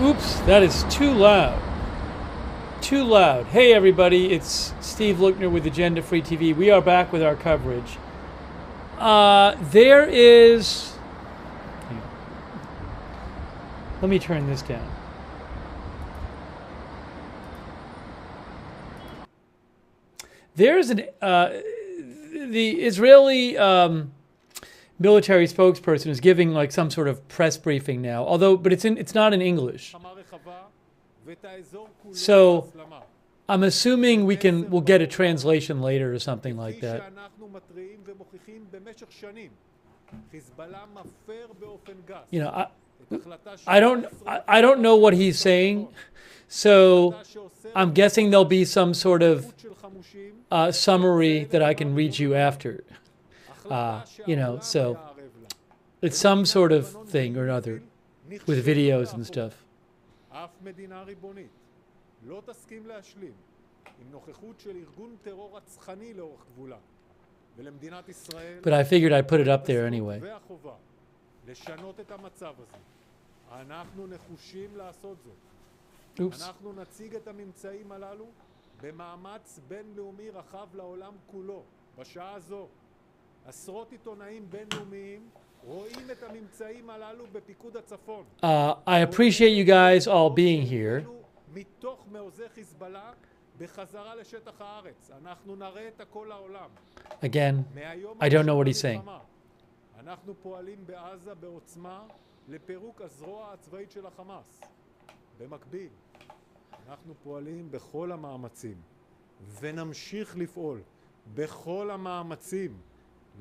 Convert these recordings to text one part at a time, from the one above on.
Oops, that is too loud. Too loud. Hey everybody, it's Steve Lookner with Agenda Free TV. We are back with our coverage. There is... Let me turn this down. There's an... the Israeli... military spokesperson is giving like some sort of press briefing now, but it's not in English. So I'm assuming we'll get a translation later or something like that. You know, I don't know what he's saying, so I'm guessing there'll be some sort of summary that I can read you after. You know, so it's some sort of thing or another with videos and stuff. But I figured I'd put it up there anyway. Oops. I appreciate you guys all being here. Again, I don't know what he's saying.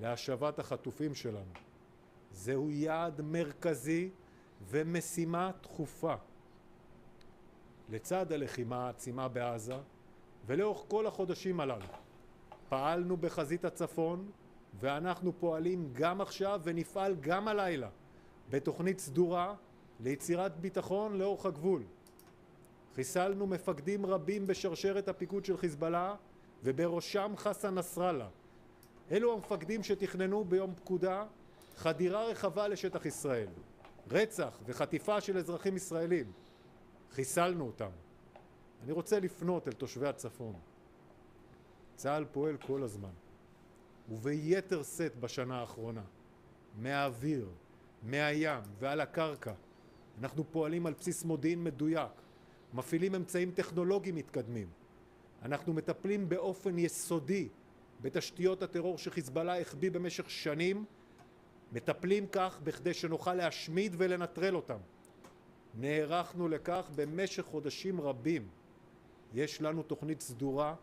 להשבת החטופים שלנו. זהו יעד מרכזי ומשימה דחופה. לצד הלחימה העצימה בעזה, ולאורך כל החודשים הללו, פעלנו בחזית הצפון, ואנחנו פועלים גם עכשיו ונפעל גם הלילה, בתוכנית סדורה ליצירת ביטחון לאורך הגבול. חיסלנו מפקדים רבים בשרשרת הפיקוד של חיזבאללה, ובראשם חסן נסראללה. אלו המפקדים שתכננו ביום פקודה חדירה רחבה לשטח ישראל, רצח וחטיפה של אזרחים ישראלים. חיסלנו אותם. אני רוצה לפנות אל תושבי הצפון. צה"ל פועל כל הזמן, וביתר שאת בשנה האחרונה, מהאוויר, מהים ועל הקרקע. אנחנו פועלים על בסיס מודיעין מדויק, מפעילים אמצעים טכנולוגיים מתקדמים. אנחנו מטפלים באופן יסודי בתשתיות הטרור שחיזבאללה החביא במשך שנים, מטפלים כך בכדי שנוכל להשמיד ולנטרל אותם. נערכנו לכך במשך חודשים רבים. יש לנו תוכנית סדורה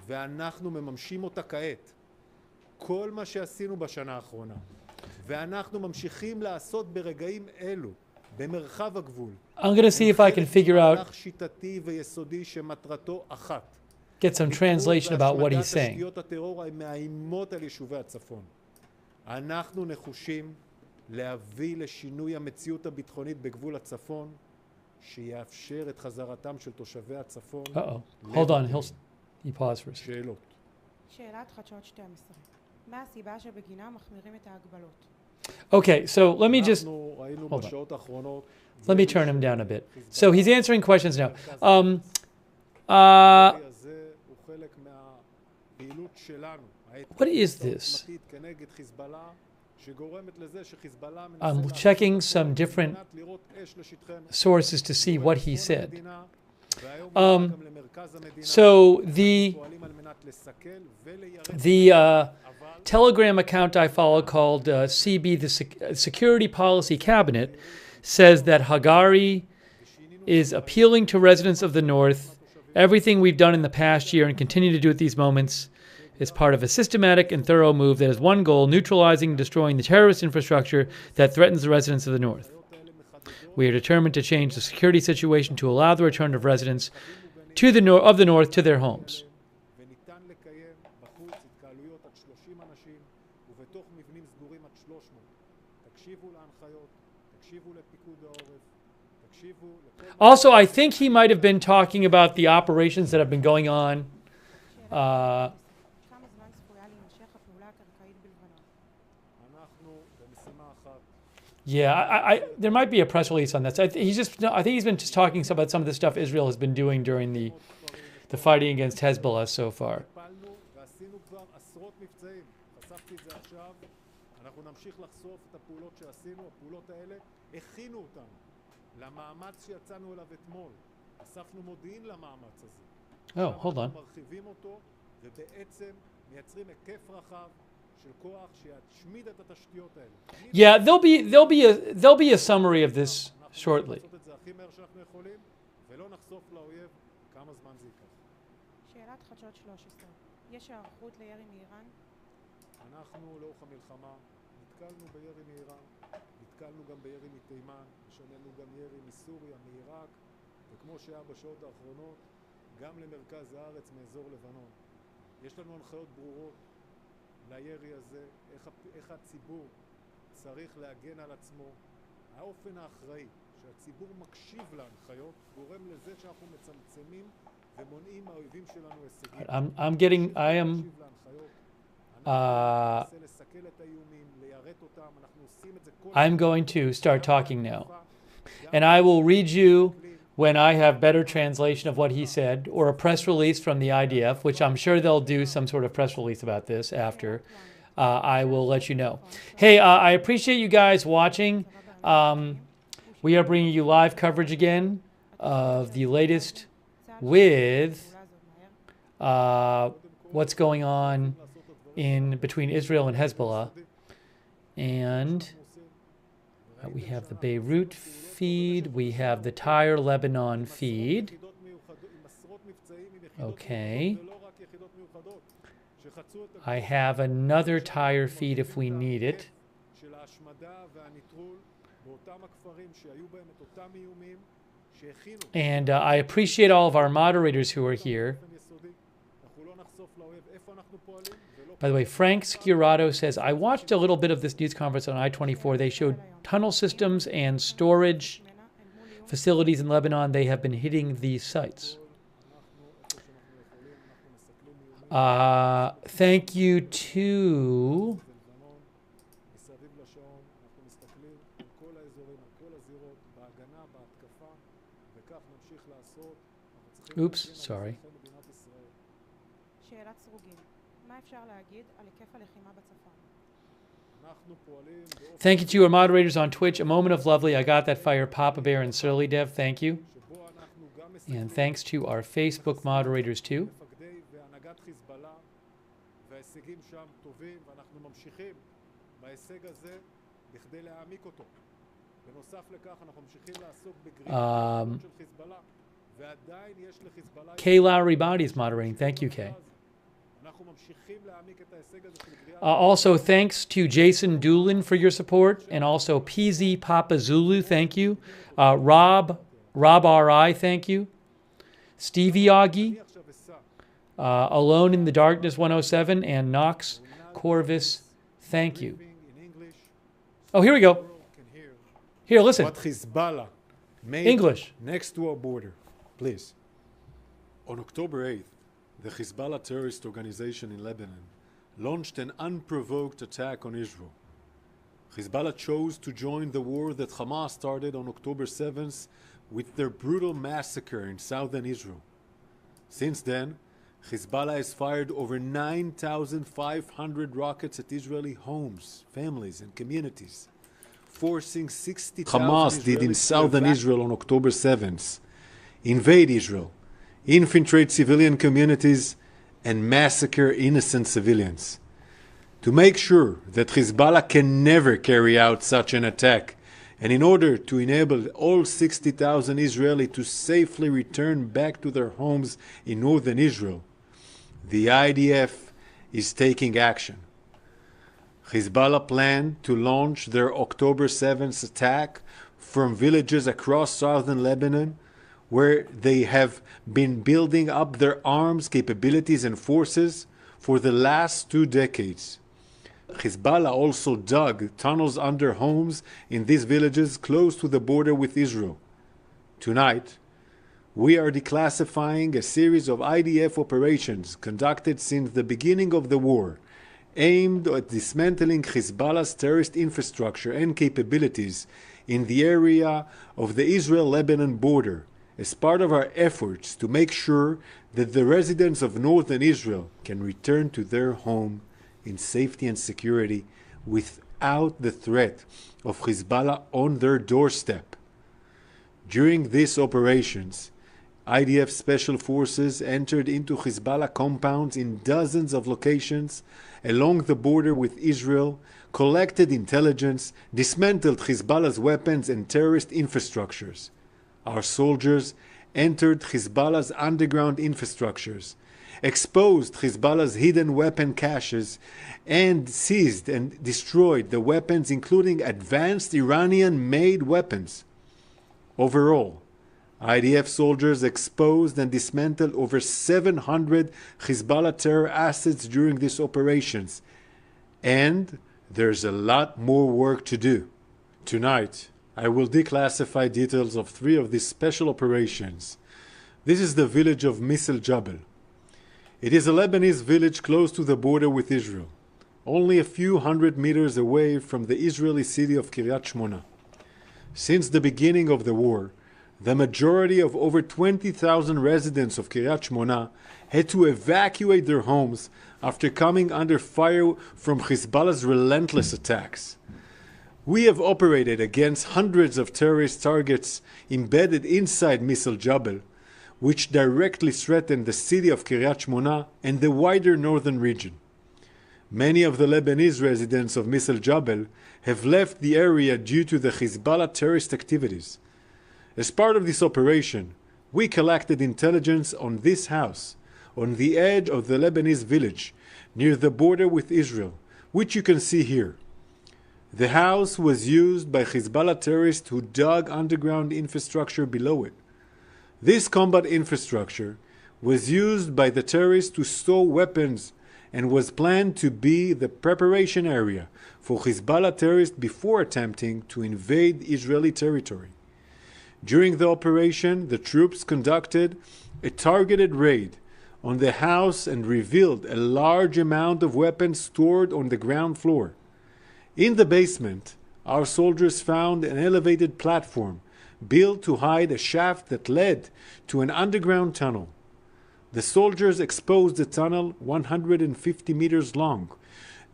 ואנחנו מממשים אותה כעת. כל מה שעשינו בשנה האחרונה, ואנחנו ממשיכים לעשות ברגעים אלו במרחב הגבול. I'm going to see if I can figure out, שיטתי ויסודי שמטרתו אחת. get some translation about what he's saying. תשתיות הטרור המאיימות על יישובי הצפון. אנחנו נחושים להביא לשינוי המציאות הביטחונית בגבול הצפון, שיאפשר את חזרתם של תושבי הצפון. Hold on, he paused for a second. שאלות. שאלת חדשות 12. מה הסיבה שבגינה מחמירים את ההגבלות? Okay, so let me just hold on. Let me turn him down a bit. So he's answering questions now. What is this? I'm checking some different sources to see what he said. So the Telegram account I follow called CB, the Security Policy Cabinet, says that Hagari is appealing to residents of the North. Everything we've done in the past year and continue to do at these moments is part of a systematic and thorough move that has one goal: neutralizing and destroying the terrorist infrastructure that threatens the residents of the North. We are determined to change the security situation to allow the return of residents to the North to their homes. Also, I think he might have been talking about the operations that have been going on. Yeah, there might be a press release on this. I think he's been just talking about some of the stuff Israel has been doing during the fighting against Hezbollah so far. Oh, hold on. Yeah, there'll be a summary of this shortly. נתקלנו גם בירי מתימן, ושמענו גם ירי מסוריה, מעיראק, וכמו שהיה בשעות האחרונות, גם למרכז הארץ מאזור לבנון. יש לנו הנחיות ברורות לירי הזה, איך הציבור צריך להגן על עצמו. האופן האחראי שהציבור מקשיב להנחיות גורם לזה שאנחנו מצמצמים ומונעים מהאויבים שלנו הישגים. I'm going to start talking now. And I will read you when I have better translation of what he said, or a press release from the IDF, which I'm sure they'll do some sort of press release about this after. I will let you know. Hey, I appreciate you guys watching. We are bringing you live coverage again of the latest with what's going on in between Israel and Hezbollah. And we have the Beirut feed. We have the Tyre, Lebanon feed. Okay. I have another Tyre feed if we need it. And I appreciate all of our moderators who are here. By the way, Frank Scurato says, I watched a little bit of this news conference on I-24. They showed tunnel systems and storage facilities in Lebanon. They have been hitting these sites. Thank you to... Oops, sorry. Thank you to our moderators on Twitch. A moment of lovely. I got that fire. Papa Bear and Surly Dev. Thank you. And thanks to our Facebook moderators too. Kay Lowry Body is moderating. Thank you, Kay. Also, thanks to Jason Doolin for your support, and also PZ Papa Zulu, thank you. Rob R.I., thank you. Stevie Augie, Alone in the Darkness 107, and Knox Corvus, thank you. Oh, here we go. Here, listen. What Hezbollah made English. Next to our border, please. On October 8th, the Hezbollah terrorist organization in Lebanon launched an unprovoked attack on Israel. Hezbollah chose to join the war that Hamas started on October 7th with their brutal massacre in southern Israel. Since then, Hezbollah has fired over 9,500 rockets at Israeli homes, families, and communities, forcing 60,000 Hamas did in Israelis southern to Israel on October 7th, invade Israel, infiltrate civilian communities, and massacre innocent civilians. To make sure that Hezbollah can never carry out such an attack, and in order to enable all 60,000 Israelis to safely return back to their homes in northern Israel, the IDF is taking action. Hezbollah planned to launch their October 7th attack from villages across southern Lebanon, where they have been building up their arms capabilities and forces for the last 2 decades. Hezbollah also dug tunnels under homes in these villages close to the border with Israel. Tonight, we are declassifying a series of IDF operations conducted since the beginning of the war, aimed at dismantling Hezbollah's terrorist infrastructure and capabilities in the area of the Israel-Lebanon border, as part of our efforts to make sure that the residents of northern Israel can return to their home in safety and security without the threat of Hezbollah on their doorstep. During these operations, IDF special forces entered into Hezbollah compounds in dozens of locations along the border with Israel, collected intelligence, dismantled Hezbollah's weapons and terrorist infrastructures. Our soldiers entered Hezbollah's underground infrastructures, exposed Hezbollah's hidden weapon caches, and seized and destroyed the weapons, including advanced Iranian-made weapons. Overall, IDF soldiers exposed and dismantled over 700 Hezbollah terror assets during these operations. And there's a lot more work to do. Tonight, I will declassify details of 3 of these special operations. This is the village of Misl Jabal. It is a Lebanese village close to the border with Israel, only a few hundred meters away from the Israeli city of Kiryat Shmona. Since the beginning of the war, the majority of over 20,000 residents of Kiryat Shmona had to evacuate their homes after coming under fire from Hezbollah's relentless attacks. We have operated against hundreds of terrorist targets embedded inside Misl Jabal, which directly threatened the city of Kiryat Shmona and the wider northern region. Many of the Lebanese residents of Misl Jabal have left the area due to the Hezbollah terrorist activities. As part of this operation, we collected intelligence on this house, on the edge of the Lebanese village, near the border with Israel, which you can see here. The house was used by Hezbollah terrorists who dug underground infrastructure below it. This combat infrastructure was used by the terrorists to store weapons and was planned to be the preparation area for Hezbollah terrorists before attempting to invade Israeli territory. During the operation, the troops conducted a targeted raid on the house and revealed a large amount of weapons stored on the ground floor. In the basement, our soldiers found an elevated platform built to hide a shaft that led to an underground tunnel. The soldiers exposed the tunnel 150 meters long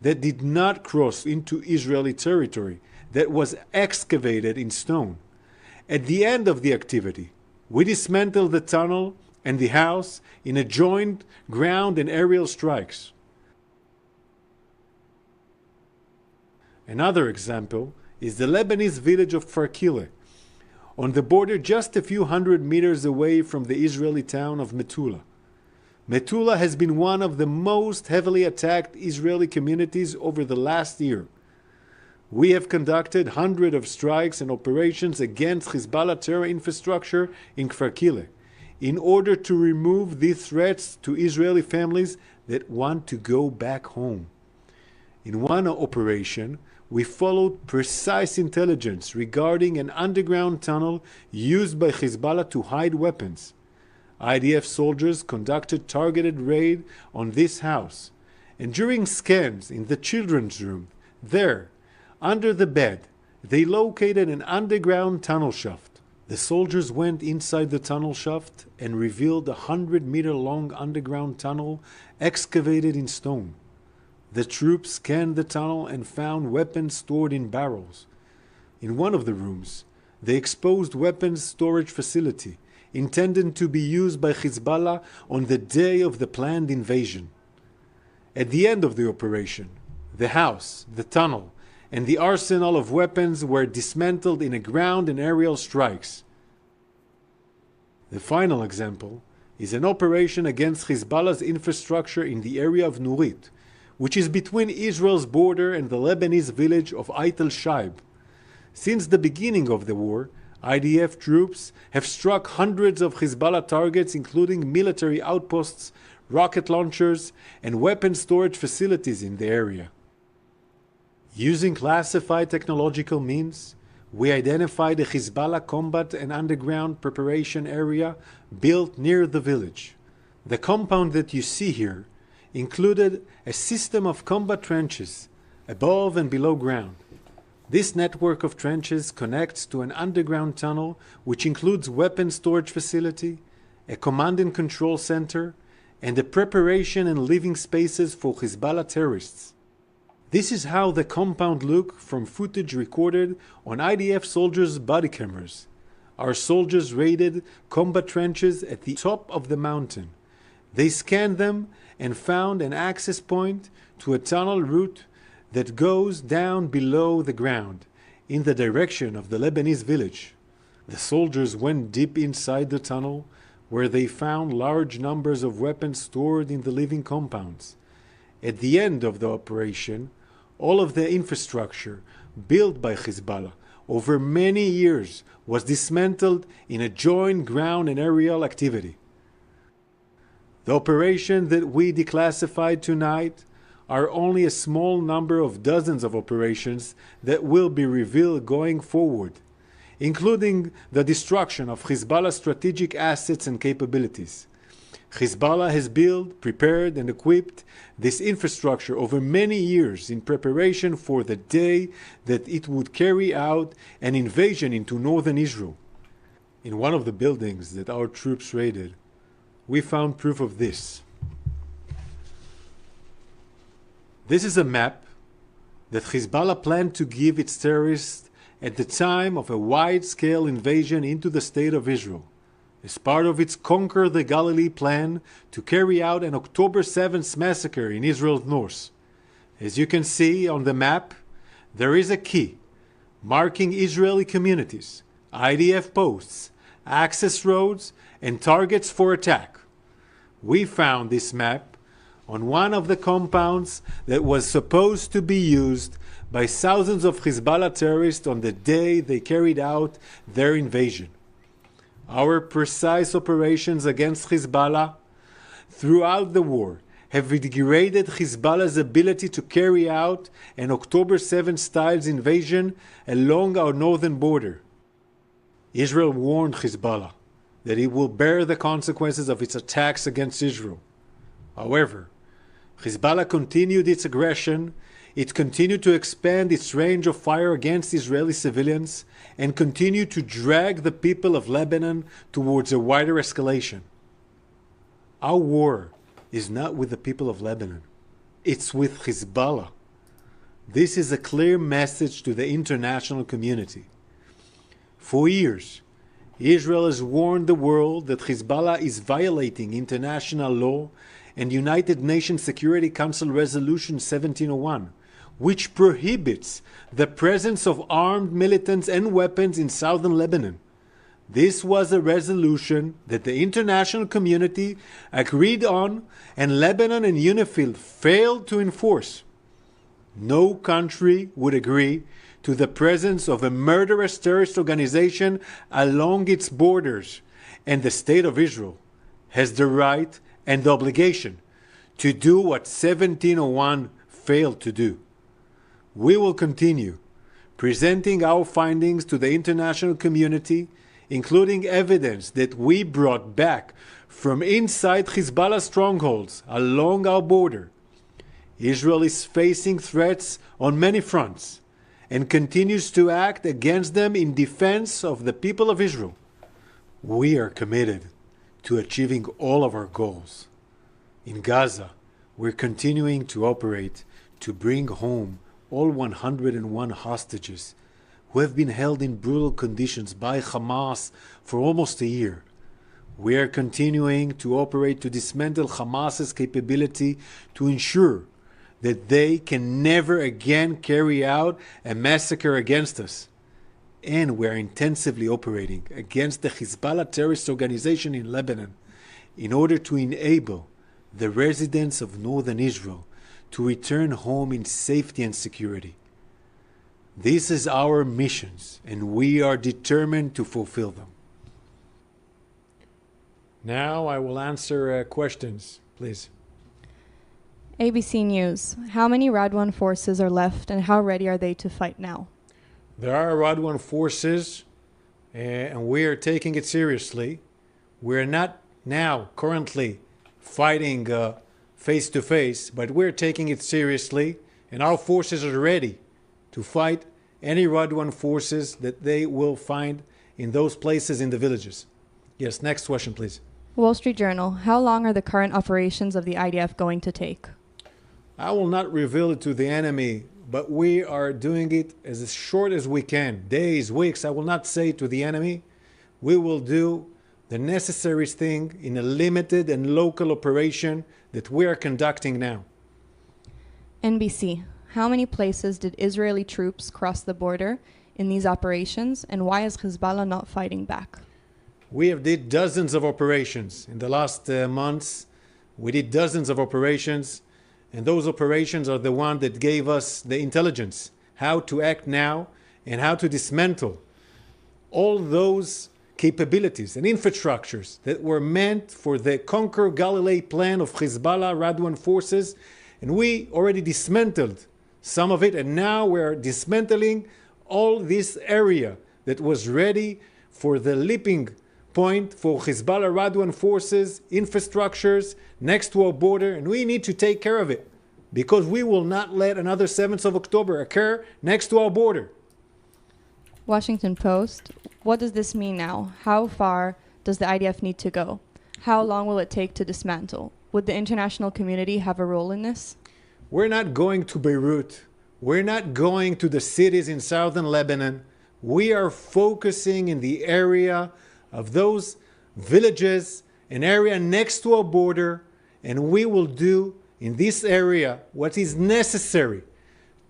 that did not cross into Israeli territory, that was excavated in stone. At the end of the activity, we dismantled the tunnel and the house in a joint ground and aerial strikes. Another example is the Lebanese village of Kfar on the border just a few hundred meters away from the Israeli town of Metula. Metula has been one of the most heavily attacked Israeli communities over the last year. We have conducted hundreds of strikes and operations against Hezbollah terror infrastructure in Kfar in order to remove these threats to Israeli families that want to go back home. In one operation, we followed precise intelligence regarding an underground tunnel used by Hezbollah to hide weapons. IDF soldiers conducted targeted raid on this house, and during scans in the children's room, there, under the bed, they located an underground tunnel shaft. The soldiers went inside the tunnel shaft and revealed a 100-meter-long underground tunnel excavated in stone. The troops scanned the tunnel and found weapons stored in barrels. In one of the rooms, they exposed weapons storage facility intended to be used by Hezbollah on the day of the planned invasion. At the end of the operation, the house, the tunnel, and the arsenal of weapons were dismantled in a ground and aerial strikes. The final example is an operation against Hezbollah's infrastructure in the area of Nurit, which is between Israel's border and the Lebanese village of Ait al-Shaib. Since the beginning of the war, IDF troops have struck hundreds of Hezbollah targets, including military outposts, rocket launchers, and weapon storage facilities in the area. Using classified technological means, we identified a Hezbollah combat and underground preparation area built near the village. The compound that you see here included a system of combat trenches above and below ground. This network of trenches connects to an underground tunnel which includes weapon storage facility, a command and control center, and the preparation and living spaces for Hezbollah terrorists. This is how the compound looked from footage recorded on IDF soldiers' body cameras. Our soldiers raided combat trenches at the top of the mountain. They scanned them and found an access point to a tunnel route that goes down below the ground in the direction of the Lebanese village. The soldiers went deep inside the tunnel, where they found large numbers of weapons stored in the living compounds. At the end of the operation, all of the infrastructure built by Hezbollah over many years was dismantled in a joint ground and aerial activity. The operation that we declassified tonight are only a small number of dozens of operations that will be revealed going forward, including the destruction of Hezbollah's strategic assets and capabilities. Hezbollah has built, prepared, and equipped this infrastructure over many years in preparation for the day that it would carry out an invasion into northern Israel. In one of the buildings that our troops raided, we found proof of this. This is a map that Hezbollah planned to give its terrorists at the time of a wide-scale invasion into the state of Israel, as part of its Conquer the Galilee plan to carry out an October 7th massacre in Israel's north. As you can see on the map, there is a key marking Israeli communities, IDF posts, access roads, and targets for attack. We found this map on one of the compounds that was supposed to be used by thousands of Hezbollah terrorists on the day they carried out their invasion. Our precise operations against Hezbollah throughout the war have degraded Hezbollah's ability to carry out an October 7 style invasion along our northern border. Israel warned Hezbollah that it will bear the consequences of its attacks against Israel. However, Hezbollah continued its aggression. It continued to expand its range of fire against Israeli civilians and continued to drag the people of Lebanon towards a wider escalation. Our war is not with the people of Lebanon. It's with Hezbollah. This is a clear message to the international community. For years, Israel has warned the world that Hezbollah is violating international law and United Nations Security Council Resolution 1701, which prohibits the presence of armed militants and weapons in southern Lebanon. This was a resolution that the international community agreed on, and Lebanon and UNIFIL failed to enforce. No country would agree to the presence of a murderous terrorist organization along its borders, and the State of Israel has the right and the obligation to do what 1701 failed to do. We will continue presenting our findings to the international community, including evidence that we brought back from inside Hezbollah strongholds along our border. Israel is facing threats on many fronts, and continues to act against them in defense of the people of Israel. We are committed to achieving all of our goals. In Gaza, we're continuing to operate to bring home all 101 hostages who have been held in brutal conditions by Hamas for almost a year. We are continuing to operate to dismantle Hamas's capability to ensure that they can never again carry out a massacre against us. And we are intensively operating against the Hezbollah terrorist organization in Lebanon in order to enable the residents of northern Israel to return home in safety and security. This is our missions, and we are determined to fulfill them. Now I will answer questions, please. ABC News. How many Radwan forces are left and how ready are they to fight now? There are Radwan forces, and we are taking it seriously. We're not now currently fighting face to face, but we're taking it seriously, and our forces are ready to fight any Radwan forces that they will find in those places in the villages. Yes, next question, please. Wall Street Journal. How long are the current operations of the IDF going to take? I will not reveal it to the enemy, but we are doing it as short as we can. Days, weeks, I will not say to the enemy. We will do the necessary thing in a limited and local operation that we are conducting now. NBC. How many places did Israeli troops cross the border in these operations, and why is Hezbollah not fighting back? We have did dozens of operations in the last months. We did dozens of operations, and those operations are the one that gave us the intelligence, how to act now and how to dismantle all those capabilities and infrastructures that were meant for the Conquer Galilee plan of Hezbollah Radwan forces. And we already dismantled some of it, and now we're dismantling all this area that was ready for the leaping point for Hezbollah Radwan forces, infrastructures next to our border, and we need to take care of it because we will not let another 7th of October occur next to our border. Washington Post. What does this mean now? How far does the IDF need to go? How long will it take to dismantle? Would the international community have a role in this? We're not going to Beirut. We're not going to the cities in southern Lebanon. We are focusing in the area of those villages, an area next to our border, and we will do in this area what is necessary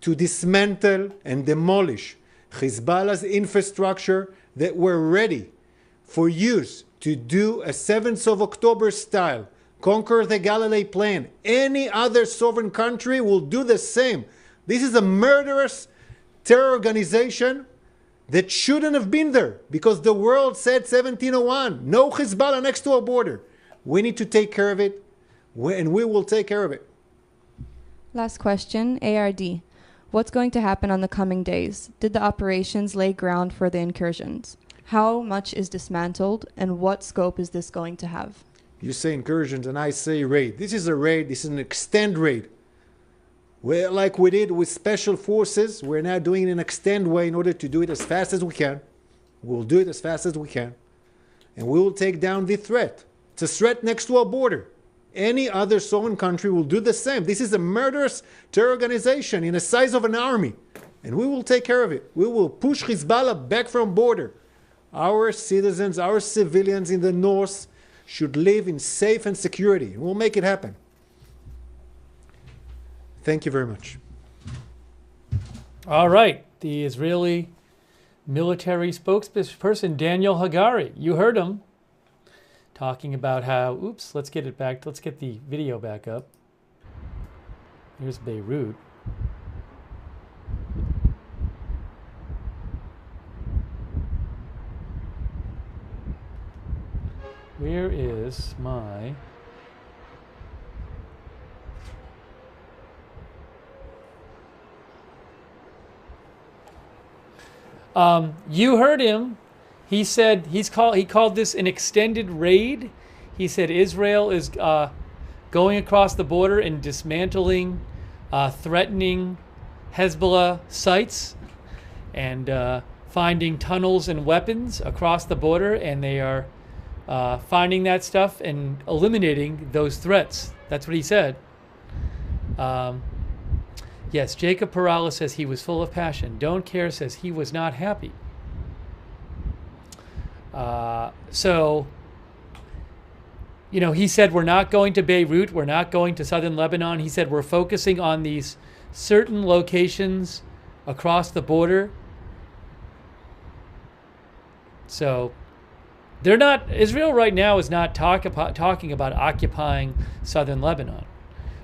to dismantle and demolish Hezbollah's infrastructure that were ready for use to do a 7th of October style Conquer the Galilee plan. Any other sovereign country will do the same. This is a murderous terror organization that shouldn't have been there because the world said 1701, no Hezbollah next to our border. We need to take care of it, and we will take care of it. Last question, ARD. What's going to happen on the coming days? Did the operations lay ground for the incursions? How much is dismantled, and what scope is this going to have? You say incursions, and I say raid. This is a raid. This is an extend raid. Like we did with special forces, we're now doing it in an extend way in order to do it as fast as we can. We'll do it as fast as we can. And we will take down the threat. It's a threat next to our border. Any other sovereign country will do the same. This is a murderous terror organization in the size of an army. And we will take care of it. We will push Hezbollah back from border. Our citizens, our civilians in the north should live in safe and security. And we'll make it happen. Thank you very much. All right. The Israeli military spokesperson, Daniel Hagari. You heard him talking about how, let's get it back. Let's get the video back up. Here's Beirut. Where is my... you heard him. He said he called this an extended raid. He said Israel is going across the border and dismantling, threatening Hezbollah sites. and finding tunnels and weapons across the border, and they are finding that stuff and eliminating those threats. That's what he said. Yes, Jacob Perala says he was full of passion. Don't Care says he was not happy. So, you know, he said we're not going to Beirut, we're not going to southern Lebanon. He said we're focusing on these certain locations across the border. So, they're not, Israel right now is not talking about occupying southern Lebanon.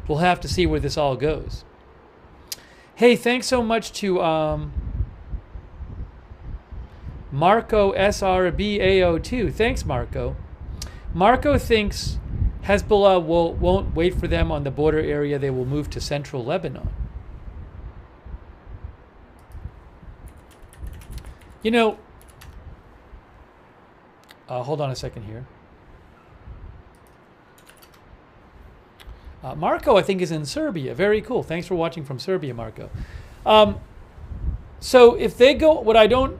We'll have to see where this all goes. Hey, thanks so much to Marco SRBAO2. Thanks, Marco. Marco thinks Hezbollah won't wait for them on the border area. They will move to central Lebanon. You know, hold on a second here. Marco, I think, is in Serbia. Very cool. Thanks for watching from Serbia, Marco. So if they go,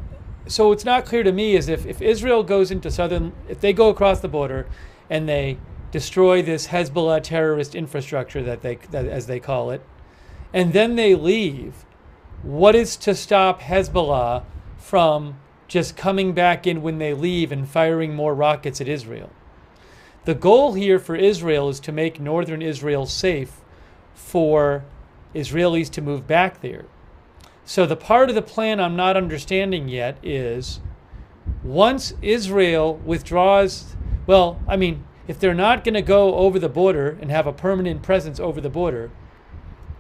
so it's not clear to me is if Israel goes into if they go across the border and they destroy this Hezbollah terrorist infrastructure that as they call it, and then they leave, what is to stop Hezbollah from just coming back in when they leave and firing more rockets at Israel? The goal here for Israel is to make northern Israel safe for Israelis to move back there. So the part of the plan I'm not understanding yet is once Israel withdraws, well, I mean, if they're not going to go over the border and have a permanent presence over the border,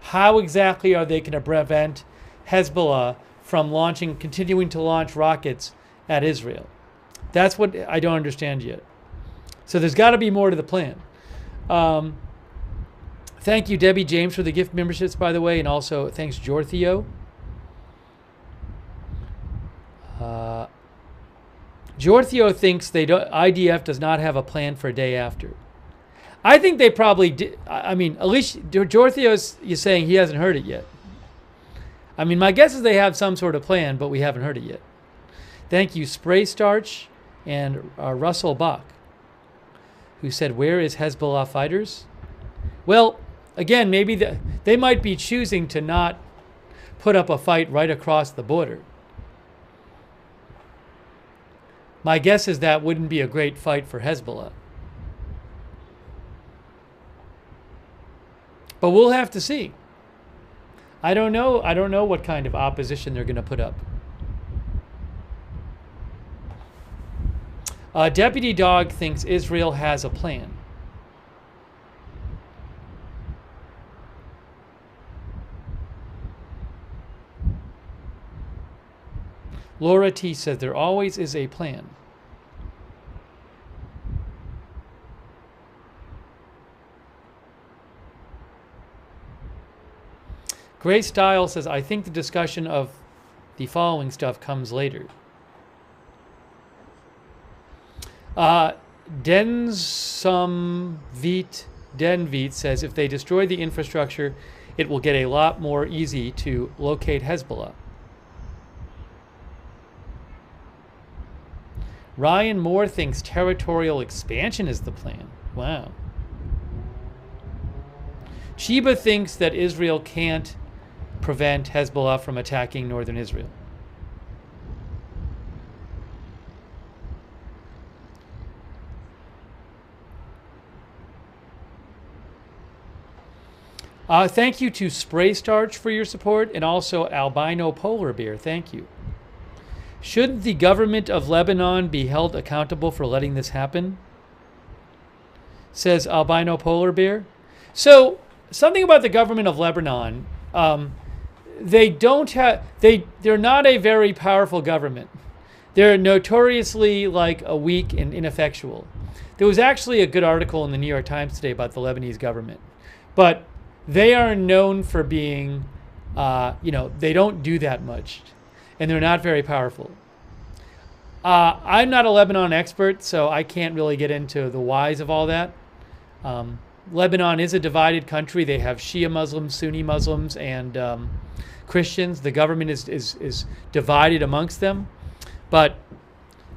how exactly are they going to prevent Hezbollah from continuing to launch rockets at Israel? That's what I don't understand yet. So there's got to be more to the plan. Thank you, Debbie James, for the gift memberships, by the way, and also thanks, Jorthio. Jorthio thinks IDF does not have a plan for a day after. I think they probably did. I mean, at least Jorthio's saying he hasn't heard it yet. I mean, my guess is they have some sort of plan, but we haven't heard it yet. Thank you, Spray Starch and Russell Bach, who said, where is Hezbollah fighters? Well, again, maybe they might be choosing to not put up a fight right across the border. My guess is that wouldn't be a great fight for Hezbollah. But we'll have to see. I don't know what kind of opposition they're going to put up. Deputy Dog thinks Israel has a plan. Laura T says there always is a plan. Gray Style says, I think the discussion of the following stuff comes later. Denvit says, if they destroy the infrastructure, it will get a lot more easy to locate Hezbollah. Ryan Moore thinks territorial expansion is the plan. Wow. Chiba thinks that Israel can't prevent Hezbollah from attacking northern Israel. Thank you to Spray Starch for your support, and also Albino Polar Bear. Thank you. Should the government of Lebanon be held accountable for letting this happen? Says Albino Polar Bear. So, something about the government of Lebanon. They're not a very powerful government. They're notoriously like a weak and ineffectual. There was actually a good article in the New York Times today about the Lebanese government, but they are known for being, they don't do that much, and they're not very powerful. I'm not a Lebanon expert, so I can't really get into the whys of all that. Lebanon is a divided country. They have Shia Muslims, Sunni Muslims, and Christians. The government is divided amongst them, but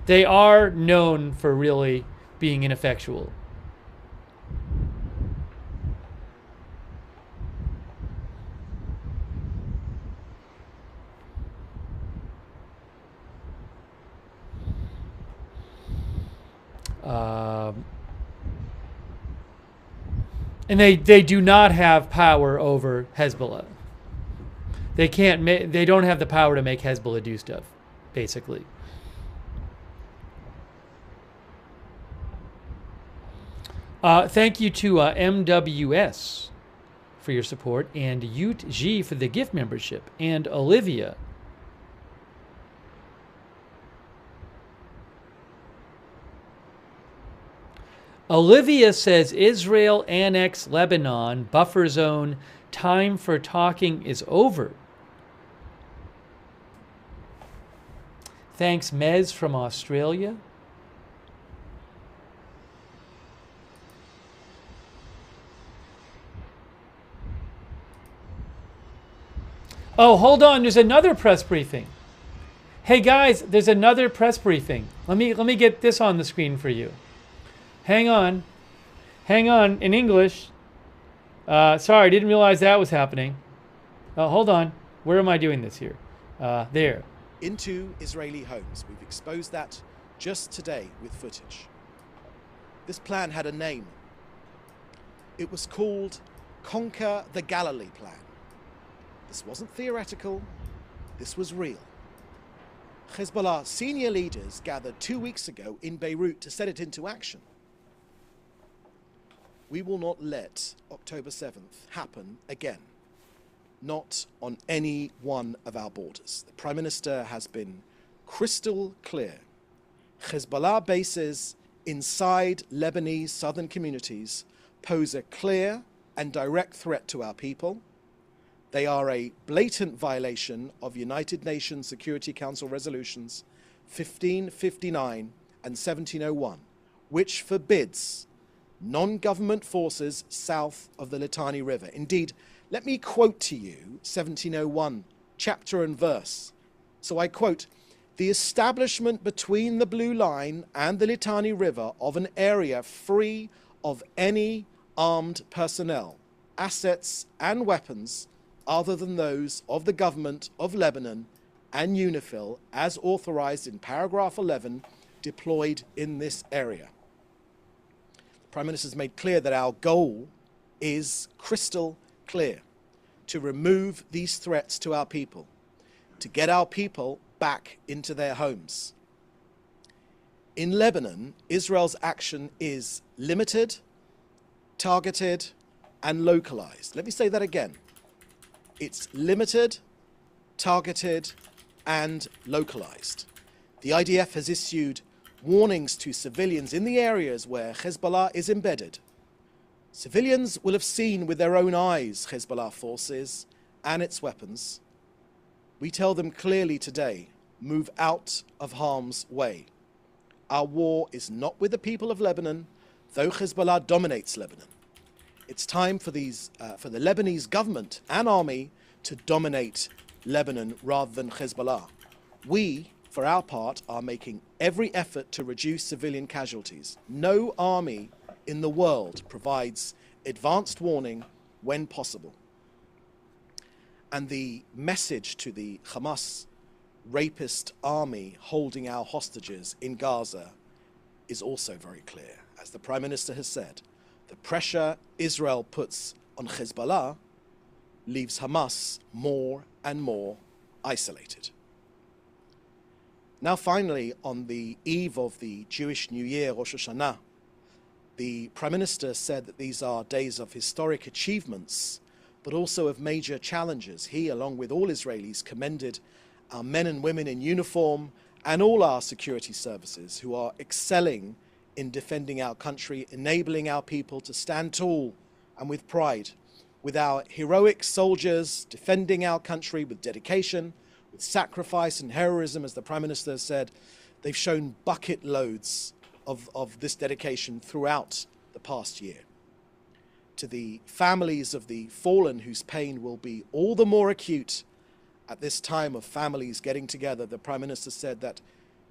they are known for really being ineffectual. And they do not have power over Hezbollah. They can't. They don't have the power to make Hezbollah do stuff, basically. Thank you to MWS for your support, and Ute G for the gift membership, and Olivia. Olivia says Israel annex Lebanon, buffer zone, time for talking is over. Thanks, Mez from Australia. Oh, hold on, there's another press briefing. Hey guys, there's another press briefing. Let me get this on the screen for you. Hang on, in English. Sorry, didn't realize that was happening. Hold on, where am I doing this here? There. Into Israeli homes. We've exposed that just today with footage. This plan had a name. It was called Conquer the Galilee Plan. This wasn't theoretical, this was real. Hezbollah senior leaders gathered 2 weeks ago in Beirut to set it into action. We will not let October 7th happen again. Not on any one of our borders. The Prime Minister has been crystal clear. Hezbollah bases inside Lebanese southern communities pose a clear and direct threat to our people. They are a blatant violation of United Nations Security Council resolutions 1559 and 1701, which forbids non-government forces south of the Litani River. Indeed, let me quote to you 1701, chapter and verse. So I quote, "The establishment between the Blue Line and the Litani River of an area free of any armed personnel, assets and weapons other than those of the government of Lebanon and UNIFIL as authorized in paragraph 11 deployed in this area." Prime Minister has made clear that our goal is crystal clear: to remove these threats to our people, to get our people back into their homes. In Lebanon, Israel's action is limited, targeted, and localized. Let me say that again. It's limited, targeted, and localized. The IDF has issued warnings to civilians in the areas where Hezbollah is embedded. Civilians will have seen with their own eyes Hezbollah forces and its weapons. We tell them clearly today, move out of harm's way. Our war is not with the people of Lebanon, though Hezbollah dominates Lebanon. It's time for the Lebanese government and army to dominate Lebanon rather than Hezbollah. We, for our part, are making every effort to reduce civilian casualties. No army in the world provides advanced warning when possible. And the message to the Hamas rapist army holding our hostages in Gaza is also very clear. As the Prime Minister has said, the pressure Israel puts on Hezbollah leaves Hamas more and more isolated. Now finally, on the eve of the Jewish New Year, Rosh Hashanah, the Prime Minister said that these are days of historic achievements, but also of major challenges. He, along with all Israelis, commended our men and women in uniform and all our security services who are excelling in defending our country, enabling our people to stand tall and with pride, with our heroic soldiers defending our country with dedication, with sacrifice and heroism. As the Prime Minister said, they've shown bucket loads of this dedication throughout the past year. To the families of the fallen, whose pain will be all the more acute At this time of families getting together, the Prime Minister said that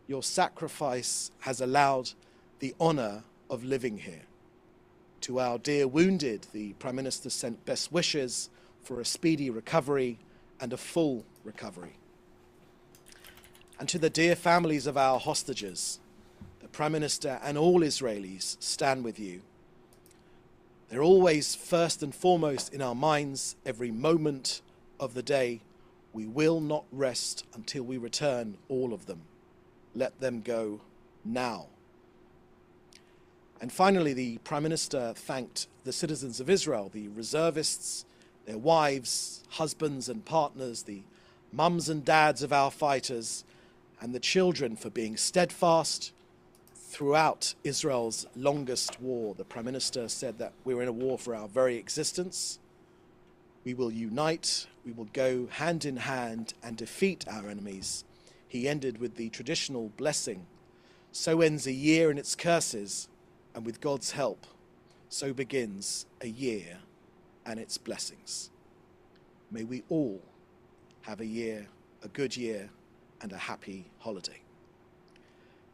your sacrifice has allowed the honor of living here. To our dear wounded, the Prime Minister sent best wishes for a speedy recovery and a full recovery. And to the dear families of our hostages, the Prime Minister and all Israelis stand with you. They're always first and foremost in our minds every moment of the day. We will not rest until we return all of them. Let them go now. And finally, the Prime Minister thanked the citizens of Israel, the reservists, their wives, husbands and partners, the mums and dads of our fighters, and the children for being steadfast throughout Israel's longest war. The Prime Minister said that we're in a war for our very existence. We will unite, we will go hand in hand and defeat our enemies. He ended with the traditional blessing. So ends a year and its curses, and with God's help, so begins a year and its blessings. May we all have a year, a good year, and a happy holiday.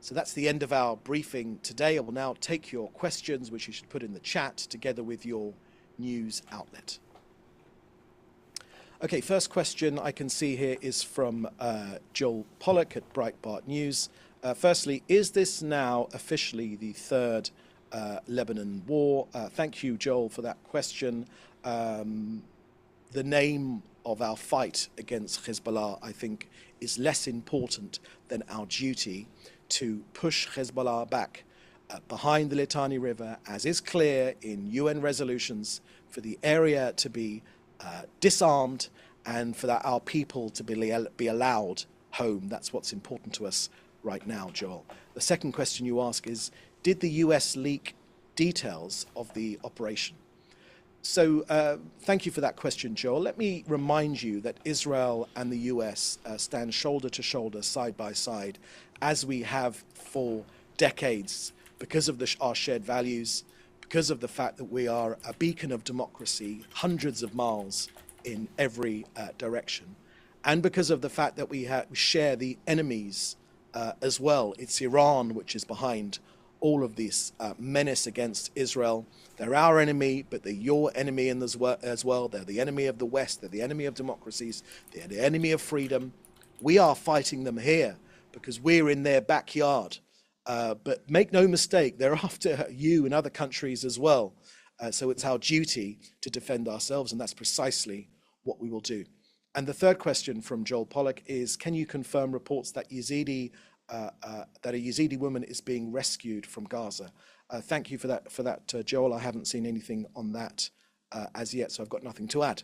So that's the end of our briefing today. I will now take your questions, which you should put in the chat, together with your news outlet. Okay, first question I can see here is from Joel Pollack at Breitbart News. Firstly, is this now officially the third Lebanon war? Thank you, Joel, for that question. The name of our fight against Hezbollah, I think, is less important than our duty to push Hezbollah back behind the Litani River, as is clear in UN resolutions, for the area to be disarmed and for our people to be allowed home. That's what's important to us right now, Joel. The second question you ask is, did the US leak details of the operation? So thank you for that question, Joel. Let me remind you that Israel and the US stand shoulder to shoulder, side by side, as we have for decades, because of our shared values, because of the fact that we are a beacon of democracy hundreds of miles in every direction, and because of the fact that we share the enemies as well. It's Iran which is behind all of this menace against Israel. They're our enemy, but they're your enemy as well. They're the enemy of the West. They're the enemy of democracies. They're the enemy of freedom. We are fighting them here because we're in their backyard. But make no mistake, they're after you and other countries as well. So it's our duty to defend ourselves, and that's precisely what we will do. And the third question from Joel Pollack is, can you confirm reports that that a Yazidi woman is being rescued from Gaza? Thank you for that, Joel. I haven't seen anything on that as yet, so I've got nothing to add.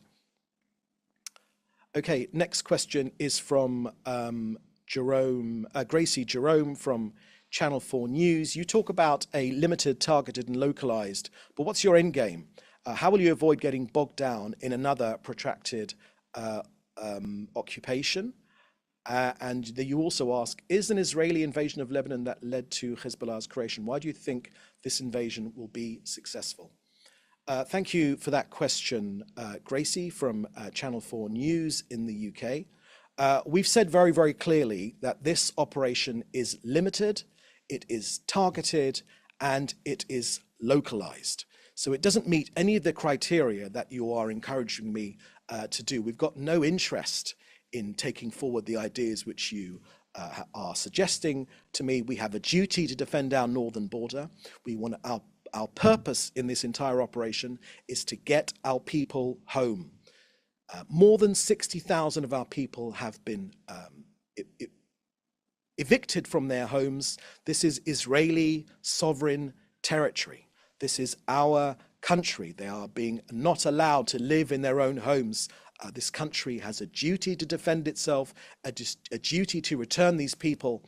Okay, next question is from Gracie Jerome from Channel 4 News. You talk about a limited, targeted and localized, but what's your end game? How will you avoid getting bogged down in another protracted occupation? And you also ask, is an Israeli invasion of Lebanon that led to Hezbollah's creation? Why do you think this invasion will be successful? Thank you for that question, Gracie from Channel 4 News in the UK. We've said very, very clearly that this operation is limited, it is targeted, and it is localized. So it doesn't meet any of the criteria that you are encouraging me to do. We've got no interest in taking forward the ideas which you are suggesting to me. We have a duty to defend our northern border. We want our purpose in this entire operation is to get our people home. More than 60,000 of our people have been evicted from their homes. This is Israeli sovereign territory. This is our country. They are being not allowed to live in their own homes. This country has a duty to defend itself, a duty to return these people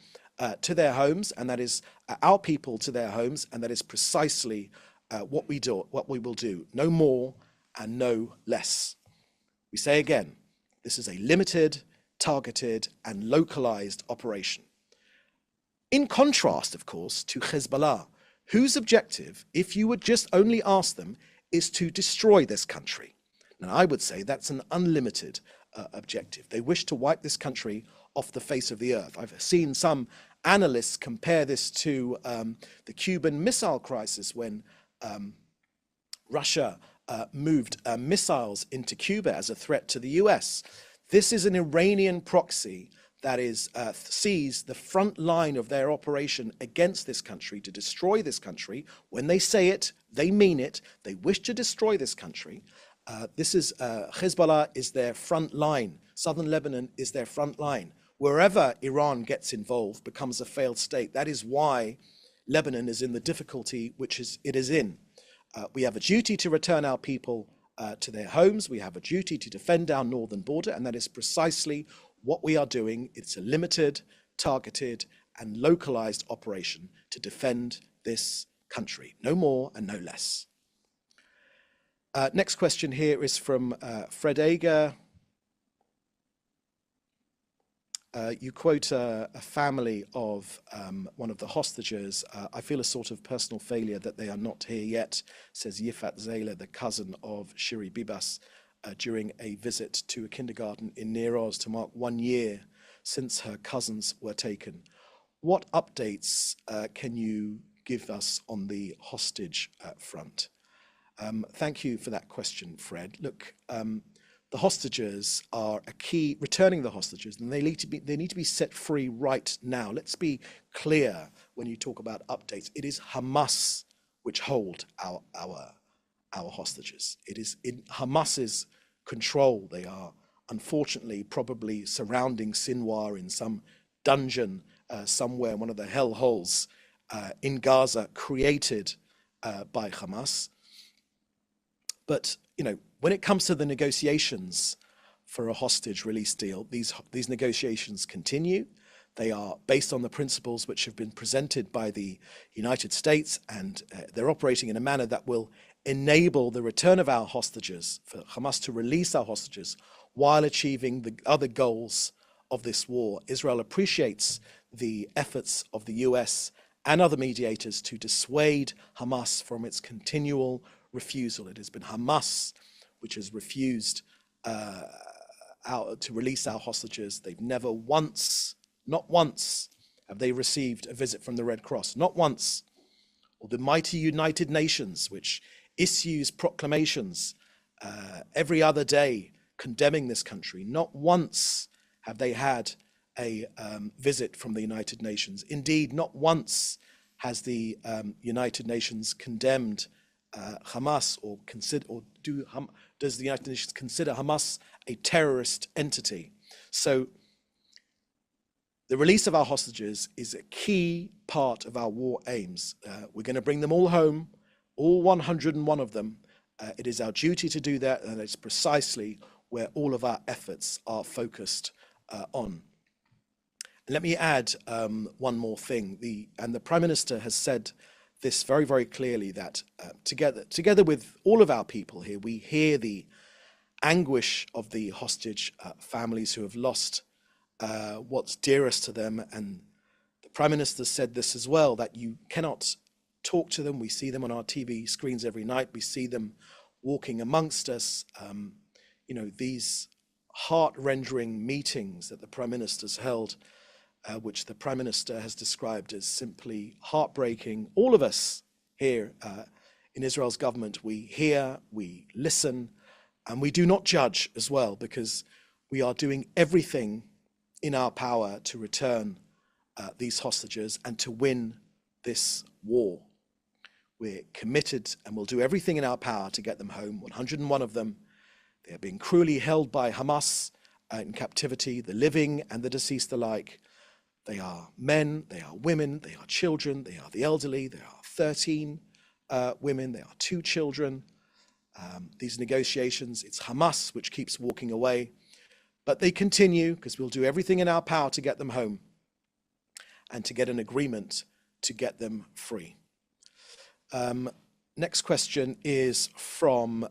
to their homes, and that is our people to their homes, and that is precisely what we will do. No more and no less. We say again, this is a limited, targeted, and localized operation. In contrast, of course, to Hezbollah, whose objective, if you would just only ask them, is to destroy this country. Now, I would say that's an unlimited objective. They wish to wipe this country off the face of the earth. I've seen some analysts compare this to the Cuban Missile Crisis when Russia moved missiles into Cuba as a threat to the US. This is an Iranian proxy that is sees the front line of their operation against this country to destroy this country. When they say it, they mean it. They wish to destroy this country. This is Hezbollah is their front line. Southern Lebanon is their front line. Wherever Iran gets involved becomes a failed state. That is why Lebanon is in the difficulty which it is in. We have a duty to return our people to their homes. We have a duty to defend our northern border, and that is precisely what we are doing. It's a limited, targeted, and localized operation to defend this country. No more and no less. Next question here is from Fred Ager. You quote a family of one of the hostages. I feel a sort of personal failure that they are not here yet, says Yifat Zayla, the cousin of Shiri Bibas, during a visit to a kindergarten in Near Oz to mark 1 year since her cousins were taken. What updates can you give us on the hostage front? Thank you for that question, Fred. Look, the hostages are a key, returning the hostages, and they need to be set free right now. Let's be clear when you talk about updates. It is Hamas which hold our hostages. It is in Hamas's control. They are unfortunately probably surrounding Sinwar in some dungeon somewhere, one of the hellholes in Gaza created by Hamas. But, you know, when it comes to the negotiations for a hostage release deal, these negotiations continue. They are based on the principles which have been presented by the United States, and they're operating in a manner that will enable the return of our hostages, for Hamas to release our hostages while achieving the other goals of this war. Israel appreciates the efforts of the US and other mediators to dissuade Hamas from its continual refusal. It has been Hamas which has refused to release our hostages. They've never once, not once, have they received a visit from the Red Cross, not once, or the mighty United Nations, which issues proclamations every other day condemning this country. Not once have they had a visit from the United Nations. Indeed, not once has the United Nations condemned Hamas, or does the United Nations consider Hamas a terrorist entity? So the release of our hostages is a key part of our war aims. We're going to bring them all home, all 101 of them. It is our duty to do that, and it's precisely where all of our efforts are focused on. Let me add one more thing. The Prime Minister has said this very, very clearly, that together with all of our people here, we hear the anguish of the hostage families who have lost what's dearest to them. And the Prime Minister said this as well, that you cannot talk to them. We see them on our TV screens every night. We see them walking amongst us. You know, these heart-rending meetings that the Prime Minister's held, which the Prime Minister has described as simply heartbreaking. All of us here in Israel's government, we hear, we listen, and we do not judge as well, because we are doing everything in our power to return these hostages and to win this war. We're committed and will do everything in our power to get them home, 101 of them. They are being cruelly held by Hamas in captivity, the living and the deceased alike. They are men, they are women, they are children, they are the elderly, there are 13 women, there are 2 children. These negotiations, it's Hamas which keeps walking away, but they continue because we'll do everything in our power to get them home and to get an agreement to get them free. Next question is from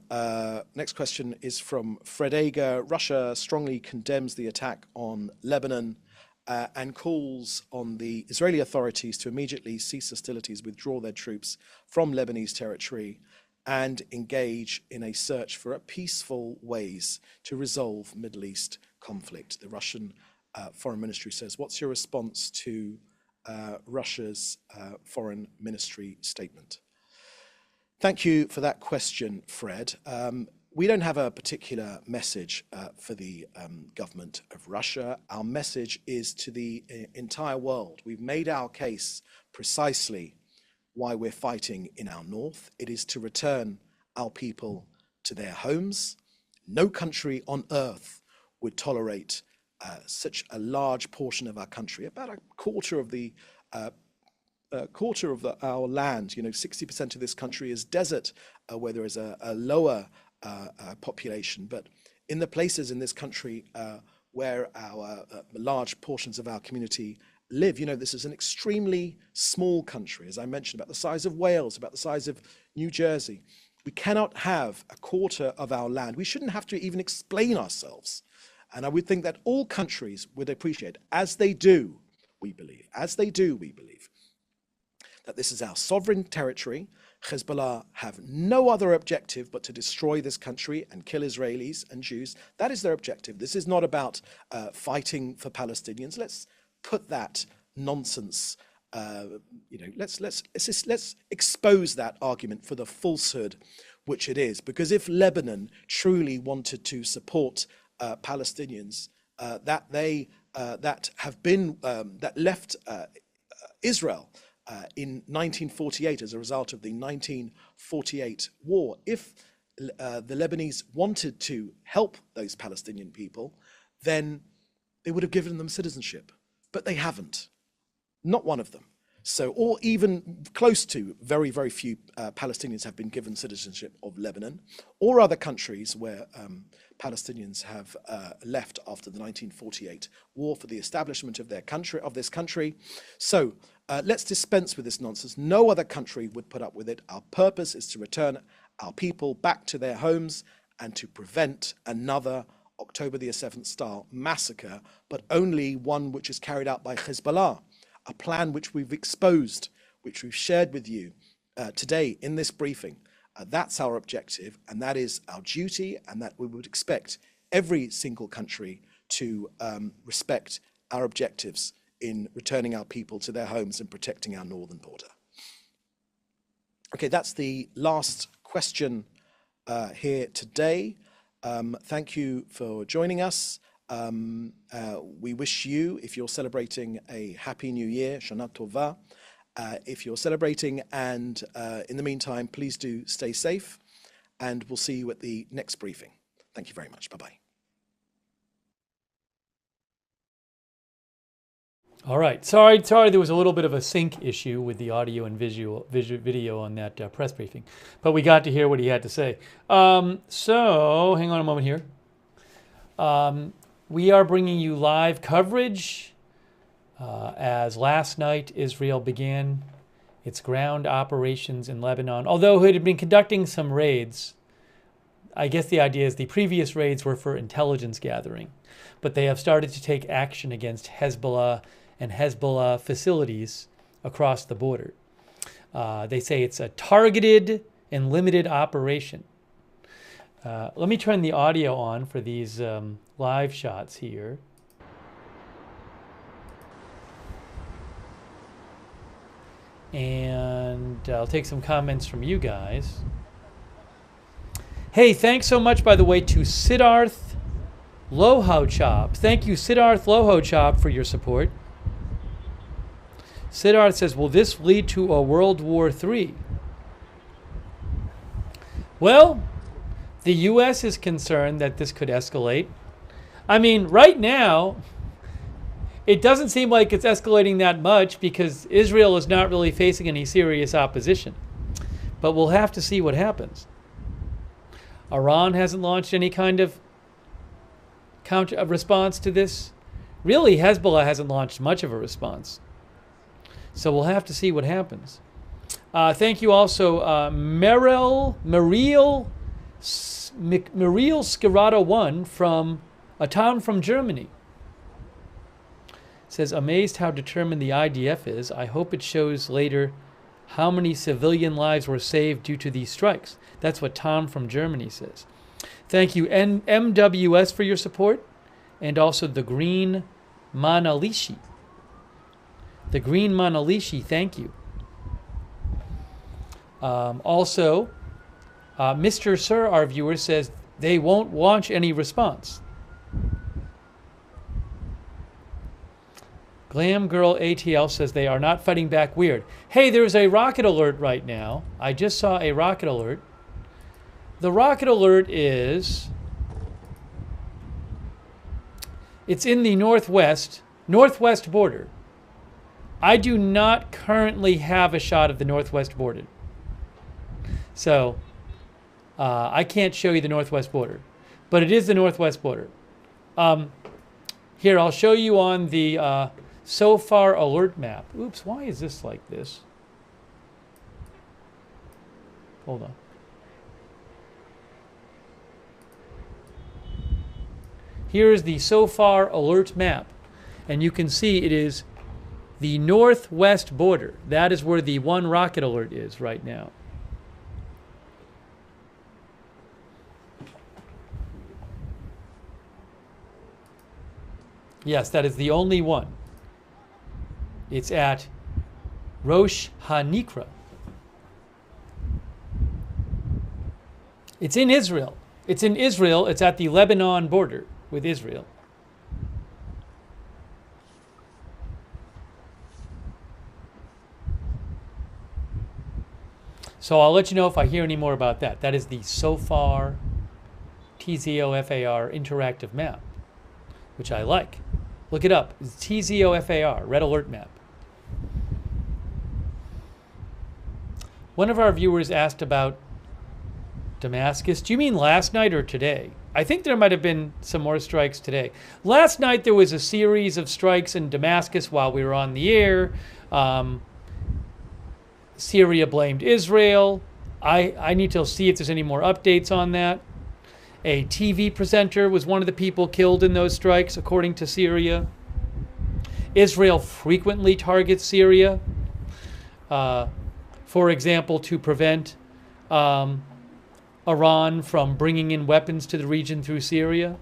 Fred Ager. Russia strongly condemns the attack on Lebanon and calls on the Israeli authorities to immediately cease hostilities, withdraw their troops from Lebanese territory, and engage in a search for peaceful ways to resolve Middle East conflict. The Russian Foreign Ministry says, what's your response to Russia's Foreign Ministry statement? Thank you for that question, Fred. We don't have a particular message for the government of Russia. Our message is to the entire world. We've made our case precisely why we're fighting in our north. It is to return our people to their homes. No country on earth would tolerate such a large portion of our country, about a quarter of our land. 60% of this country is desert, where there is a lower population. But in the places in this country where our large portions of our community live, this is an extremely small country, as I mentioned, about the size of Wales, about the size of New Jersey. We cannot have a quarter of our land. We shouldn't have to even explain ourselves. And I would think that all countries would appreciate, as they do, we believe, that this is our sovereign territory. Hezbollah have no other objective but to destroy this country and kill Israelis and Jews. That is their objective. This is not about fighting for Palestinians. Let's put that nonsense, let's expose that argument for the falsehood which it is. Because if Lebanon truly wanted to support Palestinians that left Israel in 1948 as a result of the 1948 war, if the Lebanese wanted to help those Palestinian people, then they would have given them citizenship. But they haven't, not one of them. So, or even close to, very, very few Palestinians have been given citizenship of Lebanon or other countries where Palestinians have left after the 1948 war for the establishment of this country. So let's dispense with this nonsense. No other country would put up with it. Our purpose is to return our people back to their homes and to prevent another October the 7th style massacre, but only one which is carried out by Hezbollah, a plan which we've exposed, which we've shared with you today in this briefing. That's our objective, and that is our duty, and that we would expect every single country to respect our objectives in returning our people to their homes and protecting our northern border. Okay, that's the last question here today. Thank you for joining us. We wish you, if you're celebrating, a happy new year, Shana Tova. If you're celebrating, and in the meantime, please do stay safe, and we'll see you at the next briefing. Thank you very much. Bye-bye. All right. Sorry, there was a little bit of a sync issue with the audio and video on that press briefing, but we got to hear what he had to say. So hang on a moment here. We are bringing you live coverage as last night Israel began its ground operations in Lebanon. Although it had been conducting some raids, I guess the idea is the previous raids were for intelligence gathering, but they have started to take action against Hezbollah and Hezbollah facilities across the border. They say it's a targeted and limited operation. Let me turn the audio on for these live shots here. And I'll take some comments from you guys. Hey, thanks so much, by the way, to Siddharth Lohauchop. Thank you, Siddharth Lohauchop, for your support. Siddharth says, will this lead to a World War III? Well, the U.S. is concerned that this could escalate. I mean, right now, it doesn't seem like it's escalating that much because Israel is not really facing any serious opposition. But we'll have to see what happens. Iran hasn't launched any kind of response to this. Really, Hezbollah hasn't launched much of a response. So we'll have to see what happens. Thank you also, Mariel Skirata 1 from a town from Germany. Says, amazed how determined the IDF is. I hope it shows later How many civilian lives were saved due to these strikes? That's what Tom from Germany says. Thank you, MWS, for your support, and also the Green Manalishi. The Green Manalishi, thank you. Also, Mr. Sir, our viewer, says they won't launch any response. Glam Girl ATL says they are not fighting back. Weird. Hey, there's a rocket alert right now. I just saw a rocket alert. The rocket alert is... It's in the northwest border. I do not currently have a shot of the northwest border. So, I can't show you the northwest border. But it is the northwest border. Here, I'll show you on the so far alert map. Oops, why is this like this? Hold on. Here is the so far alert map. And you can see it is the northwest border. That is where the one rocket alert is right now. Yes, that is the only one. It's at Rosh HaNikra. It's in Israel. It's in Israel. It's at the Lebanon border with Israel. So I'll let you know if I hear any more about that. That is the SOFAR, TZOFAR interactive map, which I like. Look it up. It's TZOFAR, Red Alert Map. One of our viewers asked about Damascus. Do you mean last night or today? I think there might have been some more strikes today. Last night there was a series of strikes in Damascus while we were on the air. Syria blamed Israel. I need to see if there's any more updates on that. A TV presenter was one of the people killed in those strikes, according to Syria. Israel frequently targets Syria, for example, to prevent Iran from bringing in weapons to the region through Syria.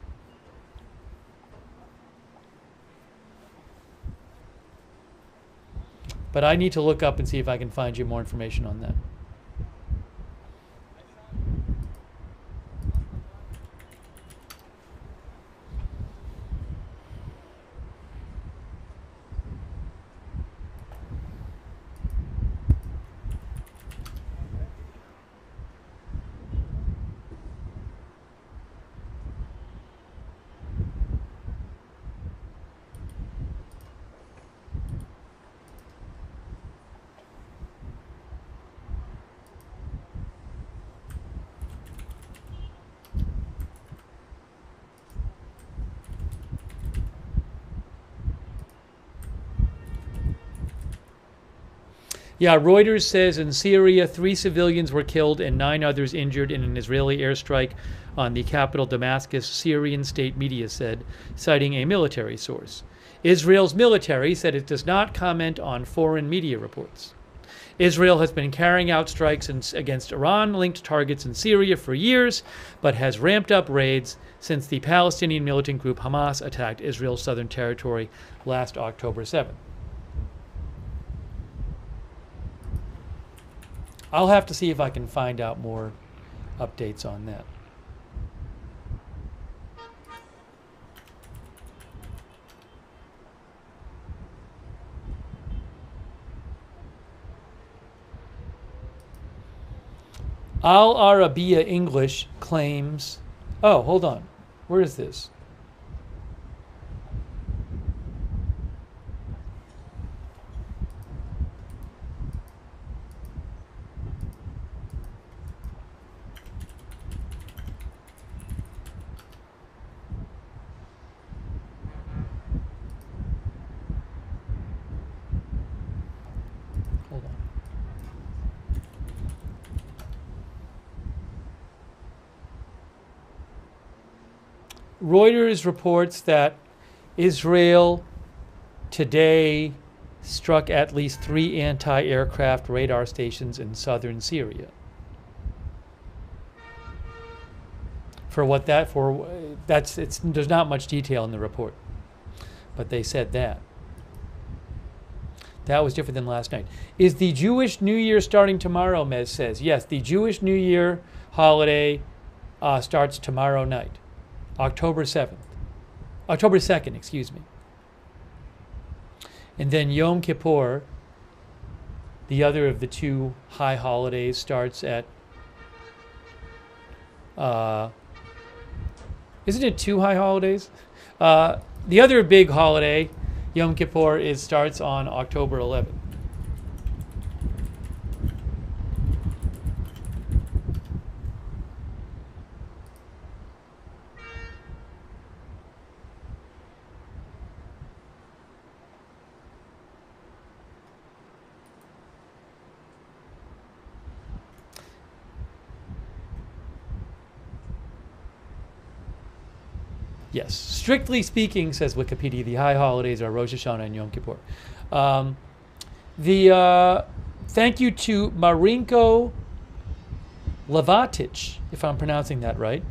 But I need to look up and see if I can find you more information on that. Yeah, Reuters says in Syria, 3 civilians were killed and 9 others injured in an Israeli airstrike on the capital Damascus, Syrian state media said, citing a military source. Israel's military said it does not comment on foreign media reports. Israel has been carrying out strikes against Iran-linked targets in Syria for years, but has ramped up raids since the Palestinian militant group Hamas attacked Israel's southern territory last October 7th. I'll have to see if I can find out more updates on that. Al Arabiya English claims... Oh, hold on. Where is this? Reuters reports that Israel today struck at least 3 anti-aircraft radar stations in southern Syria. There's not much detail in the report, but they said that. That was different than last night. Is the Jewish New Year starting tomorrow, Mez says. Yes, the Jewish New Year holiday starts tomorrow night, October 2nd, excuse me. And then Yom Kippur, the other of the two high holidays, starts at, isn't it 2 high holidays? The other big holiday, Yom Kippur, starts on October 11th. Yes, strictly speaking, says Wikipedia, the high holidays are Rosh Hashanah and Yom Kippur. Thank you to Marinko Levatic, if I'm pronouncing that right.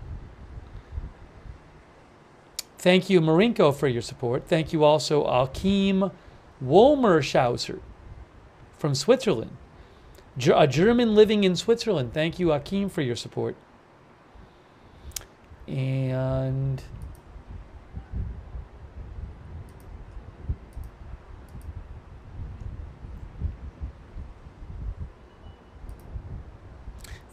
Thank you, Marinko, for your support. Thank you also, Akim Wolmerschauser from Switzerland, a German living in Switzerland. Thank you, Akim, for your support. And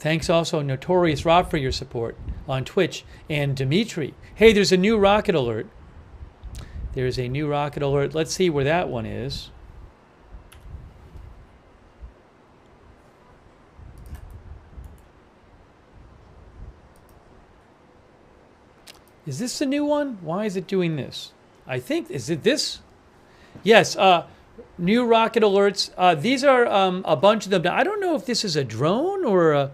thanks also, Notorious Rob, for your support on Twitch. And Dimitri. Hey, there's a new rocket alert. There's a new rocket alert. Let's see where that one is. Is this the new one? Why is it doing this? I think, is it this? Yes, new rocket alerts. These are a bunch of them. Now, I don't know if this is a drone or a...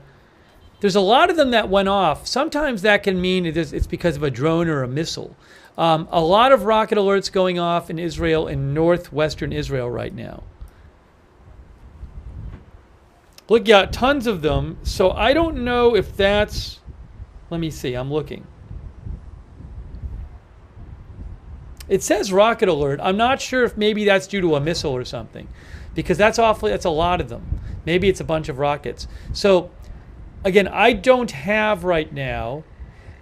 There's a lot of them that went off. Sometimes that can mean it's because of a drone or a missile. A lot of rocket alerts going off in Israel, in northwestern Israel right now. Look, yeah, tons of them. So I don't know if that's... Let me see, I'm looking. It says rocket alert. I'm not sure if maybe that's due to a missile or something, because that's a lot of them. Maybe it's a bunch of rockets. So again, I don't have right now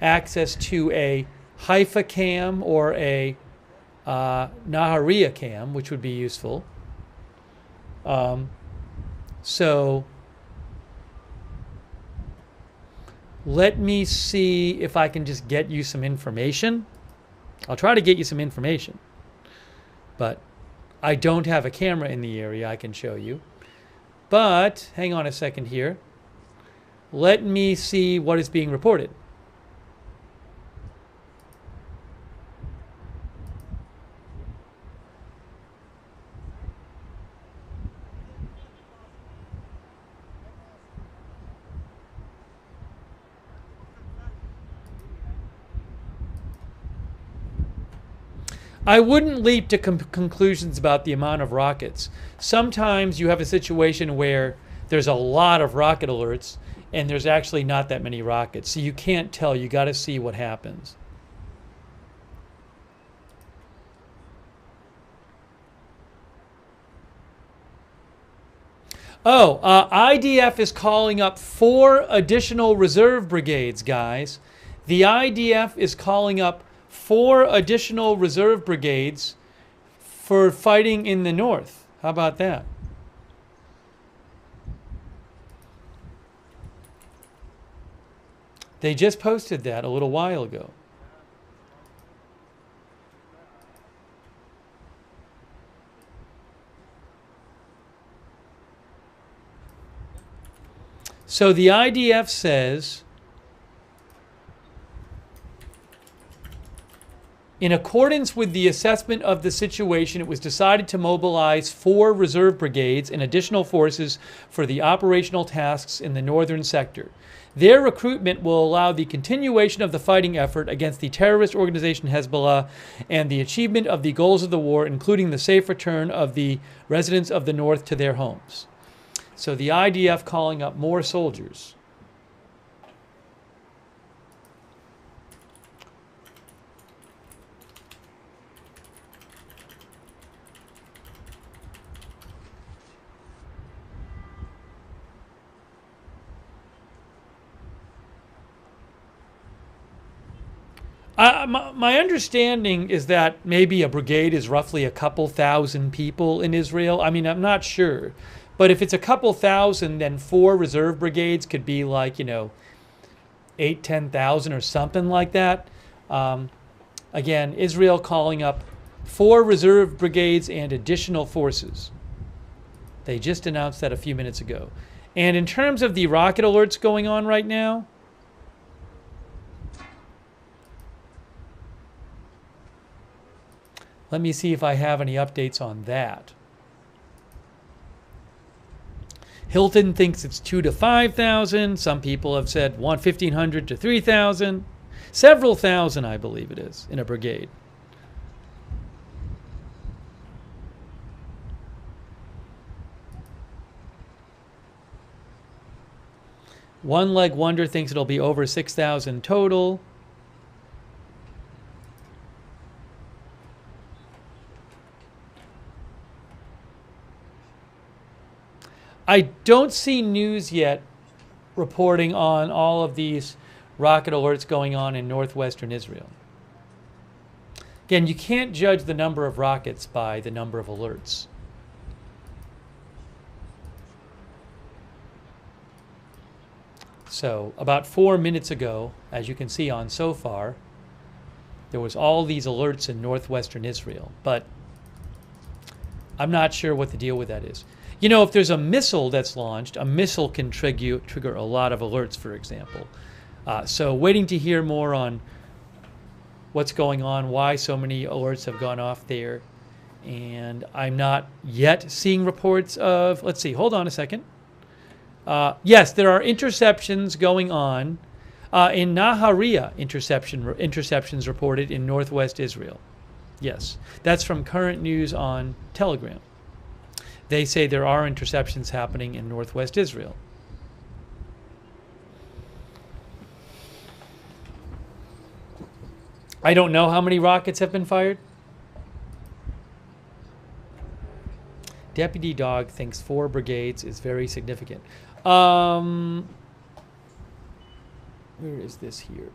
access to a Haifa cam or a Nahariya cam, which would be useful. So let me see if I can just get you some information. I'll try to get you some information, but I don't have a camera in the area I can show you. But hang on a second here. Let me see what is being reported. I wouldn't leap to conclusions about the amount of rockets. Sometimes you have a situation where there's a lot of rocket alerts and there's actually not that many rockets. So you can't tell. You got to see what happens. Oh, IDF is calling up 4 additional reserve brigades, guys. The IDF is calling up 4 additional reserve brigades for fighting in the north. How about that? They just posted that a little while ago. So the IDF says In accordance with the assessment of the situation, it was decided to mobilize 4 reserve brigades and additional forces for the operational tasks in the northern sector. Their recruitment will allow the continuation of the fighting effort against the terrorist organization Hezbollah and the achievement of the goals of the war, including the safe return of the residents of the north to their homes. So the IDF calling up more soldiers. My understanding is that maybe a brigade is roughly a couple thousand people in Israel. I mean, I'm not sure. But if it's a couple thousand, then 4 reserve brigades could be like, 8, 10,000 or something like that. Again, Israel calling up 4 reserve brigades and additional forces. They just announced that a few minutes ago. And in terms of the rocket alerts going on right now, let me see if I have any updates on that. Hilton thinks it's 2,000 to 5,000. Some people have said 1,500 to 3,000. Several thousand, I believe it is, in a brigade. One Leg Wonder thinks it'll be over 6,000 total. I don't see news yet reporting on all of these rocket alerts going on in northwestern Israel. Again, you can't judge the number of rockets by the number of alerts. So about 4 minutes ago, as you can see on so far, there was all these alerts in northwestern Israel, but I'm not sure what the deal with that is. If there's a missile that's launched, a missile can trigger a lot of alerts, for example. So waiting to hear more on what's going on, why so many alerts have gone off there. And I'm not yet seeing reports of, let's see, hold on a second. Yes, there are interceptions going on. In Nahariya, interceptions reported in northwest Israel. Yes, that's from current news on Telegram. They say there are interceptions happening in northwest Israel. I don't know how many rockets have been fired. Deputy Dog thinks 4 brigades is very significant. Where is this here?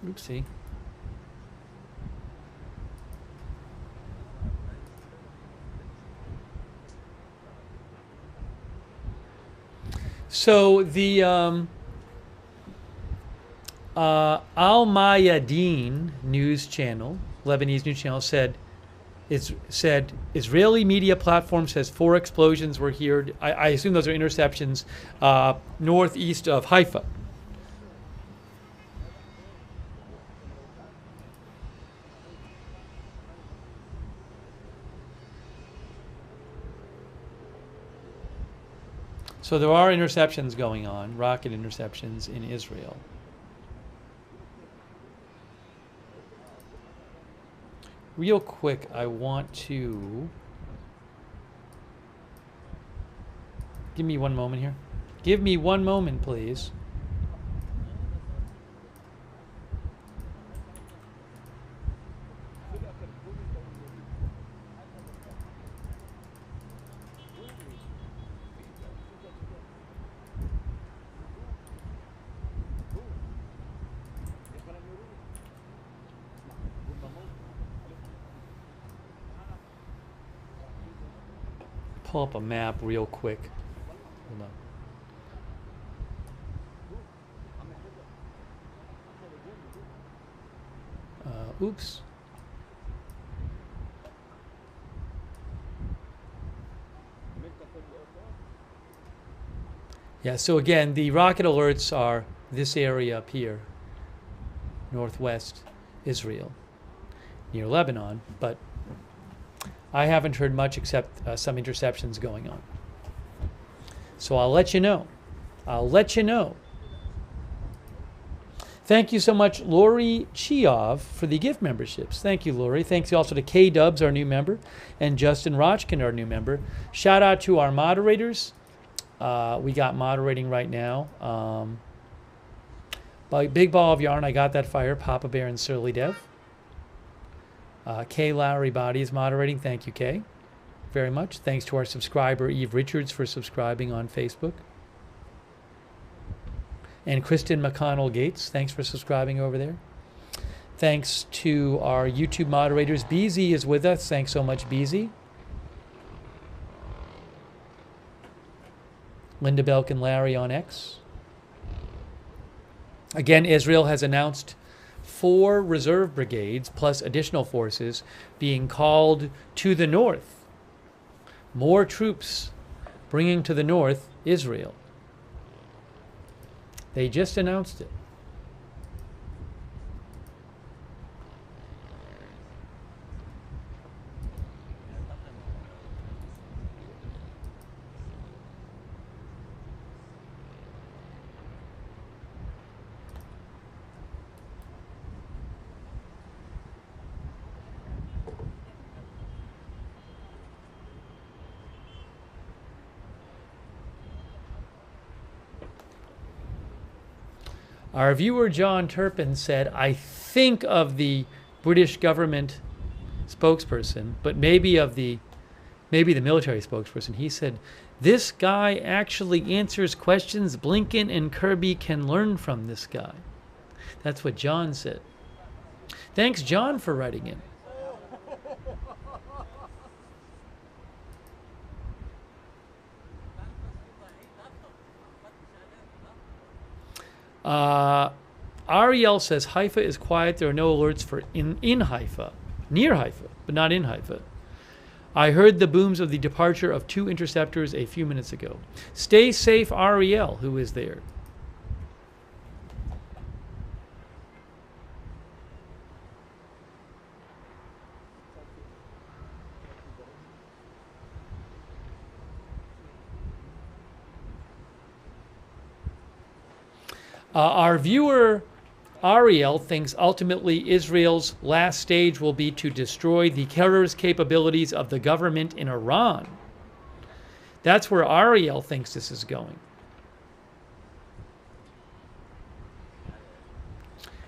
Oopsie. So the Al Mayadeen news channel, Lebanese news channel, said Israeli media platform says 4 explosions were heard. I assume those are interceptions northeast of Haifa. So there are interceptions going on, rocket interceptions in Israel. Real quick, I want to... Give me one moment here. Give me one moment, please. pull up a map real quick. Hold on. Oops. Yeah, so again, the rocket alerts are this area up here, northwest Israel, near Lebanon, but I haven't heard much except some interceptions going on. So I'll let you know. I'll let you know. Thank you so much, Lori Chiov, for the gift memberships. Thank you, Lori. Thanks also to K-Dubs, our new member, and Justin Rochkin, our new member. Shout out to our moderators. We got moderating right now. Big Ball of Yarn, I Got That Fire, Papa Bear and Surly Dev. Kay Lowry Body is moderating. Thank you, Kay, very much. Thanks to our subscriber, Eve Richards, for subscribing on Facebook. And Kristen McConnell Gates, thanks for subscribing over there. Thanks to our YouTube moderators. BZ is with us. Thanks so much, BZ. Linda Belk and Larry on X. Again, Israel has announced 4 reserve brigades plus additional forces being called to the north. More troops bringing to the north Israel. They just announced it. Our viewer John Turpin said, I think of the British government spokesperson, but maybe the military spokesperson. He said, this guy actually answers questions Blinken and Kirby can learn from this guy. That's what John said. Thanks, John, for writing in. Ariel says Haifa is quiet. There are no alerts for in Haifa, near Haifa, but not in Haifa. I heard the booms of the departure of 2 interceptors a few minutes ago. Stay safe, Ariel, who is there. Our viewer Ariel thinks ultimately Israel's last stage will be to destroy the terrorist capabilities of the government in Iran. That's where Ariel thinks this is going.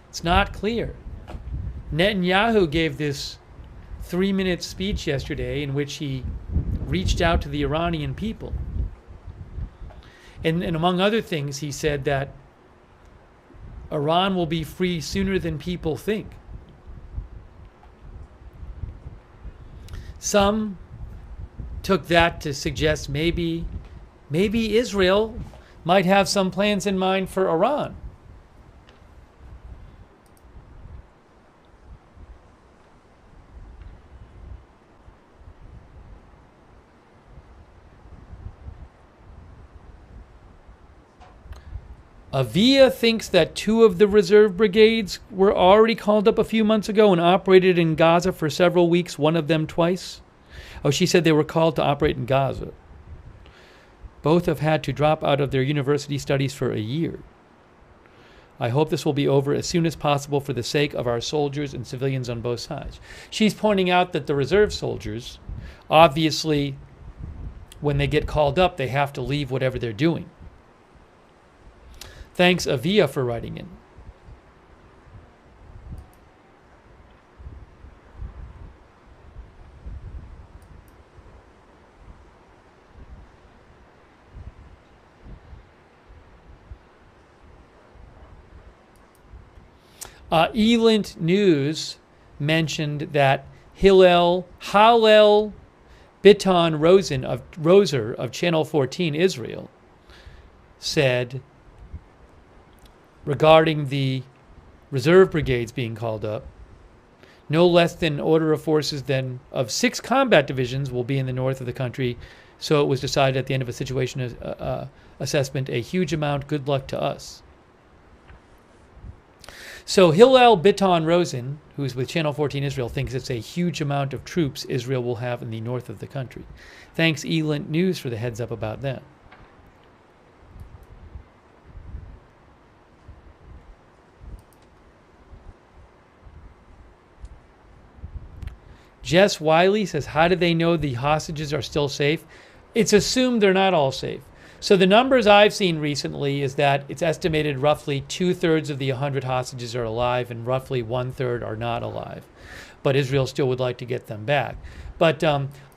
It's not clear. Netanyahu gave this 3-minute speech yesterday in which he reached out to the Iranian people. And among other things, he said that Iran will be free sooner than people think. Some took that to suggest maybe Israel might have some plans in mind for Iran. Avia thinks that 2 of the reserve brigades were already called up a few months ago and operated in Gaza for several weeks, one of them twice. Oh, she said they were called to operate in Gaza. Both have had to drop out of their university studies for a year. I hope this will be over as soon as possible for the sake of our soldiers and civilians on both sides. She's pointing out that the reserve soldiers, obviously, when they get called up, they have to leave whatever they're doing. Thanks, Avia, for writing in. Elint News mentioned that Hillel Biton Roser of Channel 14 Israel said regarding the reserve brigades being called up, no less than an order of forces than of 6 combat divisions will be in the north of the country. So it was decided at the end of a situation assessment, a huge amount, good luck to us. So Hillel Biton Rosen, who's with Channel 14 Israel, thinks it's a huge amount of troops Israel will have in the north of the country. Thanks Elint News for the heads up about that. Jess Wiley says, how do they know the hostages are still safe? It's assumed they're not all safe. So the numbers I've seen recently is that it's estimated roughly 2/3 of the 100 hostages are alive and roughly 1/3 are not alive. But Israel still would like to get them back. But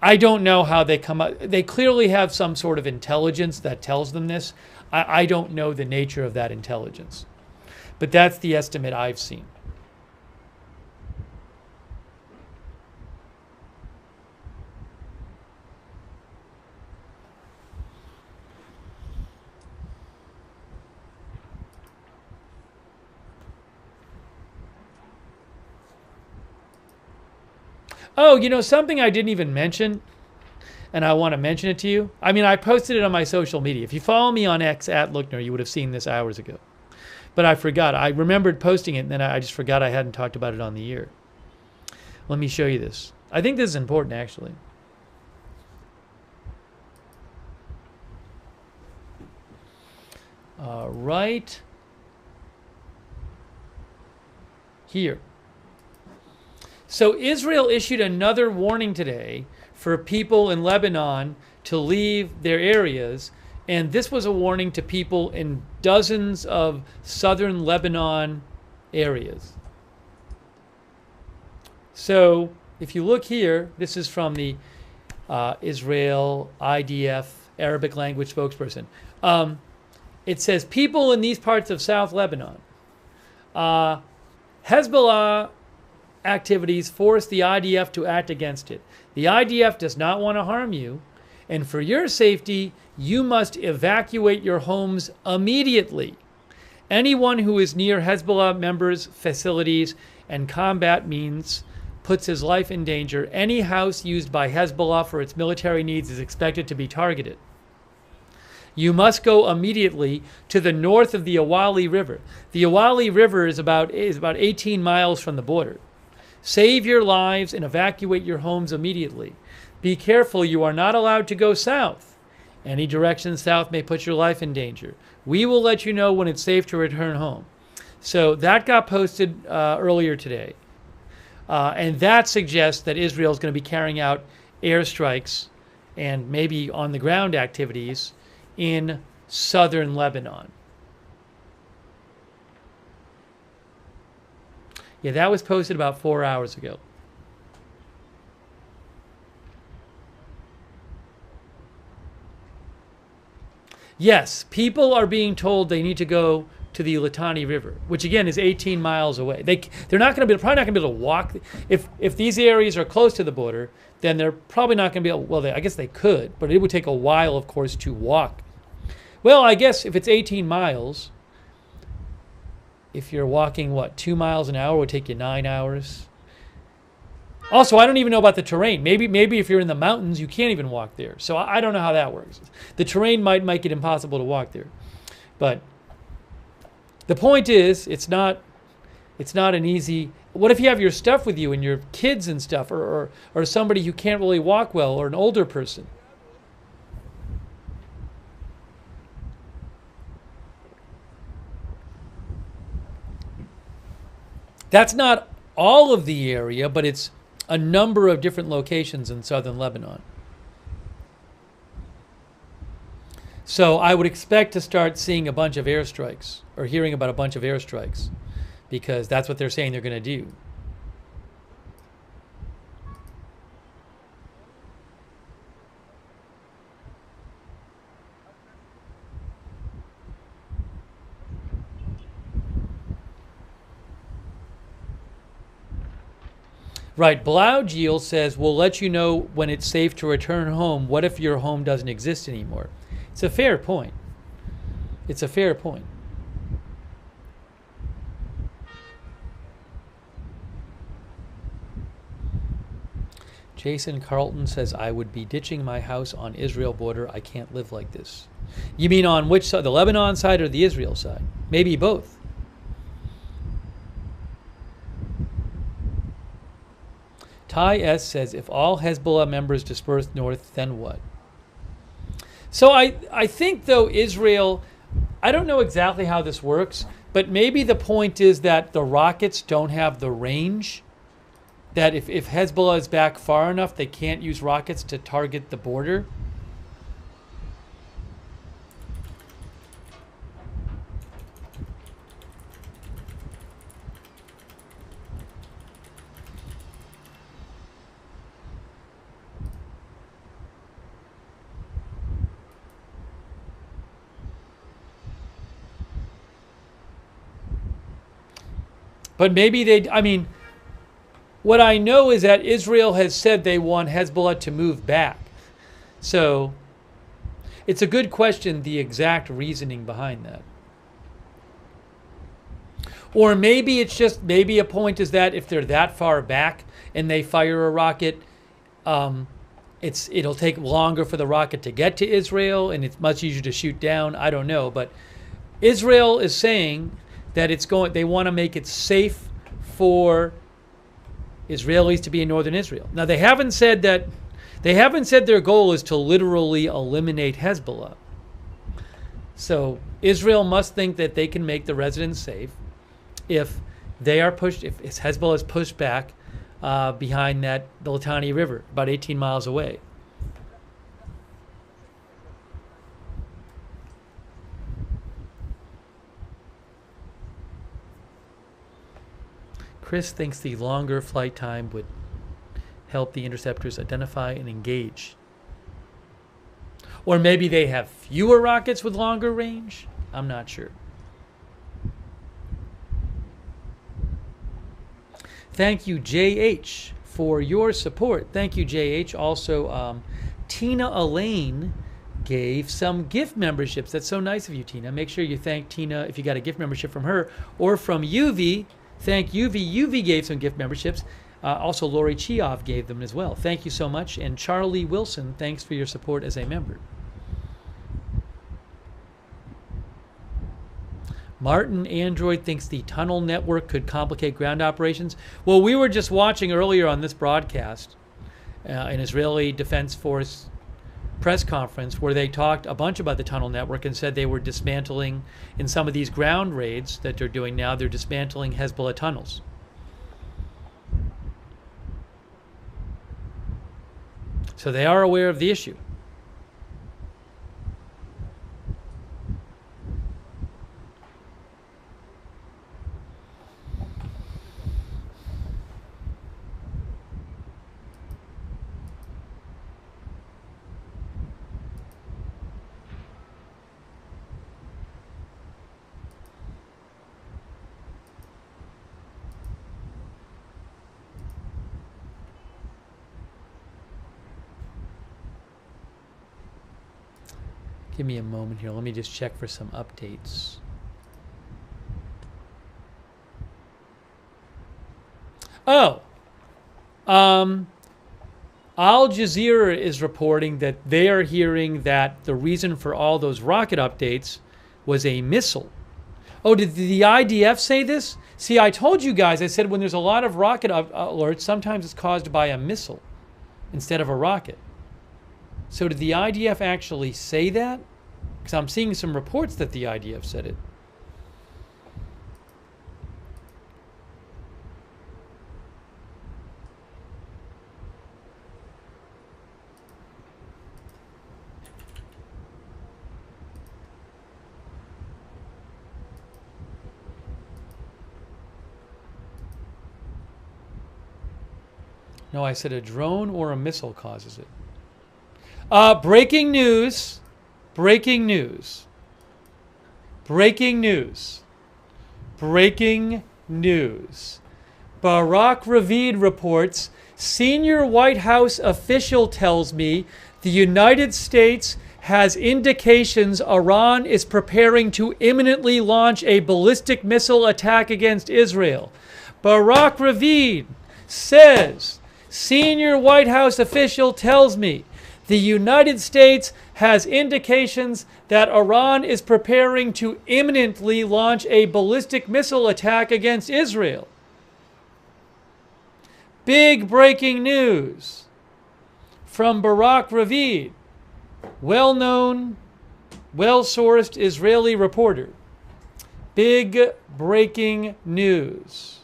I don't know how they come up. They clearly have some sort of intelligence that tells them this. I don't know the nature of that intelligence. But that's the estimate I've seen. Oh, you know, something I didn't even mention, and I want to mention it to you. I mean, I posted it on my social media. If you follow me on X @Lookner, you would have seen this hours ago. But I forgot. I remembered posting it, and then I just forgot I hadn't talked about it on the air. Let me show you this. I think this is important, actually. Right here. So Israel issued another warning today for people in Lebanon to leave their areas. And this was a warning to people in dozens of southern Lebanon areas. So if you look here, this is from the Israel IDF Arabic language spokesperson. It says, people in these parts of South Lebanon, Hezbollah activities force the IDF to act against it. The IDF does not want to harm you, and for your safety, you must evacuate your homes immediately. Anyone who is near Hezbollah members' facilities and combat means puts his life in danger. Any house used by Hezbollah for its military needs is expected to be targeted. You must go immediately to the north of the Awali River. The Awali River is about 18 miles from the border. Save your lives and evacuate your homes immediately. Be careful, you are not allowed to go south. Any direction south may put your life in danger. We will let you know when it's safe to return home. So that got posted earlier today. And that suggests that Israel is going to be carrying out airstrikes and maybe on the ground activities in southern Lebanon. Yeah, that was posted about 4 hours ago. Yes, people are being told they need to go to the Litani River, which again is 18 miles away. They're not going to be probably not going to be able to walk. If these areas are close to the border, then they're probably not going to be able. Well, I guess they could, but it would take a while, of course, to walk. Well, I guess if it's 18 miles. If you're walking, 2 miles an hour, it would take you 9 hours. Also, I don't even know about the terrain. Maybe if you're in the mountains, you can't even walk there. So I don't know how that works. The terrain might make it impossible to walk there. But the point is, it's not an easy... What if you have your stuff with you and your kids and stuff, or somebody who can't really walk well, or an older person? That's not all of the area, but it's a number of different locations in southern Lebanon. So I would expect to start seeing a bunch of airstrikes, or hearing about a bunch of airstrikes, because that's what they're saying they're going to do. Right. Blaugiel says, we'll let you know when it's safe to return home. What if your home doesn't exist anymore? It's a fair point. It's a fair point. Jason Carlton says, I would be ditching my house on Israel border. I can't live like this. You mean on which side, the Lebanon side or the Israel side? Maybe both. Ty S says, if all Hezbollah members disperse north, then what? So I think, though, Israel, I don't know exactly how this works, but maybe the point is that the rockets don't have the range, that if Hezbollah is back far enough, they can't use rockets to target the border. But maybe what I know is that Israel has said they want Hezbollah to move back. So it's a good question, the exact reasoning behind that. Or maybe it's just, maybe a point is that if they're that far back and they fire a rocket, it'll take longer for the rocket to get to Israel and it's much easier to shoot down. I don't know. But Israel is saying that they want to make it safe for Israelis to be in northern Israel. Now they haven't said their goal is to literally eliminate Hezbollah. So Israel must think that they can make the residents safe if Hezbollah is pushed back behind the Litani River, about 18 miles away. Chris thinks the longer flight time would help the interceptors identify and engage. Or maybe they have fewer rockets with longer range? I'm not sure. Thank you, JH, for your support. Thank you, JH. Also, Tina Elaine gave some gift memberships. That's so nice of you, Tina. Make sure you thank Tina if you got a gift membership from her or from UV. Thank UV. UV gave some gift memberships. Also, Lori Chiov gave them as well. Thank you so much. And Charlie Wilson, thanks for your support as a member. Martin Android thinks the tunnel network could complicate ground operations. Well, we were just watching earlier on this broadcast an Israeli Defense Force press conference where they talked a bunch about the tunnel network and said they were dismantling, in some of these ground raids that they're doing now, they're dismantling Hezbollah tunnels. So they are aware of the issue. Give me a moment here. Let me just check for some updates. Oh, Al Jazeera is reporting that they are hearing that the reason for all those rocket updates was a missile. Oh, did the IDF say this? See, I told you guys, I said when there's a lot of rocket alerts, sometimes it's caused by a missile instead of a rocket. So did the IDF actually say that? Because I'm seeing some reports that the IDF said it. No, I said a drone or a missile causes it. Breaking news. Breaking news. Breaking news. Breaking news. Barak Ravid reports, senior White House official tells me the United States has indications Iran is preparing to imminently launch a ballistic missile attack against Israel. Barak Ravid says, senior White House official tells me the United States has indications that Iran is preparing to imminently launch a ballistic missile attack against Israel. Big breaking news from Barak Ravid, well-known, well-sourced Israeli reporter. Big breaking news.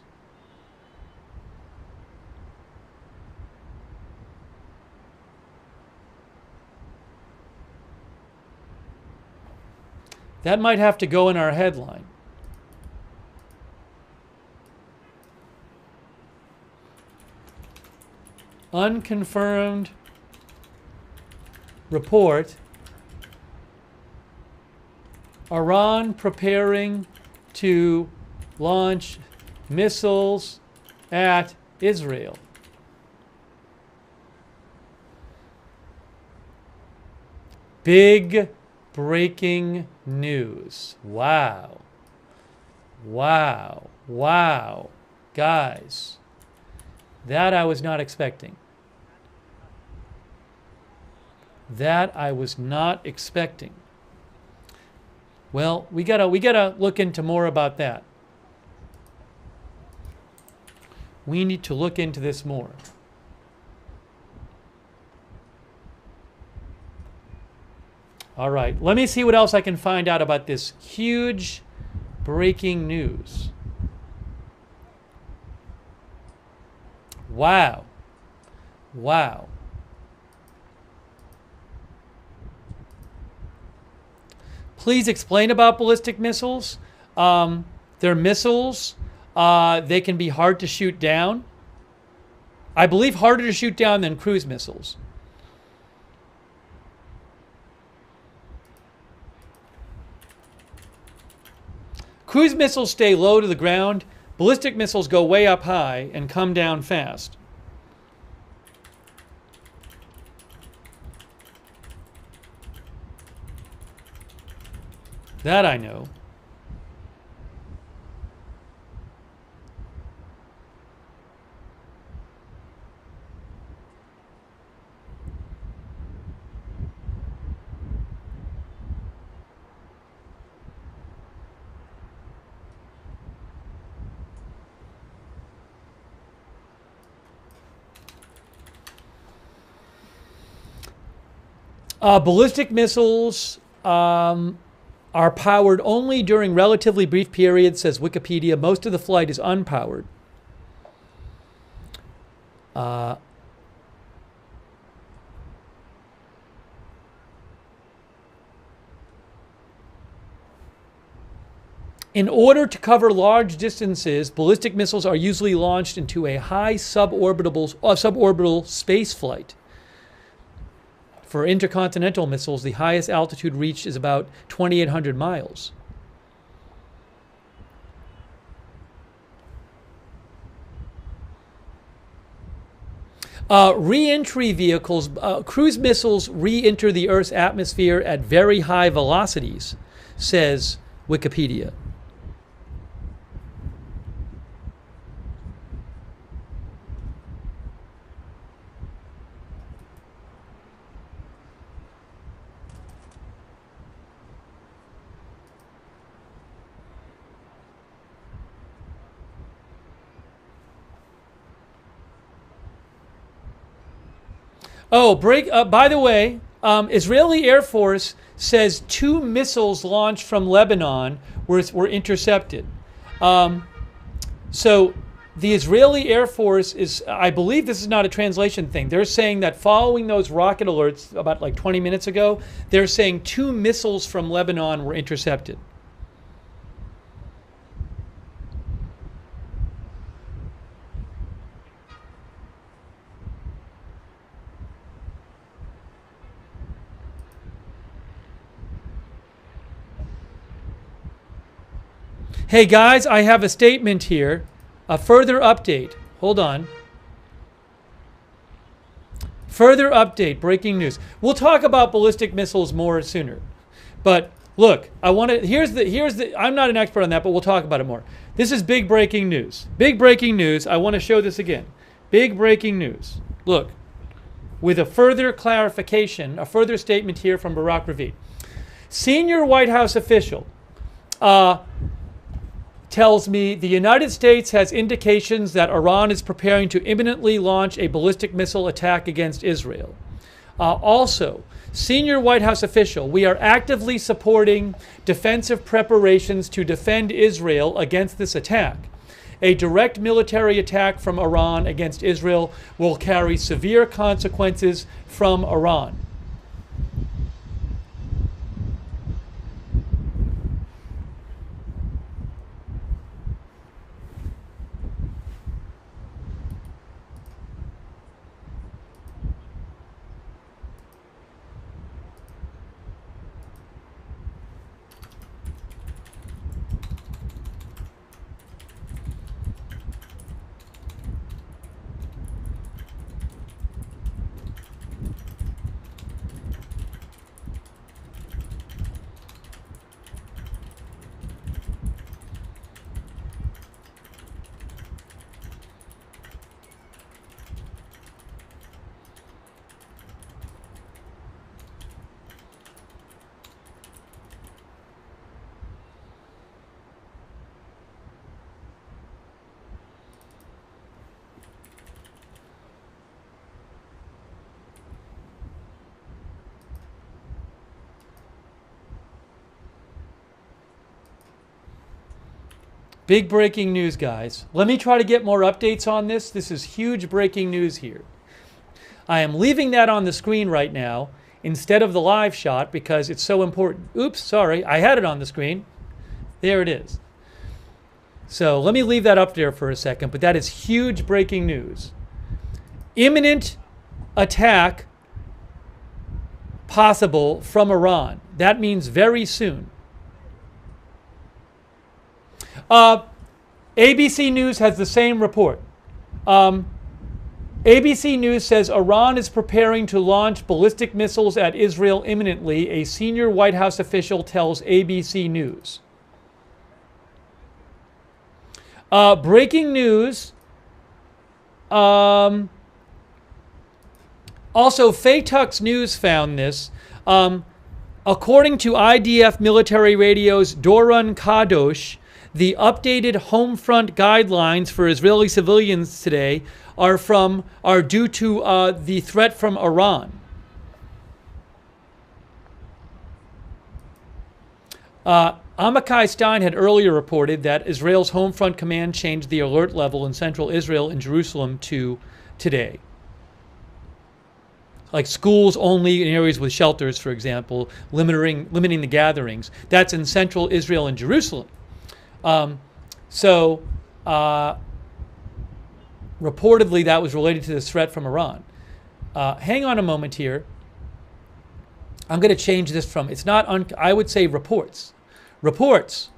That might have to go in our headline. Unconfirmed report. Iran preparing to launch missiles at Israel. Big breaking news. Wow. Wow. Wow. Guys, that I was not expecting. That I was not expecting. Well, we gotta look into more about that. We need to look into this more. All right, let me see what else I can find out about this huge breaking news. Wow. Wow. Please explain about ballistic missiles. They're missiles. They can be hard to shoot down. I believe harder to shoot down than cruise missiles. Cruise missiles stay low to the ground. Ballistic missiles go way up high and come down fast. That I know. Ballistic missiles are powered only during relatively brief periods, says Wikipedia. Most of the flight is unpowered. In order to cover large distances, ballistic missiles are usually launched into a high suborbital space flight. For intercontinental missiles, the highest altitude reached is about 2,800 miles. Re-entry vehicles, cruise missiles re-enter the Earth's atmosphere at very high velocities, says Wikipedia. Oh, by the way, Israeli Air Force says 2 missiles launched from Lebanon were intercepted. So the Israeli Air Force is, I believe this is not a translation thing. They're saying that following those rocket alerts about like 20 minutes ago, they're saying 2 missiles from Lebanon were intercepted. Hey guys, I have a statement here. A further update. Hold on. Further update, breaking news. We'll talk about ballistic missiles more sooner. But look, here's the I'm not an expert on that, but we'll talk about it more. This is big breaking news. Big breaking news. I want to show this again. Big breaking news. Look, with a further clarification, a further statement here from Barak Ravid. Senior White House official tells me the United States has indications that Iran is preparing to imminently launch a ballistic missile attack against Israel. Also, senior White House official, we are actively supporting defensive preparations to defend Israel against this attack. A direct military attack from Iran against Israel will carry severe consequences from Iran. Big breaking news, guys. Let me try to get more updates on this. This is huge breaking news here. I am leaving that on the screen right now instead of the live shot because it's so important. Oops, sorry. I had it on the screen. There it is. So let me leave that up there for a second, but that is huge breaking news. Imminent attack possible from Iran. That means very soon. ABC News has the same report. ABC News says Iran is preparing to launch ballistic missiles at Israel imminently, a senior White House official tells ABC News. Breaking news. Also, Faytux News found this. According to IDF military radio's Doron Kadosh, the updated home front guidelines for Israeli civilians today are due to the threat from Iran. Amichai Stein had earlier reported that Israel's home front command changed the alert level in central Israel and Jerusalem to today. Like schools only in areas with shelters, for example, limiting the gatherings. That's in central Israel and Jerusalem. Reportedly that was related to this threat from Iran. Hang on a moment here. I'm going to change this from, it's not, I would say reports. Reports.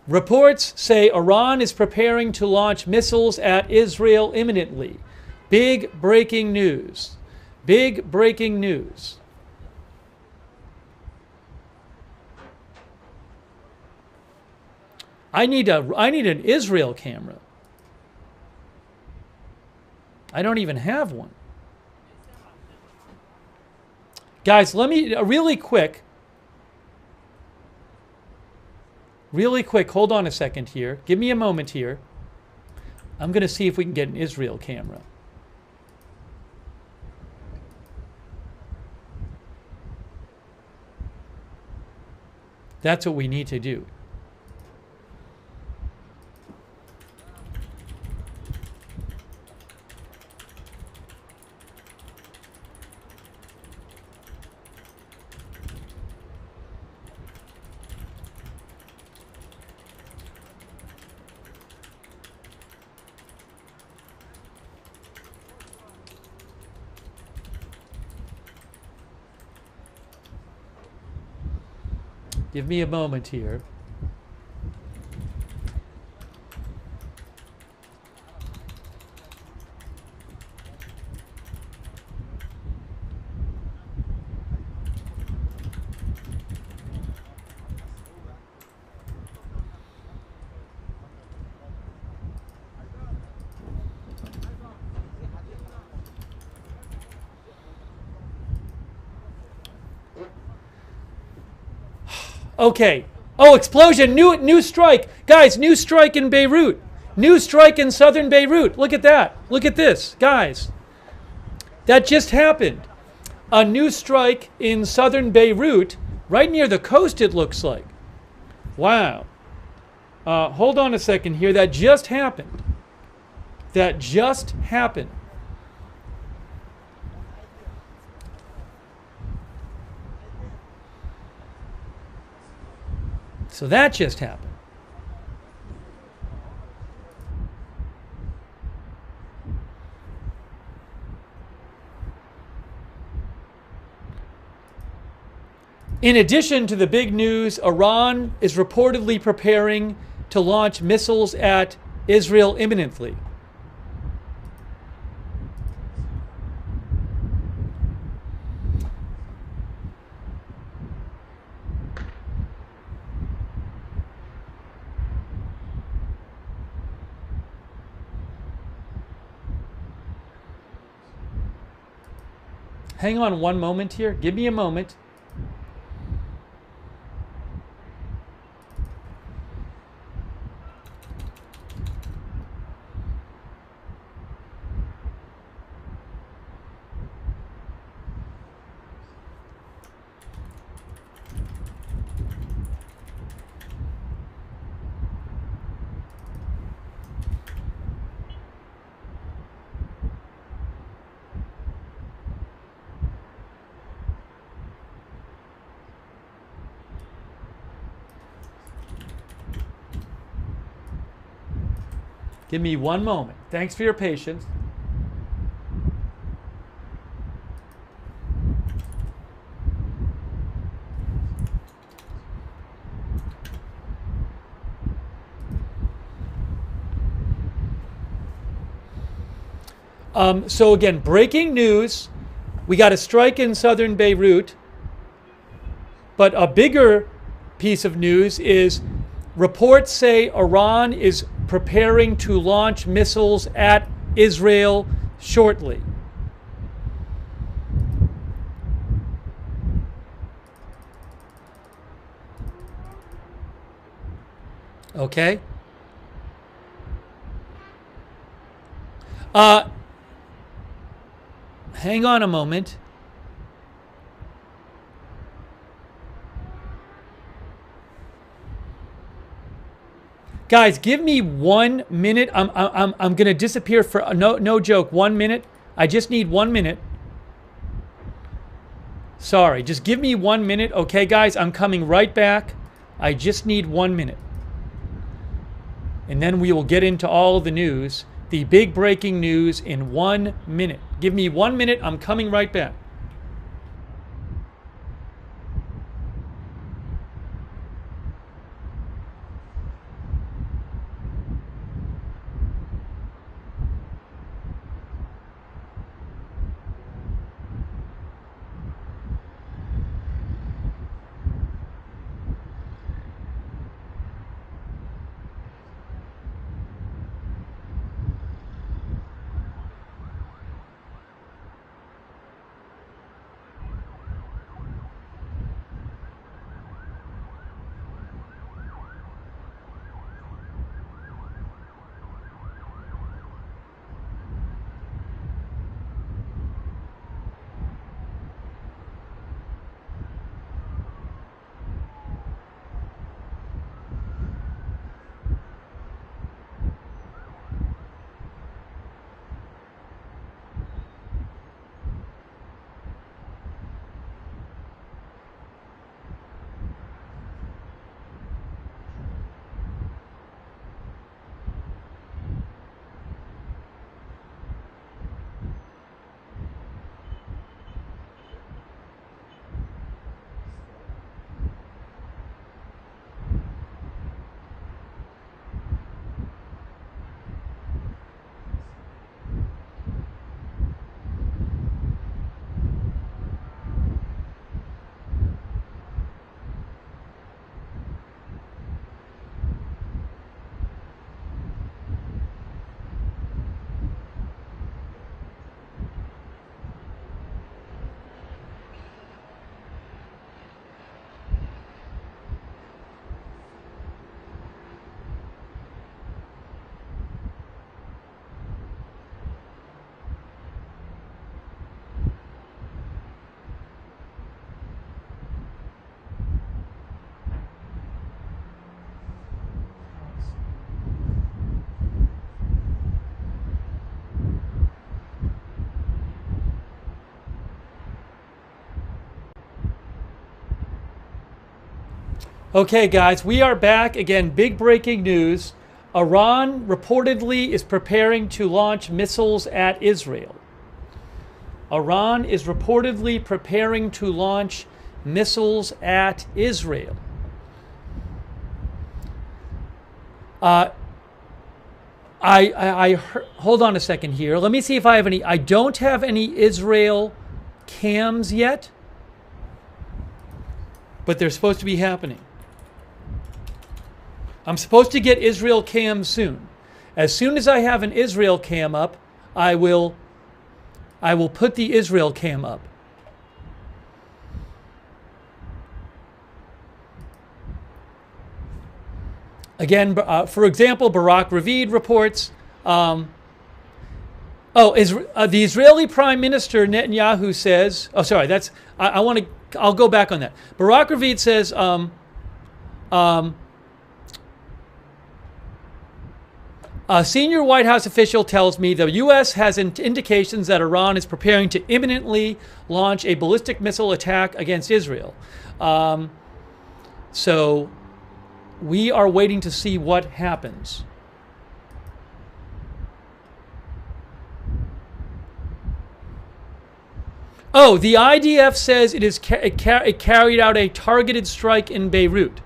Reports say Iran is preparing to launch missiles at Israel imminently. Big breaking news. Big breaking news. I need an Israel camera. I don't even have one. Guys, let me really quick, hold on a second here. Give me a moment here. I'm going to see if we can get an Israel camera. That's what we need to do. Give me a moment here. Okay. Oh, explosion. New strike. Guys, new strike in Beirut. New strike in southern Beirut. Look at that. Look at this. Guys, that just happened. A new strike in southern Beirut, right near the coast, it looks like. Wow. Hold on a second here. That just happened. That just happened. So that just happened. In addition to the big news, Iran is reportedly preparing to launch missiles at Israel imminently. Hang on one moment here. Give me a moment. Give me one moment. Thanks for your patience. So again, breaking news. We got a strike in southern Beirut. But a bigger piece of news is reports say Iran is preparing to launch missiles at Israel shortly. Okay? Hang on a moment. Guys, give me 1 minute. I'm gonna disappear for no joke. 1 minute. I just need 1 minute. Sorry, just give me 1 minute, okay, guys? I'm coming right back. I just need 1 minute, and then we will get into all the news, the big breaking news, in 1 minute. Give me 1 minute. I'm coming right back. Okay, guys, we are back again. Big breaking news. Iran reportedly is preparing to launch missiles at Israel. Iran is reportedly preparing to launch missiles at Israel. Hold on a second here. Let me see if I have any. I don't have any Israel cams yet, but they're supposed to be happening. I'm supposed to get Israel cam soon. As soon as I have an Israel cam up, I will put the Israel cam up. Again, for example, Barak Ravid reports. The Israeli Prime Minister Netanyahu says. Oh, sorry. That's. I'll go back on that. Barak Ravid says. A senior White House official tells me the U.S. has indications that Iran is preparing to imminently launch a ballistic missile attack against Israel. So we are waiting to see what happens. Oh, the IDF says it carried out a targeted strike in Beirut.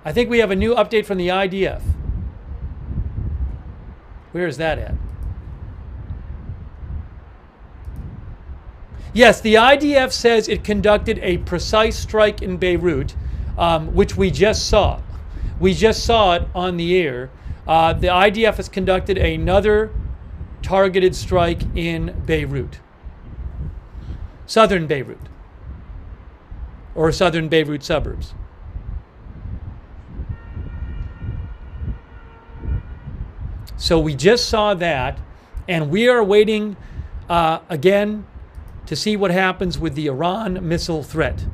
I think we have a new update from the IDF. Where is that at? Yes, the IDF says it conducted a precise strike in Beirut, which we just saw. We just saw it on the air. The IDF has conducted another targeted strike in Beirut. Southern Beirut. Or southern Beirut suburbs. So we just saw that, and we are waiting again to see what happens with the Iran missile threat.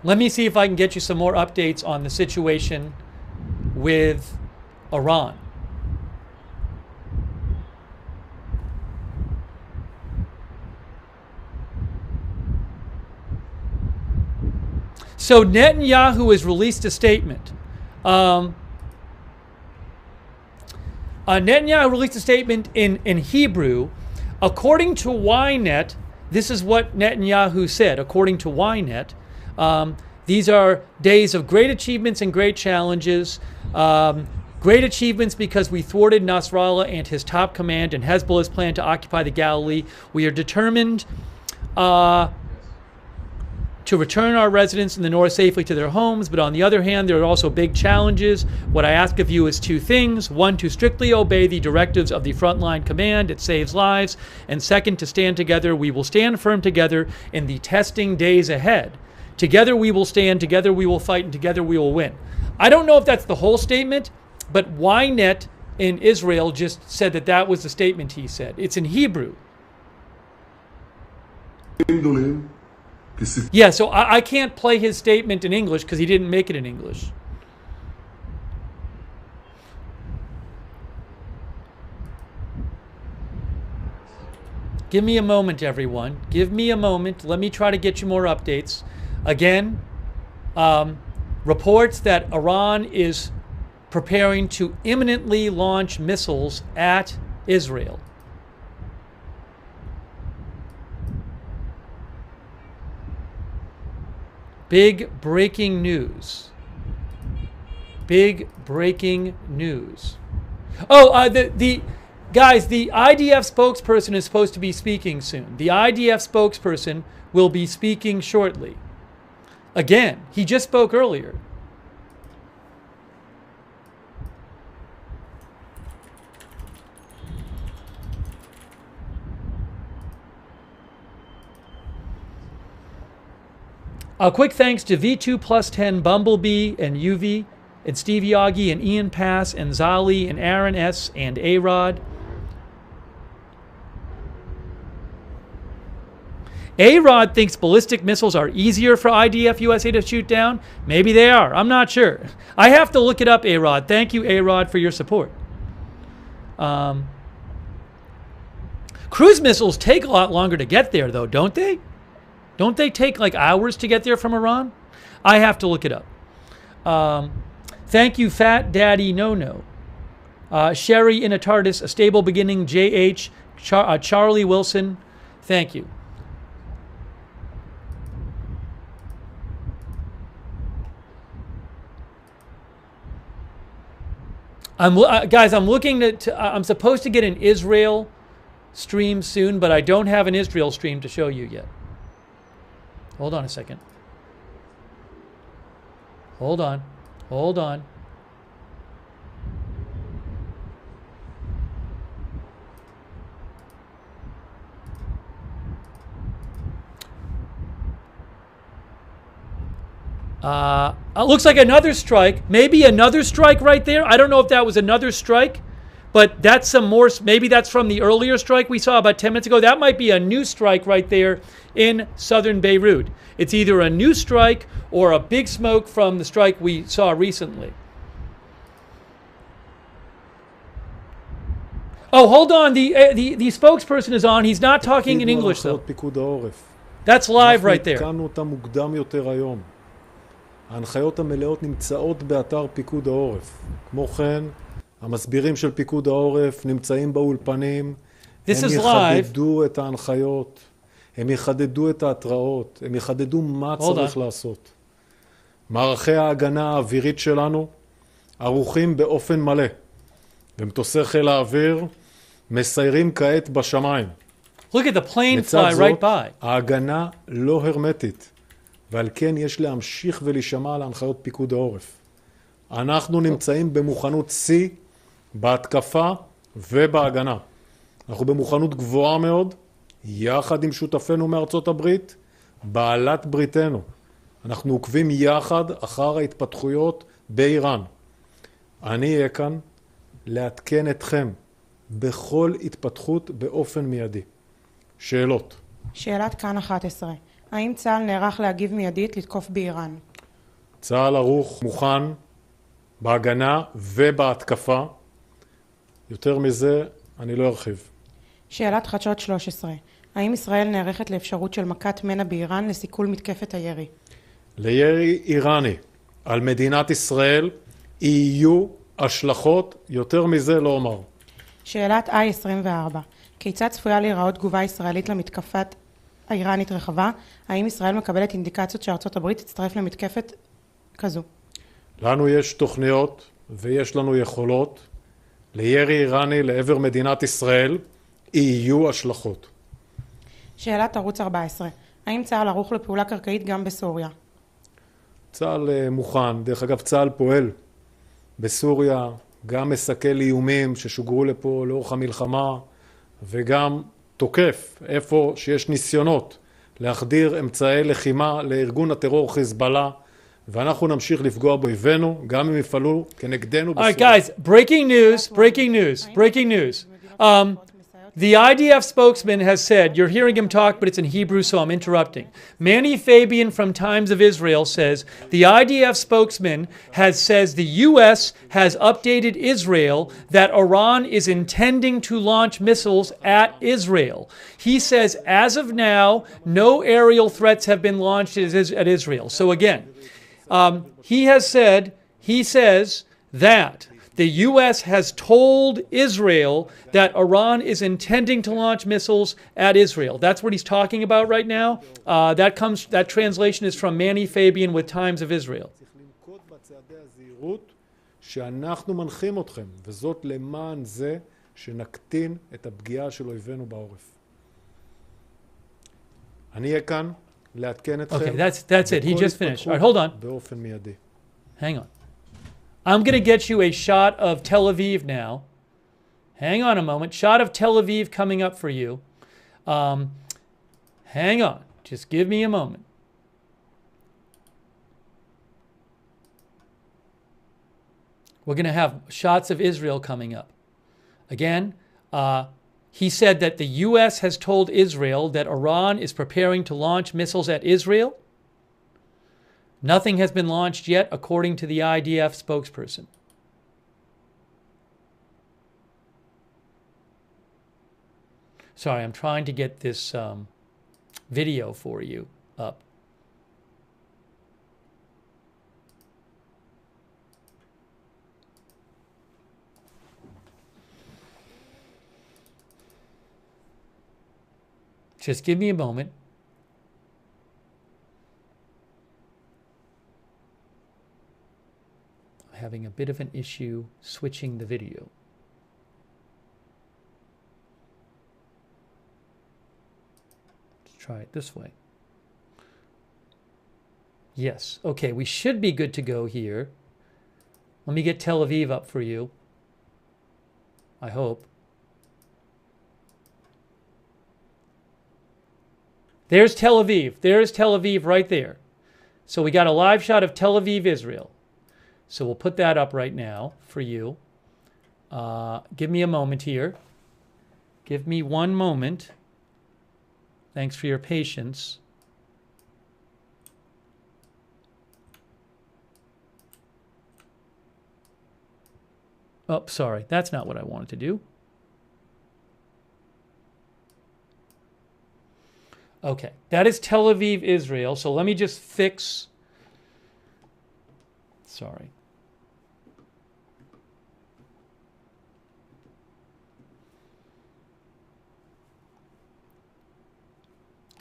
Let me see if I can get you some more updates on the situation with Iran. So Netanyahu has released a statement. Netanyahu released a statement in Hebrew. According to Ynet, this is what Netanyahu said. According to Ynet, these are days of great achievements and great challenges. Great achievements because we thwarted Nasrallah and his top command and Hezbollah's plan to occupy the Galilee. We are determined to return our residents in the north safely to their homes, but on the other hand, there are also big challenges. What I ask of you is two things. One, to strictly obey the directives of the frontline command. It saves lives. And second, to stand together. We will stand firm together in the testing days ahead. Together we will stand, together we will fight, and together we will win. I don't know if that's the whole statement, but Ynet in Israel just said that that was the statement he said. It's in Hebrew. Yeah, so I can't play his statement in English because he didn't make it in English. Give me a moment, everyone. Give me a moment. Let me try to get you more updates. Again, reports that Iran is preparing to imminently launch missiles at Israel. Big breaking news. Big breaking news. Oh, the guys, the IDF spokesperson is supposed to be speaking soon. The IDF spokesperson will be speaking shortly. Again, he just spoke earlier. A quick thanks to V2 plus 10, Bumblebee, and UV, and Steve Yagi, and Ian Pass, and Zali, and Aaron S., and A-Rod. A-Rod thinks ballistic missiles are easier for IDF USA to shoot down. Maybe they are. I'm not sure. I have to look it up, A-Rod. Thank you, A-Rod, for your support. Cruise missiles take a lot longer to get there, though, don't they? Don't they take like hours to get there from Iran? I have to look it up. Thank you, Fat Daddy No. Sherry in a TARDIS, a stable beginning, JH, Charlie Wilson. Thank you. Guys, I'm looking I'm supposed to get an Israel stream soon, but I don't have an Israel stream to show you yet. Hold on a second. Hold on. Looks like another strike. Maybe another strike right there. I don't know if that was another strike, but that's some more. Maybe that's from the earlier strike we saw about 10 minutes ago. That might be a new strike right there in southern Beirut. It's either a new strike or a big smoke from the strike we saw recently. Oh, hold on. The spokesperson is on. He's not talking in English, though. That's live right there. ההנחיות המלאות נמצאות באתר פיקוד העורף. כמו כן, המסבירים של פיקוד העורף נמצאים באולפנים. הם יחדדו את ההנחיות, הם יחדדו את ההתראות, הם יחדדו מה צריך לעשות. מערכי ההגנה האווירית שלנו ערוכים באופן מלא, ומטוסי חיל האוויר מסיירים כעת בשמיים. Look at the plane fly right by. ההגנה לא הרמטית. ועל כן יש להמשיך ולהישמע להנחיות פיקוד העורף. אנחנו נמצאים במוכנות שיא, בהתקפה ובהגנה. אנחנו במוכנות גבוהה מאוד, יחד עם שותפינו מארצות הברית, בעלת בריתנו. אנחנו עוקבים יחד אחר ההתפתחויות באיראן. אני אהיה כאן לעדכן אתכם בכל התפתחות באופן מיידי. שאלות. שאלת כאן 11. האם צה"ל נערך להגיב מיידית לתקוף באיראן? צה"ל ערוך מוכן בהגנה ובהתקפה. יותר מזה אני לא ארחיב. שאלת חדשות 13. האם ישראל נערכת לאפשרות של מכת מנע באיראן לסיכול מתקפת הירי? לירי איראני על מדינת ישראל יהיו השלכות, יותר מזה לא אומר. שאלת I-24. כיצד צפויה להיראות תגובה ישראלית למתקפת האיראנית רחבה? האם ישראל מקבלת אינדיקציות שארצות הברית תצטרף למתקפת כזו? לנו יש תוכניות ויש לנו יכולות. לירי איראני לעבר מדינת ישראל יהיו השלכות. שאלת ערוץ 14. האם צה"ל ערוך לפעולה קרקעית גם בסוריה? צה"ל מוכן. דרך אגב, צה"ל פועל בסוריה, גם מסכל איומים ששוגרו לפה לאורך המלחמה, וגם תוקף איפה שיש ניסיונות להחדיר אמצעי לחימה לארגון הטרור חיזבאללה, ואנחנו נמשיך לפגוע באויבינו, גם אם יפעלו כנגדנו בסוריה. All right, guys, breaking news. The IDF spokesman has said, you're hearing him talk, but it's in Hebrew, so I'm interrupting. Manny Fabian from Times of Israel says, the IDF spokesman says the U.S. has updated Israel that Iran is intending to launch missiles at Israel. He says, as of now, no aerial threats have been launched at Israel. So again, he says that the U.S. has told Israel that Iran is intending to launch missiles at Israel. That's what he's talking about right now. That translation is from Manny Fabian with Times of Israel. שאנחנו מנחים אתכם, וזאת למען זה שנקטין את הפגיעה של אויבינו בעורף. אני אהיה כאן לעדכן אתכם. Okay, that's it. He just finished. All right, hold on. באופן מיידי. Hang on. I'm going to get you a shot of Tel Aviv now. Hang on a moment. Shot of Tel Aviv coming up for you. Hang on. Just give me a moment. We're going to have shots of Israel coming up. Again, he said that the U.S. has told Israel that Iran is preparing to launch missiles at Israel. Nothing has been launched yet, according to the IDF spokesperson. Sorry, I'm trying to get this video for you up. Just give me a moment. I'm having a bit of an issue switching the video. Let's try it this way. Yes. Okay, we should be good to go here. Let me get Tel Aviv up for you. I hope. There's Tel Aviv. There's Tel Aviv right there. So we got a live shot of Tel Aviv, Israel. So we'll put that up right now for you. Give me a moment here. Give me one moment. Thanks for your patience. Oh, sorry. That's not what I wanted to do. Okay, that is Tel Aviv, Israel. So let me just fix. Sorry.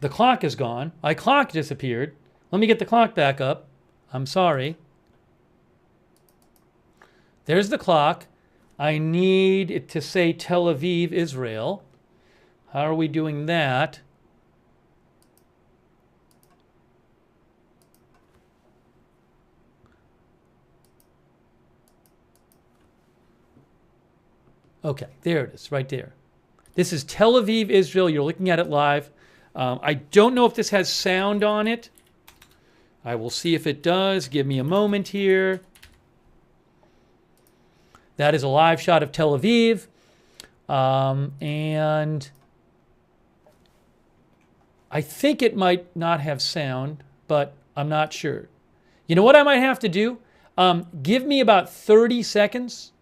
The clock is gone. My clock disappeared. Let me get the clock back up. I'm sorry. There's the clock. I need it to say Tel Aviv, Israel. How are we doing that? Okay, there it is, right there. This is Tel Aviv, Israel. You're looking at it live. I don't know if this has sound on it. I will see if it does. Give me a moment here. That is a live shot of Tel Aviv. And I think it might not have sound, but I'm not sure. You know what I might have to do? Give me about 30 seconds.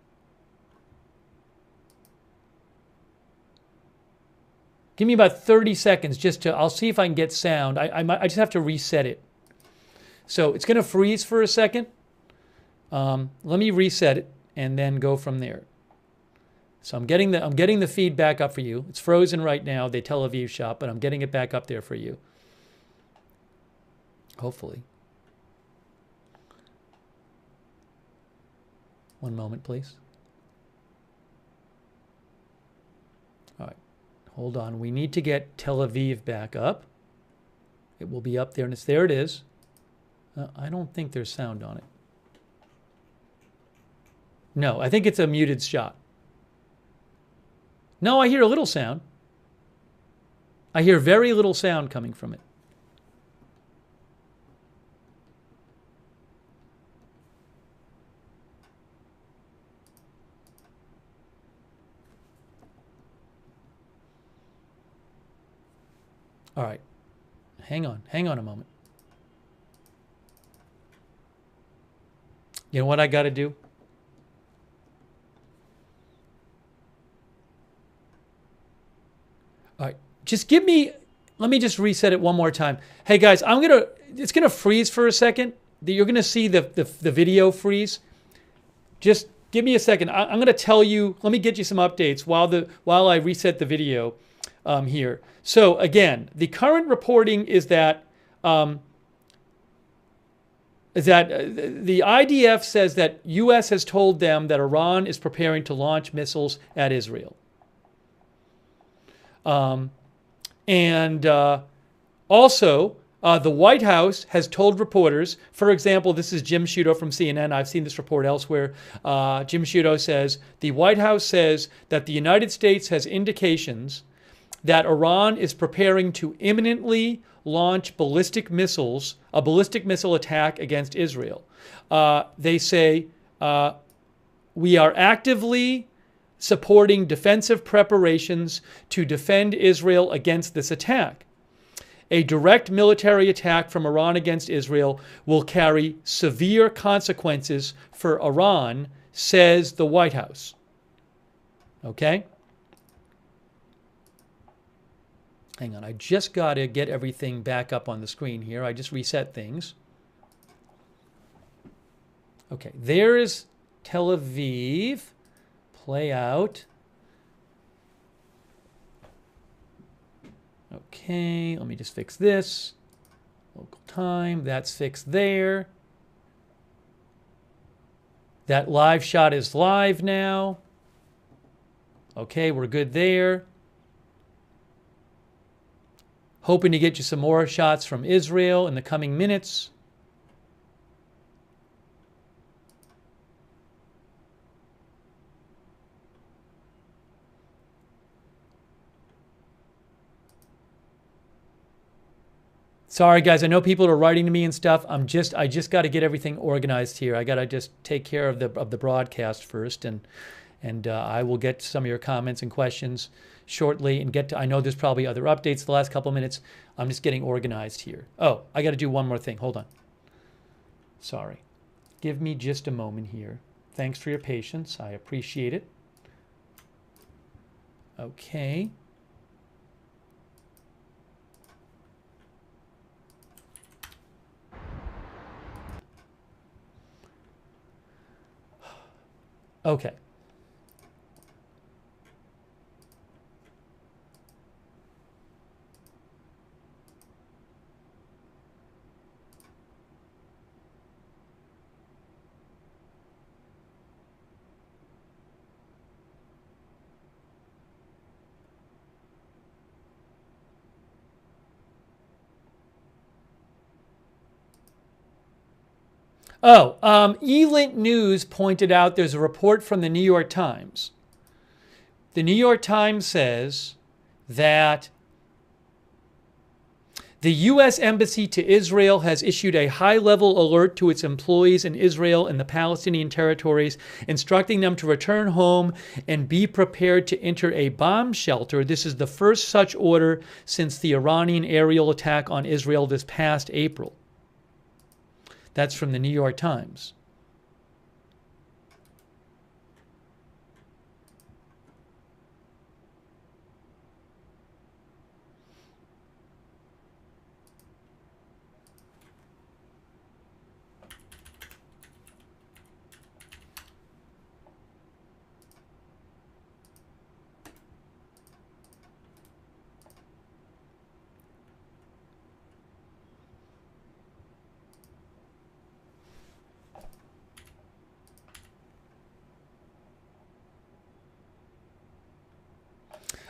Give me about 30 seconds just to, I'll see if I can get sound. I just have to reset it. So it's going to freeze for a second. Let me reset it and then go from there. So I'm getting the feedback up for you. It's frozen right now, the Tel Aviv shot, but I'm getting it back up there for you. Hopefully. One moment, please. All right. Hold on. We need to get Tel Aviv back up. It will be up there, and there it is. I don't think there's sound on it. No, I think it's a muted shot. No, I hear a little sound. I hear very little sound coming from it. All right. Hang on a moment. You know what I got to do? All right. Just give me, let me just reset it one more time. Hey guys, it's going to freeze for a second. You're going to see the video freeze. Just give me a second. I'm going to tell you, let me get you some updates while I reset the video here. So again, the current reporting is that the IDF says that U.S. has told them that Iran is preparing to launch missiles at Israel. Also, the White House has told reporters, for example, this is Jim Sciutto from CNN. I've seen this report elsewhere. Jim Sciutto says, the White House says that the United States has indications that Iran is preparing to imminently launch a ballistic missile attack against Israel. They say, we are actively supporting defensive preparations to defend Israel against this attack. A direct military attack from Iran against Israel will carry severe consequences for Iran, says the White House. Okay? Hang on, I just got to get everything back up on the screen here. I just reset things. Okay, there's Tel Aviv. Play out. Okay, let me just fix this. Local time, that's fixed there. That live shot is live now. Okay, we're good there. Hoping to get you some more shots from Israel in the coming minutes. Sorry, guys. I know people are writing to me and stuff. I just got to get everything organized here. I got to just take care of the broadcast first, and I will get some of your comments and questions shortly. And get to. I know there's probably other updates the last couple of minutes. I'm just getting organized here. Oh, I got to do one more thing. Hold on. Sorry. Give me just a moment here. Thanks for your patience. I appreciate it. Okay. Okay. Oh, eLint News pointed out there's a report from the New York Times. The New York Times says that the U.S. Embassy to Israel has issued a high-level alert to its employees in Israel and the Palestinian territories, instructing them to return home and be prepared to enter a bomb shelter. This is the first such order since the Iranian aerial attack on Israel this past April. That's from the New York Times.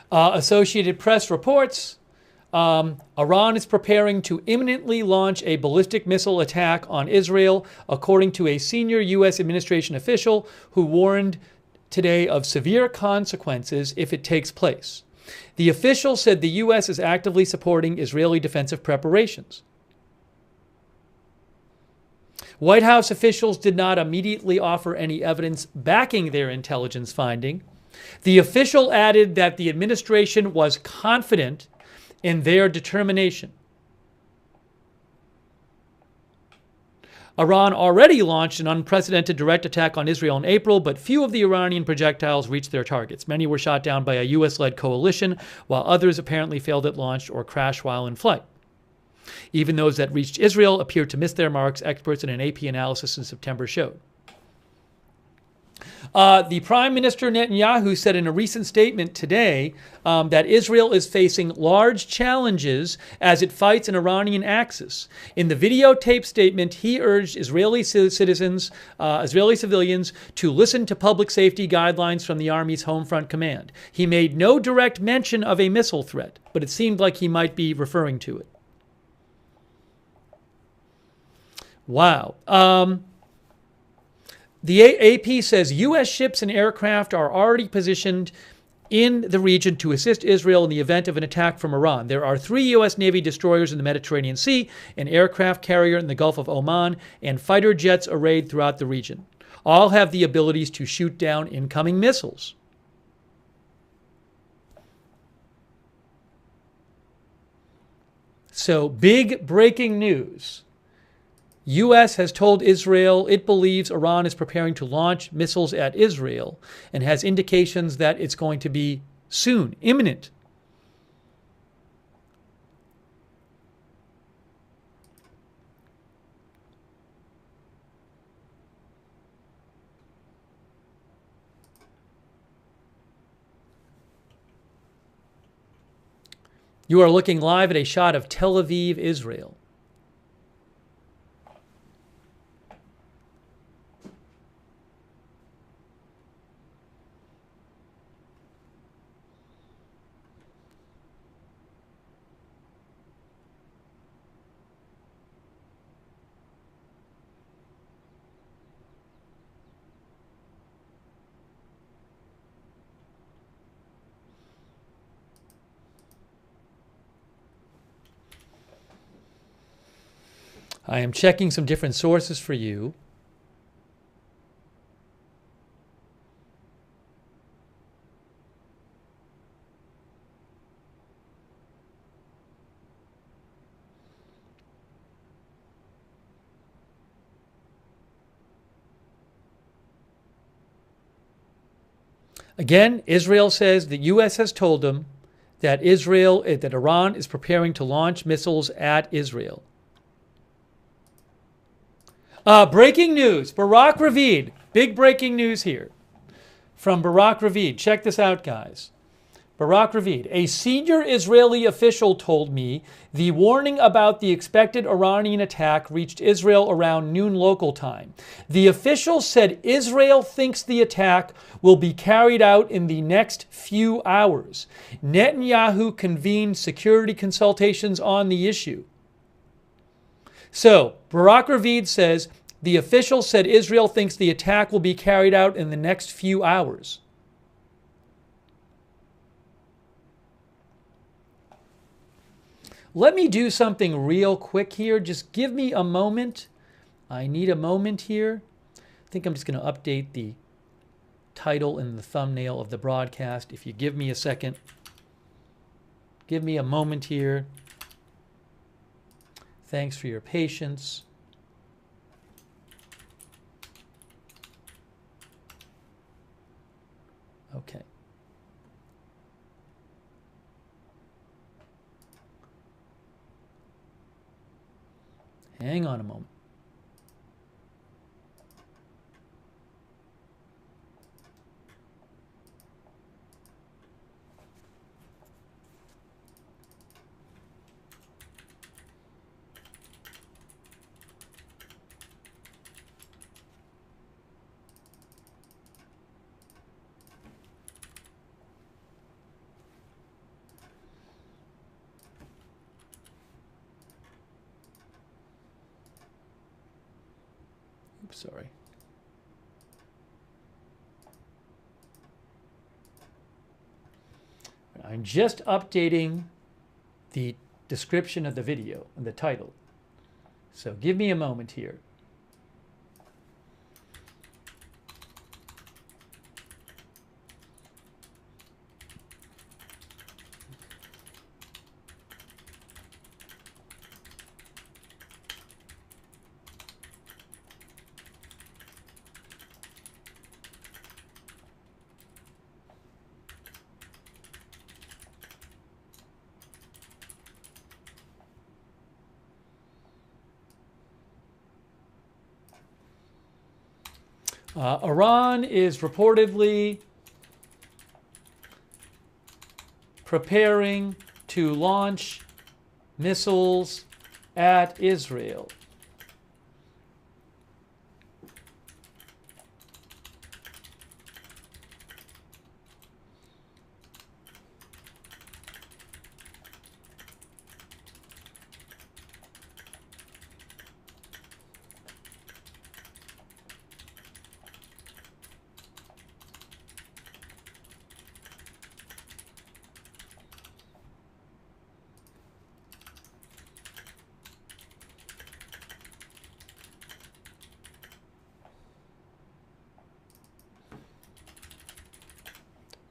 Associated Press reports Iran is preparing to imminently launch a ballistic missile attack on Israel, according to a senior U.S. administration official who warned today of severe consequences if it takes place. The official said the U.S. is actively supporting Israeli defensive preparations. White House officials did not immediately offer any evidence backing their intelligence finding. The official added that the administration was confident in their determination. Iran already launched an unprecedented direct attack on Israel in April, but few of the Iranian projectiles reached their targets. Many were shot down by a U.S.-led coalition, while others apparently failed at launch or crashed while in flight. Even those that reached Israel appeared to miss their marks, experts in an AP analysis in September showed. The Prime Minister Netanyahu said in a recent statement today that Israel is facing large challenges as it fights an Iranian axis. In the videotape statement, he urged Israeli civilians to listen to public safety guidelines from the Army's Home Front Command. He made no direct mention of a missile threat, but it seemed like he might be referring to it. Wow. The AP says U.S. ships and aircraft are already positioned in the region to assist Israel in the event of an attack from Iran. There are 3 U.S. Navy destroyers in the Mediterranean Sea, an aircraft carrier in the Gulf of Oman, and fighter jets arrayed throughout the region. All have the abilities to shoot down incoming missiles. So, big breaking news. U.S. has told Israel it believes Iran is preparing to launch missiles at Israel and has indications that it's going to be soon, imminent. You are looking live at a shot of Tel Aviv, Israel. I am checking some different sources for you. Again, Israel says the U.S. has told them that Iran is preparing to launch missiles at Israel. Breaking news. Barak Ravid. Big breaking news here from Barak Ravid. Check this out, guys. Barak Ravid. A senior Israeli official told me the warning about the expected Iranian attack reached Israel around noon local time. The official said Israel thinks the attack will be carried out in the next few hours. Netanyahu convened security consultations on the issue. So, Barak Ravid says, the official said Israel thinks the attack will be carried out in the next few hours. Let me do something real quick here. Just give me a moment. I need a moment here. I think I'm just going to update the title and the thumbnail of the broadcast. If you give me a second. Give me a moment here. Thanks for your patience. Okay. Hang on a moment. Sorry. I'm just updating the description of the video and the title. So give me a moment here. Iran is reportedly preparing to launch missiles at Israel.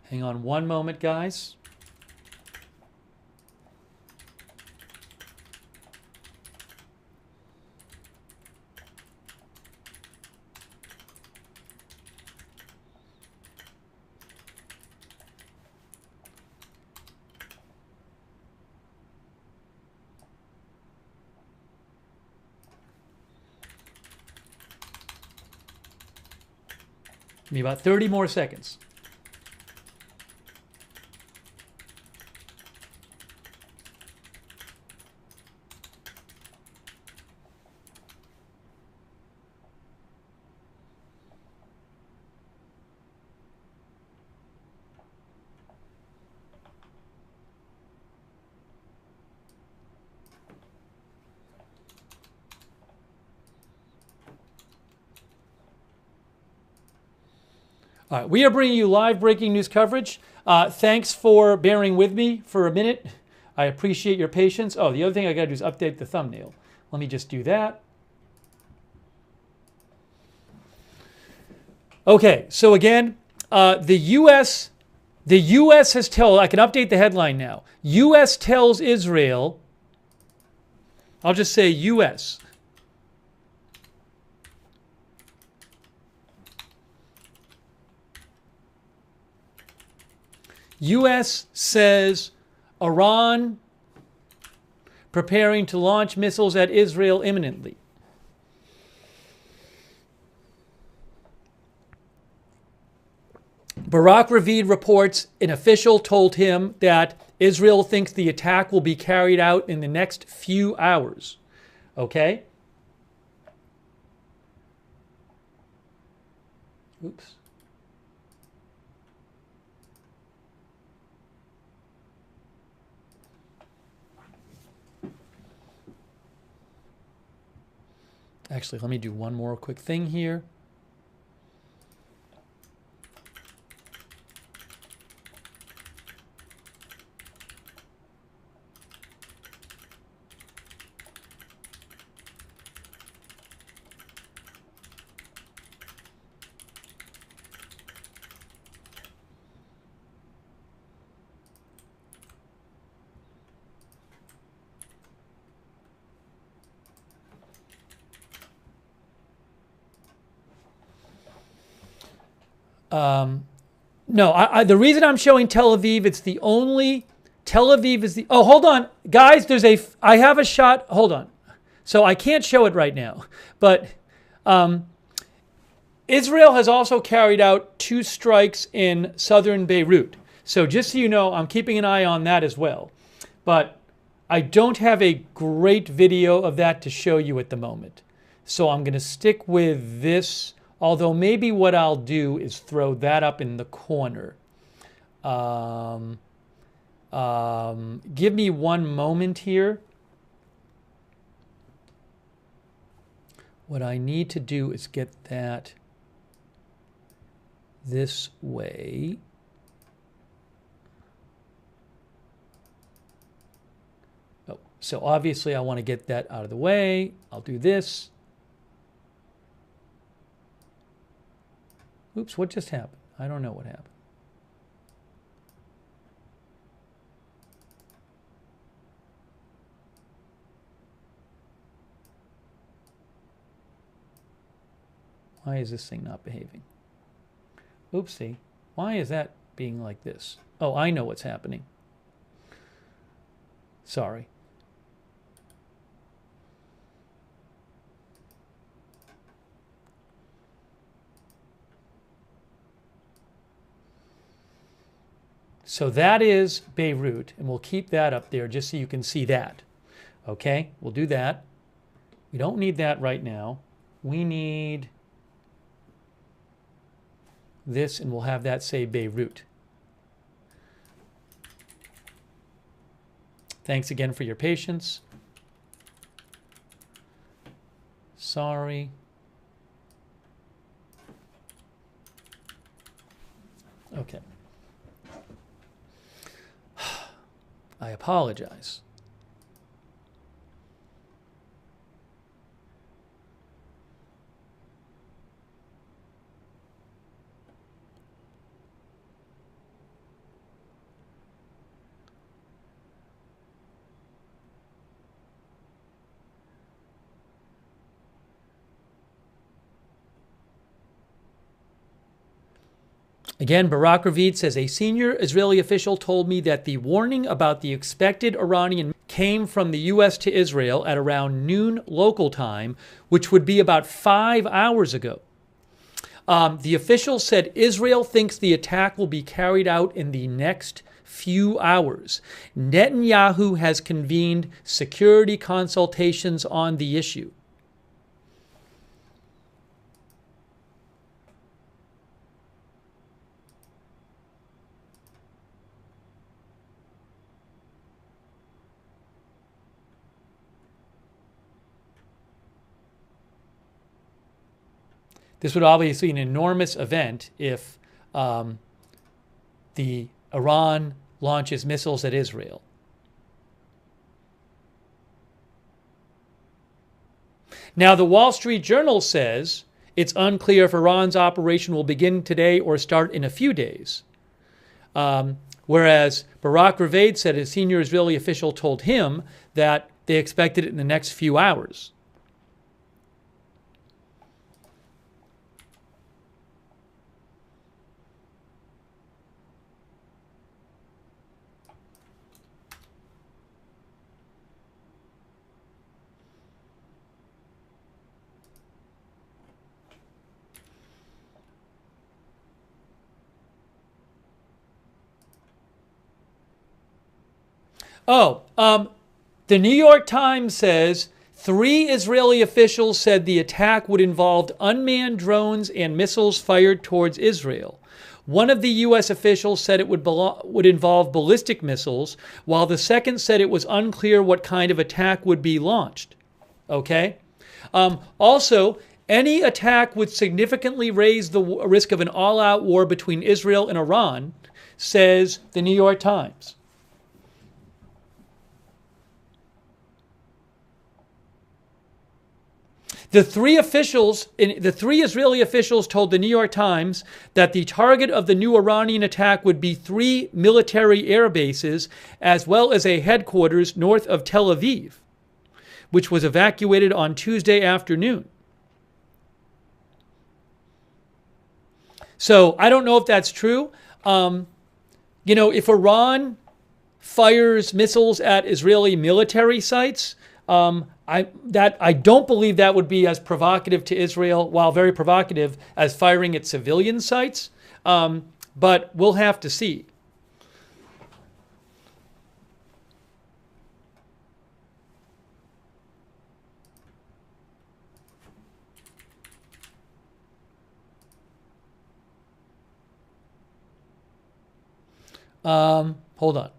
Hang on one moment, guys. Give me about 30 more seconds. All right, we are bringing you live breaking news coverage. Thanks for bearing with me for a minute. I appreciate your patience. Oh, the other thing I got to do is update the thumbnail. Let me just do that. Okay, so again, the U.S. has told, I can update the headline now. U.S. tells Israel, I'll just say U.S. U.S. says Iran preparing to launch missiles at Israel imminently. Barak Ravid reports an official told him that Israel thinks the attack will be carried out in the next few hours. Okay? Oops. Actually, let me do one more quick thing here. No, the reason I'm showing Tel Aviv, it's the only, Tel Aviv is the, oh, hold on. Guys, I have a shot, hold on. So I can't show it right now. But Israel has also carried out 2 strikes in southern Beirut. So just so you know, I'm keeping an eye on that as well. But I don't have a great video of that to show you at the moment. So I'm going to stick with this. Although maybe what I'll do is throw that up in the corner. Give me one moment here. What I need to do is get that this way. Oh, so obviously I want to get that out of the way. I'll do this. Oops, what just happened? I don't know what happened. Why is this thing not behaving? Oopsie. Why is that being like this? Oh, I know what's happening. Sorry. So that is Beirut, and we'll keep that up there just so you can see that. Okay, we'll do that. We don't need that right now. We need this, and we'll have that say Beirut. Thanks again for your patience. Sorry. Okay. I apologize. Again, Barak Ravid says, a senior Israeli official told me that the warning about the expected Iranian came from the U.S. to Israel at around noon local time, which would be about 5 hours ago. The official said Israel thinks the attack will be carried out in the next few hours. Netanyahu has convened security consultations on the issue. This would obviously be an enormous event if the Iran launches missiles at Israel. Now, the Wall Street Journal says it's unclear if Iran's operation will begin today or start in a few days. Whereas Barak Ravid said a senior Israeli official told him that they expected it in the next few hours. The New York Times says 3 Israeli officials said the attack would involve unmanned drones and missiles fired towards Israel. One of the U.S. officials said it would involve ballistic missiles, while the second said it was unclear what kind of attack would be launched. Okay? Also, any attack would significantly raise the risk of an all-out war between Israel and Iran, says the New York Times. The 3 Israeli officials told the New York Times that the target of the new Iranian attack would be 3 military air bases, as well as a headquarters north of Tel Aviv, which was evacuated on Tuesday afternoon. So I don't know if that's true. If Iran fires missiles at Israeli military sites, I don't believe that would be as provocative to Israel, while very provocative, as firing at civilian sites. But we'll have to see. Hold on.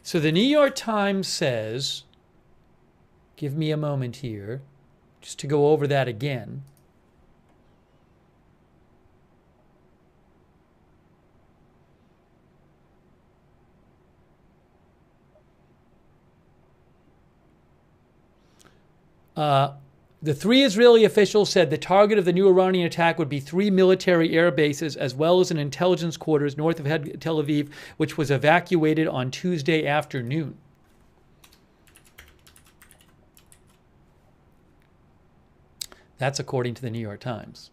So the New York Times says, give me a moment here, just to go over that again. The 3 Israeli officials said the target of the new Iranian attack would be 3 military air bases, as well as an intelligence quarters north of Tel Aviv, which was evacuated on Tuesday afternoon. That's according to the New York Times.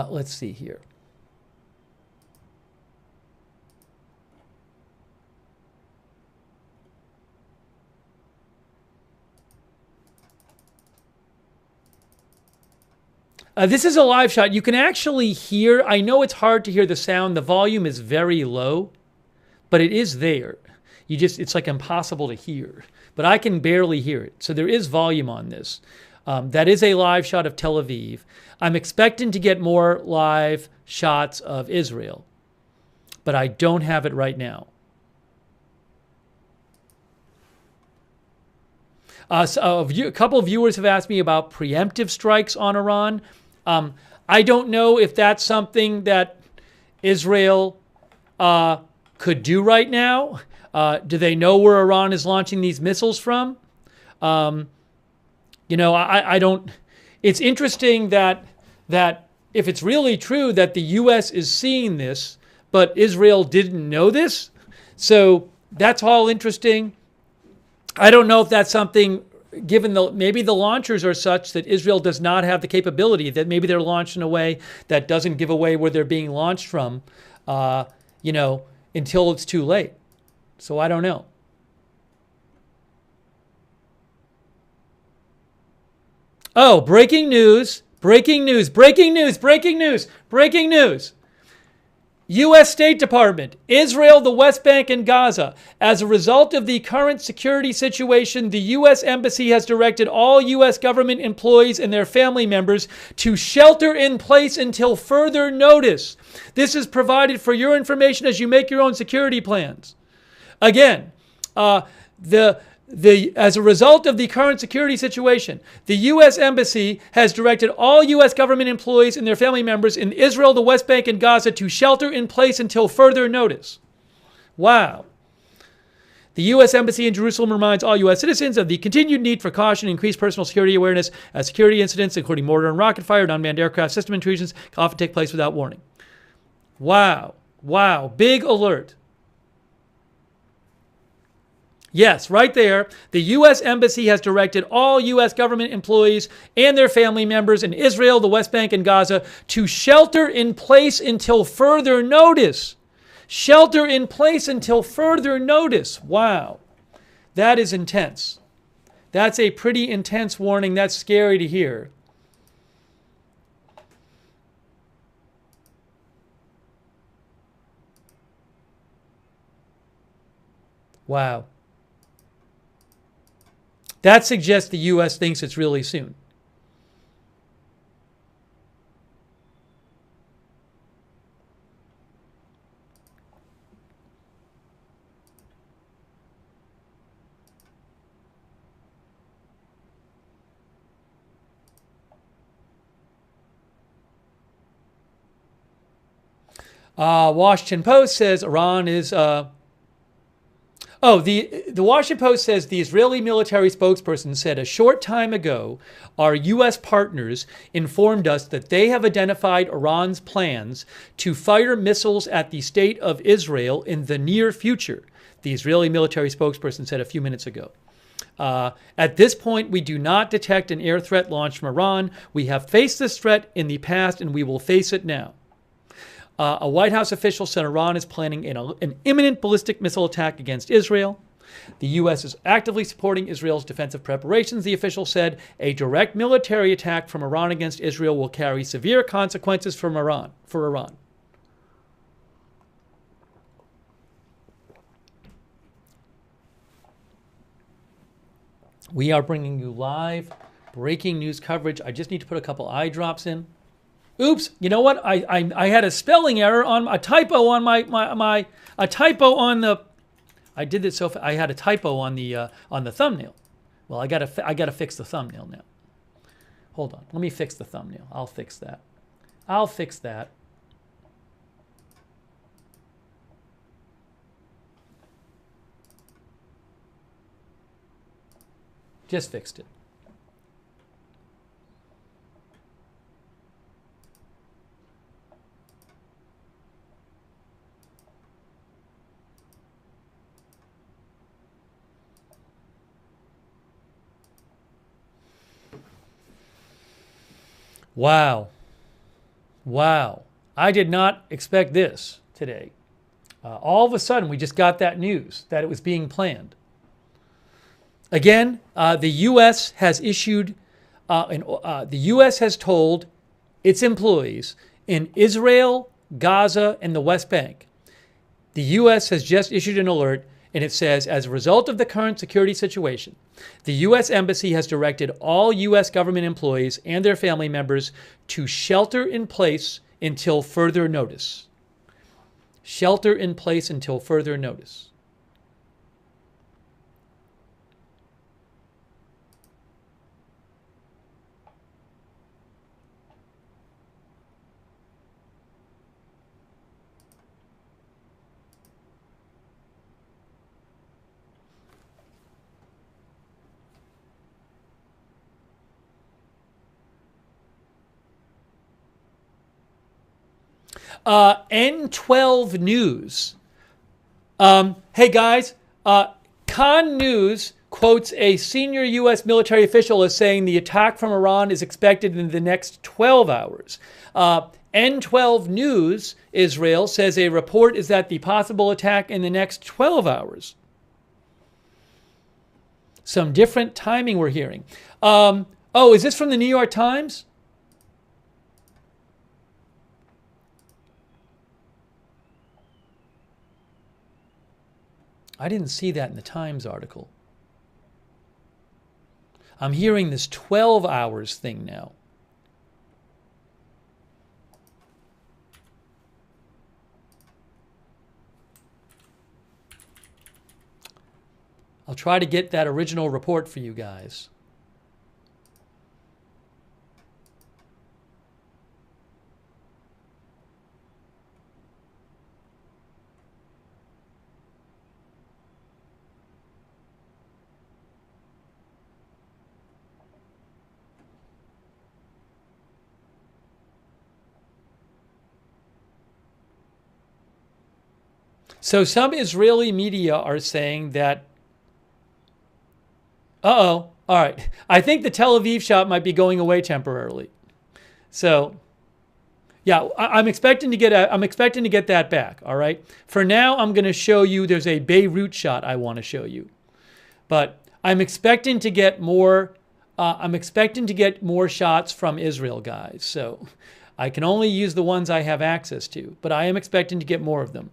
Let's see here. This is a live shot. You can actually hear, I know it's hard to hear the sound. The volume is very low, but it is there. It's like impossible to hear, but I can barely hear it. So there is volume on this. That is a live shot of Tel Aviv. I'm expecting to get more live shots of Israel, but I don't have it right now. A couple of viewers have asked me about preemptive strikes on Iran. I don't know if that's something that Israel could do right now. Do they know where Iran is launching these missiles from? I don't. It's interesting that if it's really true that the U.S. is seeing this, but Israel didn't know this, so that's all interesting. I don't know if that's something, given maybe the launchers are such that Israel does not have the capability, that maybe they're launched in a way that doesn't give away where they're being launched from, until it's too late. So I don't know. Oh, breaking news, breaking news, breaking news, breaking news, breaking news. U.S. State Department, Israel, the West Bank, and Gaza. As a result of the current security situation, the U.S. Embassy has directed all U.S. government employees and their family members to shelter in place until further notice. This is provided for your information as you make your own security plans. Again, as a result of the current security situation, the U.S. Embassy has directed all U.S. government employees and their family members in Israel, the West Bank, and Gaza to shelter in place until further notice. Wow. The U.S. Embassy in Jerusalem reminds all U.S. citizens of the continued need for caution and increased personal security awareness as security incidents, including mortar and rocket fire and unmanned aircraft system intrusions, can often take place without warning. Wow. Wow. Big alert. Yes, right there. The U.S. Embassy has directed all U.S. government employees and their family members in Israel, the West Bank, and Gaza to shelter in place until further notice. Shelter in place until further notice. Wow. That is intense. That's a pretty intense warning. That's scary to hear. Wow. That suggests the U.S. thinks it's really soon. Washington Post says Iran is... the Washington Post says the Israeli military spokesperson said a short time ago, our U.S. partners informed us that they have identified Iran's plans to fire missiles at the state of Israel in the near future, the Israeli military spokesperson said a few minutes ago. At this point, we do not detect an air threat launched from Iran. We have faced this threat in the past, and we will face it now. A White House official said Iran is planning an imminent ballistic missile attack against Israel. The U.S. is actively supporting Israel's defensive preparations, the official said. A direct military attack from Iran against Israel will carry severe consequences for Iran. We are bringing you live breaking news coverage. I just need to put a couple eye drops in. Oops, you know what? I had a spelling error on a typo on a typo on the. I did this I had a typo on the thumbnail. Well, I gotta fix the thumbnail now. Hold on, let me fix the thumbnail. I'll fix that. Just fixed it. Wow. I did not expect this today. All of a sudden, we just got that news that it was being planned. Again, the U.S. has issued, the U.S. has told its employees in Israel, Gaza, and the West Bank. The U.S. has just issued an alert, and it says, as a result of the current security situation, the U.S. Embassy has directed all U.S. government employees and their family members to shelter in place until further notice. Shelter in place until further notice. N12 News. Hey guys, Con News quotes a senior U.S. military official as saying the attack from Iran is expected in the next 12 hours. N12 News, Israel, says a report is that the possible attack in the next 12 hours. Some different timing we're hearing. Oh, is this from the New York Times? I didn't see that in the Times article. I'm hearing this 12 hours thing now. I'll try to get that original report for you guys. So some Israeli media are saying that, all right. I think the Tel Aviv shot might be going away temporarily. So, yeah, I'm expecting to get that back. All right. For now, I'm going to show you. There's a Beirut shot I want to show you, but I'm expecting to get more. I'm expecting to get more shots from Israel, guys. So, I can only use the ones I have access to, but I am expecting to get more of them.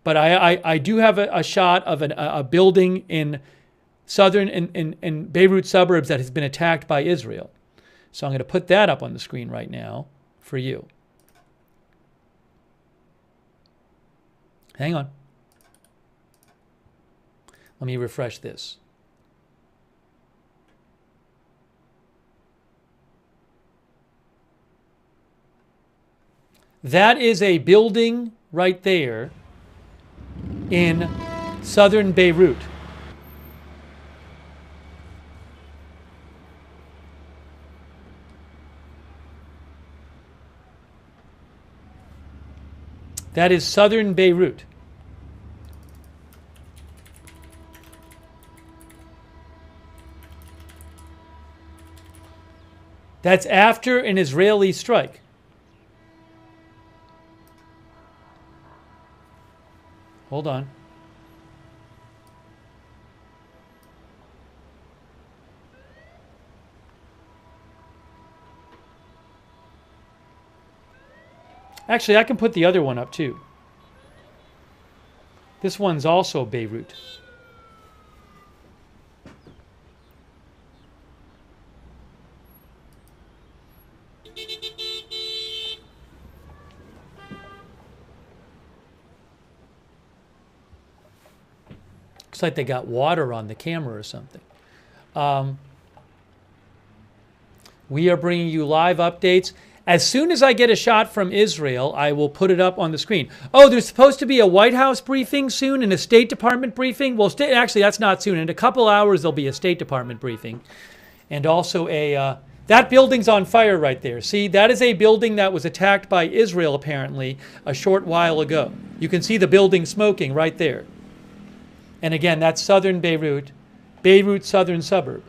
But I do have a shot of a building in southern in Beirut suburbs that has been attacked by Israel. So I'm going to put that up on the screen right now for you. Hang on. Let me refresh this. That is a building right there in southern Beirut. That is southern Beirut. That's after an Israeli strike. Hold on. Actually, I can put the other one up too. This one's also Beirut. Looks like they got water on the camera or something. We are bringing you live updates. As soon as I get a shot from Israel, I will put it up on the screen. Oh, there's supposed to be a White House briefing soon and a State Department briefing. Well, actually, that's not soon. In a couple hours, there'll be a State Department briefing. And also that building's on fire right there. See, that is a building that was attacked by Israel, apparently, a short while ago. You can see the building smoking right there. And again, that's southern Beirut, Beirut southern suburb.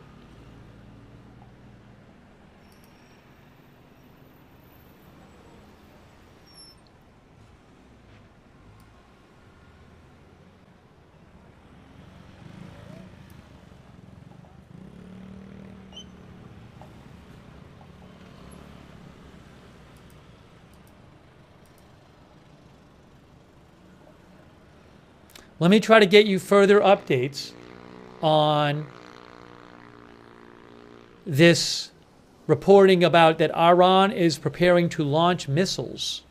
Let me try to get you further updates on this reporting about that Iran is preparing to launch missiles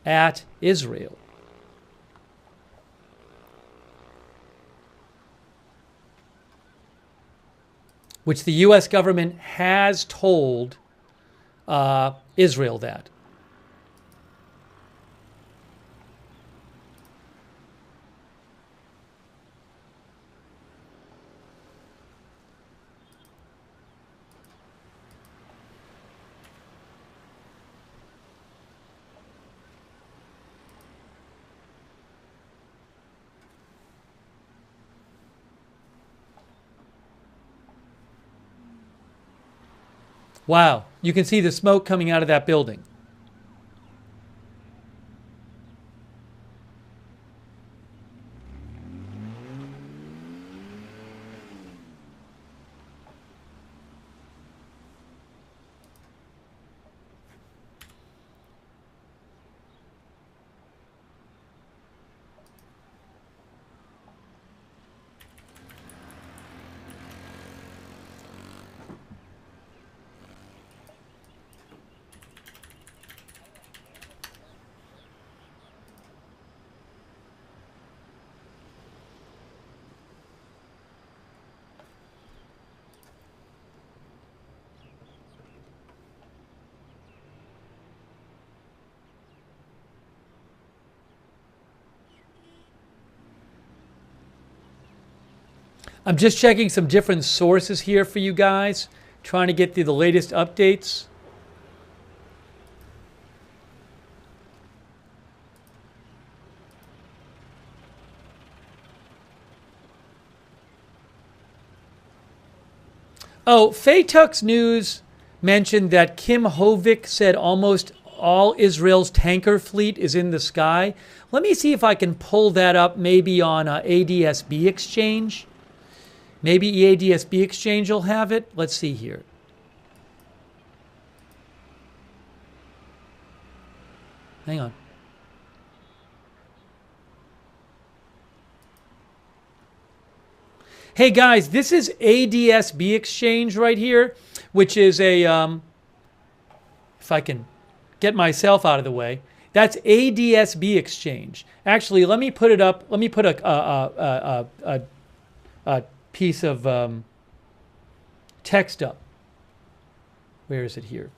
at Israel. Which the U.S. government has told Israel that. Wow, you can see the smoke coming out of that building. I'm just checking some different sources here for you guys, trying to get through the latest updates. Oh, Faytuk's News mentioned that Kim Hovik said almost all Israel's tanker fleet is in the sky. Let me see if I can pull that up maybe on ADSB Exchange. Maybe ADSB Exchange will have it. Let's see here. Hang on. Hey guys, this is ADSB Exchange right here, which is a, if I can get myself out of the way, that's ADSB Exchange. Actually, let me put it up. Let me put a piece of text up. Where is it here?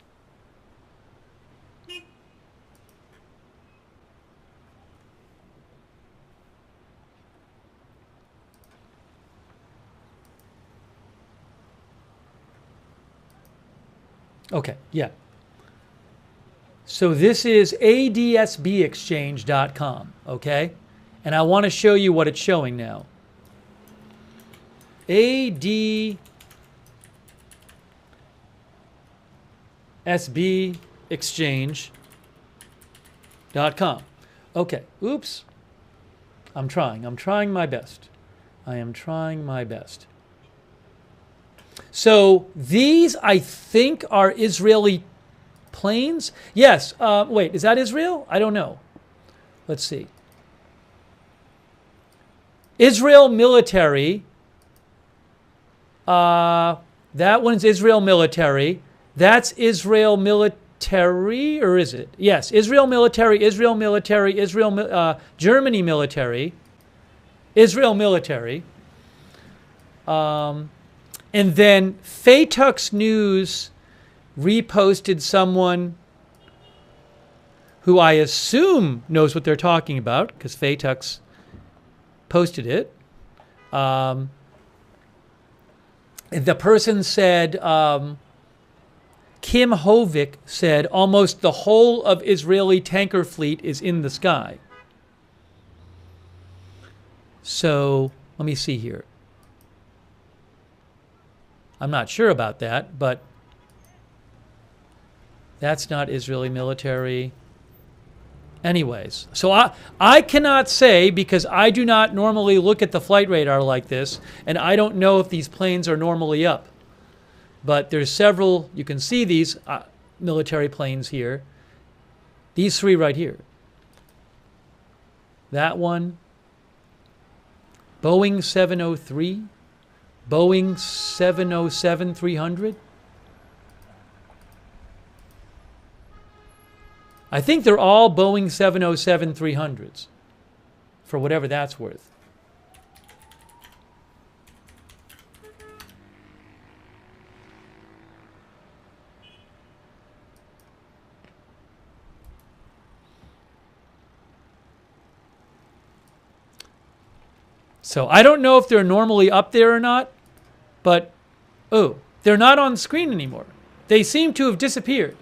Okay, yeah. So this is adsbexchange.com, okay? And I want to show you what it's showing now. adsbexchange.com. Okay, oops. I'm trying my best. I am trying my best. So these, I think, are Israeli planes. Yes. Wait, is that Israel? I don't know. Let's see. Israel military. That one's Israel military. That's Israel military, or is it? Yes, Israel military, Germany military, Israel military. And then Faytuk's News reposted someone who I assume knows what they're talking about, because Faytuk's posted it. The person said, Kim Hovik said, almost the whole of Israeli tanker fleet is in the sky. So let me see here. I'm not sure about that, but that's not Israeli military. Anyways, so I cannot say, because I do not normally look at the flight radar like this, and I don't know if these planes are normally up. But there's several, you can see these military planes here. These three right here. That one, Boeing 703. Boeing 707-300. I think they're all Boeing 707-300s, for whatever that's worth. So I don't know if they're normally up there or not. But, oh, they're not on screen anymore. They seem to have disappeared.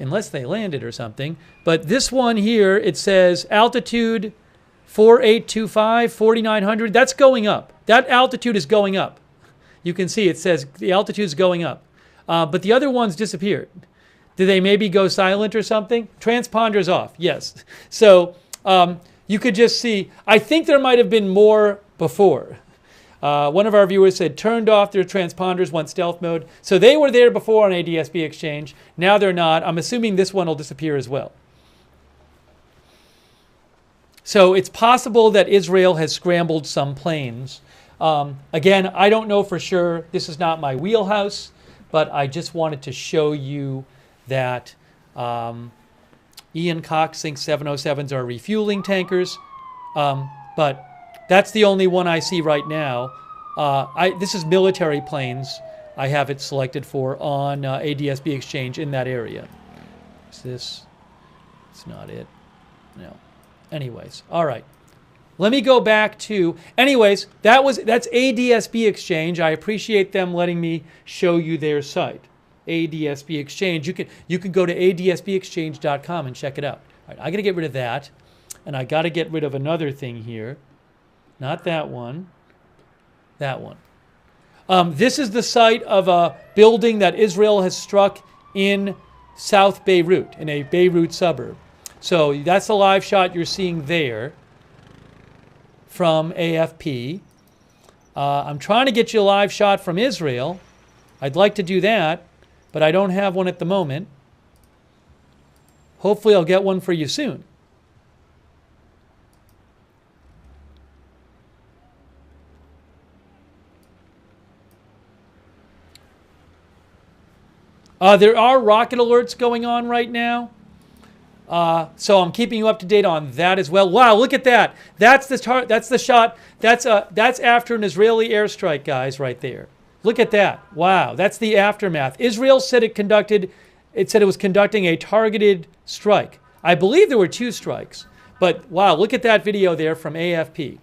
Unless they landed or something. But this one here, it says altitude 4825, 4900. That's going up. That altitude is going up. You can see it says the altitude is going up. But the other ones disappeared. Did they maybe go silent or something? Transponder's off, yes. So you could just see, I think there might have been more before. One of our viewers said turned off their transponders, went stealth mode. So they were there before on ADSB Exchange. Now they're not. I'm assuming this one will disappear as well. So it's possible that Israel has scrambled some planes. Again, I don't know for sure. This is not my wheelhouse, but I just wanted to show you that Ian Cox thinks 707s are refueling tankers. But that's the only one I see right now. This is military planes. I have it selected for on ADSB Exchange in that area. Is this? It's not it. No. Anyways, all right. Let me go back to, anyways, that's ADSB Exchange. I appreciate them letting me show you their site. ADSB Exchange. You can go to adsbexchange.com and check it out. All right, I got to get rid of that. And I got to get rid of another thing here. Not that one. That one. This is the site of a building that Israel has struck in South Beirut, in a Beirut suburb. So that's the live shot you're seeing there from AFP. I'm trying to get you a live shot from Israel. I'd like to do that, but I don't have one at the moment. Hopefully I'll get one for you soon. There are rocket alerts going on right now. So I'm keeping you up to date on that as well. Wow, look at that. That's the shot. That's after an Israeli airstrike, guys, right there. Look at that. Wow, that's the aftermath. Israel said it was conducting a targeted strike. I believe there were 2 strikes. But wow, look at that video there from AFP.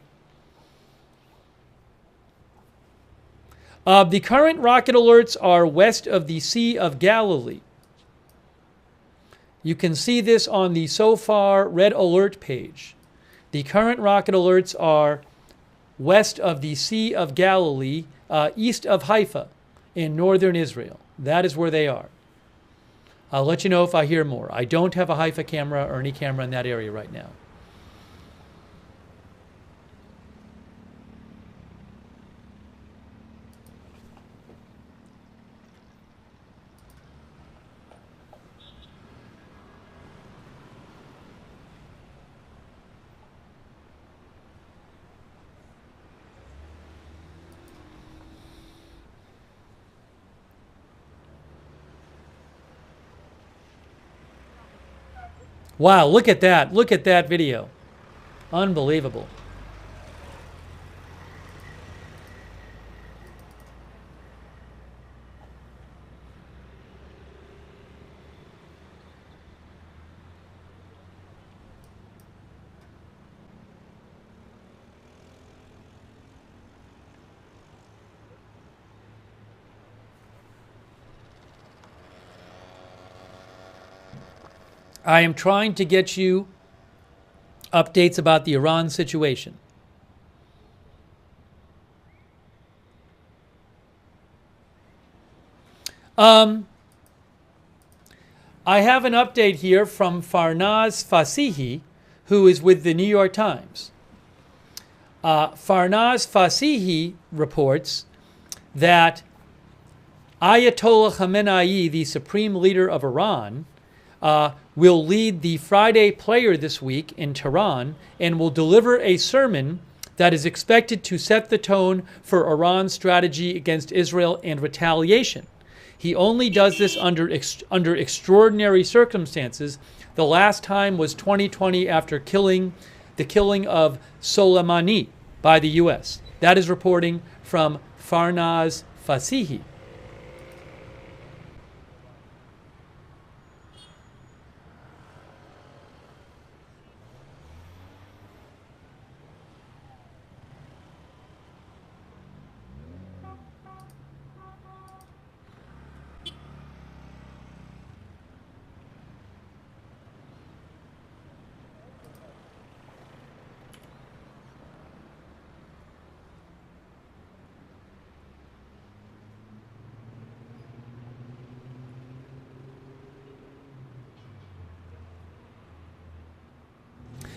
The current rocket alerts are west of the Sea of Galilee. You can see this on the So Far Red Alert page. The current rocket alerts are west of the Sea of Galilee, east of Haifa, in northern Israel. That is where they are. I'll let you know if I hear more. I don't have a Haifa camera or any camera in that area right now. Wow, look at that. Look at that video. Unbelievable. I am trying to get you updates about the Iran situation. I have an update here from Farnaz Fasihi, who is with the New York Times. Farnaz Fasihi reports that Ayatollah Khamenei, the supreme leader of Iran, will lead the Friday prayer this week in Tehran and will deliver a sermon that is expected to set the tone for Iran's strategy against Israel and retaliation. He only does this under extraordinary circumstances. The last time was 2020 after the killing of Soleimani by the U.S. That is reporting from Farnaz Fasihi.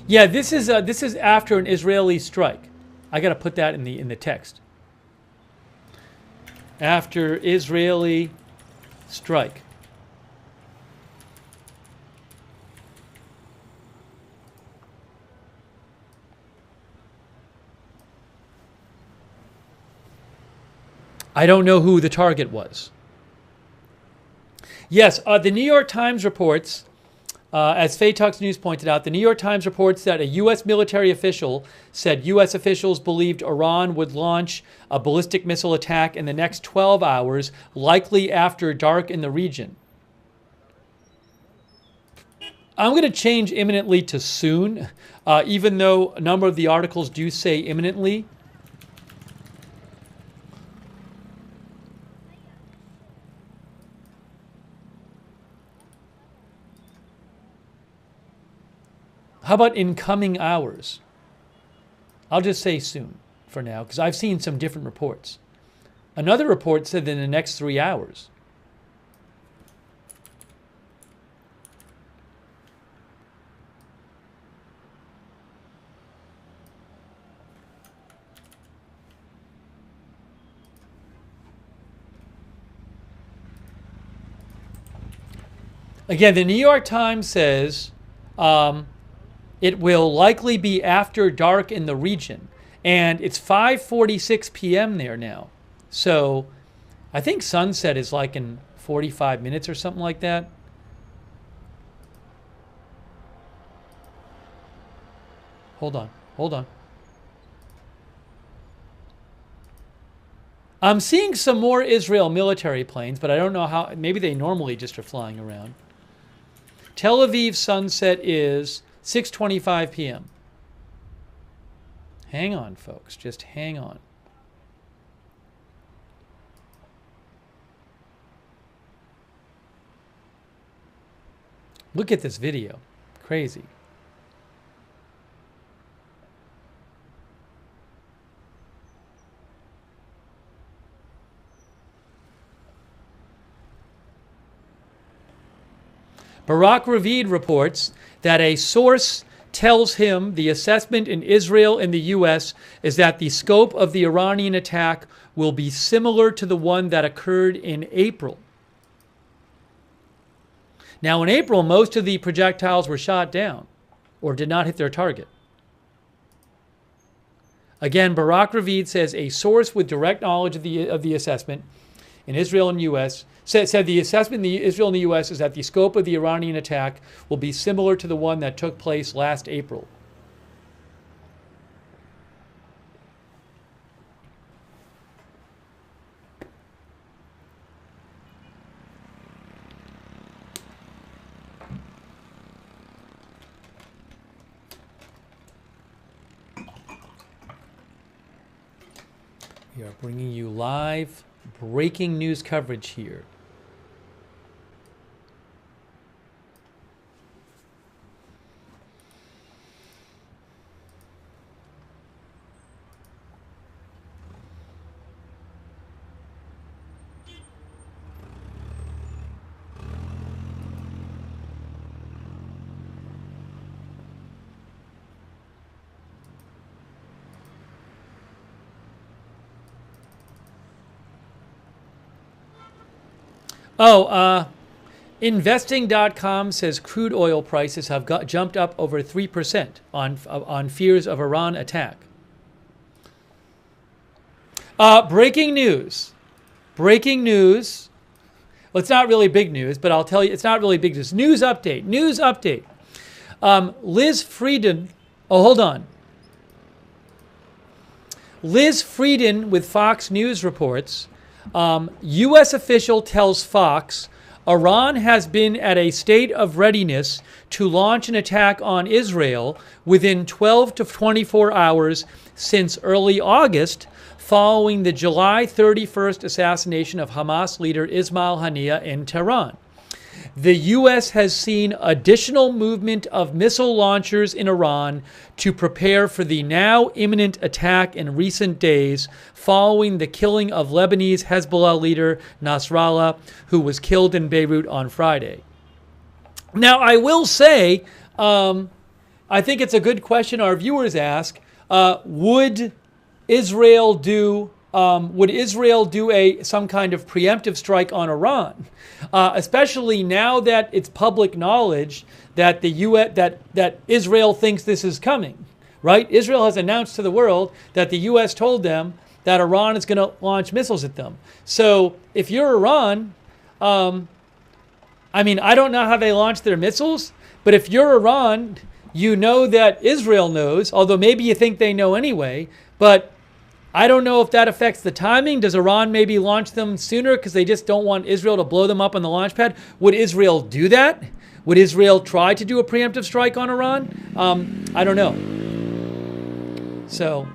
Yeah, this is after an Israeli strike. I got to put that in the text. After Israeli strike. I don't know who the target was. Yes, the New York Times reports, as Faytux News pointed out, the New York Times reports that a U.S. military official said U.S. officials believed Iran would launch a ballistic missile attack in the next 12 hours, likely after dark in the region. I'm going to change imminently to soon, even though a number of the articles do say imminently. How about in coming hours? I'll just say soon for now, because I've seen some different reports. Another report said that in the next 3 hours. Again, the New York Times says it will likely be after dark in the region. And it's 5:46 p.m. there now. So I think sunset is like in 45 minutes or something like that. Hold on. I'm seeing some more Israel military planes, but I don't know how. Maybe they normally just are flying around. Tel Aviv sunset is 6:25 p.m. Hang on, folks. Just hang on. Look at this video. Crazy. Barak Ravid reports that a source tells him the assessment in Israel and the U.S. is that the scope of the Iranian attack will be similar to the one that occurred in April. Now, in April, most of the projectiles were shot down or did not hit their target. Again, Barak Ravid says a source with direct knowledge of the assessment in Israel and U.S. said the assessment in Israel and the U.S. is that the scope of the Iranian attack will be similar to the one that took place last April. We are bringing you live breaking news coverage here. Investing.com says crude oil prices have jumped up over 3% on fears of Iran attack. Breaking news. Well, it's not really big news, but I'll tell you, it's not really big news. News update. Liz Frieden. Oh, hold on. Liz Frieden with Fox News reports, U.S. official tells Fox Iran has been at a state of readiness to launch an attack on Israel within 12 to 24 hours since early August, following the July 31st assassination of Hamas leader Ismail Haniyeh in Tehran. The U.S. has seen additional movement of missile launchers in Iran to prepare for the now imminent attack in recent days, following the killing of Lebanese Hezbollah leader Nasrallah, who was killed in Beirut on Friday. Now, I will say, I think it's a good question our viewers ask. Would Israel do some kind of preemptive strike on Iran, especially now that it's public knowledge that the U.S. that Israel thinks this is coming, right? Israel has announced to the world that the U.S. told them that Iran is going to launch missiles at them. So if you're Iran, I don't know how they launch their missiles, but if you're Iran, you know that Israel knows, although maybe you think they know anyway, but I don't know if that affects the timing. Does Iran maybe launch them sooner because they just don't want Israel to blow them up on the launch pad? Would Israel do that? Would Israel try to do a preemptive strike on Iran? I don't know. So,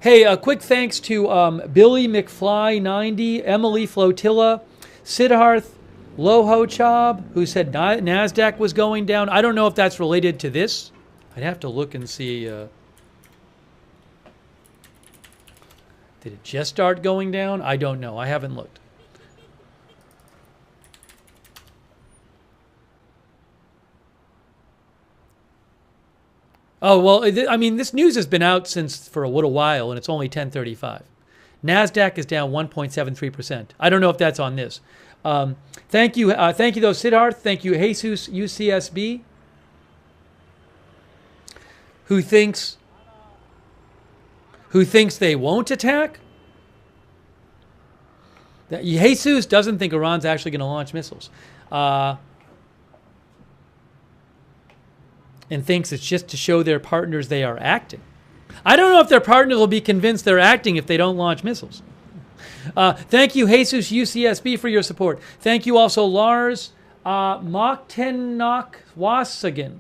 hey, a quick thanks to Billy McFly 90, Emily Flotilla, Siddharth Loho Chab, who said NASDAQ was going down. I don't know if that's related to this. I'd have to look and see. Did it just start going down? I don't know. I haven't looked. Oh, well, I mean, this news has been out for a little while, and it's only 10:35. NASDAQ is down 1.73%. I don't know if that's on this. Thank you, though, Siddharth. Thank you, Jesus UCSB, who thinks they won't attack. Jesus doesn't think Iran's actually going to launch missiles. And thinks it's just to show their partners they are acting. I don't know if their partners will be convinced they're acting if they don't launch missiles. Thank you, Jesus UCSB, for your support. Thank you also, Lars Moktenok Wasagan,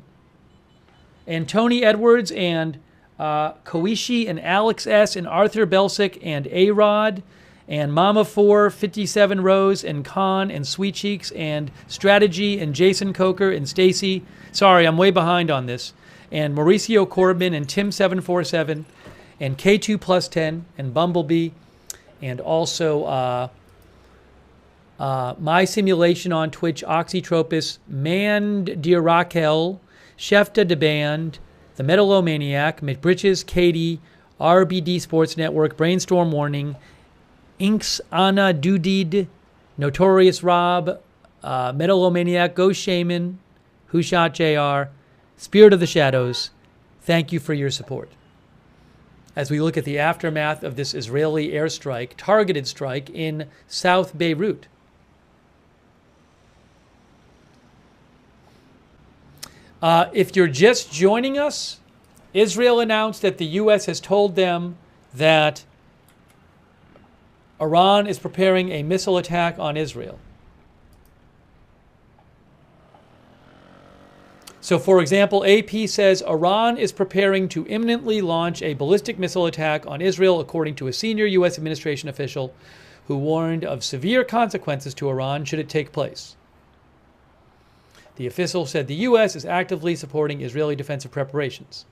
and Tony Edwards, and Koishi, and Alex S., and Arthur Belsick, and A-Rod, and Mama 4, 57 Rose, and Khan, and Sweet Cheeks, and Strategy, and Jason Coker, and Stacy. Sorry, I'm way behind on this. And Mauricio Corbin, and Tim747, and K2 Plus 10, and Bumblebee, and also My Simulation on Twitch, Oxytropus, Mand Dear Raquel, Shefta DeBand, The Metalomaniac, McBritches, Katie, RBD Sports Network, Brainstorm Warning, Inks Anna Dudid, Notorious Rob, Metalomaniac, Ghost Shaman, Who Shot JR, Spirit of the Shadows. Thank you for your support. As we look at the aftermath of this Israeli airstrike, targeted strike in South Beirut. If you're just joining us, Israel announced that the U.S. has told them that Iran is preparing a missile attack on Israel. So, for example, AP says Iran is preparing to imminently launch a ballistic missile attack on Israel, according to a senior U.S. administration official who warned of severe consequences to Iran should it take place. The official said the U.S. is actively supporting Israeli defensive preparations.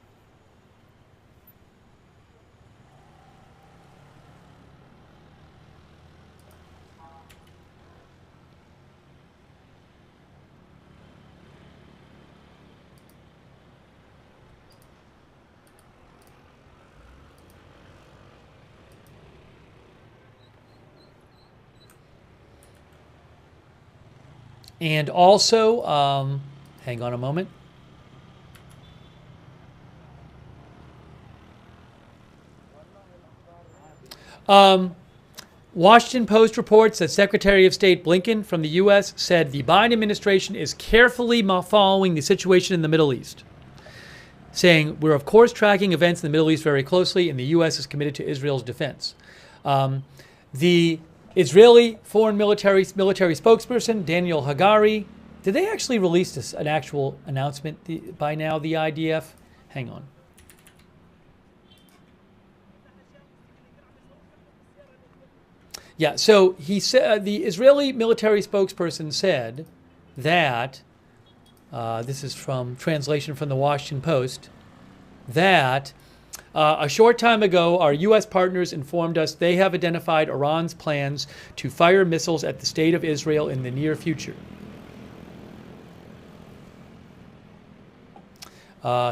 And also, hang on a moment. Washington Post reports that Secretary of State Blinken from the U.S. said the Biden administration is carefully following the situation in the Middle East, saying, we're of course tracking events in the Middle East very closely, and the U.S. is committed to Israel's defense. The Israeli foreign military spokesperson, Daniel Hagari, did they actually release an actual announcement by now, the IDF? Hang on. Yeah, so he said, the Israeli military spokesperson said that, this is from translation from the Washington Post, that a short time ago, our U.S. partners informed us they have identified Iran's plans to fire missiles at the state of Israel in the near future.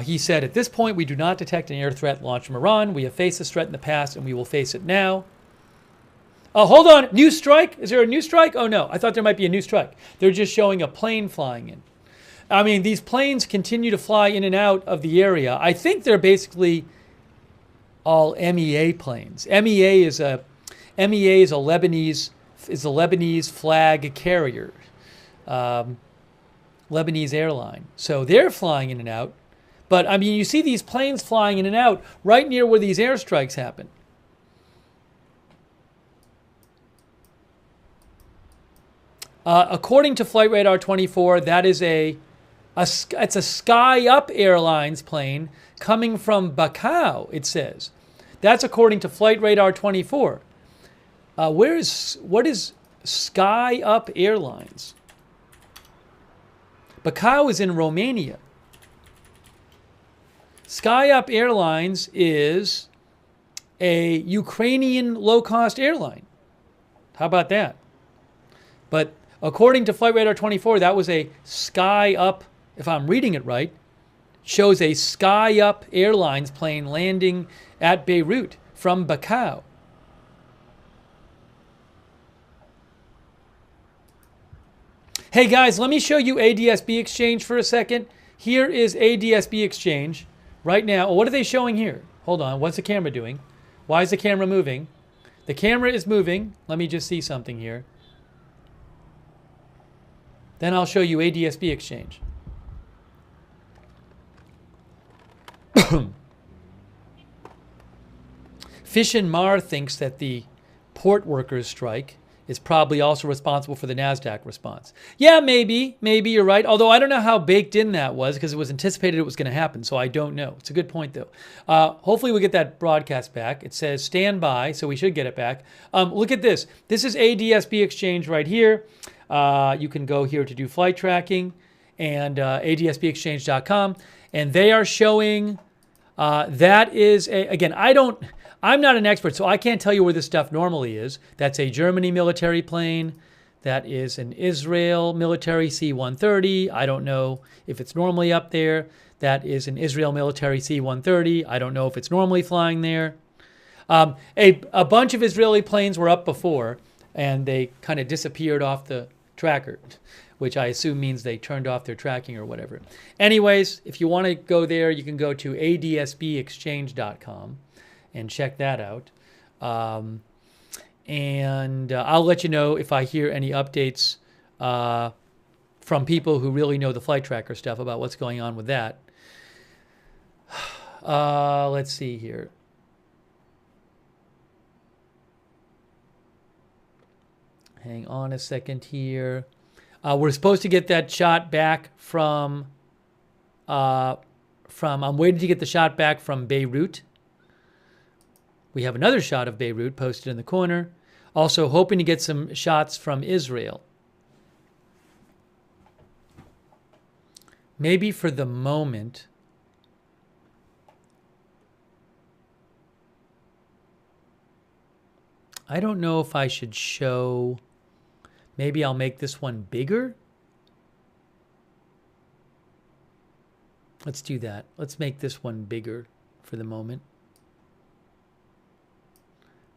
He said, at this point, we do not detect an air threat launched from Iran. We have faced this threat in the past, and we will face it now. Oh, hold on. New strike? Is there a new strike? Oh, no. I thought there might be a new strike. They're just showing a plane flying in. I mean, these planes continue to fly in and out of the area. I think they're basically all MEA planes. MEA is a Lebanese flag carrier, Lebanese airline. So they're flying in and out. But I mean, you see these planes flying in and out right near where these airstrikes happen. According to Flight Radar 24, that is it's a Sky Up Airlines plane coming from Baku, it says. That's according to Flight Radar 24. What is Sky Up Airlines? Baku is in Romania. Sky Up Airlines is a Ukrainian low-cost airline. How about that? But according to Flight Radar 24, that was a Sky Up, if I'm reading it right, shows a Sky Up Airlines plane landing at Beirut from Baku. Hey guys, let me show you ADSB Exchange for a second. Here is ADSB Exchange right now. Oh, what are they showing here? Hold on, what's the camera doing? Why is the camera moving? The camera is moving. Let me just see something here. Then I'll show you ADSB Exchange. Fish and Mar thinks that the port workers strike is probably also responsible for the NASDAQ response. Yeah, maybe you're right. Although I don't know how baked in that was because it was anticipated it was going to happen. So I don't know. It's a good point though. Hopefully we'll get that broadcast back. It says stand by, so we should get it back. Look at this. This is ADSB Exchange right here. You can go here to do flight tracking and adsbexchange.com. And they are showing that is, again, I'm not an expert, so I can't tell you where this stuff normally is. That's a Germany military plane. That is an Israel military C-130. I don't know if it's normally up there. That is an Israel military C-130. I don't know if it's normally flying there. A bunch of Israeli planes were up before, and they kind of disappeared off the tracker, which I assume means they turned off their tracking or whatever. Anyways, if you want to go there, you can go to adsbexchange.com. and check that out. And I'll let you know if I hear any updates from people who really know the flight tracker stuff about what's going on with that. Let's see here. Hang on a second here. We're supposed to get that shot back from I'm waiting to get the shot back from Beirut. We have another shot of Beirut posted in the corner. Also hoping to get some shots from Israel. Maybe for the moment, I don't know if I should show, maybe I'll make this one bigger. Let's do that. Let's make this one bigger for the moment.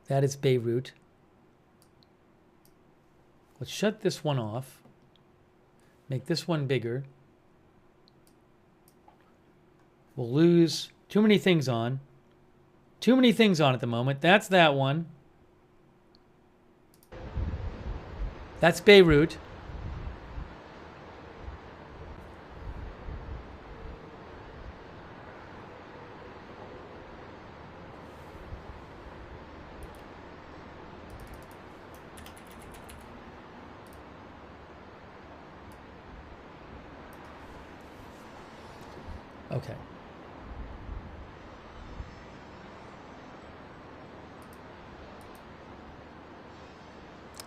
That is Beirut. Let's shut this one off. Make this one bigger. We'll lose too many things on. Too many things on at the moment. That's that one. That's Beirut. Okay.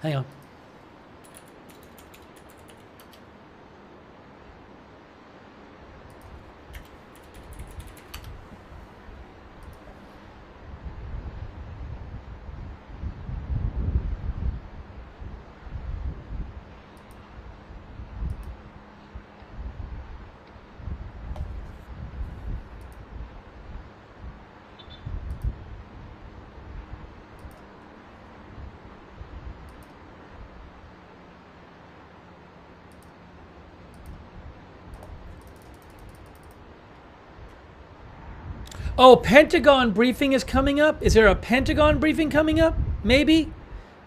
Hang on. Oh, Pentagon briefing is coming up? Is there a Pentagon briefing coming up? Maybe?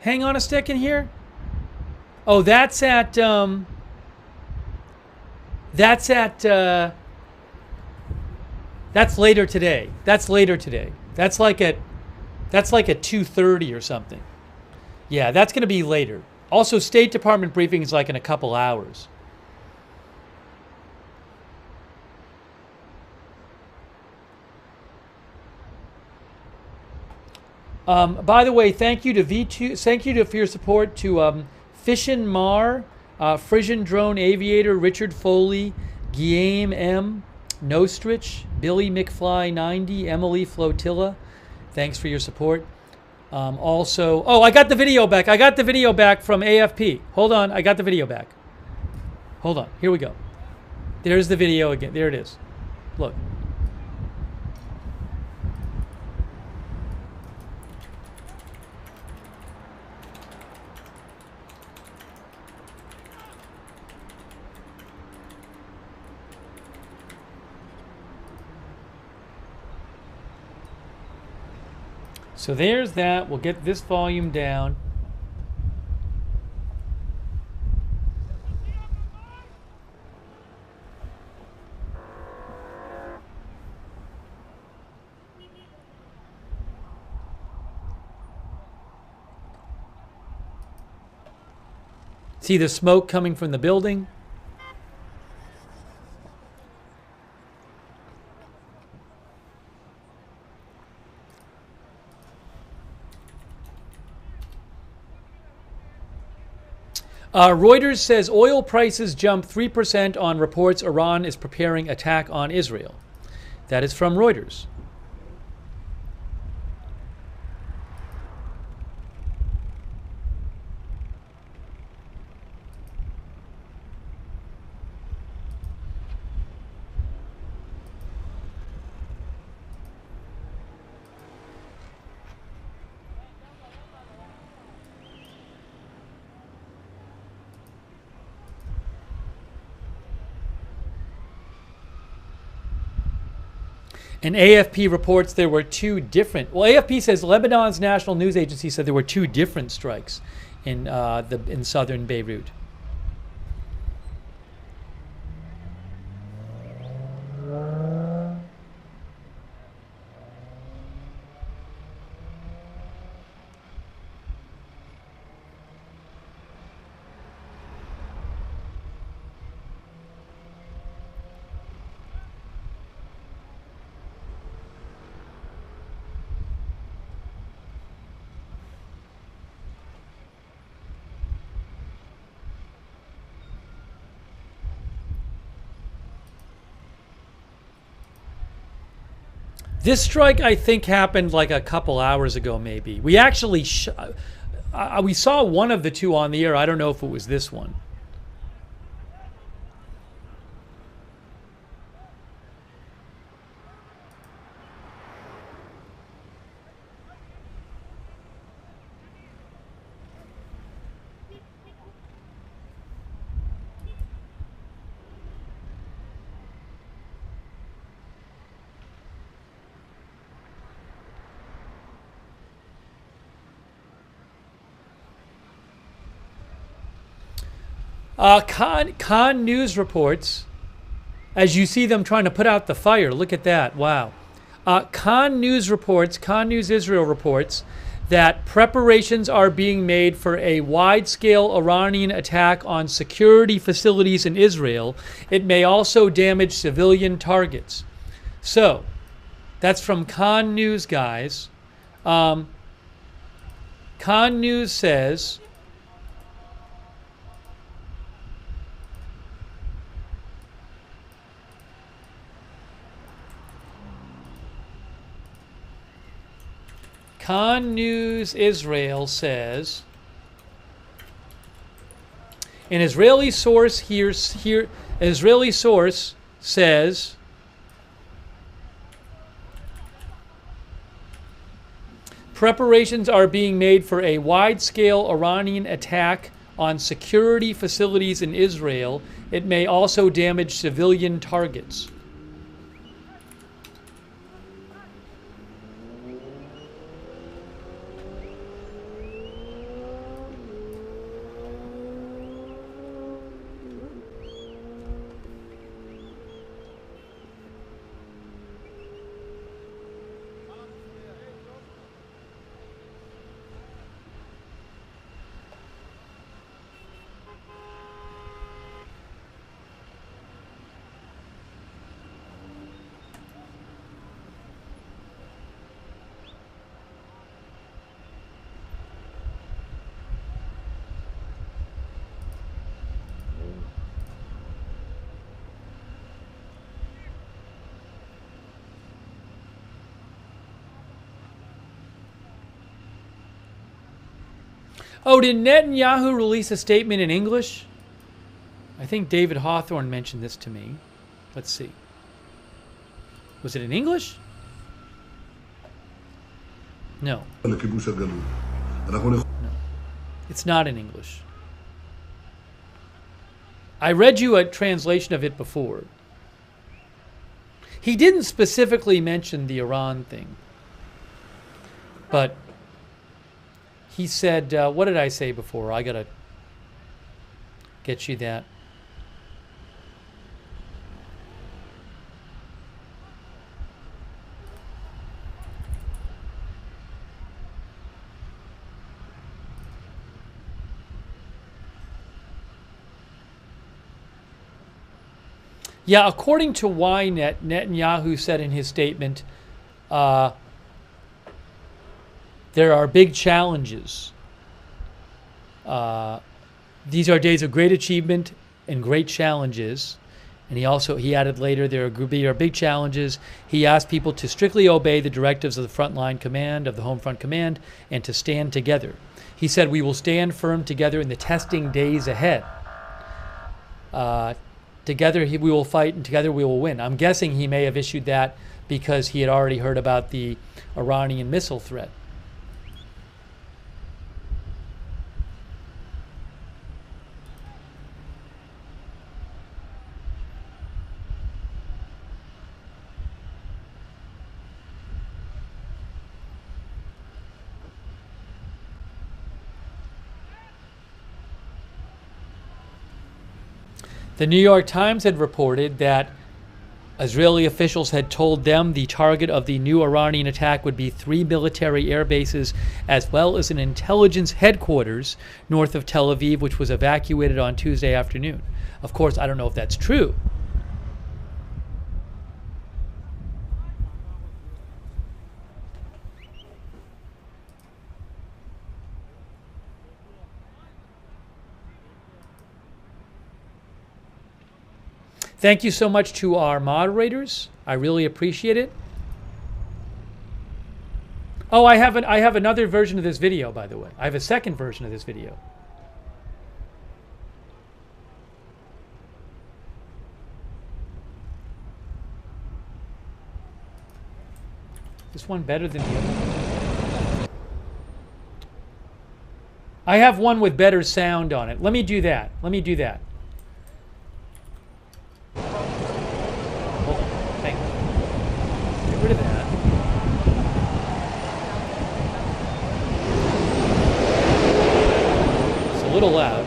Hang on a second here. Oh, that's later today. That's later today. That's like at 2:30 or something. Yeah, that's going to be later. Also, State Department briefing is like in a couple hours. By the way, thank you to V2. Thank you for your support to Fishin Mar, Frisian Drone Aviator, Richard Foley, Guillaume M, Nostrich, Billy McFly 90, Emily Flotilla. Thanks for your support. Also, oh, I got the video back. I got the video back from AFP. Hold on, I got the video back. Hold on, here we go. There's the video again. There it is. Look. So there's that. We'll get this volume down. See the smoke coming from the building? Reuters says oil prices jump 3% on reports Iran is preparing attack on Israel. That is from Reuters. And AFP reports there were two different. Well, AFP says Lebanon's national news agency said there were two different strikes in southern Beirut. This strike, I think, happened like a couple hours ago, maybe. We actually we saw one of the two on the air. I don't know if it was this one. Khan News reports, as you see them trying to put out the fire, look at that, wow. Khan News Israel reports that preparations are being made for a wide-scale Iranian attack on security facilities in Israel. It may also damage civilian targets. So, that's from Khan News, guys. Khan News says... Khan News Israel says, an Israeli source says, preparations are being made for a wide-scale Iranian attack on security facilities in Israel. It may also damage civilian targets. Oh, did Netanyahu release a statement in English? I think David Hawthorne mentioned this to me. Let's see. Was it in English? No. No. It's not in English. I read you a translation of it before. He didn't specifically mention the Iran thing. But he said, what did I say before? I got to get you that. Yeah, according to Ynet, Netanyahu said in his statement, there are big challenges. These are days of great achievement and great challenges. And he added later, there are big challenges. He asked people to strictly obey the directives of the frontline command, of the home front command, and to stand together. He said, we will stand firm together in the testing days ahead. Together we will fight, and together we will win. I'm guessing he may have issued that because he had already heard about the Iranian missile threat. The New York Times had reported that Israeli officials had told them the target of the new Iranian attack would be 3 military air bases as well as an intelligence headquarters north of Tel Aviv, which was evacuated on Tuesday afternoon. Of course, I don't know if that's true. Thank you so much to our moderators. I really appreciate it. Oh, I have another version of this video, by the way. I have a second version of this video. This one better than the other? I have one with better sound on it. Let me do that. Let me do that. Get rid of that. It's a little loud.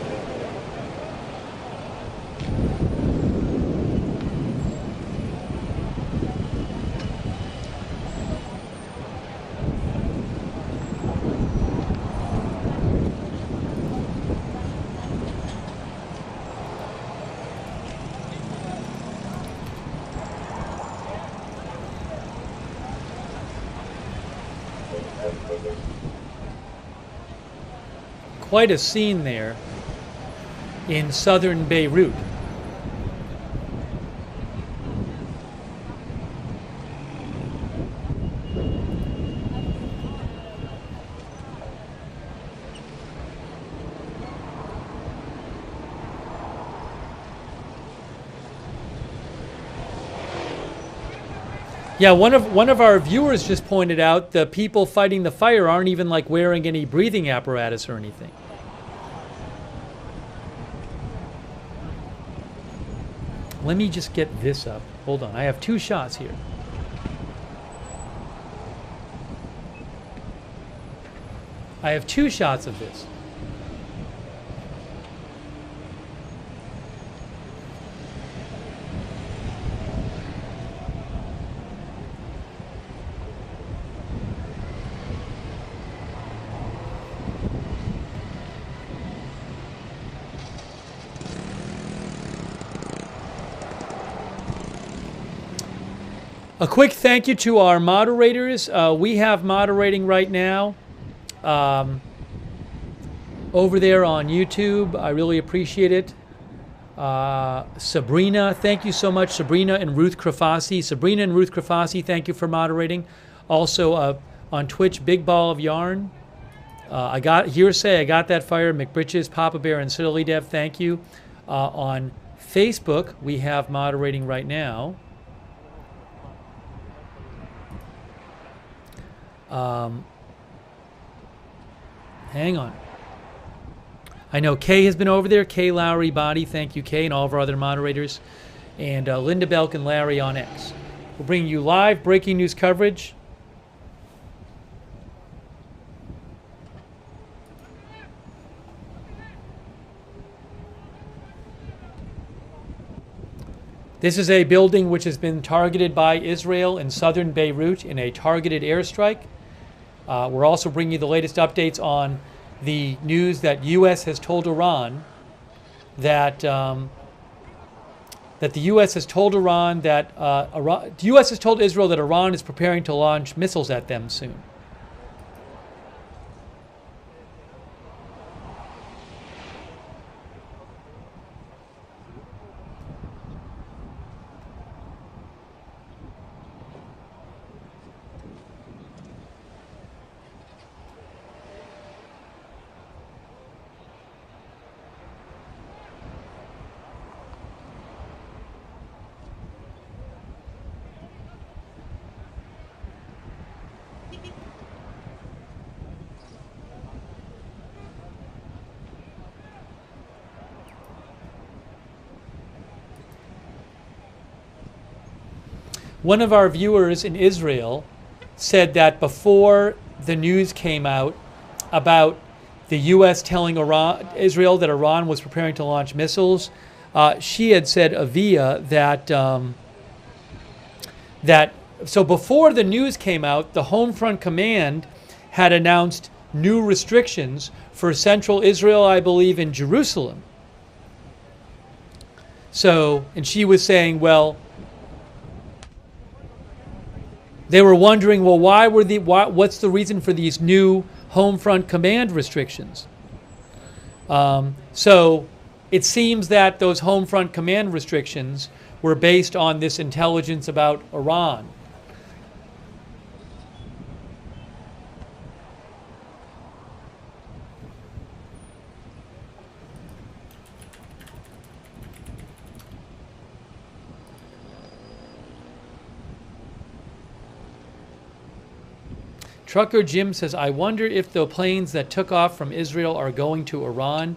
Quite a scene there in southern Beirut. Yeah, one of our viewers just pointed out the people fighting the fire aren't even like wearing any breathing apparatus or anything. Let me just get this up. Hold on, I have two shots here. I have two shots of this. A quick thank you to our moderators. We have moderating right now over there on YouTube. I really appreciate it. Sabrina, thank you so much. Sabrina and Ruth Krafasi. Sabrina and Ruth Krafasi, thank you for moderating. Also on Twitch, Big Ball of Yarn. I got hearsay. I got that fired. McBritches, Papa Bear, and Silly Dev. Thank you. On Facebook, we have moderating right now. Hang on. I know Kay has been over there. Kay Lowry Body, thank you, Kay, and all of our other moderators. And Linda Belk and Larry on X. We're bringing you live breaking news coverage. This is a building which has been targeted by Israel in southern Beirut in a targeted airstrike. We're also bringing you the latest updates on the news that U.S. has told Iran that the U.S. has told Iran that the U.S. has told Israel that Iran is preparing to launch missiles at them soon. One of our viewers in Israel said that before the news came out about the U.S. telling Israel that Iran was preparing to launch missiles, she had said, Avia, so before the news came out, the Home Front Command had announced new restrictions for central Israel, I believe, in Jerusalem. So, and she was saying, well, they were wondering, well, what's the reason for these new Home Front Command restrictions? So it seems that those Home Front Command restrictions were based on this intelligence about Iran. Trucker Jim says, I wonder if the planes that took off from Israel are going to Iran.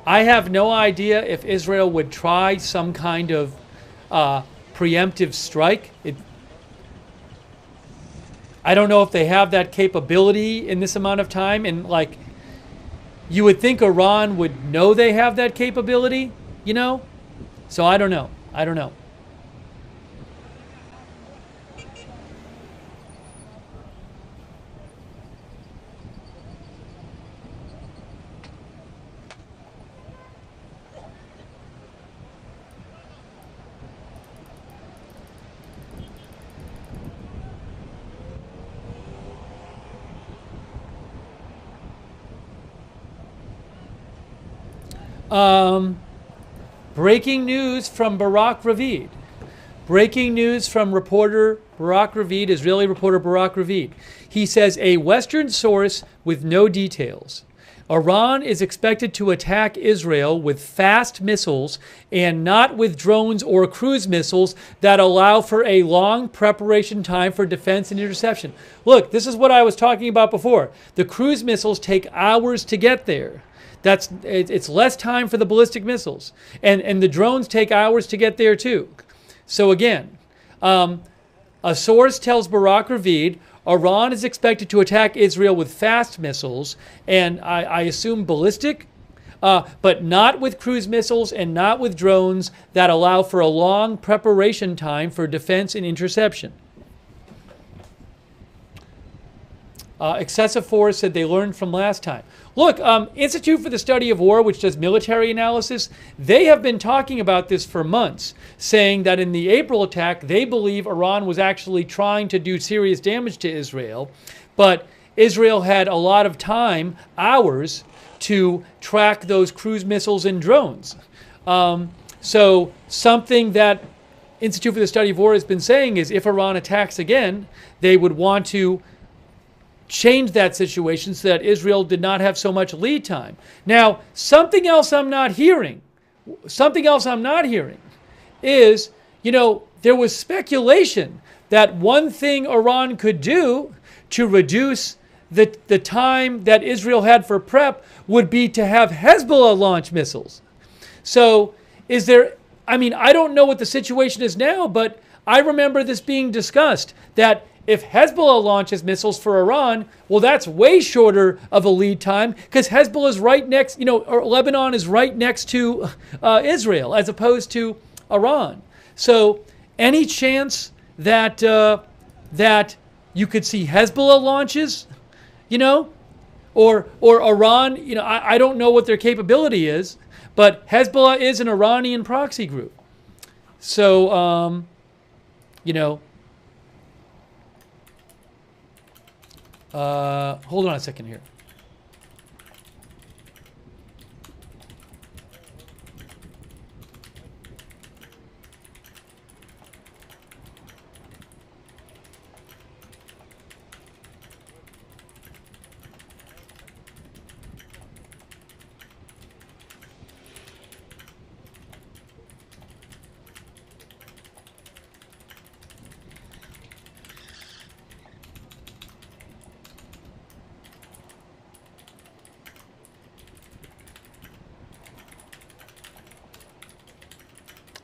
I have no idea if Israel would try some kind of preemptive strike. I don't know if they have that capability in this amount of time. And like, you would think Iran would know they have that capability, you know? So I don't know. I don't know. Breaking news from Barak Ravid. Breaking news from reporter Barak Ravid, Israeli reporter Barak Ravid. He says a Western source with no details. Iran is expected to attack Israel with fast missiles and not with drones or cruise missiles that allow for a long preparation time for defense and interception. Look, this is what I was talking about before. The cruise missiles take hours to get there. It's less time for the ballistic missiles. And the drones take hours to get there too. So again, a source tells Barak Ravid, Iran is expected to attack Israel with fast missiles, and I assume ballistic, but not with cruise missiles and not with drones that allow for a long preparation time for defense and interception. Excessive Force said they learned from last time. Look, Institute for the Study of War, which does military analysis, they have been talking about this for months, saying that in the April attack, they believe Iran was actually trying to do serious damage to Israel, but Israel had a lot of time, hours, to track those cruise missiles and drones. So something that Institute for the Study of War has been saying is if Iran attacks again, they would want to change that situation so that Israel did not have so much lead time. Now, something else I'm not hearing is, there was speculation that one thing Iran could do to reduce the time that Israel had for prep would be to have Hezbollah launch missiles. So I don't know what the situation is now, but I remember this being discussed, that if Hezbollah launches missiles for Iran, well, that's way shorter of a lead time because Hezbollah is right next, or Lebanon is right next to Israel as opposed to Iran. So any chance that that you could see Hezbollah launches, or Iran, I don't know what their capability is, but Hezbollah is an Iranian proxy group. So, hold on a second here.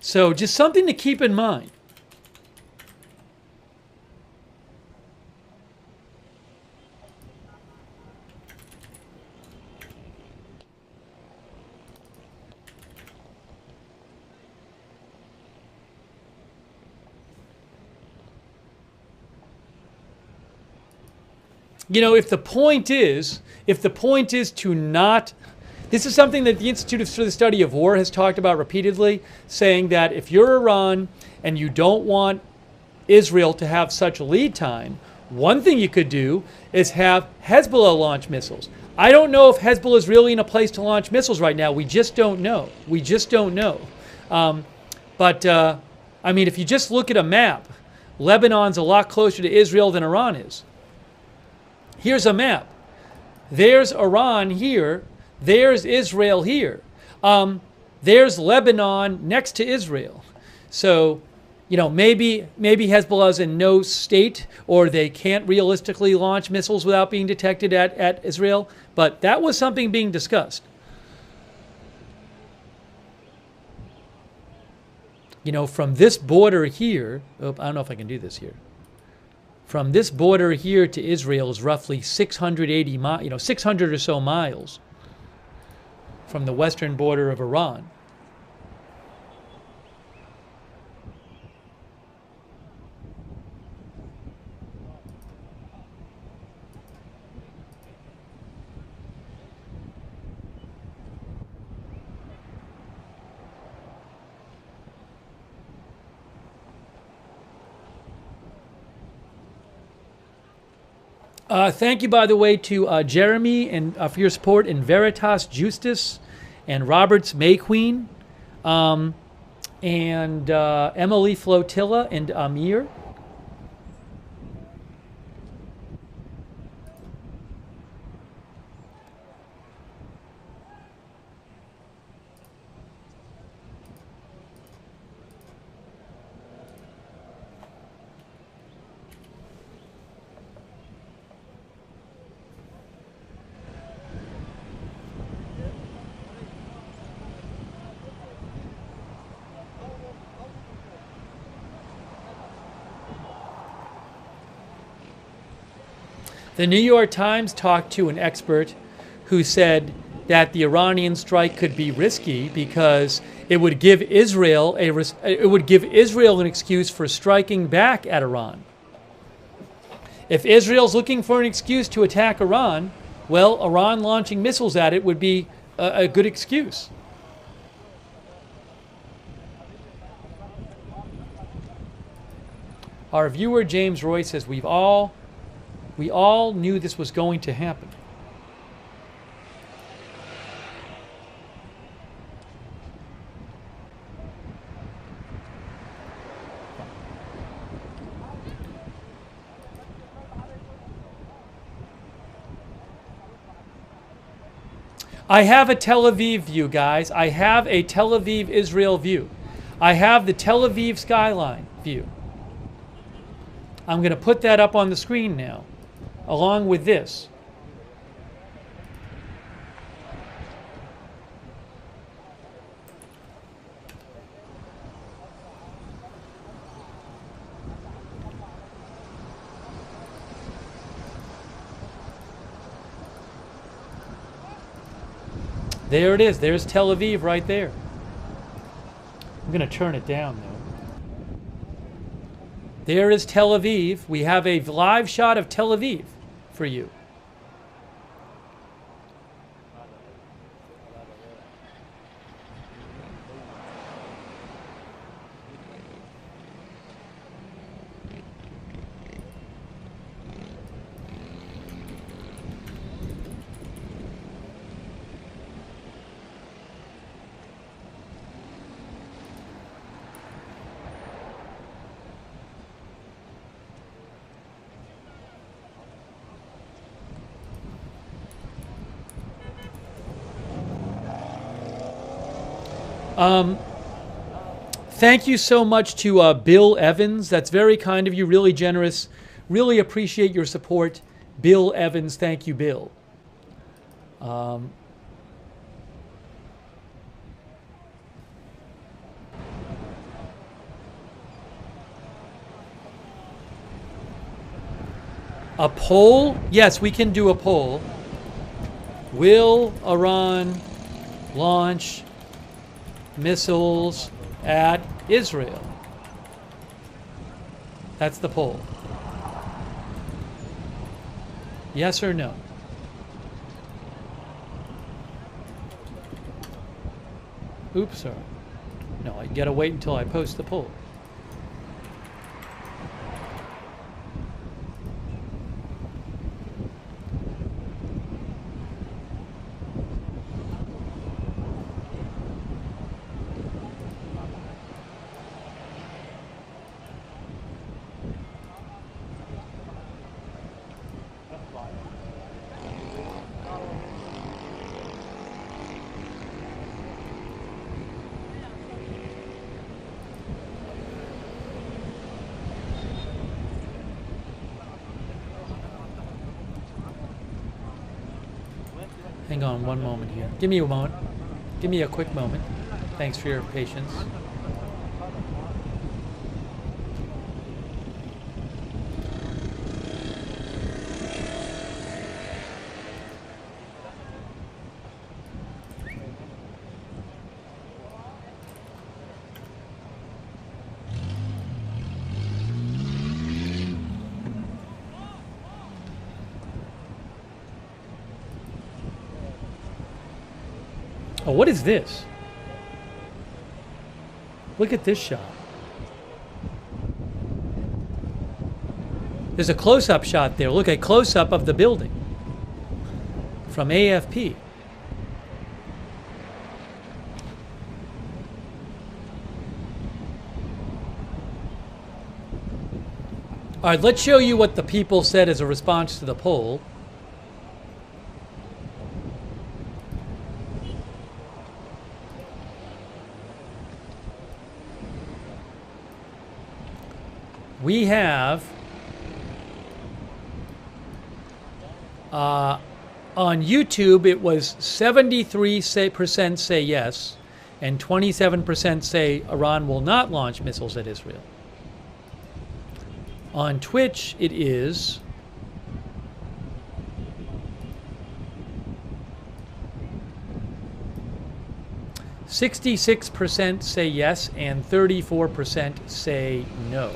So just something to keep in mind. If the point is to not, this is something that the Institute for the Study of War has talked about repeatedly, saying that if you're Iran and you don't want Israel to have such a lead time, one thing you could do is have Hezbollah launch missiles. I don't know if Hezbollah is really in a place to launch missiles right now. We just don't know. If you just look at a map, Lebanon's a lot closer to Israel than Iran is. Here's a map. There's Iran here. There's Israel here. There's Lebanon next to Israel. So, maybe Hezbollah's in no state, or they can't realistically launch missiles without being detected at Israel. But that was something being discussed. From this border here, I don't know if I can do this here. From this border here to Israel is roughly 680 miles, 600 or so miles from the western border of Iran. Thank you, by the way, to Jeremy and for your support, in Veritas Justus and Roberts May Queen, and Emily Flotilla and Amir. The New York Times talked to an expert who said that the Iranian strike could be risky because it would give Israel an excuse for striking back at Iran. If Israel's looking for an excuse to attack Iran, well, Iran launching missiles at it would be a good excuse. Our viewer James Roy says we all knew this was going to happen. I have a Tel Aviv view, guys. I have a Tel Aviv, Israel view. I have the Tel Aviv skyline view. I'm going to put that up on the screen now, along with this. There it is. There's Tel Aviv right there. I'm going to turn it down, though. There is Tel Aviv. We have a live shot of Tel Aviv for you. Thank you so much to Bill Evans. That's very kind of you, really generous. Really appreciate your support. Bill Evans, thank you, Bill. A poll? Yes, we can do a poll. Will Iran launch missiles at Israel? That's the poll. Yes or no? Oops, sorry. No, I gotta wait until I post the poll. Hang on one moment here. Give me a moment. Give me a quick moment. Thanks for your patience. Oh, what is this? Look at this shot. There's a close-up shot there. Look, a close-up of the building from AFP. All right, let's show you what the people said as a response to the poll. We have on YouTube it was 73% say yes and 27% say Iran will not launch missiles at Israel. On Twitch it is 66% say yes and 34% say no.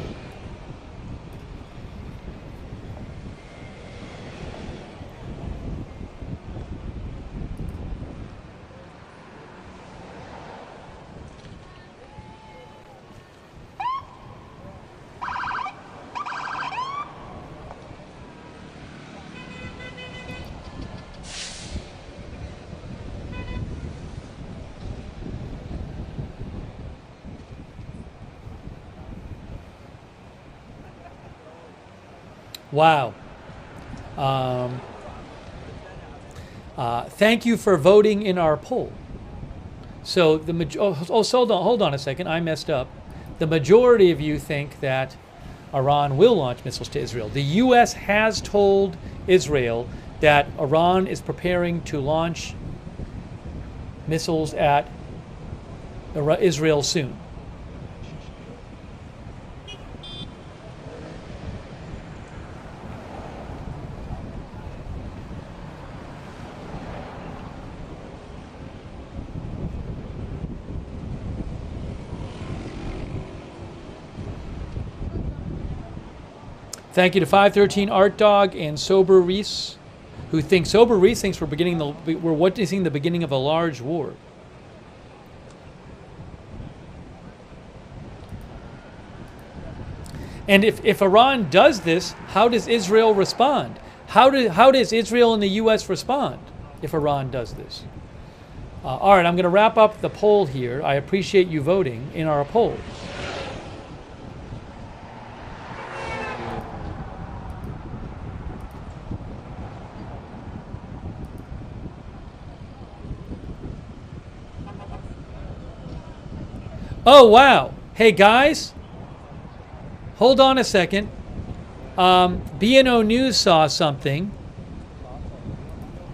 Wow. Thank you for voting in our poll. So hold on a second. I messed up. The majority of you think that Iran will launch missiles to Israel. The U.S. has told Israel that Iran is preparing to launch missiles at Israel soon. Thank you to 513 Art Dog and Sober Reese, who thinks we're witnessing the beginning of a large war. And if Iran does this, how does Israel respond? How does Israel and the U.S. respond if Iran does this? All right, I'm going to wrap up the poll here. I appreciate you voting in our poll. Oh, wow. Hey, guys. Hold on a second. B&O News saw something.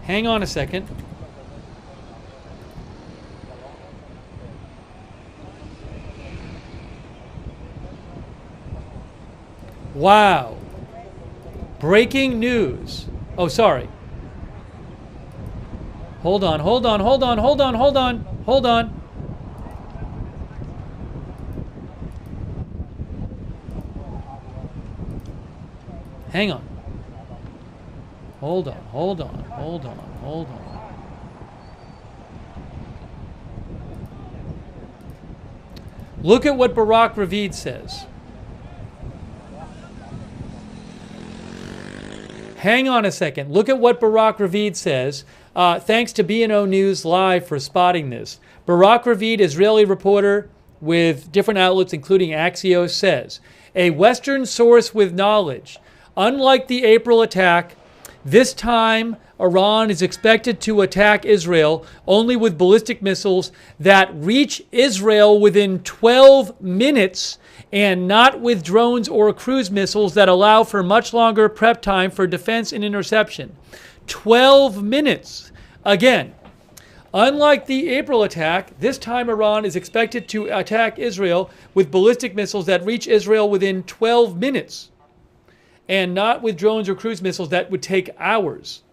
Hang on a second. Wow. Breaking news. Oh, sorry. Hold on. Hang on. Hold on. Look at what Barak Ravid says. Hang on a second. Look at what Barak Ravid says. Thanks to B&O News Live for spotting this. Barak Ravid, Israeli reporter with different outlets, including Axios, says, a Western source with knowledge. Unlike the April attack, this time Iran is expected to attack Israel only with ballistic missiles that reach Israel within 12 minutes and not with drones or cruise missiles that allow for much longer prep time for defense and interception. 12 minutes. Again, unlike the April attack, this time Iran is expected to attack Israel with ballistic missiles that reach Israel within 12 minutes. And not with drones or cruise missiles that would take hours.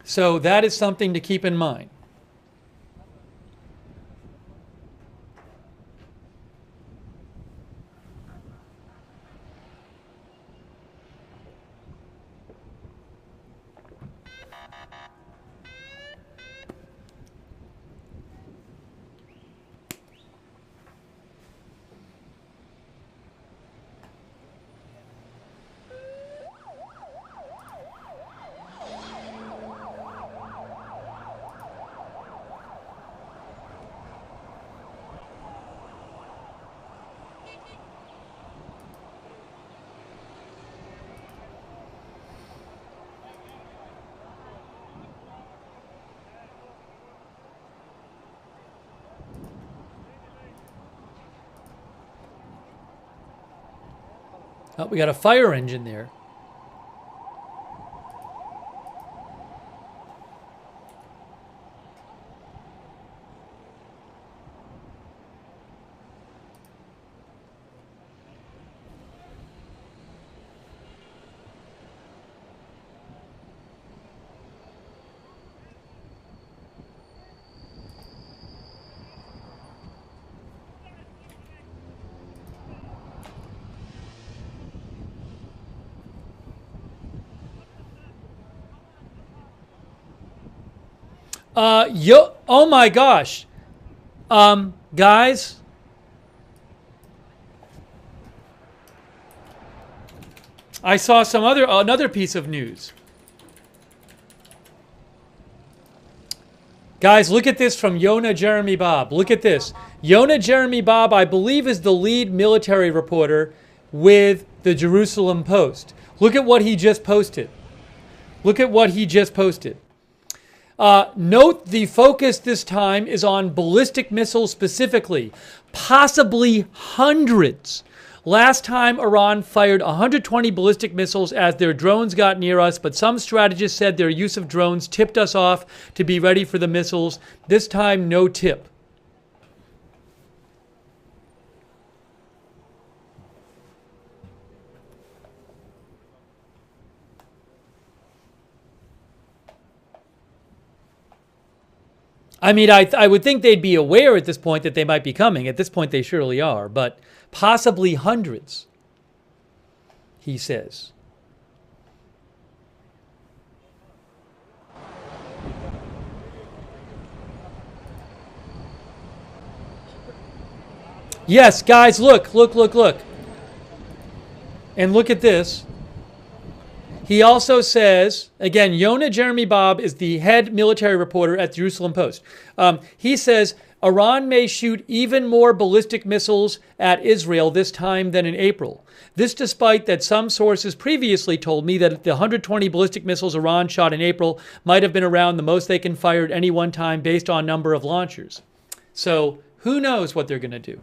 So that is something to keep in mind. Oh, we got a fire engine there. Oh my gosh. Guys. I saw another piece of news. Guys, look at this from Yonah Jeremy Bob. Look at this. Yonah Jeremy Bob, I believe, is the lead military reporter with the Jerusalem Post. Look at what he just posted. Look at what he just posted. Note the focus this time is on ballistic missiles specifically, possibly hundreds. Last time, Iran fired 120 ballistic missiles as their drones got near us, but some strategists said their use of drones tipped us off to be ready for the missiles. This time, no tip. I mean, I would think they'd be aware at this point that they might be coming. At this point, they surely are, but possibly hundreds, he says. Yes, guys, look. And look at this. He also says, again, Yonah Jeremy Bob is the head military reporter at the Jerusalem Post. He says, Iran may shoot even more ballistic missiles at Israel this time than in April. This despite that some sources previously told me that the 120 ballistic missiles Iran shot in April might have been around the most they can fire at any one time based on number of launchers. So who knows what they're going to do?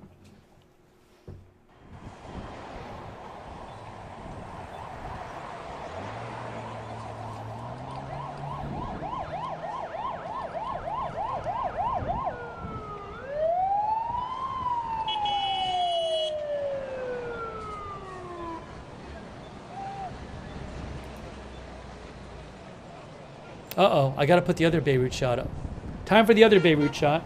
Uh-oh, I got to put the other Beirut shot up. Time for the other Beirut shot.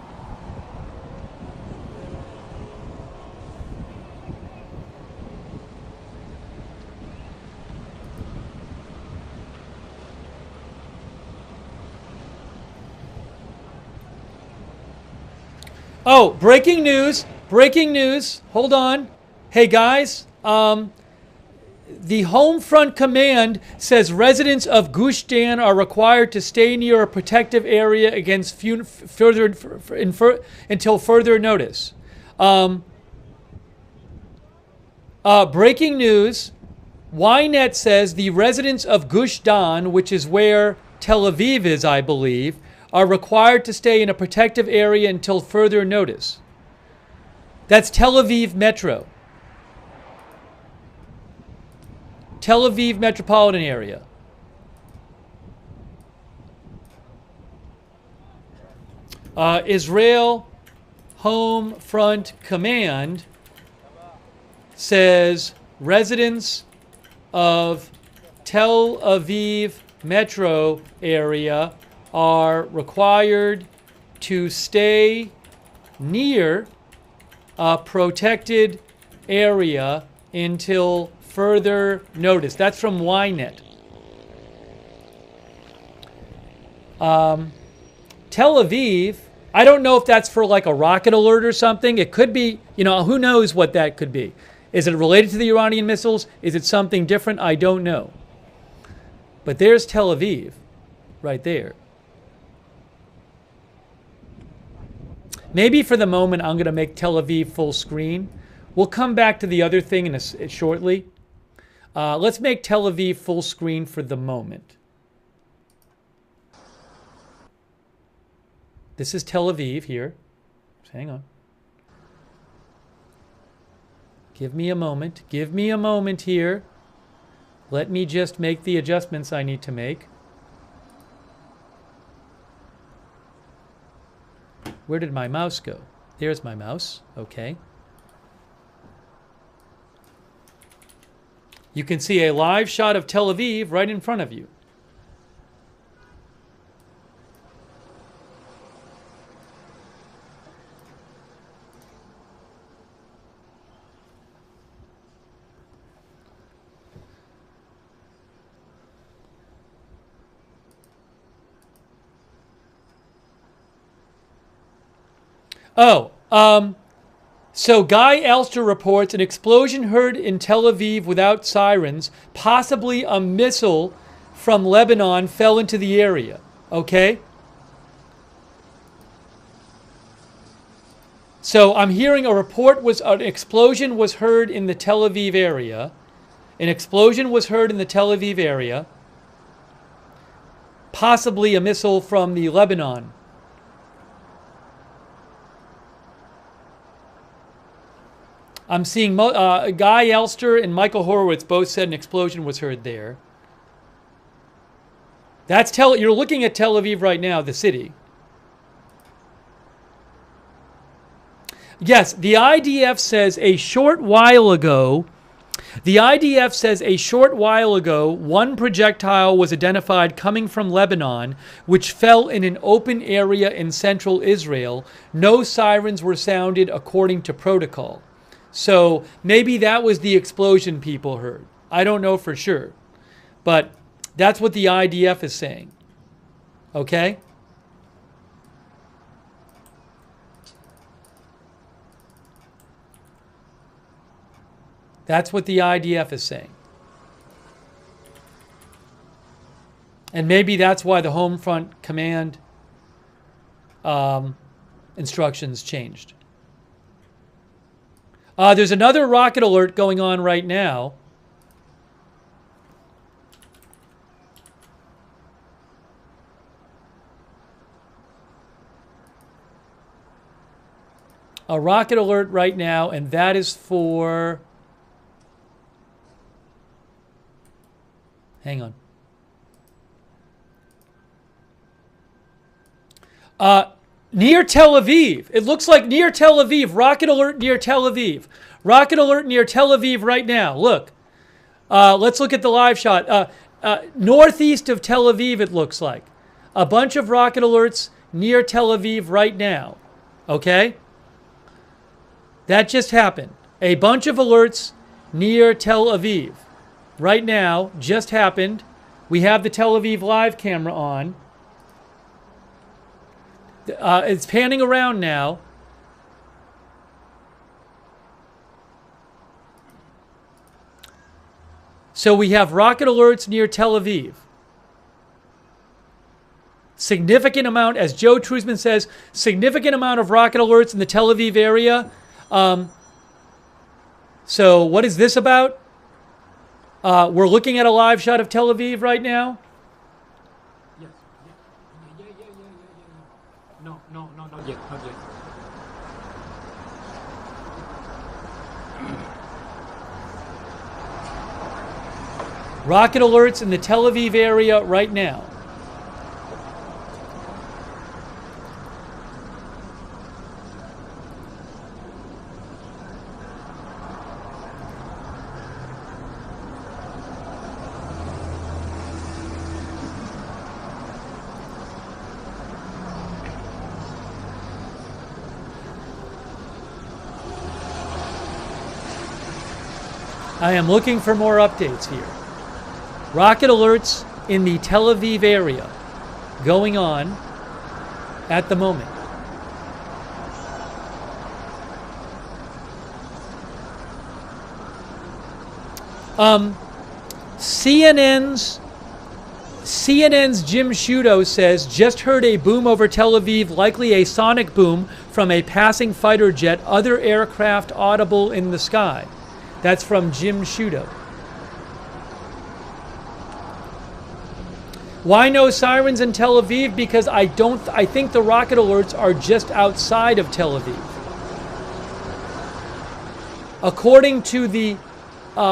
Oh, breaking news. Hold on. Hey, guys. The Home Front Command says residents of Gush Dan are required to stay near a protective area against until further notice. Breaking news. Ynet says the residents of Gush Dan, which is where Tel Aviv is, I believe, are required to stay in a protective area until further notice. That's Tel Aviv Metro. Tel Aviv metropolitan area. Israel Home Front Command says residents of Tel Aviv metro area are required to stay near a protected area until further notice. That's from Ynet. Tel Aviv, I don't know if that's for like a rocket alert or something. It could be, who knows what that could be. Is it related to the Iranian missiles? Is it something different? I don't know. But there's Tel Aviv right there. Maybe for the moment I'm going to make Tel Aviv full screen. We'll come back to the other thing shortly. Let's make Tel Aviv full screen for the moment. This is Tel Aviv here. Just hang on. Give me a moment. Give me a moment here. Let me just make the adjustments I need to make. Where did my mouse go? There's my mouse. Okay. You can see a live shot of Tel Aviv right in front of you. So Guy Elster reports an explosion heard in Tel Aviv without sirens. Possibly a missile from Lebanon fell into the area. Okay? So I'm hearing a report an explosion was heard in the Tel Aviv area. An explosion was heard in the Tel Aviv area. possibly a missile from the Lebanon. I'm seeing Guy Elster and Michael Horowitz both said an explosion was heard there. You're looking at Tel Aviv right now, the city. Yes, the IDF says a short while ago, one projectile was identified coming from Lebanon, which fell in an open area in central Israel. No sirens were sounded according to protocol. So maybe that was the explosion people heard. I don't know for sure. But that's what the IDF is saying. Okay? That's what the IDF is saying. And maybe that's why the home front command instructions changed. There's another rocket alert going on right now. A rocket alert right now, and that is for... Hang on. Near Tel Aviv. It looks like near Tel Aviv. Rocket alert near Tel Aviv. Rocket alert near Tel Aviv right now. Look. Let's look at the live shot. Northeast of Tel Aviv, it looks like. A bunch of rocket alerts near Tel Aviv right now. Okay? That just happened. A bunch of alerts near Tel Aviv. Right now, just happened. We have the Tel Aviv live camera on. It's panning around now. So we have rocket alerts near Tel Aviv. Significant amount, as Joe Trusman says, significant amount of rocket alerts in the Tel Aviv area. So what is this about? We're looking at a live shot of Tel Aviv right now. Yes. Yeah. No, not yet. Rocket alerts in the Tel Aviv area right now. I am looking for more updates here. Rocket alerts in the Tel Aviv area going on at the moment. CNN's Jim Sciutto says, just heard a boom over Tel Aviv, likely a sonic boom from a passing fighter jet, other aircraft audible in the sky. That's from Jim Sciutto. Why no sirens in Tel Aviv? Because I think the rocket alerts are just outside of Tel Aviv. According to the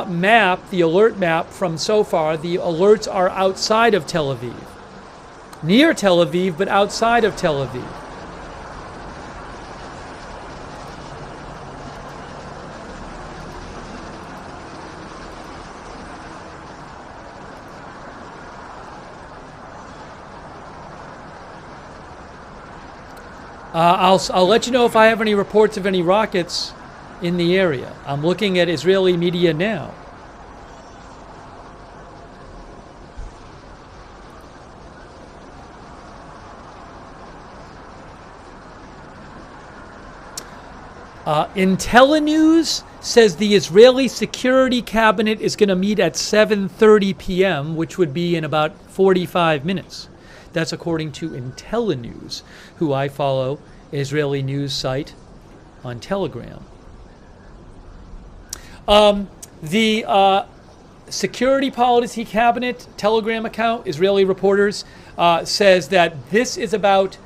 map, the alert map from so far, the alerts are outside of Tel Aviv. Near Tel Aviv, but outside of Tel Aviv. I'll let you know if I have any reports of any rockets in the area. I'm looking at Israeli media now. IntelliNews says the Israeli Security Cabinet is going to meet at 7:30 p.m., which would be in about 45 minutes. That's according to IntelliNews, who I follow, Israeli news site on Telegram. The Security Policy Cabinet Telegram account, Israeli reporters, says that this is about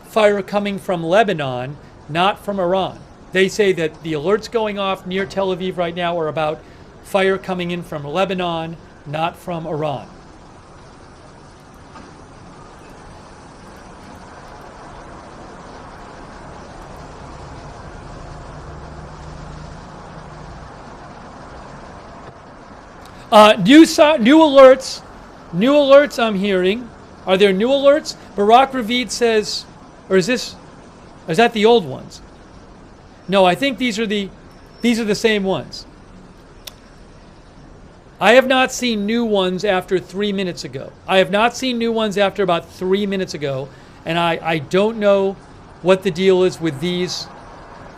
fire coming from Lebanon, not from Iran. They say that the alerts going off near Tel Aviv right now are about fire coming in from Lebanon, not from Iran. New alerts I'm hearing. Are there new alerts? Barak Ravid says, or is that the old ones? No, I think these are the same ones. I have not seen new ones after 3 minutes ago. I have not seen new ones after about 3 minutes ago, and I don't know what the deal is with these.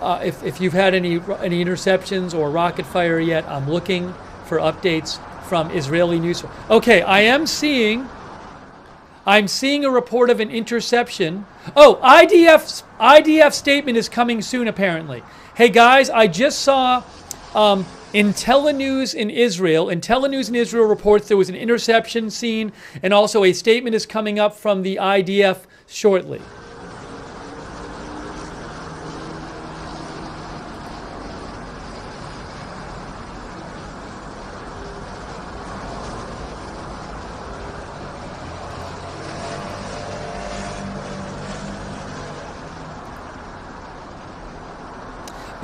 If you've had any interceptions or rocket fire yet, I'm looking for updates from Israeli news. Okay, I'm seeing a report of an interception. Oh, IDF statement is coming soon, apparently. Hey guys, I just saw IntelliNews in Israel reports there was an interception seen, and also a statement is coming up from the IDF shortly.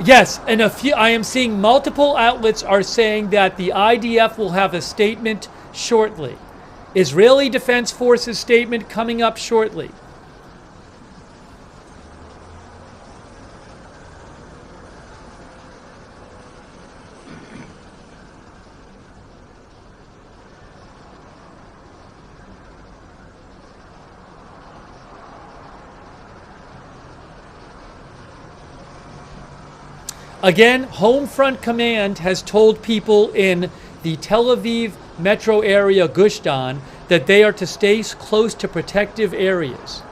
Yes, and I am seeing multiple outlets are saying that the IDF will have a statement shortly. Israeli Defense Forces statement coming up shortly. Again, Homefront Command has told people in the Tel Aviv metro area, Gush Dan, that they are to stay close to protected areas.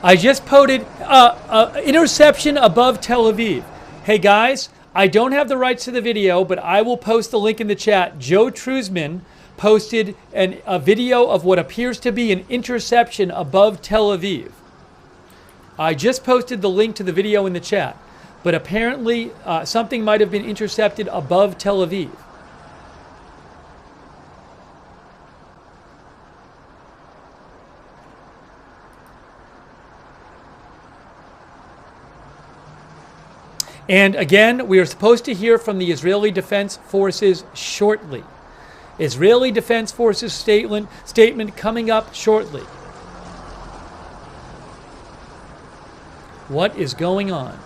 I just posted interception above Tel Aviv. Hey guys, I don't have the rights to the video, but I will post the link in the chat. Joe Truzman posted a video of what appears to be an interception above Tel Aviv. I just posted the link to the video in the chat, but apparently something might have been intercepted above Tel Aviv. And again, we are supposed to hear from the Israeli Defense Forces shortly. Israeli Defense Forces statement coming up shortly. What is going on?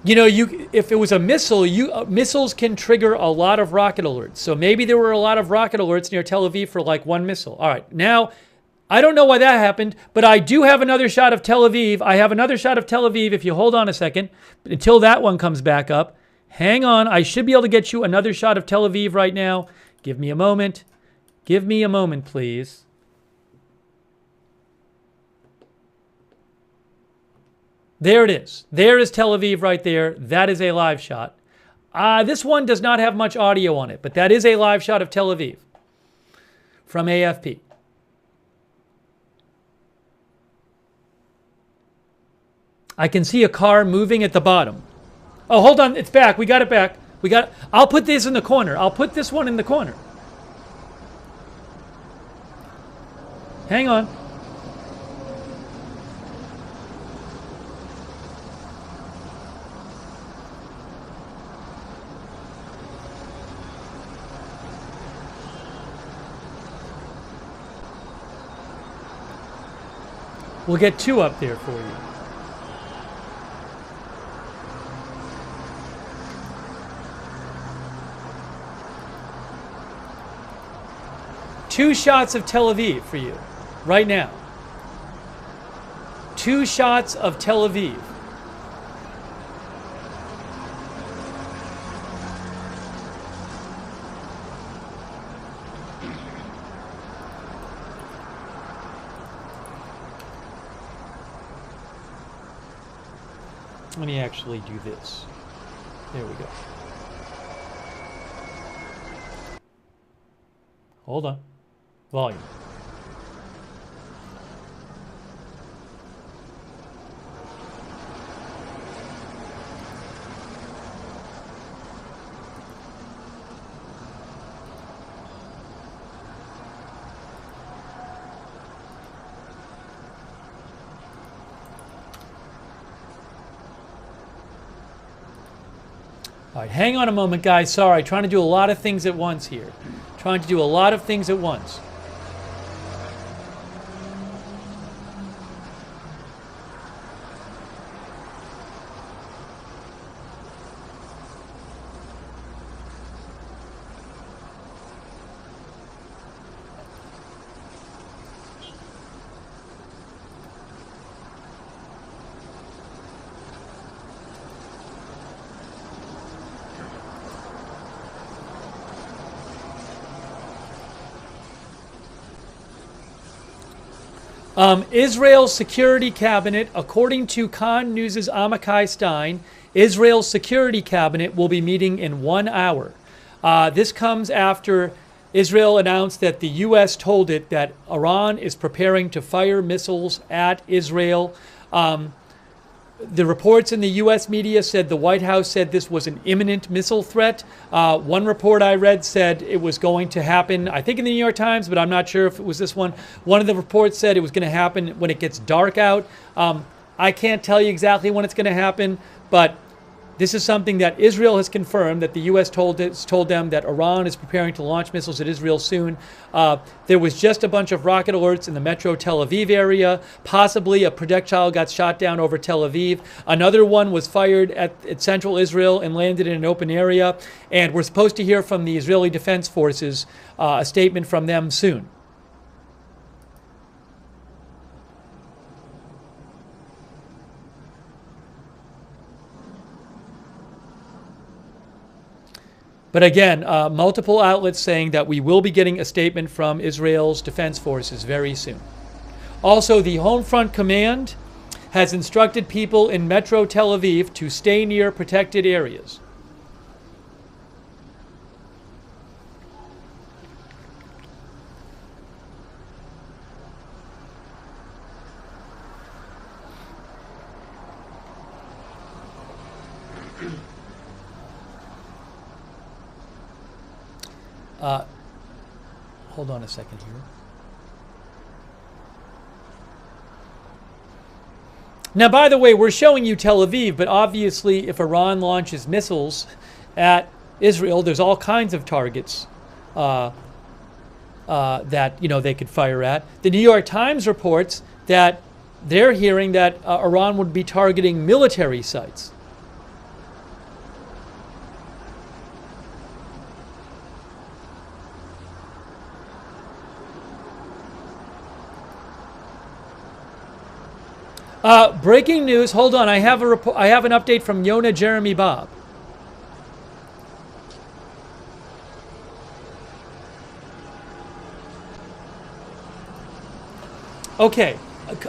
You know, if it was a missile, missiles can trigger a lot of rocket alerts. So maybe there were a lot of rocket alerts near Tel Aviv for like one missile. All right, now, I don't know why that happened, but I do have another shot of Tel Aviv. I have another shot of Tel Aviv if you hold on a second, until that one comes back up. Hang on, I should be able to get you another shot of Tel Aviv right now. Give me a moment. Give me a moment, please. There it is. There is Tel Aviv right there. That is a live shot. This one does not have much audio on it, but that is a live shot of Tel Aviv from AFP. I can see a car moving at the bottom. Oh, hold on. It's back. We got it back. I'll put this in the corner. I'll put this one in the corner. Hang on. We'll get two up there for you. 2 shots of Tel Aviv for you right now. 2 shots of Tel Aviv. Let me actually do this. There we go. Hold on. Volume. All right, hang on a moment, guys. Sorry, trying to do a lot of things at once here. Trying to do a lot of things at once. Israel's Security Cabinet, according to Khan News' Amichai Stein, Israel's Security Cabinet will be meeting in 1 hour. This comes after Israel announced that the U.S. told it that Iran is preparing to fire missiles at Israel. The reports in the U.S. media said the White House said this was an imminent missile threat. One report I read said it was going to happen, I think in the New York Times, but I'm not sure if it was this one. One of the reports said it was going to happen when it gets dark out. I can't tell you exactly when it's going to happen, but this is something that Israel has confirmed, that the U.S. told them that Iran is preparing to launch missiles at Israel soon. There was just a bunch of rocket alerts in the metro Tel Aviv area. Possibly a projectile got shot down over Tel Aviv. Another one was fired at central Israel and landed in an open area. And we're supposed to hear from the Israeli Defense Forces, a statement from them soon. But again, multiple outlets saying that we will be getting a statement from Israel's defense forces very soon. Also, the Home Front Command has instructed people in Metro Tel Aviv to stay near protected areas. Hold on a second here. Now, by the way, we're showing you Tel Aviv, but obviously if Iran launches missiles at Israel, there's all kinds of targets that they could fire at. The New York Times reports that they're hearing that Iran would be targeting military sites. Breaking news. Hold on. I have an update from Yonah Jeremy Bob. Okay.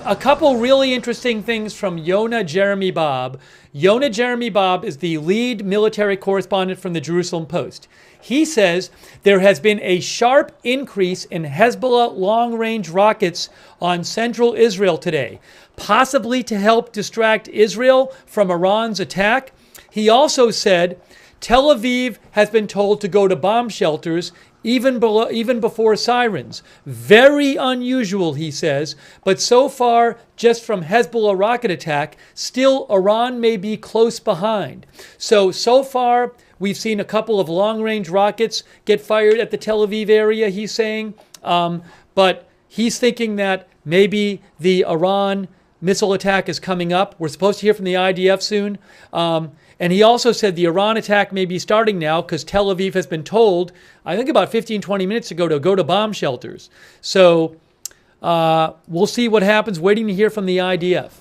A couple really interesting things from Yonah Jeremy Bob. Yonah Jeremy Bob is the lead military correspondent from the Jerusalem Post. He says there has been a sharp increase in Hezbollah long-range rockets on central Israel today, possibly to help distract Israel from Iran's attack. He also said Tel Aviv has been told to go to bomb shelters even before sirens. Very unusual, he says, but so far, just from Hezbollah rocket attack, still Iran may be close behind. So far, we've seen a couple of long-range rockets get fired at the Tel Aviv area, he's saying, but he's thinking that maybe the Iran missile attack is coming up. We're supposed to hear from the IDF soon. And he also said the Iran attack may be starting now because Tel Aviv has been told, I think about 15, 20 minutes ago, to go to bomb shelters. So we'll see what happens, waiting to hear from the IDF.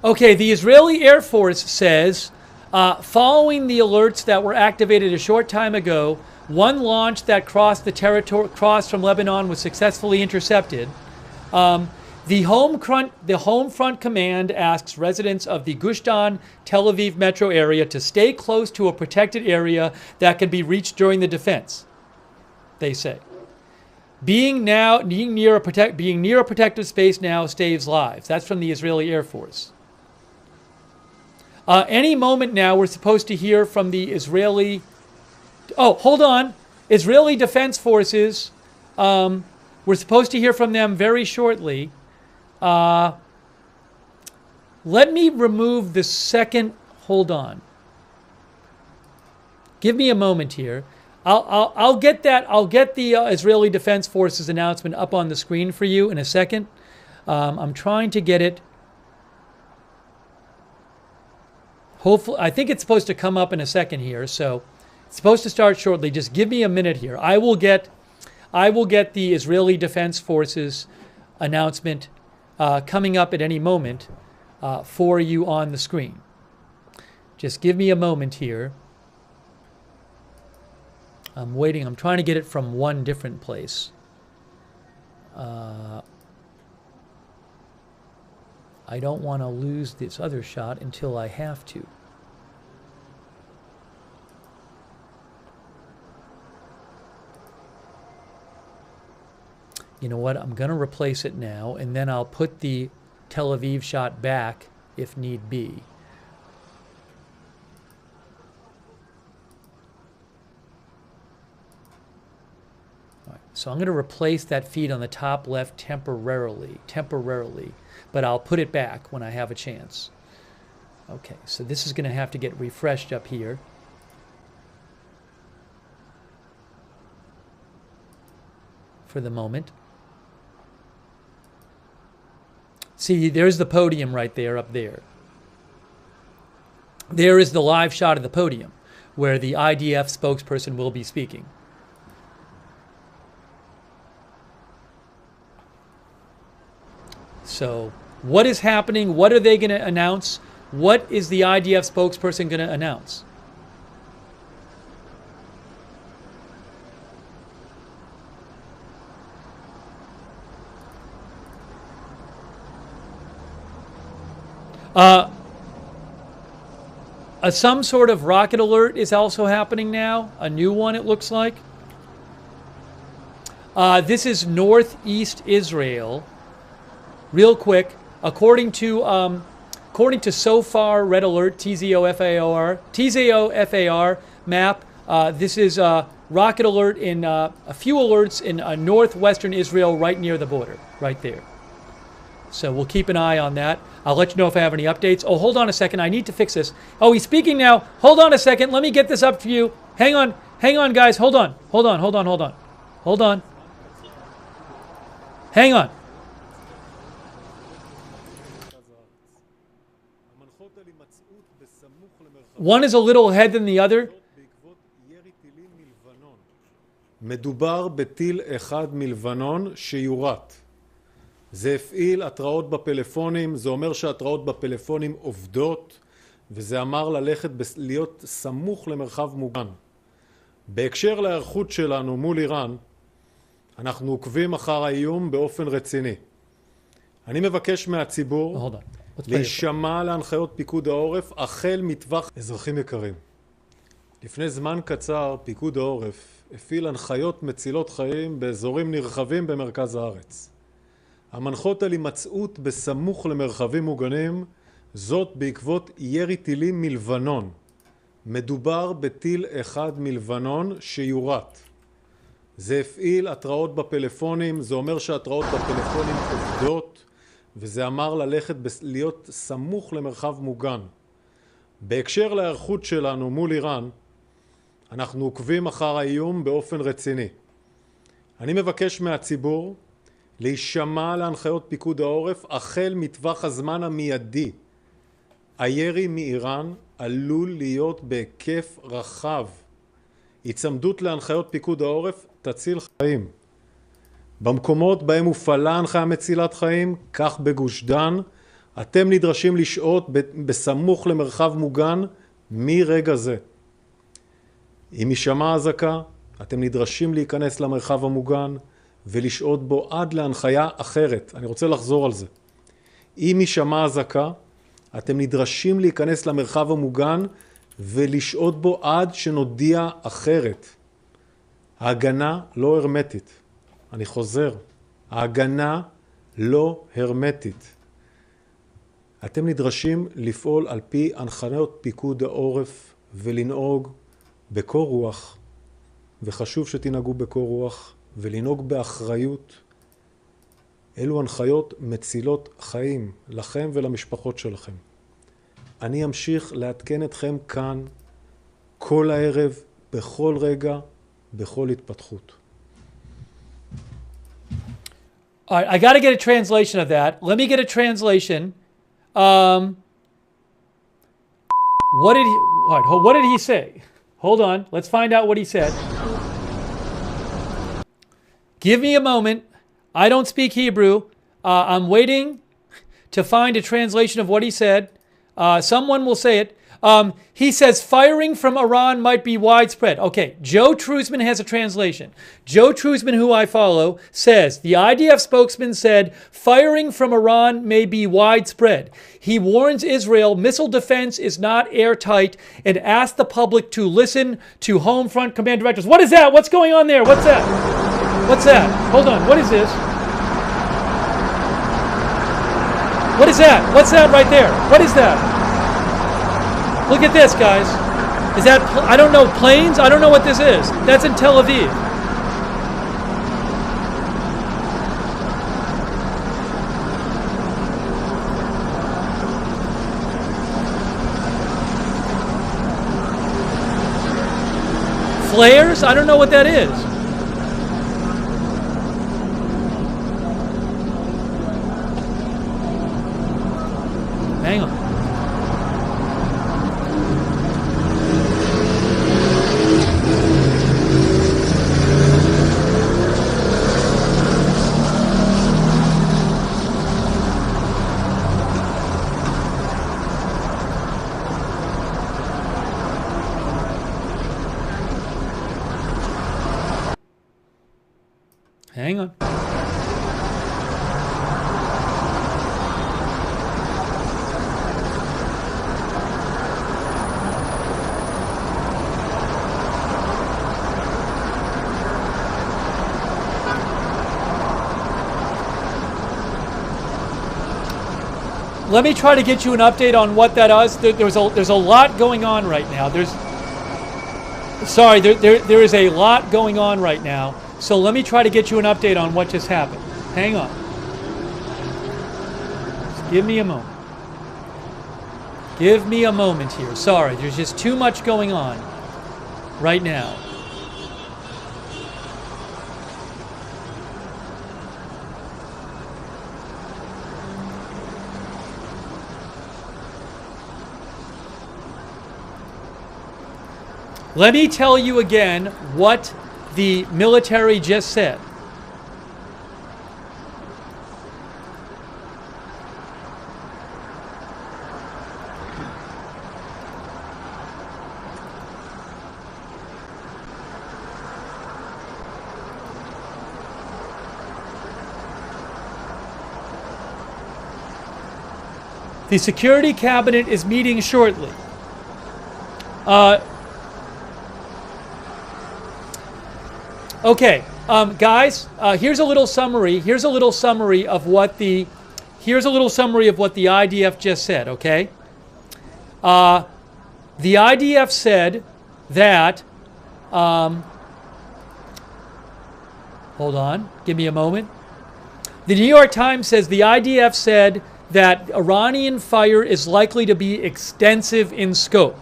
Okay, the Israeli Air Force says, following the alerts that were activated a short time ago, one launch that crossed from Lebanon was successfully intercepted. The Home Front Command asks residents of the Gush Dan, Tel Aviv metro area to stay close to a protected area that can be reached during the defense, they say. Being near a protected space now saves lives. That's from the Israeli Air Force. Any moment now, we're supposed to hear from the Israeli... Oh, hold on. Israeli Defense Forces. We're supposed to hear from them very shortly. Let me remove the second... Hold on. Give me a moment here. I'll get that. I'll get the Israeli Defense Forces announcement up on the screen for you in a second. I'm trying to get it. Hopefully, I think it's supposed to come up in a second here, so it's supposed to start shortly. Just give me a minute here. I will get the Israeli Defense Forces announcement coming up at any moment for you on the screen. Just give me a moment here. I'm waiting. I'm trying to get it from one different place. I don't want to lose this other shot until I have to. You know what? I'm going to replace it now, and then I'll put the Tel Aviv shot back if need be. All right, so I'm going to replace that feed on the top left temporarily, but I'll put it back when I have a chance. Okay, so this is going to have to get refreshed up here. For the moment. See, there's the podium right there, up there. There is the live shot of the podium where the IDF spokesperson will be speaking. So, what is happening? What are they going to announce? What is the IDF spokesperson going to announce? Some sort of rocket alert is also happening now. A new one, it looks like. This is northeast Israel. Real quick, according to SOFAR Red Alert, TZOFAR map, this is a rocket alert in a few alerts in northwestern Israel, right near the border, right there. So we'll keep an eye on that. I'll let you know if I have any updates. Oh, hold on a second. I need to fix this. Oh, he's speaking now. Hold on a second. Let me get this up for you. Hang on, guys. Hold on. Hang on. One is a little ahead than the other. מדובר בטיל אחד מלבנון שיורט. זה הפעיל התראות בפלאפונים, זה אומר שהתראות בפלאפונים עובדות, וזה אמר להיות סמוך למרחב מוגן. בהקשר להיערכות שלנו מול איראן, אנחנו עוקבים אחר האיום באופן רציני. אני מבקש מהציבור להישמע להנחיות פיקוד העורף החל מטווח... אזרחים יקרים, לפני זמן קצר פיקוד העורף הפעיל הנחיות מצילות חיים באזורים נרחבים במרכז הארץ. המנחות על הימצאות בסמוך למרחבים מוגנים, זאת בעקבות ירי טילים מלבנון. מדובר בטיל אחד מלבנון שיורט. זה הפעיל התראות בפלאפונים, זה אומר שהתראות בפלאפונים עובדות, וזה אמר להיות סמוך למרחב מוגן. בהקשר להיערכות שלנו מול איראן, אנחנו עוקבים אחר האיום באופן רציני. אני מבקש מהציבור להישמע להנחיות פיקוד העורף החל מטווח הזמן המיידי. הירי מאיראן עלול להיות בהיקף רחב. הצמדות להנחיות פיקוד העורף תציל חיים. במקומות בהם הופעלה הנחיה מצילת חיים, כך בגוש דן, אתם נדרשים לשהות בסמוך למרחב מוגן מרגע זה. אם יישמע אזעקה, אתם נדרשים להיכנס למרחב המוגן ולשהות בו עד להנחיה אחרת. אני רוצה לחזור על זה. אם יישמע אזעקה, אתם נדרשים להיכנס למרחב המוגן ולשהות בו עד שנודיע אחרת. ההגנה לא הרמטית. אני חוזר, ההגנה לא הרמטית. אתם נדרשים לפעול על פי הנחיות פיקוד העורף ולנהוג בקור רוח, וחשוב שתנהגו בקור רוח ולנהוג באחריות. אלו הנחיות מצילות חיים לכם ולמשפחות שלכם. אני אמשיך לעדכן אתכם כאן כל הערב, בכל רגע, בכל התפתחות. All right, I got to get a translation of that. Let me get a translation. What did he say? Hold on. Let's find out what he said. Give me a moment. I don't speak Hebrew. I'm waiting to find a translation of what he said. Someone will say it. He says firing from Iran might be widespread. Okay, Joe Truzman has a translation. Joe Truzman, who I follow, says the IDF spokesman said firing from Iran may be widespread. He warns Israel missile defense is not airtight and asked the public to listen to Home Front Command directors. What is that? What's going on there? What's that? What's that? Hold on. What is this? What is that? What's that right there? What is that? Look at this, guys. Is that, I don't know, planes? I don't know what this is. That's in Tel Aviv. Flares? I don't know what that is. Hang on. Hang on. Let me try to get you an update on what that is. There's a lot going on right now. There is a lot going on right now. So let me try to get you an update on what just happened. Hang on. Just give me a moment. Give me a moment here. Sorry, there's just too much going on right now. Let me tell you again what the military just said. The Security Cabinet is meeting shortly. Okay, guys, here's a little summary. Here's a little summary of what the IDF just said, okay? The IDF said that Hold on. Give me a moment. The New York Times says the IDF said that Iranian fire is likely to be extensive in scope.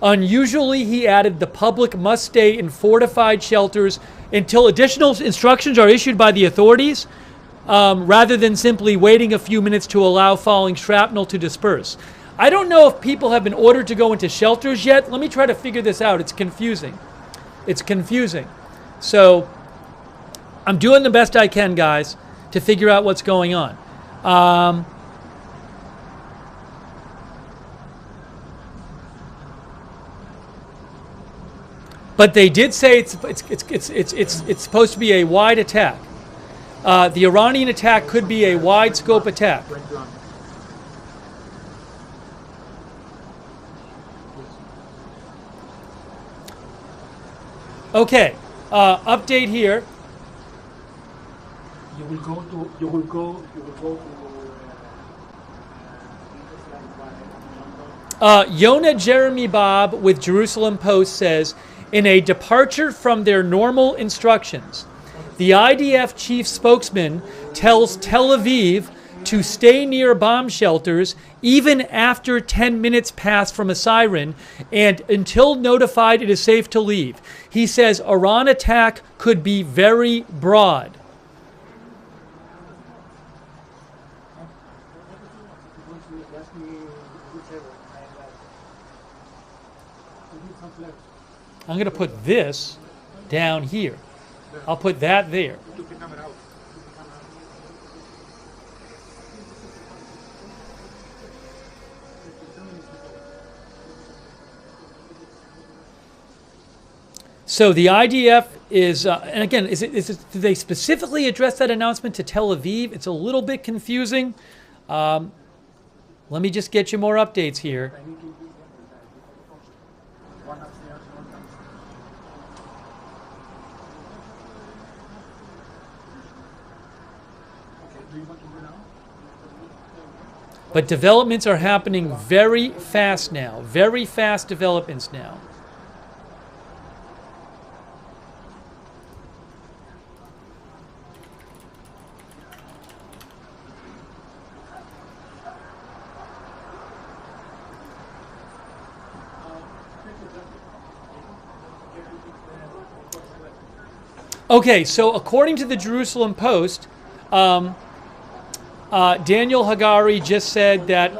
Unusually, he added, the public must stay in fortified shelters until additional instructions are issued by the authorities, rather than simply waiting a few minutes to allow falling shrapnel to disperse. I don't know if people have been ordered to go into shelters yet. Let me try to figure this out. It's confusing. It's confusing. So I'm doing the best I can, guys, to figure out what's going on. But they did say it's supposed to be a wide attack. The Iranian attack could be a wide scope attack. Okay, update here. You will go to Yonah Jeremy Bob with Jerusalem Post says, in a departure from their normal instructions, the IDF chief spokesman tells Tel Aviv to stay near bomb shelters even after 10 minutes pass from a siren and until notified it is safe to leave. He says Iran attack could be very broad. I'm going to put this down here. I'll put that there. So the IDF is, and again, do they specifically address that announcement to Tel Aviv? It's a little bit confusing. Let me just get you more updates here. But developments are happening very fast now. Very fast developments now. Okay, so according to the Jerusalem Post, Daniel Hagari just said that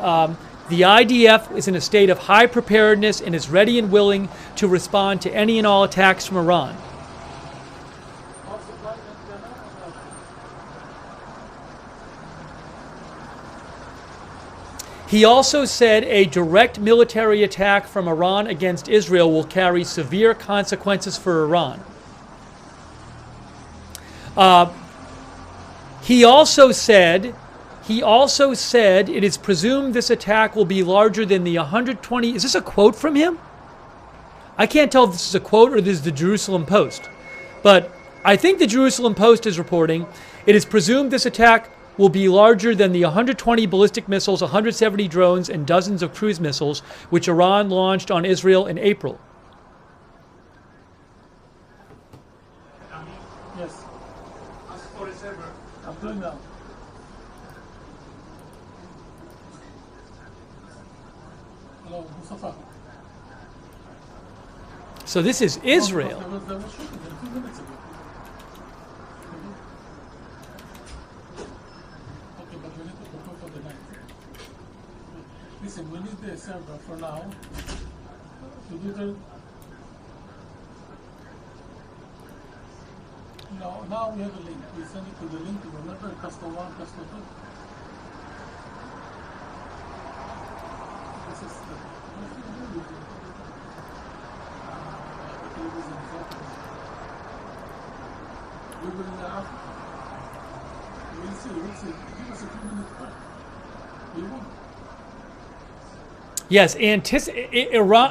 the IDF is in a state of high preparedness and is ready and willing to respond to any and all attacks from Iran. He also said a direct military attack from Iran against Israel will carry severe consequences for Iran. He also said it is presumed this attack will be larger than the 120. Is this a quote from him? I can't tell if this is a quote or this is the Jerusalem Post. But I think the Jerusalem Post is reporting it is presumed this attack will be larger than the 120 ballistic missiles, 170 drones, and dozens of cruise missiles which Iran launched on Israel in April. Yes. I'm doing now. Hello, Mustafa. So this is Israel. There was shooting 2 minutes ago. Okay, but we need to prepare for the night. Listen, we need the server for now to do the. No, now we have a link. We send it to the link. Remember, custom 1, custom 2. This is the. We will have. We'll see. Give us a few minutes back. We will. Yes,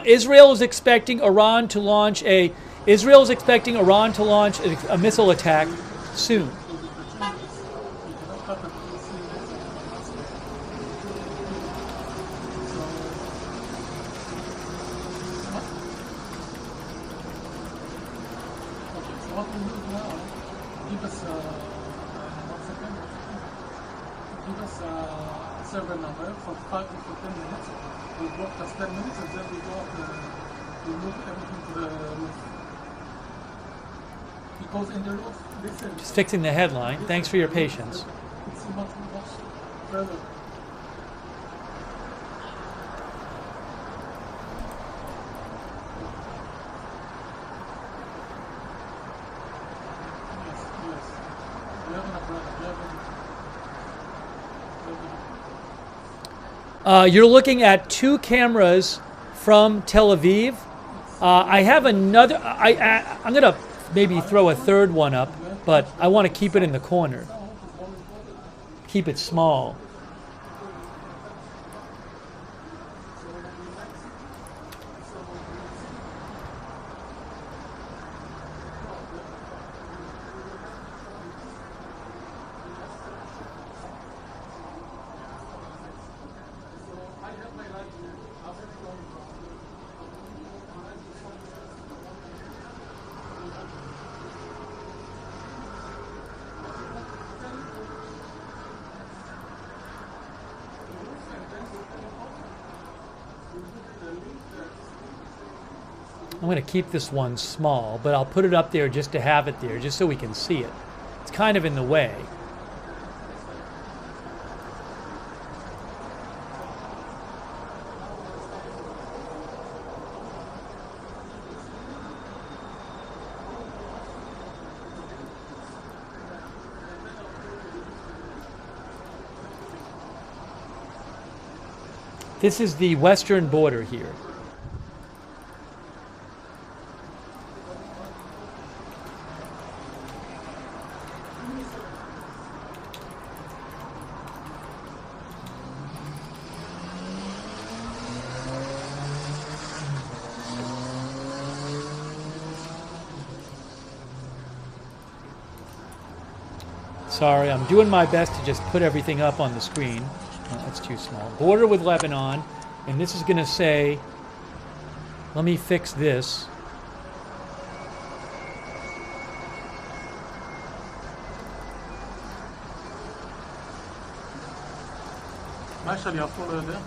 Israel is expecting Iran to launch a missile attack soon. us one second. Give us a server number for 5 to 10 minutes. We broadcast 10 minutes and then we go up, we move everything to the roof. Because in the roof, listen. Just fixing the headline. Thanks for your patience. It's much further. You're looking at 2 cameras from Tel Aviv. I have another. I'm going to maybe throw a third one up, but I want to keep it in the corner. Keep it small. I'm going to keep this one small, but I'll put it up there just to have it there, just so we can see it. It's kind of in the way. This is the western border here. Sorry, I'm doing my best to just put everything up on the screen. Oh, that's too small. Border with Lebanon, and this is going to say, let me fix this. Marshall, you follow there?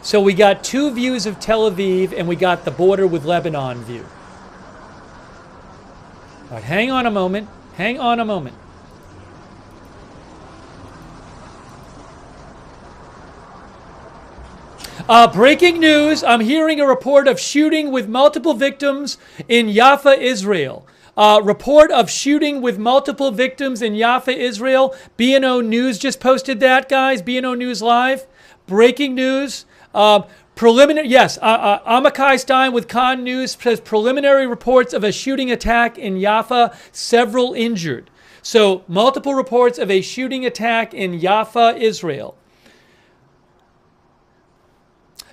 So we got 2 views of Tel Aviv, and we got the border with Lebanon view. All right, hang on a moment. Hang on a moment. Breaking news. I'm hearing a report of shooting with multiple victims in Jaffa, Israel. Report of shooting with multiple victims in Jaffa, Israel. B&O News just posted that, guys. B&O News Live. Breaking news. Preliminary, yes, Amakai Stein with Khan News says preliminary reports of a shooting attack in Jaffa, several injured. So multiple reports of a shooting attack in Jaffa, Israel.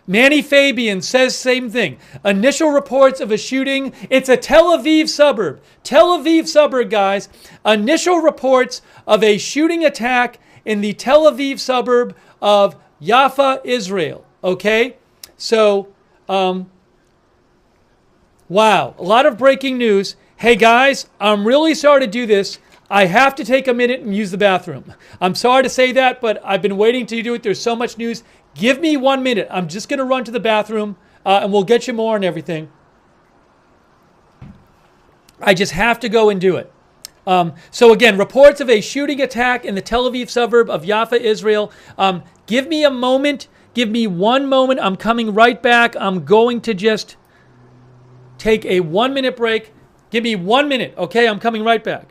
Manny Fabian says same thing. Initial reports of a shooting. It's a Tel Aviv suburb. Tel Aviv suburb, guys. Initial reports of a shooting attack in the Tel Aviv suburb of Jaffa, Israel. Okay? So, wow. A lot of breaking news. Hey, guys, I'm really sorry to do this. I have to take a minute and use the bathroom. I'm sorry to say that, but I've been waiting to do it. There's so much news. Give me 1 minute. I'm just going to run to the bathroom, and we'll get you more on everything. I just have to go and do it. So again, reports of a shooting attack in the Tel Aviv suburb of Jaffa, Israel. Give me a moment. Give me 1 moment. I'm coming right back. I'm going to just take a 1 minute break. Give me 1 minute, okay? I'm coming right back.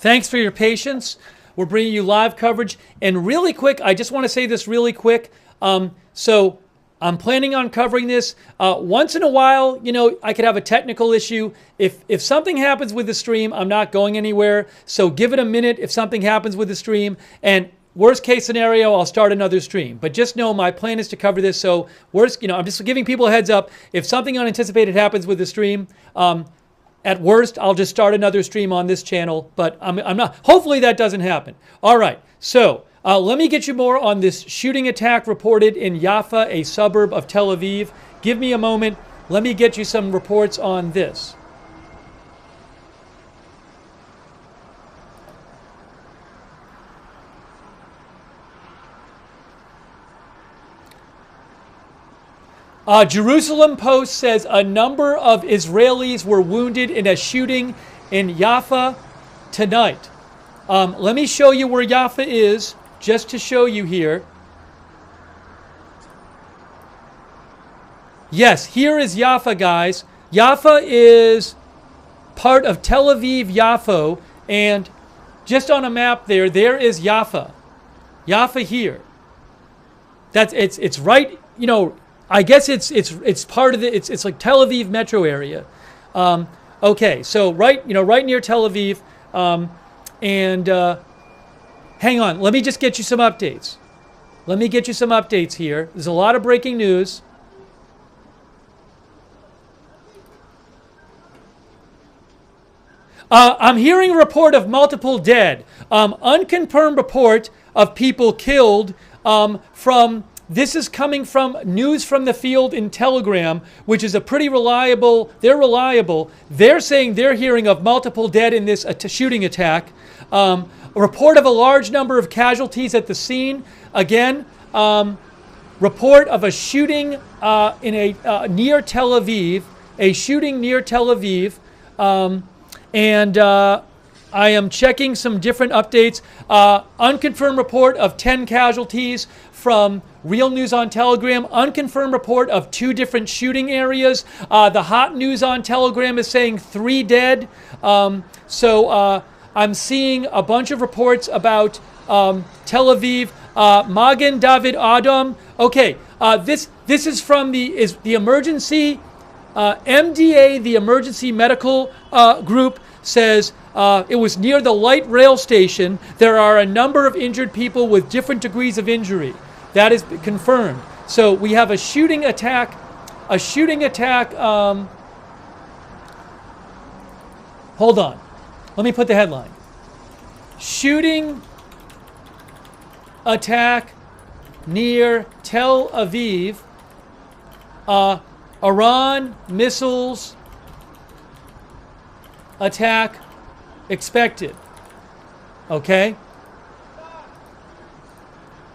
Thanks for your patience. We're bringing you live coverage. And really quick, I just want to say this really quick. So I'm planning on covering this. Once in a while, you know, I could have a technical issue. If something happens with the stream, I'm not going anywhere. So give it a minute if something happens with the stream. And worst case scenario, I'll start another stream. But just know my plan is to cover this. So worst, you know, I'm just giving people a heads up. If something unanticipated happens with the stream, at worst, I'll just start another stream on this channel. But I'm not. Hopefully that doesn't happen. All right. So let me get you more on this shooting attack reported in Jaffa, a suburb of Tel Aviv. Give me a moment. Let me get you some reports on this. Jerusalem Post says a number of Israelis were wounded in a shooting in Jaffa tonight. Let me show you where Jaffa is, just to show you here. Yes, here is Jaffa, guys. Jaffa is part of Tel Aviv, Yafo, and just on a map there is Jaffa. Jaffa here. It's right, you know, I guess it's part of the it's like Tel Aviv metro area. Okay, so right near Tel Aviv, hang on, let me just get you some updates. Let me get you some updates here. There's a lot of breaking news. I'm hearing a report of multiple dead. Unconfirmed report of people killed from. This is coming from News from the Field in Telegram, which is a pretty reliable. They're reliable. They're saying they're hearing of multiple dead in this shooting attack. A report of a large number of casualties at the scene. Again, report of a shooting in a near Tel Aviv. A shooting near Tel Aviv, and I am checking some different updates. Unconfirmed report of 10 casualties from Real News on Telegram. Unconfirmed report of 2 different shooting areas. The hot news on Telegram is saying 3 dead. So I'm seeing a bunch of reports about Tel Aviv. Magen David Adom. Okay, this is from the emergency MDA, the emergency medical group, says it was near the light rail station. There are a number of injured people with different degrees of injury. That is confirmed. So we have a shooting attack. Hold on. Let me put the headline. Shooting attack near Tel Aviv. Iran missiles attack expected. Okay?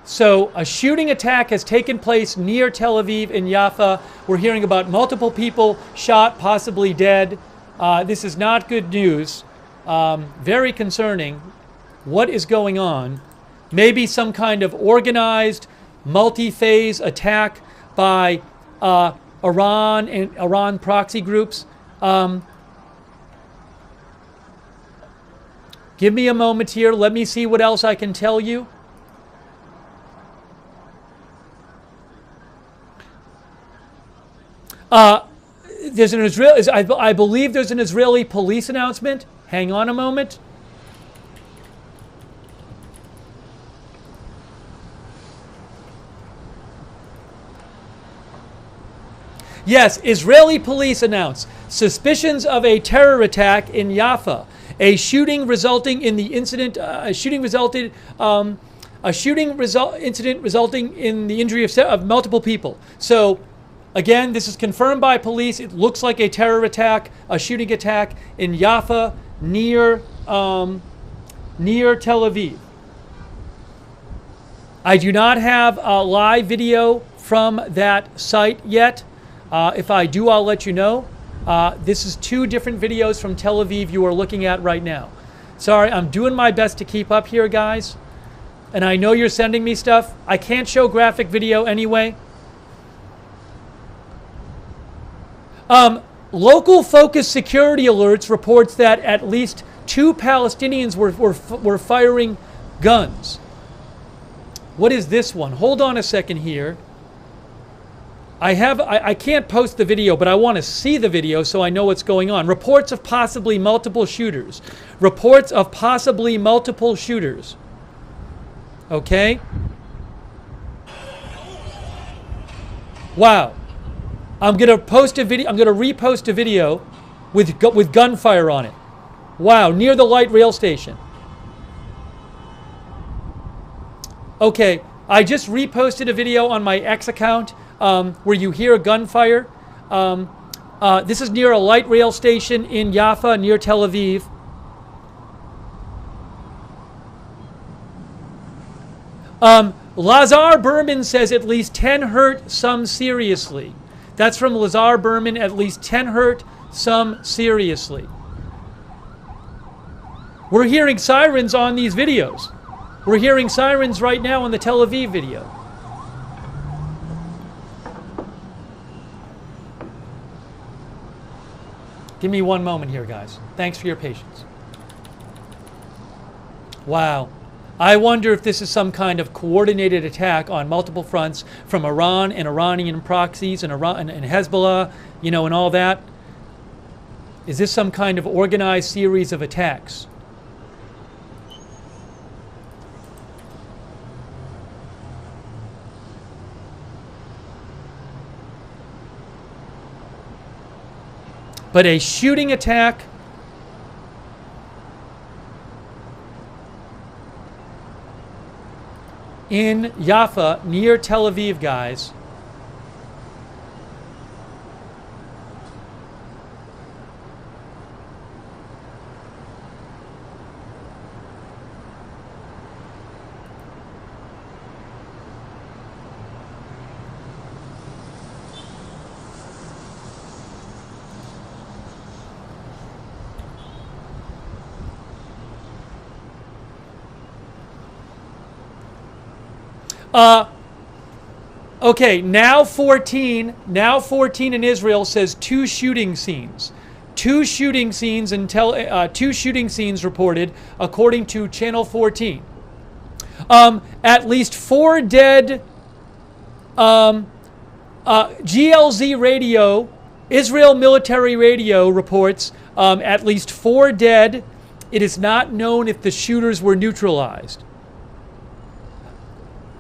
So a shooting attack has taken place near Tel Aviv in Jaffa. We're hearing about multiple people shot, possibly dead. This is not good news. Very concerning. What is going on? Maybe some kind of organized, multi-phase attack by Iran and Iran proxy groups. Give me a moment here. Let me see what else I can tell you. There's an I believe there's an Israeli police announcement. Hang on a moment. Yes, Israeli police announced suspicions of a terror attack in Jaffa. A shooting resulting in the incident. Incident resulting in the injury of multiple people. So, again, this is confirmed by police. It looks like a terror attack, a shooting attack in Jaffa near Tel Aviv. I do not have a live video from that site yet. If I do, I'll let you know. This is 2 different videos from Tel Aviv you are looking at right now. Sorry, I'm doing my best to keep up here, guys. And I know you're sending me stuff. I can't show graphic video anyway. Local Focus Security Alerts reports that at least 2 Palestinians were firing guns. What is this one? Hold on a second here. I can't post the video, but I want to see the video so I know what's going on. Reports of possibly multiple shooters. Reports of possibly multiple shooters. Okay? Wow. I'm going to post a video. I'm going to repost a video with gunfire on it. Wow, near the light rail station. Okay, I just reposted a video on my X account where you hear gunfire. This is near a light rail station in Jaffa, near Tel Aviv. Lazar Berman says at least 10 hurt, some seriously. That's from Lazar Berman, at least 10 hurt, some seriously. We're hearing sirens on these videos. We're hearing sirens right now on the Tel Aviv video. Give me one moment here, guys. Thanks for your patience. Wow. I wonder if this is some kind of coordinated attack on multiple fronts from Iran and Iranian proxies and Hezbollah, you know, and all that. Is this some kind of organized series of attacks? But a shooting attack in Jaffa, near Tel Aviv, guys. Okay, now 14 in Israel says 2 shooting scenes. 2 shooting scenes reported according to Channel 14. At least 4 dead. GLZ Radio, Israel Military Radio reports at least 4 dead. It is not known if the shooters were neutralized.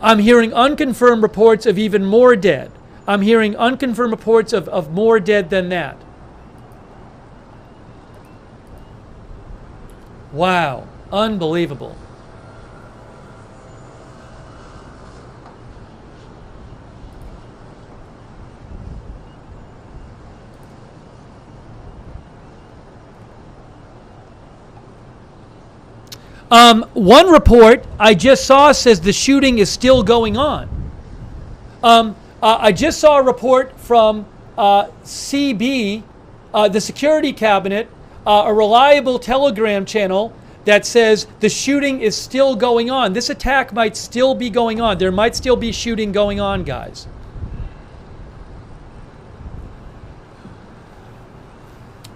I'm hearing unconfirmed reports of even more dead. I'm hearing unconfirmed reports of more dead than that. Wow. Unbelievable. One report I just saw says the shooting is still going on. I just saw a report from CB, the Security Cabinet, a reliable Telegram channel that says the shooting is still going on. This attack might still be going on. There might still be shooting going on, guys.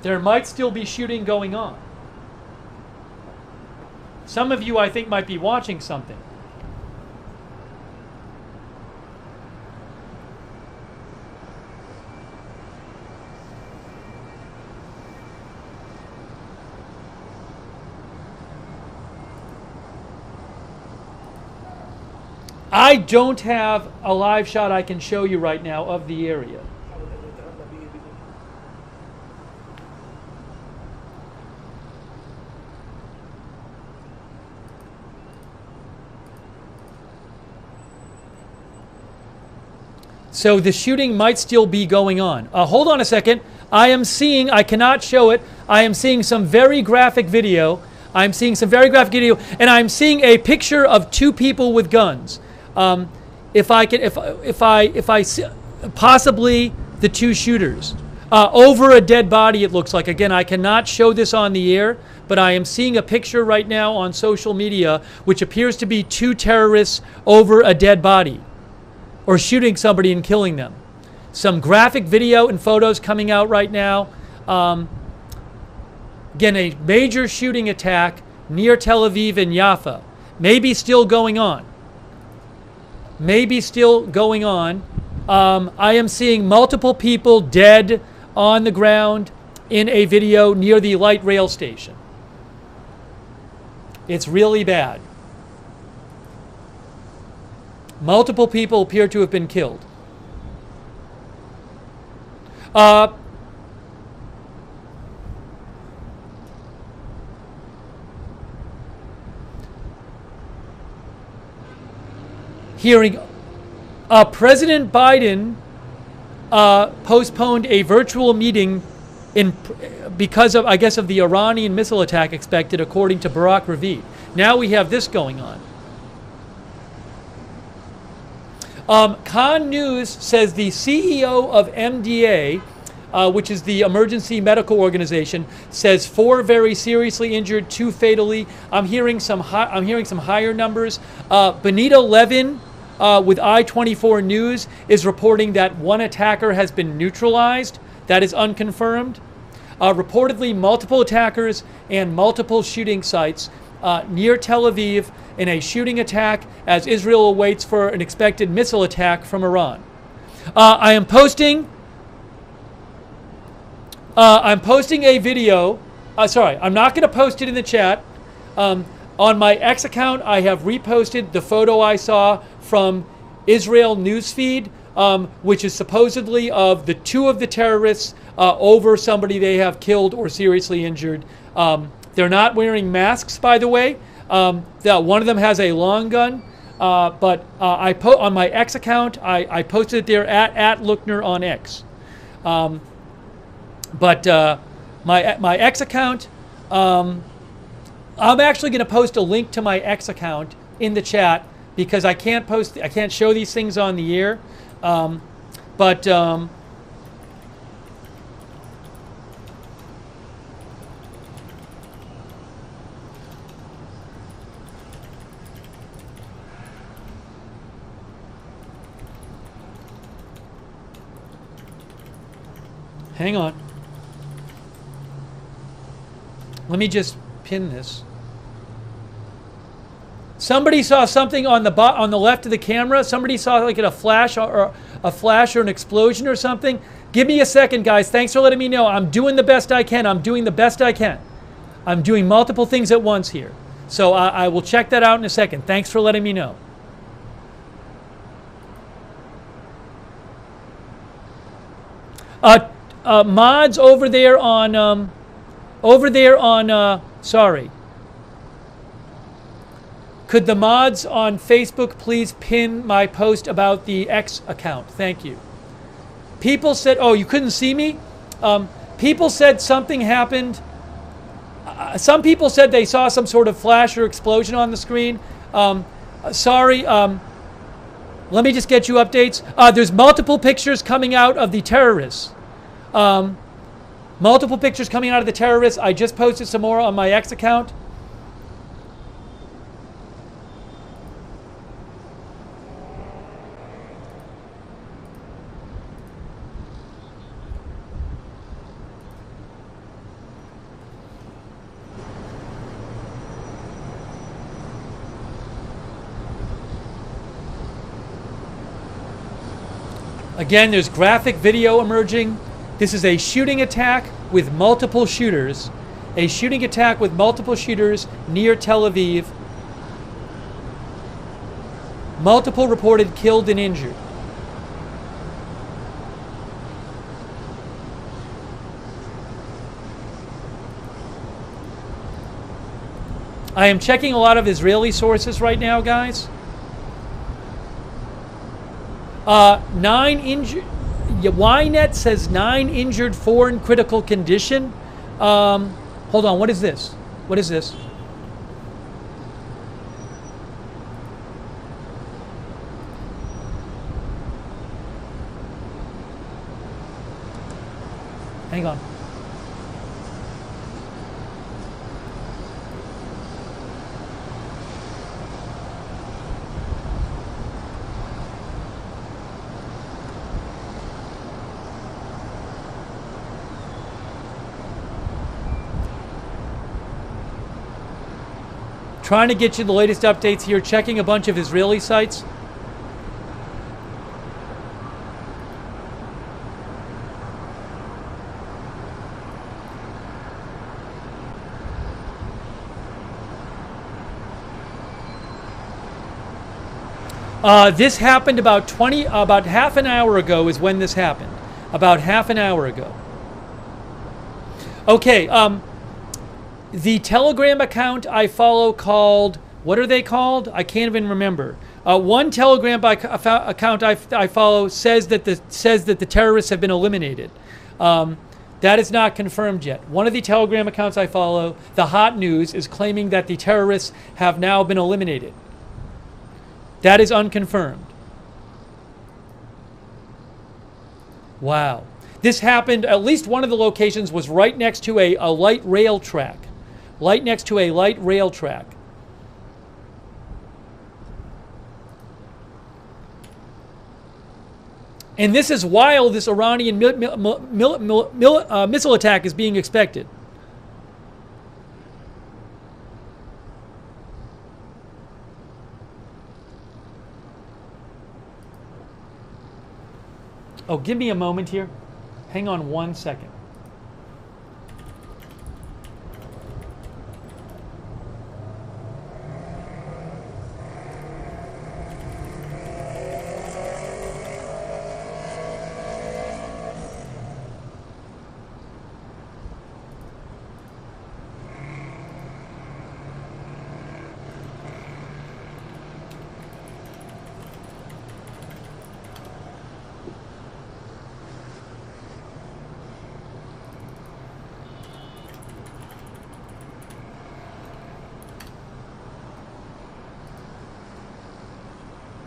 There might still be shooting going on. Some of you, I think, might be watching something. I don't have a live shot I can show you right now of the area. So the shooting might still be going on. Hold on a second. I cannot show it. I am seeing some very graphic video. And I'm seeing a picture of 2 people with guns. Possibly the 2 shooters. Over a dead body, it looks like. Again, I cannot show this on the air, but I am seeing a picture right now on social media, which appears to be 2 terrorists over a dead body, or shooting somebody and killing them. Some graphic video and photos coming out right now. Again, a major shooting attack near Tel Aviv and Jaffa. Maybe still going on. Maybe still going on. I am seeing multiple people dead on the ground in a video near the light rail station. It's really bad. Multiple people appear to have been killed. Hearing President Biden postponed a virtual meeting because of, I guess, of the Iranian missile attack expected, according to Barak Ravid. Now we have this going on. Khan News says the CEO of MDA, which is the emergency medical organization, says 4 very seriously injured, 2 fatally. I'm hearing some higher numbers. Benita Levin with I-24 News is reporting that 1 attacker has been neutralized. That is unconfirmed. Reportedly, multiple attackers and multiple shooting sites near Tel Aviv in a shooting attack as Israel awaits for an expected missile attack from Iran. I'm posting a video. Sorry, I'm not going to post it in the chat. On my X account, I have reposted the photo I saw from Israel Newsfeed, which is supposedly of the 2 of the terrorists over somebody they have killed or seriously injured. They're not wearing masks, by the way. One of them has a long gun, but on my X account, I posted it there at Lookner on X. But my X account, I'm actually going to post a link to my X account in the chat because I can't show these things on the air. Hang on. Let me just pin this. Somebody saw something on the left of the camera. Somebody saw like a flash or an explosion or something. Give me a second, guys. Thanks for letting me know. I'm doing the best I can. I'm doing multiple things at once here. So I will check that out in a second. Thanks for letting me know. Mods over there on sorry. Could the mods on Facebook please pin my post about the X account? Thank you. People said, oh, you couldn't see me? People said something happened. Some people said they saw some sort of flash or explosion on the screen. Sorry. Let me just get you updates. There's multiple pictures coming out of the terrorists. Multiple pictures coming out of the terrorists. I just posted some more on my X account. Again, there's graphic video emerging. This is a shooting attack with multiple shooters. A shooting attack with multiple shooters near Tel Aviv. Multiple reported killed and injured. I am checking a lot of Israeli sources right now, guys. 9 injured. Ynet says 9 injured, 4 in critical condition. Hold on. What is this? What is this? Hang on. trying to get you the latest updates here, checking a bunch of Israeli sites. This happened about half an hour ago is when this happened. About half an hour ago. Okay, the Telegram account I follow called, what are they called? I can't even remember. One Telegram account I follow says that the terrorists have been eliminated. That is not confirmed yet. One of the Telegram accounts I follow, the Hot News, is claiming that the terrorists have now been eliminated. That is unconfirmed. Wow. This happened, at least one of the locations was right next to a light rail track. Right next to a light rail track. And this is while this Iranian missile attack is being expected. Oh, give me a moment here. Hang on 1 second.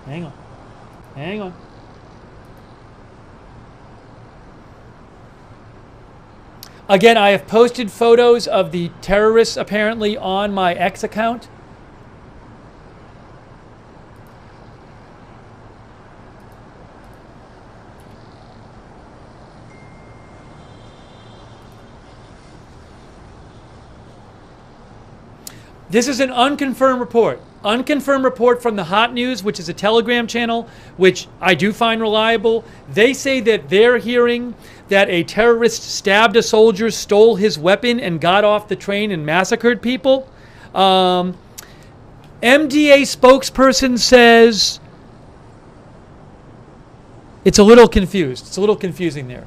Hang on. Hang on. Again, I have posted photos of the terrorists apparently on my X account. This is an unconfirmed report. Unconfirmed report from the Hot News, which is a Telegram channel, which I do find reliable. They say that they're hearing that a terrorist stabbed a soldier, stole his weapon, and got off the train and massacred people. MDA spokesperson says it's a little confused. It's a little confusing there.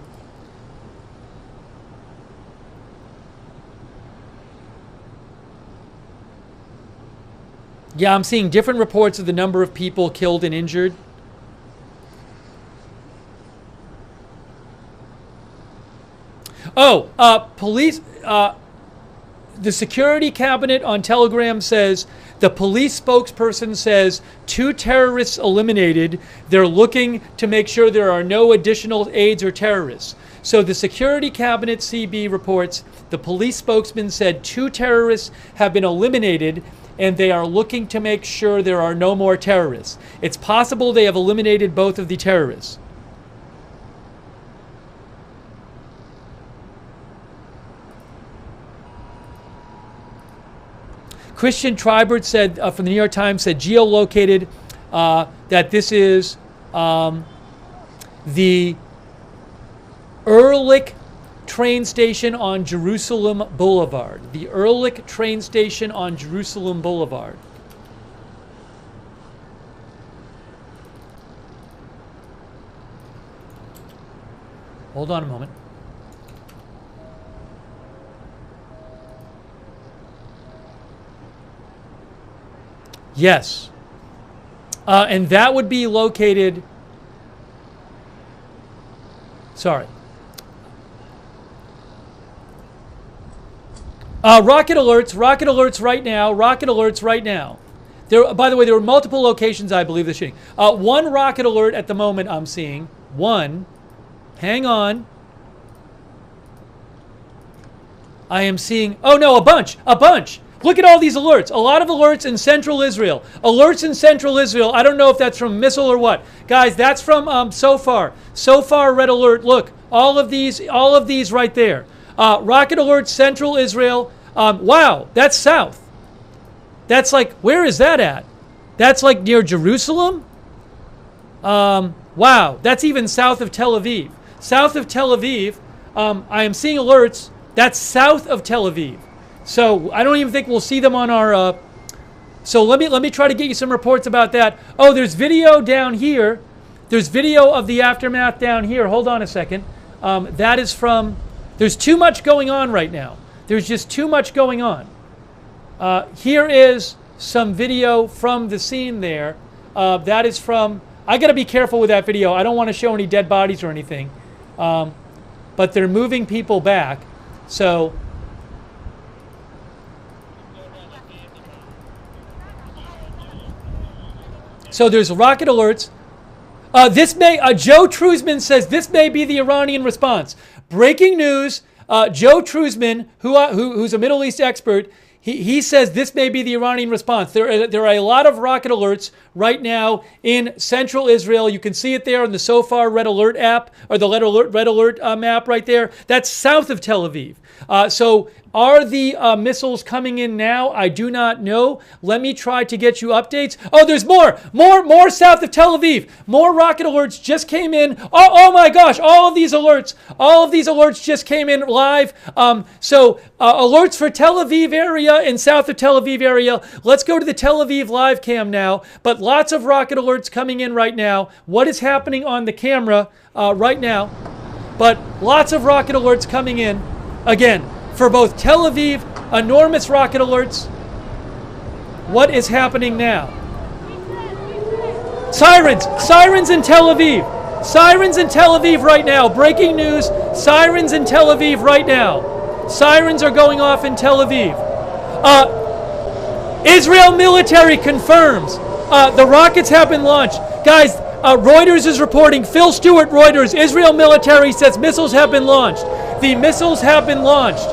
Yeah, I'm seeing different reports of the number of people killed and injured. Oh, police, the security cabinet on Telegram says, the police spokesperson says 2 terrorists eliminated. They're looking to make sure there are no additional aides or terrorists. So the security cabinet CB reports, the police spokesman said 2 terrorists have been eliminated and they are looking to make sure there are no more terrorists. It's possible they have eliminated both of the terrorists. Christian Tribert said, from the New York Times, said geolocated that this is the Ehrlich train station on Jerusalem Boulevard. The Ehrlich train station on Jerusalem Boulevard. Hold on a moment. Yes. And that would be located... Sorry. Rocket alerts right now. There, by the way, there were multiple locations, I believe, this shooting. One rocket alert at the moment I'm seeing. One. Hang on. I am seeing, oh no, a bunch. Look at all these alerts. A lot of alerts in central Israel. Alerts in central Israel. I don't know if that's from missile or what. Guys, that's from SOFAR. SOFAR red alert. Look, all of these right there. Rocket alert, central Israel. Wow, that's south. That's like, where is that at? That's like near Jerusalem? Wow, that's even south of Tel Aviv. South of Tel Aviv, I am seeing alerts. That's south of Tel Aviv. So I don't even think we'll see them on our... so let me try to get you some reports about that. Oh, there's video down here. There's video of the aftermath down here. Hold on a second. That is from... There's too much going on right now. There's just too much going on. Here is some video from the scene there. That is from... I got to be careful with that video. I don't want to show any dead bodies or anything. But they're moving people back. So... So there's rocket alerts. Joe Truzman says this may be the Iranian response. Breaking news. Joe Truzman, who's a Middle East expert, he says this may be the Iranian response. There are a lot of rocket alerts right now in central Israel. You can see it there on the SOFAR Red Alert app, or the Red Alert map right there. That's south of Tel Aviv. So are the missiles coming in now? I do not know. Let me try to get you updates. Oh, there's more south of Tel Aviv. More rocket alerts just came in. Oh my gosh, all of these alerts just came in live. So alerts for Tel Aviv area and south of Tel Aviv area. Let's go to the Tel Aviv live cam now. But lots of rocket alerts coming in right now. What is happening on the camera right now? But lots of rocket alerts coming in. Again, for both Tel Aviv, enormous rocket alerts. What is happening now? Sirens in Tel Aviv. Sirens in Tel Aviv right now. Breaking news, sirens in Tel Aviv right now. Sirens are going off in Tel Aviv. Israel military confirms the rockets have been launched. Guys, Reuters is reporting, Phil Stewart, Reuters, Israel military says missiles have been launched. The missiles have been launched.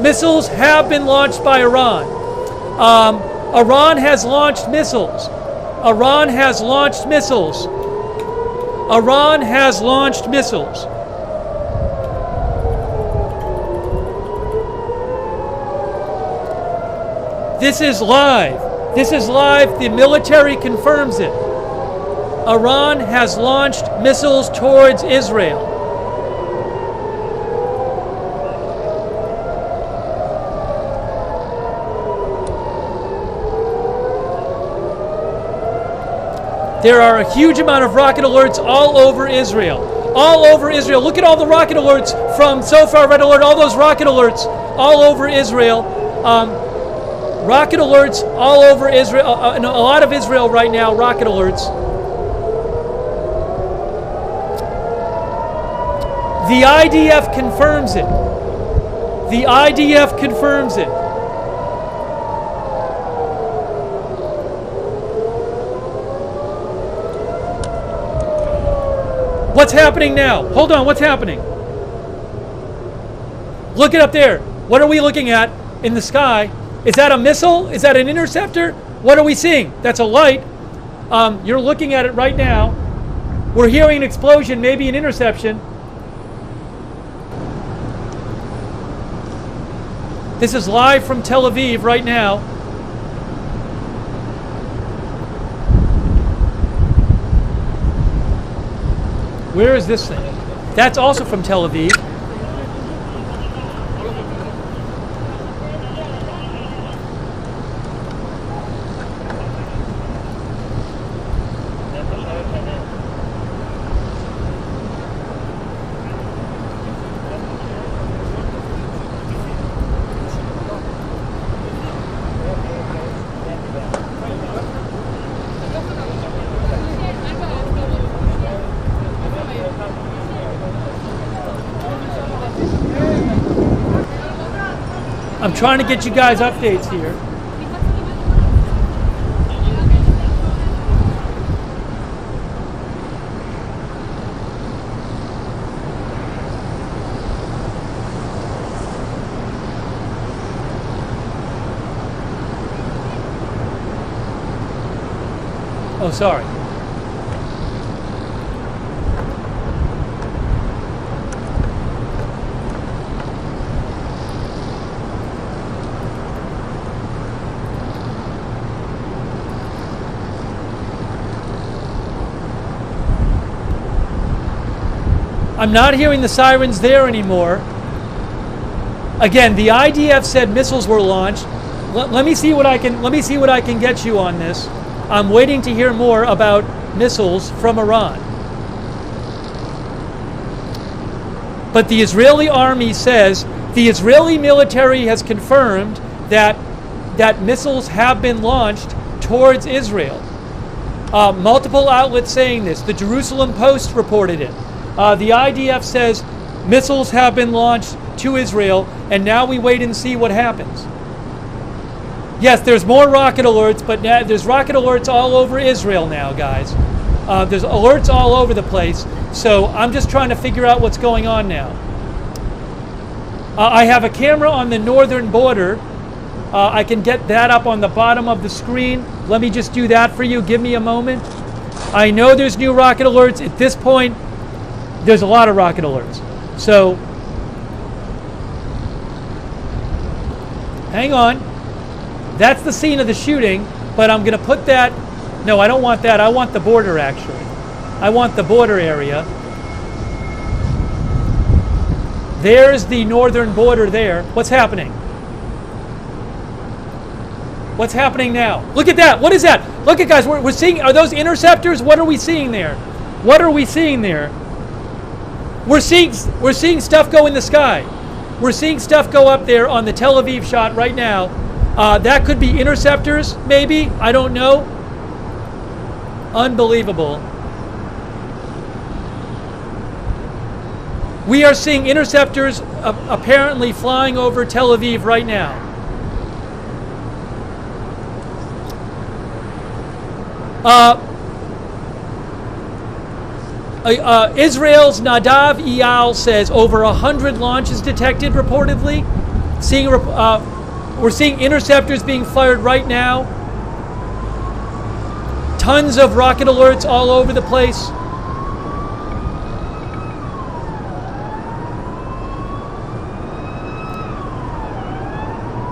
Missiles have been launched by Iran. Iran has launched missiles. Iran has launched missiles. Iran has launched missiles. This is live. This is live. The military confirms it. Iran has launched missiles towards Israel. There are a huge amount of rocket alerts all over Israel. All over Israel. Look at all the rocket alerts from SOFAR Red Alert, all those rocket alerts all over Israel. Rocket alerts all over Israel. In a lot of Israel right now, rocket alerts. The IDF confirms it. The IDF confirms it. What's happening now? Hold on, what's happening? Look it up there. What are we looking at in the sky? Is that a missile? Is that an interceptor? What are we seeing? That's a light. You're looking at it right now. We're hearing an explosion, maybe an interception. This is live from Tel Aviv right now. Where is this thing? That's also from Tel Aviv. I'm trying to get you guys updates here. Oh, sorry. I'm not hearing the sirens there anymore. Again, the IDF said missiles were launched. Let me see what I can get you on this. I'm waiting to hear more about missiles from Iran. But the Israeli army says the Israeli military has confirmed that missiles have been launched towards Israel. Multiple outlets saying this. The Jerusalem Post reported it. The IDF says missiles have been launched to Israel, and now we wait and see what happens. Yes, there's more rocket alerts, but now there's rocket alerts all over Israel now, guys. There's alerts all over the place, so I'm just trying to figure out what's going on now. I have a camera on the northern border. I can get that up on the bottom of the screen. Let me just do that for you. Give me a moment. I know there's new rocket alerts. At this point, there's a lot of rocket alerts. So, hang on. That's the scene of the shooting, but I'm going to put that... No, I don't want that. I want the border, actually. I want the border area. There's the northern border there. What's happening? What's happening now? Look at that. What is that? Look at, guys, we're seeing... Are those interceptors? What are we seeing there? What are we seeing there? We're seeing stuff go in the sky. We're seeing stuff go up there on the Tel Aviv shot right now. That could be interceptors, maybe. I don't know. Unbelievable. We are seeing interceptors apparently flying over Tel Aviv right now. Israel's Nadav Eyal says over 100 launches detected reportedly. We're seeing interceptors being fired right now. Tons of rocket alerts all over the place.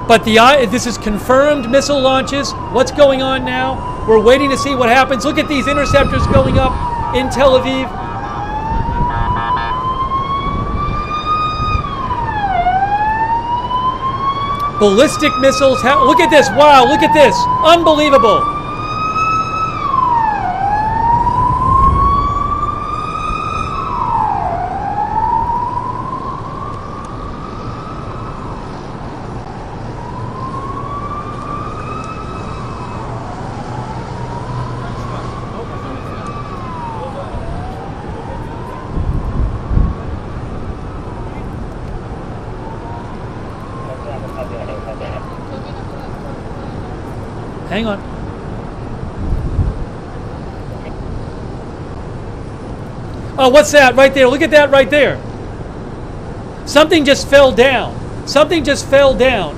But this is confirmed missile launches. What's going on now? We're waiting to see what happens. Look at these interceptors going up in Tel Aviv. Ballistic missiles. Look at this. Wow, look at this. Unbelievable. Hang on. Oh, what's that right there? Look at that right there. Something just fell down. Something just fell down.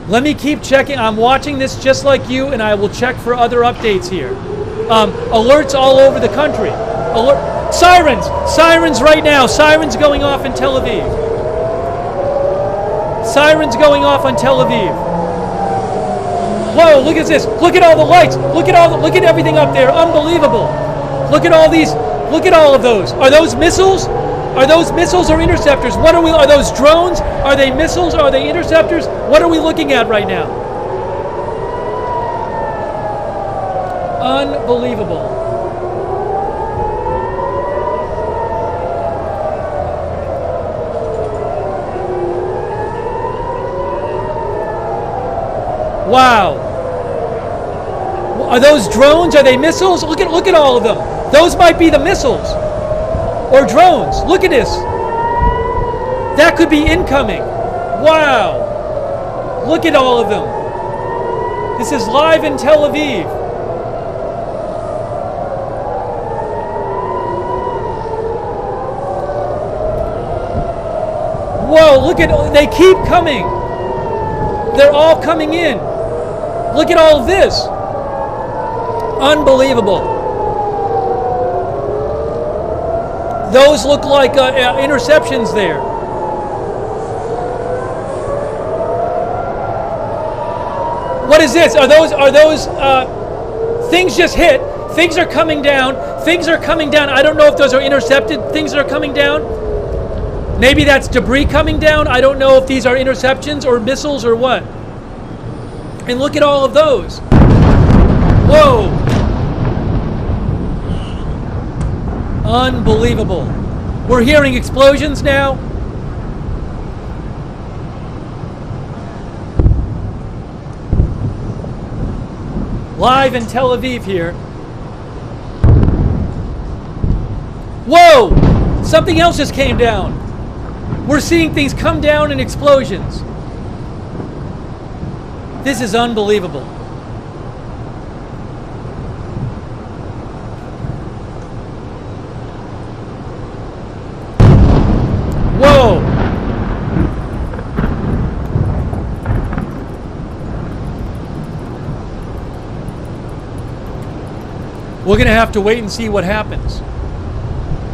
Let me keep checking. I'm watching this just like you, and I will check for other updates here. Alerts all over the country. Sirens! Sirens right now. Sirens going off in Tel Aviv. Sirens going off on Tel Aviv. Whoa, look at this. Look at all the lights. Look at everything up there. Unbelievable. Look at all these. Look at all of those. Are those missiles? Are those missiles or interceptors? Are those drones? Are they missiles? Are they interceptors? What are we looking at right now? Unbelievable. Wow. Are those drones? Are they missiles? Look at all of them. Those might be the missiles. Or drones. Look at this. That could be incoming. Wow. Look at all of them. This is live in Tel Aviv. Whoa, look at, they keep coming. They're all coming in. Look at all of this. Unbelievable. Those look like interceptions there. What is this? Are those Things just hit. Things are coming down. Things are coming down. I don't know if those are intercepted things that are coming down. Maybe that's debris coming down. I don't know if these are interceptions or missiles or what. And look at all of those. Whoa. Unbelievable. We're hearing explosions now. Live in Tel Aviv here. Whoa! Something else just came down. We're seeing things come down in explosions. This is unbelievable. Whoa! We're going to have to wait and see what happens.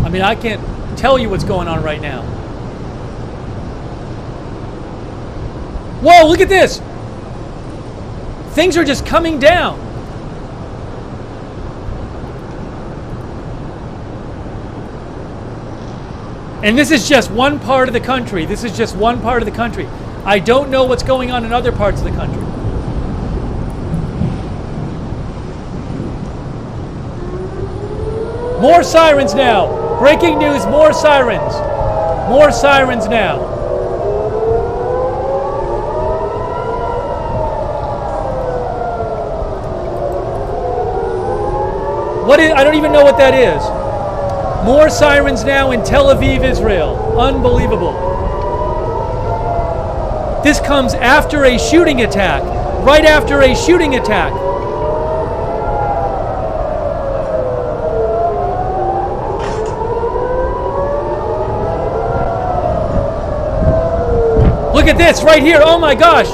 I mean, I can't tell you what's going on right now. Whoa, look at this! Things are just coming down. And this is just one part of the country. This is just one part of the country. I don't know what's going on in other parts of the country. More sirens now. Breaking news, more sirens. More sirens now. I don't even know what that is. More sirens now in Tel Aviv, Israel. Unbelievable. This comes after a shooting attack. Right after a shooting attack. Look at this right here. Oh my gosh.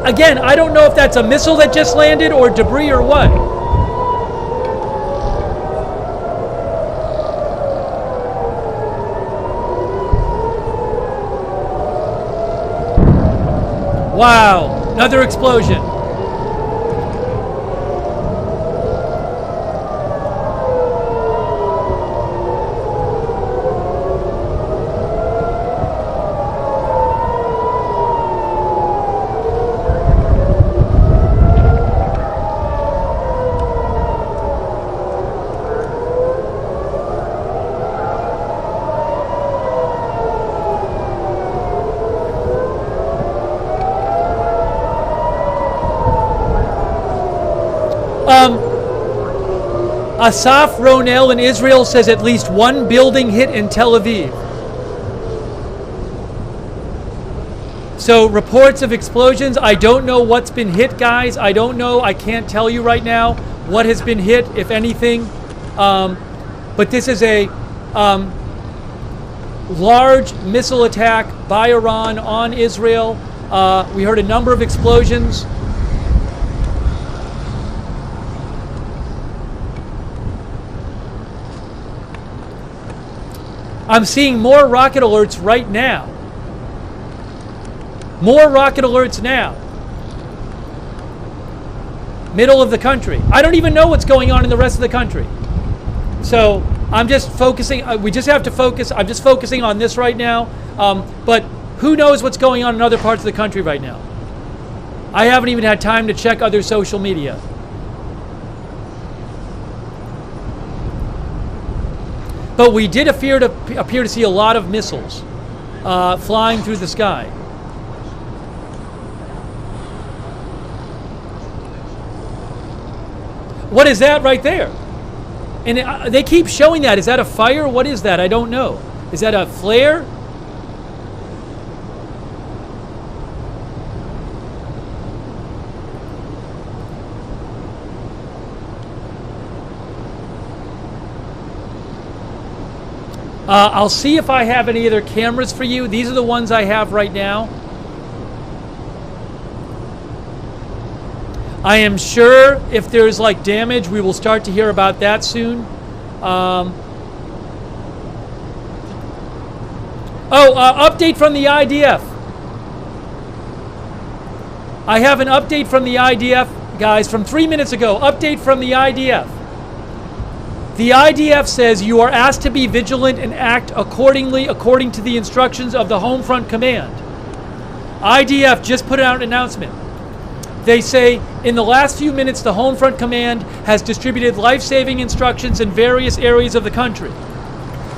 Again, I don't know if that's a missile that just landed or debris or what. Wow, another explosion. Asaf Ronel in Israel says at least one building hit in Tel Aviv. So reports of explosions. I don't know what's been hit, guys. I don't know. I can't tell you right now what has been hit, if anything. But this is a large missile attack by Iran on Israel. We heard a number of explosions. I'm seeing more rocket alerts right now. More rocket alerts now. Middle of the country. I don't even know what's going on in the rest of the country. So I'm just focusing, we just have to focus, I'm just focusing on this right now. But who knows what's going on in other parts of the country right now? I haven't even had time to check other social media. But we did appear to see a lot of missiles flying through the sky. What is that right there? And they keep showing that. Is that a fire? What is that? I don't know. Is that a flare? I'll see if I have any other cameras for you. These are the ones I have right now. I am sure if there's like damage, we will start to hear about that soon. Update from the IDF. I have an update from the IDF. guys, from 3 minutes ago. Update from the IDF. The IDF says you are asked to be vigilant and act accordingly according to the instructions of the Home Front Command. IDF just put out an announcement. They say, in the last few minutes, the Home Front Command has distributed life-saving instructions in various areas of the country.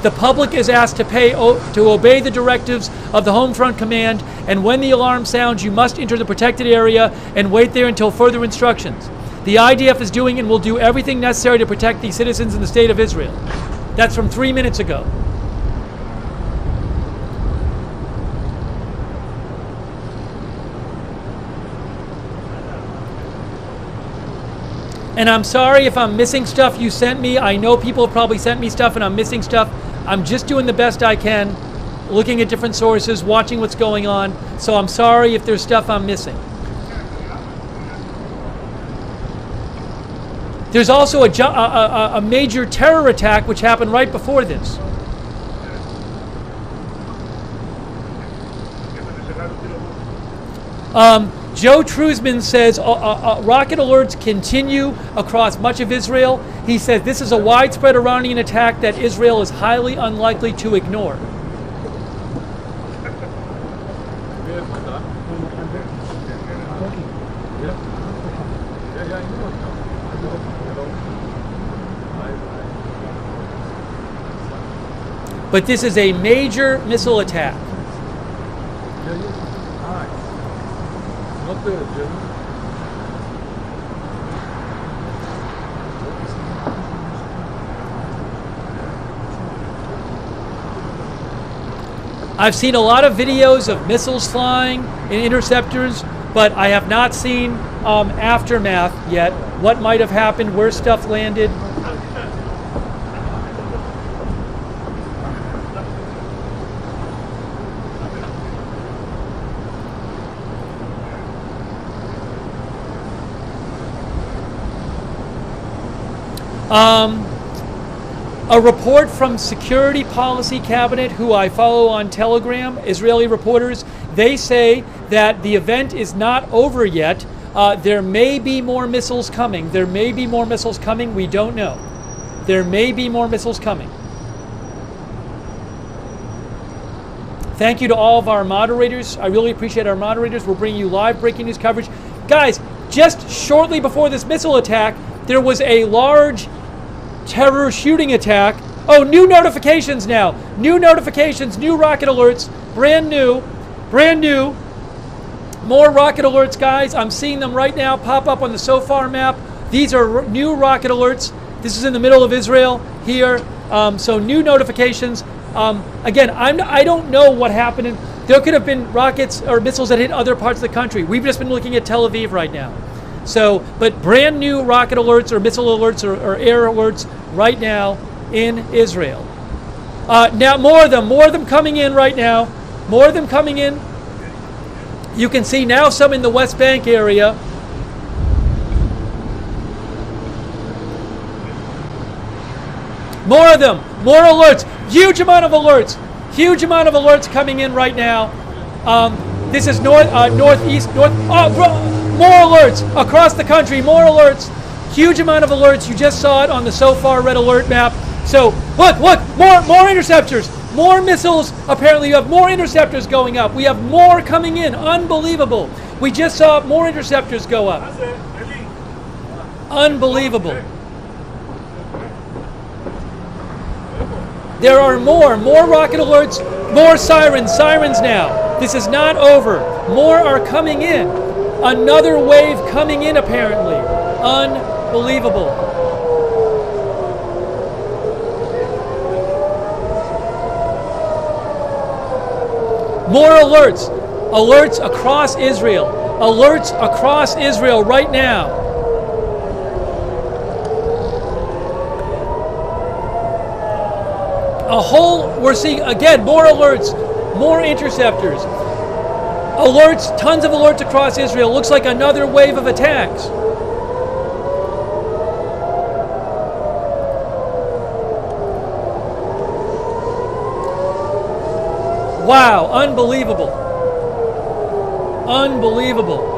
The public is asked to obey the directives of the Home Front Command, and when the alarm sounds, you must enter the protected area and wait there until further instructions. The IDF is doing and will do everything necessary to protect the citizens in the state of Israel. That's from 3 minutes ago. And I'm sorry if I'm missing stuff you sent me. I know people have probably sent me stuff and I'm missing stuff. I'm just doing the best I can, looking at different sources, watching what's going on. So I'm sorry if there's stuff I'm missing. There's also a major terror attack which happened right before this. Joe Truzman says rocket alerts continue across much of Israel. He says this is a widespread Iranian attack that Israel is highly unlikely to ignore. But this is a major missile attack. I've seen a lot of videos of missiles flying and interceptors, but I have not seen aftermath yet. What might have happened, where stuff landed. A report from Security Policy Cabinet, who I follow on Telegram, Israeli reporters, they say that the event is not over yet. There may be more missiles coming. There may be more missiles coming. We don't know. There may be more missiles coming. Thank you to all of our moderators. I really appreciate our moderators. We're bringing you live breaking news coverage. Guys, just shortly before this missile attack, there was a large terror shooting attack. Oh, new notifications now. New notifications, new rocket alerts, brand new. More rocket alerts, guys. I'm seeing them right now pop up on the SOFAR map. These are new rocket alerts. This is in the middle of Israel here. So new notifications. Again, I don't know what happened. There could have been rockets or missiles that hit other parts of the country. We've just been looking at Tel Aviv right now. So, but brand new rocket alerts or missile alerts or air alerts right now in Israel. Now more of them coming in right now. More of them coming in. You can see now some in the West Bank area. More of them, more alerts, huge amount of alerts coming in right now. This is northeast, more alerts across the country, more alerts, huge amount of alerts. You just saw it on the SOFAR red alert map. So look, more interceptors, more missiles. Apparently you have more interceptors going up. We have more coming in, unbelievable. We just saw more interceptors go up. Unbelievable. There are more rocket alerts, more sirens now. This is not over. More are coming in. Another wave coming in apparently. Unbelievable. More alerts. Alerts across Israel. Alerts across Israel right now. We're seeing, again, more alerts, more interceptors. Alerts, tons of alerts across Israel. Looks like another wave of attacks. Wow, unbelievable. Unbelievable.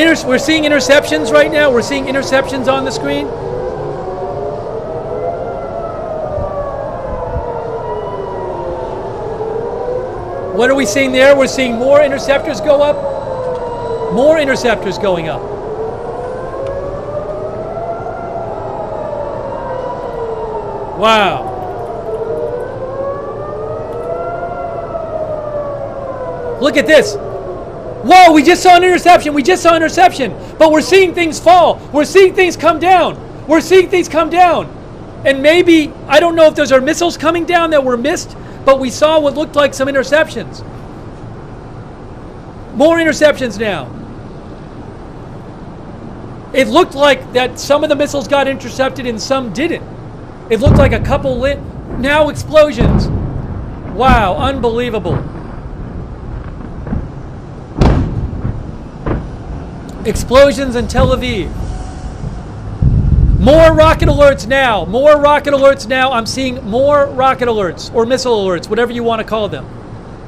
We're seeing interceptions right now. We're seeing interceptions on the screen. What are we seeing there? We're seeing more interceptors go up. More interceptors going up. Wow. Look at this. Whoa, we just saw an interception. We just saw an interception. But we're seeing things fall. We're seeing things come down. We're seeing things come down. And maybe, I don't know if those are missiles coming down that were missed, but we saw what looked like some interceptions. More interceptions now. It looked like that some of the missiles got intercepted and some didn't. It looked like a couple now explosions. Wow, unbelievable. Explosions in Tel Aviv. More rocket alerts now. More rocket alerts now. I'm seeing more rocket alerts or missile alerts, whatever you want to call them.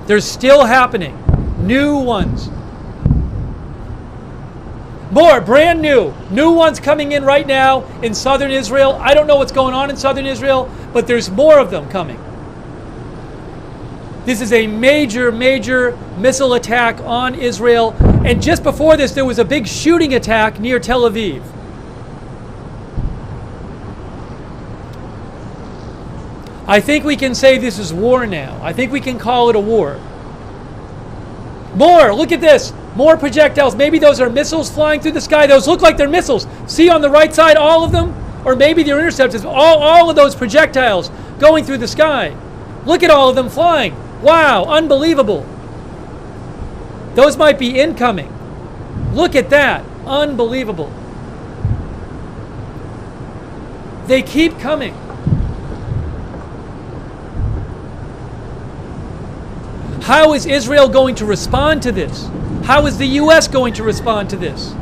They're still happening. New ones. More, brand new. New ones coming in right now in southern Israel. I don't know what's going on in southern Israel, but there's more of them coming. This is a major, major missile attack on Israel. And just before this, there was a big shooting attack near Tel Aviv. I think we can say this is war now. I think we can call it a war. More, look at this. More projectiles. Maybe those are missiles flying through the sky. Those look like they're missiles. See on the right side, all of them? Or maybe they're interceptors. All of those projectiles going through the sky. Look at all of them flying. Wow, unbelievable. Those might be incoming. Look at that. Unbelievable. They keep coming. How is Israel going to respond to this? How is the U.S. going to respond to this?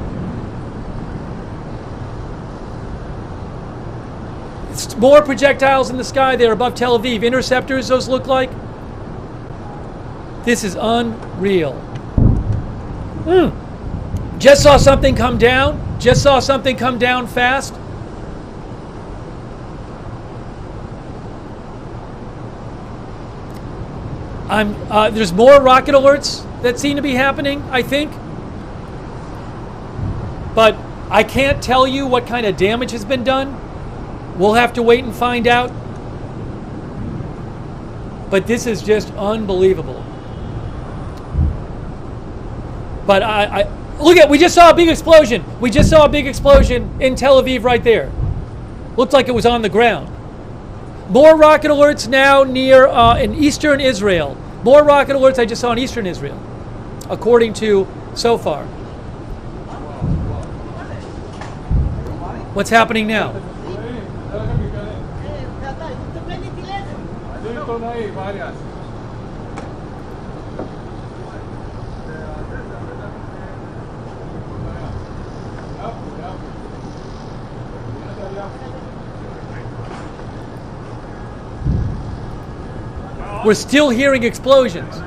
It's more projectiles in the sky there above Tel Aviv. Interceptors, those look like. This is unreal. Just saw something come down. Just saw something come down fast. There's more rocket alerts that seem to be happening, I think. But I can't tell you what kind of damage has been done. We'll have to wait and find out. But this is just unbelievable. But look at, we just saw a big explosion. We just saw a big explosion in Tel Aviv right there. Looked like it was on the ground. More rocket alerts now near in eastern Israel. More rocket alerts I just saw in eastern Israel, according to so far. What's happening now? We're still hearing explosions.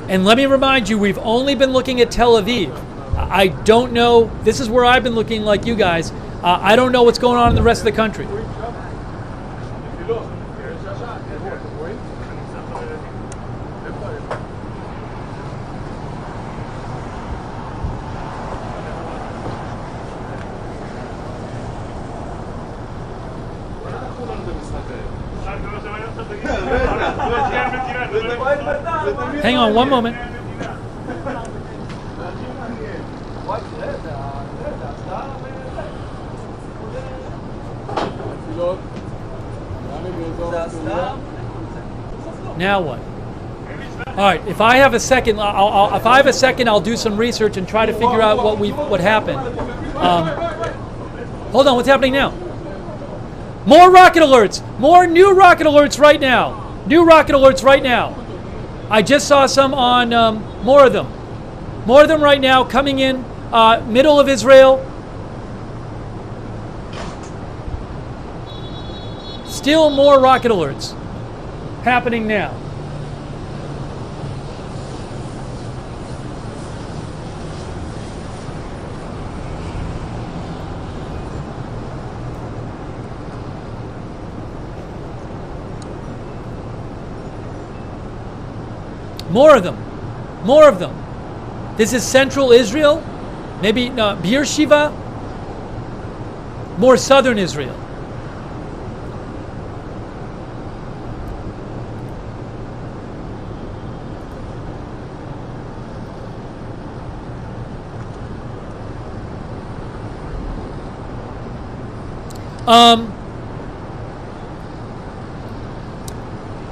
And let me remind you, we've only been looking at Tel Aviv. I don't know, this is where I've been looking like you guys. I don't know what's going on in the rest of the country. Hang on one moment. Now what? All right. If I have a second, I'll do some research and try to figure out what happened. Hold on. What's happening now? More rocket alerts. More new rocket alerts right now. New rocket alerts right now. I just saw some on more of them. More of them right now coming in middle of Israel. Still more rocket alerts happening now. More of them. More of them. This is central Israel. Maybe Beersheba. More southern Israel.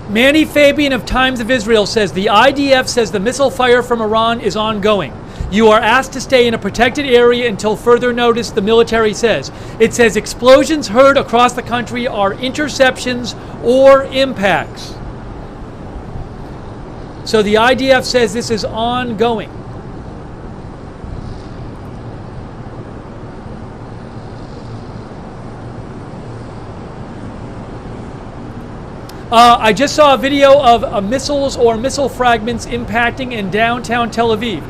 Manny Fabian of Times of Israel says the IDF says the missile fire from Iran is ongoing. You are asked to stay in a protected area until further notice, the military says. It says explosions heard across the country are interceptions or impacts. So the IDF says this is ongoing. I just saw a video of missiles or missile fragments impacting in downtown Tel Aviv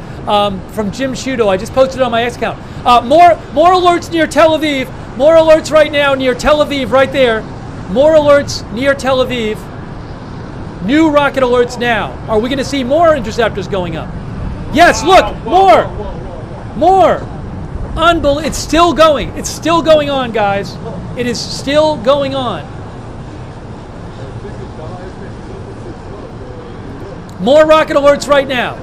from Jim Shudo. I just posted it on my X account. More alerts near Tel Aviv. More alerts right now near Tel Aviv, right there. More alerts near Tel Aviv. New rocket alerts now. Are we going to see more interceptors going up? Yes, look, more. More. Unbelievable. It's still going. It's still going on, guys. It is still going on. More rocket alerts right now.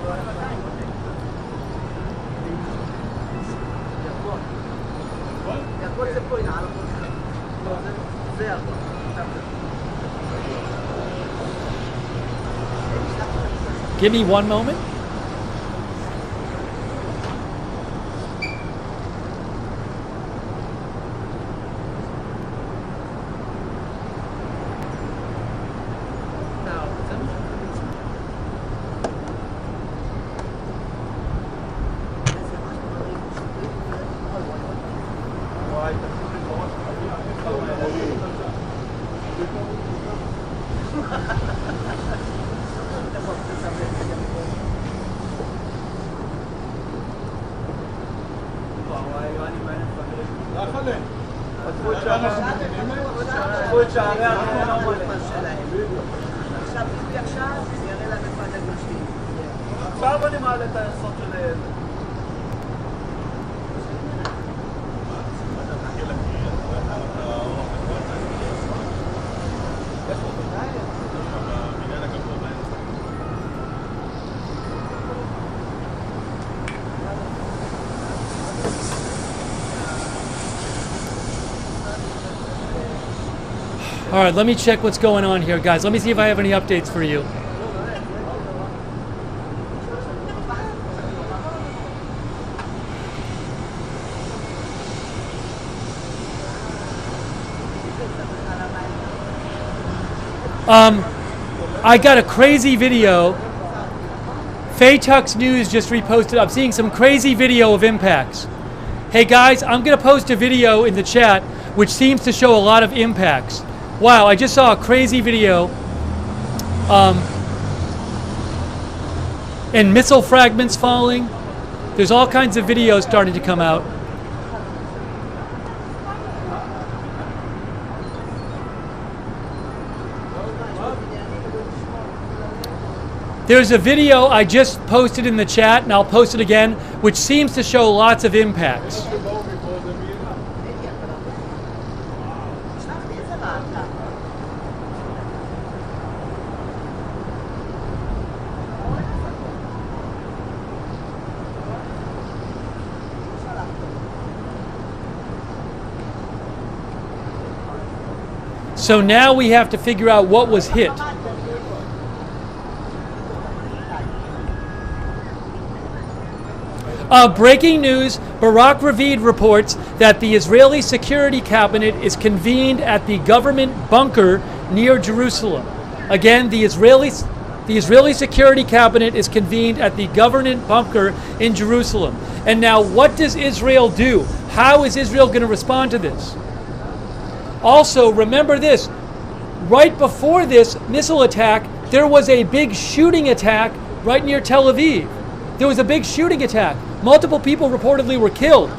Give me one moment. All right, let me check what's going on here, guys. Let me see if I have any updates for you. I got a crazy video. Faytux News just reposted. I'm seeing some crazy video of impacts. Hey guys, I'm going to post a video in the chat which seems to show a lot of impacts. Wow, I just saw a crazy video. And missile fragments falling. There's all kinds of videos starting to come out. There's a video I just posted in the chat, and I'll post it again, which seems to show lots of impacts. So now we have to figure out what was hit. Breaking news, Barak Ravid reports that the Israeli Security Cabinet is convened at the government bunker near Jerusalem. Again, the Israeli Security Cabinet is convened at the government bunker in Jerusalem. And now what does Israel do? How is Israel going to respond to this? Also, remember this, right before this missile attack, there was a big shooting attack right near Tel Aviv. There was a big shooting attack. Multiple people reportedly were killed.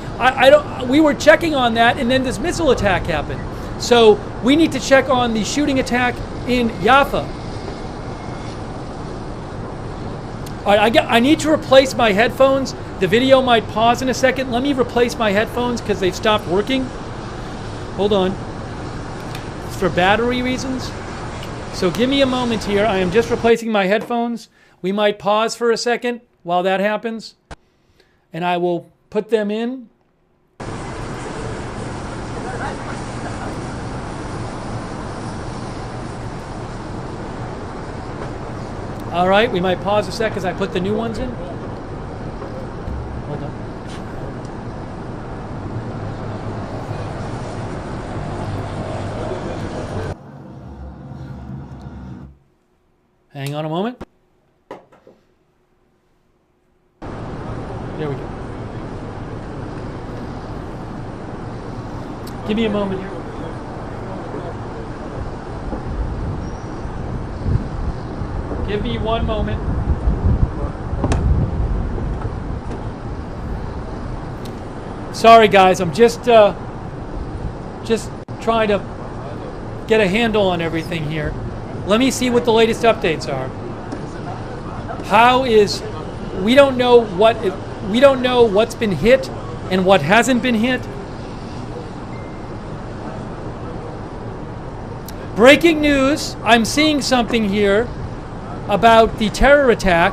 We were checking on that, and then this missile attack happened. So we need to check on the shooting attack in Jaffa. All right, I need to replace my headphones. The video might pause in a second. Let me replace my headphones because they've stopped working. Hold on. It's for battery reasons. So give me a moment here. I am just replacing my headphones. We might pause for a second while that happens. And I will put them in. All right, we might pause a sec as I put the new ones in. Hold on. Hang on a moment. There we go. Give me a moment here. Give me one moment. Sorry, guys. I'm just trying to get a handle on everything here. Let me see what the latest updates are. We don't know what's been hit and what hasn't been hit. Breaking news. I'm seeing something here about the terror attack.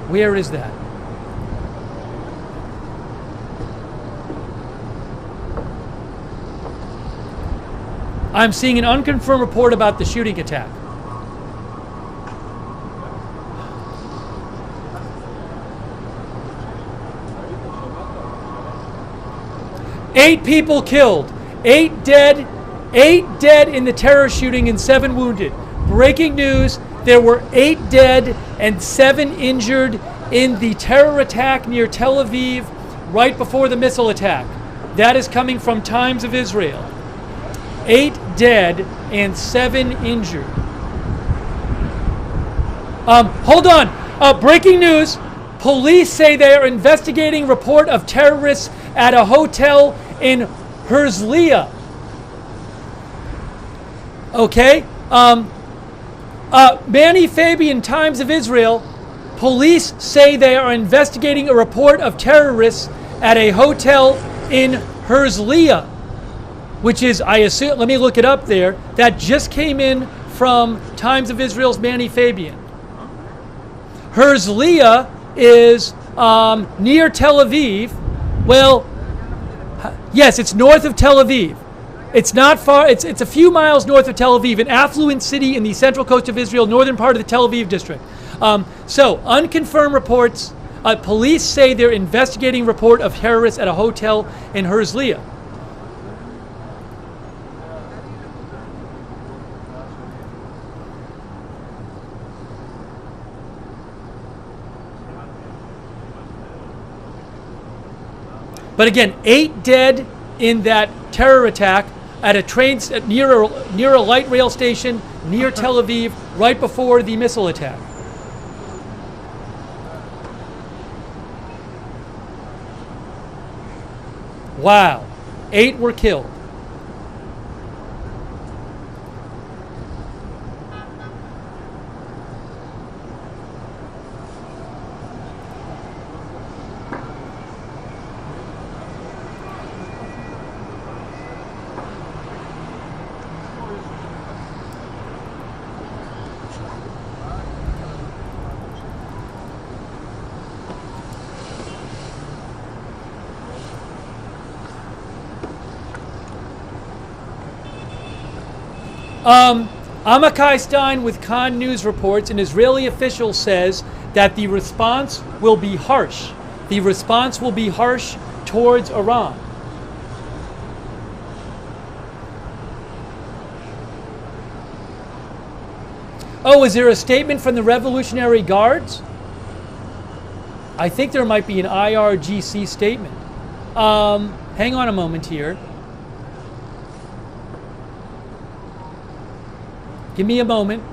Where is that? I'm seeing an unconfirmed report about the shooting attack. Eight people killed, 8 dead in the terror shooting and 7 wounded. Breaking news, there were 8 dead and 7 injured in the terror attack near Tel Aviv right before the missile attack. That is coming from Times of Israel. 8 dead and 7 injured. Hold on. Breaking news. Police say they are investigating report of terrorists at a hotel in Herzliya. Okay. Manny Fabian, Times of Israel. Police say they are investigating a report of terrorists at a hotel in Herzliya, which is, I assume, let me look it up there. That just came in from Times of Israel's Manny Fabian. Herzliya is near Tel Aviv. Well, yes, it's north of Tel Aviv. It's not far, it's a few miles north of Tel Aviv, an affluent city in the central coast of Israel, northern part of the Tel Aviv district. So, unconfirmed reports. Police say they're investigating report of terrorists at a hotel in Herzliya. But again, 8 dead in that terror attack at a train near a light rail station near Tel Aviv right before the missile attack. Wow, 8 were killed. Amakai Stein with Khan News reports an Israeli official says that the response will be harsh. The response will be harsh towards Iran. Oh, is there a statement from the Revolutionary Guards? I think there might be an IRGC statement. Hang on a moment here. Give me a moment.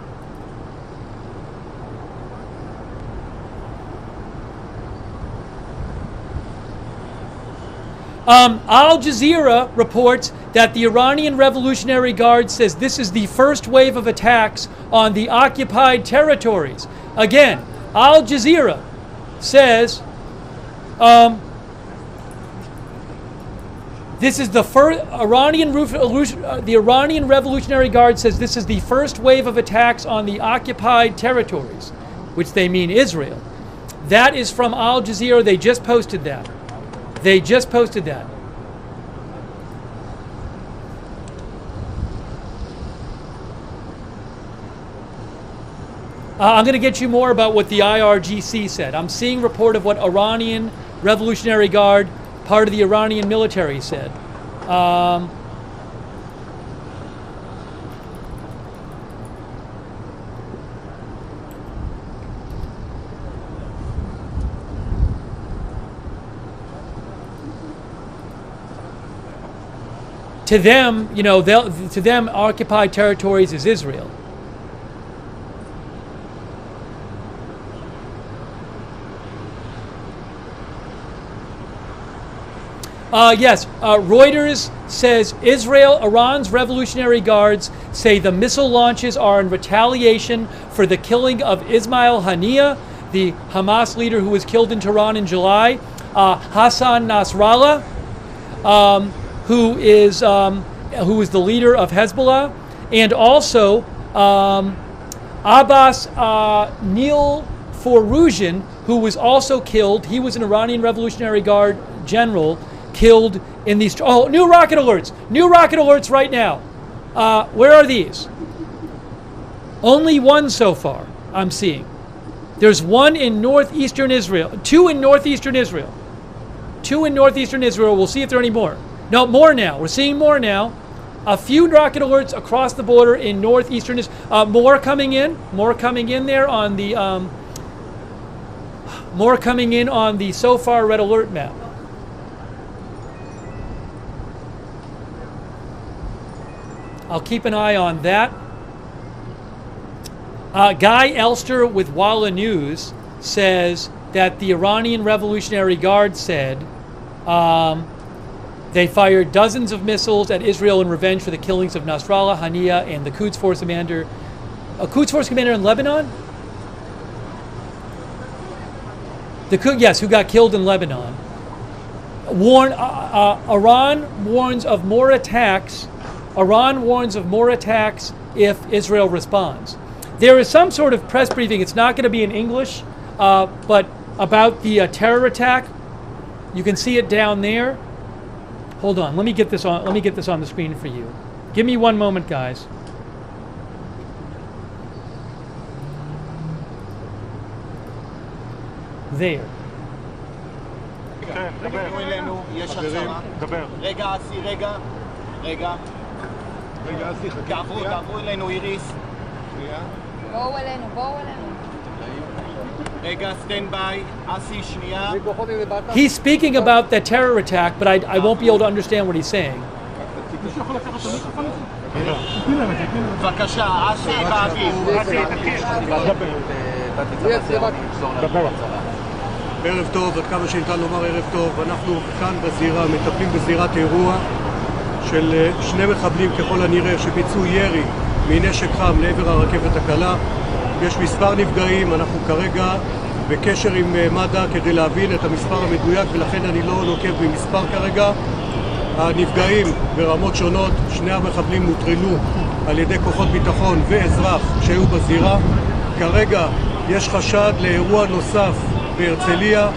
Al Jazeera reports that the Iranian Revolutionary Guard says this is the first wave of attacks on the occupied territories. Again, Al Jazeera says this is the first. The Iranian Revolutionary Guard says this is the first wave of attacks on the occupied territories, which they mean Israel. That is from Al Jazeera. They just posted that. I'm going to get you more about what the IRGC said. I'm seeing report of what Iranian Revolutionary Guard, part of the Iranian military, said. To them, to them, occupied territories is Israel. Yes, Reuters says Iran's Revolutionary Guards say the missile launches are in retaliation for the killing of Ismail Haniyeh, the Hamas leader who was killed in Tehran in July, Hassan Nasrallah, who is the leader of Hezbollah, and also Abbas Nil Foruzhin, who was also killed. He was an Iranian Revolutionary Guard general killed in these. Oh, new rocket alerts right now. Where are these? Only one so far I'm seeing. There's one in northeastern Israel, two in northeastern Israel. We'll see if there are any more. No, more now. We're seeing more now. A few rocket alerts across the border in northeastern Israel. More coming in there on the so far red alert map. I'll keep an eye on that. Guy Elster with Walla News says that the Iranian Revolutionary Guard said they fired dozens of missiles at Israel in revenge for the killings of Nasrallah, Haniyeh, and the Quds Force commander. A Quds Force commander in Lebanon? Who got killed in Lebanon. Iran warns of more attacks. If Israel responds. There is some sort of press briefing. It's not going to be in English, but about the terror attack. You can see it down there. Hold on. Let me get this on the screen for you. Give me one moment, guys. There. תעברו אלינו איריס. בואו אלינו. רגע, stand by. אסי, שנייה. He's speaking about that terror attack, but I won't be able to understand what he's saying. בבקשה, אסי באוויר. ערב טוב, עד כמה שניתן לומר ערב טוב. אנחנו כאן בזירה, מטפלים בזירת אירוע של שני מחבלים ככל הנראה שביצעו ירי מנשק חם לעבר הרכבת הקלה. יש מספר נפגעים, אנחנו כרגע בקשר עם מד"א כדי להבין את המספר המדויק, ולכן אני לא נוקב במספר כרגע. הנפגעים ברמות שונות, שני המחבלים נוטרלו על ידי כוחות ביטחון ואזרח שהיו בזירה. כרגע יש חשד לאירוע נוסף בהרצליה,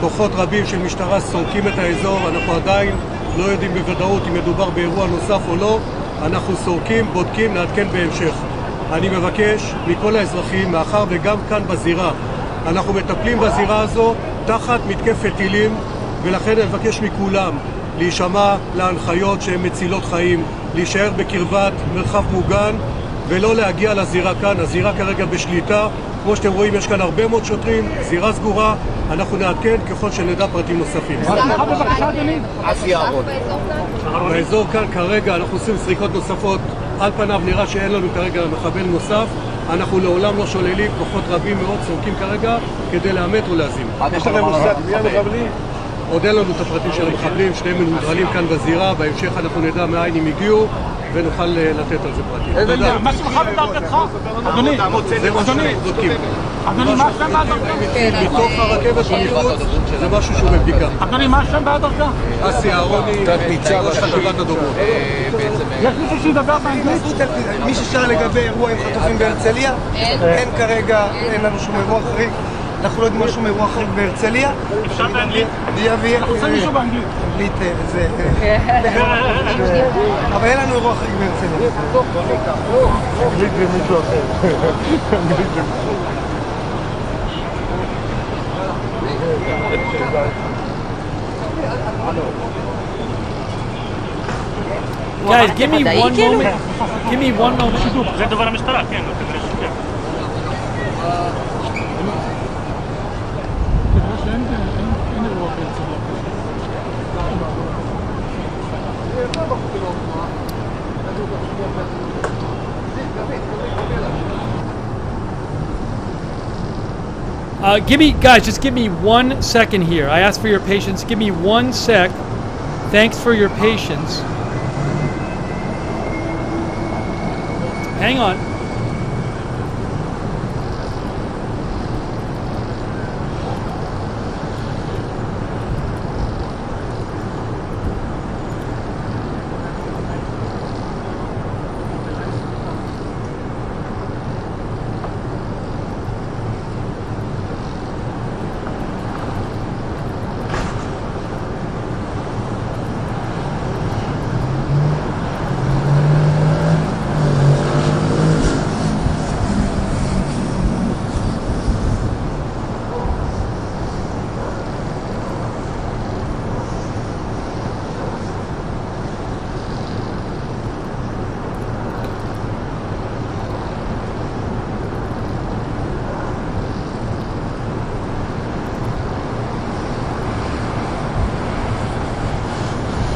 כוחות רבים של משטרה סורקים את האזור, אנחנו עדיין לא יודעים בוודאות אם מדובר באירוע נוסף או לא. אנחנו סורקים, בודקים, נעדכן בהמשך. אני מבקש מכל האזרחים, מאחר וגם כאן בזירה אנחנו מטפלים בזירה הזו תחת מתקפת טילים, ולכן אני מבקש מכולם להישמע להנחיות שהן מצילות חיים, להישאר בקרבת מרחב מוגן ולא להגיע לזירה כאן. הזירה כרגע בשליטה, כמו שאתם רואים יש כאן הרבה מאוד שוטרים, זירה סגורה, אנחנו נעדכן ככל שנדע פרטים נוספים. באזור כאן כרגע אנחנו עושים סריקות נוספות, על פניו נראה שאין לנו כרגע מחבל נוסף, אנחנו לעולם לא שוללים, כוחות רבים מאוד סורקים כרגע כדי לאמת ולהזים. יש לכם מושג מי המחבלים? עוד אין לנו את הפרטים של המחבלים, שניהם מנוטרלים כאן בזירה, בהמשך אנחנו נדע מאין הם הגיעו ונוכל לתת על זה פרטים. תודה. מה שמך בדרגתך? אדוני, זה מה שאנחנו בודקים. אדוני, מה השם והדרגה? מתוך הרכבת ומחוץ זה משהו שהוא בבדיקה. אדוני, מה השם והדרגה? אסי אהרוני, ראש חטיבת הדוברות. יש מישהו שידבר באנגלית? מי ששאל לגבי אירוע עם חטופים בהרצליה, אין כרגע, אין לנו שום אירוע חריג. אנחנו לא יודעים משהו מאירוע חריג בהרצליה. אפשר באנגלית? אנחנו עושים מישהו באנגלית. אנגלית זה... אבל אין לנו אירוע חריג בהרצליה. אנגלית זה מישהו אחר. אנגלית זה Guys, give me one moment. Give me one moment. זה דובר המשטרה, כן. Just give me 1 second here. I ask for your patience. Give me 1 sec. Thanks for your patience. Hang on.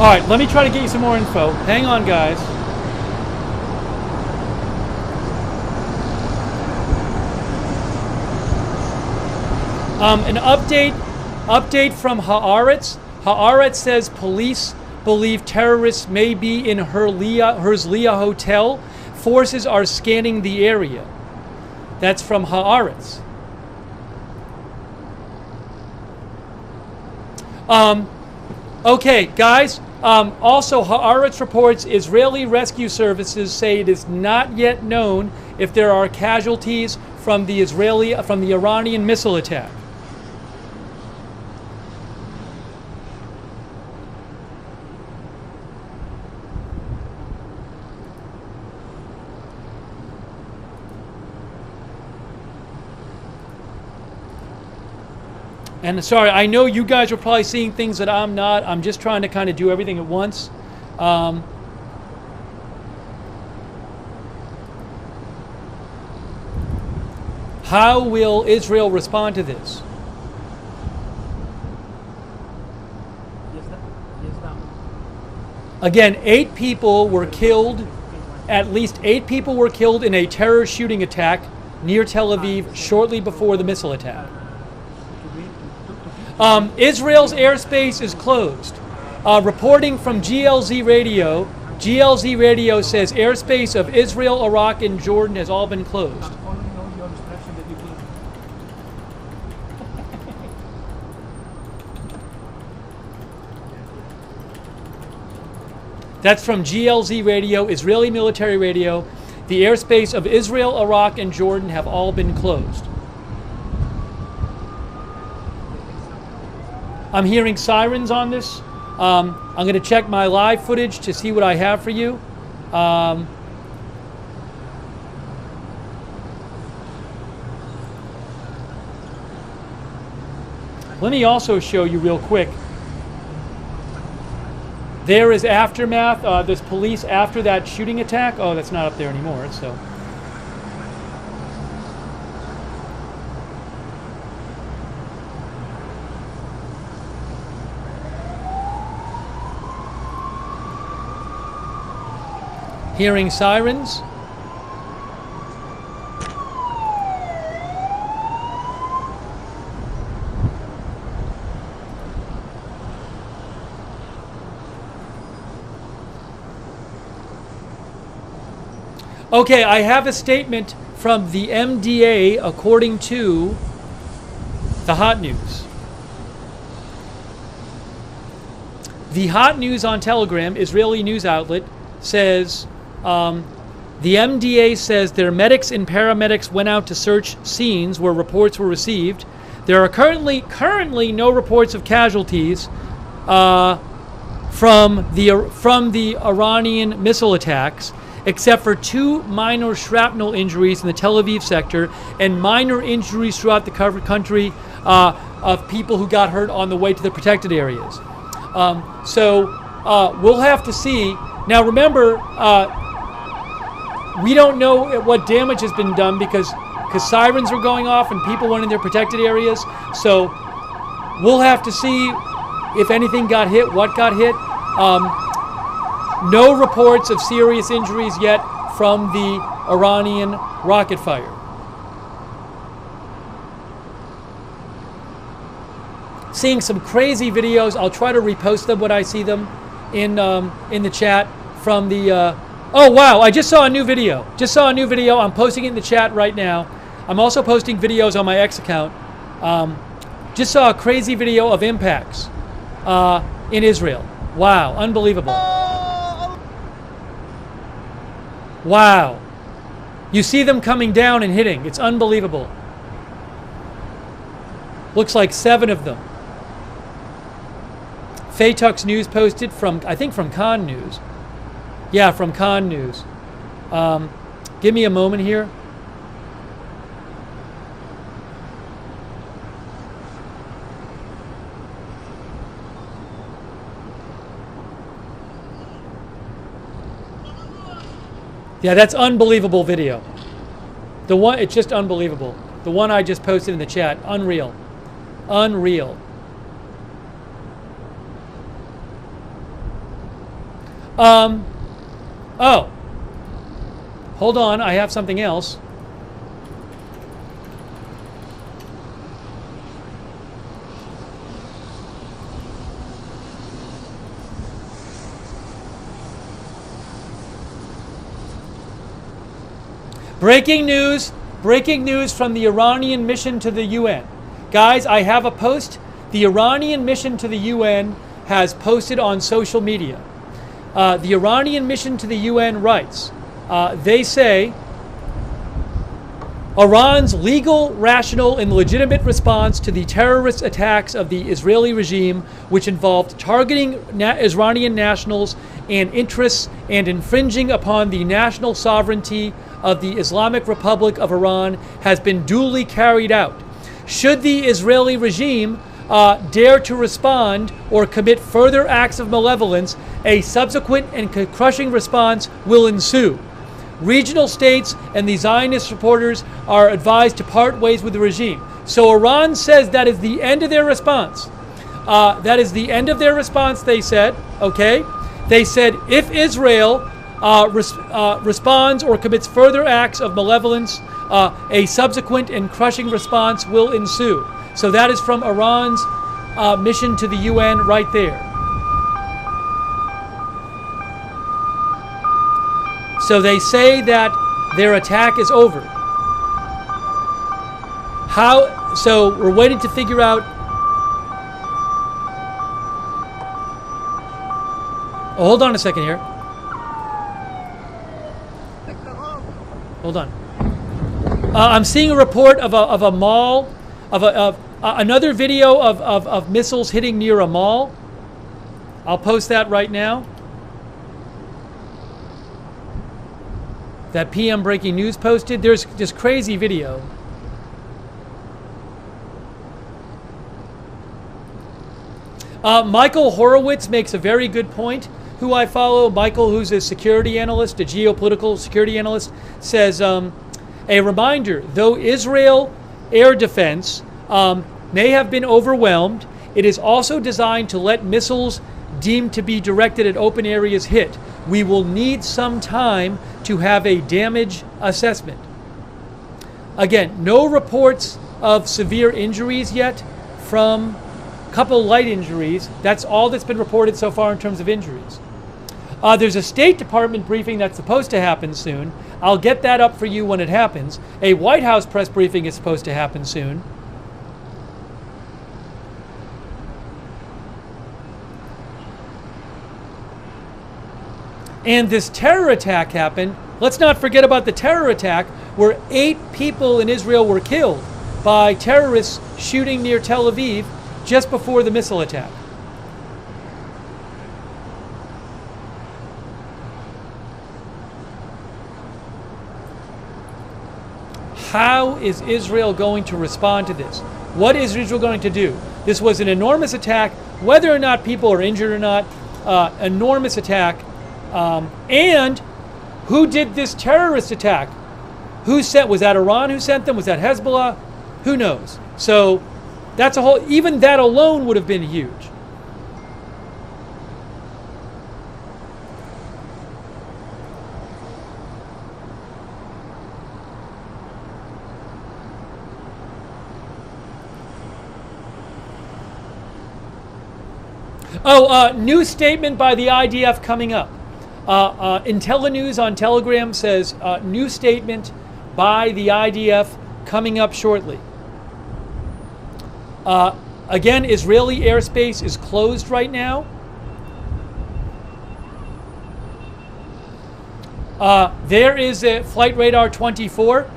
All right, let me try to get you some more info. Hang on, guys. An update from Haaretz. Haaretz says police believe terrorists may be in Herzliya Hotel. Forces are scanning the area. That's from Haaretz. Okay, guys. Also, Haaretz reports Israeli rescue services say it is not yet known if there are casualties from the Iranian missile attack. And sorry, I know you guys are probably seeing things that I'm not. I'm just trying to kind of do everything at once. How will Israel respond to this? Again, 8 people were killed. At least 8 people were killed in a terror shooting attack near Tel Aviv shortly before the missile attack. Israel's airspace is closed. Reporting from GLZ Radio, GLZ Radio says airspace of Israel, Iraq, and Jordan has all been closed. That's from GLZ Radio, Israeli military radio. The airspace of Israel, Iraq, and Jordan have all been closed. I'm hearing sirens on this. I'm going to check my live footage to see what I have for you. Let me also show you real quick. There is aftermath. There's police after that shooting attack. Oh, that's not up there anymore. So. Hearing sirens. Okay, I have a statement from the MDA according to the Hot News. The Hot News on Telegram, Israeli news outlet, says the MDA says their medics and paramedics went out to search scenes where reports were received. There are currently no reports of casualties from the Iranian missile attacks, except for 2 minor shrapnel injuries in the Tel Aviv sector and minor injuries throughout the country of people who got hurt on the way to the protected areas. So we'll have to see. Now remember, we don't know what damage has been done because sirens are going off and people went in their protected areas. So we'll have to see if anything got hit, what got hit. No reports of serious injuries yet from the Iranian rocket fire. Seeing some crazy videos. I'll try to repost them when I see them in the chat from the. Oh wow! I just saw a new video. I'm posting it in the chat right now. I'm also posting videos on my X account. Just saw a crazy video of impacts in Israel. Wow! Unbelievable. Wow! You see them coming down and hitting. It's unbelievable. Looks like 7 of them. Faytux News posted from, I think from Khan News. Yeah, from Khan News. Give me a moment here. Yeah, that's unbelievable video. The one, it's just unbelievable. The one I just posted in the chat, unreal. Unreal. Oh. Hold on, I have something else. Breaking news from the Iranian mission to the UN. Guys, I have a post. The Iranian mission to the UN has posted on social media. The Iranian mission to the UN writes, they say, Iran's legal, rational, and legitimate response to the terrorist attacks of the Israeli regime, which involved targeting Iranian nationals and interests and infringing upon the national sovereignty of the Islamic Republic of Iran, has been duly carried out. Should the Israeli regime dare to respond or commit further acts of malevolence, a subsequent and crushing response will ensue. Regional states and the Zionist supporters are advised to part ways with the regime. So Iran says that is the end of their response. That is the end of their response, they said. Okay? They said if Israel responds or commits further acts of malevolence, a subsequent and crushing response will ensue. So that is from Iran's mission to the UN right there. So they say that their attack is over. How? So we're waiting to figure out. Oh, hold on a second here. Hold on. I'm seeing a report of a mall, of another video of missiles hitting near a mall. I'll post that right now. That PM Breaking News posted. There's this crazy video. Michael Horowitz makes a very good point. Who I follow, Michael, who's a security analyst, a geopolitical security analyst, says, a reminder, though Israel air defense may have been overwhelmed, it is also designed to let missiles deemed to be directed at open areas hit. We will need some time to have a damage assessment. Again, no reports of severe injuries yet from a couple light injuries. That's all that's been reported so far in terms of injuries. There's a State Department briefing that's supposed to happen soon. I'll get that up for you when it happens. A White House press briefing is supposed to happen soon. And this terror attack happened. Let's not forget about the terror attack where 8 people in Israel were killed by terrorists shooting near Tel Aviv just before the missile attack. How is Israel going to respond to this? What is Israel going to do? This was an enormous attack, whether or not people are injured or not, enormous attack. And who did this terrorist attack? Was that Iran who sent them? Was that Hezbollah? Who knows? So that's a whole, even that alone would have been huge. New statement by the IDF coming up. IntelliNews on Telegram says new statement by the IDF coming up shortly. Again, Israeli airspace is closed right now. There is a flight radar 24.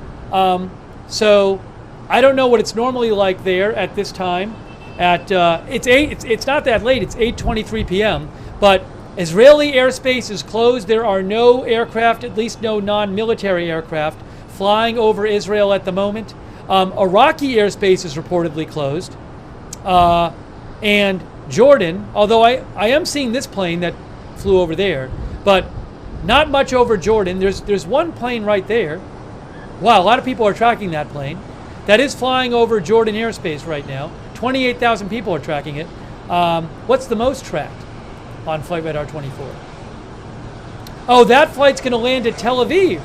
So I don't know what it's normally like there at this time. It's not that late. It's 8:23 p.m. But Israeli airspace is closed. There are no aircraft, at least no non-military aircraft, flying over Israel at the moment. Iraqi airspace is reportedly closed. And Jordan, although I am seeing this plane that flew over there, but not much over Jordan. There's one plane right there. Wow, a lot of people are tracking that plane. That is flying over Jordan airspace right now. 28,000 people are tracking it. What's the most tracked on Flight Radar 24? Oh, that flight's going to land at Tel Aviv.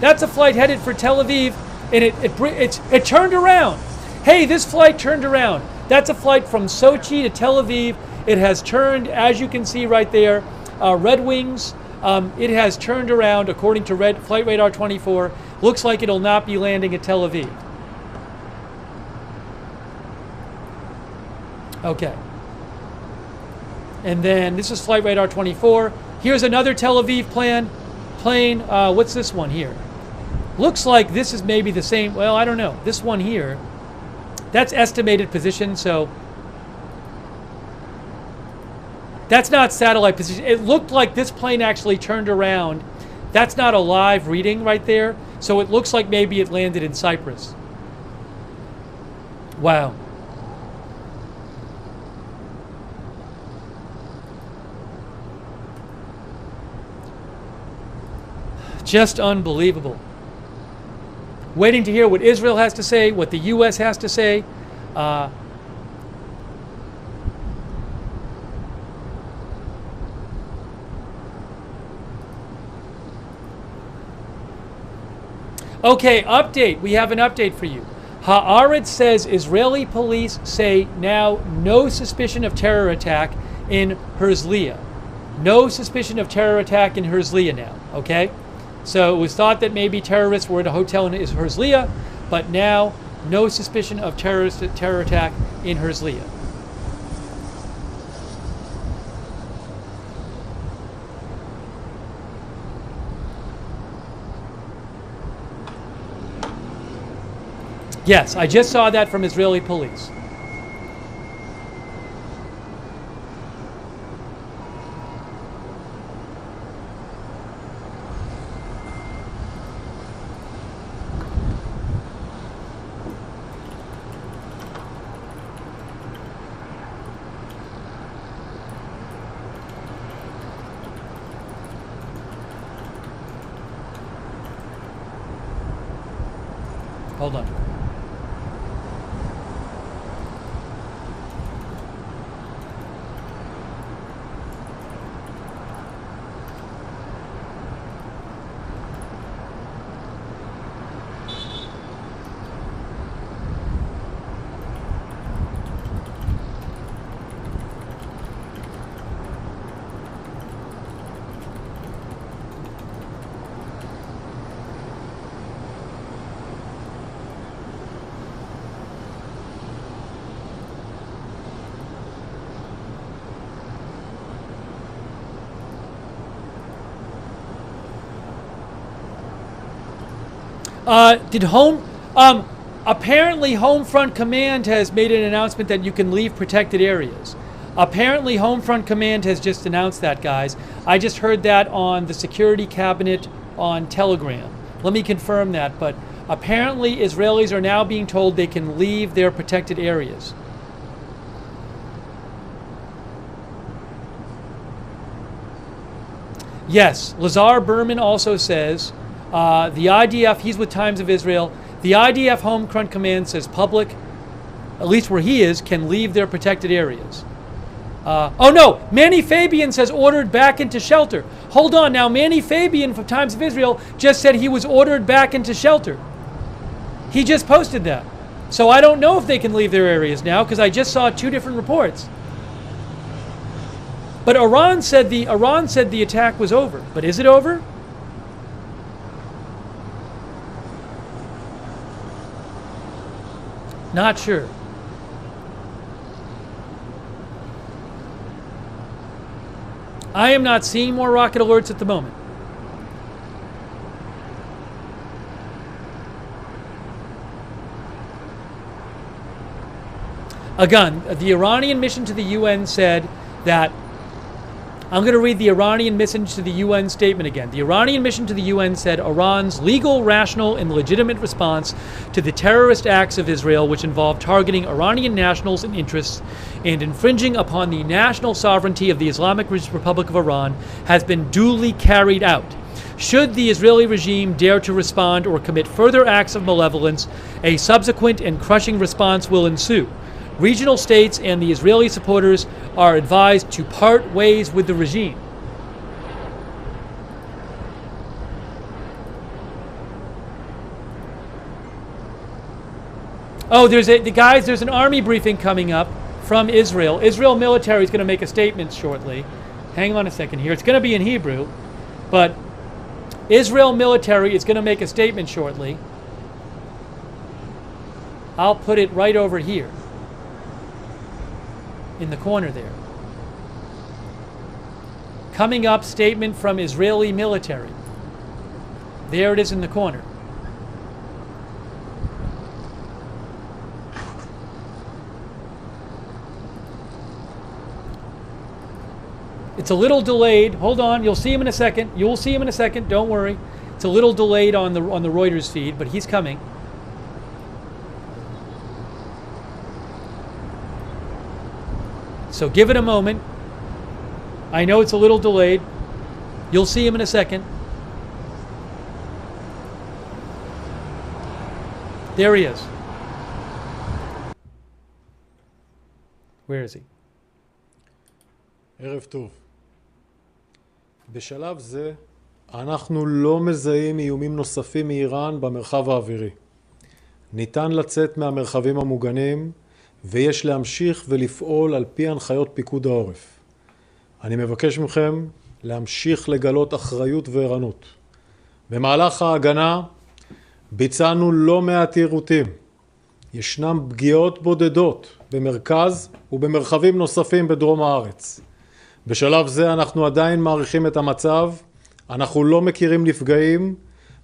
That's a flight headed for Tel Aviv, and it turned around. Hey, this flight turned around. That's a flight from Sochi to Tel Aviv. It has turned, as you can see right there, Red Wings. It has turned around according to Flight Radar 24. Looks like it'll not be landing at Tel Aviv. Okay. And then this is Flight Radar 24. Here's another Tel Aviv plane. What's this one here? Looks like this is maybe the same. Well, I don't know. This one here, that's estimated position, so that's not satellite position. It looked like this plane actually turned around. That's not a live reading right there, so it looks like maybe it landed in Cyprus. Wow. Just unbelievable. Waiting to hear what Israel has to say, what the U.S. has to say. Okay, update. We have an update for you. Haaretz says Israeli police say now no suspicion of terror attack in Herzliya. No suspicion of terror attack in Herzliya now, okay? So it was thought that maybe terrorists were at a hotel in Herzliya, but now no suspicion of terror attack in Herzliya. Yes, I just saw that from Israeli police. Hold on. Apparently Homefront Command has made an announcement that you can leave protected areas. Apparently Homefront Command has just announced that, guys. I just heard that on the security cabinet on Telegram. Let me confirm that, but apparently Israelis are now being told they can leave their protected areas. Yes, Lazar Berman also says, the IDF, he's with Times of Israel, the IDF Homefront Command says public, at least where he is, can leave their protected areas. Oh no, Manny Fabian says ordered back into shelter. Hold on now, Manny Fabian from Times of Israel just said he was ordered back into shelter. He just posted that. So I don't know if they can leave their areas now because I just saw 2 different reports. But Iran said the attack was over. But is it over? Not sure. I am not seeing more rocket alerts at the moment. Again, the Iranian mission to the UN said that, I'm going to read the Iranian mission to the UN statement again. The Iranian mission to the UN said Iran's legal, rational, and legitimate response to the terrorist acts of Israel, which involve targeting Iranian nationals and interests and infringing upon the national sovereignty of the Islamic Republic of Iran, has been duly carried out. Should the Israeli regime dare to respond or commit further acts of malevolence, a subsequent and crushing response will ensue. Regional states and the Israeli supporters are advised to part ways with the regime. Oh, there's an army briefing coming up from Israel. Israel military is going to make a statement shortly. Hang on a second here. It's going to be in Hebrew, but Israel military is going to make a statement shortly. I'll put it right over here. In the corner there. Coming up, statement from Israeli military. There it is in the corner. It's a little delayed. Hold on, you'll see him in a second. You'll see him in a second, don't worry. It's a little delayed on the Reuters feed, but he's coming. So give it a moment. I know it's a little delayed. You'll see him in a second. There he is. Where is he? ערב טוב. בשלב זה אנחנו לא מזהים איומים נוספים מאיראן במרחב האווירי. ניתן לצאת מהמרחבים המוגנים ויש להמשיך ולפעול על פי הנחיות פיקוד העורף. אני מבקש מכם להמשיך לגלות אחריות וערנות. במהלך ההגנה ביצענו לא מעט יירוטים. ישנם פגיעות בודדות במרכז ובמרחבים נוספים בדרום הארץ. בשלב זה אנחנו עדיין מעריכים את המצב, אנחנו לא מכירים נפגעים,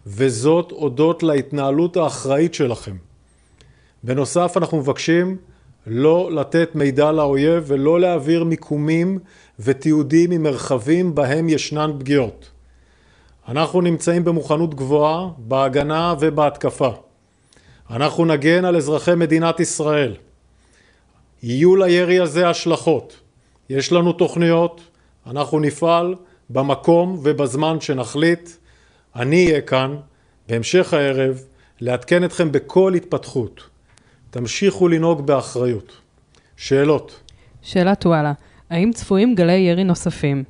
וזאת הודות להתנהלות האחראית שלכם. בנוסף אנחנו מבקשים לא לתת מידע לאויב ולא להעביר מיקומים ותיעודים ממרחבים בהם ישנן פגיעות. אנחנו נמצאים במוכנות גבוהה, בהגנה ובהתקפה. אנחנו נגן על אזרחי מדינת ישראל. יהיו לירי הזה השלכות. יש לנו תוכניות, אנחנו נפעל במקום ובזמן שנחליט. אני אהיה כאן בהמשך הערב לעדכן אתכם בכל התפתחות. תמשיכו לנהוג באחריות. שאלות. שאלת וואלה, האם צפויים גלי ירי נוספים?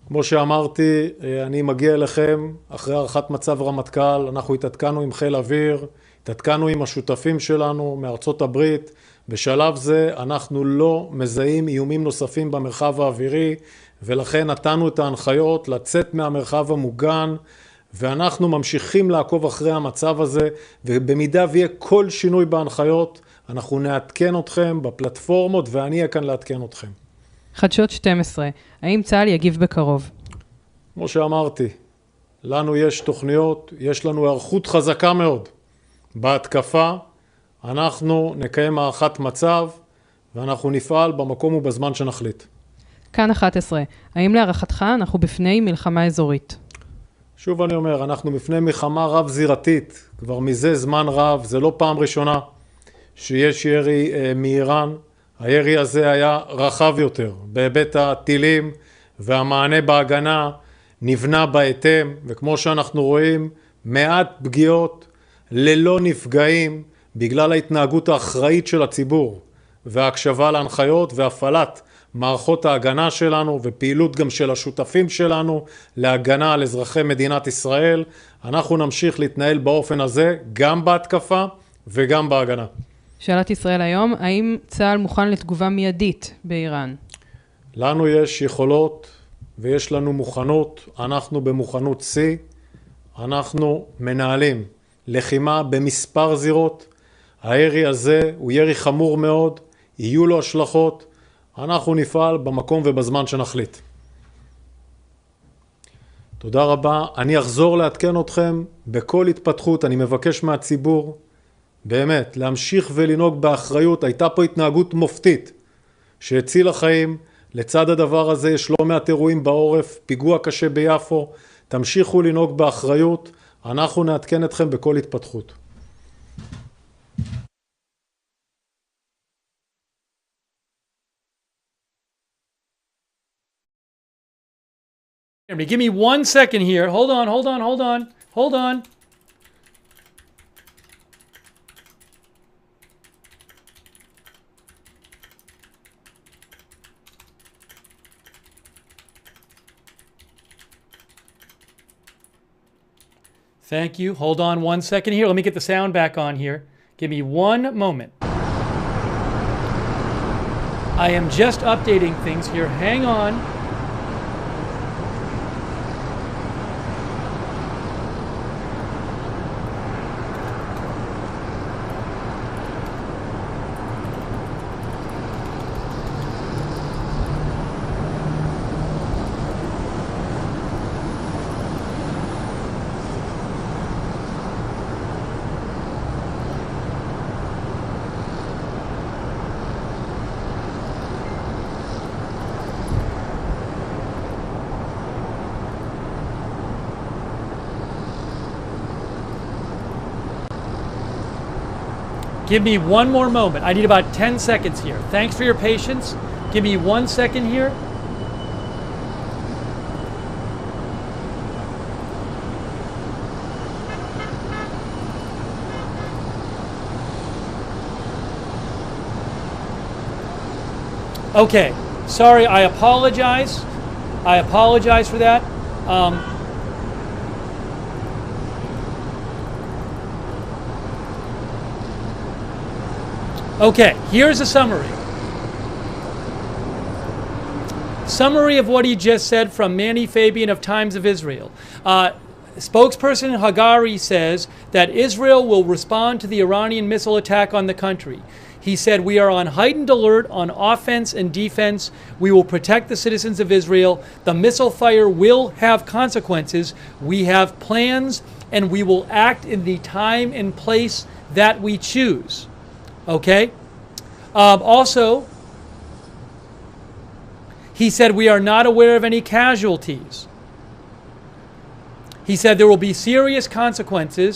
כמו שאמרתי, אני מגיע אליכם אחרי הערכת מצב רמטכ"ל, אנחנו התעדכנו עם חיל אוויר, התעדכנו עם השותפים שלנו מארצות הברית, בשלב זה אנחנו לא מזהים איומים נוספים במרחב האווירי, ולכן נתנו את ההנחיות לצאת מהמרחב המוגן, ואנחנו ממשיכים לעקוב אחרי המצב הזה, ובמידה ויהיה כל שינוי בהנחיות, אנחנו נעדכן אתכם בפלטפורמות, ואני אהיה כאן לעדכן אתכם. חדשות 12, האם צה"ל יגיב בקרוב? כמו שאמרתי, לנו יש תוכניות, יש לנו היערכות חזקה מאוד. בהתקפה אנחנו נקיים הערכת מצב ואנחנו נפעל במקום ובזמן שנחליט. כאן 11. האם להערכתך אנחנו בפני מלחמה אזורית? שוב אני אומר, אנחנו בפני מלחמה רב זירתית. כבר מזה זמן רב, זה לא פעם ראשונה שיש ירי מאיראן. הירי הזה היה רחב יותר. בהיבט הטילים והמענה בהגנה נבנה בהתאם, וכמו שאנחנו רואים, מעט פגיעות ללא נפגעים בגלל ההתנהגות האחראית של הציבור וההקשבה להנחיות והפעלת מערכות ההגנה שלנו ופעילות גם של השותפים שלנו להגנה על אזרחי מדינת ישראל. אנחנו נמשיך להתנהל באופן הזה גם בהתקפה וגם בהגנה. שאלת ישראל היום, האם צה"ל מוכן לתגובה מיידית באיראן? לנו יש יכולות ויש לנו מוכנות, אנחנו במוכנות C, אנחנו מנהלים לחימה במספר זירות. הירי הזה הוא ירי חמור מאוד, יהיו לו השלכות, אנחנו נפעל במקום ובזמן שנחליט. תודה רבה, אני אחזור לעדכן אתכם בכל התפתחות. אני מבקש מהציבור באמת להמשיך ולנהוג באחריות. הייתה פה התנהגות מופתית שהצילה חיים. לצד הדבר הזה יש לא מעט אירועים בעורף, פיגוע קשה ביפו. תמשיכו לנהוג באחריות, אנחנו נעדכן אתכם בכל התפתחות. Give me 1 second here. Hold on. Thank you. Hold on 1 second here. Let me get the sound back on here. Give me 1 moment. I am just updating things here. Hang on. Give me 1 more moment. I need about 10 seconds here. Thanks for your patience. Give me 1 second here. Okay, sorry, I apologize. I apologize for that. Okay, here's a summary. Summary of what he just said from Manny Fabian of Times of Israel. Spokesperson Hagari says that Israel will respond to the Iranian missile attack on the country. He said, "We are on heightened alert on offense and defense. We will protect the citizens of Israel. The missile fire will have consequences. We have plans, and we will act in the time and place that we choose." Okay? Also, he said, "We are not aware of any casualties." He said there will be serious consequences.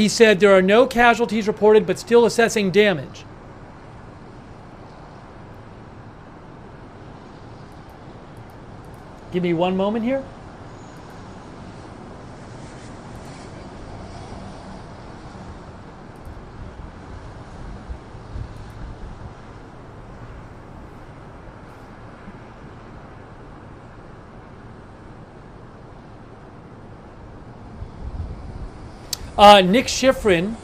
He said there are no casualties reported, but still assessing damage. Give me 1 moment here. Nick Schifrin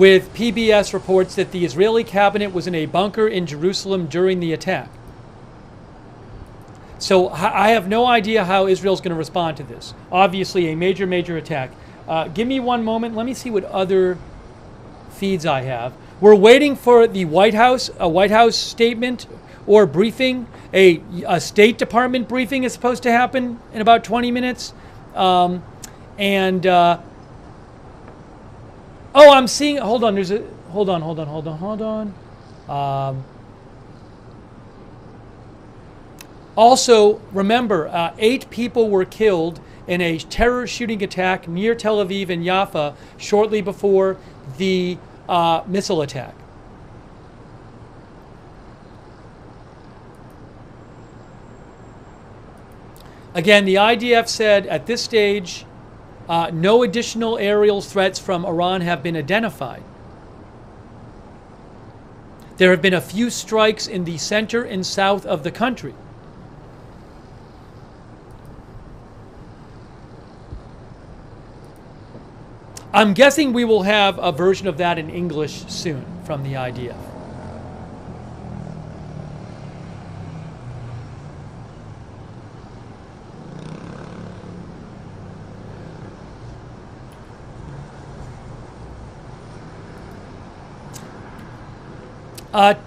with PBS reports that the Israeli cabinet was in a bunker in Jerusalem during the attack. So I have no idea how Israel's going to respond to this. Obviously a major attack. Give me 1 moment. Let me see what other feeds I have. We're waiting for the White House, a White House statement or briefing. A State Department briefing is supposed to happen in about 20 minutes. And oh, I'm seeing. Hold on. Hold on. Also, remember, 8 people were killed in a terror shooting attack near Tel Aviv and Jaffa shortly before the missile attack. Again, the IDF said at this stage, no additional aerial threats from Iran have been identified. There have been a few strikes in the center and south of the country. I'm guessing we will have a version of that in English soon from the IDF.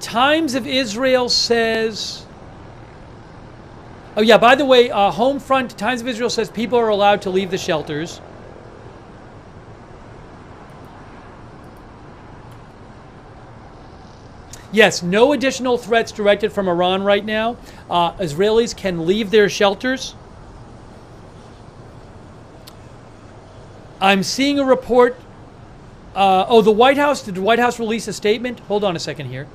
Times of Israel says, oh yeah, by the way, Homefront, Times of Israel says people are allowed to leave the shelters. Yes, no additional threats directed from Iran right now. Israelis can leave their shelters. I'm seeing a report. Oh, the White House, did the White House release a statement? Hold on a second here.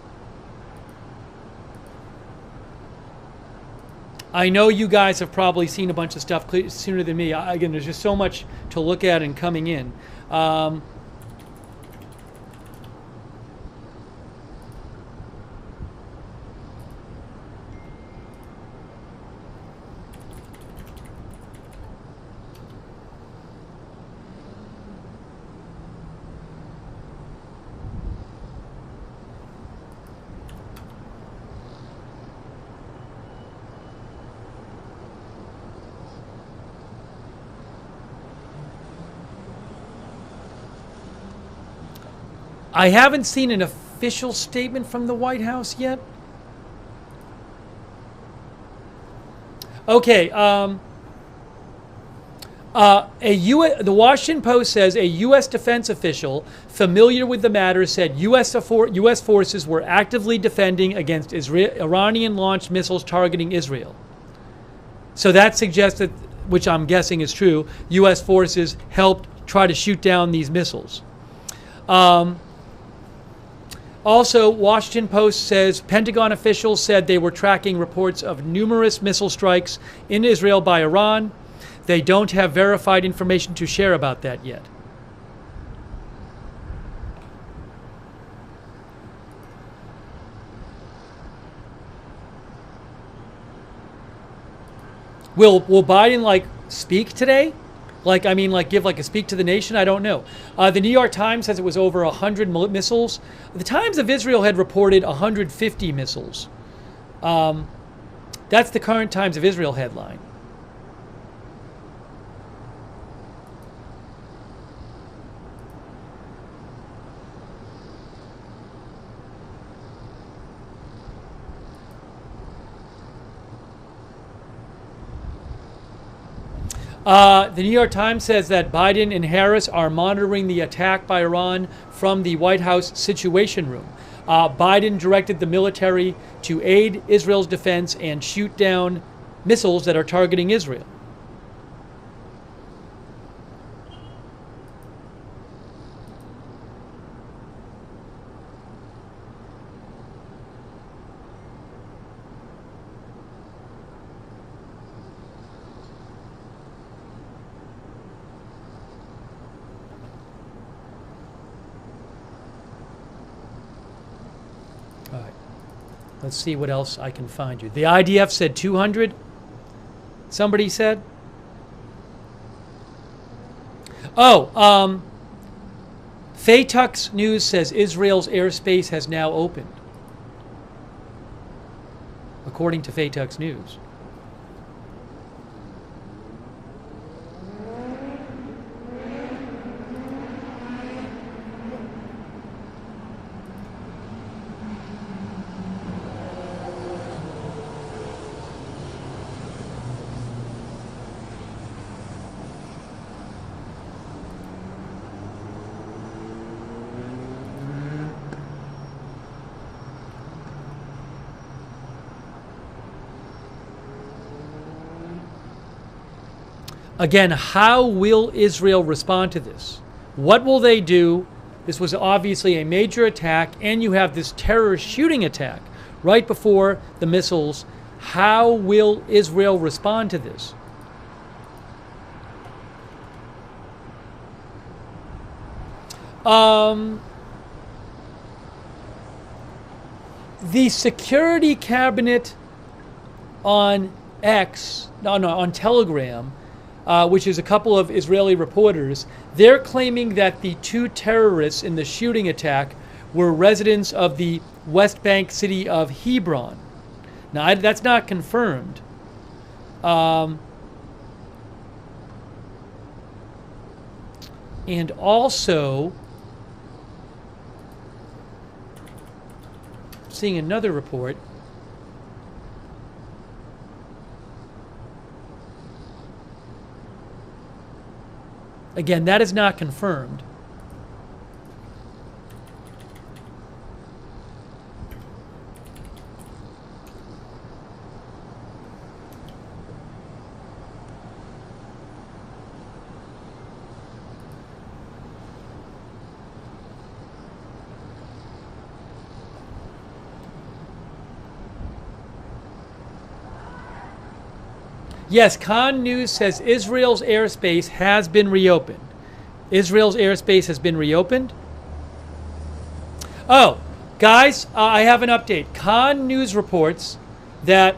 I know you guys have probably seen a bunch of stuff sooner than me. Again, there's just so much to look at and coming in. I haven't seen an official statement from the White House yet. Okay. The Washington Post says a U.S. defense official familiar with the matter said U.S. forces were actively defending against Iranian-launched missiles targeting Israel. So that suggests that, which I'm guessing is true, U.S. forces helped try to shoot down these missiles. Also, Washington Post says Pentagon officials said they were tracking reports of numerous missile strikes in Israel by Iran. They don't have verified information to share about that yet. Will Biden speak today? Give a speak to the nation? I don't know. The New York Times says it was over 100 missiles. The Times of Israel had reported 150 missiles. That's the current Times of Israel headline. The New York Times says that Biden and Harris are monitoring the attack by Iran from the White House Situation Room. Biden directed the military to aid Israel's defense and shoot down missiles that are targeting Israel. Let's see what else I can find you. The IDF said 200. Somebody said. Oh, Faytux News says Israel's airspace has now opened, according to Faytux News. Again, how will Israel respond to this? What will they do? This was obviously a major attack, and you have this terrorist shooting attack right before the missiles. How will Israel respond to this? The Security Cabinet on on Telegram, which is a couple of Israeli reporters, they're claiming that the two terrorists in the shooting attack were residents of the West Bank city of Hebron. Now, that's not confirmed. And also, seeing another report. Again, that is not confirmed. Yes, Khan News says Israel's airspace has been reopened. Israel's airspace has been reopened. Oh, guys, I have an update. Khan News reports says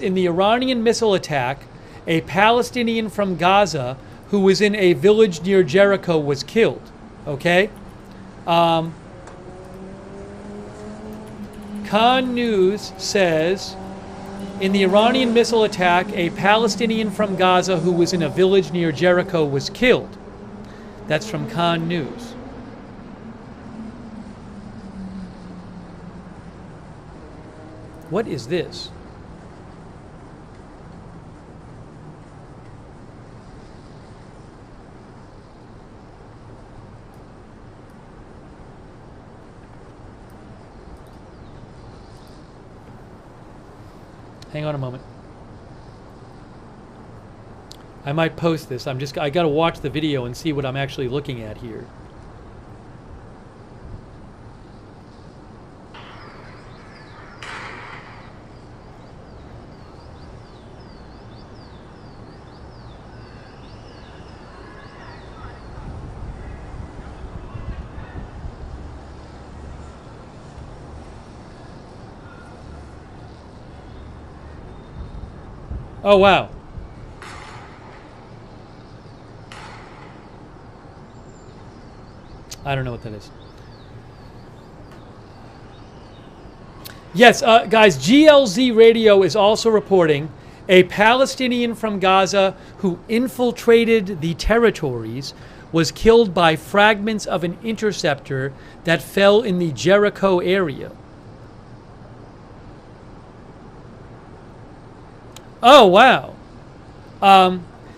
in the Iranian missile attack, a Palestinian from Gaza who was in a village near Jericho was killed. Okay? Khan News says, in the Iranian missile attack, a Palestinian from Gaza who was in a village near Jericho was killed. That's from Khan News. What is this? Hang on a moment. I might post this. I got to watch the video and see what I'm actually looking at here. Oh, wow. I don't know what that is. Yes, guys, GLZ Radio is also reporting a Palestinian from Gaza who infiltrated the territories was killed by fragments of an interceptor that fell in the Jericho area. Oh, wow.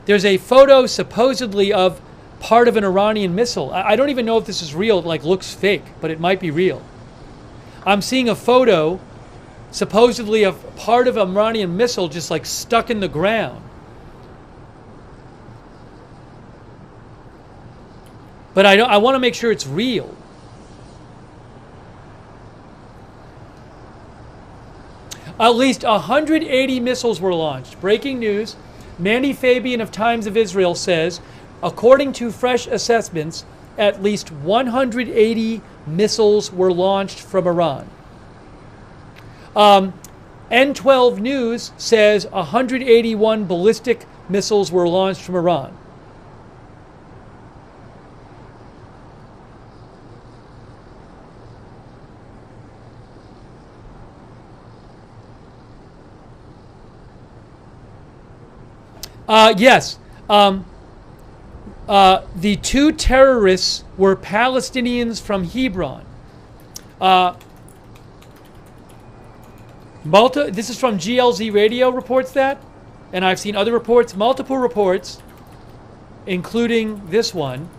There's a photo supposedly of part of an Iranian missile. I don't even know if this is real. It looks fake, but it might be real. I'm seeing a photo supposedly of part of an Iranian missile just stuck in the ground. But I want to make sure it's real. At least 180 missiles were launched. Breaking news. Mandy Fabian of Times of Israel says, according to fresh assessments, at least 180 missiles were launched from Iran. N12 News says 181 ballistic missiles were launched from Iran. Yes. The two terrorists were Palestinians from Hebron. This is from GLZ Radio reports that, and I've seen other reports, multiple reports, including this one,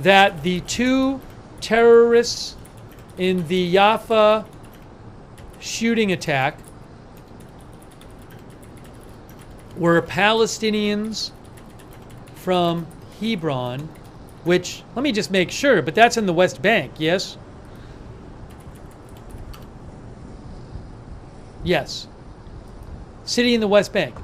that the two terrorists in the Jaffa shooting attack were Palestinians from Hebron, which, let me just make sure, but that's in the West Bank, yes? Yes. City in the West Bank.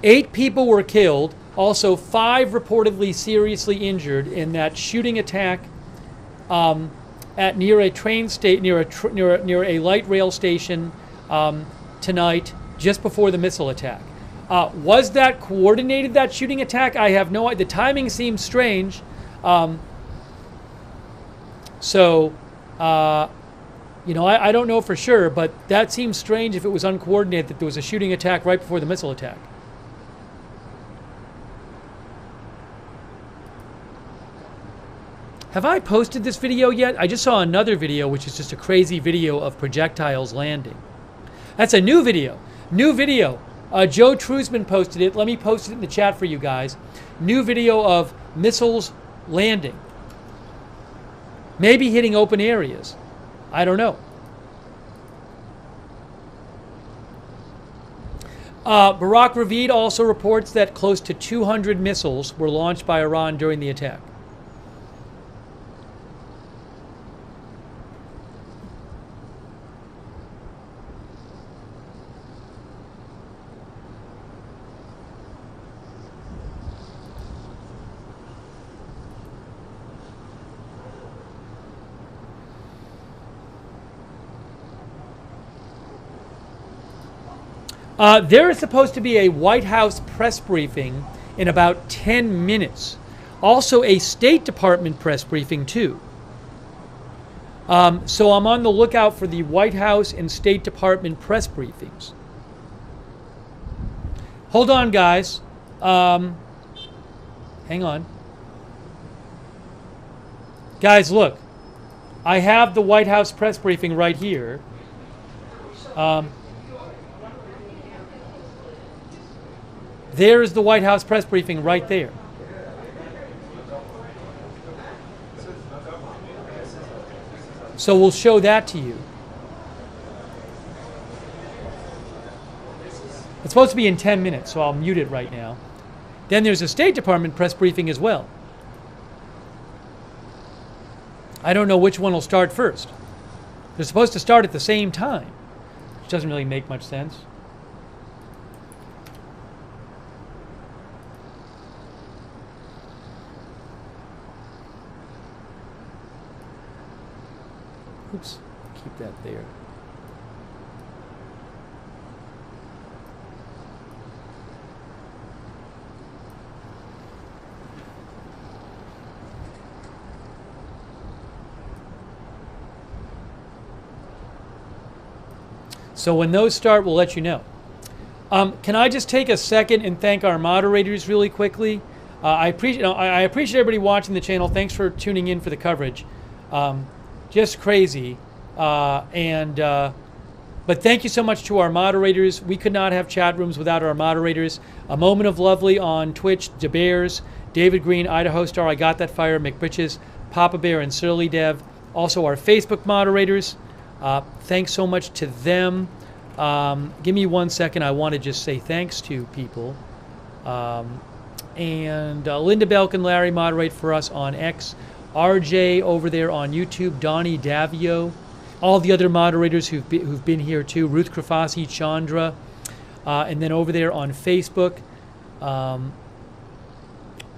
Eight people were killed, also 5 reportedly seriously injured in that shooting attack at near a train station, near a light rail station tonight, just before the missile attack. Was that coordinated, that shooting attack? I have no idea. The timing seems strange. I don't know for sure, but that seems strange if it was uncoordinated, that there was a shooting attack right before the missile attack. Have I posted this video yet? I just saw another video, which is just a crazy video of projectiles landing. That's a new video. New video. Joe Trusman posted it. Let me post it in the chat for you guys. New video of missiles landing. Maybe hitting open areas. I don't know. Barak Ravid also reports that close to 200 missiles were launched by Iran during the attack. There is supposed to be a White House press briefing in about 10 minutes. Also a State Department press briefing too. So I'm on the lookout for the White House and State Department press briefings. Hold on, guys. Hang on. Guys, look. I have the White House press briefing right here. There's the White House press briefing right there. So we'll show that to you. It's supposed to be in 10 minutes, so I'll mute it right now. Then there's a State Department press briefing as well. I don't know which one will start first. They're supposed to start at the same time, which doesn't really make much sense. Oops, keep that there. So when those start, we'll let you know. Can I just take a second and thank our moderators really quickly? I appreciate everybody watching the channel. Thanks for tuning in for the coverage. Just crazy. But thank you so much to our moderators. We could not have chat rooms without our moderators. A Moment of Lovely on Twitch, DeBears, David Green, Idaho Star, I Got That Fire, McBritches, Papa Bear, and Surly Dev. Also our Facebook moderators. Thanks so much to them. Give me 1 second. I want to just say thanks to people. Linda Belk and Larry moderate for us on X. RJ over there on YouTube, Donnie Davio, all the other moderators who've been here too, Ruth Krafasi, Chandra, and then over there on Facebook,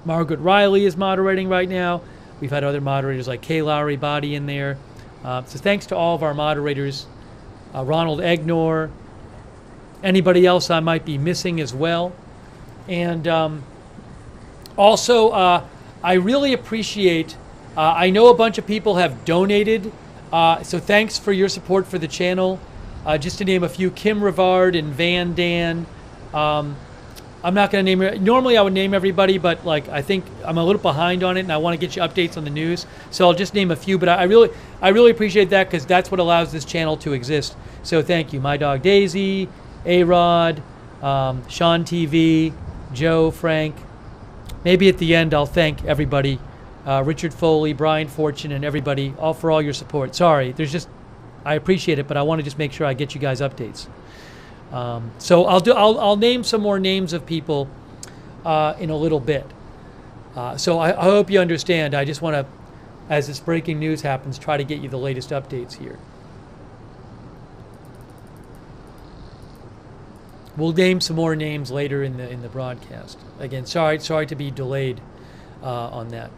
Margaret Riley is moderating right now. We've had other moderators like Kay Lowry Body in there. So thanks to all of our moderators, Ronald Egnor, anybody else I might be missing as well. And also, I really appreciate, I know a bunch of people have donated, so thanks for your support for the channel. Just to name a few, Kim Rivard and Van Dan. I'm not going to name, normally I would name everybody, but like I think I'm a little behind on it and I want to get you updates on the news. So I'll just name a few, but I really appreciate that because that's what allows this channel to exist. So thank you. My Dog Daisy, A-Rod, Sean TV, Joe, Frank. Maybe at the end I'll thank everybody, Richard Foley, Brian Fortune, and everybody, all for all your support. Sorry, I appreciate it, but I want to just make sure I get you guys updates. So I'll name some more names of people in a little bit. So I hope you understand. I just want to, as this breaking news happens, try to get you the latest updates here. We'll name some more names later in the broadcast. Again, sorry to be delayed on that.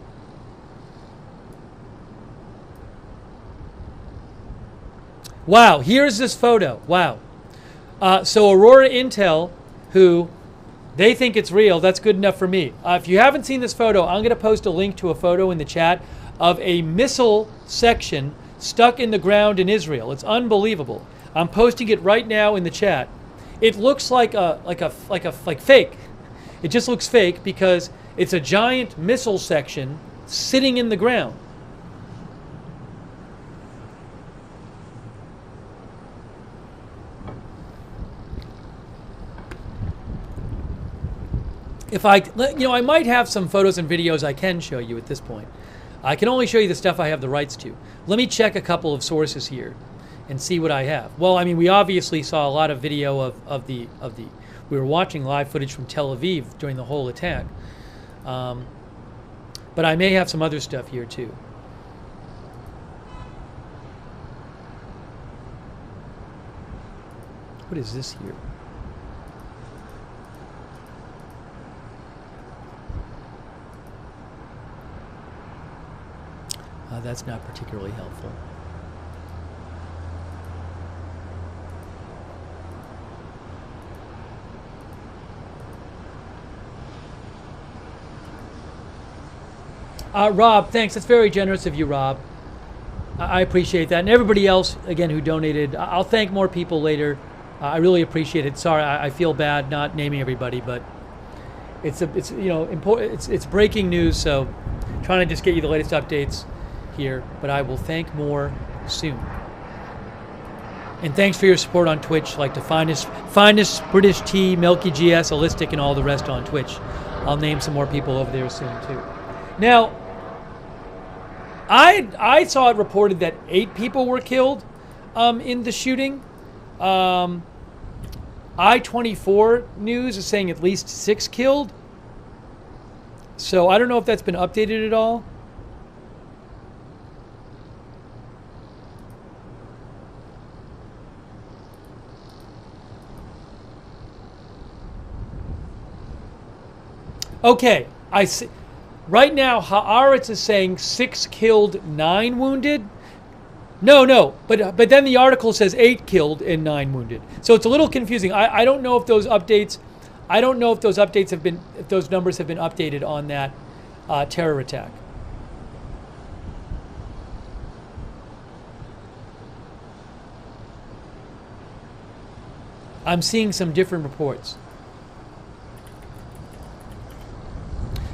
Wow, here's this photo. Wow. So Aurora Intel, who they think it's real, that's good enough for me. If you haven't seen this photo, I'm going to post a link to a photo in the chat of a missile section stuck in the ground in Israel. It's unbelievable. I'm posting it right now in the chat. It looks like fake. It just looks fake because it's a giant missile section sitting in the ground. If I might have some photos and videos I can show you at this point. I can only show you the stuff I have the rights to. Let me check a couple of sources here and see what I have. Well, I mean, we obviously saw a lot of video of the. We were watching live footage from Tel Aviv during the whole attack. But I may have some other stuff here too. What is this here? That's not particularly helpful. Rob, thanks. That's very generous of you, Rob. I appreciate that. And everybody else, again, who donated. I'll thank more people later. I really appreciate it. Sorry, I feel bad not naming everybody, but it's important. It's breaking news, so trying to just get you the latest updates here, but I will thank more soon. And thanks for your support on Twitch, like the finest British tea, Milky GS, Holistic, and all the rest on Twitch. I'll name some more people over there soon too. Now, I saw it reported that 8 people were killed in the shooting. I-24 News is saying at least 6 killed. So I don't know if that's been updated at all. Okay, I see. Right now, Haaretz is saying 6 killed, 9 wounded. No, but then the article says 8 killed and 9 wounded. So it's a little confusing. I don't know if those updates. I don't know if those updates have been, if those numbers have been updated on that terror attack. I'm seeing some different reports.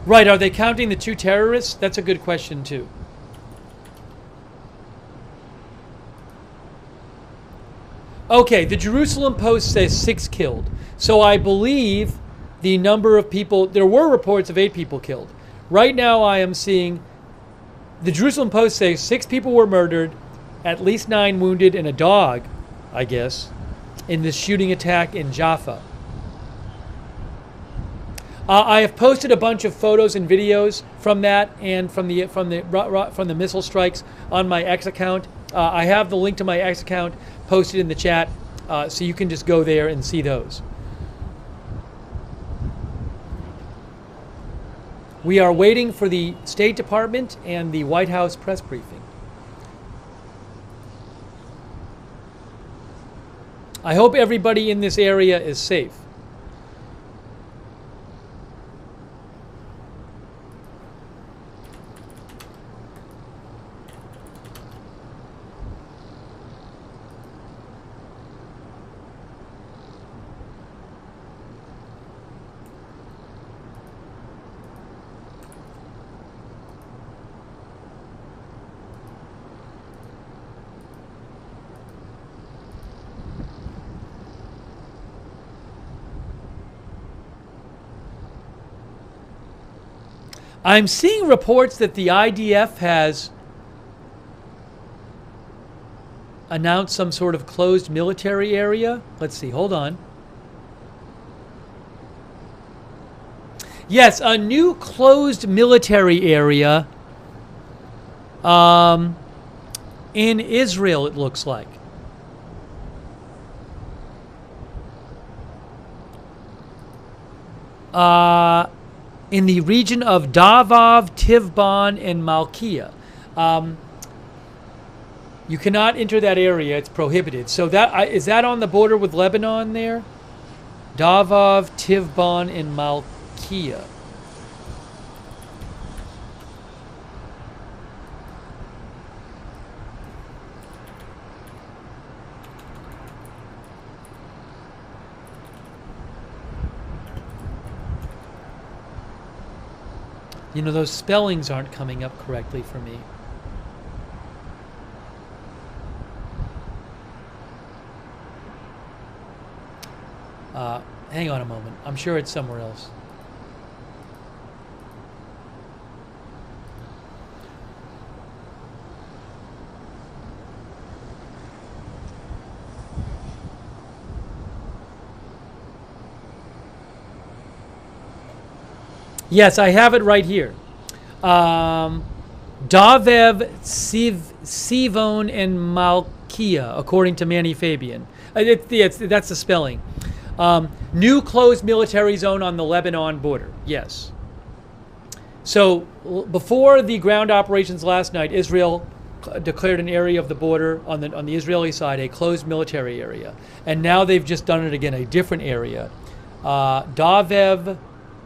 Right, are they counting the 2 terrorists? That's a good question too. Okay, the Jerusalem Post says 6 killed. So I believe the number of people, there were reports of 8 people killed. Right now I am seeing, the Jerusalem Post says 6 people were murdered, at least 9 wounded, and a dog, I guess, in this shooting attack in Jaffa. I have posted a bunch of photos and videos from that and from the missile strikes on my X account. I have the link to my X account posted in the chat, so you can just go there and see those. We are waiting for the State Department and the White House press briefing. I hope everybody in this area is safe. I'm seeing reports that the IDF has announced some sort of closed military area. Let's see, hold on. Yes, a new closed military area in Israel, it looks like. In the region of Davav, Tivban, and Malkiah. You cannot enter that area. It's prohibited. So that is that on the border with Lebanon there? Davav, Tivban, and Malkiah. You know, those spellings aren't coming up correctly for me. Hang on a moment. I'm sure it's somewhere else. Yes, I have it right here. Davev, Sivon, and Malkiah, according to Manny Fabian. That's the spelling. New closed military zone on the Lebanon border. Yes. So before the ground operations last night, Israel declared an area of the border on the Israeli side a closed military area, and now they've just done it again, a different area. Davev,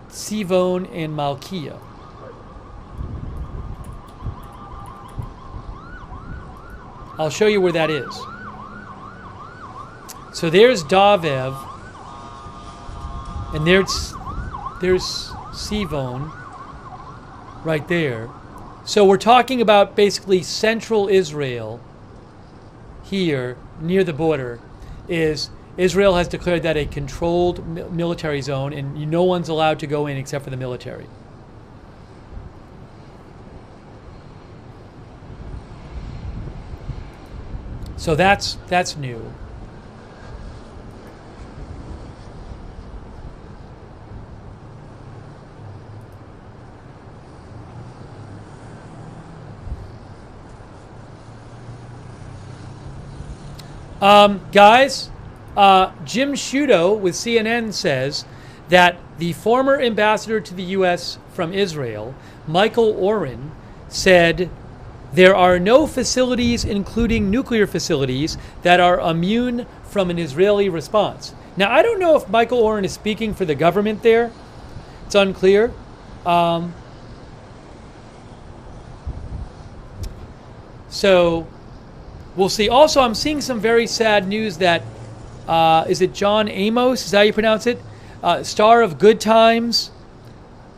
Sivon, and Malkiah. I'll show you where that is. So there's Davev, and there's Sivon right there. So we're talking about basically central Israel here near the border. Israel has declared that a controlled military zone, and no one's allowed to go in except for the military. So that's new. Guys, Jim Sciutto with CNN says that the former ambassador to the U.S. from Israel, Michael Oren, said there are no facilities, including nuclear facilities, that are immune from an Israeli response. Now, I don't know if Michael Oren is speaking for the government there. It's unclear. So we'll see. Also, I'm seeing some very sad news that, is it John Amos? Is that how you pronounce it? Star of Good Times.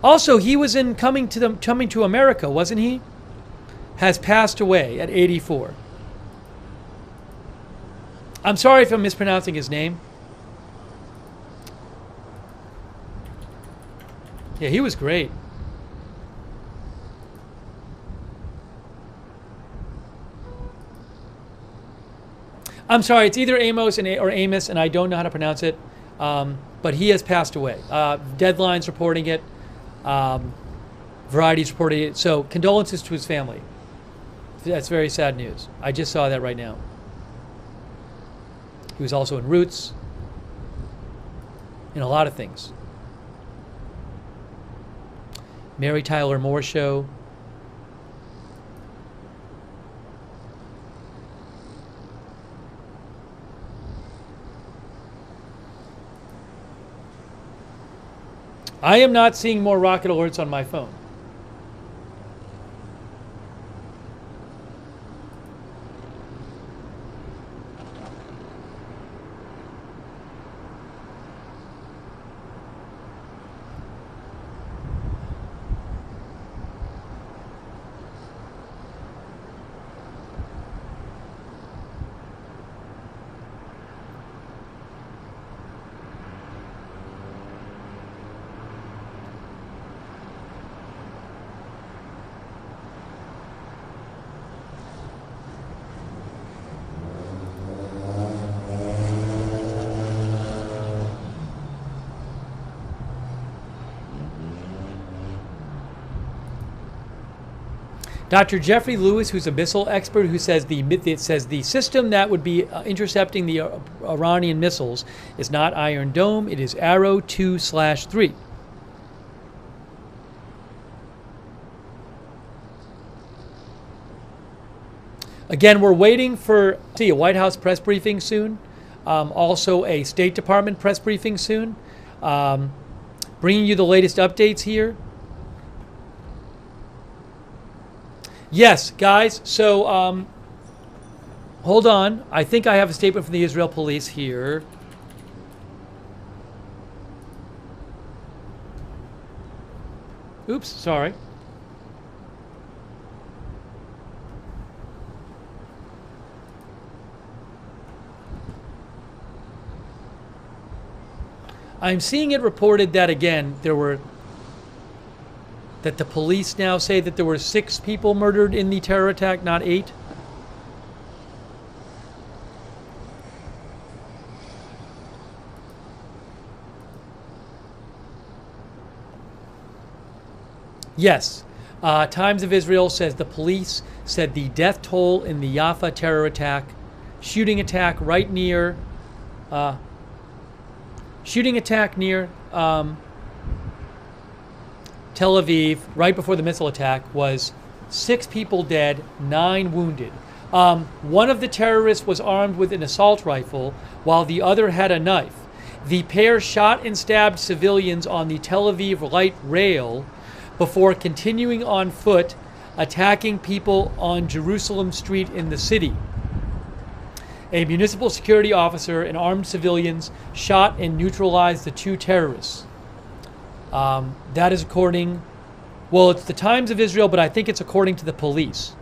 Also, he was in Coming to America, wasn't he? Has passed away at 84. I'm sorry if I'm mispronouncing his name. Yeah, he was great. I'm sorry, it's either Amos or Amos, and I don't know how to pronounce it. But he has passed away. Deadline's reporting it. Variety's reporting it. So condolences to his family. That's very sad news. I just saw that right now. He was also in Roots. In a lot of things. Mary Tyler Moore Show. I am not seeing more rocket alerts on my phone. Dr. Jeffrey Lewis, who's a missile expert, who says the system that would be intercepting the Iranian missiles is not Iron Dome, it is Arrow 2/3. Again, we're waiting for a White House press briefing soon, also a State Department press briefing soon, bringing you the latest updates here. Yes, guys, so hold on. I think I have a statement from the Israel police here. Oops, sorry. I'm seeing it reported that, again, that the police now say that there were 6 people murdered in the terror attack, not 8. Yes. Times of Israel says the police said the death toll in the Jaffa terror attack, shooting attack near Tel Aviv, right before the missile attack, was 6 people dead, 9 wounded. One of the terrorists was armed with an assault rifle, while the other had a knife. The pair shot and stabbed civilians on the Tel Aviv light rail before continuing on foot, attacking people on Jerusalem Street in the city. A municipal security officer and armed civilians shot and neutralized the 2 terrorists. That is according, well, it's the Times of Israel, but I think it's according to the police.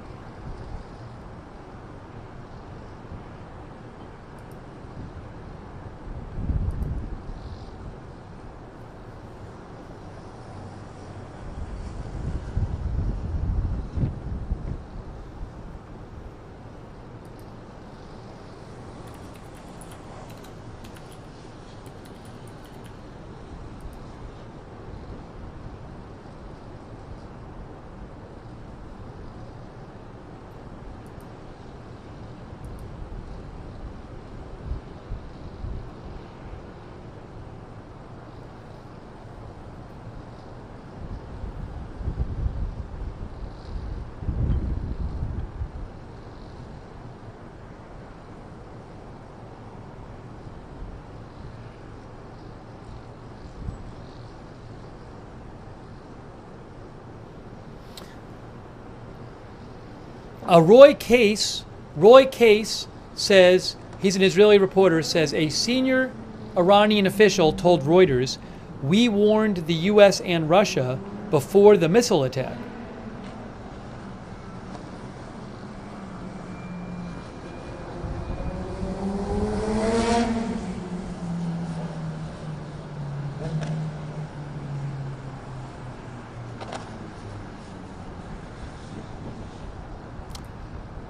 Roy Case says, he's an Israeli reporter, says a senior Iranian official told Reuters, "We warned the US and Russia before the missile attack."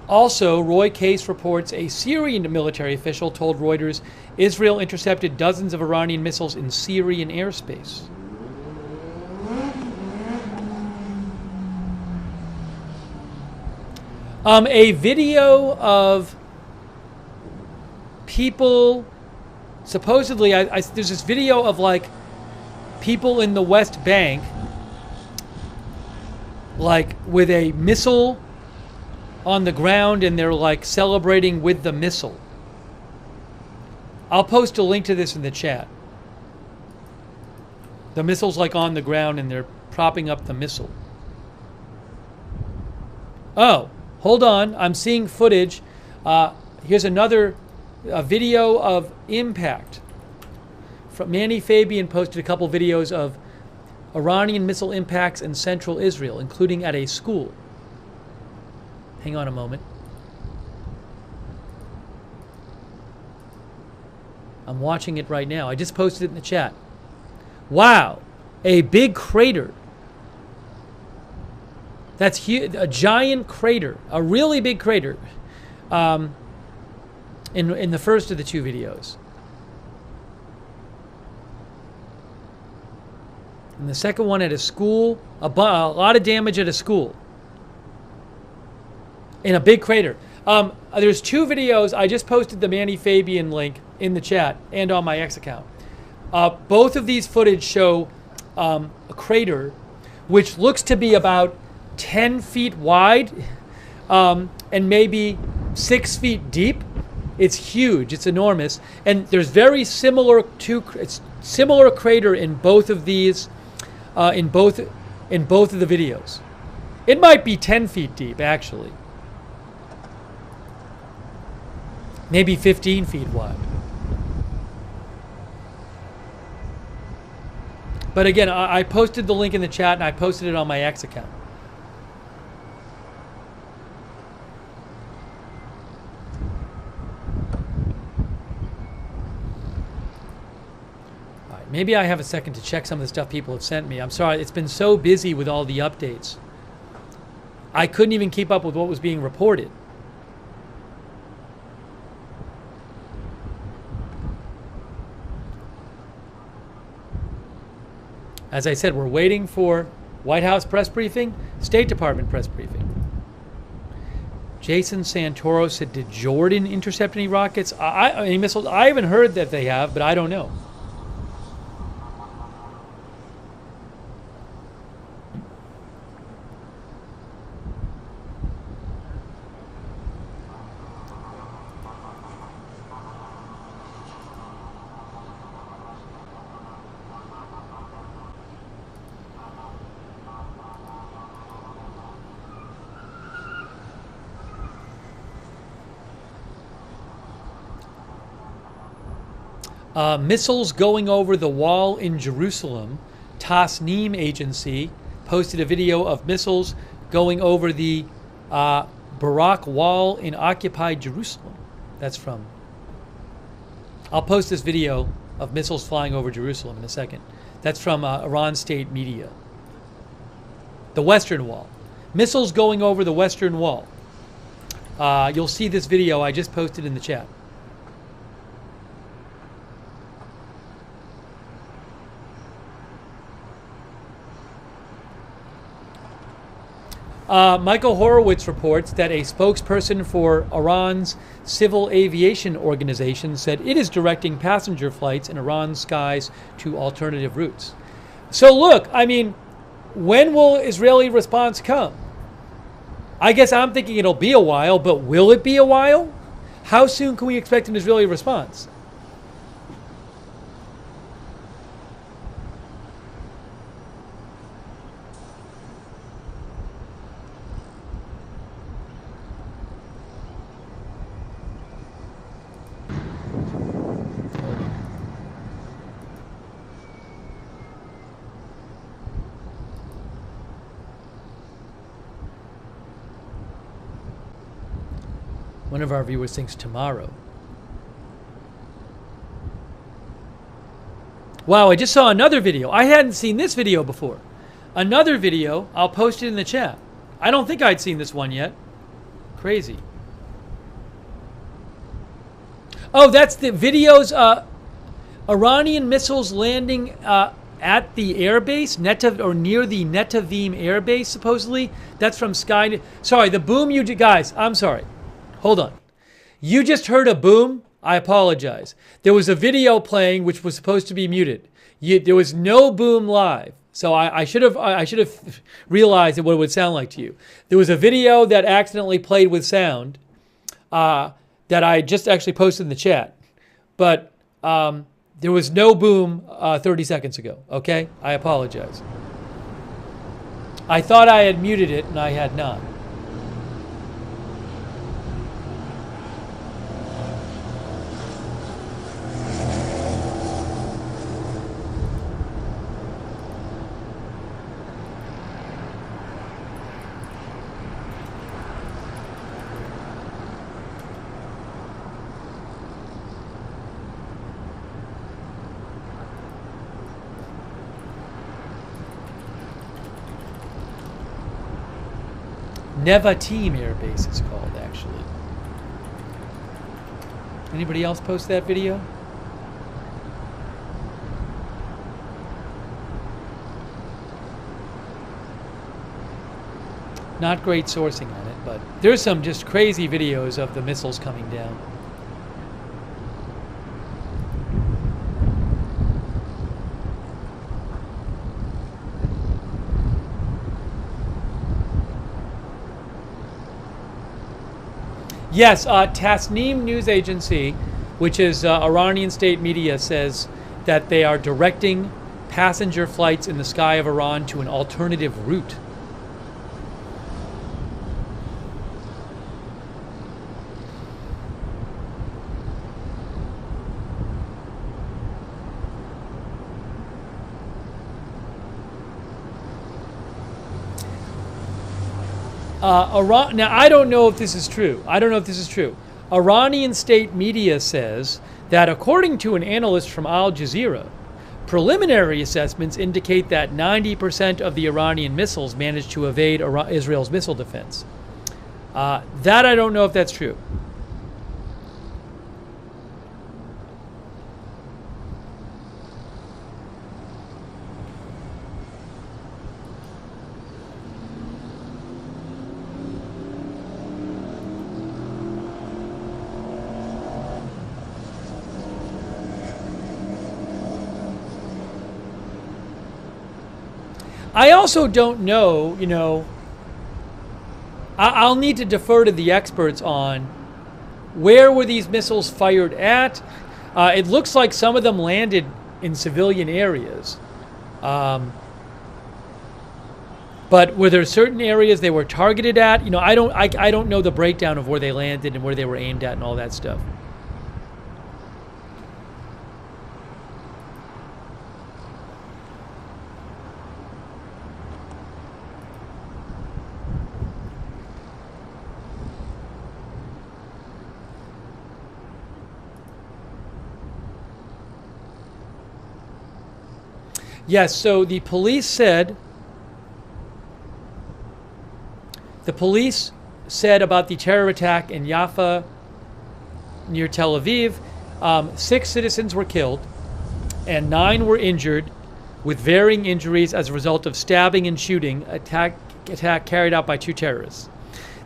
Also, Roy Case reports a Syrian military official told Reuters Israel intercepted dozens of Iranian missiles in Syrian airspace. A video of people, supposedly, there's this video of like people in the West Bank, like with a missile on the ground, and they're like celebrating with the missile. I'll post a link to this in the chat. The missile's like on the ground and they're propping up the missile. Oh, hold on. I'm seeing footage. Here's another video of impact. Manny Fabian posted a couple videos of Iranian missile impacts in central Israel, including at a school. Hang on a moment. I'm watching it right now. I just posted it in the chat. Wow, a big crater. That's huge, a giant crater, a really big crater. In the first of the 2 videos. And the second one at a school, a lot of damage at a school. In a big crater. There's 2 videos. I just posted the Manny Fabian link in the chat and on my X account. Both of these footage show a crater which looks to be about 10 feet wide and maybe 6 feet deep. It's huge. It's enormous. And there's very similar crater in both of these, in both of the videos. It might be 10 feet deep, actually. Maybe 15 feet wide. But again, I posted the link in the chat and I posted it on my X account. All right, maybe I have a second to check some of the stuff people have sent me. I'm sorry, it's been so busy with all the updates. I couldn't even keep up with what was being reported. As I said, we're waiting for White House press briefing, State Department press briefing. Jason Santoro said, did Jordan intercept any rockets? Any missiles? I haven't heard that they have, but I don't know. Missiles going over the wall in Jerusalem. Tasnim agency posted a video of missiles going over the Barak wall in occupied Jerusalem. That's from. I'll post this video of missiles flying over Jerusalem in a second. That's from Iran state media. The Western Wall. Missiles going over the Western Wall. You'll see this video I just posted in the chat. Michael Horowitz reports that a spokesperson for Iran's civil aviation organization said it is directing passenger flights in Iran's skies to alternative routes. So look, I mean, when will Israeli response come? I guess I'm thinking it'll be a while, but will it be a while? How soon can we expect an Israeli response? One of our viewers thinks tomorrow. Wow, I just saw another video. I hadn't seen this video before. Another video, I'll post it in the chat. I don't think I'd seen this one yet. Crazy. Oh, that's the videos, Iranian missiles landing at the airbase, near the Netavim airbase, supposedly. That's from Sky. Sorry, the boom you guys, I'm sorry. Hold on. You just heard a boom. I apologize. There was a video playing which was supposed to be muted. There was no boom live. So I should have realized what it would sound like to you. There was a video that accidentally played with sound that I just actually posted in the chat. But there was no boom 30 seconds ago. Okay? I apologize. I thought I had muted it and I had not. Nevatim Air Base is called, actually. Anybody else post that video? Not great sourcing on it, but there's some just crazy videos of the missiles coming down. Yes, Tasnim news agency, which is Iranian state media, says that they are directing passenger flights in the sky of Iran to an alternative route. Iran. Now, I don't know if this is true. Iranian state media says that according to an analyst from Al Jazeera, preliminary assessments indicate that 90% of the Iranian missiles managed to evade Israel's missile defense. That I don't know if that's true. I also don't know, I'll need to defer to the experts on where were these missiles fired at. It looks like some of them landed in civilian areas. But were there certain areas they were targeted at? I don't know the breakdown of where they landed and where they were aimed at and all that stuff. Yes, so the police said about the terror attack in Jaffa near Tel Aviv, 6 citizens were killed and 9 were injured with varying injuries as a result of stabbing and shooting attack carried out by 2 terrorists.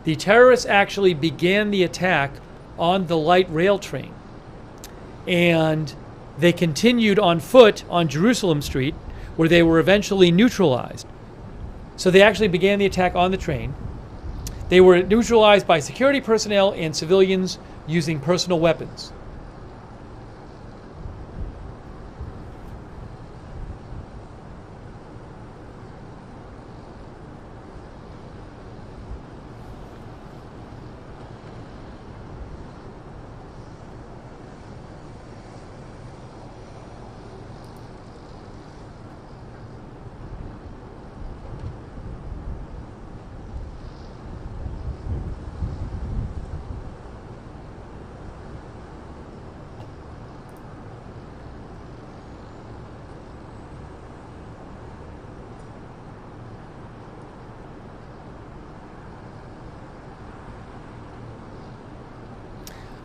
The terrorists actually began the attack on the light rail train, and they continued on foot on Jerusalem Street, where they were eventually neutralized. So they actually began the attack on the train. They were neutralized by security personnel and civilians using personal weapons.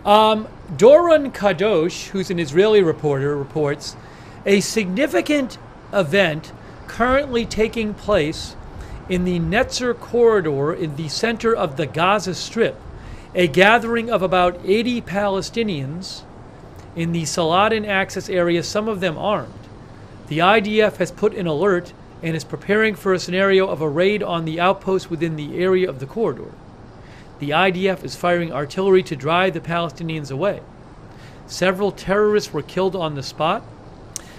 Doron Kadosh, who's an Israeli reporter, reports a significant event currently taking place in the Netzer corridor in the center of the Gaza Strip, a gathering of about 80 Palestinians in the Saladin access area, some of them armed. The IDF has put an alert and is preparing for a scenario of a raid on the outpost within the area of the corridor. The IDF is firing artillery to drive the Palestinians away. Several terrorists were killed on the spot.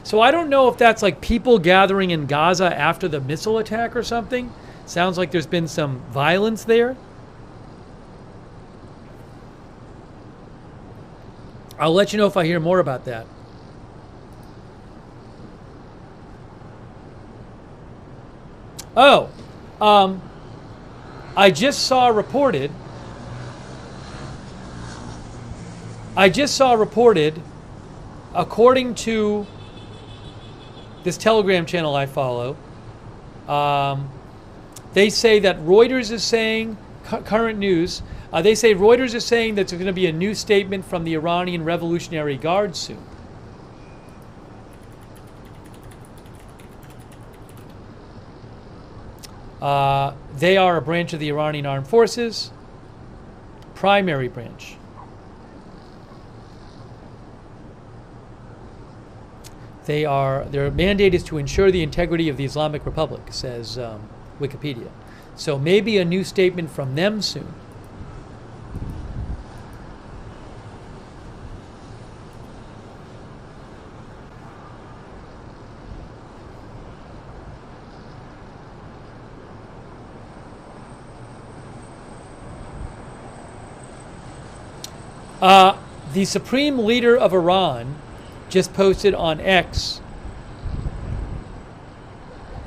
So I don't know if that's like people gathering in Gaza after the missile attack or something. Sounds like there's been some violence there. I'll let you know if I hear more about that. Oh, I just saw reported, according to this Telegram channel I follow, they say that Reuters is saying, current news, they say Reuters is saying that there's going to be a new statement from the Iranian Revolutionary Guard soon. They are a branch of the Iranian armed forces, primary branch. Their mandate is to ensure the integrity of the Islamic Republic, says Wikipedia. So maybe a new statement from them soon. The supreme leader of Iran just posted on X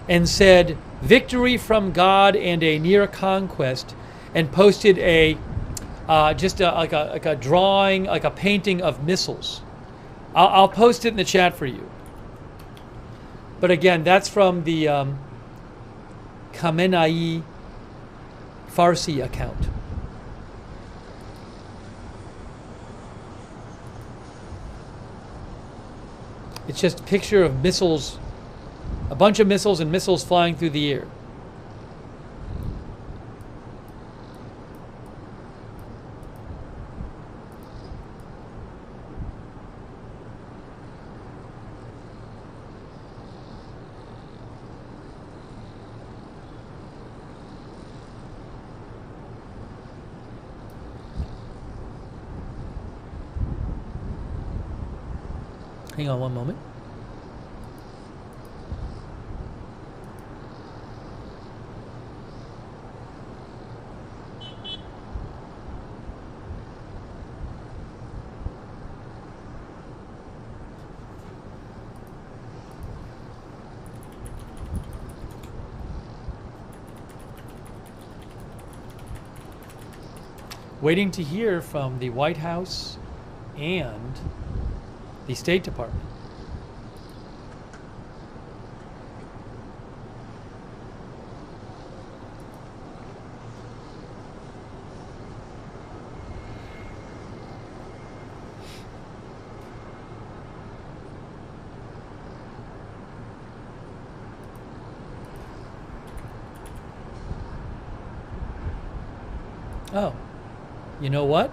and said, "Victory from God and a near conquest," and posted like a drawing, like a painting of missiles. I'll post it in the chat for you. But again, that's from the Khamenei Farsi account. It's just a picture of missiles, a bunch of missiles and missiles flying through the air. Hang on one moment. Waiting to hear from the White House and the State Department. Oh, you know what?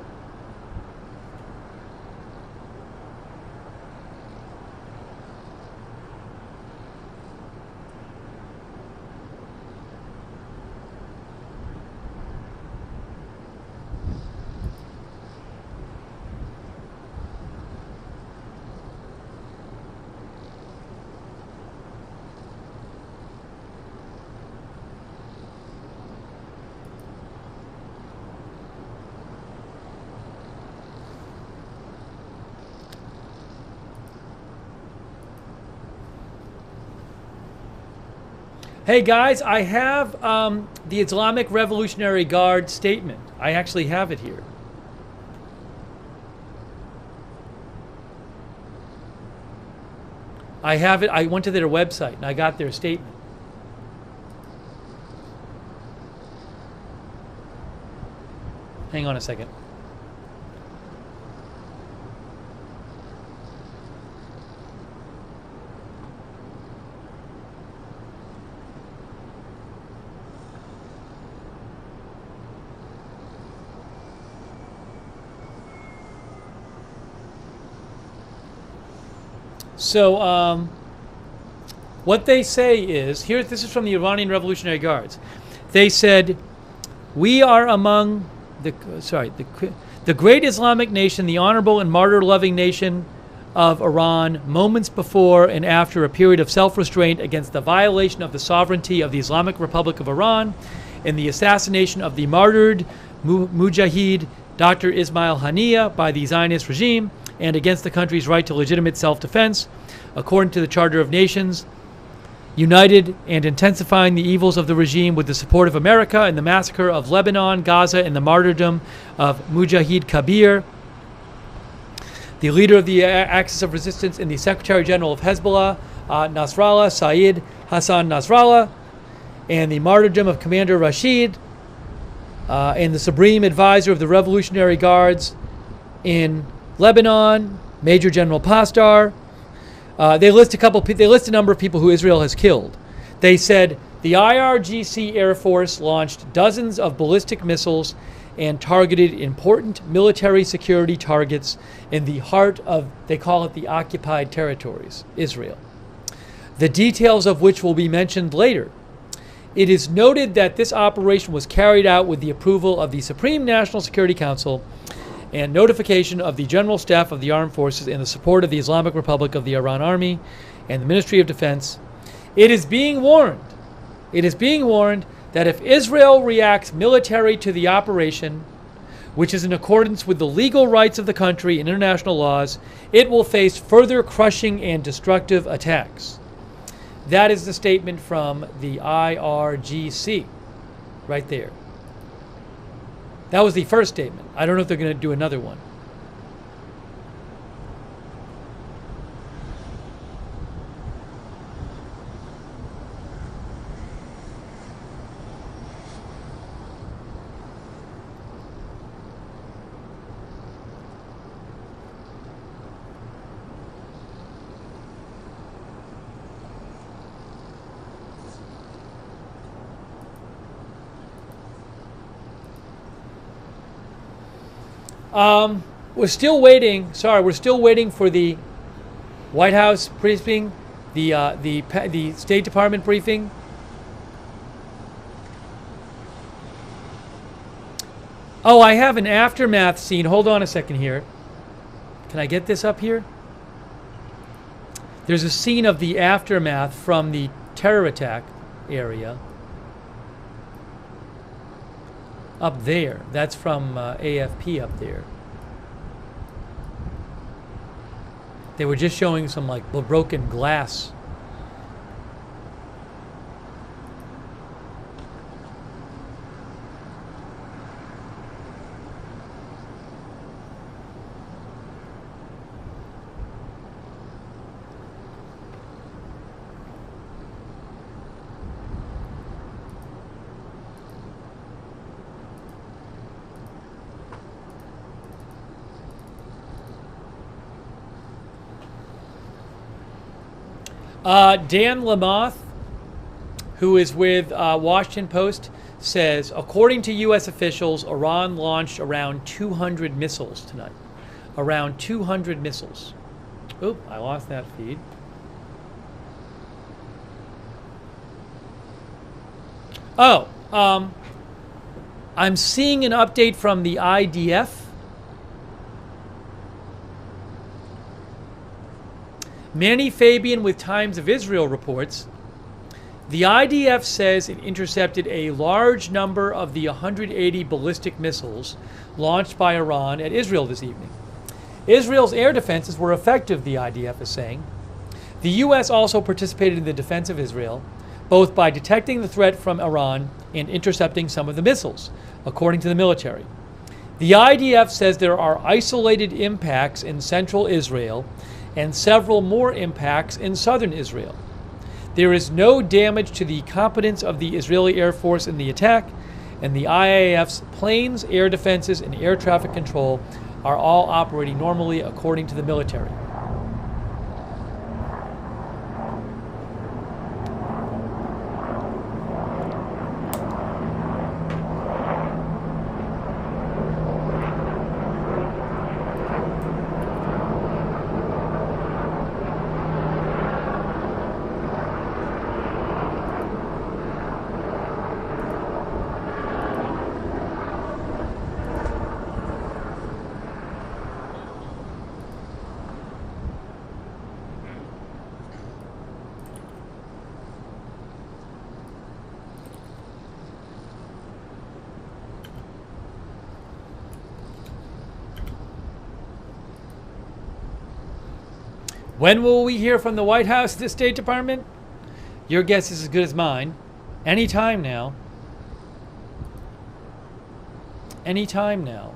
Hey guys, I have the Islamic Revolutionary Guard statement. I actually have it here. I have it. I went to their website and I got their statement. Hang on a second. So what they say is, here, this is from the Iranian Revolutionary Guards. They said, "We are among the great Islamic nation, the honorable and martyr-loving nation of Iran, moments before and after a period of self-restraint against the violation of the sovereignty of the Islamic Republic of Iran and the assassination of the martyred Mujahid Dr. Ismail Haniyeh by the Zionist regime, and against the country's right to legitimate self-defense, according to the Charter of Nations, united and intensifying the evils of the regime with the support of America in the massacre of Lebanon, Gaza, and the martyrdom of Mujahid Kabir, the leader of the Axis of Resistance and the Secretary General of Hezbollah, Nasrallah, Saeed Hassan Nasrallah, and the martyrdom of Commander Rashid, and the Supreme Advisor of the Revolutionary Guards in Lebanon, Major General Pastar." They list a number of people who Israel has killed. They said The IRGC Air Force launched dozens of ballistic missiles and targeted important military security targets in the heart of, they call it the occupied territories, Israel, the details of which will be mentioned later. It is noted that this operation was carried out with the approval of the Supreme National Security Council and notification of the General Staff of the Armed Forces and the support of the Islamic Republic of the Iran Army and the Ministry of Defense. It is being warned that if Israel reacts militarily to the operation, which is in accordance with the legal rights of the country and international laws, it will face further crushing and destructive attacks. That is the statement from the IRGC, right there. That was the first statement. I don't know if they're going to do another one. We're still waiting. Sorry, we're still waiting for the White House briefing, the State Department briefing. Oh, I have an aftermath scene. Hold on a second here. Can I get this up here? There's a scene of the aftermath from the terror attack area. Up there. That's from AFP up there. They were just showing some like broken glass. Dan Lamoth, who is with Washington Post, says, according to U.S. officials, Iran launched around 200 missiles tonight. Around 200 missiles. Oop, I lost that feed. Oh, I'm seeing an update from the IDF. Manny Fabian with Times of Israel reports, the IDF says it intercepted a large number of the 180 ballistic missiles launched by Iran at Israel this evening. Israel's air defenses were effective, the IDF is saying. The U.S. also participated in the defense of Israel, both by detecting the threat from Iran and intercepting some of the missiles, according to the military. The IDF says there are isolated impacts in central Israel and several more impacts in southern Israel. There is no damage to the competence of the Israeli Air Force in the attack, and the IAF's planes, air defenses, and air traffic control are all operating normally according to the military. When will we hear from the White House, the State Department? Your guess is as good as mine. Anytime now. Anytime now.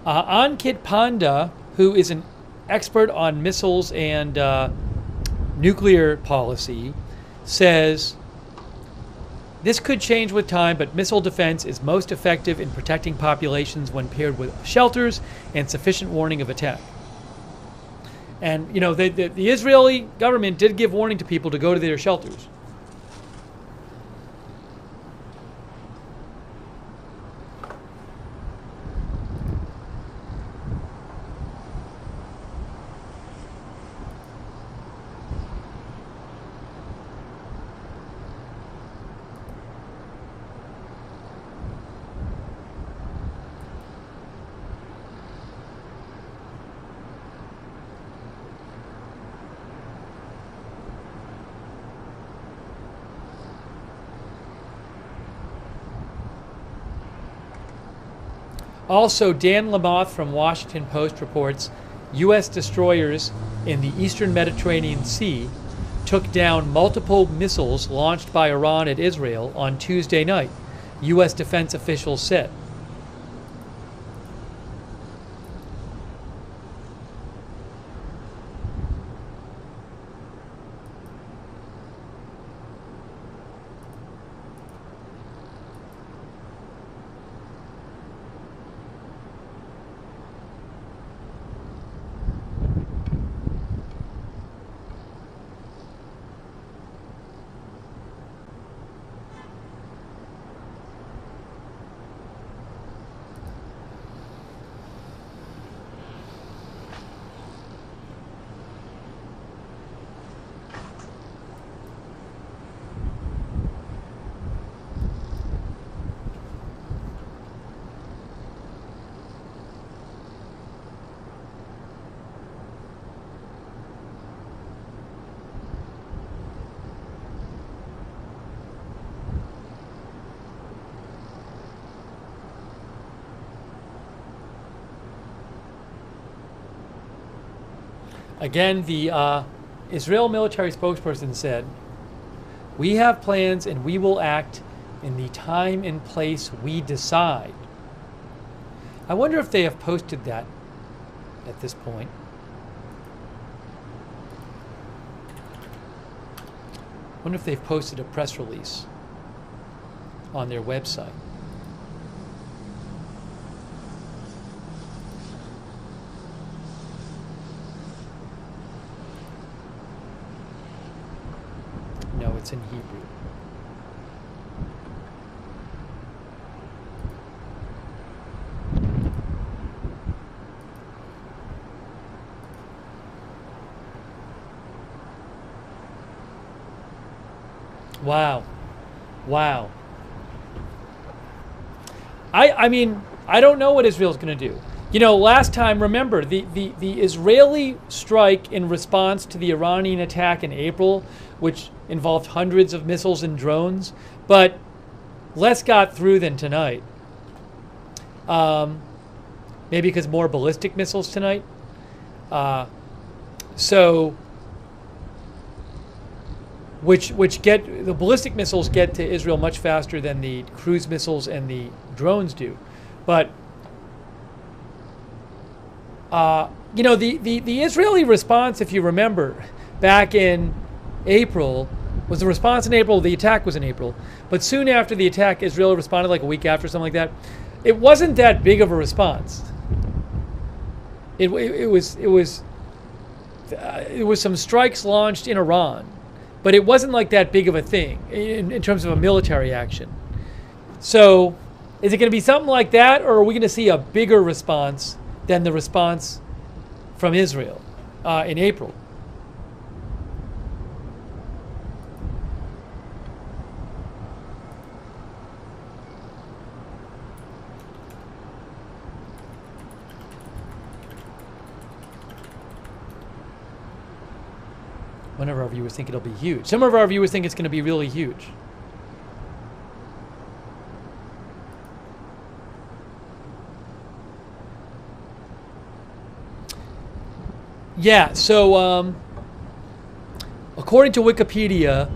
Ankit Panda, who is an expert on missiles and nuclear policy says this could change with time, but missile defense is most effective in protecting populations when paired with shelters and sufficient warning of attack. And, you know, the Israeli government did give warning to people to go to their shelters. Also, Dan Lamoth from Washington Post reports U.S. destroyers in the eastern Mediterranean Sea took down multiple missiles launched by Iran at Israel on Tuesday night, U.S. defense officials said. Again, the Israel military spokesperson said, "We have plans and we will act in the time and place we decide." I wonder if they have posted that at this point. I wonder if they've posted a press release on their website. No, it's in Hebrew. Wow. Wow. I mean, I don't know what Israel's going to do. You know, last time, remember, the Israeli strike in response to the Iranian attack in April, which involved hundreds of missiles and drones, but less got through than tonight. Maybe because more ballistic missiles tonight. Which get, the ballistic missiles get to Israel much faster than the cruise missiles and the drones do. But you know, the Israeli response, if you remember, back in April, was the response in April, the attack was in April, but soon after the attack, Israel responded like a week after, something like that. It wasn't that big of a response. It was some strikes launched in Iran, but it wasn't like that big of a thing in terms of a military action. So is it going to be something like that, or are we going to see a bigger response than the response from Israel in April? One of our viewers think it'll be huge. Some of our viewers think it's going to be really huge. Yeah, so according to Wikipedia,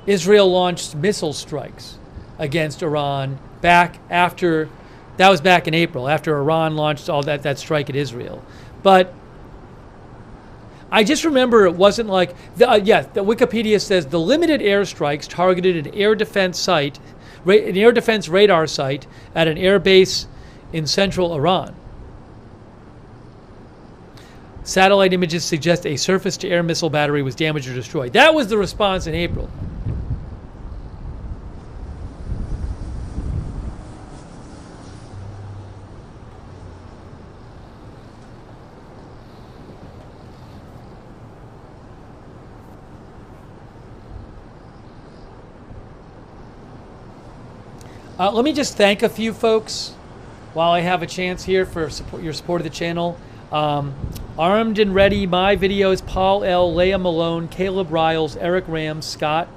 Israel launched missile strikes against Iran back after, that was back in April, after Iran launched all that strike at Israel. But I just remember it wasn't like, the Wikipedia says the limited airstrikes targeted an air defense radar site at an air base in central Iran. Satellite images suggest a surface-to-air missile battery was damaged or destroyed. That was the response in April. Let me just thank a few folks while I have a chance here for your support of the channel. Armed and Ready, My Videos, Paul L., Leah Malone, Caleb Riles, Eric Rams, Scott,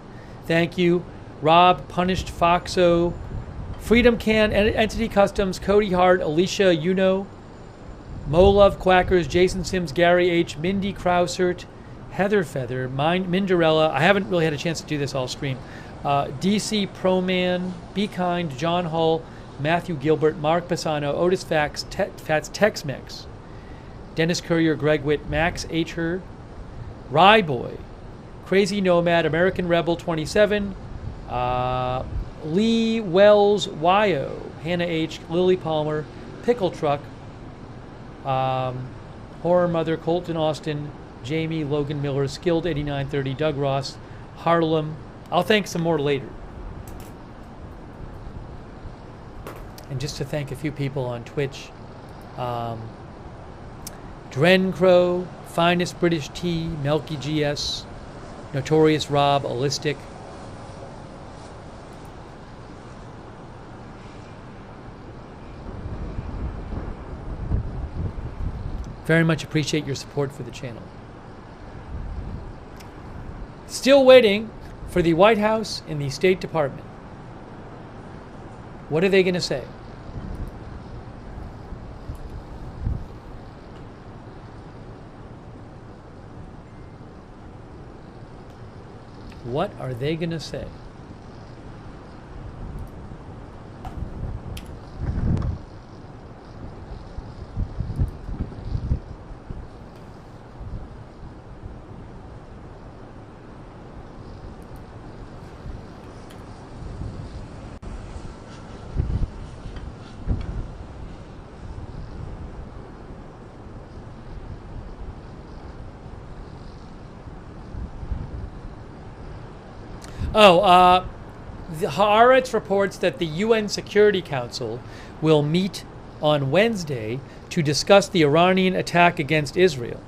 thank you. Rob, Punished, Foxo, Freedom Can, Entity Customs, Cody Hart, Alicia Uno, Mo Love Quackers, Jason Sims, Gary H., Mindy Krausert, Heather Feather, Minderella. I haven't really had a chance to do this all stream. DC Proman, Be Kind, John Hull, Matthew Gilbert, Mark Pisano, Otis Fats, Tex-Mex, Dennis Courier, Greg Witt, Max H. Rye Boy, Crazy Nomad, American Rebel 27, Lee Wells, Wyo, Hannah H., Lily Palmer, Pickle Truck, Horror Mother, Colton Austin, Jamie, Logan Miller, Skilled 8930, Doug Ross, Harlem. I'll thank some more later. And just to thank a few people on Twitch. Dren Crow, Finest British Tea, Melky GS, Notorious Rob, Allistic. Very much appreciate your support for the channel. Still waiting for the White House and the State Department. What are they going to say? What are they going to say? The Haaretz reports that the UN Security Council will meet on Wednesday to discuss the Iranian attack against Israel.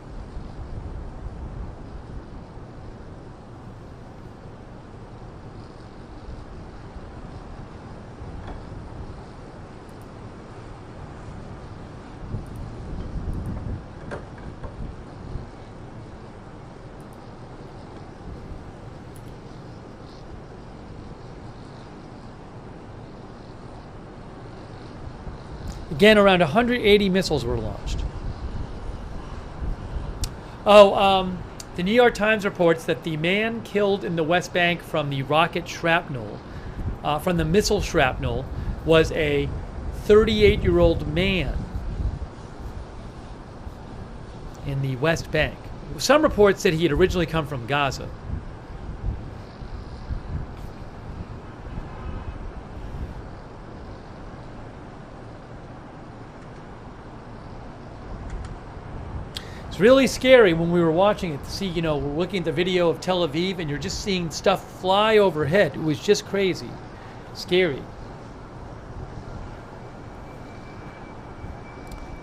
Again, around 180 missiles were launched. The New York Times reports that the man killed in the West Bank from the rocket shrapnel, from the missile shrapnel, was a 38-year-old man in the West Bank. Some reports said he had originally come from Gaza. It's really scary when we were watching it to see, we're looking at the video of Tel Aviv and you're just seeing stuff fly overhead. It was just crazy. Scary.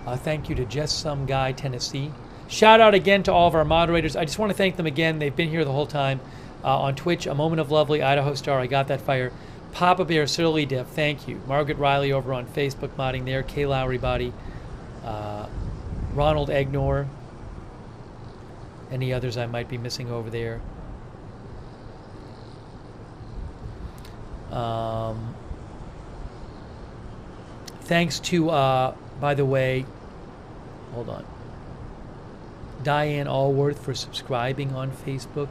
Thank you to Just Some Guy, Tennessee. Shout out again to all of our moderators. I just want to thank them again. They've been here the whole time. On Twitch, A Moment of Lovely, Idaho Star, I Got That Fire. Papa Bear, Surly Dev, thank you. Margaret Riley over on Facebook modding there. Kay Lowry Body. Ronald Egnor. Any others I might be missing over there? Thanks to, by the way, hold on, Diane Allworth for subscribing on Facebook.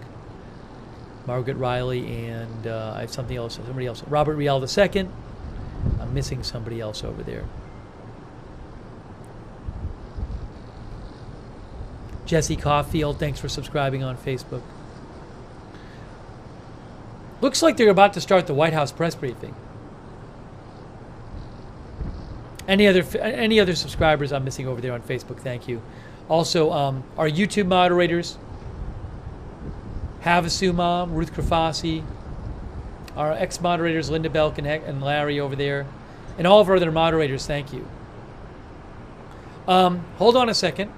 Margaret Riley and I have somebody else. Robert Rial II. I'm missing somebody else over there. Jesse Caulfield, thanks for subscribing on Facebook. Looks like they're about to start the White House press briefing. Any other subscribers I'm missing over there on Facebook? Thank you. Also, our YouTube moderators, Havasu Mom, Ruth Krafasi, our ex-moderators Linda Belk and Larry over there, and all of our other moderators, thank you. Hold on a second.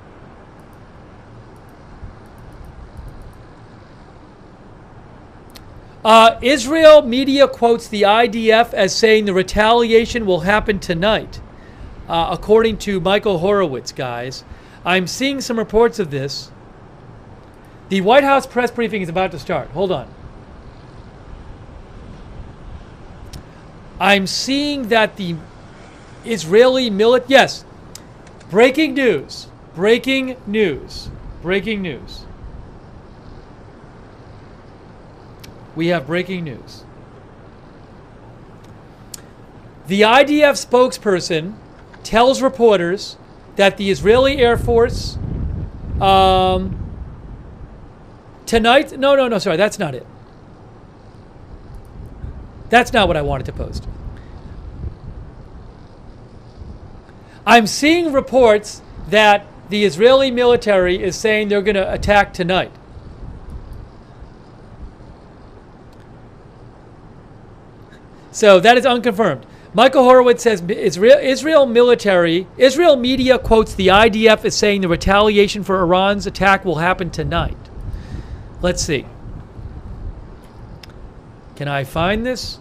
Israel media quotes the IDF as saying the retaliation will happen tonight. According to Michael Horowitz, guys. I'm seeing some reports of this. The White House press briefing is about to start. Hold on. I'm seeing that the Israeli military... Yes. Breaking news. Breaking news. Breaking news. We have breaking news. The IDF spokesperson tells reporters that the Israeli Air Force tonight... No, sorry, that's not it. That's not what I wanted to post. I'm seeing reports that the Israeli military is saying they're going to attack tonight. So that is unconfirmed. Michael Horowitz says Israel media quotes the IDF as saying the retaliation for Iran's attack will happen tonight. Let's see. Can I find this?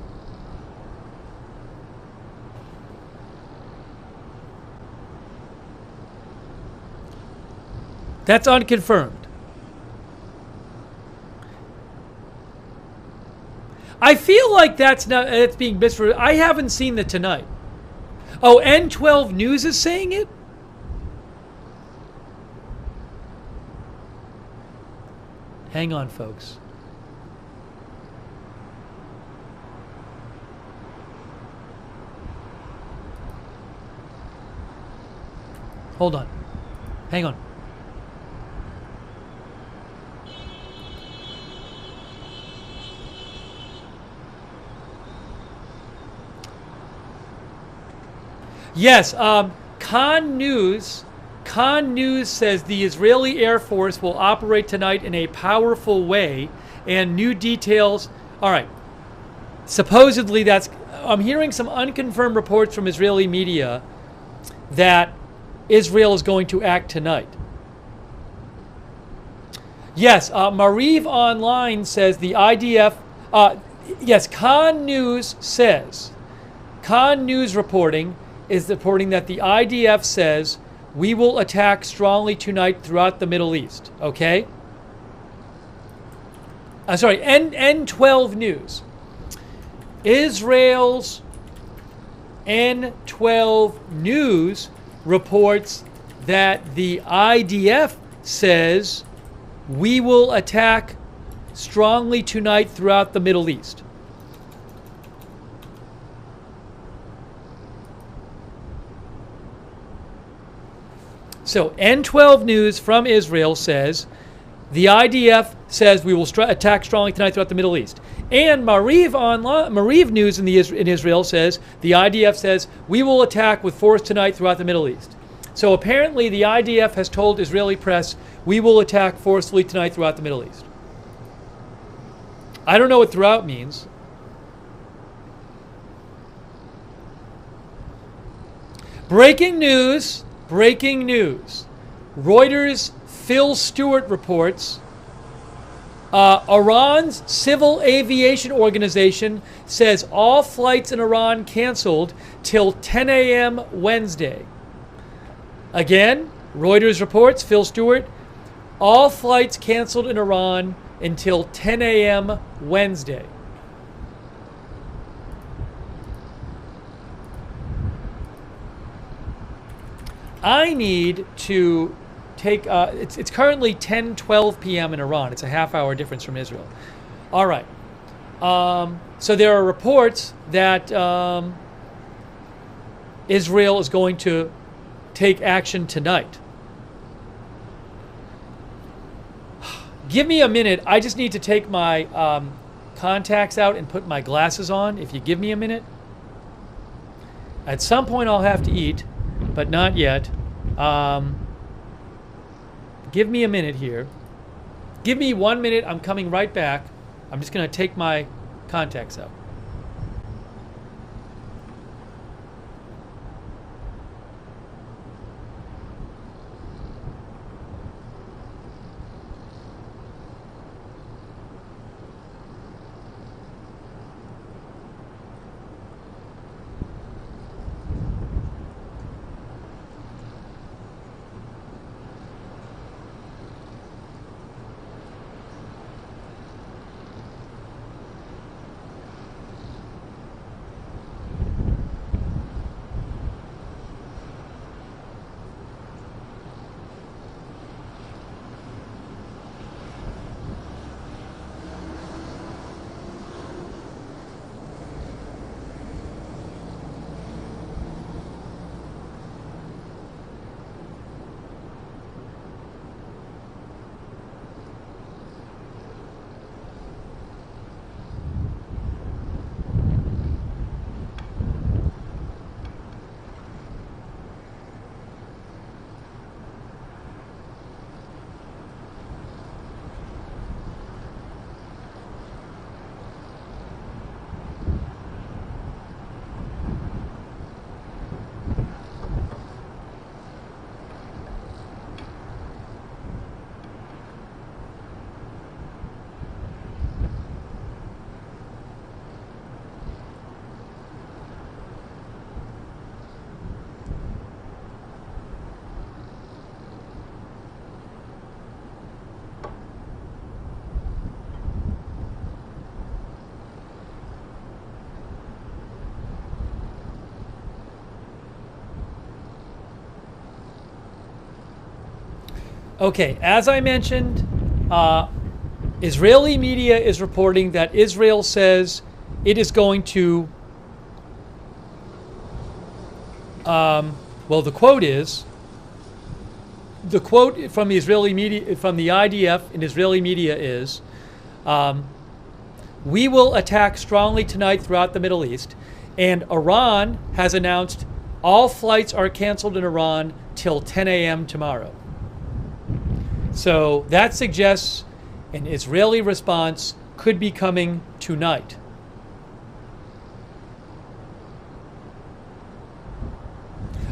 That's unconfirmed. I feel like that's being misread. I haven't seen the tonight. Oh, N12 News is saying it? Hang on, folks. Hold on. Hang on. Yes, Khan News says the Israeli Air Force will operate tonight in a powerful way, and new details. All right. Supposedly I'm hearing some unconfirmed reports from Israeli media that Israel is going to act tonight. Yes, Mariv Online says the IDF, yes, Khan News reporting is reporting that the IDF says we will attack strongly tonight throughout the Middle East. Okay? Sorry, N12 News. Israel's N12 News reports that the IDF says we will attack strongly tonight throughout the Middle East. So N12 News from Israel says the IDF says we will attack strongly tonight throughout the Middle East. And Mariv News in Israel says the IDF says we will attack with force tonight throughout the Middle East. So apparently the IDF has told Israeli press we will attack forcefully tonight throughout the Middle East. I don't know what throughout means. Breaking news. Reuters' Phil Stewart reports Iran's Civil Aviation Organization says all flights in Iran canceled till 10 a.m. Wednesday. Again, Reuters reports, Phil Stewart, all flights canceled in Iran until 10 a.m. Wednesday. I need to take, it's currently 10:12 p.m. in Iran. It's a half-hour difference from Israel. All right. So there are reports that Israel is going to take action tonight. Give me a minute. I just need to take my contacts out and put my glasses on. If you give me a minute. At some point I'll have to eat, but not yet. Give me a minute here. Give me 1 minute. I'm coming right back. I'm just going to take my contacts out. Okay, as I mentioned, Israeli media is reporting that Israel says it is going to, well, the quote from the Israeli media, from the IDF in Israeli media is, we will attack strongly tonight throughout the Middle East, and Iran has announced all flights are canceled in Iran till 10 a.m. tomorrow. So that suggests an Israeli response could be coming tonight.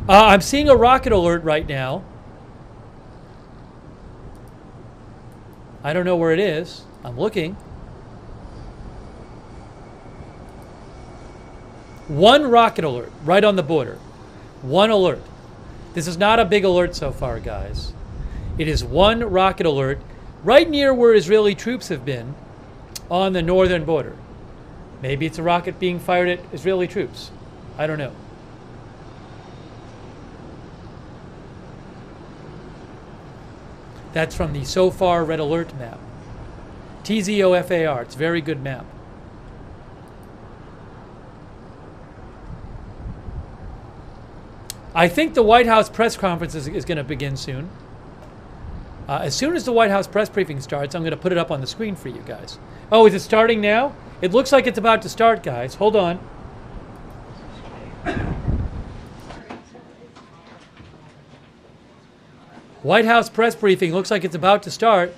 I'm seeing a rocket alert right now. I don't know where it is. I'm looking. One rocket alert right on the border. One alert. This is not a big alert so far, guys. It is one rocket alert right near where Israeli troops have been on the northern border. Maybe it's a rocket being fired at Israeli troops. I don't know. That's from the SOFAR Red Alert map. TZOFAR. It's a very good map. I think the White House press conference is going to begin soon. As soon as the White House press briefing starts, I'm going to put it up on the screen for you guys. Oh, is it starting now? It looks like it's about to start, guys. Hold on. White House press briefing looks like it's about to start.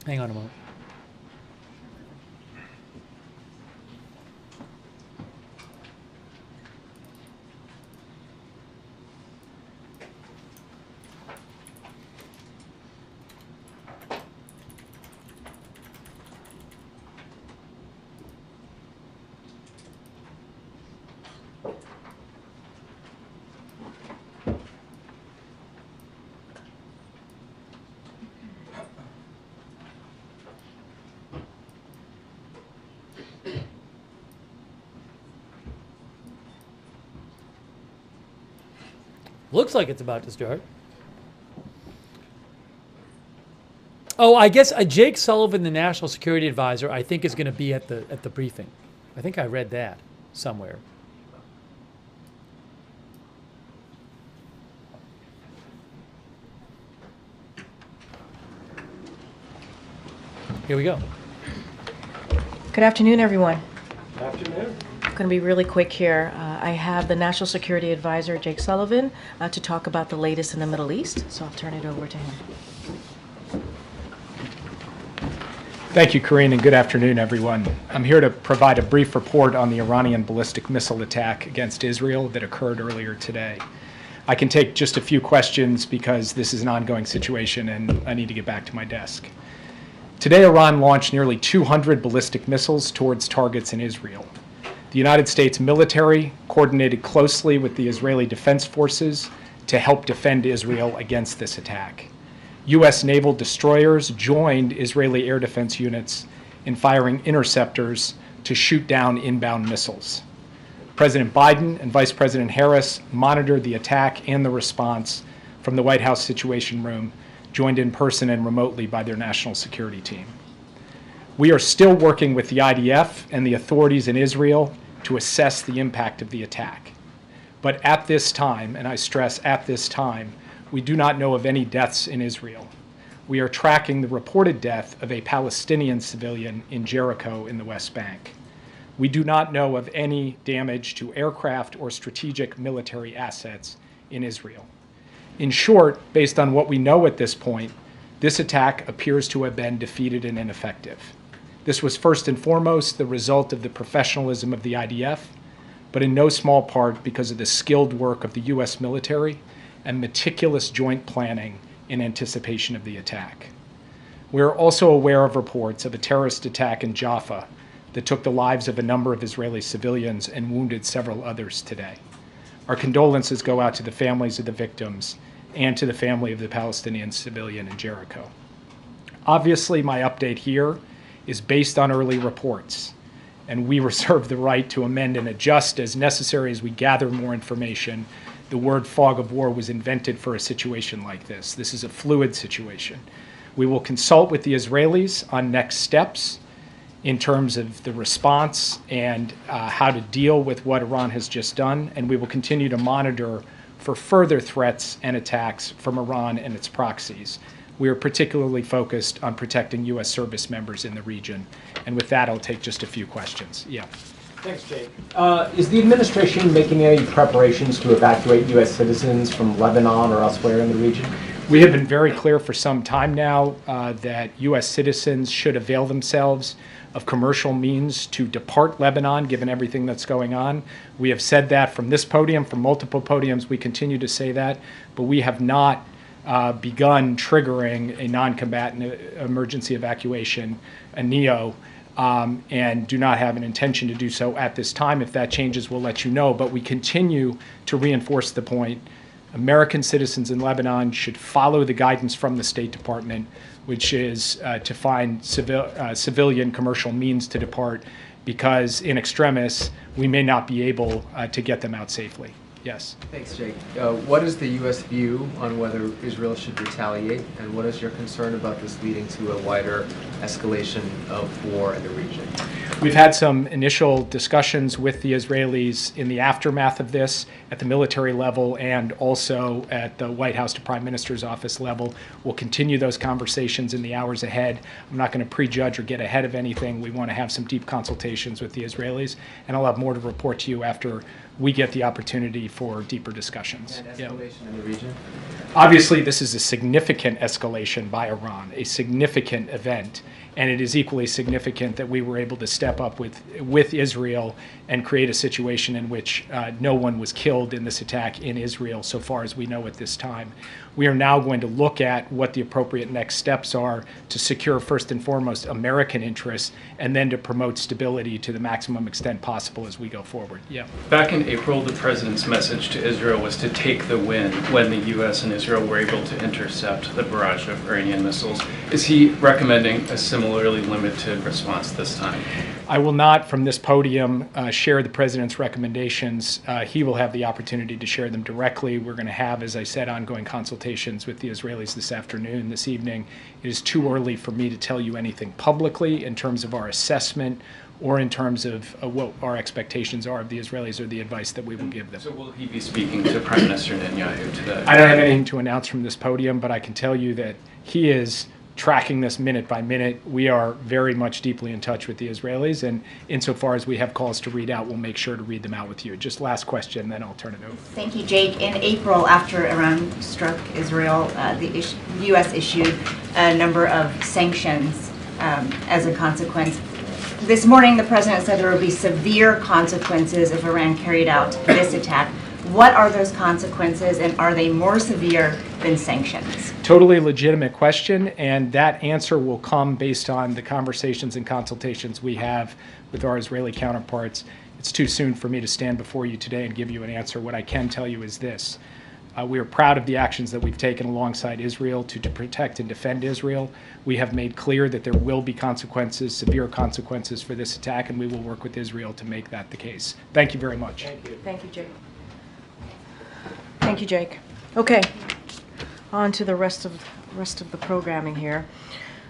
Hang on a moment. Looks like it's about to start. Oh, I guess Jake Sullivan, the National Security Advisor, I think is going to be at the briefing. I think I read that somewhere. Here we go. Good afternoon, everyone. Good afternoon. I'm going to be really quick here. I have the National Security Advisor, Jake Sullivan, to talk about the latest in the Middle East, so I'll turn it over to him. Thank you, Corinne, and good afternoon, everyone. I'm here to provide a brief report on the Iranian ballistic missile attack against Israel that occurred earlier today. I can take just a few questions because this is an ongoing situation and I need to get back to my desk. Today, Iran launched nearly 200 ballistic missiles towards targets in Israel. The United States military coordinated closely with the Israeli Defense Forces to help defend Israel against this attack. U.S. naval destroyers joined Israeli air defense units in firing interceptors to shoot down inbound missiles. President Biden and Vice President Harris monitored the attack and the response from the White House Situation Room, joined in person and remotely by their national security team. We are still working with the IDF and the authorities in Israel to assess the impact of the attack. But at this time, and I stress at this time, we do not know of any deaths in Israel. We are tracking the reported death of a Palestinian civilian in Jericho in the West Bank. We do not know of any damage to aircraft or strategic military assets in Israel. In short, based on what we know at this point, this attack appears to have been defeated and ineffective. This was first and foremost the result of the professionalism of the IDF, but in no small part because of the skilled work of the U.S. military and meticulous joint planning in anticipation of the attack. We are also aware of reports of a terrorist attack in Jaffa that took the lives of a number of Israeli civilians and wounded several others today. Our condolences go out to the families of the victims and to the family of the Palestinian civilian in Jericho. Obviously, my update here is based on early reports, and we reserve the right to amend and adjust as necessary as we gather more information. The word fog of war was invented for a situation like this. This is a fluid situation. We will consult with the Israelis on next steps in terms of the response and how to deal with what Iran has just done, and we will continue to monitor for further threats and attacks from Iran and its proxies. We are particularly focused on protecting U.S. service members in the region. And with that, I'll take just a few questions. Yeah. Thanks, Jake. Is the administration making any preparations to evacuate U.S. citizens from Lebanon or elsewhere in the region? We have been very clear for some time now that U.S. citizens should avail themselves of commercial means to depart Lebanon, given everything that's going on. We have said that from this podium, from multiple podiums. We continue to say that, but we have not begun triggering a non-combatant emergency evacuation, a NEO, and do not have an intention to do so at this time. If that changes, we'll let you know. But we continue to reinforce the point. American citizens in Lebanon should follow the guidance from the State Department, which is to find civilian commercial means to depart, because in extremis, we may not be able to get them out safely. Yes. Thanks, Jake. What is the U.S. view on whether Israel should retaliate, and what is your concern about this leading to a wider escalation of war in the region? We've had some initial discussions with the Israelis in the aftermath of this at the military level and also at the White House to Prime Minister's office level. We'll continue those conversations in the hours ahead. I'm not going to prejudge or get ahead of anything. We want to have some deep consultations with the Israelis, and I'll have more to report to you after we get the opportunity for deeper discussions. And escalation in the region? Obviously, this is a significant escalation by Iran, a significant event, and it is equally significant that we were able to step up with Israel and create a situation in which no one was killed in this attack in Israel, so far as we know at this time. We are now going to look at what the appropriate next steps are to secure, first and foremost, American interests, and then to promote stability to the maximum extent possible as we go forward. Yeah. Back in April, the president's message to Israel was to take the win when the U.S. and Israel were able to intercept the barrage of Iranian missiles. Is he recommending a similar similarly limited response this time? I will not, from this podium, share the president's recommendations. He will have the opportunity to share them directly. We're going to have, as I said, ongoing consultations with the Israelis this afternoon, this evening. It is too early for me to tell you anything publicly in terms of our assessment or in terms of what our expectations are of the Israelis or the advice that we will give them. So will he be speaking to Prime Minister Netanyahu today? I don't have anything to announce from this podium, but I can tell you that he is tracking this minute by minute. We are very much deeply in touch with the Israelis, and insofar as we have calls to read out, we'll make sure to read them out with you. Just last question, then I'll turn it over. Thank you, Jake. In April, after Iran struck Israel, the U.S. issued a number of sanctions as a consequence. This morning, the president said there would be severe consequences if Iran carried out this attack. What are those consequences, and are they more severe than sanctions? Totally legitimate question, and that answer will come based on the conversations and consultations we have with our Israeli counterparts. It's too soon for me to stand before you today and give you an answer. What I can tell you is this. We are proud of the actions that we've taken alongside Israel to protect and defend Israel. We have made clear that there will be consequences, severe consequences for this attack, and we will work with Israel to make that the case. Thank you very much. Thank you. Thank you, Jake. Thank you, Jake. Okay, on to the rest of the programming here.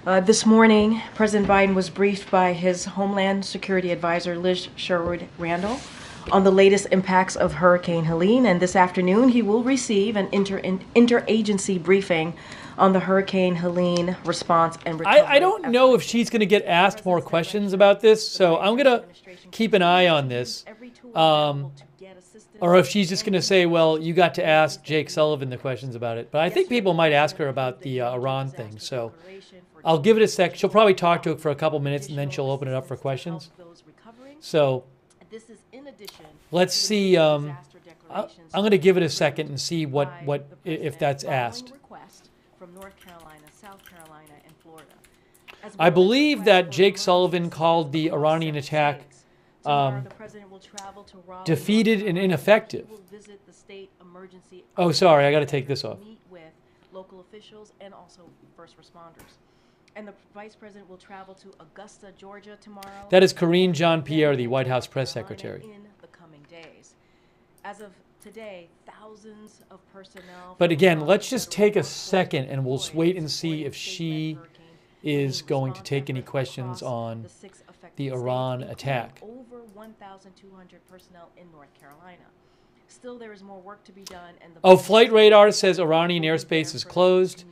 This morning, President Biden was briefed by his Homeland Security Advisor, Liz Sherwood-Randall, on the latest impacts of Hurricane Helene, and this afternoon he will receive an interagency briefing on the Hurricane Helene response and recovery. I don't know if she's going to get asked more questions about this, so I'm going to keep an eye on this. Or if she's just going to say, well, you got to ask Jake Sullivan the questions about it. But I think people might ask her about the Iran thing, so I'll give it a sec. She'll probably talk to it for a couple minutes, and then she'll open it up for questions. So let's see. I'm going to give it a second and see what if that's asked. From North Carolina, South Carolina, and Florida. I believe that Jake Sullivan called the Iranian attack defeated and ineffective. Oh, sorry, I got to take this off. Meet with local officials and also first responders. And the vice president will travel to Augusta, Georgia tomorrow. That is Karine Jean-Pierre, the White House press secretary. In the coming days. As of today, thousands of personnel. But again, let's just take a second and we'll wait and see if she is going to take any questions on the Iran attack. Over 1,200 personnel in North Carolina. Still, there is more work to be done. And oh, Flight Radar says Iranian airspace is closed.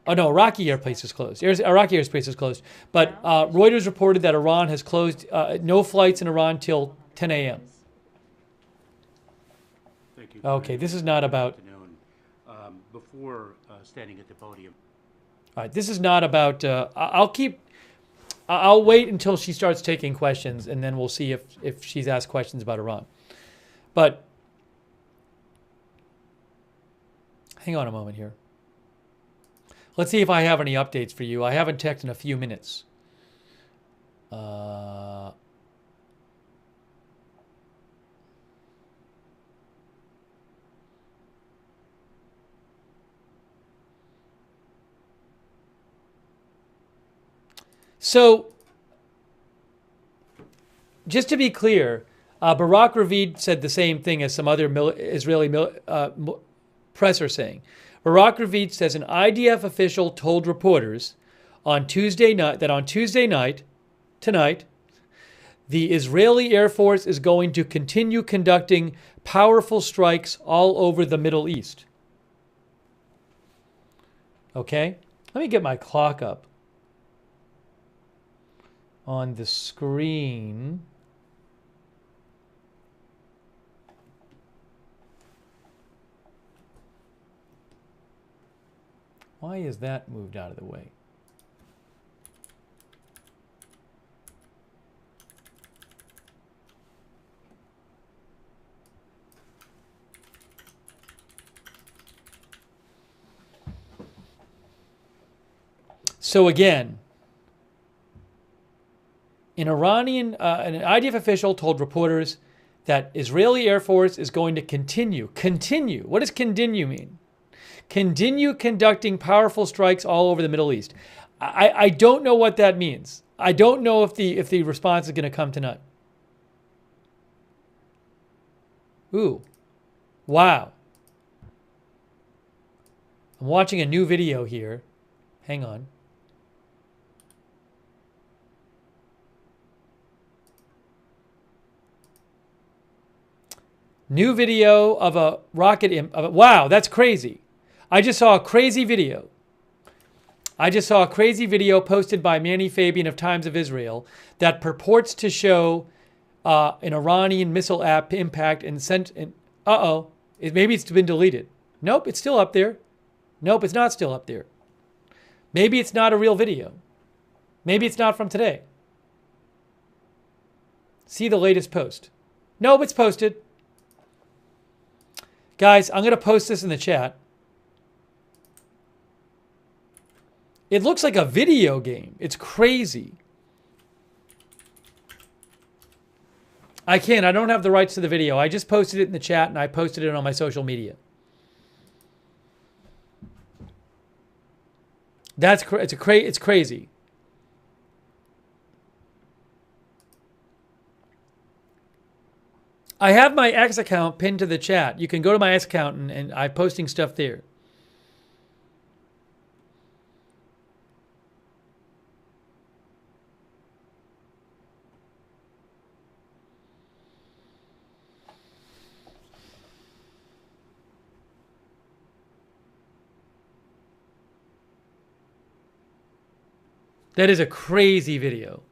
Oh no, Iraqi airspace is closed. Iraqi airspace is closed. But Reuters reported that Iran has closed no flights in Iran till 10 a.m. Thank you. Okay, this is not about. Before standing at the podium. All right, this is not about. I'll wait until she starts taking questions, and then we'll see if she's asked questions about Iran. But hang on a moment here. Let's see if I have any updates for you. I haven't checked in a few minutes. So, just to be clear, Barak Ravid said the same thing as some other Israeli press are saying. Barak Ravid says an IDF official told reporters on Tuesday night that on Tuesday night, tonight, the Israeli Air Force is going to continue conducting powerful strikes all over the Middle East. Okay? Let me get my clock up on the screen. Why is that moved out of the way? So again, an IDF official told reporters that Israeli Air Force is going to continue. What does continue mean? Continue conducting powerful strikes all over the Middle East. I don't know what that means. I don't know if the response is going to come tonight. Ooh. Wow. I'm watching a new video here. Hang on. New video of a rocket. Wow, that's crazy. I just saw a crazy video. I just saw a crazy video posted by Manny Fabian of Times of Israel that purports to show an Iranian missile app impact and sent. Maybe it's been deleted. Nope, it's still up there. Nope, it's not still up there. Maybe it's not a real video. Maybe it's not from today. See the latest post. Nope, it's posted. Guys, I'm going to post this in the chat. It looks like a video game. It's crazy. I don't have the rights to the video. I just posted it in the chat and I posted it on my social media. It's crazy. I have my X account pinned to the chat. You can go to my X account and I'm posting stuff there. That is a crazy video.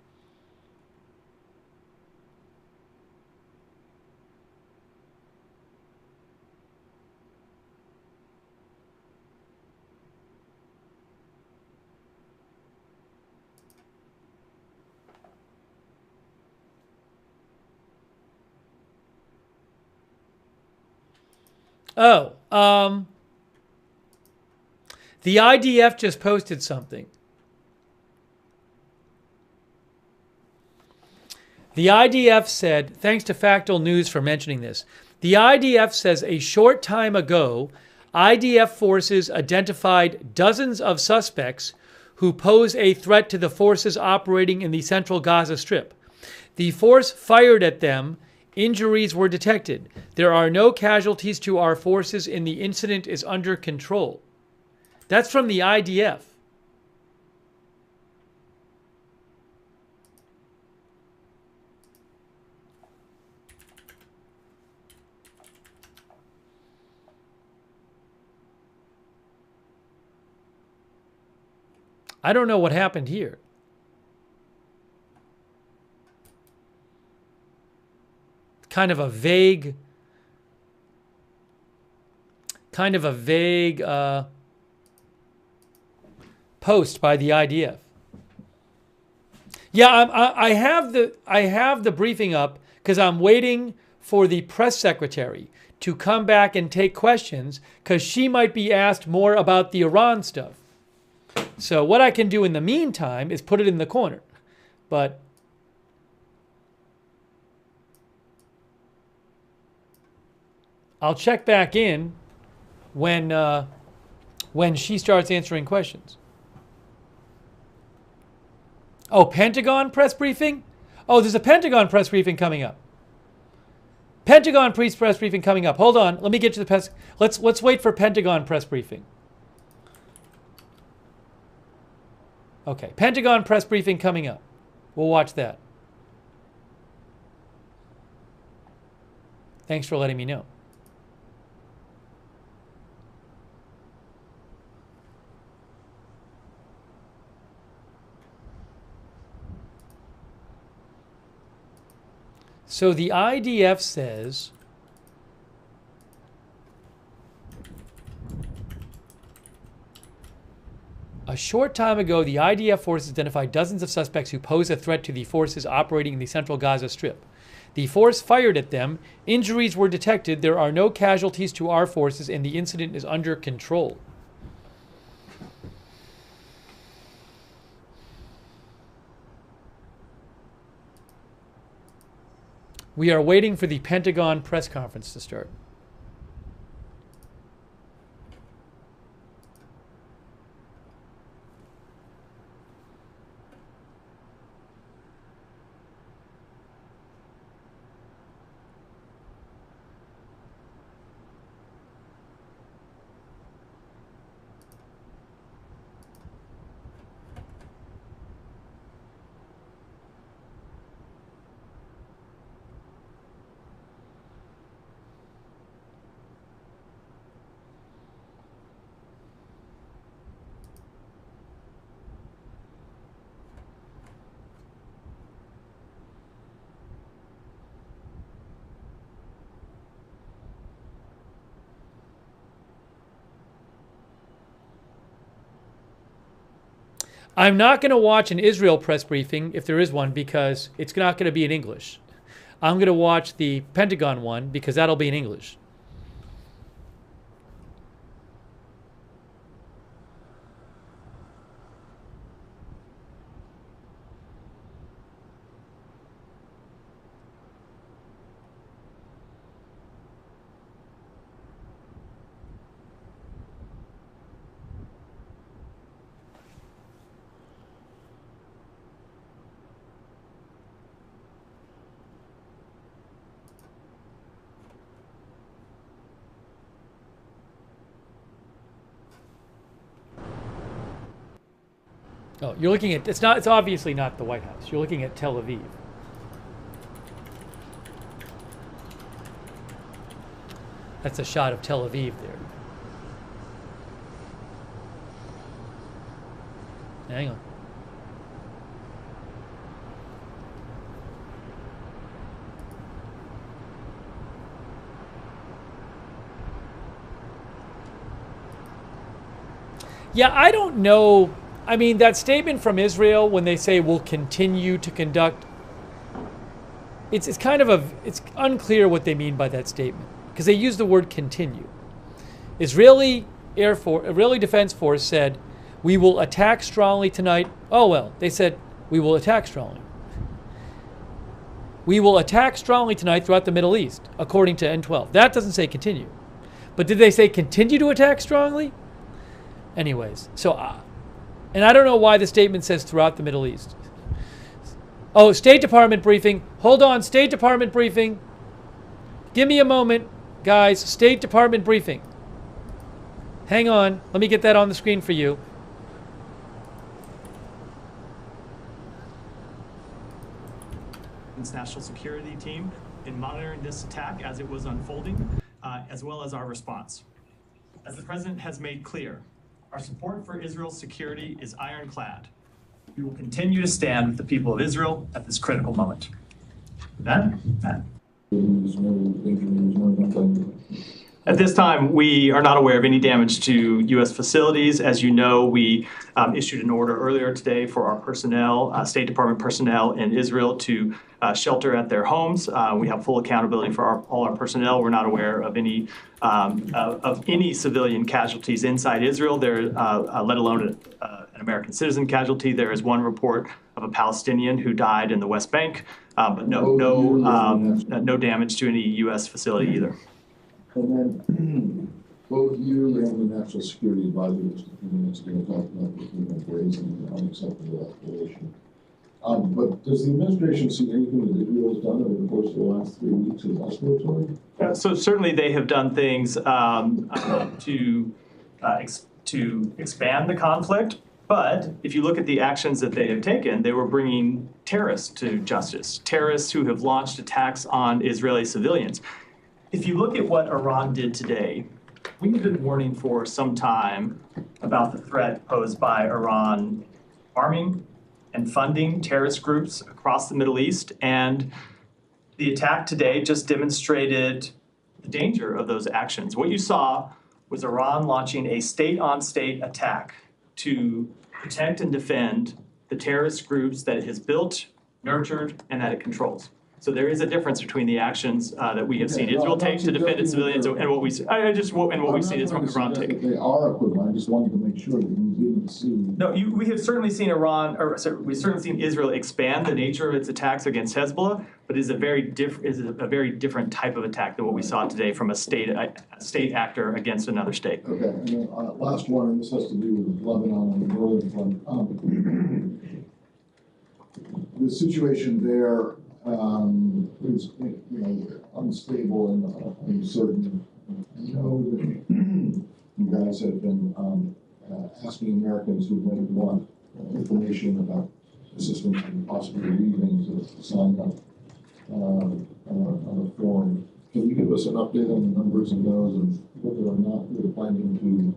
The IDF just posted something. The IDF said, thanks to Factual News for mentioning this, the IDF says a short time ago, IDF forces identified dozens of suspects who pose a threat to the forces operating in the central Gaza Strip. The force fired at them. Injuries were detected. There are no casualties to our forces and the incident is under control. That's from the IDF. I don't know what happened here. Kind of a vague post by the IDF. Yeah, I have the briefing up because I'm waiting for the press secretary to come back and take questions because she might be asked more about the Iran stuff. So what I can do in the meantime is put it in the corner. But I'll check back in when she starts answering questions. Oh, Pentagon press briefing? Oh, there's a Pentagon press briefing coming up. Pentagon press briefing coming up. Hold on. Let me get to the press. Let's wait for Pentagon press briefing. Okay, Pentagon press briefing coming up. We'll watch that. Thanks for letting me know. So the IDF says a short time ago, the IDF forces identified dozens of suspects who pose a threat to the forces operating in the central Gaza Strip. The force fired at them. Injuries were detected. There are no casualties to our forces, and the incident is under control. We are waiting for the Pentagon press conference to start. I'm not going to watch an Israel press briefing, if there is one, because it's not going to be in English. I'm going to watch the Pentagon one because that'll be in English. Oh, you're looking at, it's obviously not the White House. You're looking at Tel Aviv. That's a shot of Tel Aviv there. Hang on. Yeah, I don't know. I mean, that statement from Israel when they say we'll continue to conduct, it's kind of it's unclear what they mean by that statement because they use the word continue. Israeli Defense Force said we will attack strongly tonight. Oh well, they said we will attack strongly. We will attack strongly tonight throughout the Middle East, according to N12. That doesn't say continue, but did they say continue to attack strongly? Anyways, so. And I don't know why the statement says throughout the Middle East. Oh, State Department briefing. Hold on, State Department briefing. Give me a moment, guys. State Department briefing. Hang on. Let me get that on the screen for you. National security team in monitoring this attack as it was unfolding, as well as our response. As the President has made clear, our support for Israel's security is ironclad. We will continue to stand with the people of Israel at this critical moment. Matt? At this time, we are not aware of any damage to U.S. facilities. As you know, we issued an order earlier today for our personnel, State Department personnel in Israel to shelter at their homes. We have full accountability for all our personnel. We're not aware of any civilian casualties inside Israel, let alone an American citizen casualty. There is one report of a Palestinian who died in the West Bank, but no damage to any U.S. facility either. And then both you and the National Security Advisor just a few minutes ago talked about the human raising the unacceptable escalation. But does the administration see anything that Israel has done over the course of the last 3 weeks as escalatory? So certainly they have done things to expand the conflict. But if you look at the actions that they have taken, they were bringing terrorists to justice, terrorists who have launched attacks on Israeli civilians. If you look at what Iran did today, we've been warning for some time about the threat posed by Iran arming and funding terrorist groups across the Middle East. And the attack today just demonstrated the danger of those actions. What you saw was Iran launching a state-on-state attack to protect and defend the terrorist groups that it has built, nurtured, and that it controls. So there is a difference between the actions that we have seen Israel take to defend its civilians and what we've seen Iran take. They are equivalent. I just wanted to make sure that you didn't see. No, we have certainly seen we've certainly seen Israel expand the nature of its attacks against Hezbollah, but it is a very different type of attack than what we saw today from a state actor against another state. Okay, and then last one, and this has to do with Lebanon and the northern front. The situation there is unstable and uncertain. I know that you guys have been asking Americans who might want information about assistance and possibly leaving to sign up on a form. Can you give us an update on the numbers of those and whether or not we're planning to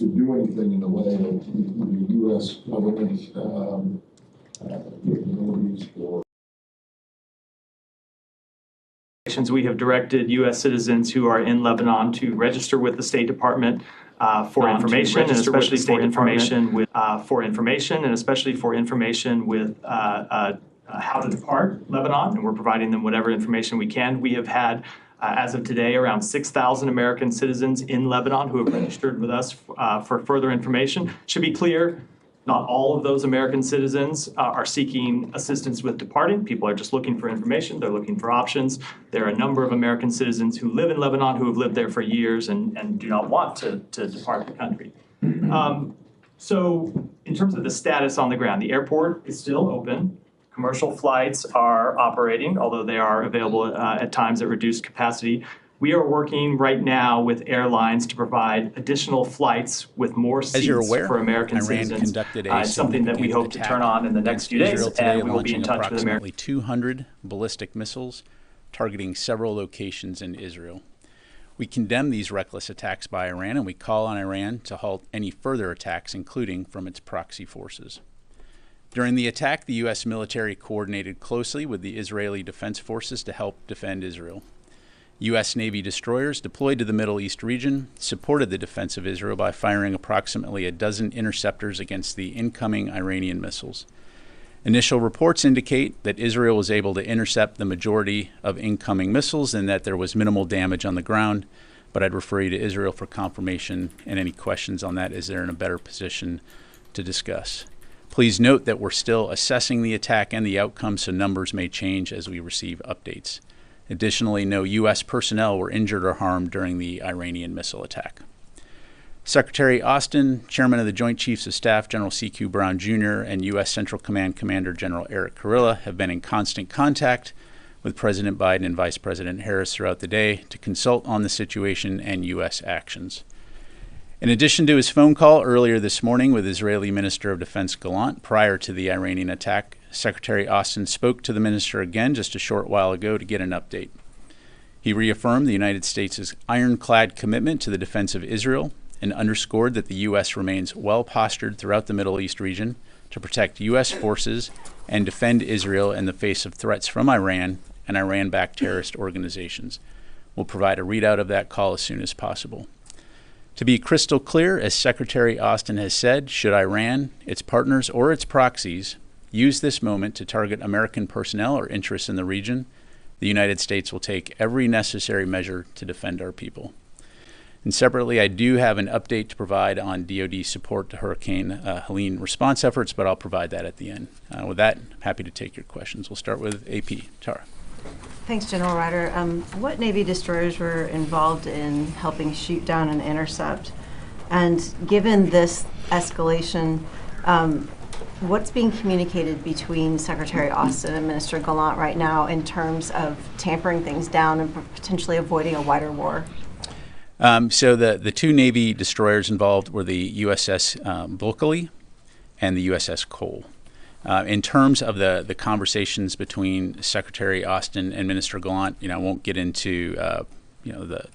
do anything in the way of the U.S. government capabilities for? We have directed U.S. citizens who are in Lebanon to register with the State Department for information, and especially for information with how to depart Lebanon, and we're providing them whatever information we can. We have had, as of today, around 6,000 American citizens in Lebanon who have registered with us for further information. Should be clear, not all of those American citizens are seeking assistance with departing. People are just looking for information. They're looking for options. There are a number of American citizens who live in Lebanon who have lived there for years and do not want to depart the country. So in terms of the status on the ground, the airport is still open. Commercial flights are operating, although they are available at times at reduced capacity. We are working right now with airlines to provide additional flights with more seats for American citizens. Conducted a it's something that we hope to turn on in the next few days, and we will be in touch with approximately 200 ballistic missiles targeting several locations in Israel. We condemn these reckless attacks by Iran, and we call on Iran to halt any further attacks, including from its proxy forces. During the attack, the U.S. military coordinated closely with the Israeli Defense Forces to help defend Israel. U.S. Navy destroyers deployed to the Middle East region supported the defense of Israel by firing approximately a dozen interceptors against the incoming Iranian missiles. Initial reports indicate that Israel was able to intercept the majority of incoming missiles and that there was minimal damage on the ground, but I'd refer you to Israel for confirmation and any questions on that as they're in a better position to discuss. Please note that we're still assessing the attack and the outcome, so numbers may change as we receive updates. Additionally, no U.S. personnel were injured or harmed during the Iranian missile attack. Secretary Austin, Chairman of the Joint Chiefs of Staff General C.Q. Brown Jr., and U.S. Central Command Commander General Eric Kurilla have been in constant contact with President Biden and Vice President Harris throughout the day to consult on the situation and U.S. actions. In addition to his phone call earlier this morning with Israeli Minister of Defense Gallant prior to the Iranian attack, Secretary Austin spoke to the minister again just a short while ago to get an update. He reaffirmed the United States' ironclad commitment to the defense of Israel and underscored that the U.S. remains well-postured throughout the Middle East region to protect U.S. forces and defend Israel in the face of threats from Iran and Iran-backed terrorist organizations. We'll provide a readout of that call as soon as possible. To be crystal clear, as Secretary Austin has said, should Iran, its partners, or its proxies use this moment to target American personnel or interests in the region, the United States will take every necessary measure to defend our people. And separately, I do have an update to provide on DoD support to Hurricane Helene response efforts, but I'll provide that at the end. With that, I'm happy to take your questions. We'll start with AP. Tara. Thanks, General Ryder. What Navy destroyers were involved in helping shoot down and intercept? And given this escalation, what's being communicated between Secretary Austin and Minister Gallant right now in terms of tampering things down and potentially avoiding a wider war? So the two Navy destroyers involved were the USS Bulkley and the USS Cole. In terms of the conversations between Secretary Austin and Minister Gallant, I won't get into the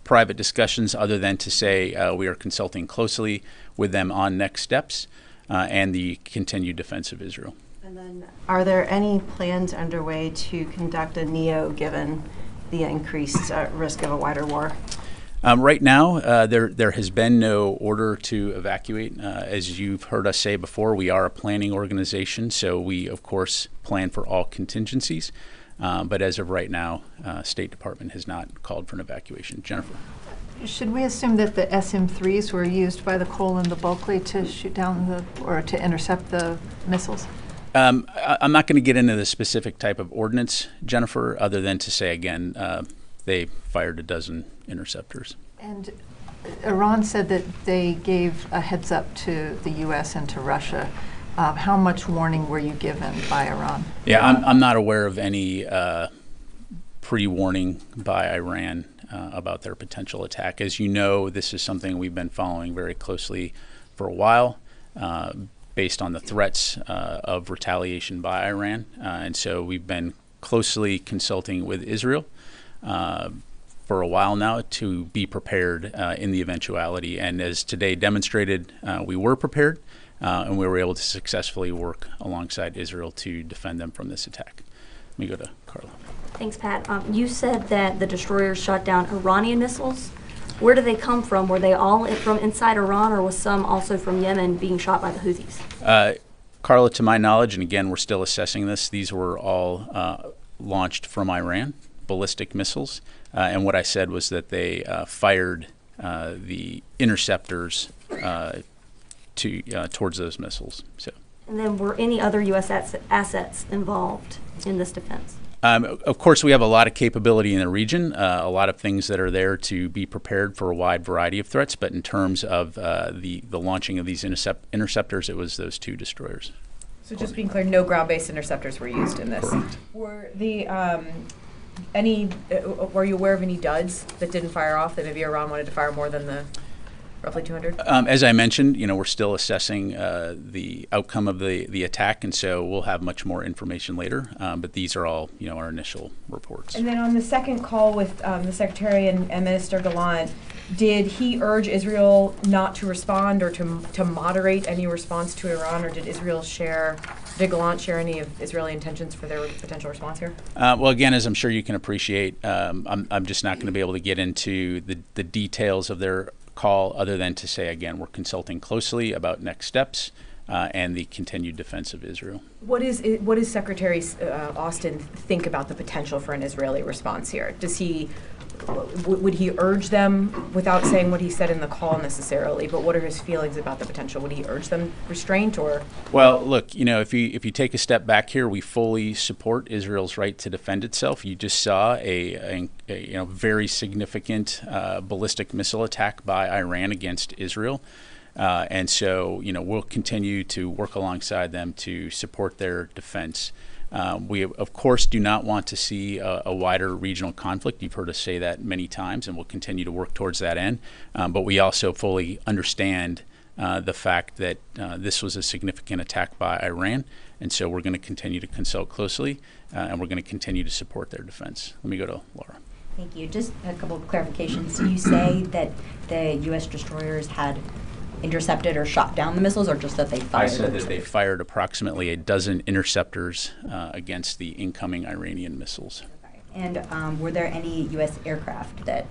private discussions other than to say we are consulting closely with them on next steps and the continued defense of Israel. And then, are there any plans underway to conduct a NEO given the increased risk of a wider war? Right now, there has been no order to evacuate. As you've heard us say before, we are a planning organization, so we, of course, plan for all contingencies. But as of right now, State Department has not called for an evacuation. Jennifer. Should we assume that the SM-3s were used by the Cole and the Bulkley to shoot down or to intercept the missiles? I'm not going to get into the specific type of ordnance, Jennifer, other than to say, again, they fired a dozen interceptors. And Iran said that they gave a heads up to the U.S. and to Russia. How much warning were you given by Iran? Yeah, I'm not aware of any pre-warning by Iran about their potential attack. As you know, this is something we've been following very closely for a while based on the threats of retaliation by Iran. And so we've been closely consulting with Israel for a while now to be prepared in the eventuality. And as today demonstrated, we were prepared and we were able to successfully work alongside Israel to defend them from this attack. Let me go to Carla. Thanks, Pat. You said that the destroyers shot down Iranian missiles. where do they come from? Were they all from inside Iran, or was some also from Yemen being shot by the Houthis? Carla, to my knowledge, and again, we're still assessing this, these were all launched from Iran, ballistic missiles. And what I said was that they fired the interceptors towards those missiles. So. And then were any other U.S. assets involved in this defense? Of course, we have a lot of capability in the region, a lot of things that are there to be prepared for a wide variety of threats. But in terms of the launching of these interceptors, it was those 2 destroyers. So just being clear, no ground-based interceptors were used in this. Correct. Were the were you aware of any duds that didn't fire off, that maybe Iran wanted to fire more than the roughly 200? As I mentioned, we're still assessing the outcome of the attack, and so we'll have much more information later. But these are all, our initial reports. And then on the second call with the Secretary and Minister Gallant, did he urge Israel not to respond or to moderate any response to Iran, or did Gallant share any of Israeli intentions for their potential response here? Well, again, as I'm sure you can appreciate, I'm just not going to be able to get into the details of their call, other than to say, again, we're consulting closely about next steps and the continued defense of Israel. What does Secretary Austin think about the potential for an Israeli response here? Would he urge them, without saying what he said in the call necessarily, but what are his feelings about the potential? Would he urge them restraint, or? Well, look, if you take a step back here, we fully support Israel's right to defend itself. You just saw a very significant ballistic missile attack by Iran against Israel. And so, we'll continue to work alongside them to support their defense. We, of course, do not want to see a wider regional conflict. You've heard us say that many times, and we'll continue to work towards that end. But we also fully understand the fact that this was a significant attack by Iran, and so we're going to continue to consult closely, and we're going to continue to support their defense. Let me go to Laura. Thank you. Just a couple of clarifications. Do you say that the U.S. destroyers had intercepted or shot down the missiles, or just that they fired? I said that they fired approximately a dozen interceptors against the incoming Iranian missiles. And were there any U.S. aircraft that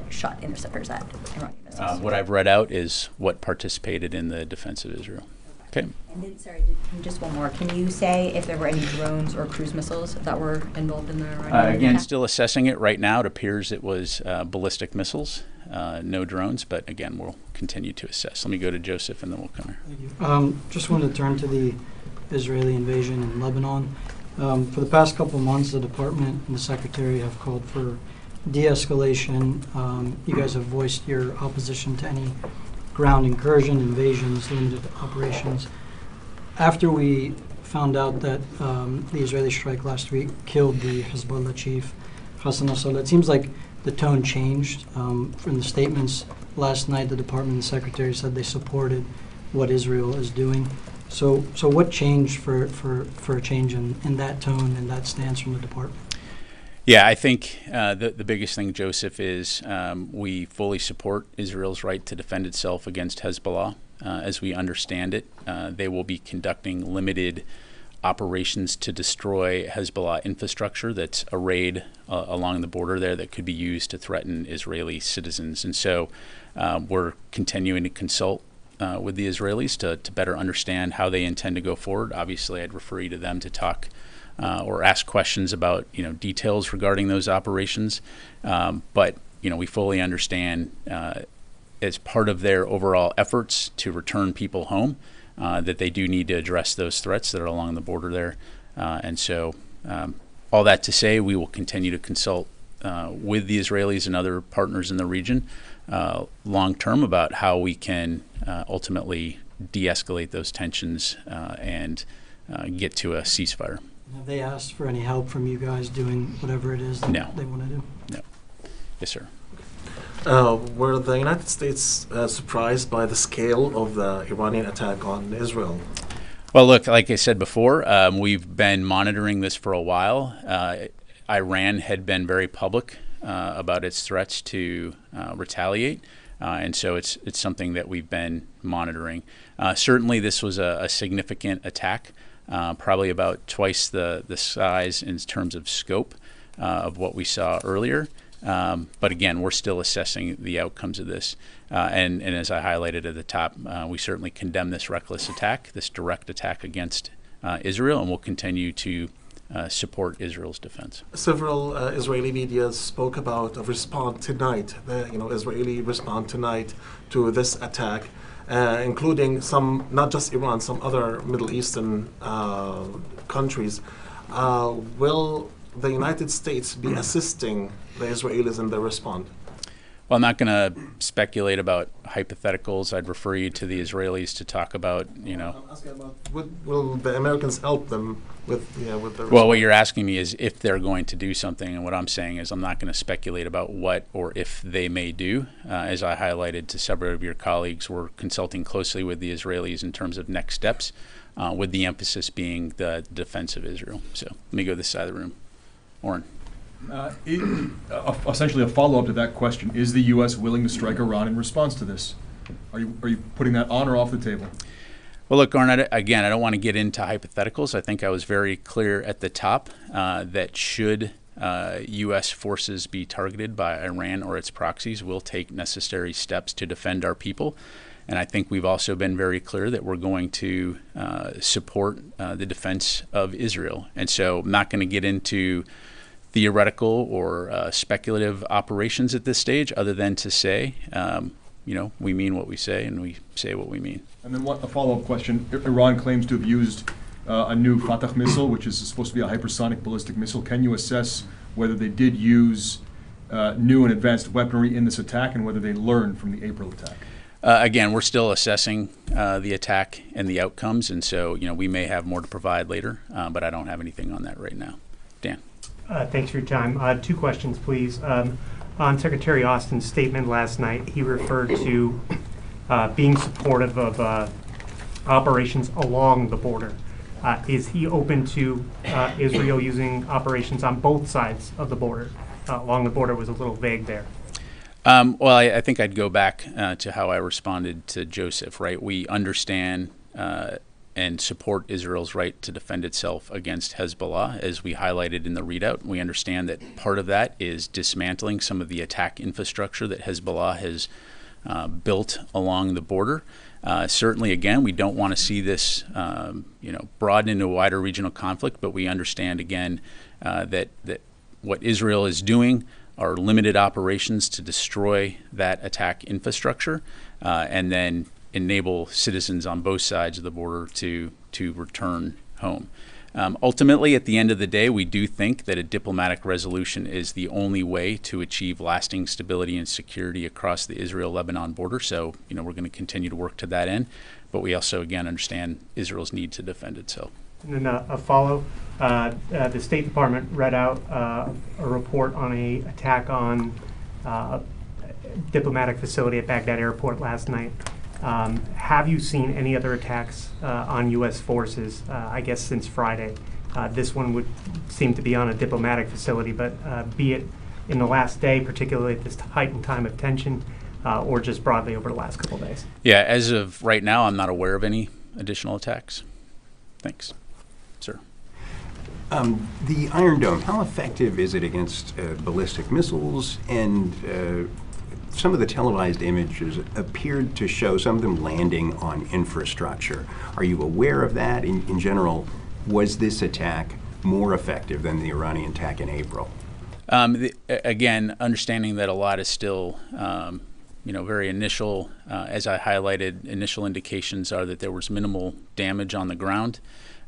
shot interceptors at Iranian missiles? What I've read out is what participated in the defense of Israel. Okay. And then, just one more. Can you say if there were any drones or cruise missiles that were involved in the Iranian again, attack? still assessing it right now. It appears it was ballistic missiles, no drones, but again, we'll continue to assess. Let me go to Joseph, and then we'll come here. Thank you. Just wanted to turn to the Israeli invasion in Lebanon. For the past couple of months, the department and the secretary have called for de-escalation. You guys have voiced your opposition to any ground incursion, invasions, limited operations. After we found out that the Israeli strike last week killed the Hezbollah chief, Hassan Nasrallah, it seems like the tone changed. From the statements last night, the department and the secretary said they supported what Israel is doing. So what changed for a change in that tone and that stance from the department? Yeah, I think the biggest thing, Joseph, is we fully support Israel's right to defend itself against Hezbollah. As we understand it, they will be conducting limited operations to destroy Hezbollah infrastructure that's arrayed along the border there that could be used to threaten Israeli citizens. And so we're continuing to consult with the Israelis to better understand how they intend to go forward. Obviously, I'd refer you to them to talk or ask questions about details regarding those operations. But we fully understand as part of their overall efforts to return people home that they do need to address those threats that are along the border there. And so all that to say, we will continue to consult with the Israelis and other partners in the region long term about how we can ultimately de-escalate those tensions and get to a ceasefire. Have they asked for any help from you guys doing whatever it is that they want to do? No. Yes, sir. Were the United States surprised by the scale of the Iranian attack on Israel? Well, look, like I said before, we've been monitoring this for a while. Iran had been very public about its threats to retaliate, and so it's something that we've been monitoring. Certainly, this was a significant attack. Probably about twice the size in terms of scope of what we saw earlier. But again, we're still assessing the outcomes of this. And as I highlighted at the top, we certainly condemn this reckless attack, this direct attack against Israel, and we'll continue to support Israel's defense. Several Israeli media spoke about a response tonight, Israeli response tonight to this attack, including some, not just Iran, some other Middle Eastern countries. Will the United States be assisting the Israelis in their response? Well, I'm not going to speculate about hypotheticals. I'd refer you to the Israelis to talk about, I'm asking about, will the Americans help them with their response? Well, what you're asking me is if they're going to do something, and what I'm saying is I'm not going to speculate about what or if they may do. As I highlighted to several of your colleagues, we're consulting closely with the Israelis in terms of next steps, with the emphasis being the defense of Israel. So let me go to this side of the room. Oren. Essentially a follow-up to that question, is the U.S. willing to strike Iran in response to this? Are you putting that on or off the table? Well, look, Oren, again, I don't want to get into hypotheticals. I think I was very clear at the top that should U.S. forces be targeted by Iran or its proxies, we'll take necessary steps to defend our people. And I think we've also been very clear that we're going to support the defense of Israel. And so I'm not going to get into theoretical or speculative operations at this stage, other than to say, we mean what we say and we say what we mean. And then a follow-up question. Iran claims to have used a new Fatah missile, which is supposed to be a hypersonic ballistic missile. Can you assess whether they did use new and advanced weaponry in this attack and whether they learned from the April attack? Again, we're still assessing the attack and the outcomes, and so we may have more to provide later, but I don't have anything on that right now. Dan. Thanks for your time. Two questions, please. On Secretary Austin's statement last night, he referred to being supportive of operations along the border. Is he open to Israel using operations on both sides of the border? Along the border was a little vague there. Well, I think I'd go back to how I responded to Joseph, right? We understand and support Israel's right to defend itself against Hezbollah, as we highlighted in the readout. We understand that part of that is dismantling some of the attack infrastructure that Hezbollah has built along the border. Certainly, again, we don't want to see this, broaden into a wider regional conflict, but we understand, again, that what Israel is doing are limited operations to destroy that attack infrastructure, and then enable citizens on both sides of the border to return home. Ultimately, at the end of the day, we do think that a diplomatic resolution is the only way to achieve lasting stability and security across the Israel-Lebanon border. So, we're going to continue to work to that end, but we also, again, understand Israel's need to defend itself. And then a follow. The State Department read out a report on an attack on a diplomatic facility at Baghdad Airport last night. Have you seen any other attacks on U.S. forces, I guess, since Friday? This one would seem to be on a diplomatic facility, but be it in the last day, particularly at this heightened time of tension, or just broadly over the last couple of days? Yeah, as of right now, I'm not aware of any additional attacks. Thanks. Sir. The Iron Dome, how effective is it against ballistic missiles? And some of the televised images appeared to show some of them landing on infrastructure. Are you aware of that? In general, was this attack more effective than the Iranian attack in April? Again, understanding that a lot is still very initial. As I highlighted, initial indications are that there was minimal damage on the ground.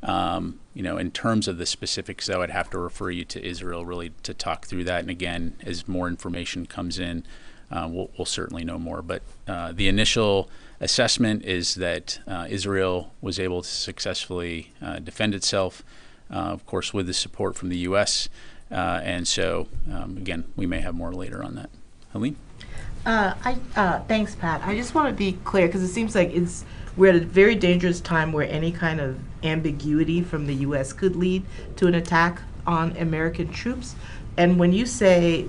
In terms of the specifics, though, I'd have to refer you to Israel really to talk through that. And again, as more information comes in, we'll certainly know more. But the initial assessment is that Israel was able to successfully defend itself, of course, with the support from the U.S. And so, again, we may have more later on that. Helene? Thanks, Pat. I just want to be clear because it seems like we're at a very dangerous time where any kind of ambiguity from the U.S. could lead to an attack on American troops. And when you say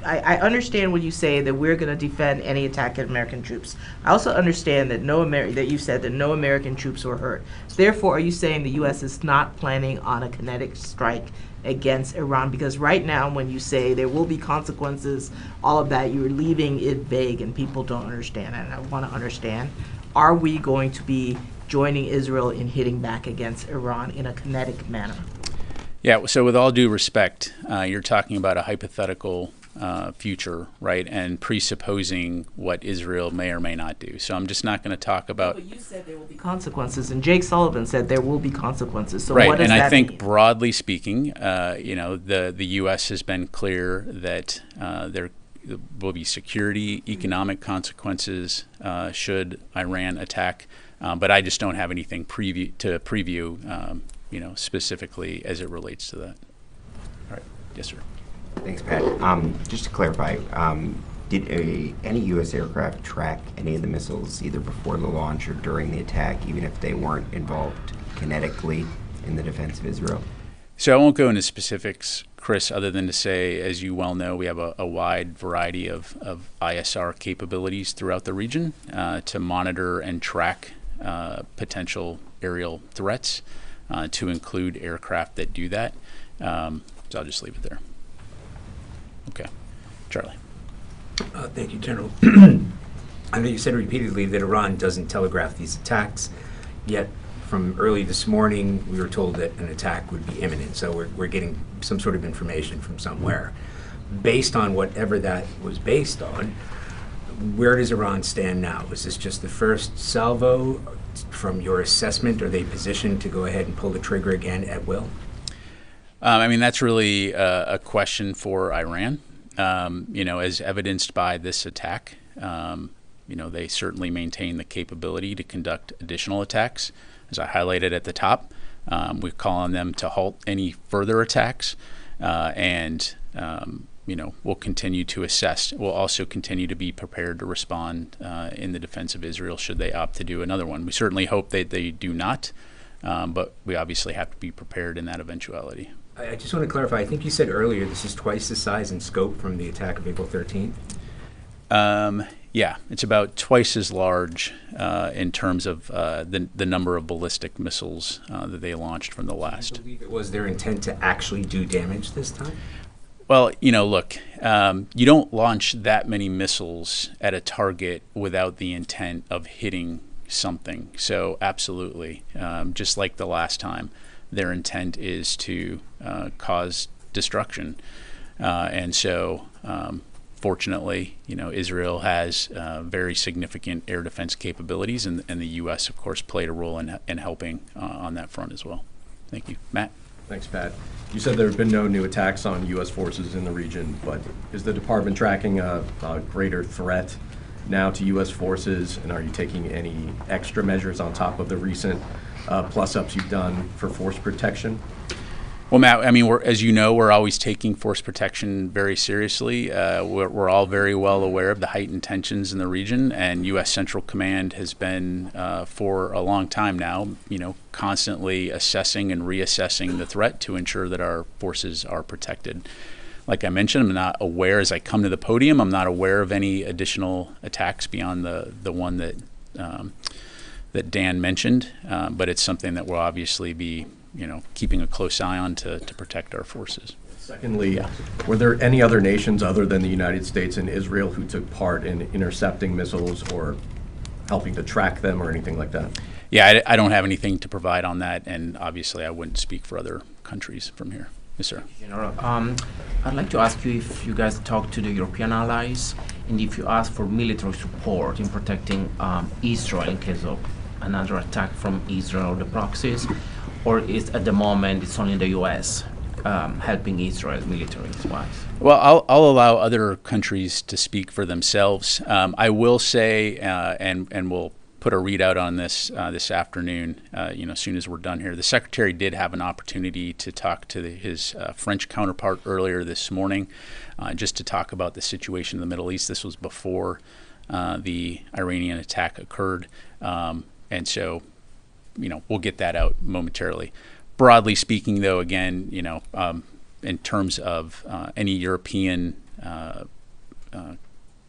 I understand when you say that we're going to defend any attack at American troops. I also understand that that you said that no American troops were hurt. Therefore, are you saying the U.S. is not planning on a kinetic strike against Iran? Because right now, when you say there will be consequences, all of that, you're leaving it vague and people don't understand. And I want to understand, are we going to be joining Israel in hitting back against Iran in a kinetic manner? Yeah, so with all due respect, you're talking about a hypothetical future, right? And presupposing what Israel may or may not do. So I'm just not going to talk about. But you said there will be consequences, and Jake Sullivan said there will be consequences. So right, what does and that I think mean? broadly speaking, the U.S. has been clear that there will be security, economic consequences should Iran attack. But I just don't have anything to preview. Specifically as it relates to that. All right. Yes, sir. Thanks, Pat. Just to clarify, did any U.S. aircraft track any of the missiles either before the launch or during the attack, even if they weren't involved kinetically in the defense of Israel? So I won't go into specifics, Chris, other than to say, as you well know, we have a wide variety of ISR capabilities throughout the region to monitor and track potential aerial threats. To include aircraft that do that. So I'll just leave it there. Okay. Charlie. Thank you, General. I know you said repeatedly that Iran doesn't telegraph these attacks, yet from early this morning we were told that an attack would be imminent, so we're getting some sort of information from somewhere. Based on whatever that was based on, where does Iran stand now? Is this just the first salvo? From your assessment, are they positioned to go ahead and pull the trigger again at will? That's really a question for Iran. As evidenced by this attack, they certainly maintain the capability to conduct additional attacks. As I highlighted at the top, we call on them to halt any further attacks, and we'll continue to assess. We'll also continue to be prepared to respond in the defense of Israel should they opt to do another one. We certainly hope that they do not, but we obviously have to be prepared in that eventuality. I just want to clarify, I think you said earlier this is twice the size and scope from the attack of April 13th? Yeah, it's about twice as large in terms of the number of ballistic missiles that they launched from the last. Do you believe it was their intent to actually do damage this time? Well, look, you don't launch that many missiles at a target without the intent of hitting something. So absolutely, just like the last time, their intent is to cause destruction. And so, fortunately, Israel has very significant air defense capabilities, and the U.S., of course, played a role in helping on that front as well. Thank you. Matt? Thanks, Pat. You said there have been no new attacks on U.S. forces in the region, but is the department tracking a greater threat now to U.S. forces, and are you taking any extra measures on top of the recent plus-ups you've done for force protection? Well, Matt, as you know, we're always taking force protection very seriously. We're all very well aware of the heightened tensions in the region, and U.S. Central Command has been, for a long time now, constantly assessing and reassessing the threat to ensure that our forces are protected. Like I mentioned, I'm not aware, as I come to the podium, I'm not aware of any additional attacks beyond the one that Dan mentioned, but it's something that we'll obviously be keeping a close eye on to protect our forces. Secondly, were there any other nations other than the United States and Israel who took part in intercepting missiles or helping to track them or anything like that? Yeah, I don't have anything to provide on that, and obviously I wouldn't speak for other countries from here. Yes, sir. General, I'd like to ask you if you guys talk to the European allies and if you ask for military support in protecting Israel in case of another attack from Israel or the proxies, or is at the moment it's only the U.S. Helping Israel military-wise? Well, I'll allow other countries to speak for themselves. I will say, and we'll put a readout on this this afternoon, as soon as we're done here. The Secretary did have an opportunity to talk to his French counterpart earlier this morning, just to talk about the situation in the Middle East. This was before the Iranian attack occurred, and so we'll get that out momentarily. Broadly speaking, though, again, in terms of any European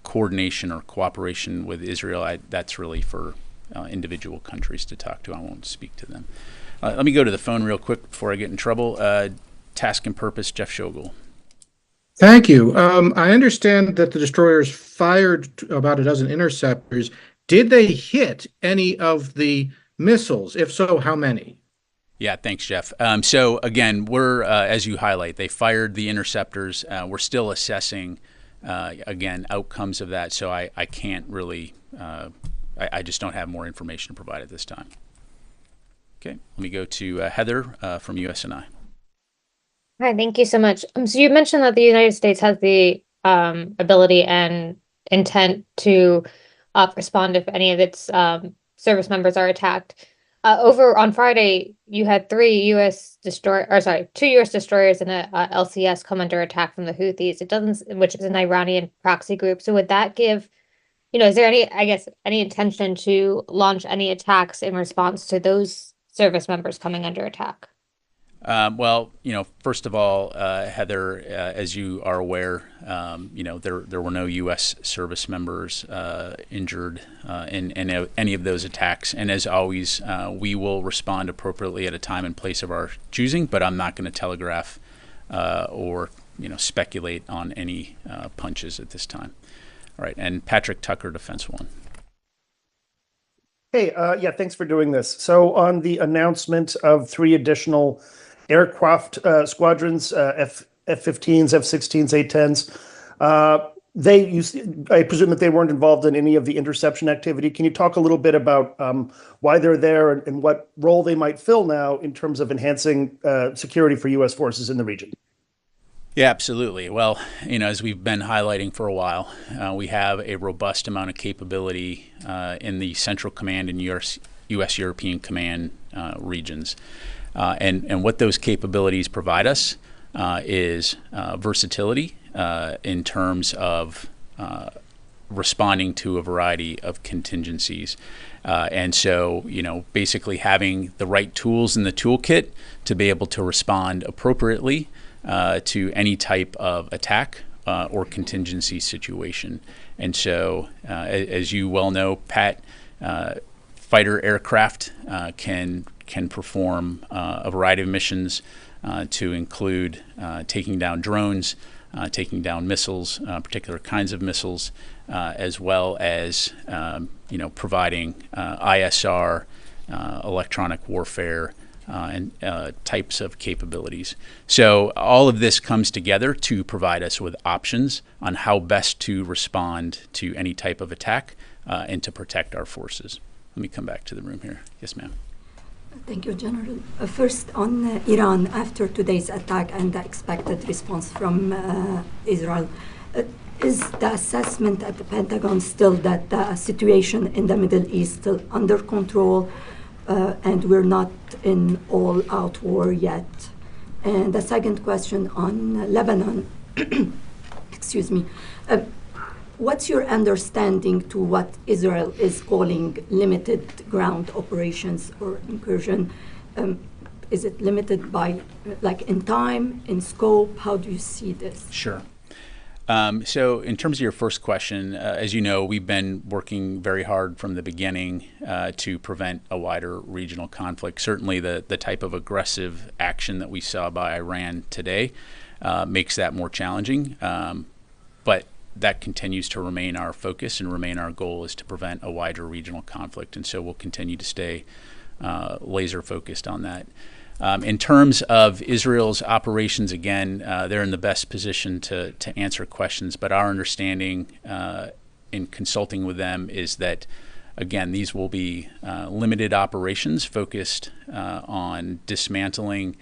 coordination or cooperation with Israel, that's really for individual countries to talk to. I won't speak to them. Let me go to the phone real quick before I get in trouble. Task and Purpose, Jeff Schogel. Thank you. I understand that the destroyers fired about a dozen interceptors. Did they hit any of the missiles? If so, how many? Yeah, thanks, Jeff. So again, we're, as you highlight, they fired the interceptors. We're still assessing, again, outcomes of that. So I can't really, I just don't have more information to provide at this time. Okay, let me go to Heather from USNI. Hi, thank you so much. So you mentioned that the United States has the ability and intent to respond if any of its service members are attacked. Over on Friday, you had two U.S. destroyers and a LCS come under attack from the Houthis. Which is an Iranian proxy group. So would that give, is there any intention to launch any attacks in response to those service members coming under attack? Well, first of all, Heather, as you are aware, there were no U.S. service members injured in any of those attacks. And as always, we will respond appropriately at a time and place of our choosing, but I'm not going to telegraph or speculate on any punches at this time. All right, and Patrick Tucker, Defense One. Hey, yeah, thanks for doing this. So on the announcement of 3 additional aircraft squadrons, F-15s, F-16s, A-10s, I presume that they weren't involved in any of the interception activity. Can you talk a little bit about why they're there and what role they might fill now in terms of enhancing security for U.S. forces in the region? Yeah, absolutely. Well, as we've been highlighting for a while, we have a robust amount of capability in the Central Command and U.S. European Command regions. And what those capabilities provide us is versatility in terms of responding to a variety of contingencies. And so, basically having the right tools in the toolkit to be able to respond appropriately to any type of attack or contingency situation. And so, as you well know, Pat, fighter aircraft can perform a variety of missions to include taking down drones, taking down missiles, particular kinds of missiles, as well as providing ISR, electronic warfare, and types of capabilities. So all of this comes together to provide us with options on how best to respond to any type of attack and to protect our forces. Let me come back to the room here. Yes, ma'am. Thank you, General. First, on Iran, after today's attack and the expected response from Israel, is the assessment at the Pentagon still that the situation in the Middle East still under control and we're not in all-out war yet? And the second question on Lebanon, excuse me, what's your understanding to what Israel is calling limited ground operations or incursion? Is it limited by, in time, in scope? How do you see this? Sure. So in terms of your first question, as you know, we've been working very hard from the beginning to prevent a wider regional conflict. Certainly the type of aggressive action that we saw by Iran today makes that more challenging. But that continues to remain our focus and remain our goal, is to prevent a wider regional conflict. And so we'll continue to stay laser focused on that. In terms of Israel's operations, again, they're in the best position to answer questions. But our understanding in consulting with them is that, again, these will be limited operations focused on dismantling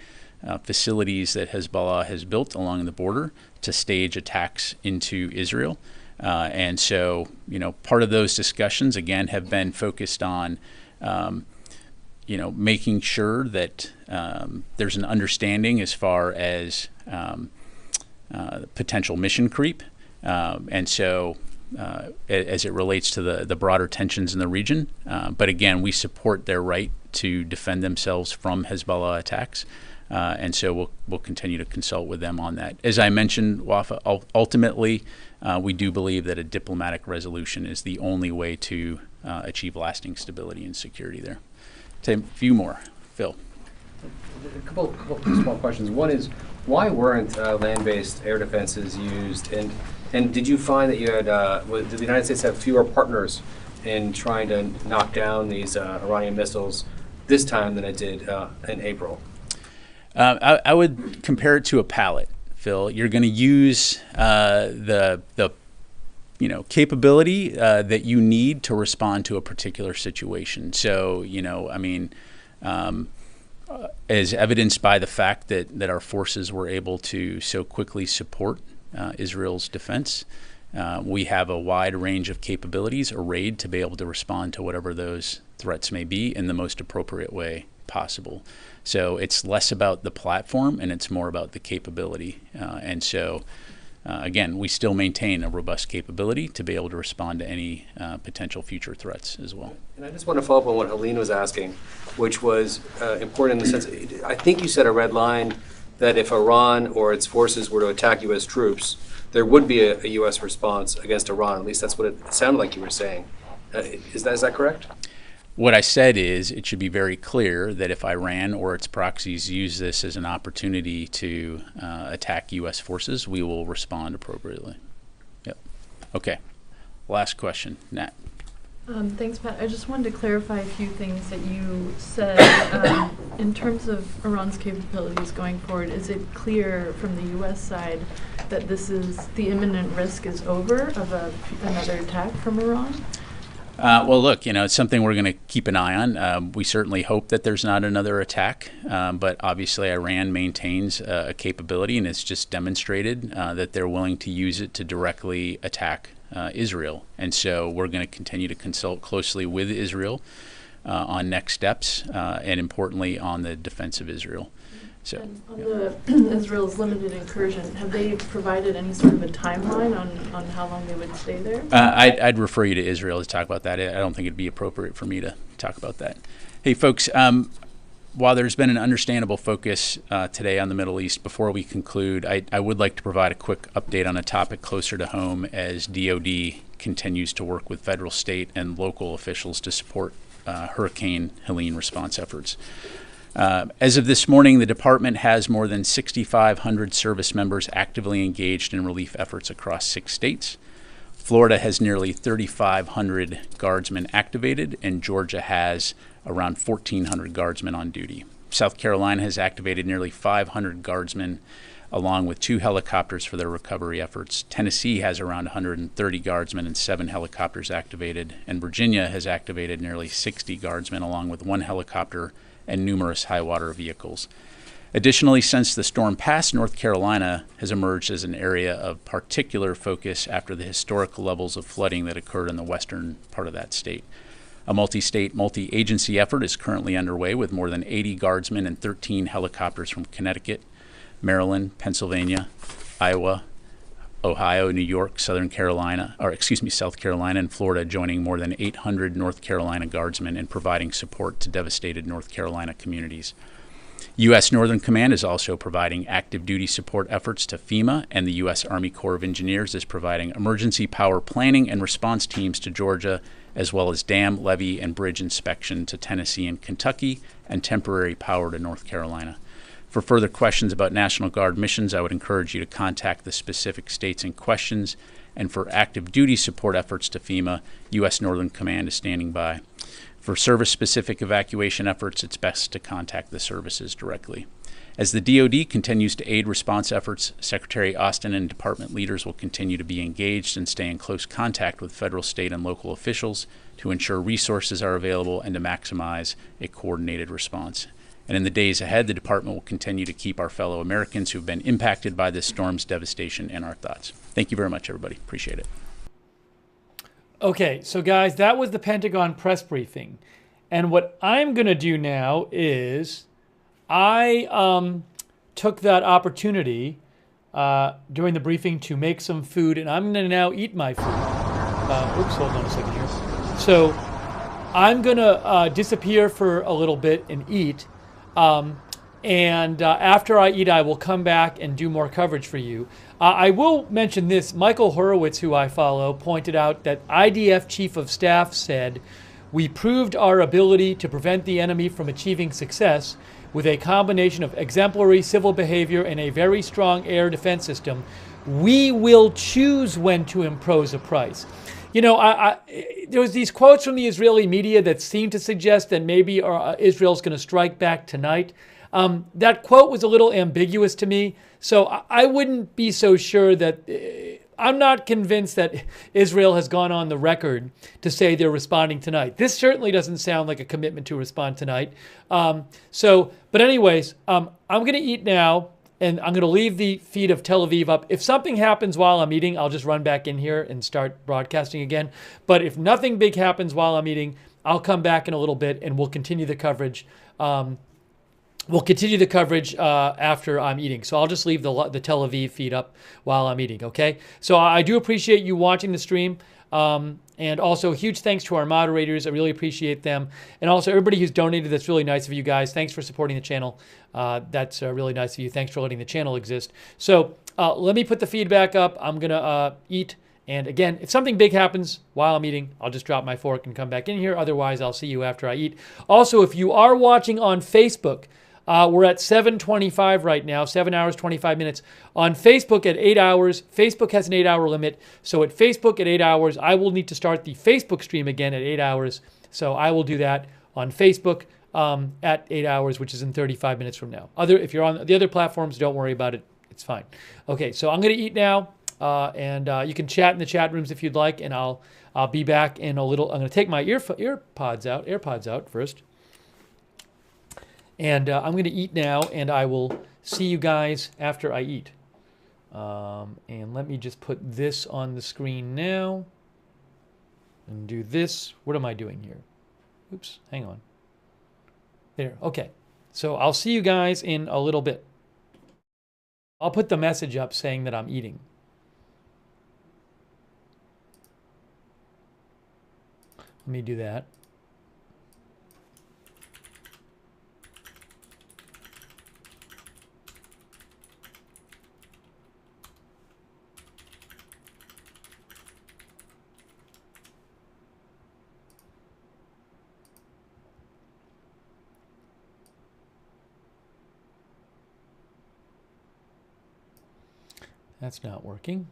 facilities that Hezbollah has built along the border to stage attacks into Israel. And so, part of those discussions, again, have been focused on making sure that there's an understanding as far as potential mission creep. And so as it relates to the broader tensions in the region. But again, we support their right to defend themselves from Hezbollah attacks. And so we'll continue to consult with them on that. As I mentioned, Wafa, ultimately, we do believe that a diplomatic resolution is the only way to achieve lasting stability and security there. Take a few more. Phil. A couple small questions. One is, why weren't land-based air defenses used? And did you find that you had, did the United States have fewer partners in trying to knock down these Iranian missiles this time than it did in April? I would compare it to a pallet, Phil. You're going to use the capability that you need to respond to a particular situation. So, as evidenced by the fact that our forces were able to so quickly support Israel's defense, we have a wide range of capabilities arrayed to be able to respond to whatever those threats may be in the most appropriate way possible. So it's less about the platform and it's more about the capability. Again, we still maintain a robust capability to be able to respond to any potential future threats as well. And I just want to follow up on what Helene was asking, which was important in the sense, I think you said a red line that if Iran or its forces were to attack U.S. troops, there would be a U.S. response against Iran. At least that's what it sounded like you were saying. Is that correct? What I said is it should be very clear that if Iran or its proxies use this as an opportunity to attack U.S. forces, we will respond appropriately. Yep. Okay. Last question, Nat. Thanks, Pat. I just wanted to clarify a few things that you said. In terms of Iran's capabilities going forward, is it clear from the U.S. side that the imminent risk is over of another attack from Iran? Well, look, it's something we're going to keep an eye on. We certainly hope that there's not another attack, but obviously Iran maintains a capability, and it's just demonstrated that they're willing to use it to directly attack Israel. And so we're going to continue to consult closely with Israel on next steps, and importantly, on the defense of Israel. So, and on the Israel's limited incursion, have they provided any sort of a timeline on how long they would stay there? I'd refer you to Israel to talk about that. I don't think it'd be appropriate for me to talk about that. Hey, folks, while there's been an understandable focus today on the Middle East, before we conclude, I would like to provide a quick update on a topic closer to home as DoD continues to work with federal, state, and local officials to support Hurricane Helene response efforts. As of this morning, the department has more than 6,500 service members actively engaged in relief efforts across 6 states. Florida has nearly 3,500 guardsmen activated, and Georgia has around 1,400 guardsmen on duty. South Carolina has activated nearly 500 guardsmen, along with 2 helicopters for their recovery efforts. Tennessee has around 130 guardsmen and 7 helicopters activated, and Virginia has activated nearly 60 guardsmen, along with 1 helicopter and numerous high-water vehicles. Additionally, since the storm passed, North Carolina has emerged as an area of particular focus after the historical levels of flooding that occurred in the western part of that state. A multi-state, multi-agency effort is currently underway with more than 80 guardsmen and 13 helicopters from Connecticut, Maryland, Pennsylvania, Iowa, Ohio, New York, South Carolina, and Florida joining more than 800 North Carolina guardsmen in providing support to devastated North Carolina communities. U.S. Northern Command is also providing active duty support efforts to FEMA, and the U.S. Army Corps of Engineers is providing emergency power planning and response teams to Georgia, as well as dam, levee, and bridge inspection to Tennessee and Kentucky, and temporary power to North Carolina. For further questions about National Guard missions, I would encourage you to contact the specific states in questions. And for active duty support efforts to FEMA, U.S. Northern Command is standing by. For service-specific evacuation efforts, it's best to contact the services directly. As the DoD continues to aid response efforts, Secretary Austin and department leaders will continue to be engaged and stay in close contact with federal, state, and local officials to ensure resources are available and to maximize a coordinated response. And in the days ahead, the department will continue to keep our fellow Americans who have been impacted by this storm's devastation in our thoughts. Thank you very much, everybody. Appreciate it. Okay, so guys, that was the Pentagon press briefing. And what I'm going to do now is I took that opportunity during the briefing to make some food, and I'm going to now eat my food. Oops, hold on a second here. So I'm going to disappear for a little bit and eat. And after I eat, I will come back and do more coverage for you. I will mention this. Michael Horowitz, who I follow, pointed out that IDF Chief of Staff said, "We proved our ability to prevent the enemy from achieving success with a combination of exemplary civil behavior and a very strong air defense system. We will choose when to impose a price." You know, there was these quotes from the Israeli media that seemed to suggest that maybe Israel's going to strike back tonight. That quote was a little ambiguous to me, so I wouldn't be so sure that... I'm not convinced that Israel has gone on the record to say they're responding tonight. This certainly doesn't sound like a commitment to respond tonight. But anyways, I'm going to eat now, and I'm going to leave the feed of Tel Aviv up. If something happens while I'm eating, I'll just run back in here and start broadcasting again. But if nothing big happens while I'm eating, I'll come back in a little bit, and we'll continue the coverage. After I'm eating. So I'll just leave the Tel Aviv feed up while I'm eating, okay? So I do appreciate you watching the stream. And also huge thanks to our moderators. I really appreciate them. And also everybody who's donated, that's really nice of you guys. Thanks for supporting the channel. That's really nice of you. Thanks for letting the channel exist. So let me put the feedback up. I'm going to eat. And again, if something big happens while I'm eating, I'll just drop my fork and come back in here. Otherwise, I'll see you after I eat. Also, if you are watching on Facebook, we're at 7:25 right now, 7 hours, 25 minutes. On Facebook at 8 hours, Facebook has an 8-hour limit. So at Facebook at 8 hours, I will need to start the Facebook stream again at 8 hours. So I will do that on Facebook at 8 hours, which is in 35 minutes from now. If you're on the other platforms, don't worry about it. It's fine. Okay, so I'm going to eat now, and you can chat in the chat rooms if you'd like, and I'll be back in a little. I'm going to take my AirPods out first. And I'm going to eat now, and I will see you guys after I eat. And let me just put this on the screen now. And do this. What am I doing here? Oops, hang on. There, okay. So I'll see you guys in a little bit. I'll put the message up saying that I'm eating. Let me do that. That's not working.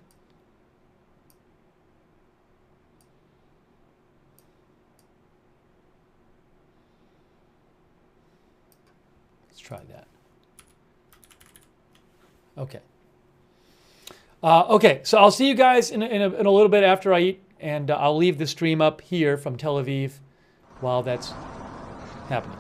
Let's try that. Okay. Okay, so I'll see you guys in a little bit after I eat, and I'll leave the stream up here from Tel Aviv while that's happening.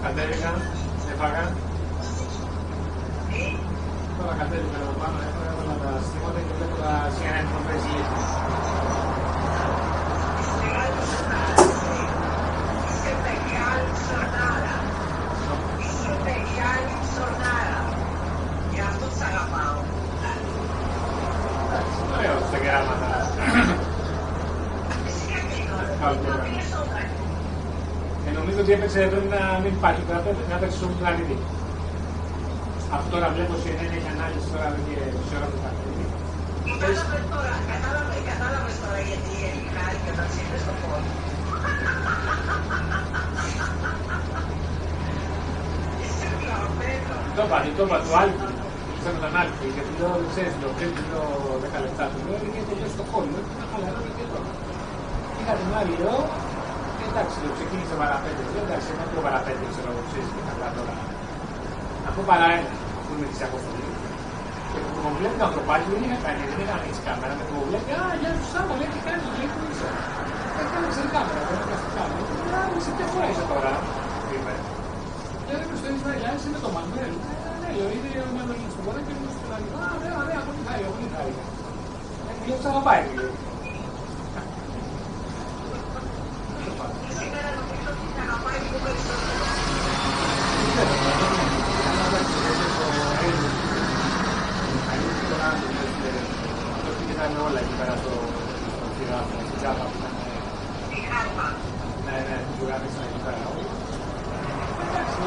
Κατέρινα, έφαγα. Τώρα κατέβηκα εδώ πάνω, έβαλα τα στήματα και βλέπω τα CNN προφές λύση. Ωραίο στα κεράματα. Νομίζω ότι έπαιξε πρέπει να μην υπάρχει, να παίξει στον πλανήτη. Αυτό τώρα βλέπω CNN έχει ανάλυση τώρα εδώ και μισή ώρα που θα κάνει. Κατάλαβες τώρα γιατί χάρη και όταν σύνδε στο φόνο. Το είπα του Άλκη, ξέρω τον Άλκη, γιατί λέω, ξέρεις, πριν λέω 10 λεπτά του λέω, είχε τελειώσει το κόλλο, να χαλαρώνω και τώρα. Είχα την άλλη λέω, εντάξει, λέω, ξεκίνησε παραπέντε, λέω, εντάξει, ένα πιο παραπέντε, ξέρω εγώ, ξέρεις, και καλά τώρα. Αφού παρά ένα, αφού είμαι της αποστολή. Και που μου βλέπει το ανθρωπάκι, δεν είχα κάνει, δεν είχα ανοίξει κάμερα, με που μου βλέπει, α, γεια σου Σάβα, λέει, τι κάνεις, λέει, που είσαι. Έκανε σε κάμερα, δεν έκανε σε κάμερα. Α, σε ποια φορά είσαι τώρα, είπε. Και έλεγε στο Ισραήλ, είσαι με το Μανουέλ. Ναι, λέω, είναι ο Μανουέλ στο πόδι και είναι στο άλλο. Α, ωραία, πολύ χάρη, πολύ χάρη. Λέω, τους αγαπάει, λέει. Όλα εκεί πέρα στο φυγάδο, στην τσάπα που ήταν. Ναι, που γάμισαν εκεί πέρα όλοι. Εντάξει,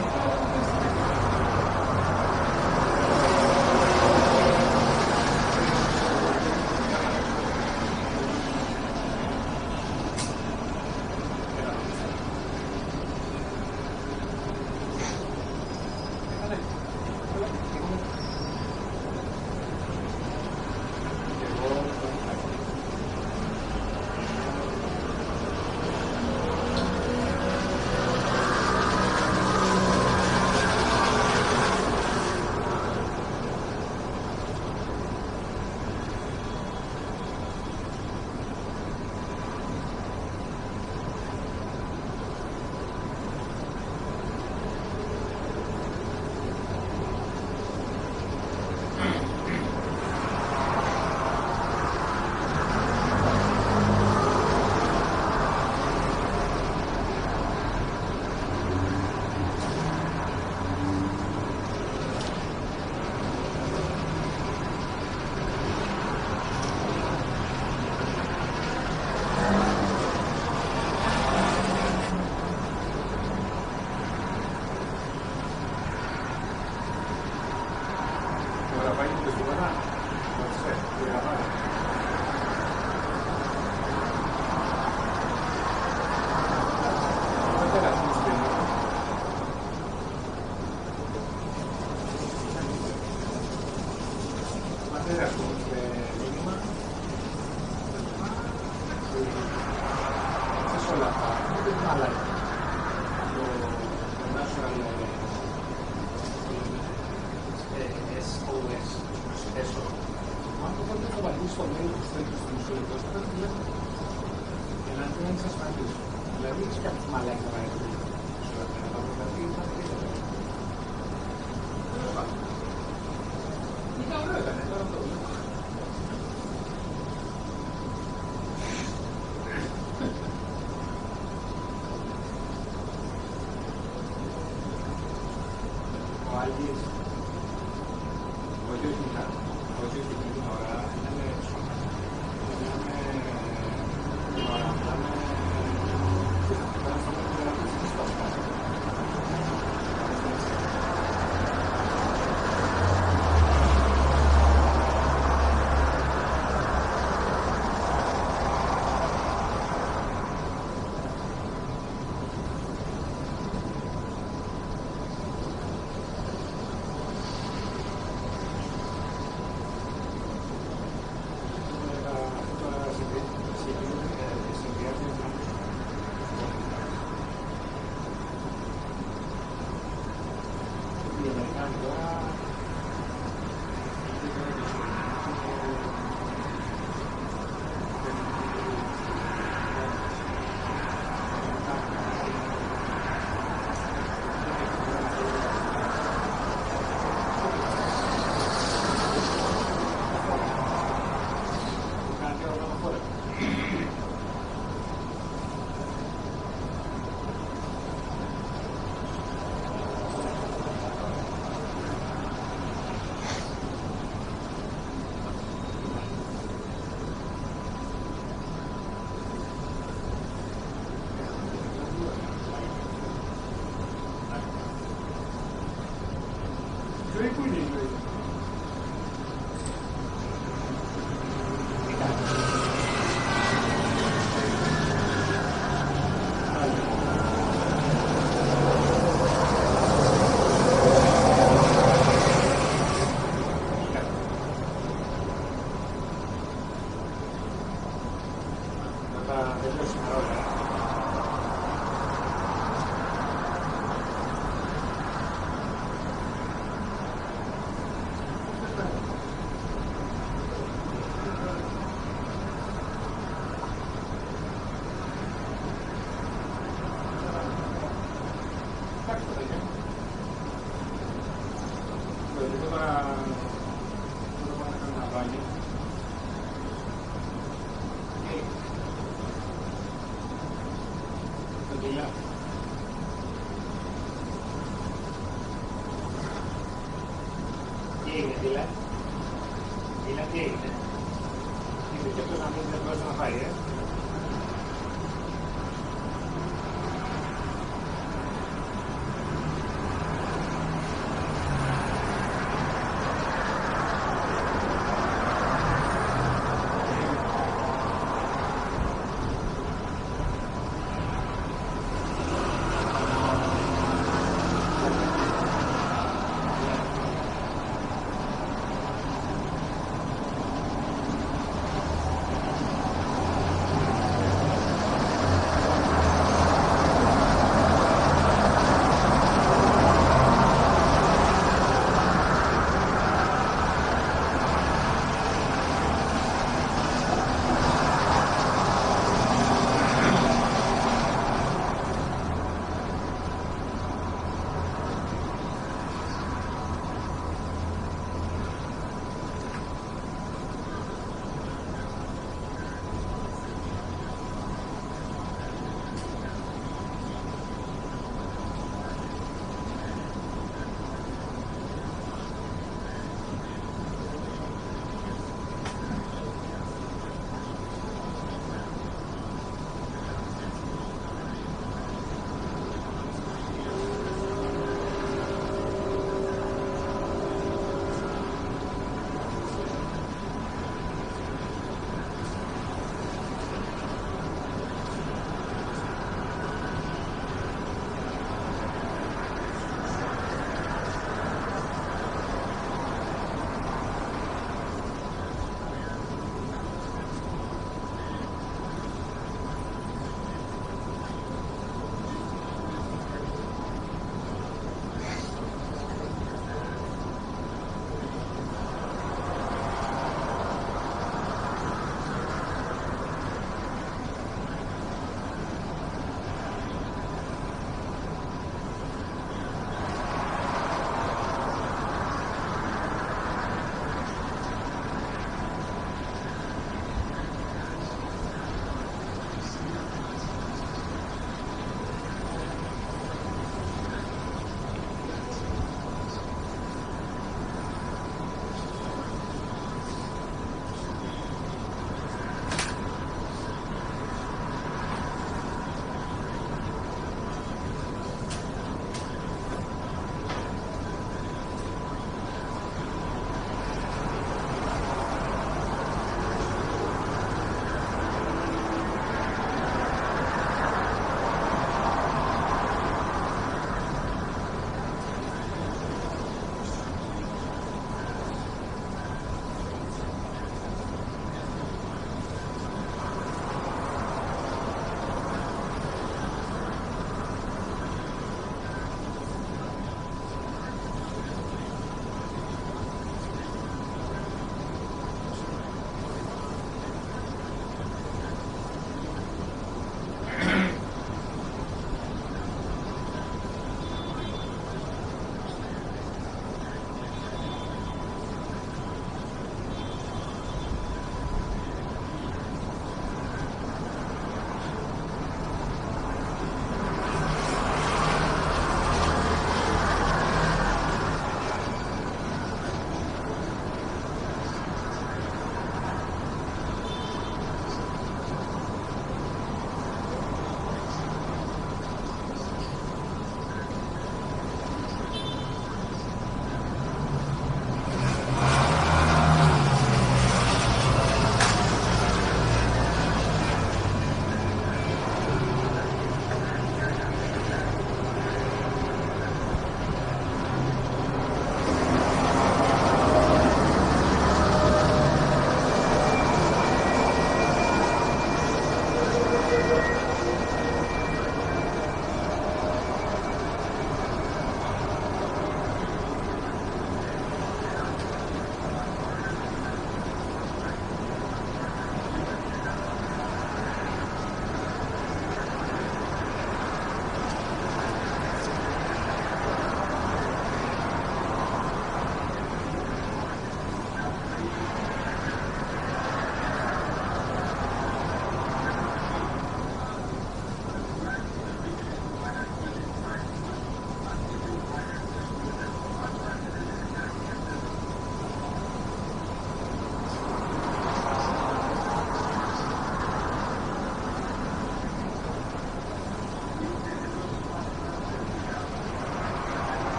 Ito para nakangabali. Okay. Nagila. Dila. Dila tiene. Dice que esto también se puede trabajar, ¿eh?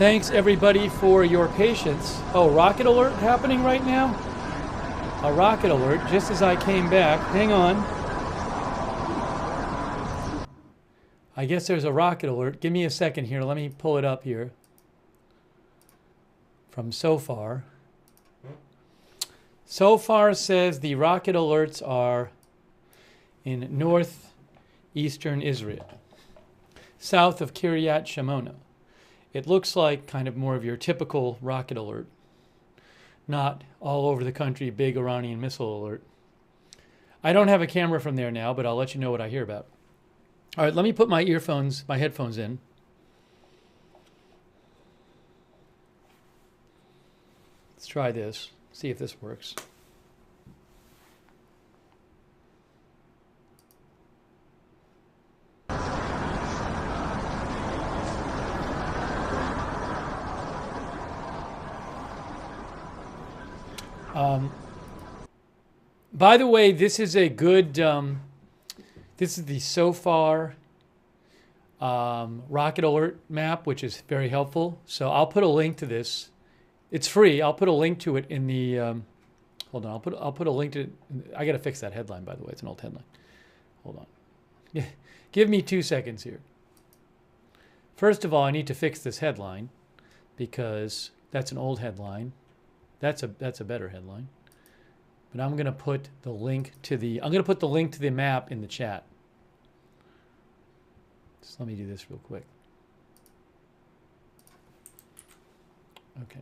Thanks everybody for your patience. Oh, rocket alert happening right now? A rocket alert just as I came back. Hang on. I guess there's a rocket alert. Give me a second here. Let me pull it up here. From SOFAR. SOFAR says the rocket alerts are in northeastern Israel, south of Kiryat Shimona. It looks like kind of more of your typical rocket alert, not all over the country, big Iranian missile alert. I don't have a camera from there now, but I'll let you know what I hear about. All right, let me put my headphones in. Let's try this, see if this works. By the way, this is a good, this is the SOFAR rocket alert map, which is very helpful. So I'll put a link to this. It's free. I'll put a link to it in the, hold on, I'll put a link to it. I got to fix that headline, by the way. It's an old headline. Hold on. Yeah, give me 2 seconds here. First of all, I need to fix this headline because that's an old headline. That's a better headline. But I'm going to put the link to the map in the chat. Just let me do this real quick. Okay.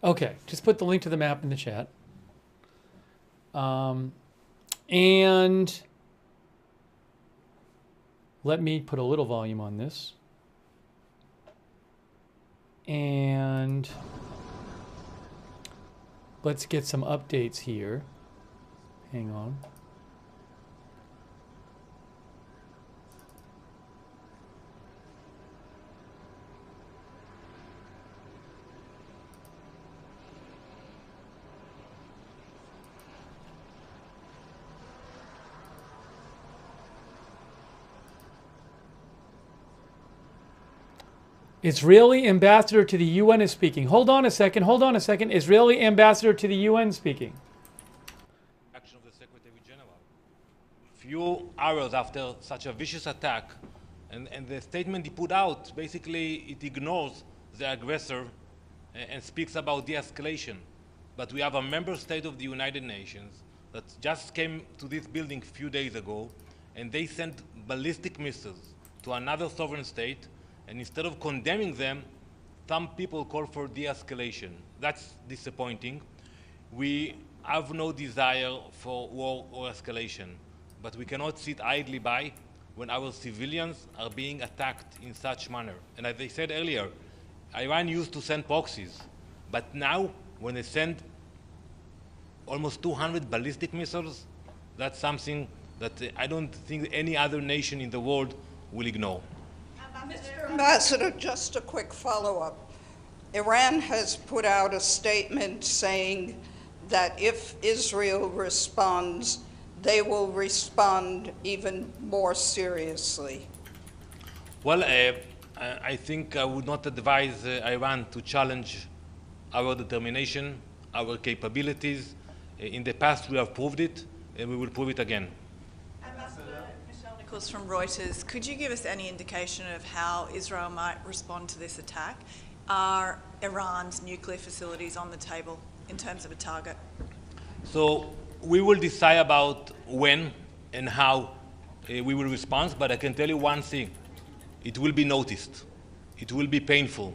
Okay, just put the link to the map in the chat. And let me put a little volume on this. And let's get some updates here. Hang on. Israeli ambassador to the UN is speaking. Hold on a second. Israeli ambassador to the UN speaking. Action of the Secretary General. Few hours after such a vicious attack, and the statement he put out, basically it ignores the aggressor and speaks about de-escalation. But we have a member state of the United Nations that just came to this building a few days ago, and they sent ballistic missiles to another sovereign state. And instead of condemning them, some people call for de-escalation. That's disappointing. We have no desire for war or escalation, but we cannot sit idly by when our civilians are being attacked in such manner. And as I said earlier, Iran used to send proxies, but now when they send almost 200 ballistic missiles, that's something that I don't think any other nation in the world will ignore. Mr. Ambassador, just a quick follow-up. Iran has put out a statement saying that if Israel responds, they will respond even more seriously. Well, I think I would not advise Iran to challenge our determination, our capabilities. In the past, we have proved it, and we will prove it again. From Reuters, could you give us any indication of how Israel might respond to this attack? Are Iran's nuclear facilities on the table in terms of a target? So we will decide about when and how we will respond, but I can tell you one thing. It will be noticed. It will be painful.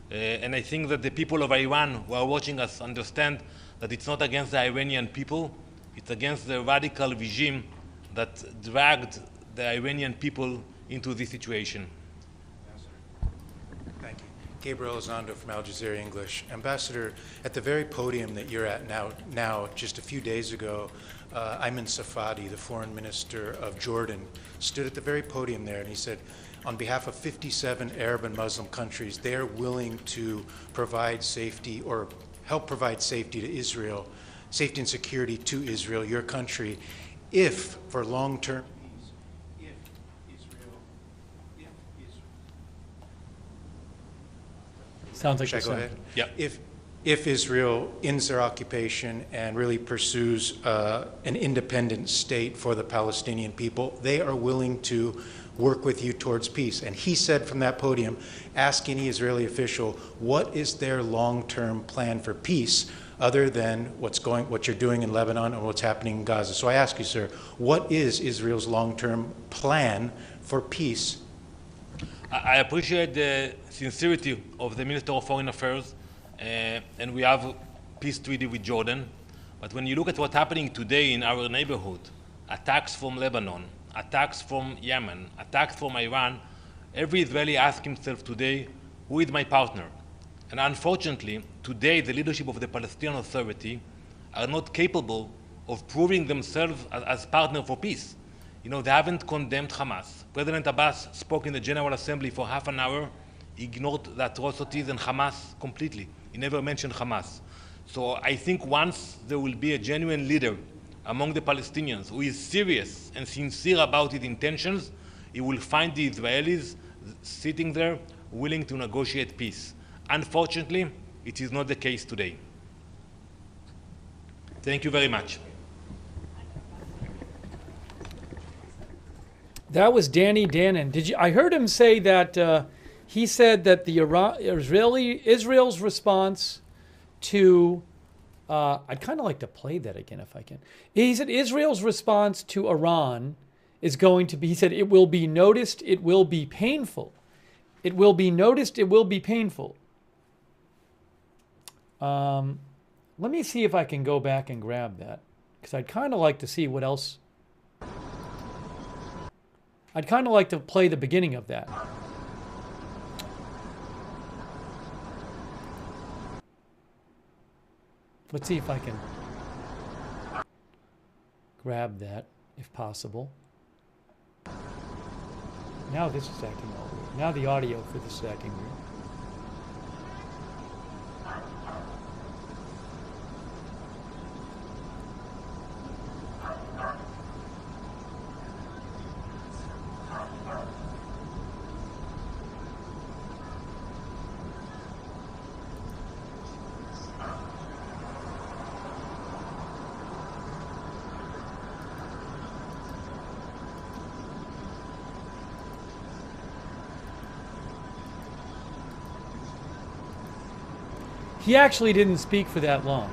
And I think that the people of Iran who are watching us understand that it's not against the Iranian people, it's against the radical regime that dragged the Iranian people into this situation. Thank you. Gabriel Elizondo from Al Jazeera English. Ambassador, at the very podium that you're at now just a few days ago, Ayman Safadi, the foreign minister of Jordan, stood at the very podium there and he said, on behalf of 57 Arab and Muslim countries, they are willing to provide safety or help provide safety to Israel, safety and security to Israel, your country, if for long-term peace, if Israel. Sounds like Should I go ahead? Yeah. If Israel ends their occupation and really pursues an independent state for the Palestinian people, they are willing to work with you towards peace. And he said from that podium, ask any Israeli official, what is their long-term plan for peace other than what you're doing in Lebanon and what's happening in Gaza? So I ask you, sir, what is Israel's long-term plan for peace? I appreciate the sincerity of the Minister of Foreign Affairs, and we have a peace treaty with Jordan. But when you look at what's happening today in our neighborhood, attacks from Lebanon, attacks from Yemen, attacks from Iran, every Israeli asks himself today, who is my partner? And unfortunately, today the leadership of the Palestinian Authority are not capable of proving themselves as partner for peace. You know, they haven't condemned Hamas. President Abbas spoke in the General Assembly for half an hour, ignored the atrocities and Hamas completely. He never mentioned Hamas. So I think once there will be a genuine leader among the Palestinians who is serious and sincere about his intentions, he will find the Israelis sitting there willing to negotiate peace. Unfortunately, it is not the case today. Thank you very much. That was Danny Dannon. I heard him say that he said that the Israel's response to I'd kind of like to play that again if I can. He said Israel's response to Iran is going to be, he said, it will be noticed, it will be painful. It will be noticed, it will be painful. Let me see if I can go back and grab that, because I'd kind of like to see what else. I'd kind of like to play the beginning of that. Let's see if I can grab that, if possible. Now this is acting all weird. Now the audio for this is acting weird. He actually didn't speak for that long.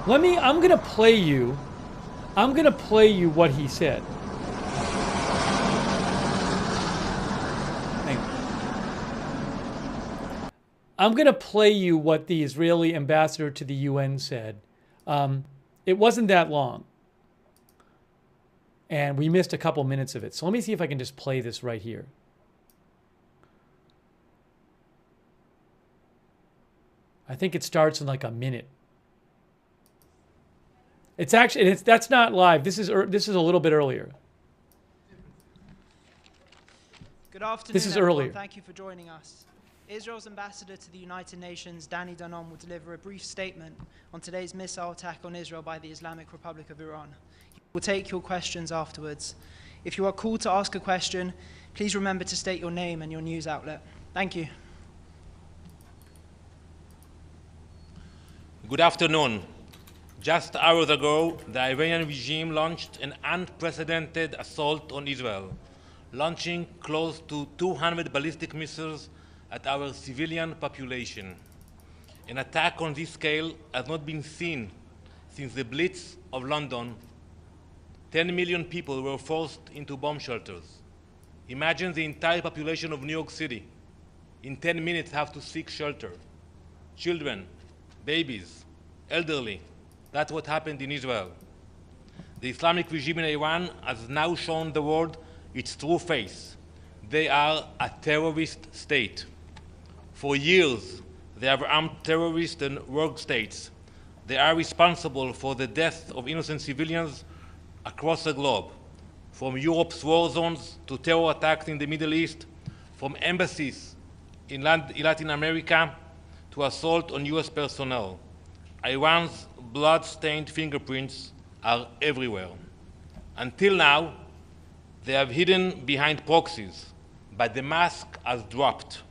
I'm gonna play you what he said. Hang on. I'm gonna play you what the Israeli ambassador to the UN said. It wasn't that long. And we missed a couple minutes of it. So let me see if I can just play this right here. I think it starts in like a minute. It's actually that's not live. This is a little bit earlier. Good afternoon. This is everyone. earlier. Thank you for joining us. Israel's ambassador to the United Nations, Danny Dannon, will deliver a brief statement on today's missile attack on Israel by the Islamic Republic of Iran. He will take your questions afterwards. If you are called to ask a question, please remember to state your name and your news outlet. Thank you. Good afternoon. Just hours ago, the Iranian regime launched an unprecedented assault on Israel, launching close to 200 ballistic missiles at our civilian population. An attack on this scale has not been seen since the Blitz of London. 10 million people were forced into bomb shelters. Imagine the entire population of New York City in 10 minutes have to seek shelter. Children, babies, elderly. That's what happened in Israel. The Islamic regime in Iran has now shown the world its true face. They are a terrorist state. For years, they have armed terrorists and rogue states. They are responsible for the death of innocent civilians, across the globe, from Europe's war zones to terror attacks in the Middle East, from embassies in Latin America to assault on US personnel. Iran's blood-stained fingerprints are everywhere. Until now, they have hidden behind proxies, but the mask has dropped.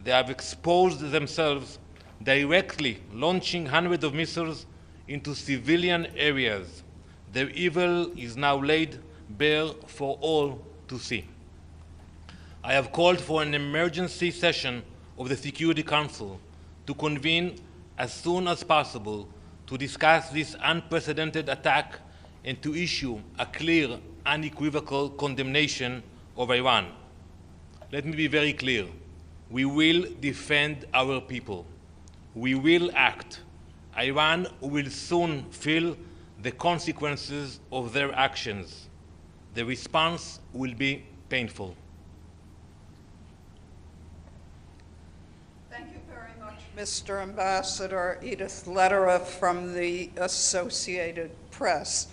They have exposed themselves, directly launching hundreds of missiles into civilian areas. Their evil is now laid bare for all to see. I have called for an emergency session of the Security Council to convene as soon as possible to discuss this unprecedented attack and to issue a clear, unequivocal condemnation of Iran. Let me be very clear. We will defend our people. We will act. Iran will soon feel the consequences of their actions. The response will be painful. Thank you very much, Mr. Ambassador. Edith Lederer from the Associated Press.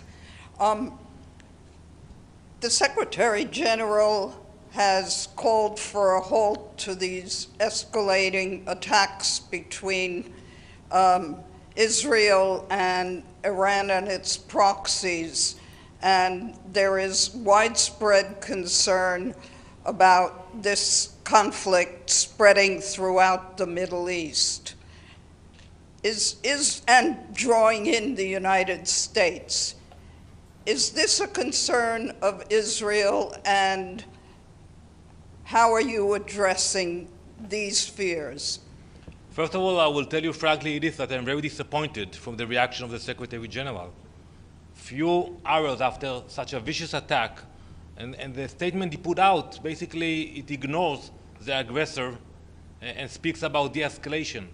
The Secretary General has called for a halt to these escalating attacks between Israel and Iran and its proxies, and there is widespread concern about this conflict spreading throughout the Middle East. And drawing in the United States. Is this a concern of Israel, and how are you addressing these fears? First of all, I will tell you frankly, Edith, that I'm very disappointed from the reaction of the Secretary General. Few hours after such a vicious attack, and the statement he put out, basically it ignores the aggressor and speaks about de-escalation.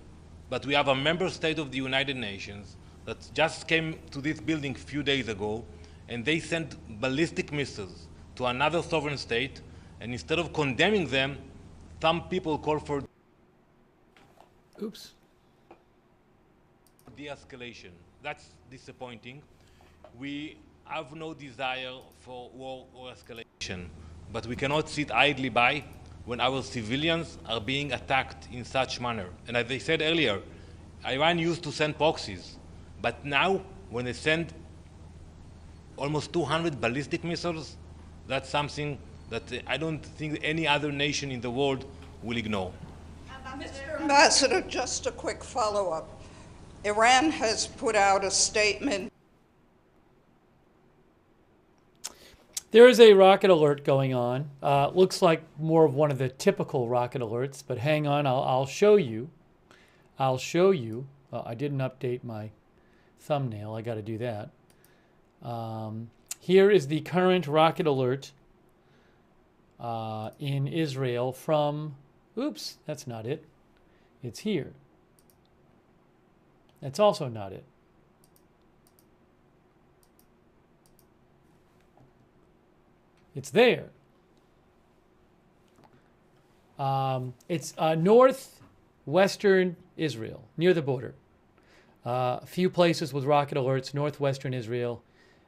But we have a member state of the United Nations that just came to this building a few days ago, and they sent ballistic missiles to another sovereign state, and instead of condemning them, some people call for de-escalation. That's disappointing. We have no desire for war or escalation, but we cannot sit idly by when our civilians are being attacked in such manner. And as I said earlier, Iran used to send proxies, but now when they send almost 200 ballistic missiles, that's something that I don't think any other nation in the world will ignore. Mr. Ambassador, just a quick follow-up. Iran has put out a statement. There is a rocket alert going on. Looks like more of one of the typical rocket alerts, but hang on, I'll show you. I'll show you. I didn't update my thumbnail. I got to do that. Here is the current rocket alert in Israel from, oops, that's not it. It's here. That's also not it. It's there. It's northwestern Israel, near the border. A few places with rocket alerts, northwestern Israel,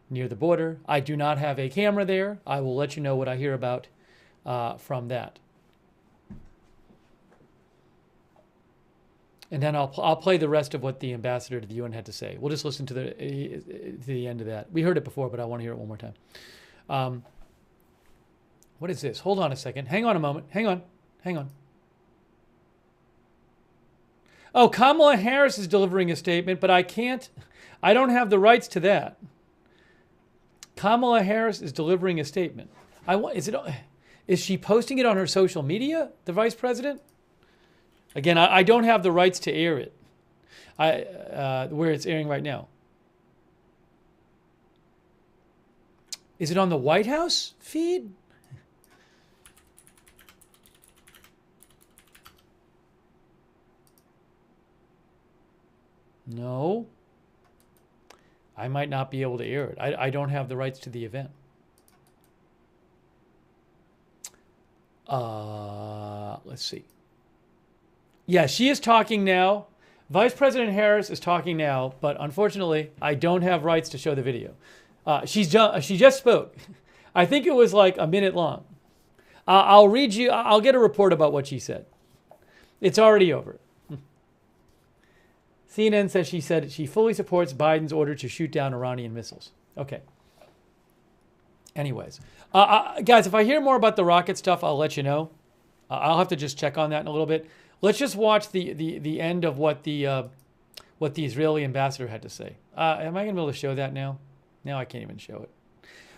near the border. I do not have a camera there. I will let you know what I hear about from that. And then I'll play the rest of what the ambassador to the UN had to say. We'll just listen to the end of that. We heard it before, but I want to hear it one more time. What is this? Hold on a second. Hang on a moment. Hang on. Hang on. Oh, Kamala Harris is delivering a statement, but I don't have the rights to that. Kamala Harris is delivering a statement. Is she posting it on her social media, the vice president? Again, I don't have the rights to air it, where it's airing right now. Is it on the White House feed? No. I might not be able to air it. I don't have the rights to the event. Let's see. Yeah, she is talking now. Vice President Harris is talking now, but unfortunately, I don't have rights to show the video. She just spoke. I think it was like a minute long. I'll read you. I'll get a report about what she said. It's already over. CNN says she said she fully supports Biden's order to shoot down Iranian missiles. Okay. Anyways, guys, if I hear more about the rocket stuff, I'll let you know. I'll have to just check on that in a little bit. Let's just watch the end of what the Israeli ambassador had to say. Am I going to be able to show that now? Now I can't even show it.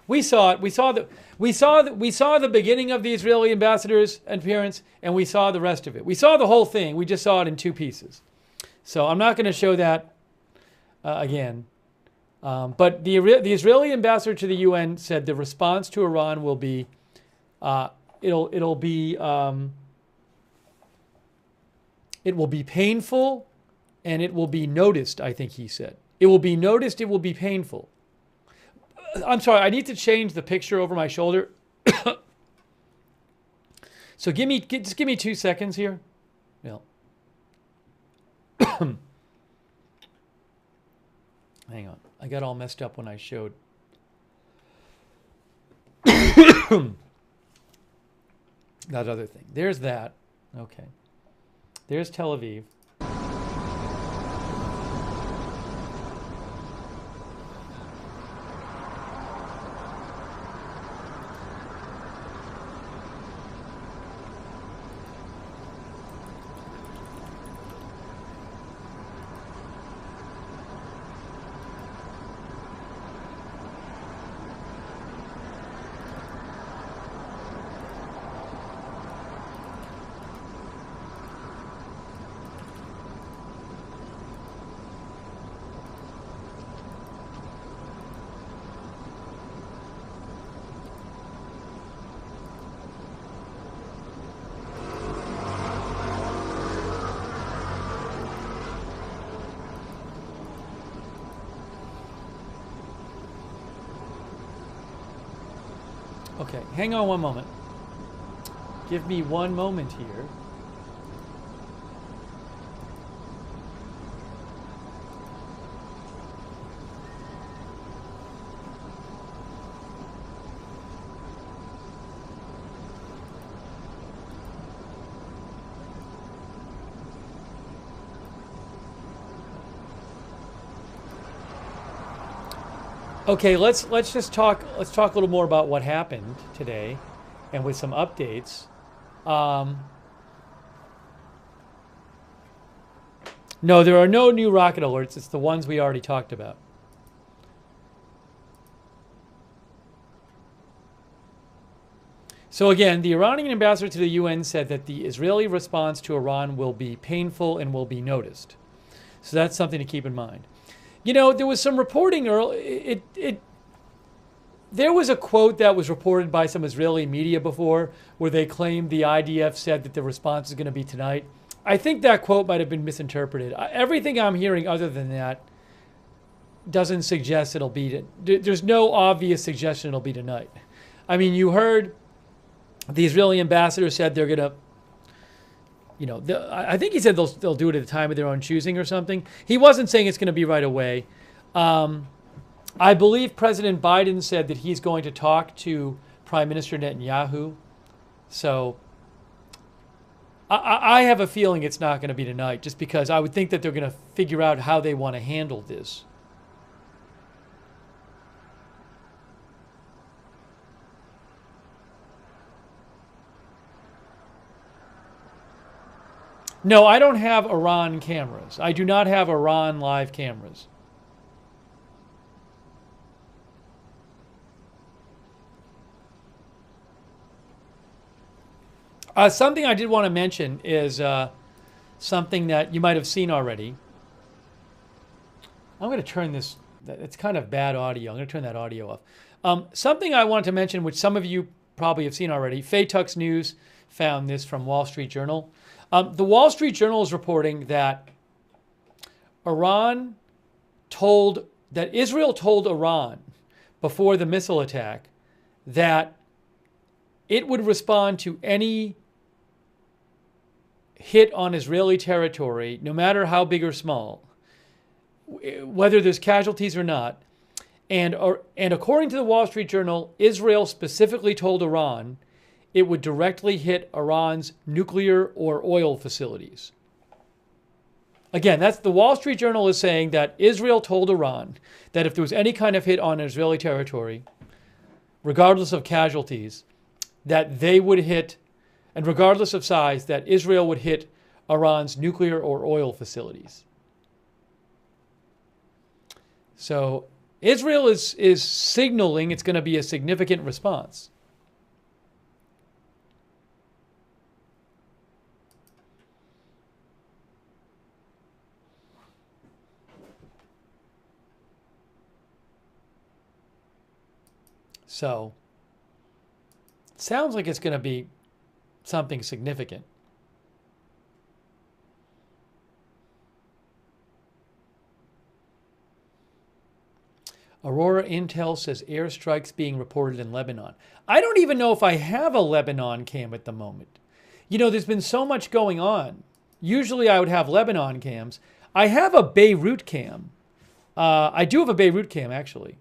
We saw it. We saw the beginning of the Israeli ambassador's appearance, and we saw the rest of it. We saw the whole thing. We just saw it in two pieces. So I'm not going to show that again. But the Israeli ambassador to the UN said the response to Iran will be it will be painful, and it will be noticed. I think he said it will be noticed. It will be painful. I'm sorry. I need to change the picture over my shoulder. So just give me 2 seconds here. Yeah. Hang on. I got all messed up when I showed. That other thing. There's that. Okay. There's Tel Aviv. Okay, hang on one moment. Give me one moment here. Okay, let's talk a little more about what happened today, and with some updates. No, there are no new rocket alerts. It's the ones we already talked about. So again, the Iranian ambassador to the UN said that the Israeli response to Iran will be painful and will be noticed. So that's something to keep in mind. You know, there was some reporting early. There was a quote that was reported by some Israeli media before, where they claimed the IDF said that the response is going to be tonight. I think that quote might have been misinterpreted. Everything I'm hearing other than that doesn't suggest it'll be. There's no obvious suggestion it'll be tonight. I mean, you heard the Israeli ambassador said they're going to. You know, I think he said they'll do it at a time of their own choosing or something. He wasn't saying it's going to be right away. I believe President Biden said that he's going to talk to Prime Minister Netanyahu. So I have a feeling it's not going to be tonight, just because I would think that they're going to figure out how they want to handle this. No, I don't have Iran cameras. I do not have Iran live cameras. Something I did want to mention is something that you might have seen already. I'm going to turn this, it's kind of bad audio. I'm going to turn that audio off. Something I wanted to mention, which some of you probably have seen already, Faye Tuck's News found this from Wall Street Journal. The Wall Street Journal is reporting that Israel told Iran before the missile attack that it would respond to any hit on Israeli territory, no matter how big or small, whether there's casualties or not, And according to the Wall Street Journal, Israel specifically told Iran it would directly hit Iran's nuclear or oil facilities. Again, that's the Wall Street Journal is saying that Israel told Iran that if there was any kind of hit on Israeli territory, regardless of casualties, that they would hit, and regardless of size, that Israel would hit Iran's nuclear or oil facilities. So Israel is signaling it's going to be a significant response. So, sounds like it's going to be something significant. Aurora Intel says airstrikes being reported in Lebanon. I don't even know if I have a Lebanon cam at the moment. You know, there's been so much going on. Usually I would have Lebanon cams. I have a Beirut cam. I do have a Beirut cam, actually.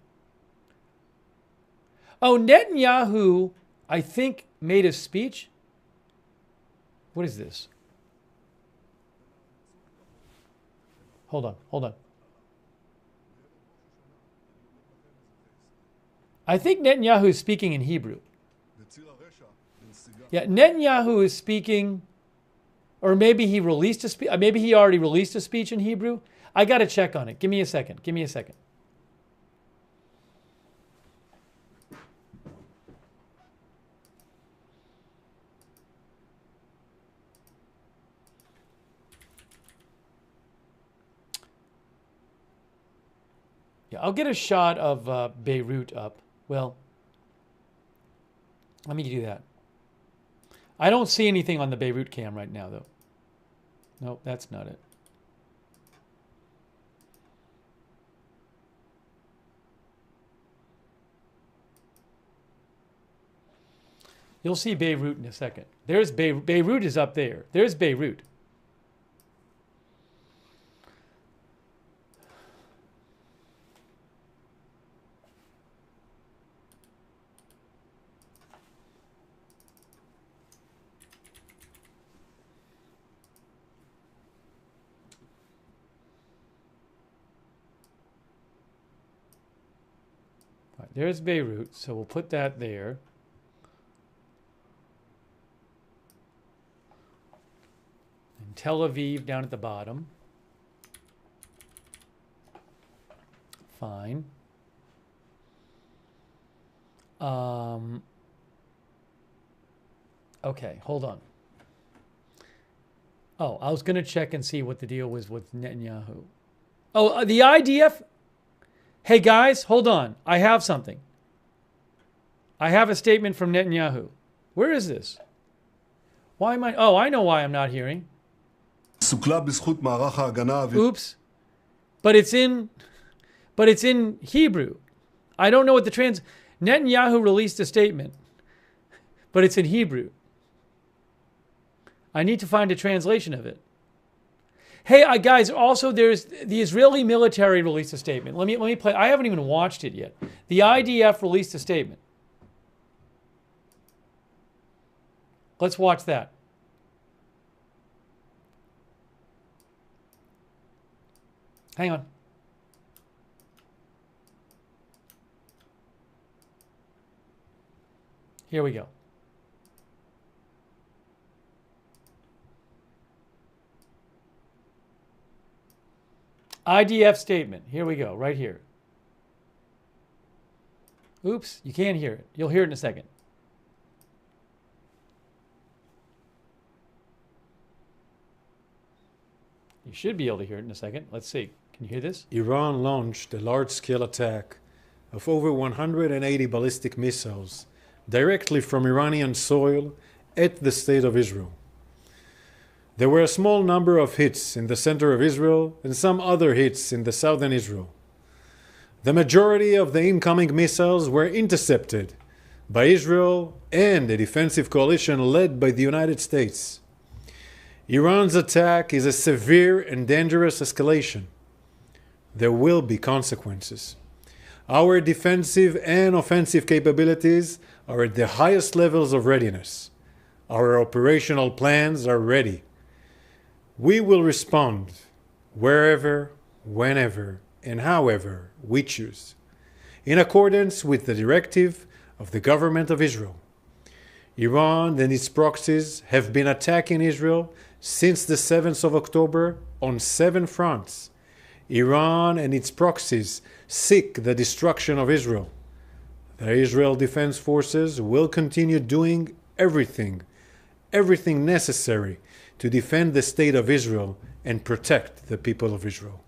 Oh, Netanyahu, I think, made a speech. What is this? Hold on. I think Netanyahu is speaking in Hebrew. Yeah, Netanyahu is speaking, or maybe he released a speech. Maybe he already released a speech in Hebrew. I got to check on it. Give me a second. Yeah, I'll get a shot of Beirut up. Well, let me do that. I don't see anything on the Beirut cam right now, though. Nope, that's not it. You'll see Beirut in a second. There's Beirut is up there. There's Beirut. There's Beirut, so we'll put that there. And Tel Aviv down at the bottom. Fine. Okay, hold on. Oh, I was going to check and see what the deal was with Netanyahu. Oh, the IDF... Hey guys, hold on. I have something. I have a statement from Netanyahu. Where is this? Why am I... Oh, I know why I'm not hearing. Oops. But it's in Hebrew. I don't know what the Netanyahu released a statement, but it's in Hebrew. I need to find a translation of it. Hey, guys, also there's the Israeli military released a statement. Let me play. I haven't even watched it yet. The IDF released a statement. Let's watch that. Hang on. Here we go. IDF statement. Here we go, right here. Oops, you can't hear it. You'll hear it in a second. You should be able to hear it in a second. Let's see. Can you hear this? Iran launched a large-scale attack of over 180 ballistic missiles directly from Iranian soil at the State of Israel. There were a small number of hits in the center of Israel and some other hits in the southern Israel. The majority of the incoming missiles were intercepted by Israel and a defensive coalition led by the United States. Iran's attack is a severe and dangerous escalation. There will be consequences. Our defensive and offensive capabilities are at the highest levels of readiness. Our operational plans are ready. We will respond wherever, whenever, and however we choose, in accordance with the directive of the government of Israel. Iran and its proxies have been attacking Israel since the 7th of October on 7 fronts. Iran and its proxies seek the destruction of Israel. The Israel Defense Forces will continue doing everything necessary to defend the state of Israel and protect the people of Israel.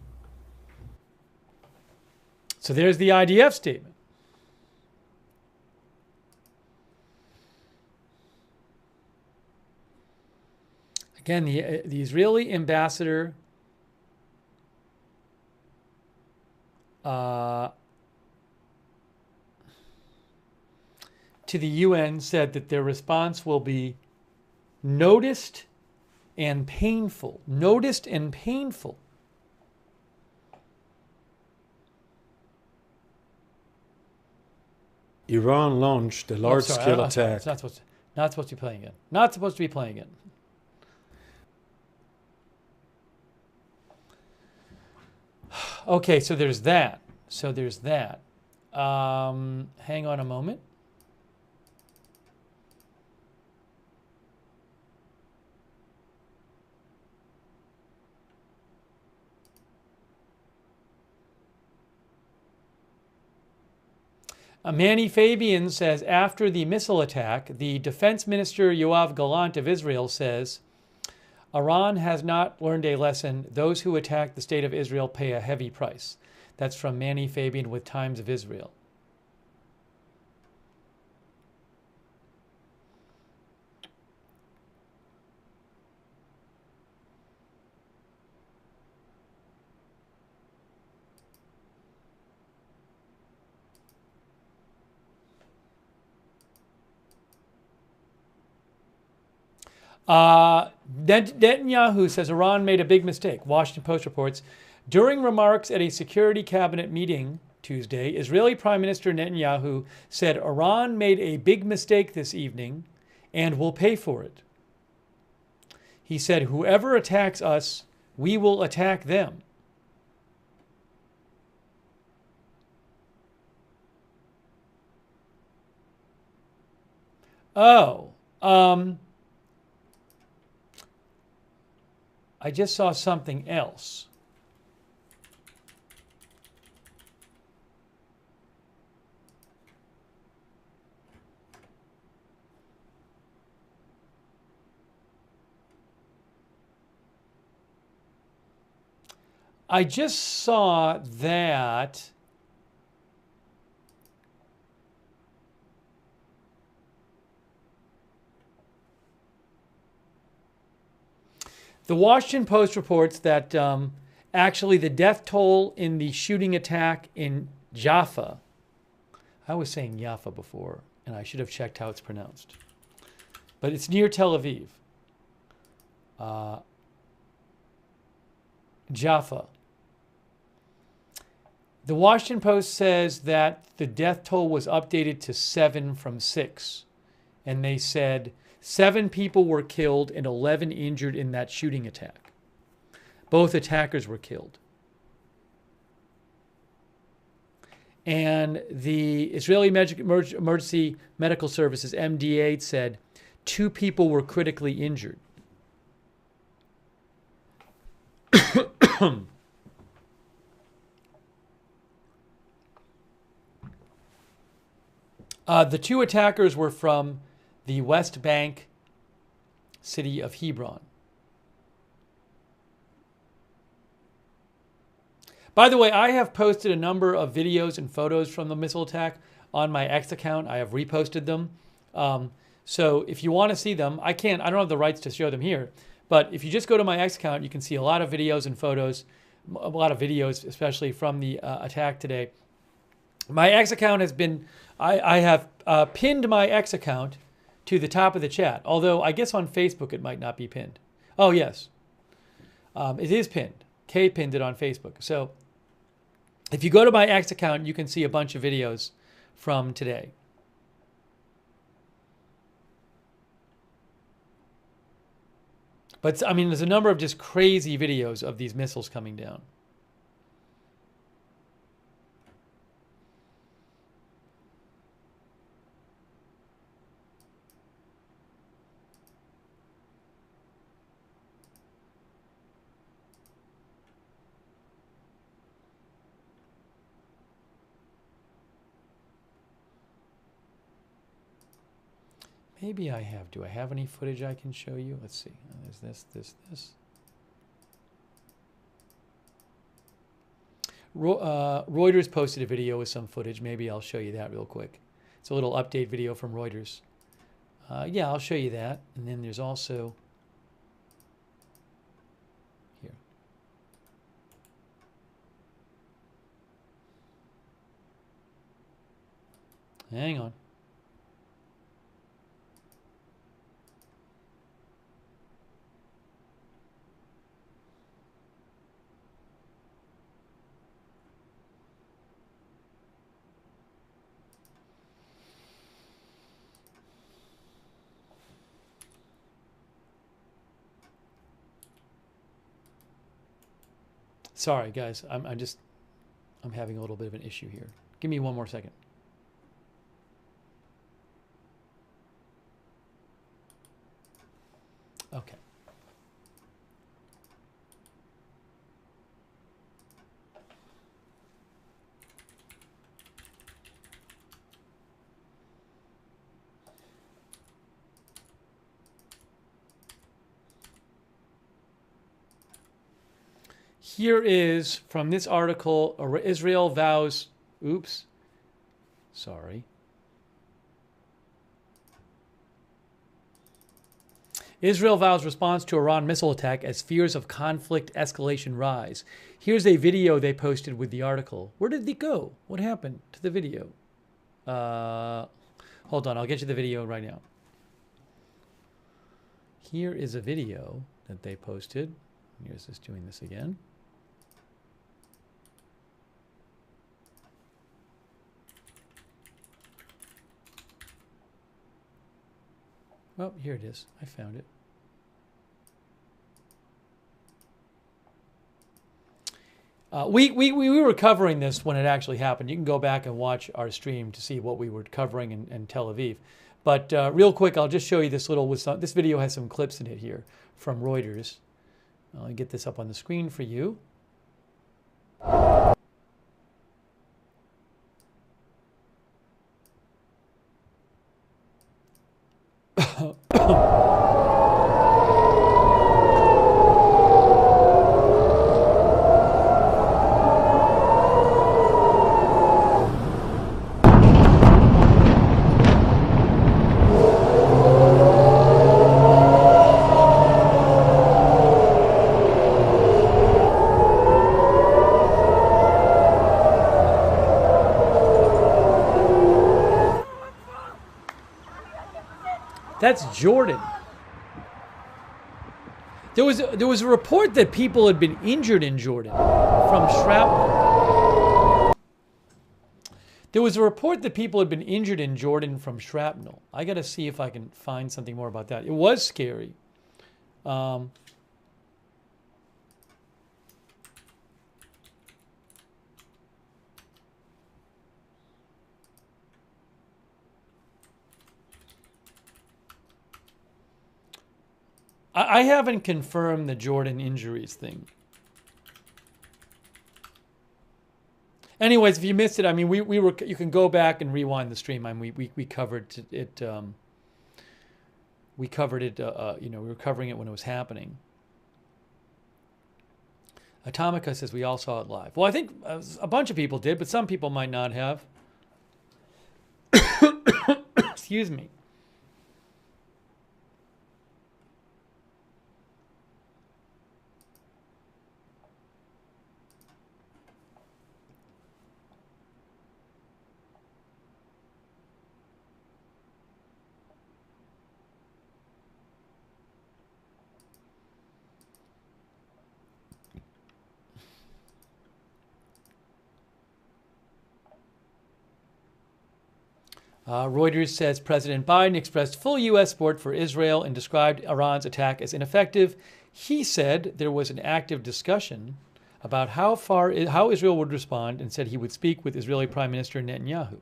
So there's the IDF statement. Again, the Israeli ambassador to the UN said that their response will be noticed and painful. Noticed and painful. Iran launched a large-scale attack. It's not supposed to be playing it. Not supposed to be playing it. Okay, so there's that. Hang on a moment. Manny Fabian says, after the missile attack, the defense minister Yoav Gallant of Israel says, Iran has not learned a lesson. Those who attack the state of Israel pay a heavy price. That's from Manny Fabian with Times of Israel. Netanyahu says Iran made a big mistake. Washington Post reports, during remarks at a security cabinet meeting Tuesday, Israeli Prime Minister Netanyahu said Iran made a big mistake this evening and will pay for it. He said, whoever attacks us, we will attack them. I just saw something else. I just saw that the Washington Post reports that actually the death toll in the shooting attack in Jaffa, I was saying Jaffa before, and I should have checked how it's pronounced, but it's near Tel Aviv. Jaffa. The Washington Post says that the death toll was updated to 7 from 6, and they said 7 people were killed and 11 injured in that shooting attack. Both attackers were killed. And the Israeli Emergency Medical Services, MDA, said 2 people were critically injured. The 2 attackers were from the West Bank city of Hebron. By the way, I have posted a number of videos and photos from the missile attack on my X account. I have reposted them. So if you want to see them, I don't have the rights to show them here. But if you just go to my X account, you can see a lot of videos and photos, a lot of videos, especially from the attack today. My X account has been, I have pinned my X account to the top of the chat. Although I guess on Facebook it might not be pinned. Oh, yes. It is pinned. Kay pinned it on Facebook. So If you go to my X account, you can see a bunch of videos from today. But I mean, there's a number of just crazy videos of these missiles coming down. Maybe I have. Do I have any footage I can show you? Let's see. There's this. Reuters posted a video with some footage. Maybe I'll show you that real quick. It's a little update video from Reuters. Yeah, I'll show you that. And then there's also here. Hang on. Sorry, guys. I'm having a little bit of an issue here. Give me one more second. Okay. Here is from this article, Israel vows, oops, sorry. Israel vows response to Iran missile attack as fears of conflict escalation rise. Here's a video they posted with the article. Where did it go? What happened to the video? Hold on, I'll get you the video right now. Here is a video that they posted. Here's this doing this again. Oh, here it is. I found it. We were covering this when it actually happened. You can go back and watch our stream to see what we were covering in Tel Aviv. But real quick, I'll just show you this little. This video has some clips in it here from Reuters. I'll get this up on the screen for you. That's Jordan. There was a report that people had been injured in Jordan from shrapnel. There was a report that people had been injured in Jordan from shrapnel. I got to see if I can find something more about that. It was scary. I haven't confirmed the Jordan injuries thing. Anyways, if you missed it, I mean, you can go back and rewind the stream. I mean, we covered it. We covered it. You know, we were covering it when it was happening. Atomica says we all saw it live. Well, I think a bunch of people did, but some people might not have. Excuse me. Reuters says President Biden expressed full U.S. support for Israel and described Iran's attack as ineffective. He said there was an active discussion about how Israel would respond and said he would speak with Israeli Prime Minister Netanyahu.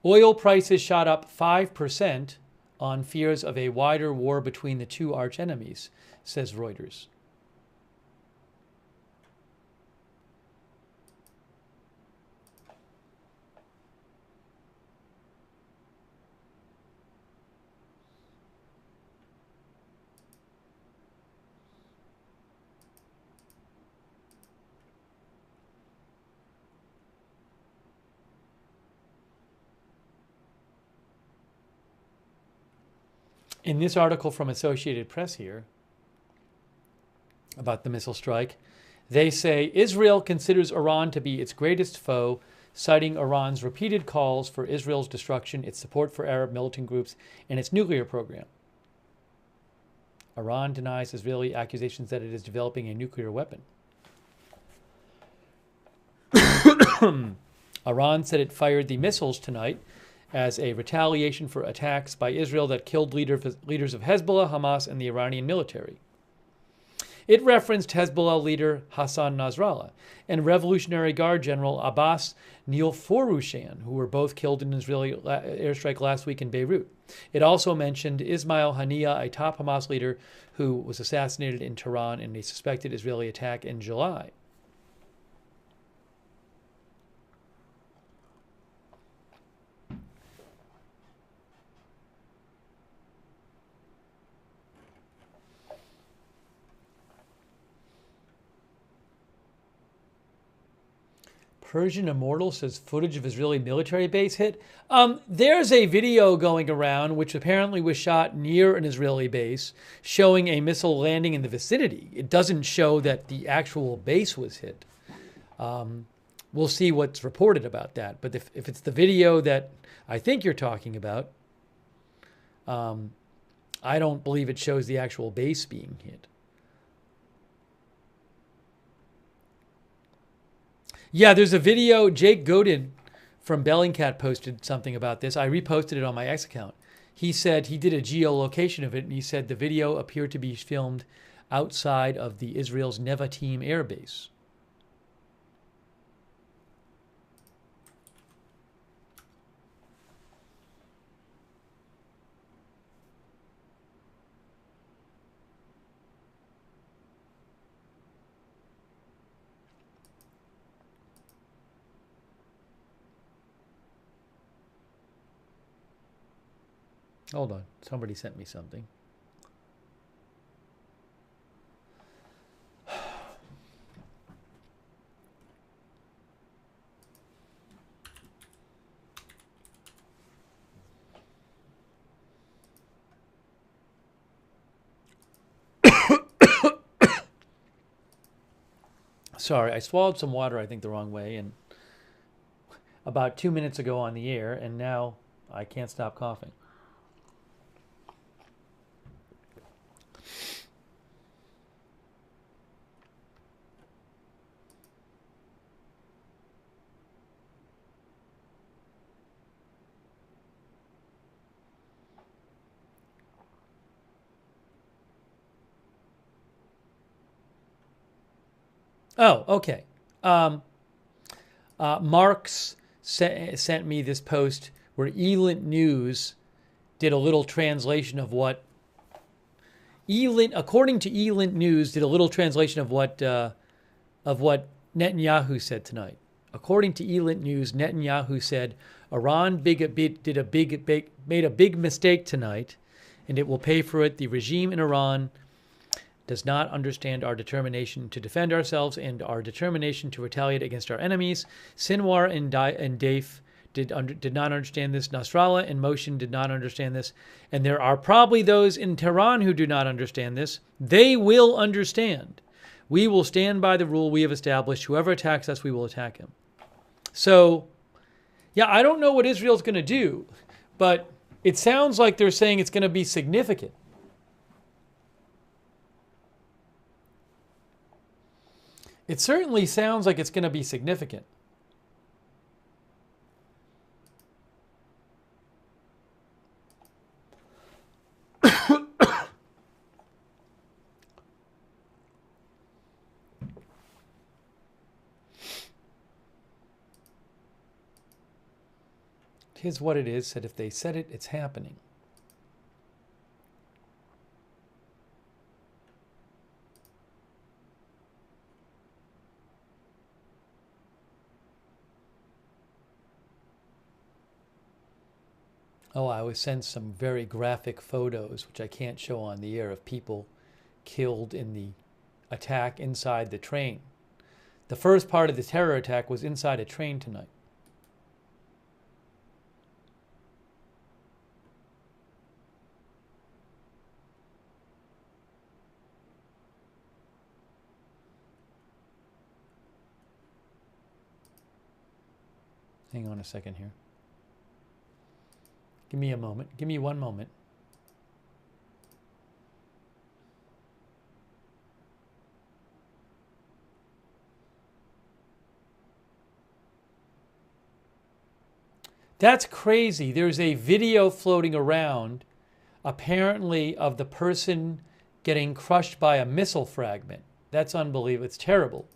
Oil prices shot up 5% on fears of a wider war between the two archenemies, says Reuters. In this article from Associated Press here about the missile strike, they say Israel considers Iran to be its greatest foe, citing Iran's repeated calls for Israel's destruction, its support for Arab militant groups, and its nuclear program. Iran denies Israeli accusations that it is developing a nuclear weapon. Iran said it fired the missiles tonight as a retaliation for attacks by Israel that killed leaders of Hezbollah, Hamas, and the Iranian military. It referenced Hezbollah leader Hassan Nasrallah and Revolutionary Guard General Abbas Nilforushan, who were both killed in an Israeli airstrike last week in Beirut. It also mentioned Ismail Haniyeh, a top Hamas leader who was assassinated in Tehran in a suspected Israeli attack in July. Persian Immortal says footage of Israeli military base hit. There's a video going around which apparently was shot near an Israeli base showing a missile landing in the vicinity. It doesn't show that the actual base was hit. We'll see what's reported about that. But if it's the video that I think you're talking about, I don't believe it shows the actual base being hit. Yeah, there's a video. Jake Godin from Bellingcat posted something about this. I reposted it on my X account. He said he did a geolocation of it, and he said the video appeared to be filmed outside of the Israel's Nevatim air base. Hold on. Somebody sent me something. Sorry, I swallowed some water, I think, the wrong way, and about 2 minutes ago on the air, and now I can't stop coughing. Oh, okay. Marks sent me this post where Elint News did a little translation of what according to Elint News, did a little translation of what Netanyahu said tonight. According to Elint News, Netanyahu said Iran made a big mistake tonight, and it will pay for it. The regime in Iran does not understand our determination to defend ourselves and our determination to retaliate against our enemies. Sinwar and Daif did not understand this. Nasrallah and Moshin did not understand this. And there are probably those in Tehran who do not understand this. They will understand. We will stand by the rule we have established. Whoever attacks us, we will attack him. So, yeah, I don't know what Israel's going to do, but it sounds like they're saying it's going to be significant. It certainly sounds like it's going to be significant. Here's what it is, that if they said it, it's happening. Oh, I was sent some very graphic photos, which I can't show on the air, of people killed in the attack inside the train. The first part of the terror attack was inside a train tonight. Hang on a second here. Give me a moment. Give me one moment. That's crazy. There's a video floating around, apparently, of the person getting crushed by a missile fragment. That's unbelievable. It's terrible.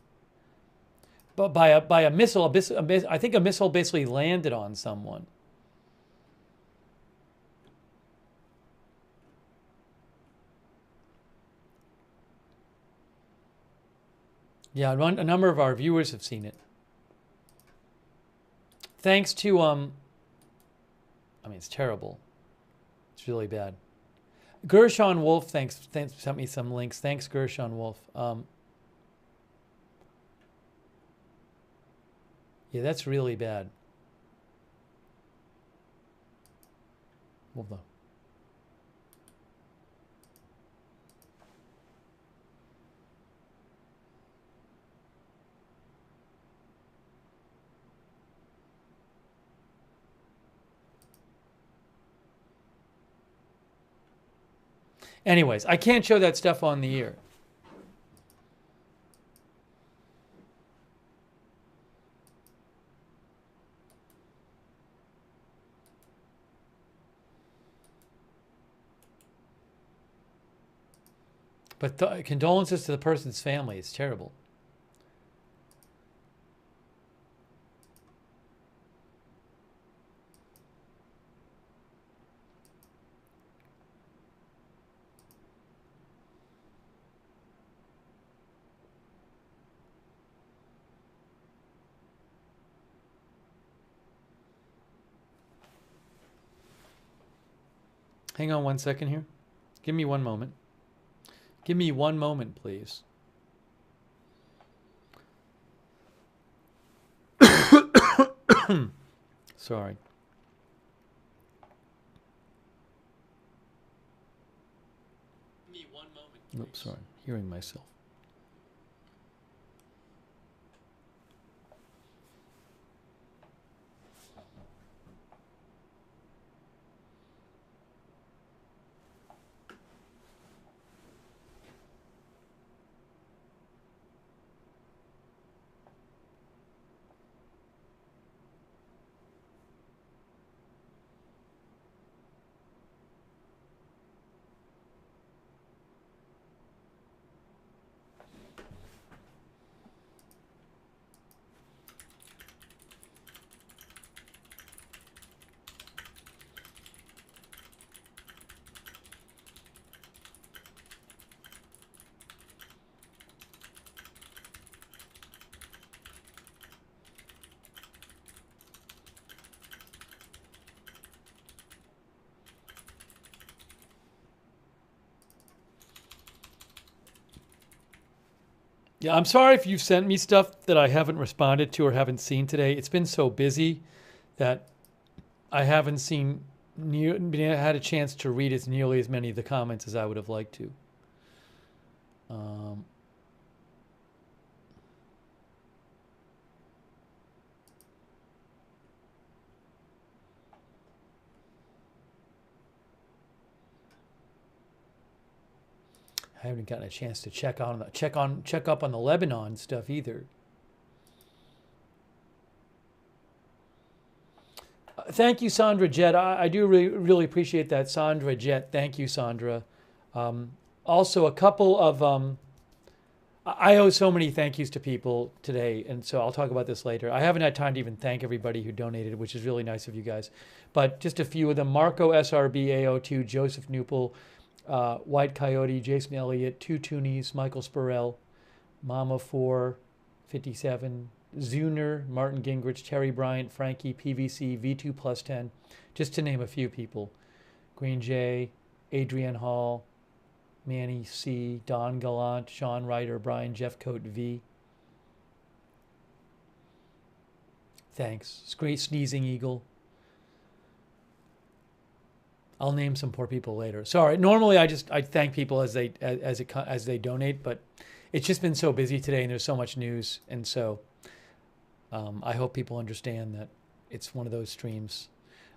But by a missile, I think a missile basically landed on someone. Yeah, a number of our viewers have seen it. Thanks to, I mean, it's terrible. It's really bad. Gershon Wolf, thanks, sent me some links. Thanks, Gershon Wolf. Yeah, that's really bad. Hold on. Anyways, I can't show that stuff on the air. But condolences to the person's family. It's terrible. Hang on one second here. Give me one moment. Give me one moment, please. Sorry. Give me one moment, please. Oops, sorry. Hearing myself. Yeah, I'm sorry if you've sent me stuff that I haven't responded to or haven't seen today. It's been so busy that I haven't had a chance to read as nearly as many of the comments as I would have liked to. I haven't gotten a chance to check up on the Lebanon stuff either. Thank you, Sandra Jett. I do really appreciate that, Sandra Jett. Thank you, Sandra. Also, a couple of I owe so many thank yous to people today, and so I'll talk about this later. I haven't had time to even thank everybody who donated, which is really nice of you guys. But just a few of them: Marco SRB AO2, Joseph Nupel, White Coyote, Jason Elliott, Two Toonies, Michael Spurrell, Mama 457, Zuner, Martin Gingrich, Terry Bryant, Frankie, PVC, V2 plus 10, just to name a few people. Green J, Adrienne Hall, Manny C, Don Gallant, Sean Ryder, Brian Jeffcoat V. Thanks. Sneezing Eagle. I'll name some poor people later. Sorry. Normally I thank people as they donate, but it's just been so busy today and there's so much news, and so I hope people understand that it's one of those streams.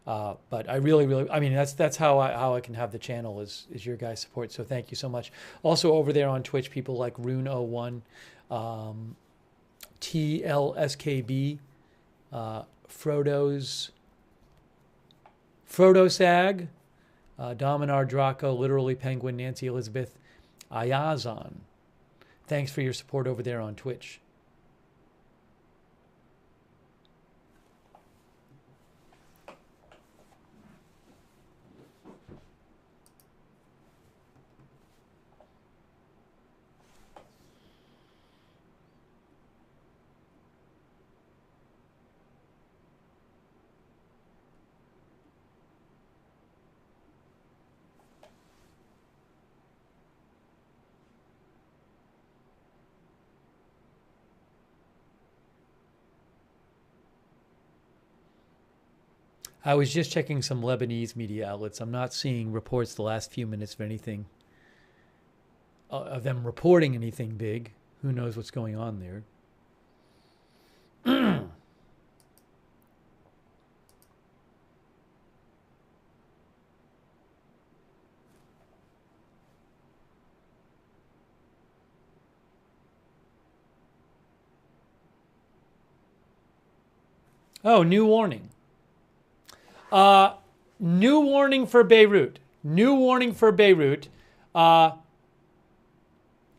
But I really, I mean, that's how I can have the channel is your guys' support. So thank you so much. Also over there on Twitch, people like Rune01, TLSKB, Frodo-Sag, Dominar Draco, Literally Penguin, Nancy Elizabeth, Ayazan. Thanks for your support over there on Twitch. I was just checking some Lebanese media outlets. I'm not seeing reports the last few minutes of anything, of them reporting anything big. Who knows what's going on there? Oh, new warning. New warning for Beirut. New warning for Beirut.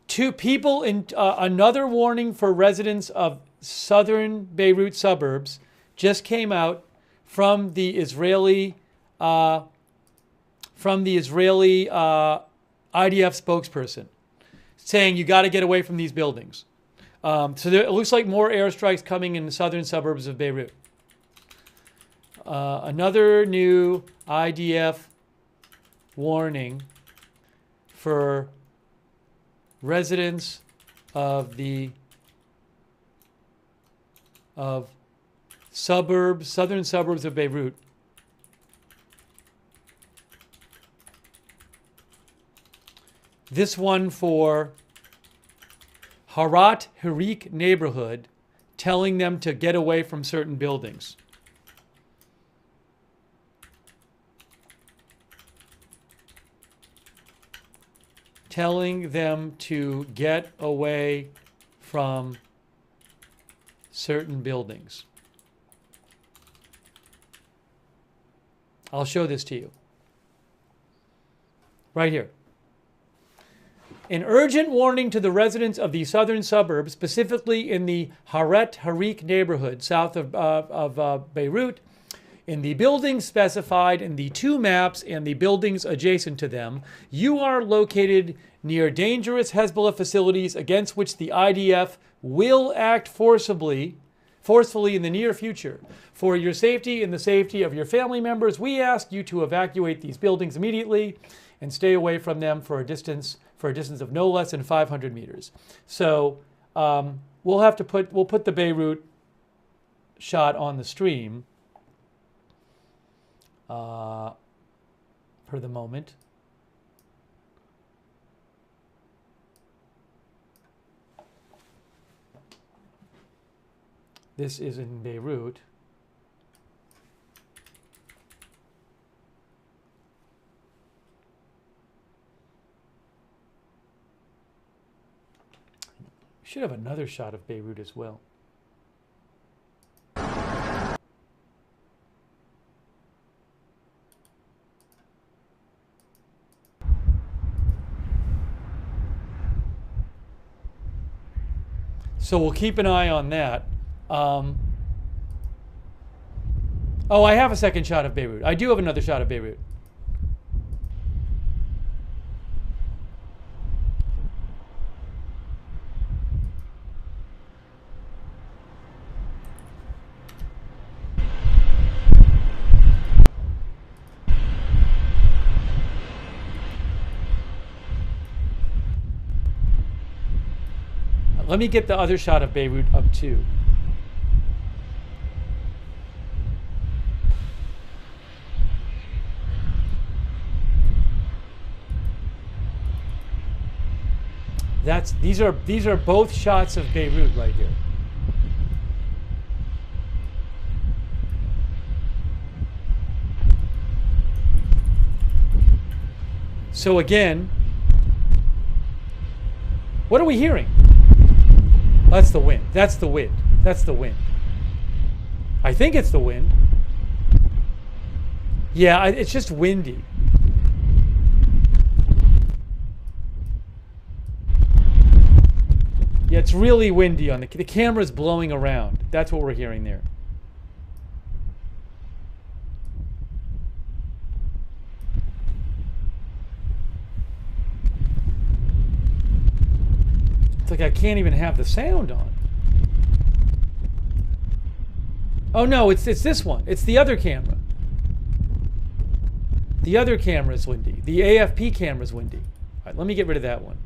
Two people in another warning for residents of southern Beirut suburbs just came out from the Israeli IDF spokesperson, saying you got to get away from these buildings. So it looks like more airstrikes coming in the southern suburbs of Beirut. Another new IDF warning for residents of southern suburbs of Beirut. This one for Harat Harik neighborhood, telling them to get away from certain buildings. Telling them to get away from certain buildings. I'll show this to you. Right here. An urgent warning to the residents of the southern suburbs, specifically in the Haret Harik neighborhood south of Beirut, in the buildings specified in the two maps and the buildings adjacent to them. You are located near dangerous Hezbollah facilities against which the IDF will act forcefully in the near future. For your safety and the safety of your family members, we ask you to evacuate these buildings immediately and stay away from them for a distance of no less than 500 meters. So we'll put the Beirut shot on the stream for the moment. This is in Beirut. should have another shot of Beirut as well. So we'll keep an eye on that. Oh, I have a second shot of Beirut. I do have another shot of Beirut. Let me get the other shot of Beirut up too. These are both shots of Beirut right here. So again, what are we hearing? That's the wind. That's the wind. That's the wind. I think it's the wind. Yeah, it's just windy. Yeah, it's really windy on the camera's blowing around. That's what we're hearing there. It's like I can't even have the sound on. Oh no, it's this one. It's the other camera. The other camera is windy. The AFP camera is windy. All right, let me get rid of that one.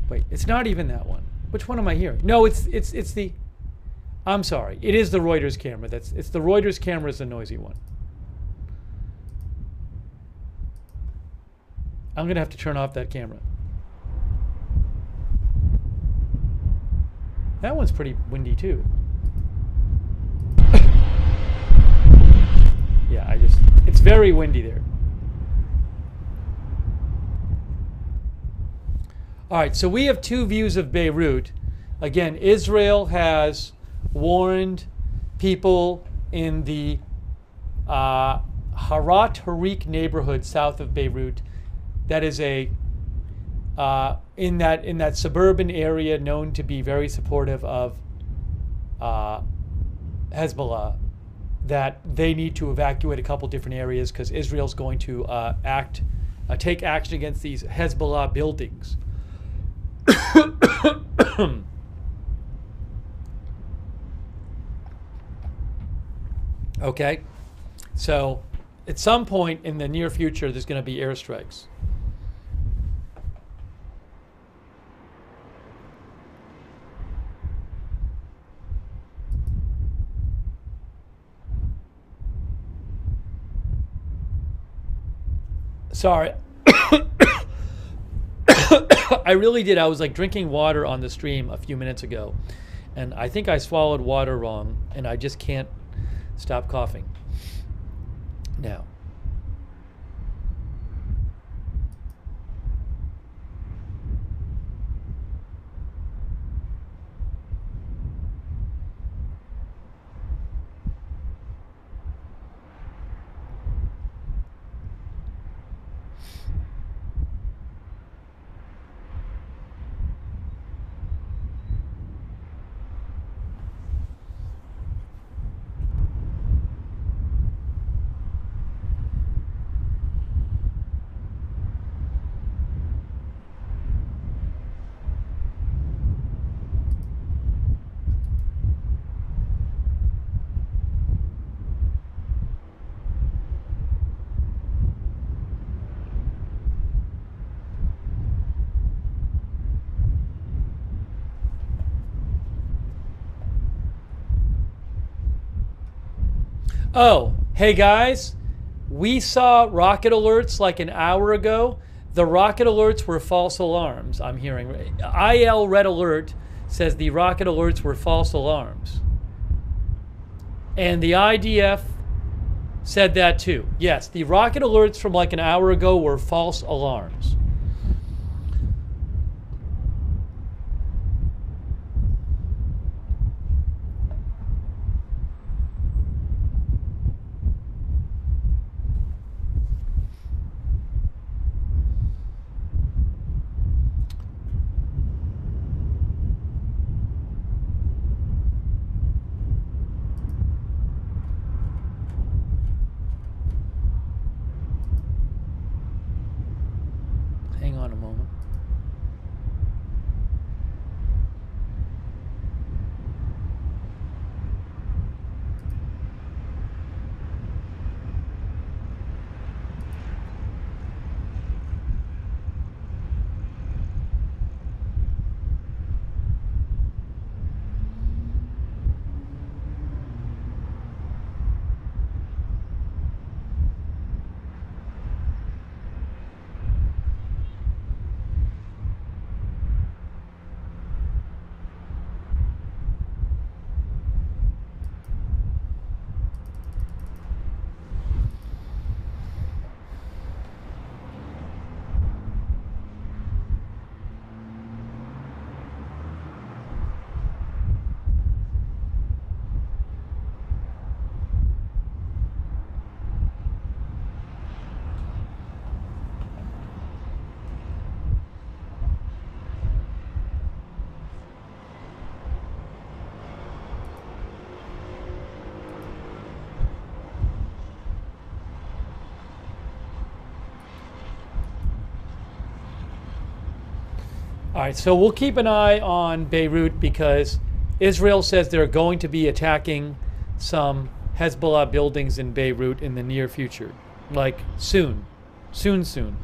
Wait, it's not even that one. Which one am I hearing? No, it's the. I'm sorry. It is the Reuters camera. It's the Reuters camera is the noisy one. I'm gonna have to turn off that camera. That one's pretty windy too. Yeah, it's very windy there. All right, so we have two views of Beirut. Again, Israel has warned people in the Harat Harik neighborhood south of Beirut. That is in that suburban area known to be very supportive of Hezbollah, that they need to evacuate a couple different areas because Israel's going to take action against these Hezbollah buildings. Okay, so at some point in the near future, there's going to be airstrikes. Sorry. I really did. I was like drinking water on the stream a few minutes ago, and I think I swallowed water wrong, and I just can't stop coughing now. Oh, hey guys, we saw rocket alerts like an hour ago. The rocket alerts were false alarms, I'm hearing. IL Red Alert says the rocket alerts were false alarms. And the IDF said that too. Yes, the rocket alerts from like an hour ago were false alarms. All right, so we'll keep an eye on Beirut because Israel says they're going to be attacking some Hezbollah buildings in Beirut in the near future. Like soon. Soon.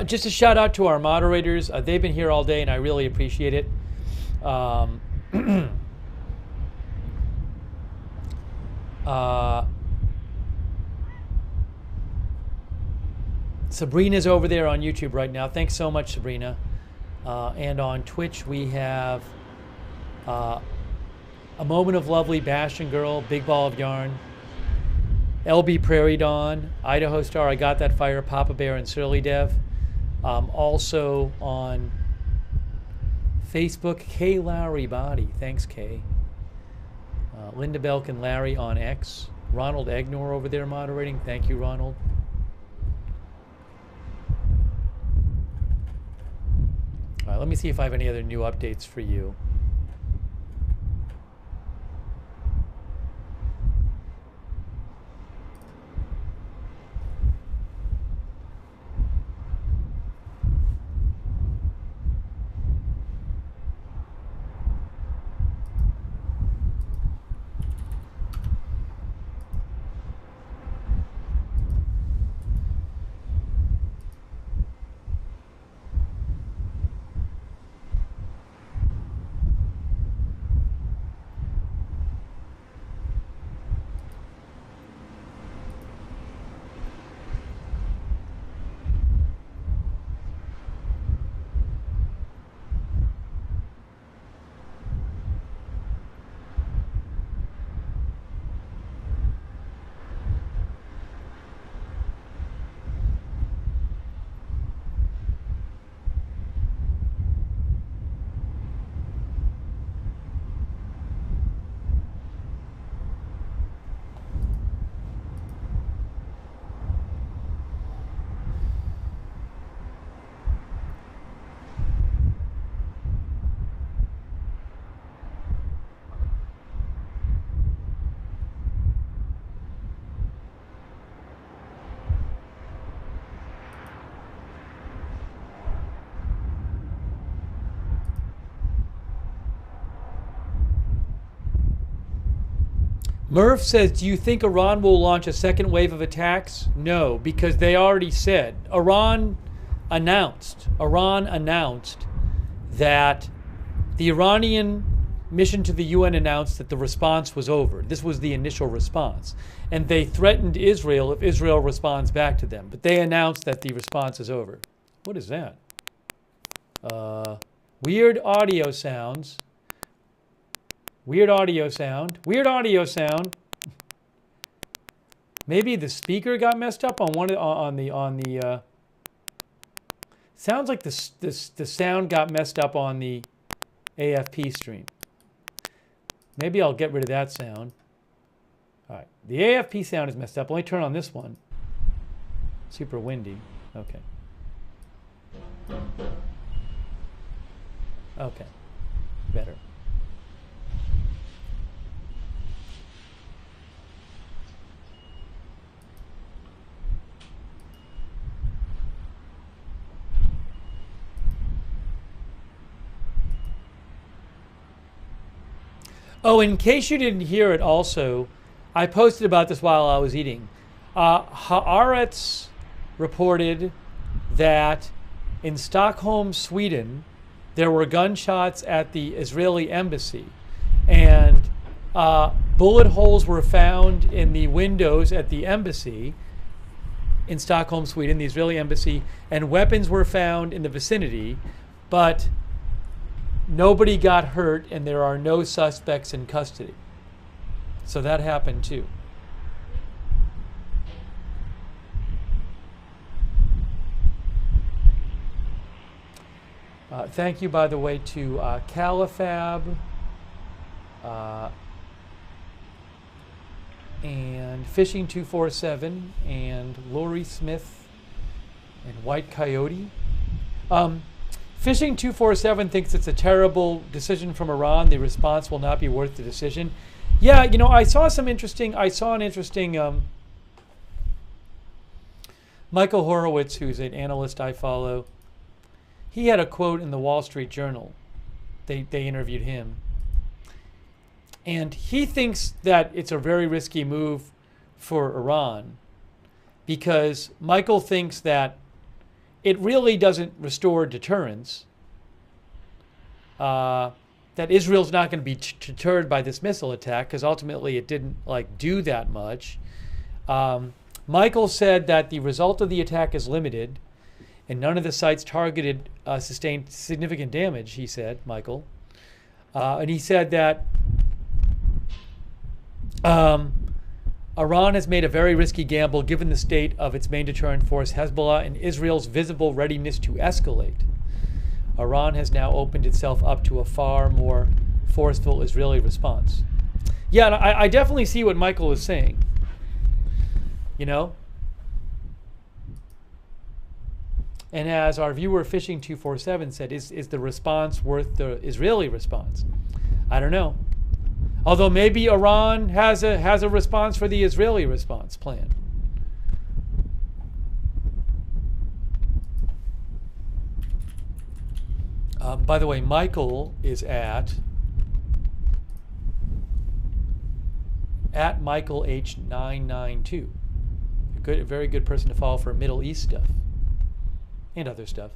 Just a shout out to our moderators. They've been here all day, and I really appreciate it. Sabrina's over there on YouTube right now. Thanks so much, Sabrina. And on Twitch, we have A Moment of Lovely, Bastion Girl, Big Ball of Yarn, LB Prairie Dawn, Idaho Star, I Got That Fire, Papa Bear, and Surly Dev. Also on Facebook, Kay Lowry Body. Thanks, Kay. Linda Belk and Larry on X. Ronald Egnor over there moderating. Thank you, Ronald. All right, let me see if I have any other new updates for you. Murph says, do you think Iran will launch a second wave of attacks? No, because they already said. Iran announced that the Iranian mission to the UN announced that the response was over. This was the initial response. And they threatened Israel if Israel responds back to them. But they announced that the response is over. What is that? Weird audio sounds. Weird audio sound. Weird audio sound. Maybe the speaker got messed up on one on the. Sounds like the sound got messed up on the AFP stream. Maybe I'll get rid of that sound. All right, the AFP sound is messed up. Let me turn on this one. Super windy. Okay. Okay. Better. Oh, in case you didn't hear it also, I posted about this while I was eating. Haaretz reported that in Stockholm, Sweden, there were gunshots at the Israeli embassy. And bullet holes were found in the windows at the embassy in Stockholm, Sweden, the Israeli embassy, and weapons were found in the vicinity, but nobody got hurt, and there are no suspects in custody. So that happened too. Thank you, by the way, to Califab and Fishing 247 and Lori Smith and White Coyote. Fishing 247 thinks it's a terrible decision from Iran. The response will not be worth the decision. Yeah, you know, I saw an interesting Michael Horowitz, who's an analyst I follow. He had a quote in the Wall Street Journal. They interviewed him. And he thinks that it's a very risky move for Iran because Michael thinks that it really doesn't restore deterrence, that Israel's not going to be deterred by this missile attack because ultimately it didn't do that much. Michael said that the result of the attack is limited and none of the sites targeted sustained significant damage, he said, Michael. And he said that Iran has made a very risky gamble given the state of its main deterrent force, Hezbollah, and Israel's visible readiness to escalate. Iran has now opened itself up to a far more forceful Israeli response. Yeah, and I definitely see what Michael is saying. You know? And as our viewer Fishing 247 said, is the response worth the Israeli response? I don't know. Although maybe Iran has a response for the Israeli response plan. By the way, Michael is at Michael H992. A very good person to follow for Middle East stuff and other stuff.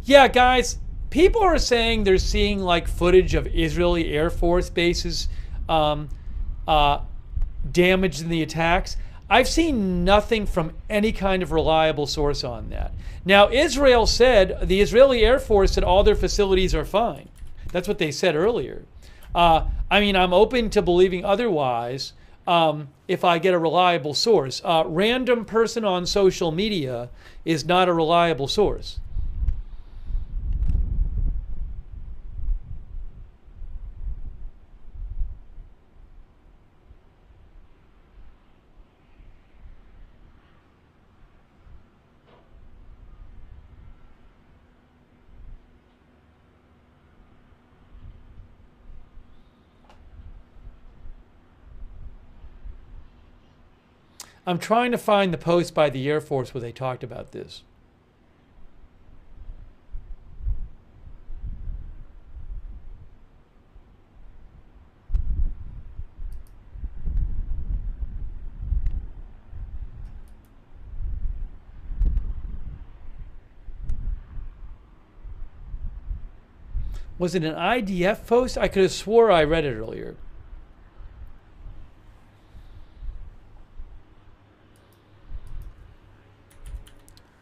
Yeah, guys, people are saying they're seeing footage of Israeli Air Force bases damaged in the attacks. I've seen nothing from any kind of reliable source on that. Now, Israel said, the Israeli Air Force said all their facilities are fine. That's what they said earlier. I mean, I'm open to believing otherwise if I get a reliable source. Random person on social media is not a reliable source. I'm trying to find the post by the Air Force where they talked about this. Was it an IDF post? I could have swore I read it earlier.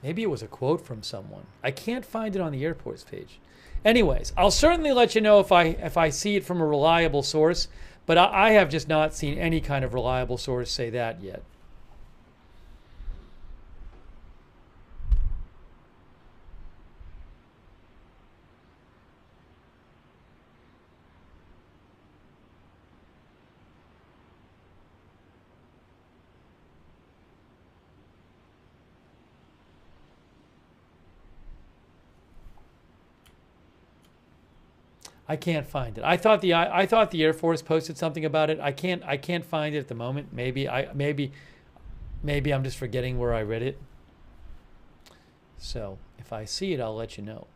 Maybe it was a quote from someone. I can't find it on the airport's page. Anyways, I'll certainly let you know if I see it from a reliable source, but I have just not seen any kind of reliable source say that yet. I can't find it. I thought the Air Force posted something about it. I can't find it at the moment. Maybe I'm just forgetting where I read it. So if I see it, I'll let you know.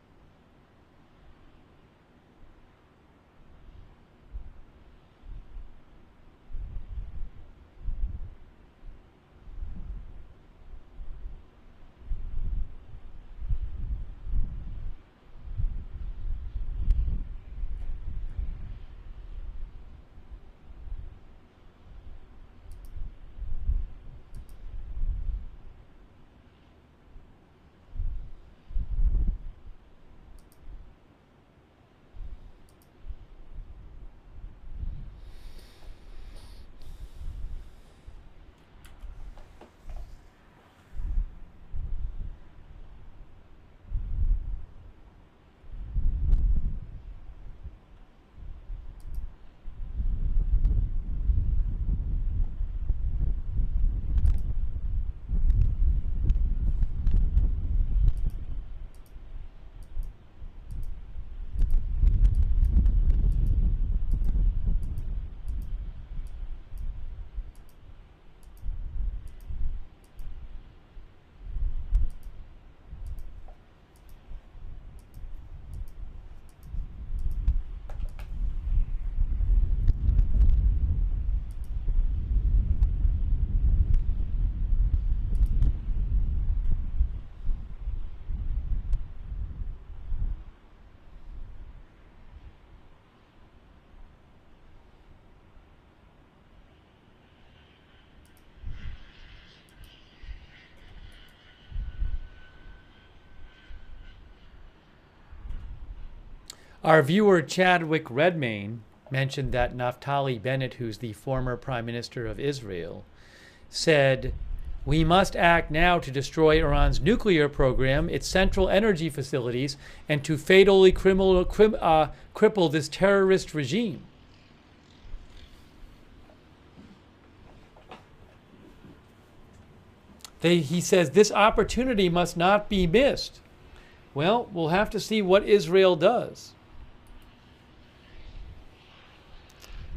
Our viewer Chadwick Redmayne mentioned that Naftali Bennett, who's the former Prime Minister of Israel, said, "We must act now to destroy Iran's nuclear program, its central energy facilities, and to fatally cripple this terrorist regime." He says this opportunity must not be missed. Well, we'll have to see what Israel does.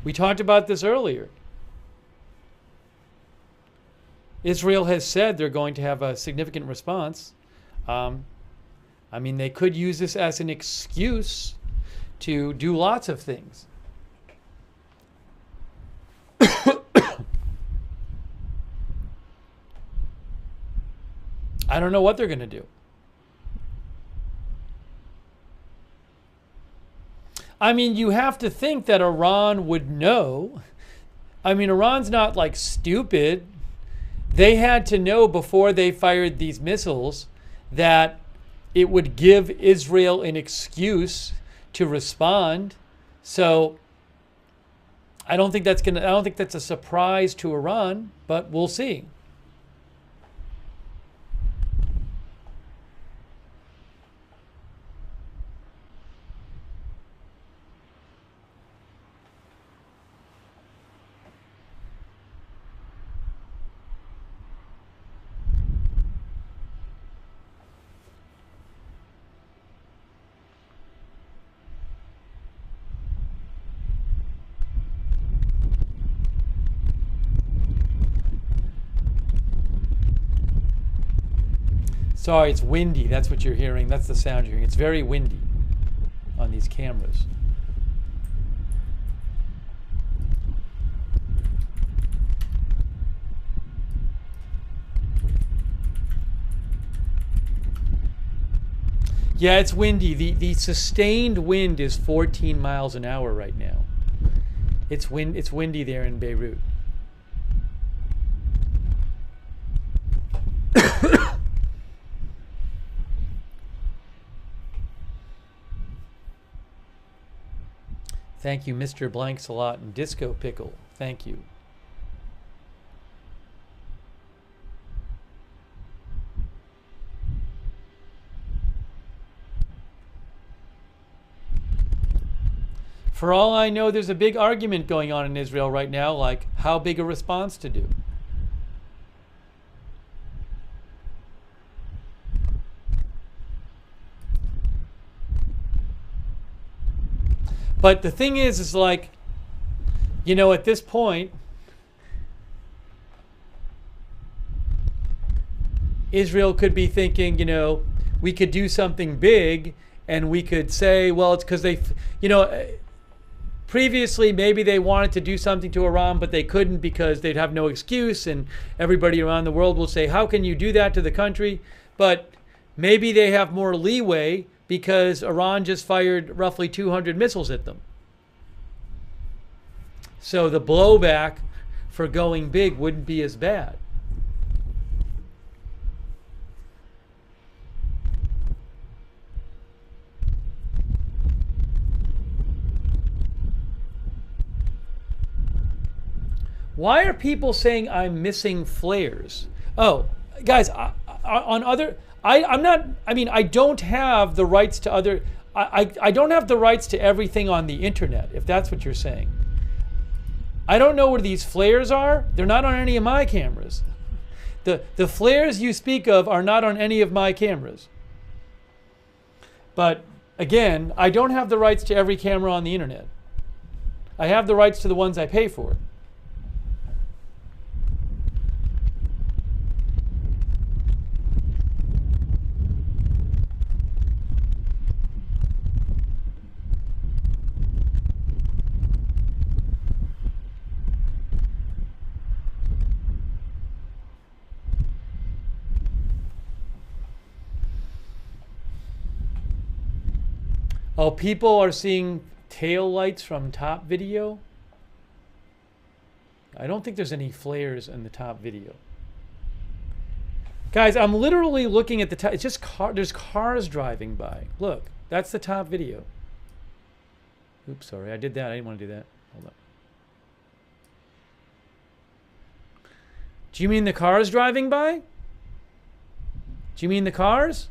We talked about this earlier. Israel has said they're going to have a significant response. I mean, they could use this as an excuse to do lots of things. I don't know what they're going to do. I mean, you have to think that Iran would know. I mean, Iran's not like stupid. They had to know before they fired these missiles that it would give Israel an excuse to respond. So I don't think that's a surprise to Iran, but we'll see. Sorry, it's windy. That's what you're hearing. That's the sound you're hearing. It's very windy on these cameras. Yeah, it's windy. The sustained wind is 14 miles an hour right now. It's windy there in Beirut. Thank you, Mr. Blanks a lot and Disco Pickle. Thank you. For all I know, there's a big argument going on in Israel right now, like how big a response to do. But the thing is like, you know, at this point, Israel could be thinking, you know, we could do something big and we could say, well, it's because they, you know, previously maybe they wanted to do something to Iran, but they couldn't because they'd have no excuse. And everybody around the world will say, how can you do that to the country? But maybe they have more leeway because Iran just fired roughly 200 missiles at them. So the blowback for going big wouldn't be as bad. Why are people saying I'm missing flares? Oh, guys, I'm not, I mean, I don't have the rights to other, I don't have the rights to everything on the internet, if that's what you're saying. I don't know where these flares are. They're not on any of my cameras. The flares you speak of are not on any of my cameras. But again, I don't have the rights to every camera on the internet. I have the rights to the ones I pay for. Oh, people are seeing tail lights from top video? I don't think there's any flares in the top video. Guys, I'm literally looking at the top. It's just there's cars driving by. Look, that's the top video. Oops, sorry, I did that. I didn't want to do that. Hold up. Do you mean the cars driving by? Do you mean the cars?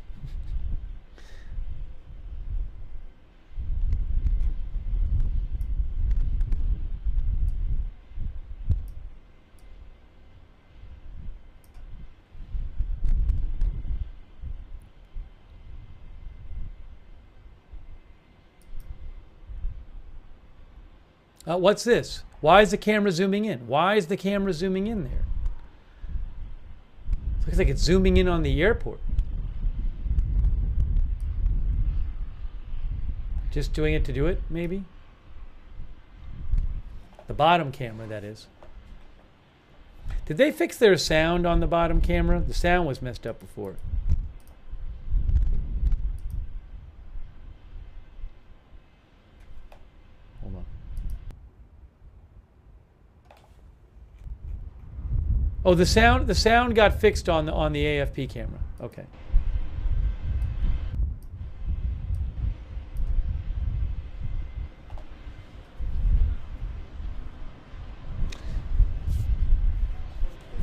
What's this? Why is the camera zooming in? Why is the camera zooming in there? It looks like it's zooming in on the airport. Just doing it to do it, maybe? The bottom camera, that is. Did they fix their sound on the bottom camera? The sound was messed up before. Hold on. Oh, the sound got fixed on the AFP camera. Okay.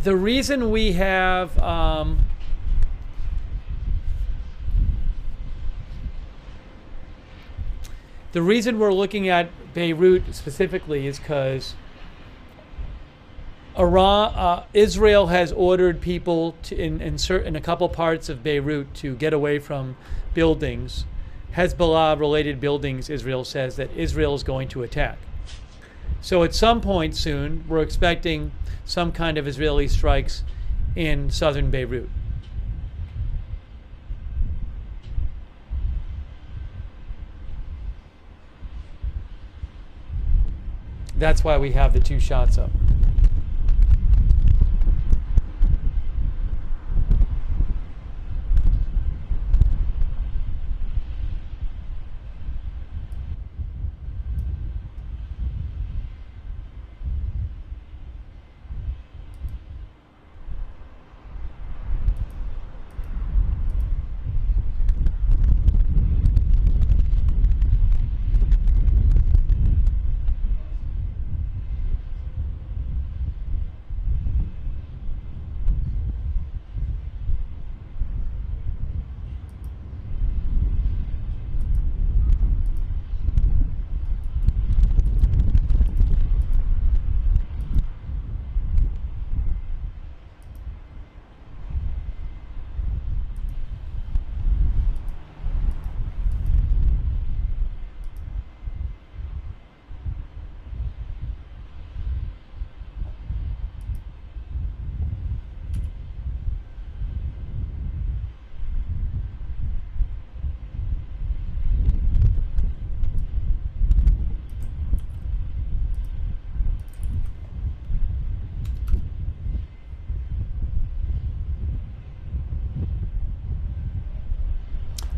The reason we have the reason we're looking at Beirut specifically is because Israel has ordered people to, in a couple parts of Beirut to get away from buildings, Hezbollah-related buildings. Israel says that Israel is going to attack. So at some point soon, we're expecting some kind of Israeli strikes in southern Beirut. That's why we have the two shots up.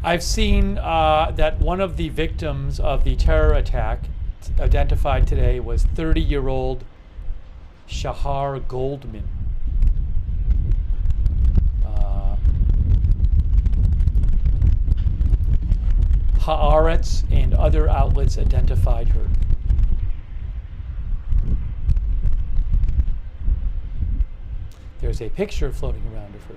I've seen that one of the victims of the terror attack identified today was 30-year-old Shahar Goldman. Haaretz and other outlets identified her. There's a picture floating around of her.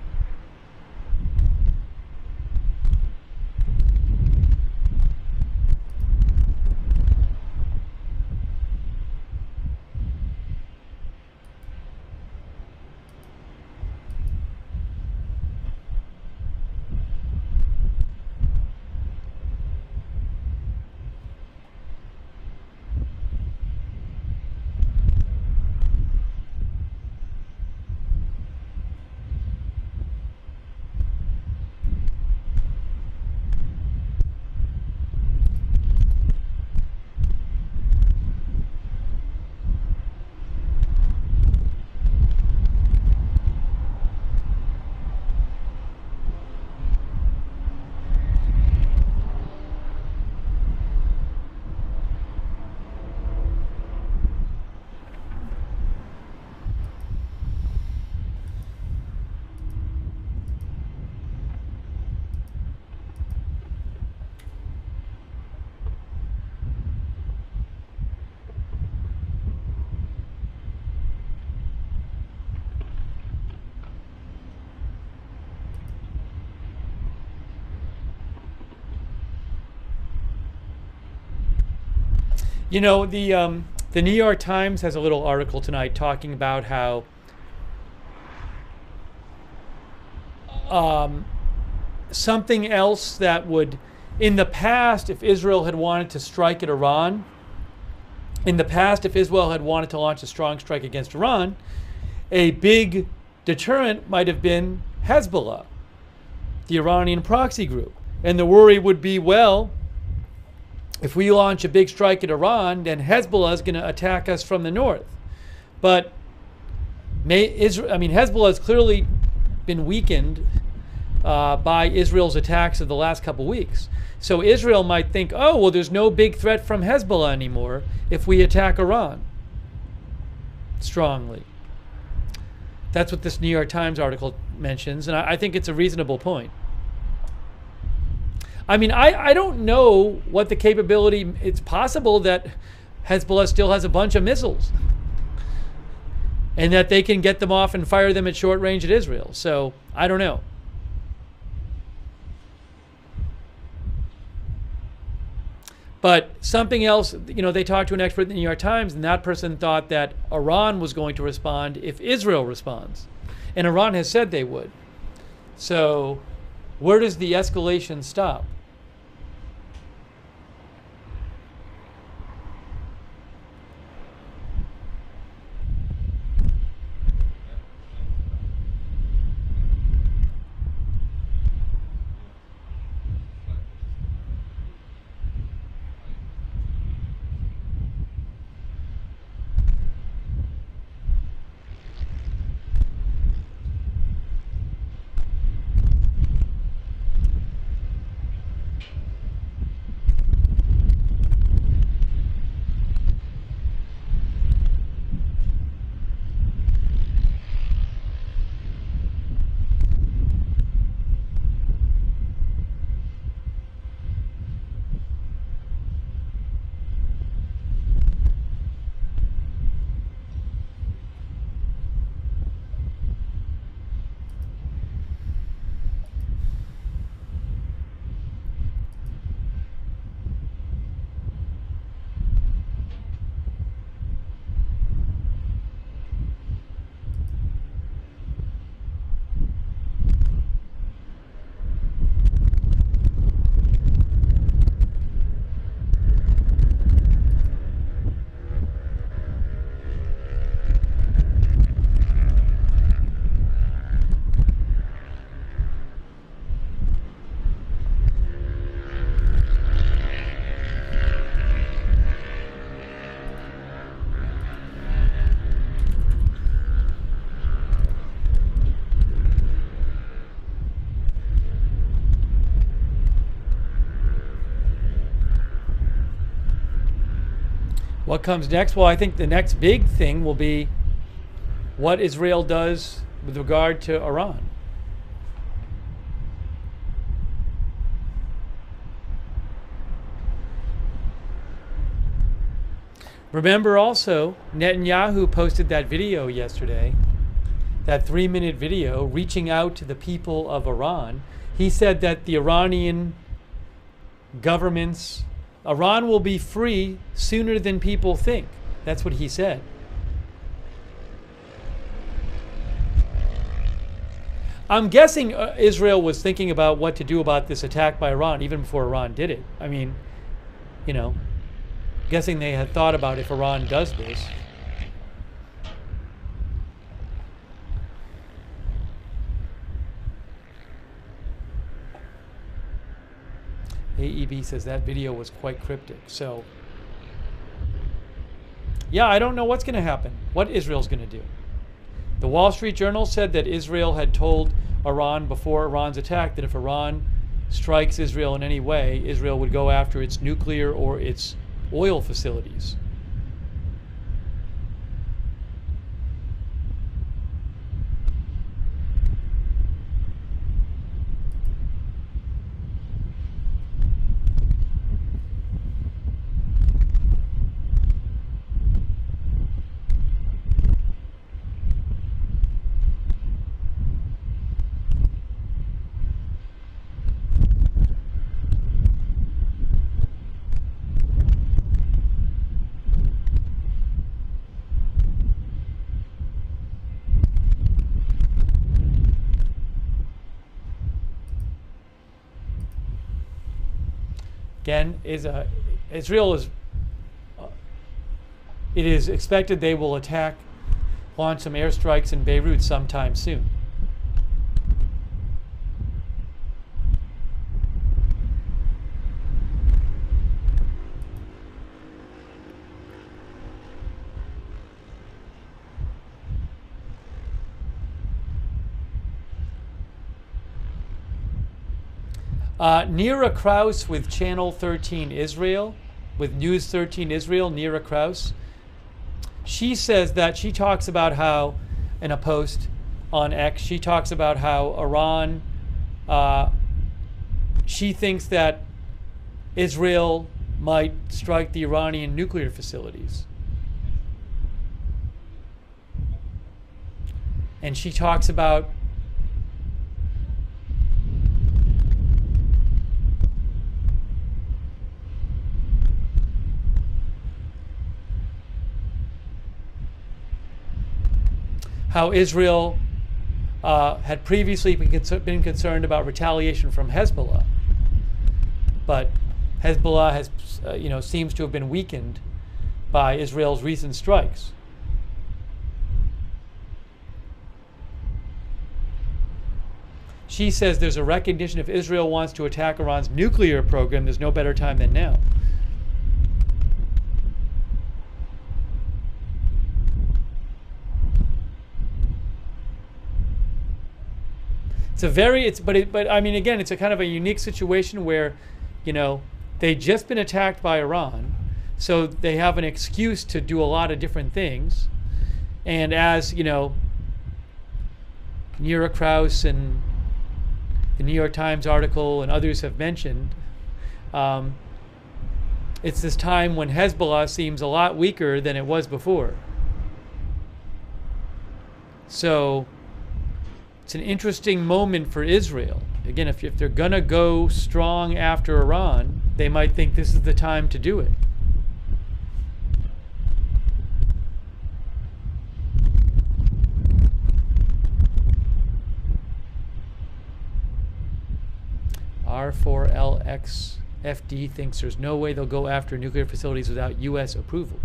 You know, the New York Times has a little article tonight talking about how something else that would, in the past, if Israel had wanted to strike at Iran, in the past, if Israel had wanted to launch a strong strike against Iran, a big deterrent might have been Hezbollah, the Iranian proxy group. And the worry would be, well, if we launch a big strike at Iran, then Hezbollah is going to attack us from the north. But Hezbollah has clearly been weakened by Israel's attacks of the last couple weeks. So Israel might think, oh, well, there's no big threat from Hezbollah anymore if we attack Iran strongly. That's what this New York Times article mentions, and I think it's a reasonable point. I mean, I don't know what the capability, it's possible that Hezbollah still has a bunch of missiles and that they can get them off and fire them at short range at Israel. So I don't know. But something else, you know, they talked to an expert in the New York Times, and that person thought that Iran was going to respond if Israel responds. And Iran has said they would. So where does the escalation stop? What comes next? Well, I think the next big thing will be what Israel does with regard to Iran. Remember also, Netanyahu posted that video yesterday, that 3-minute video reaching out to the people of Iran. He said that the Iranian government's Iran will be free sooner than people think. That's what he said. I'm guessing Israel was thinking about what to do about this attack by Iran even before Iran did it. I mean, you know, guessing they had thought about if Iran does this. AEB says that video was quite cryptic. So, yeah, I don't know what's going to happen, what Israel's going to do. The Wall Street Journal said that Israel had told Iran before Iran's attack that if Iran strikes Israel in any way, Israel would go after its nuclear or its oil facilities. Again, Israel is. It is expected they will launch some airstrikes in Beirut sometime soon. Nira Kraus with Channel 13 Israel, with News 13 Israel, Nira Kraus. She says that she talks about how, in a post on X, she talks about how Iran, she thinks that Israel might strike the Iranian nuclear facilities. And she talks about how Israel had previously been concerned about retaliation from Hezbollah, but Hezbollah has, seems to have been weakened by Israel's recent strikes. She says there's a recognition if Israel wants to attack Iran's nuclear program, there's no better time than now. But I mean, again, it's a kind of a unique situation where, they've just been attacked by Iran, so they have an excuse to do a lot of different things. And as, Nira Kraus and the New York Times article and others have mentioned, it's this time when Hezbollah seems a lot weaker than it was before. So it's an interesting moment for Israel. Again, if they're going to go strong after Iran, they might think this is the time to do it. R4LXFD thinks there's no way they'll go after nuclear facilities without U.S. approval.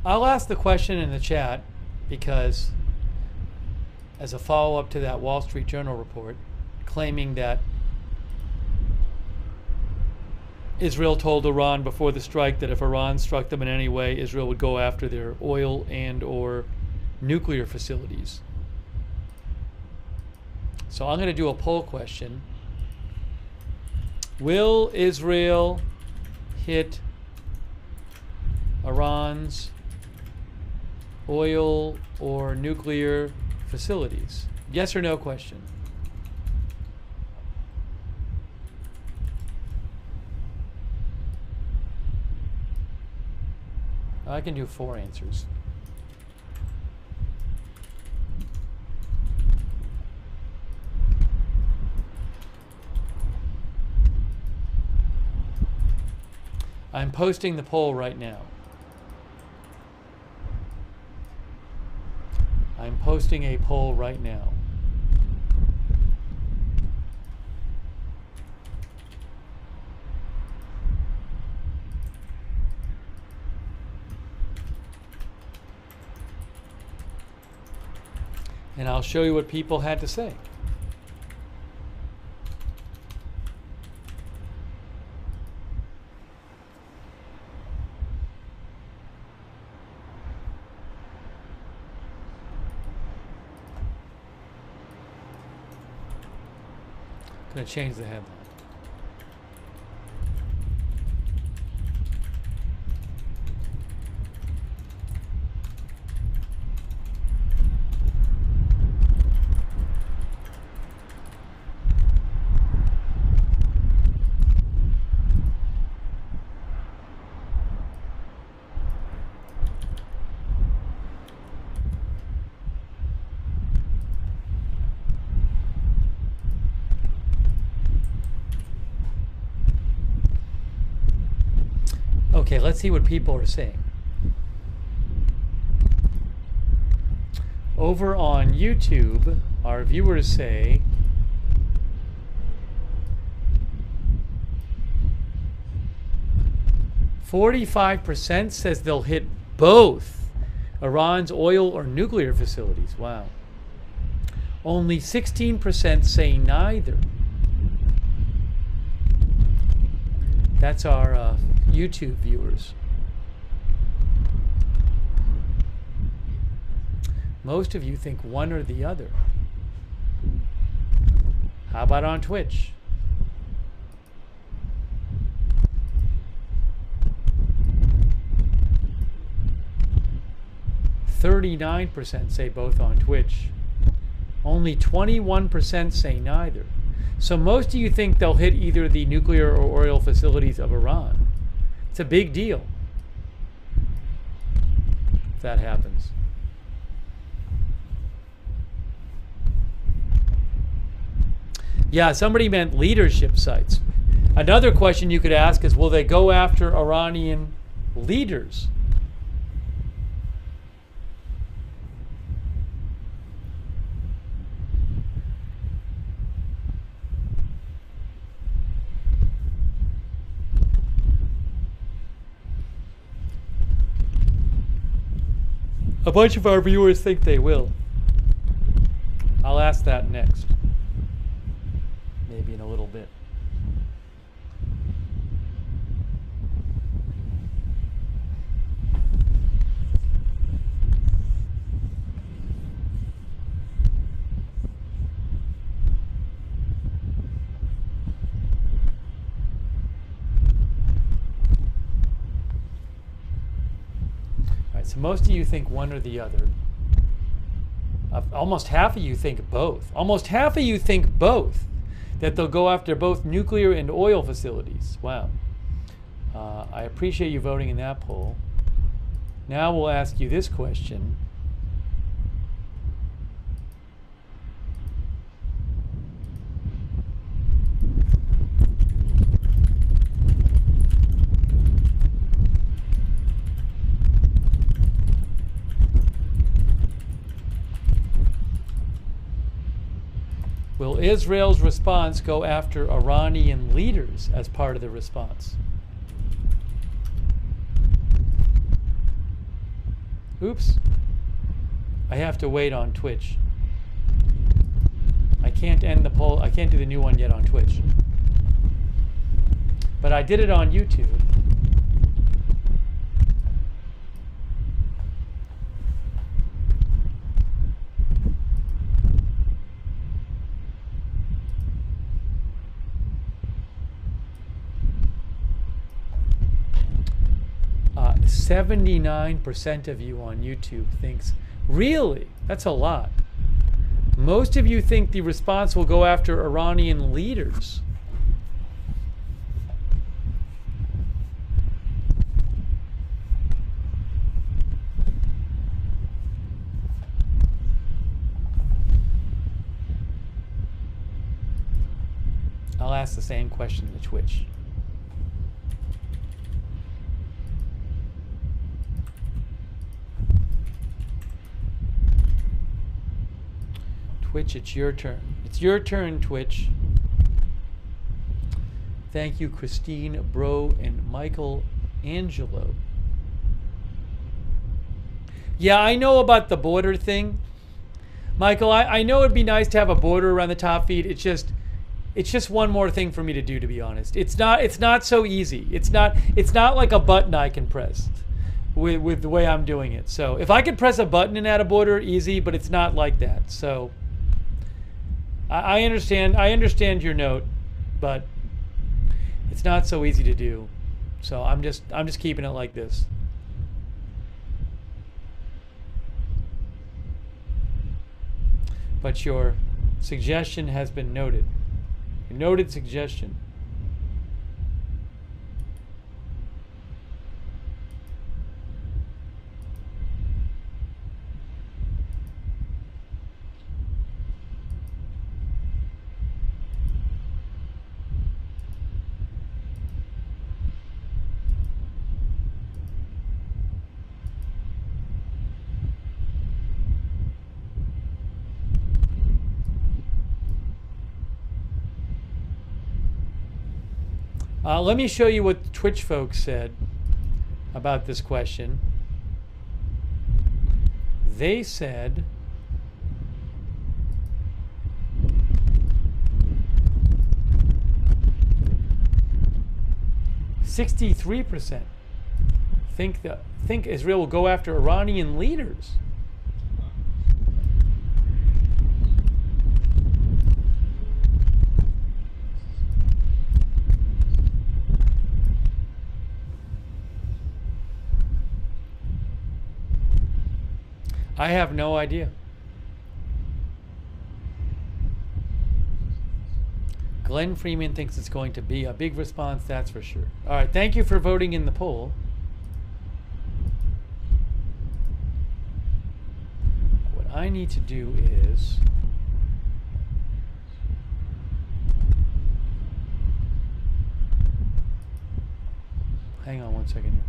I'll ask the question in the chat because as a follow-up to that Wall Street Journal report claiming that Israel told Iran before the strike that if Iran struck them in any way, Israel would go after their oil and or nuclear facilities. So I'm going to do a poll question. Will Israel hit Iran's oil or nuclear facilities? Yes or no question. I can do 4 answers. I'm posting the poll right now. I'm posting a poll right now. And I'll show you what people had to say. Going to change the headline. Okay, let's see what people are saying. Over on YouTube, our viewers say 45% says they'll hit both Iran's oil or nuclear facilities. Wow. Only 16% say neither. That's our YouTube viewers. Most of you think one or the other. How about on Twitch? %39% say both on Twitch. Only 21% say neither. So most of you think they'll hit either the nuclear or oil facilities of Iran. It's a big deal if that happens. Yeah, somebody meant leadership sites. Another question you could ask is, will they go after Iranian leaders? A bunch of our viewers think they will. I'll ask that next. Maybe in a little bit. So most of you think one or the other. Almost half of you think both. Almost half of you think both. That they'll go after both nuclear and oil facilities. Wow. I appreciate you voting in that poll. Now we'll ask you this question. Will Israel's response go after Iranian leaders as part of the response? Oops. I have to wait on Twitch. I can't end the poll. I can't do the new one yet on Twitch. But I did it on YouTube. Uh, 79% of you on YouTube thinks, really? That's a lot. Most of you think the response will go after Iranian leaders. I'll ask the same question to Twitch. Twitch, it's your turn. It's your turn, Twitch. Thank you, Christine, Bro, and Michael Angelo. Yeah, I know about the border thing. Michael, I know it'd be nice to have a border around the top feed. It's just one more thing for me to do, to be honest. It's not so easy. It's not like a button I can press with the way I'm doing it. So if I could press a button and add a border, easy, but it's not like that. So I understand your note, but it's not so easy to do. So I'm just keeping it like this. But your suggestion has been noted. A noted suggestion. Let me show you what the Twitch folks said about this question. They said 63% think Israel will go after Iranian leaders. I have no idea. Glenn Freeman thinks it's going to be a big response, that's for sure. All right, thank you for voting in the poll. What I need to do is hang on one second here.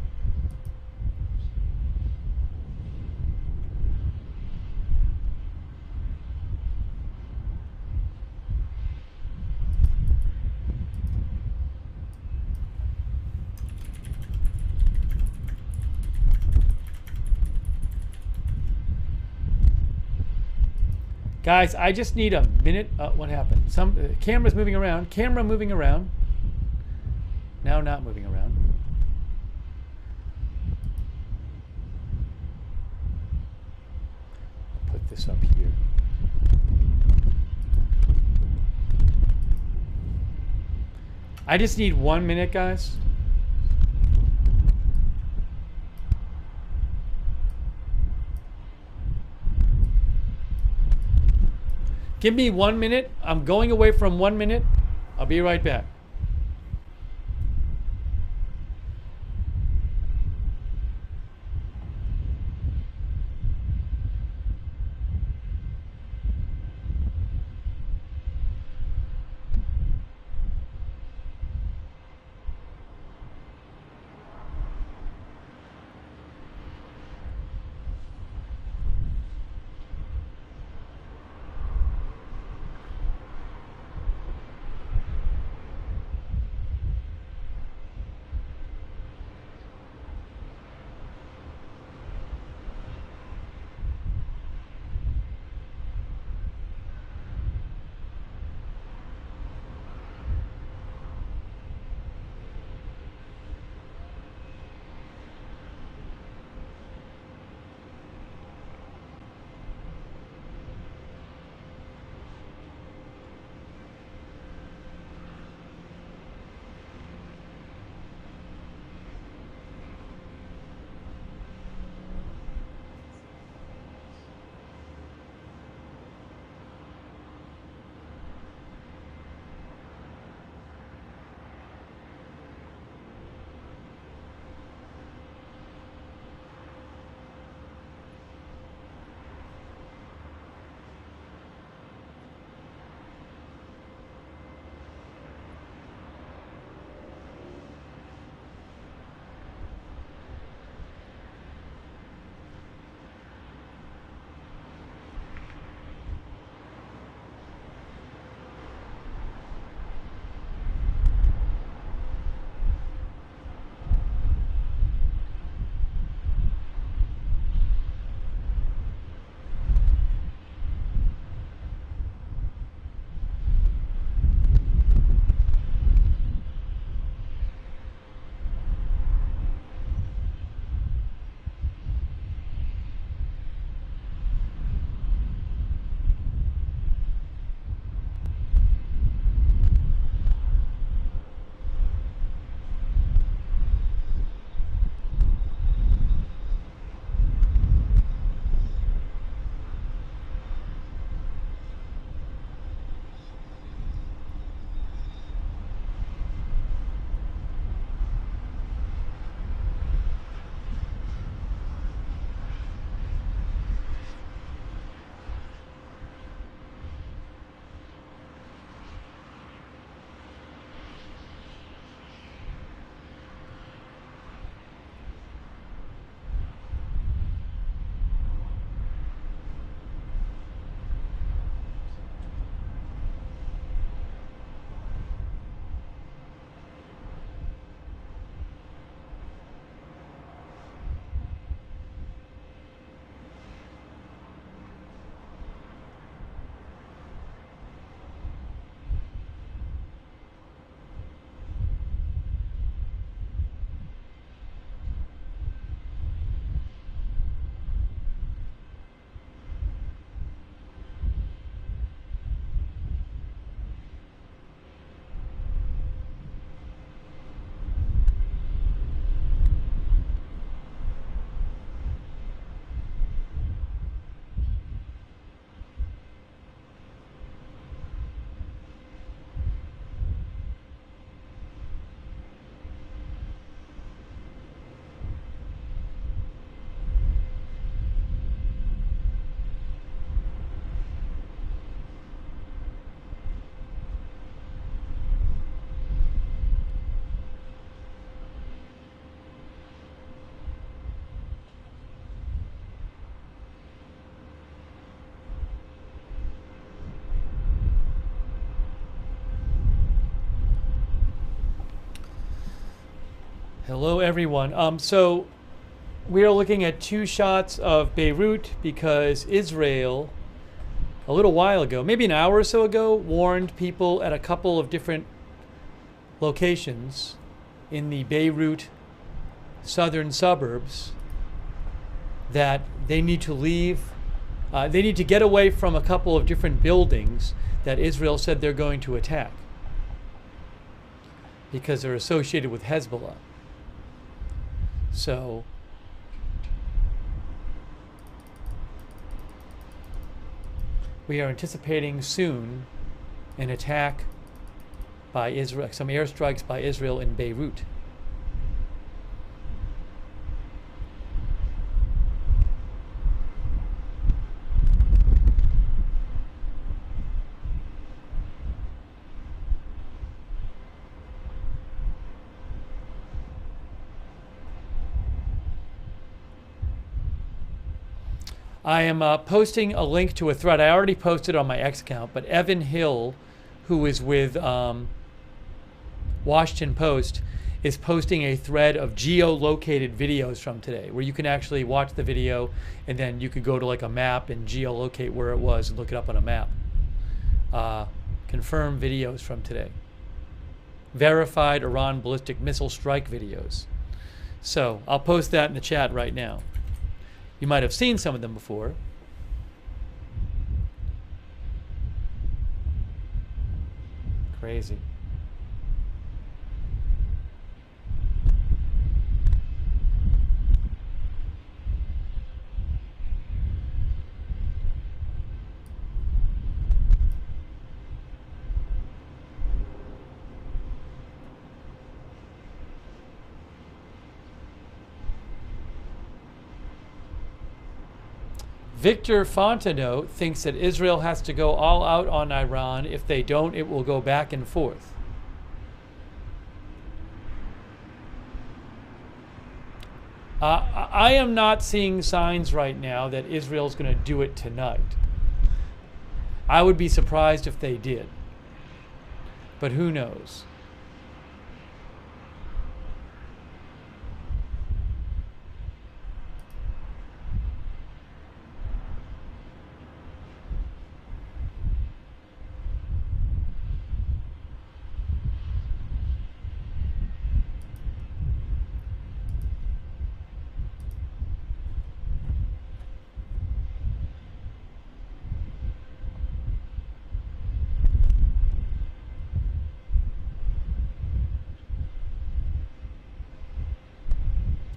Guys, I just need a minute. What happened? Some camera's moving around. Camera moving around. Now not moving around. I'll put this up here. I just need 1 minute, guys. Give me 1 minute. I'm going away from 1 minute. I'll be right back. Hello, everyone. So we are looking at two shots of Beirut because Israel, a little while ago, maybe an hour or so ago, warned people at a couple of different locations in the Beirut southern suburbs that they need to leave. They need to get away from a couple of different buildings that Israel said they're going to attack because they're associated with Hezbollah. So we are anticipating soon an attack by Israel, some airstrikes by Israel in Beirut. I am posting a link to a thread. I already posted on my X account, but Evan Hill, who is with Washington Post, is posting a thread of geolocated videos from today where you can actually watch the video and then you could go to like a map and geolocate where it was and look it up on a map. Confirmed videos from today. Verified Iran ballistic missile strike videos. So I'll post that in the chat right now. You might have seen some of them before. Crazy. Victor Fontenot thinks that Israel has to go all out on Iran. If they don't, it will go back and forth. I am not seeing signs right now that Israel's going to do it tonight. I would be surprised if they did. But who knows?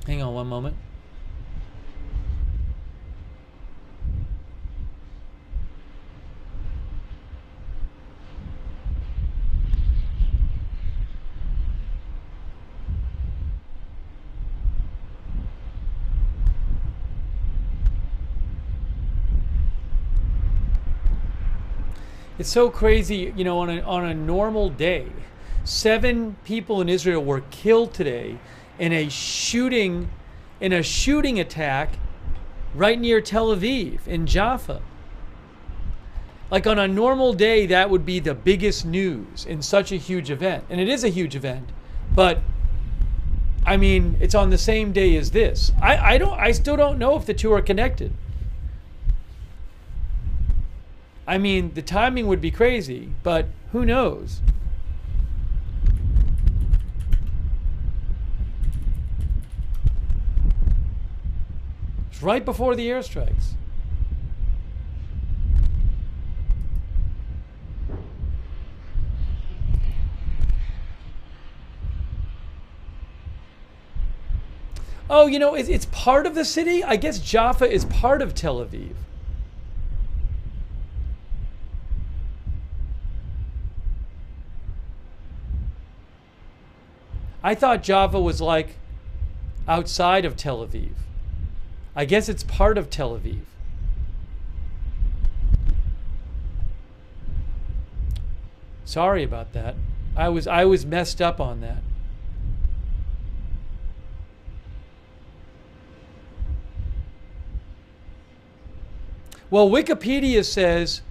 Hang on one moment. It's so crazy, you know, on a normal day, 7 people in Israel were killed today in a shooting attack right near Tel Aviv in Jaffa. Like on a normal day, that would be the biggest news in such a huge event. And it is a huge event, but I mean, it's on the same day as this. I still don't know if the two are connected. I mean, the timing would be crazy, but who knows? It's right before the airstrikes. Oh, you know, it's part of the city? I guess Jaffa is part of Tel Aviv. I thought Jaffa was like outside of Tel Aviv. I guess it's part of Tel Aviv. Sorry about that. I was messed up on that. Well, Wikipedia says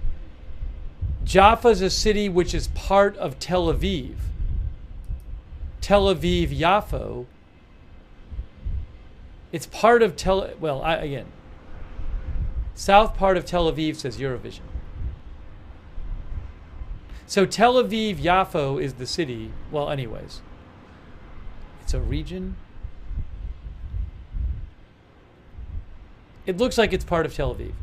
Jaffa is a city which is part of Tel Aviv. Tel Aviv Yafo It's part of again, south part of Tel Aviv says Eurovision. So Tel Aviv, Yafo is the city. Well, anyways, it's a region. It looks like it's part of Tel Aviv.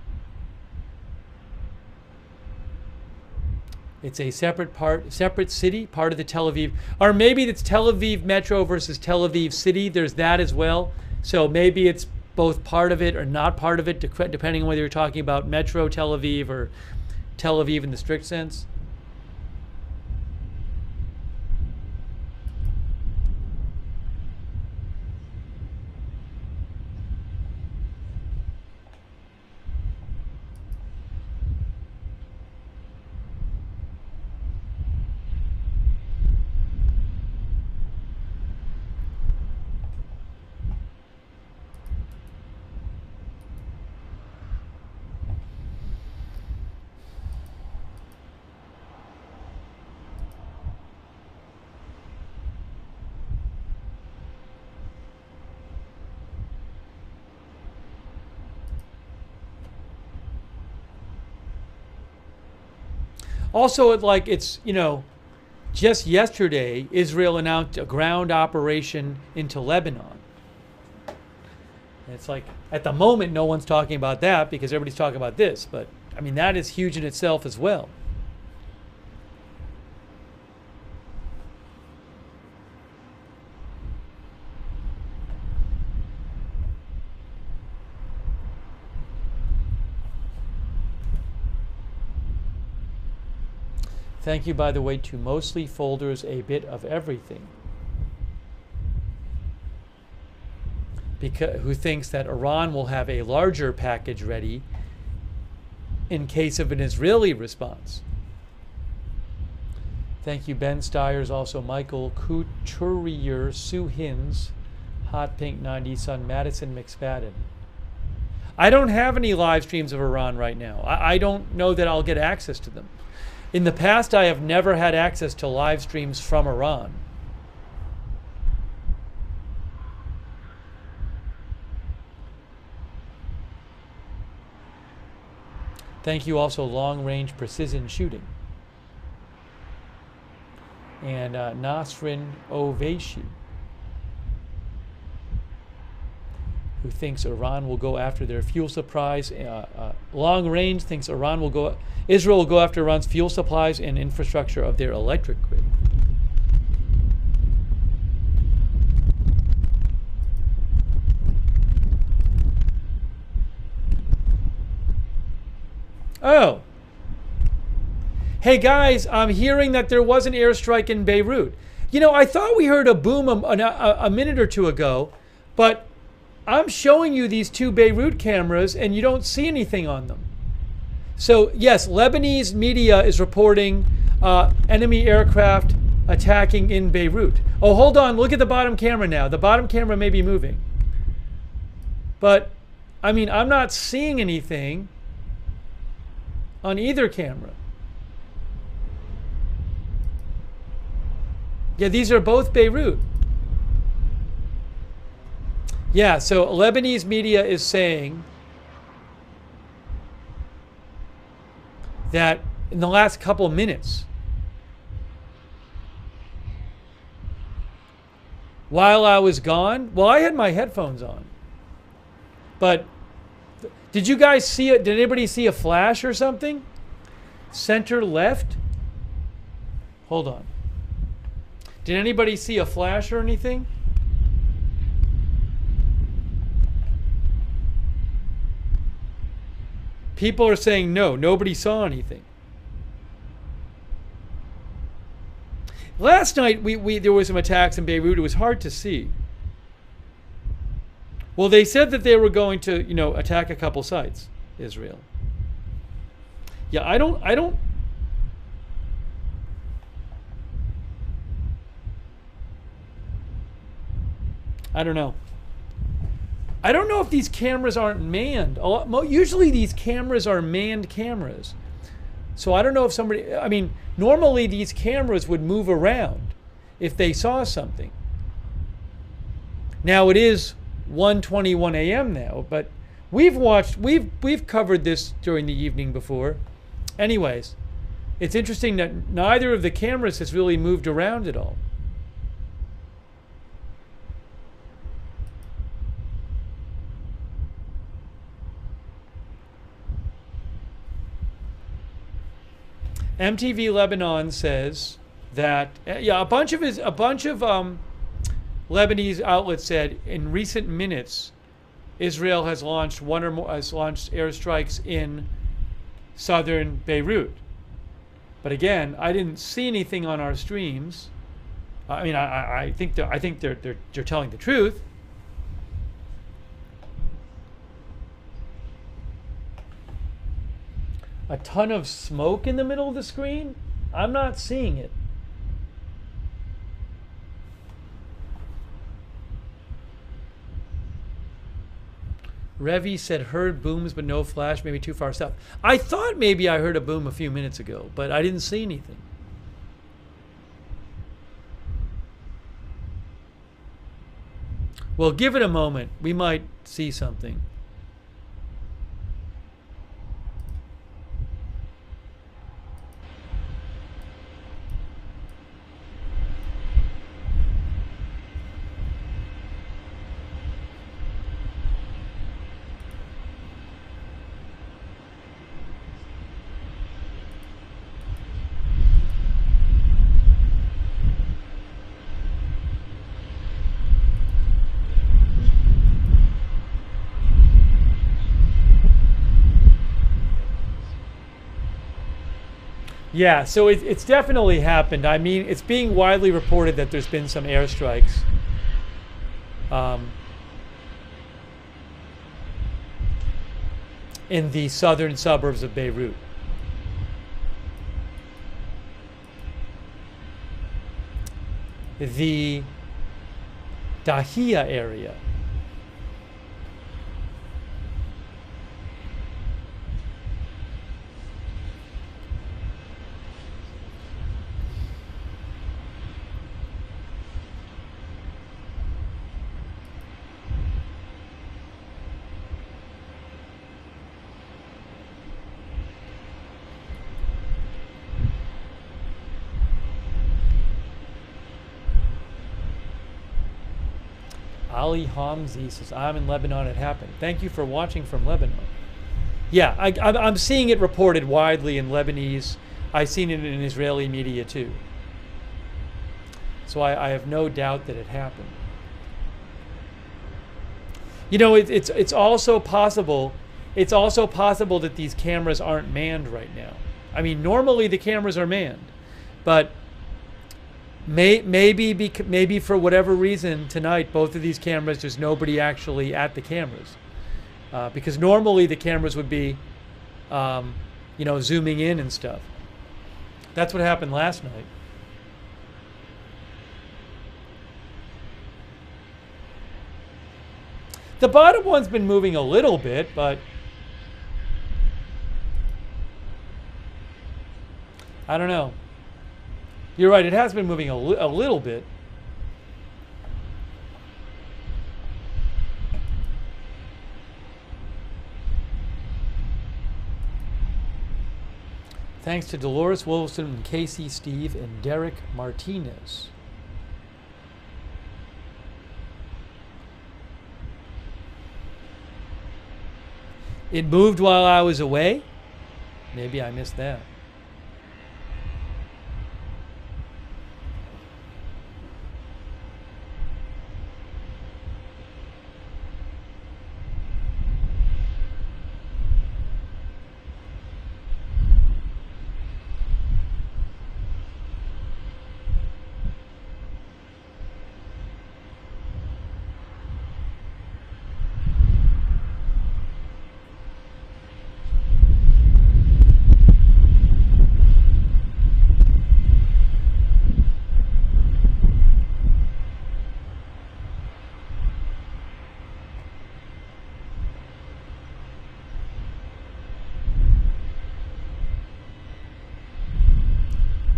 It's a separate city, part of the Tel Aviv. Or maybe it's Tel Aviv Metro versus Tel Aviv City. There's that as well. So maybe it's both part of it or not part of it, depending on whether you're talking about Metro Tel Aviv or Tel Aviv in the strict sense. Also, just yesterday, Israel announced a ground operation into Lebanon. And it's like, at the moment, no one's talking about that because everybody's talking about this. But, I mean, that is huge in itself as well. Thank you, by the way, to Mostly Folders, a bit of everything. Who thinks that Iran will have a larger package ready in case of an Israeli response. Thank you, Ben Stiers, also Michael Couturier, Sue Hins, Hot Pink 90, Son Madison McSpadden. I don't have any live streams of Iran right now. I don't know that I'll get access to them. In the past, I have never had access to live streams from Iran. Thank you also, Long Range Precision Shooting. And Nasrin Oveshi, who thinks Iran will go after their fuel supplies. Long Range thinks Israel will go after Iran's fuel supplies and infrastructure of their electric grid. Oh. Hey guys, I'm hearing that there was an airstrike in Beirut. I thought we heard a boom a minute or two ago, but I'm showing you these two Beirut cameras and you don't see anything on them. So yes, Lebanese media is reporting enemy aircraft attacking in Beirut. Oh, hold on, look at the bottom camera now. The bottom camera may be moving. But, I mean, I'm not seeing anything on either camera. Yeah, these are both Beirut. Yeah, so Lebanese media is saying that in the last couple of minutes, while I was gone, well, I had my headphones on, but did you guys see it? Did anybody see a flash or something? Center left? Hold on. Did anybody see a flash or anything? People are saying no, nobody saw anything. Last night there was some attacks in Beirut. It was hard to see. Well, they said that they were going to, attack a couple sites, Israel. Yeah, I don't know. I don't know if these cameras aren't manned. Usually these cameras are manned cameras. So I don't know if normally these cameras would move around if they saw something. Now it is 1:21 a.m. now, but we've covered this during the evening before. Anyways, it's interesting that neither of the cameras has really moved around at all. MTV Lebanon says that a bunch of Lebanese outlets said in recent minutes Israel has launched airstrikes in southern Beirut. But again, I didn't see anything on our streams. I mean, I think they're telling the truth. A ton of smoke in the middle of the screen? I'm not seeing it. Revi said heard booms but no flash, maybe too far south. I thought maybe I heard a boom a few minutes ago, but I didn't see anything. Well, give it a moment. We might see something. Yeah, so it's definitely happened. I mean, it's being widely reported that there's been some airstrikes. In the southern suburbs of Beirut. The Dahia area. Ali Hamzi says, I'm in Lebanon, it happened. Thank you for watching from Lebanon. Yeah, I'm seeing it reported widely in Lebanese. I've seen it in Israeli media too. So I have no doubt that it happened. You know, it's also possible that these cameras aren't manned right now. I mean, normally the cameras are manned, but maybe for whatever reason tonight, both of these cameras, there's nobody actually at the cameras, because normally the cameras would be, you know, zooming in and stuff. That's what happened last night. The bottom one's been moving a little bit, but I don't know. You're right, it has been moving a little bit. Thanks to Dolores Wilson and Casey, Steve, and Derek Martinez. It moved while I was away? Maybe I missed that.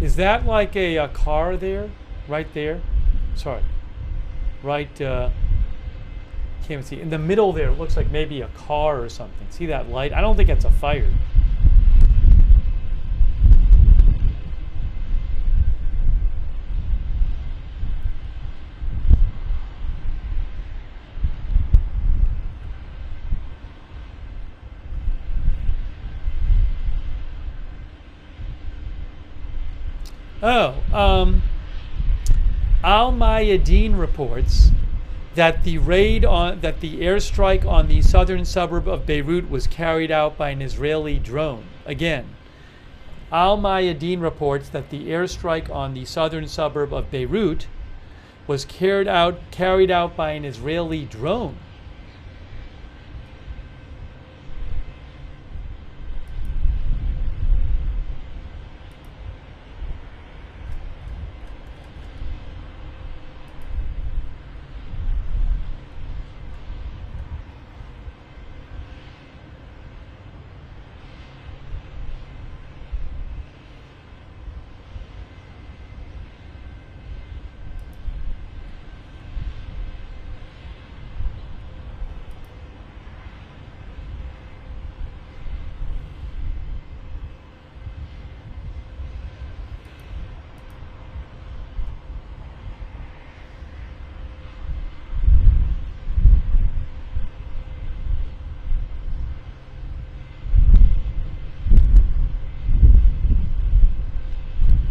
Is that like a car there? Right there? Sorry. Right. Can't even see. In the middle there, it looks like maybe a car or something. See that light? I don't think it's a fire. Oh, Al Mayadeen reports that the airstrike on the southern suburb of Beirut was carried out by an Israeli drone. Again, Al Mayadeen reports that the airstrike on the southern suburb of Beirut was carried out by an Israeli drone.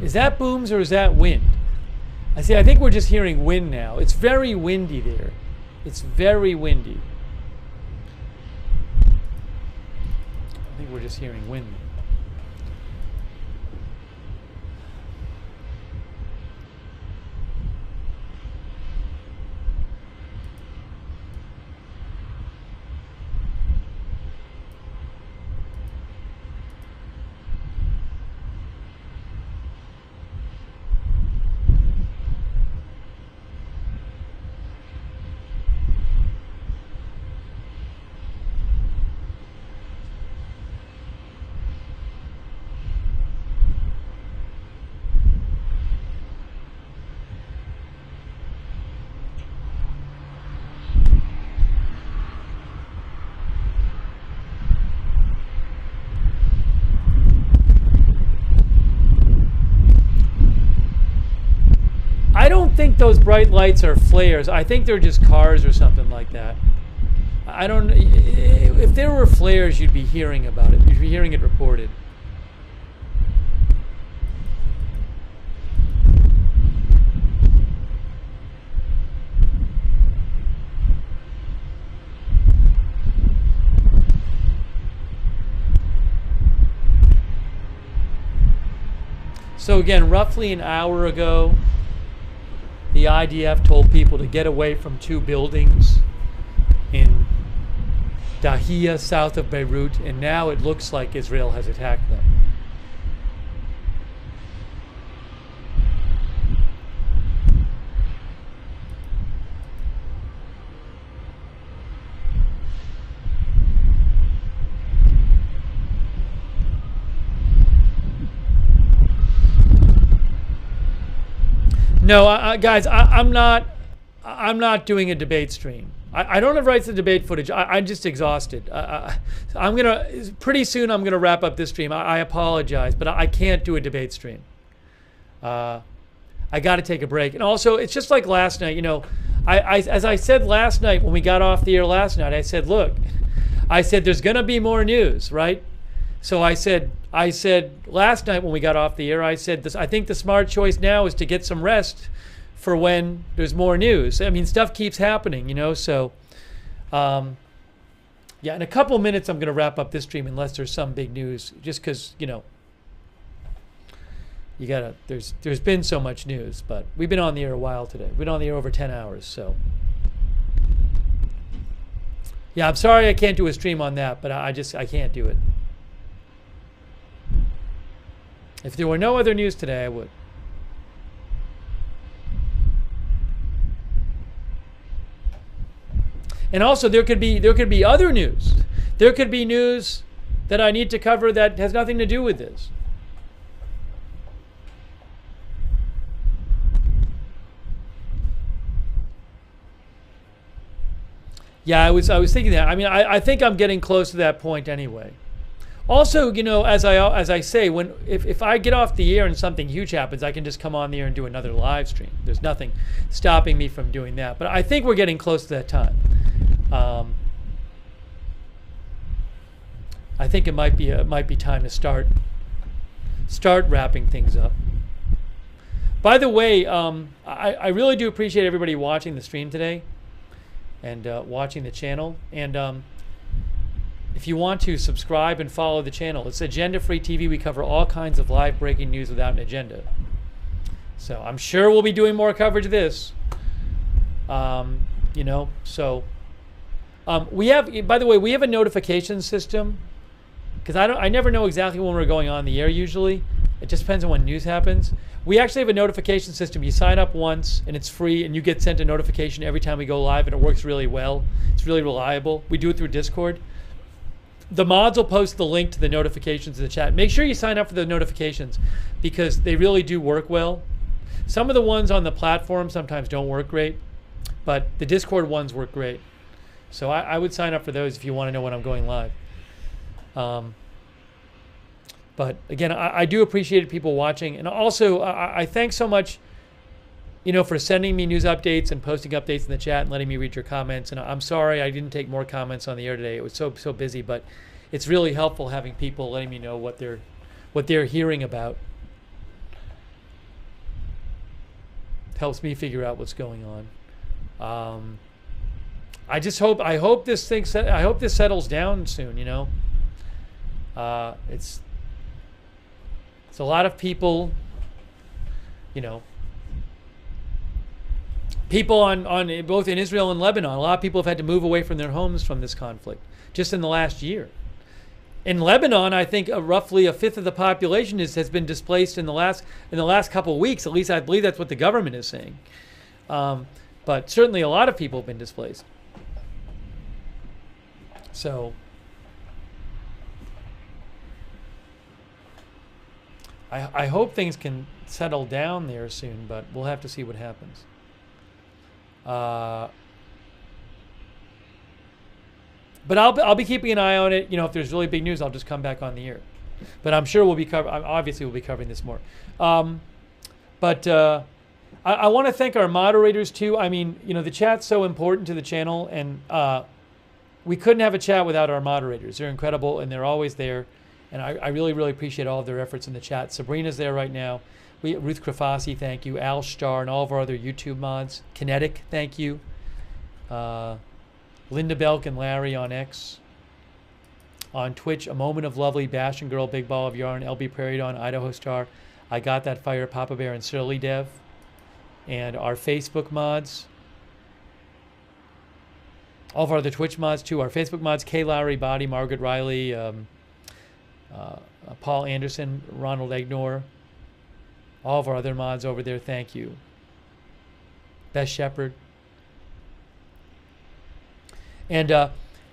Is that booms or is that wind? I think we're just hearing wind now. It's very windy there. It's very windy. I think we're just hearing wind. I don't think those bright lights are flares. I think they're just cars or something like that. I don't. If there were flares, you'd be hearing about it. You'd be hearing it reported. So again, roughly an hour ago, the IDF told people to get away from two buildings in Dahia, south of Beirut, and now it looks like Israel has attacked them. No, guys, I'm not doing a debate stream. I don't have rights to debate footage. I'm just exhausted. Pretty soon I'm gonna wrap up this stream. I apologize, but I can't do a debate stream. I got to take a break. And also, it's just like last night. You know, as I said last night when we got off the air last night, I said, look, there's gonna be more news, right? So I said last night when we got off the air, I said this. I think the smart choice now is to get some rest for when there's more news. I mean, stuff keeps happening, you know. So, yeah, in a couple of minutes, I'm going to wrap up this stream unless there's some big news. Just because, you know, you gotta. There's been so much news, but we've been on the air a while today. We've been on the air over 10 hours, so. Yeah, I'm sorry I can't do a stream on that, but I can't do it. If there were no other news today, I would. And also, there could be other news. There could be news that I need to cover that has nothing to do with this. Yeah, I was thinking that. I mean, I think I'm getting close to that point anyway. Also, you know, as I say, if I get off the air and something huge happens, I can just come on the air and do another live stream. There's nothing stopping me from doing that. But I think we're getting close to that time. I think it might be time to start wrapping things up. By the way, I really do appreciate everybody watching the stream today and watching the channel. And if you want to subscribe and follow the channel, it's Agenda Free TV. We cover all kinds of live breaking news without an agenda. So I'm sure we'll be doing more coverage of this. You know, so we have, by the way, we have a notification system because I never know exactly when we're going on the air usually. It just depends on when news happens. We actually have a notification system. You sign up once and it's free and you get sent a notification every time we go live, and it works really well. It's really reliable. We do it through Discord. The mods will post the link to the notifications in the chat. Make sure you sign up for the notifications because they really do work well. Some of the ones on the platform sometimes don't work great, but the Discord ones work great. So I would sign up for those if you want to know when I'm going live. But again, I do appreciate people watching. And also, I thank so much, you know, for sending me news updates and posting updates in the chat and letting me read your comments. And I'm sorry I didn't take more comments on the air today. It was so busy, but it's really helpful having people letting me know what they're hearing about. Helps me figure out what's going on. I hope this settles down soon, you know. It's a lot of people, you know, people on both in Israel and Lebanon. A lot of people have had to move away from their homes from this conflict just in the last year. In Lebanon, I think roughly a fifth of the population has been displaced in the last couple of weeks. At least I believe that's what the government is saying. But certainly a lot of people have been displaced. So I hope things can settle down there soon, but we'll have to see what happens. But I'll be keeping an eye on it. You know, if there's really big news, I'll just come back on the air. But I'm sure obviously we'll be covering this more. But I want to thank our moderators too. I mean, you know, the chat's so important to the channel, and we couldn't have a chat without our moderators. They're incredible, and they're always there. And I really, really appreciate all of their efforts in the chat. Sabrina's there right now. Ruth Krafasi, thank you. Al Starr and all of our other YouTube mods. Kinetic, thank you. Linda Belk and Larry on X. On Twitch, A Moment of Lovely, Bastion Girl, Big Ball of Yarn, LB Prairie Dawn, Idaho Star, I Got That Fire, Papa Bear, and Surly Dev. And our Facebook mods. All of our other Twitch mods too. Our Facebook mods, Kay Lowry, Body, Margaret Riley, Paul Anderson, Ronald Egnor, all of our other mods over there, thank you. Beth Shepherd. And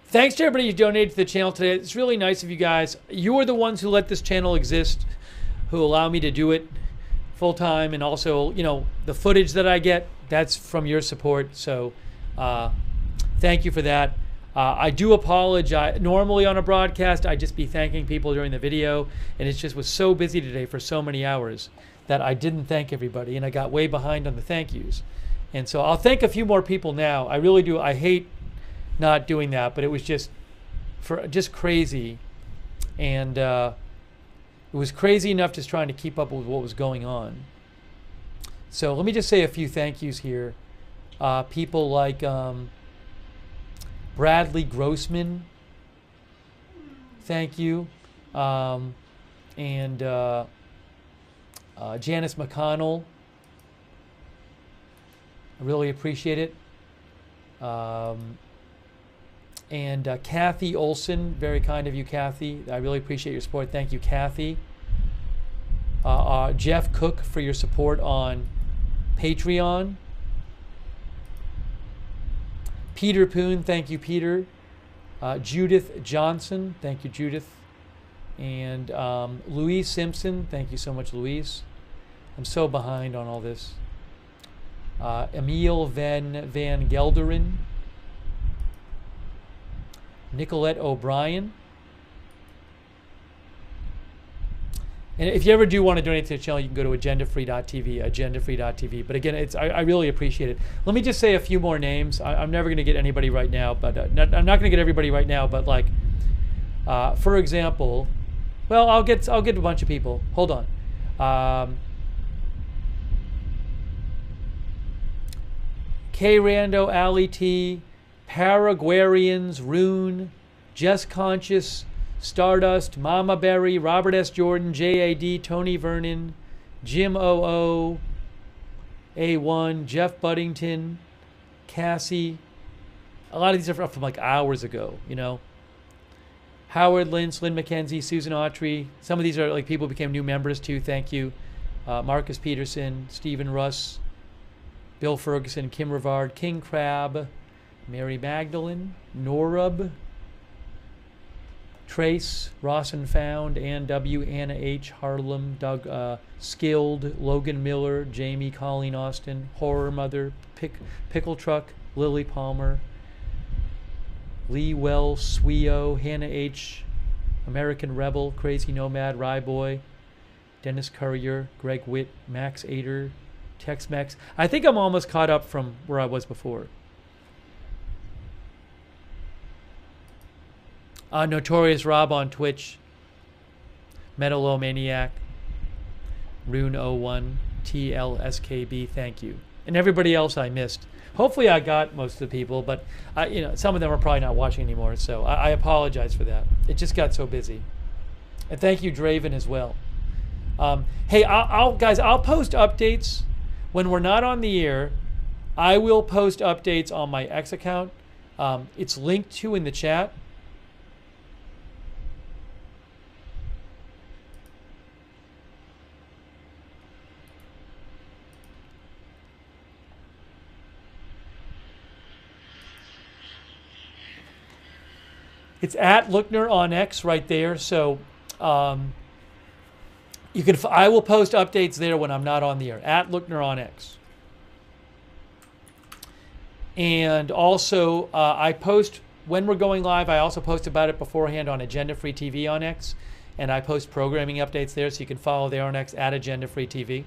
thanks to everybody who donated to the channel today. It's really nice of you guys. You are the ones who let this channel exist, who allow me to do it full time, and also, you know, the footage that I get, that's from your support. So thank you for that. I do apologize. Normally on a broadcast, I'd just be thanking people during the video, and it just was so busy today for so many hours that I didn't thank everybody, and I got way behind on the thank yous. And so I'll thank a few more people now. I really do. I hate not doing that, but it was just crazy, and it was crazy enough just trying to keep up with what was going on. So let me just say a few thank yous here. People like Bradley Grossman, thank you, and Janice McConnell, I really appreciate it, and Kathy Olson, very kind of you, Kathy. I really appreciate your support. Thank you, Kathy. Jeff Cook for your support on Patreon. Peter Poon, thank you, Peter. Judith Johnson, thank you, Judith. And Louise Simpson, thank you so much, Louise. I'm so behind on all this. Emil Van Gelderen. Nicolette O'Brien. And if you ever do want to donate to the channel, you can go to agendafree.tv, agendafree.tv. But again, I really appreciate it. Let me just say a few more names. I'm never going to get anybody right now, but I'm not going to get everybody right now. But like, for example, well, I'll get a bunch of people. Hold on. K. Rando, Ali T, Paraguayans, Rune, Jess Conscious, Stardust, Mama Berry, Robert S. Jordan, JAD, Tony Vernon, Jim OO, A1, Jeff Buddington, Cassie. A lot of these are from like hours ago, you know. Howard Lynch, Lynn McKenzie, Susan Autry. Some of these are like people who became new members too. Thank you. Marcus Peterson, Stephen Russ, Bill Ferguson, Kim Rivard, King Crab, Mary Magdalene, Norub, Trace, Ross and Found, Ann W, Anna H, Harlem, Doug Skilled, Logan Miller, Jamie, Colleen Austin, Horror Mother, Pickle Truck, Lily Palmer, Lee Wells, Sweo, Hannah H, American Rebel, Crazy Nomad, Rye Boy, Dennis Courier, Greg Witt, Max Ader, Tex-Mex. I think I'm almost caught up from where I was before. Notorious Rob on Twitch, Metalomaniac, Rune01, TLSKB, thank you. And everybody else I missed. Hopefully I got most of the people, but you know, some of them are probably not watching anymore, so I apologize for that. It just got so busy. And thank you, Draven, as well. Hey, guys, I'll post updates when we're not on the air. I will post updates on my X account. It's linked to in the chat. It's at Lookner on X right there. So you can. I will post updates there when I'm not on the air. At Lookner on X. And also, I post when we're going live. I also post about it beforehand on Agenda Free TV on X, and I post programming updates there, so you can follow there on X at Agenda Free TV.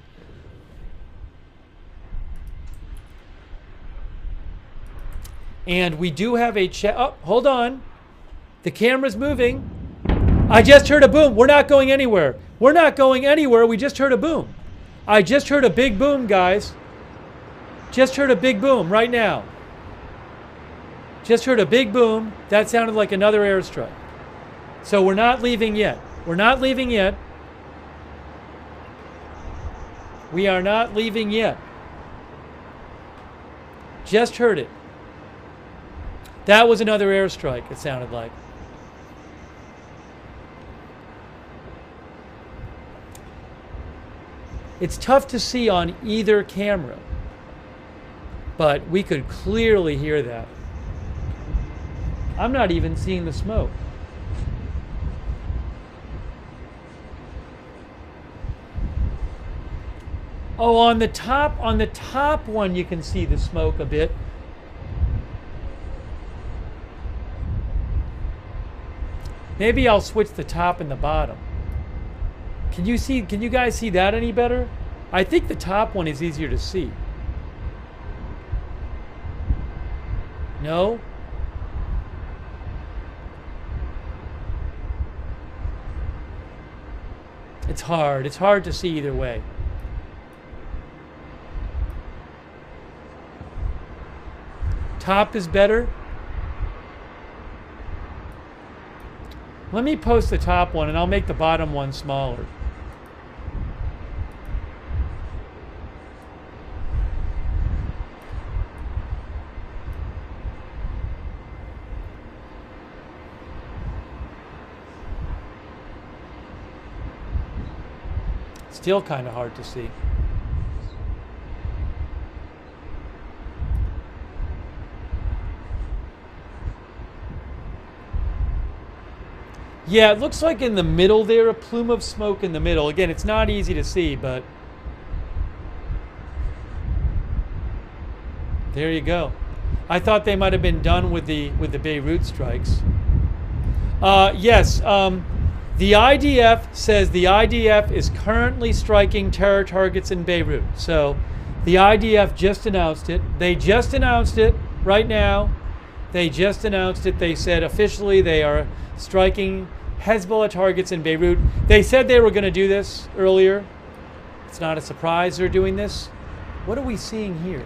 And we do have a chat. Oh, hold on. The camera's moving. I just heard a boom. We're not going anywhere. We're not going anywhere. We just heard a boom. I just heard a big boom, guys. Just heard a big boom right now. Just heard a big boom. That sounded like another airstrike. So we're not leaving yet. We're not leaving yet. We are not leaving yet. Just heard it. That was another airstrike, it sounded like. It's tough to see on either camera, but we could clearly hear that. I'm not even seeing the smoke. Oh, on the top one you can see the smoke a bit. Maybe I'll switch the top and the bottom. Can you guys see that any better? I think the top one is easier to see. No? It's hard. It's hard to see either way. Top is better. Let me post the top one and I'll make the bottom one smaller. Still kind of hard to see. Yeah, it looks like in the middle there, a plume of smoke in the middle. Again, it's not easy to see, but there you go. I thought they might have been done with the Beirut strikes. Yes, the IDF says the IDF is currently striking terror targets in Beirut. So the IDF just announced it. They just announced it right now. They just announced it. They said officially they are striking Hezbollah targets in Beirut. They said they were going to do this earlier. It's not a surprise they're doing this. What are we seeing here?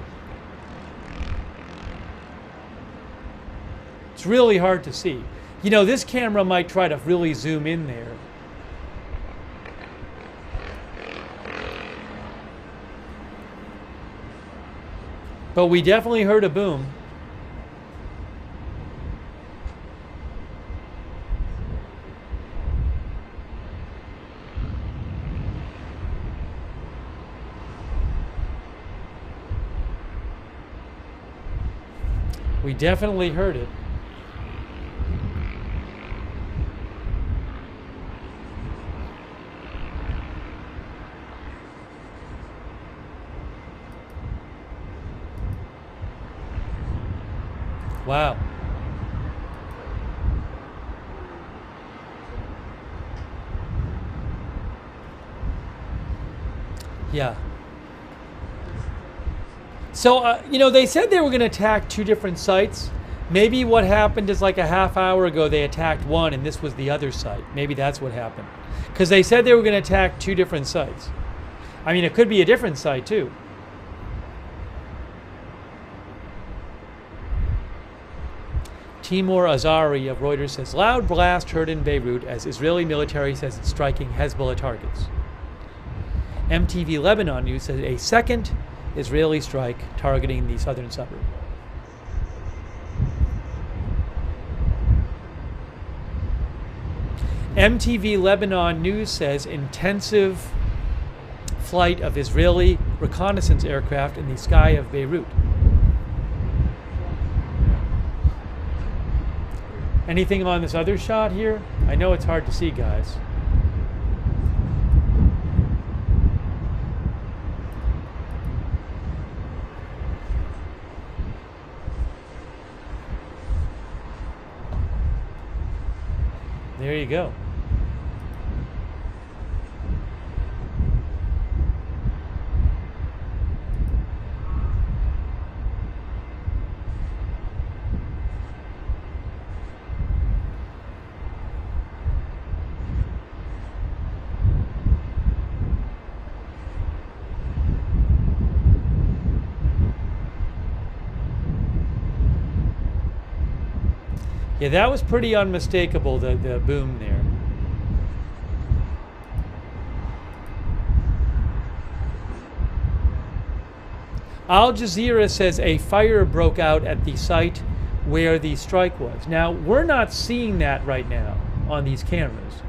It's really hard to see. You know, this camera might try to really zoom in there. But we definitely heard a boom. We definitely heard it. Wow. Yeah. So, you know, they said they were going to attack 2 different sites. Maybe what happened is like a half hour ago they attacked one and this was the other site. Maybe that's what happened. Because they said they were going to attack 2 different sites. I mean, it could be a different site too. Timur Azari of Reuters says, loud blast heard in Beirut as Israeli military says it's striking Hezbollah targets. MTV Lebanon News says a second Israeli strike targeting the southern suburb. MTV Lebanon News says intensive flight of Israeli reconnaissance aircraft in the sky of Beirut. Anything on this other shot here? I know it's hard to see, guys. There you go. Yeah, that was pretty unmistakable, the boom there. Al Jazeera says a fire broke out at the site where the strike was. Now, we're not seeing that right now on these cameras.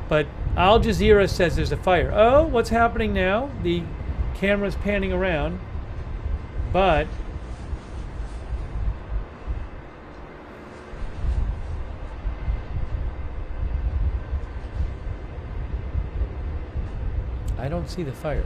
But Al Jazeera says there's a fire. Oh, what's happening now? The camera's panning around. But I don't see the fire.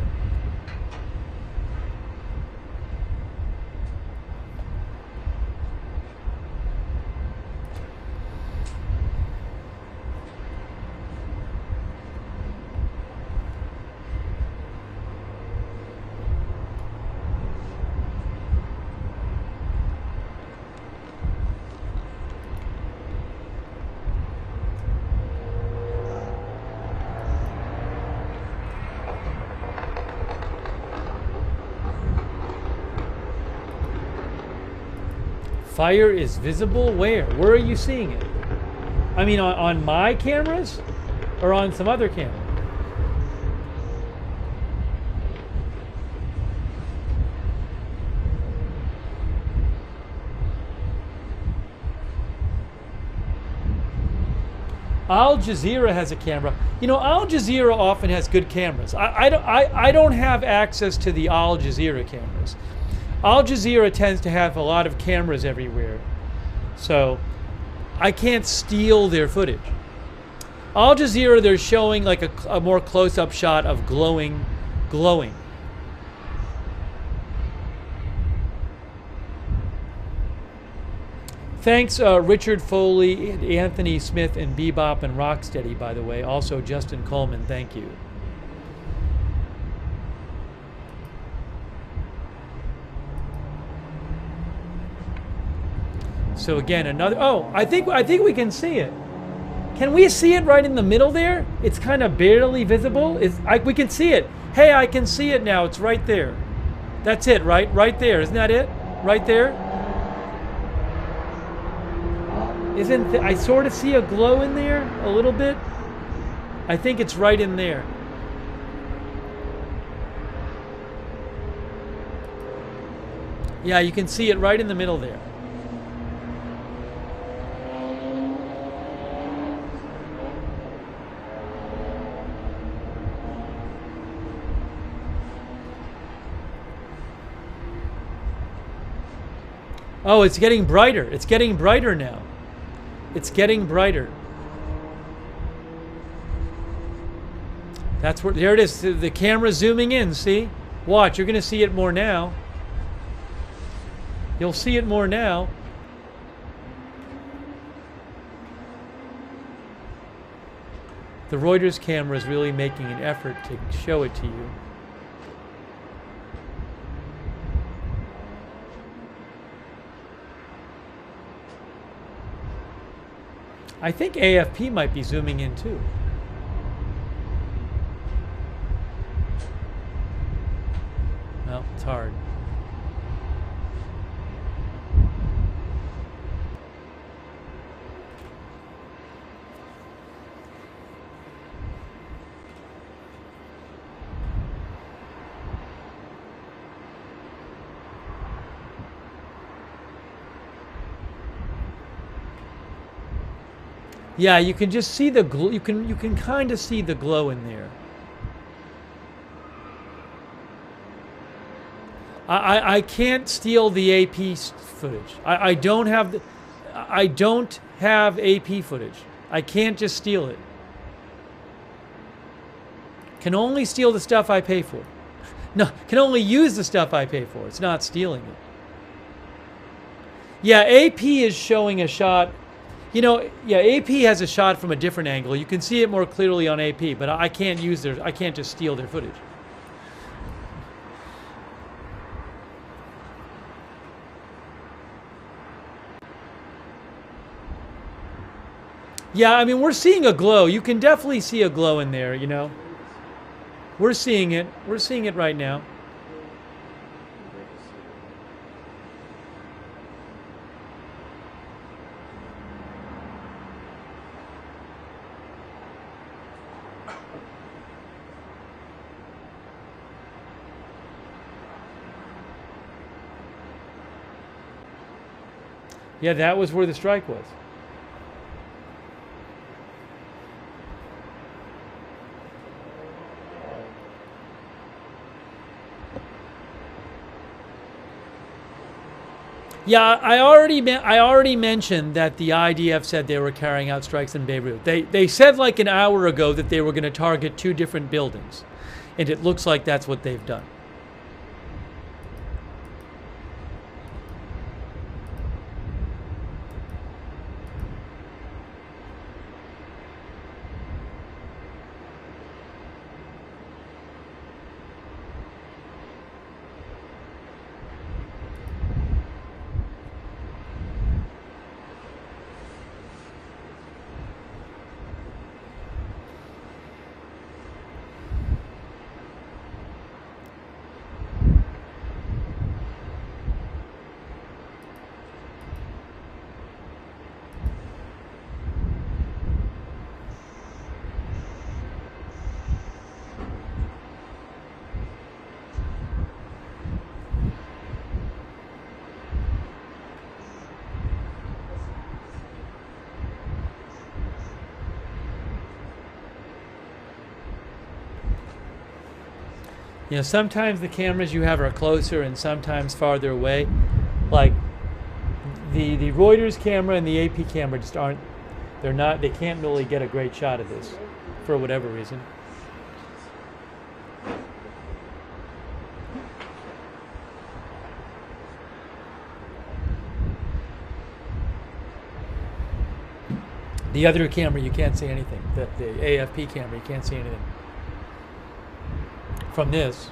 Fire is visible where? Where are you seeing it? I mean, on my cameras or on some other camera? Al Jazeera has a camera. You know, Al Jazeera often has good cameras. I don't have access to the Al Jazeera cameras. Al Jazeera tends to have a lot of cameras everywhere, so I can't steal their footage. Al Jazeera, they're showing like a more close-up shot of glowing. Thanks, Richard Foley, and Anthony Smith, and Bebop and Rocksteady, by the way. Also, Justin Coleman, thank you. So again, another. Oh, I think we can see it. Can we see it right in the middle there? It's kind of barely visible. We can see it. Hey, I can see it now. It's right there. That's it, right? Right there. Isn't that it? Right there. I sort of see a glow in there a little bit? I think it's right in there. Yeah, you can see it right in the middle there. Oh, it's getting brighter. It's getting brighter now. It's getting brighter. That's where, there it is. The camera's zooming in, see? Watch, you're going to see it more now. You'll see it more now. The Reuters camera is really making an effort to show it to you. I think AFP might be zooming in too. Well, it's hard. Yeah, you can just see the glow. You can kind of see the glow in there. I can't steal the AP footage. I don't have AP footage. I can't just steal it. Can only steal the stuff I pay for. No, can only use the stuff I pay for. It's not stealing it. Yeah, AP is showing a shot. You know, yeah, AP has a shot from a different angle. You can see it more clearly on AP, but I can't use I can't just steal their footage. Yeah, I mean, we're seeing a glow. You can definitely see a glow in there, you know. We're seeing it. We're seeing it right now. Yeah, that was where the strike was. Yeah, I already mentioned that the IDF said they were carrying out strikes in Beirut. They said like an hour ago that they were going to target 2 different buildings, and it looks like that's what they've done. You know, sometimes the cameras you have are closer and sometimes farther away. Like the Reuters camera and the AP camera just aren't, they can't really get a great shot of this for whatever reason. The other camera, you can't see anything. The AFP camera, you can't see anything. From this.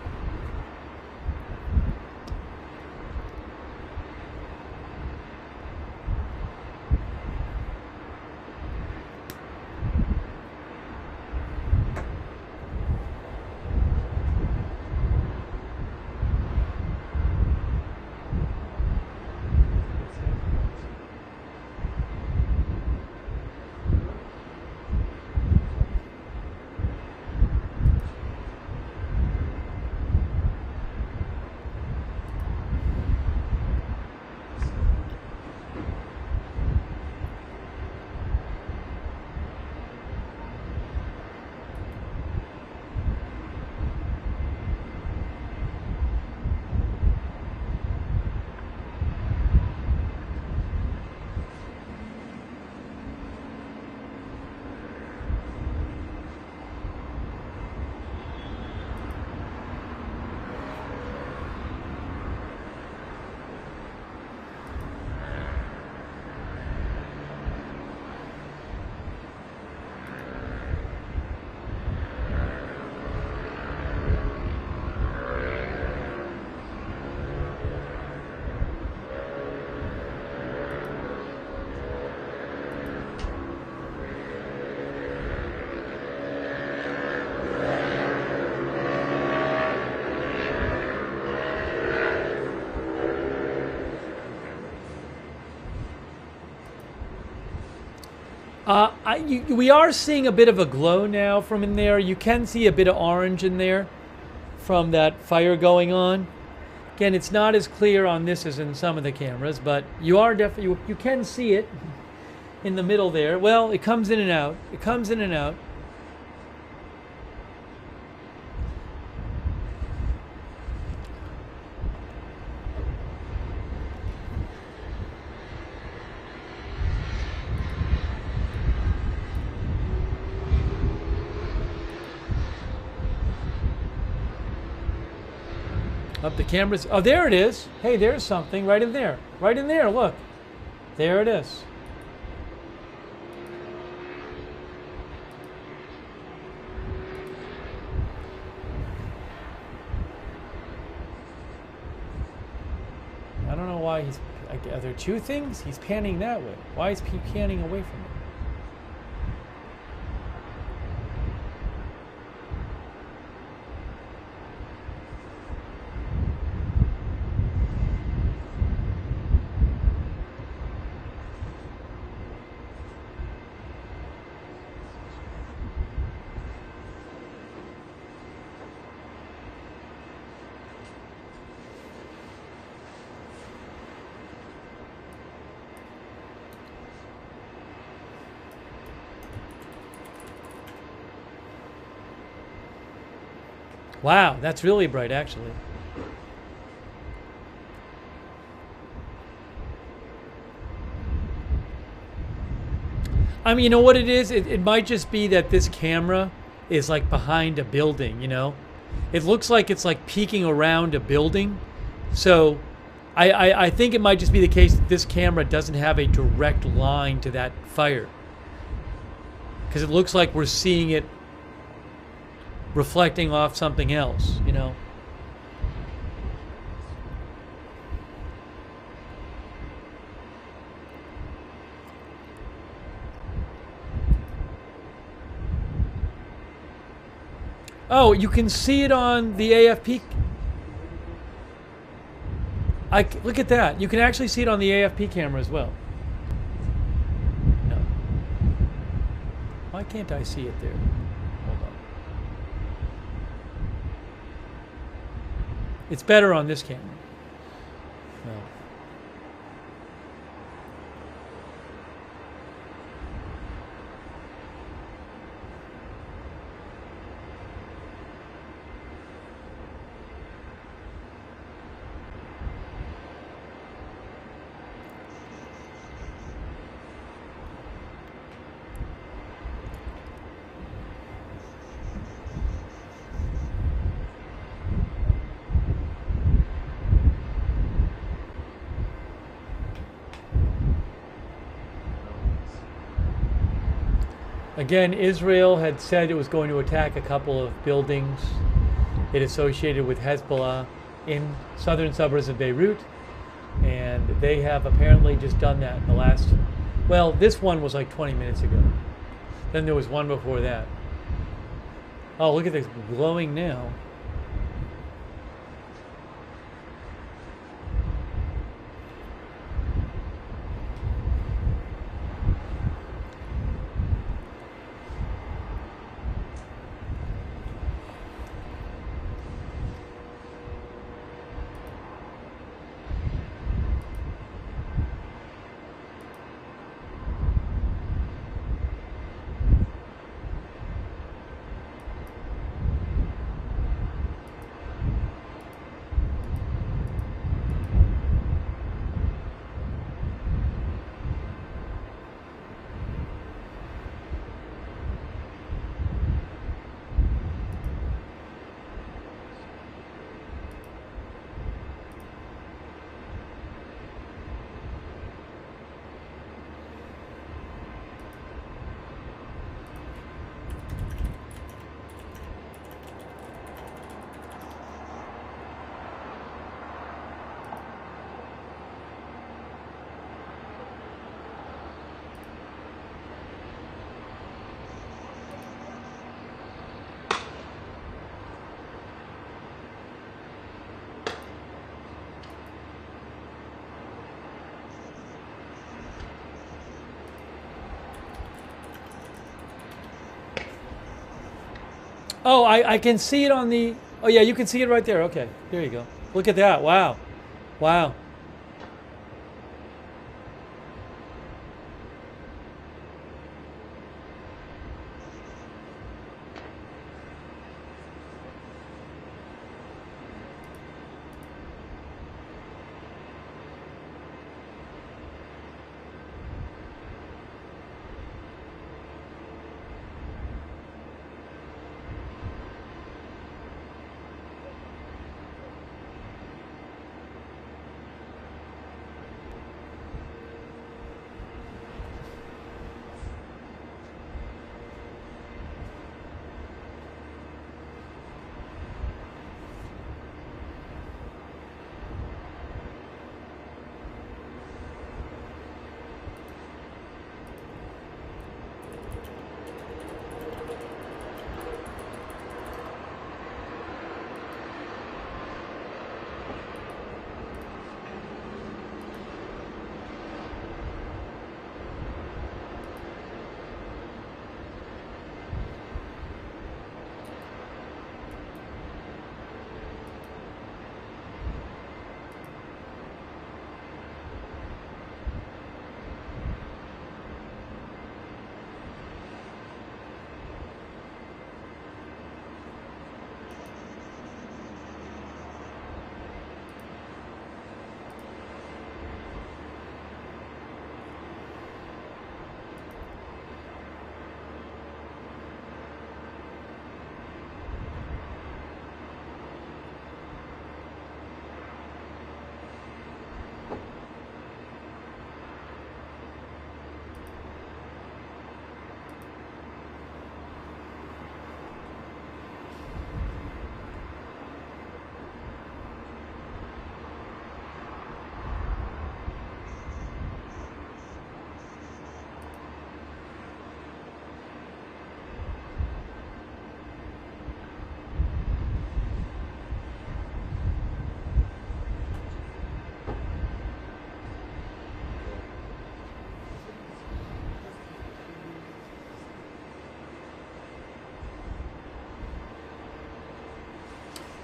We are seeing a bit of a glow now from in there. You can see a bit of orange in there from that fire going on. Again, it's not as clear on this as in some of the cameras, but you are definitely, you can see it in the middle there. Well, it comes in and out. It comes in and out. Up the cameras. Oh, there it is. Hey, there's something right in there. Right in there, look. There it is. I don't know why he's... Are there two things? He's panning that way. Why is he panning away from it? Wow, that's really bright, actually. I mean, you know what it is? It might just be that this camera is like behind a building, you know? It looks like it's like peeking around a building. So I think it might just be the case that this camera doesn't have a direct line to that fire. Because it looks like we're seeing it reflecting off something else, you know. Oh, you can see it on the AFP. Look at that. You can actually see it on the AFP camera as well. No. Why can't I see it there? It's better on this camera. No. Again, Israel had said it was going to attack a couple of buildings it associated with Hezbollah in southern suburbs of Beirut, and they have apparently just done that in the last, well, this one was like 20 minutes ago. Then there was one before that. Oh, look at this glowing now. Oh, I can see it on the, oh yeah, you can see it right there. Okay, there you go. Look at that. Wow. Wow.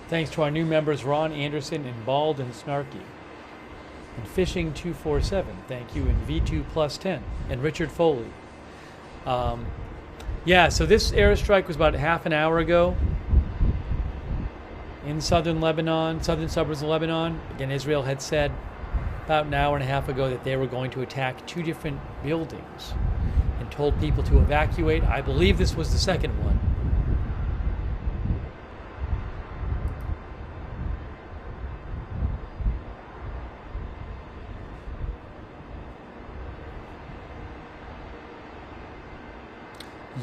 Thanks to our new members, Ron Anderson and Bald and Snarky. And Fishing 247, thank you, and V2 plus 10, and Richard Foley. Yeah, so this airstrike was about half an hour ago in southern Lebanon, southern suburbs of Lebanon. Again, Israel had said about an hour and a half ago that they were going to attack 2 different buildings and told people to evacuate. I believe this was the second one.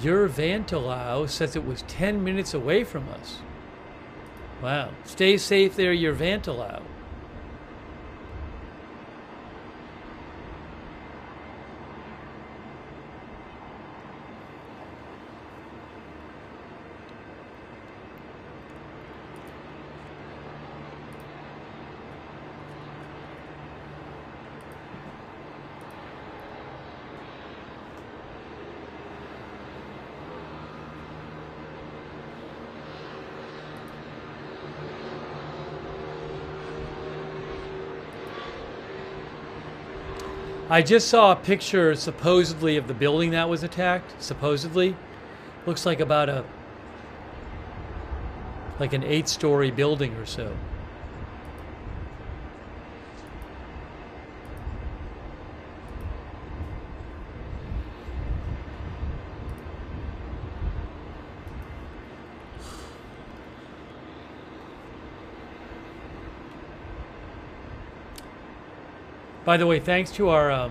Your Vantalau says it was 10 minutes away from us. Wow. Stay safe there, your Vantalau. I just saw a picture supposedly of the building that was attacked. Supposedly. Looks like about an 8-story building or so. By the way, thanks to our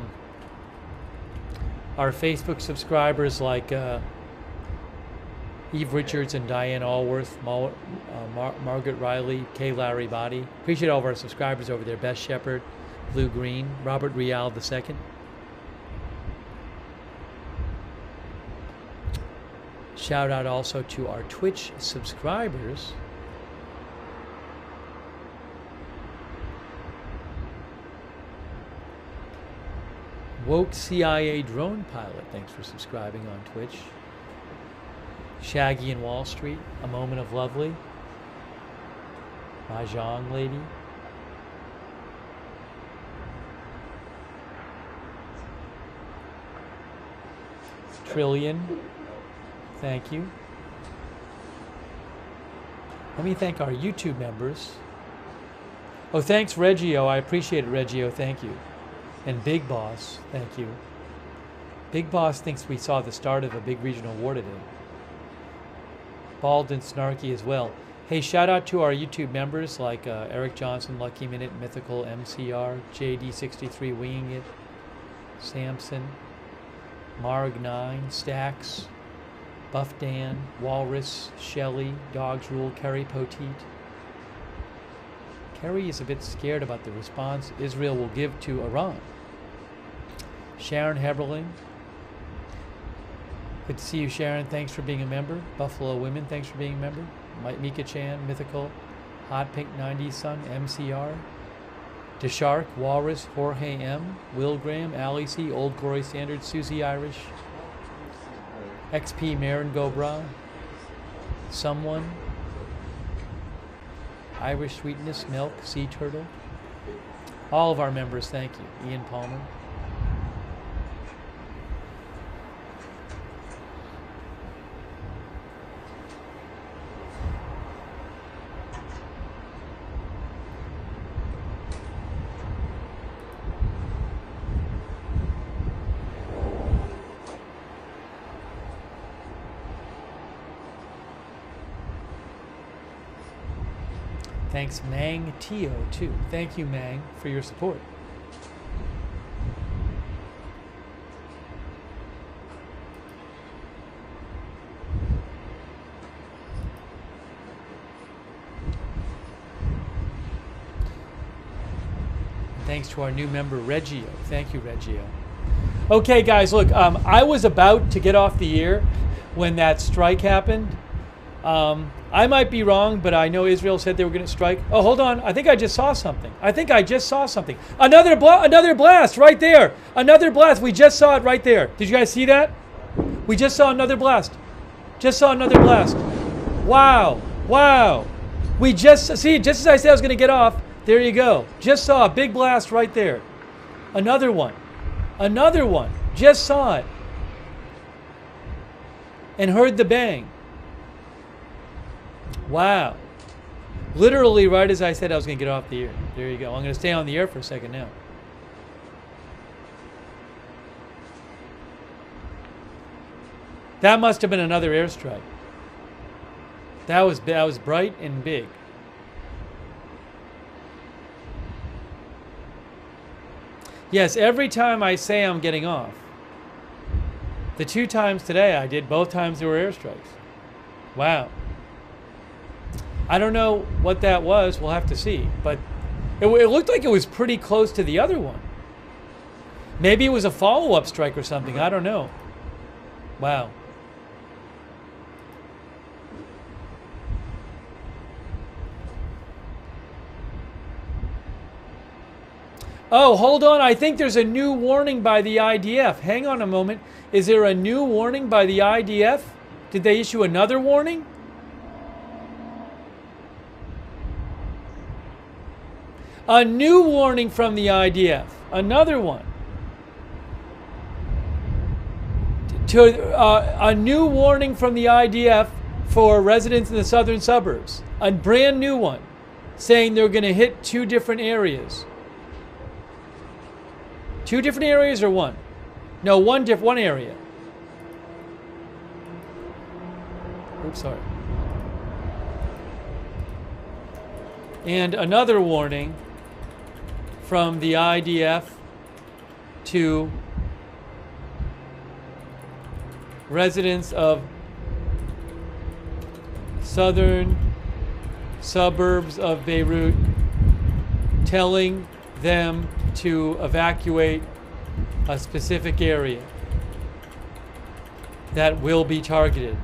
Facebook subscribers like Eve Richards and Diane Allworth, Margaret Riley, Kay Larry Body. Appreciate all of our subscribers over there. Beth Shepherd, Lou Green, Robert Rial II. Shout out also to our Twitch subscribers. Woke CIA Drone Pilot, thanks for subscribing on Twitch. Shaggy in Wall Street, A Moment of Lovely. Mahjong Lady. Trillion, thank you. Let me thank our YouTube members. Oh, thanks Reggio, I appreciate it Reggio, thank you. And Big Boss, thank you. Big Boss thinks we saw the start of a big regional war today. Bald and Snarky as well. Hey, shout out to our YouTube members like Eric Johnson, Lucky Minute, Mythical, MCR, JD63, Winging It, Samson, Marg9, Stacks, Buff Dan, Walrus, Shelley, Dogs Rule, Kerry Poteet. Kerry is a bit scared about the response Israel will give to Iran. Sharon Heberling. Good to see you, Sharon. Thanks for being a member. Buffalo Women, thanks for being a member. Mika Chan, Mythical, Hot Pink 90s Sun, MCR. DeShark, Walrus, Jorge M, Will Graham, Ali C, Old Glory Standard, Susie Irish, XP Marin Gobra, Someone, Irish Sweetness, Milk, Sea Turtle. All of our members, thank you. Ian Palmer. Thanks, Mang Tio, too. Thank you, Mang, for your support. Thanks to our new member, Reggio. Thank you, Reggio. Okay, guys, look, I was about to get off the air when that strike happened. I might be wrong, but I know Israel said they were going to strike. Oh, hold on. I think I just saw something. Another blast right there. Another blast. We just saw it right there. Did you guys see that? We just saw another blast. Wow. Wow. We just as I said I was going to get off, there you go. Just saw a big blast right there. Another one. Just saw it. And heard the bang. Wow. Literally right as I said I was going to get off the air. There you go. I'm going to stay on the air for a second now. That must have been another airstrike. That was bright and big. Yes, every time I say I'm getting off, The 2 times today I did, both times there were airstrikes. Wow. I don't know what that was. We'll have to see. But it looked like it was pretty close to the other one. Maybe it was a follow-up strike or something. I don't know. Wow. Oh, hold on. I think there's a new warning by the IDF. Hang on a moment. Is there a new warning by the IDF? Did they issue another warning? A new warning from the IDF. Another one. A new warning from the IDF for residents in the southern suburbs. A brand new one. Saying they're going to hit 2 different areas. 2 different areas or one? No, one area. Oops, sorry. And another warning from the IDF to residents of southern suburbs of Beirut, telling them to evacuate a specific area that will be targeted.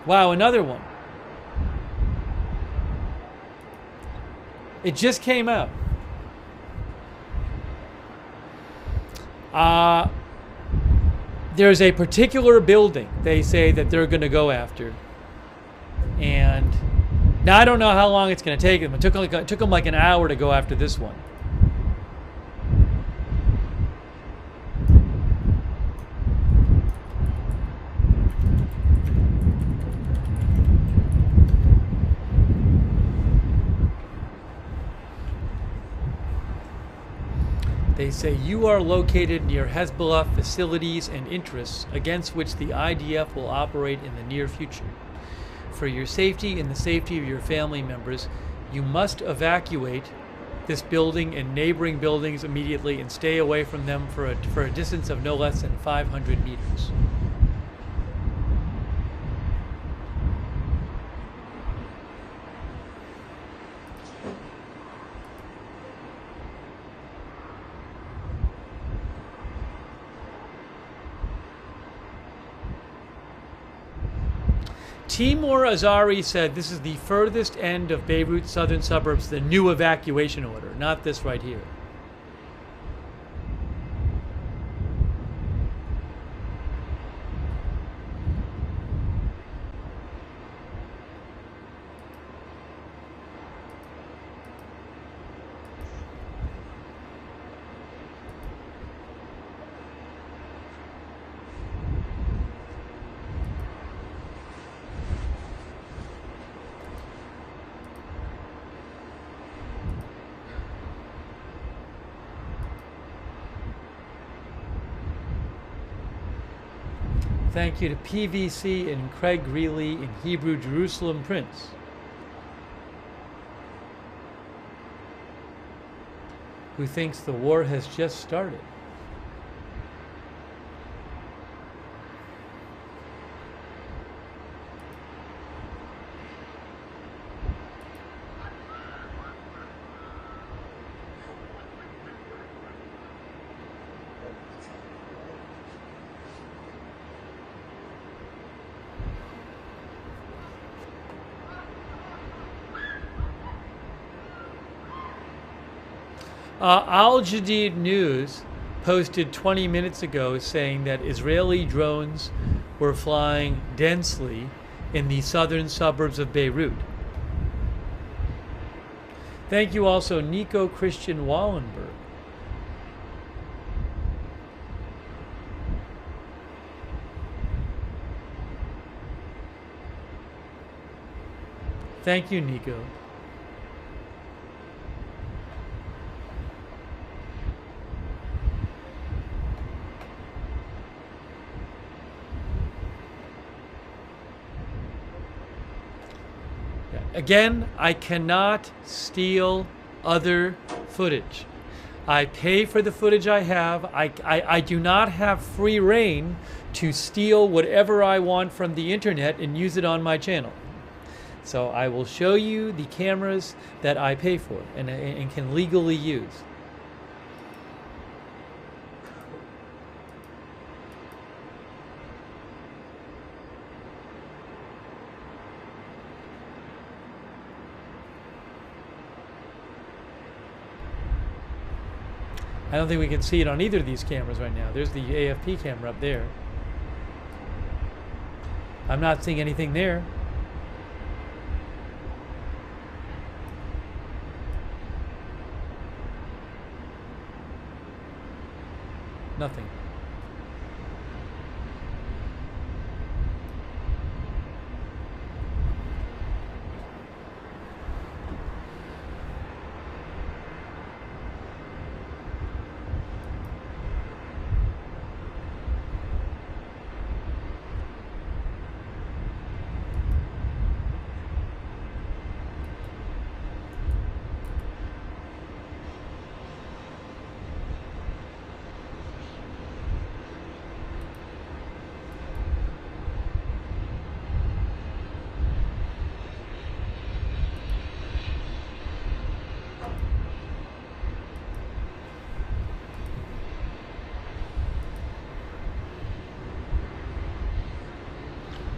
Wow, another one. It just came out. There's a particular building they say that they're going to go after. And now I don't know how long it's going to take them. It took them like an hour to go after this one. They say you are located near Hezbollah facilities and interests against which the IDF will operate in the near future. For your safety and the safety of your family members, you must evacuate this building and neighboring buildings immediately and stay away from them for a distance of no less than 500 meters. Timur Azari said this is the furthest end of Beirut's southern suburbs, the new evacuation order, not this right here. Thank you to PVC and Craig Greeley in Hebrew Jerusalem Prince. Who thinks the war has just started. Al Jadid News posted 20 minutes ago saying that Israeli drones were flying densely in the southern suburbs of Beirut. Thank you also, Nico Christian Wallenberg. Thank you, Nico. Again, I cannot steal other footage. I pay for the footage I have. I do not have free reign to steal whatever I want from the internet and use it on my channel. So I will show you the cameras that I pay for and can legally use. I don't think we can see it on either of these cameras right now. There's the AFP camera up there. I'm not seeing anything there. Nothing.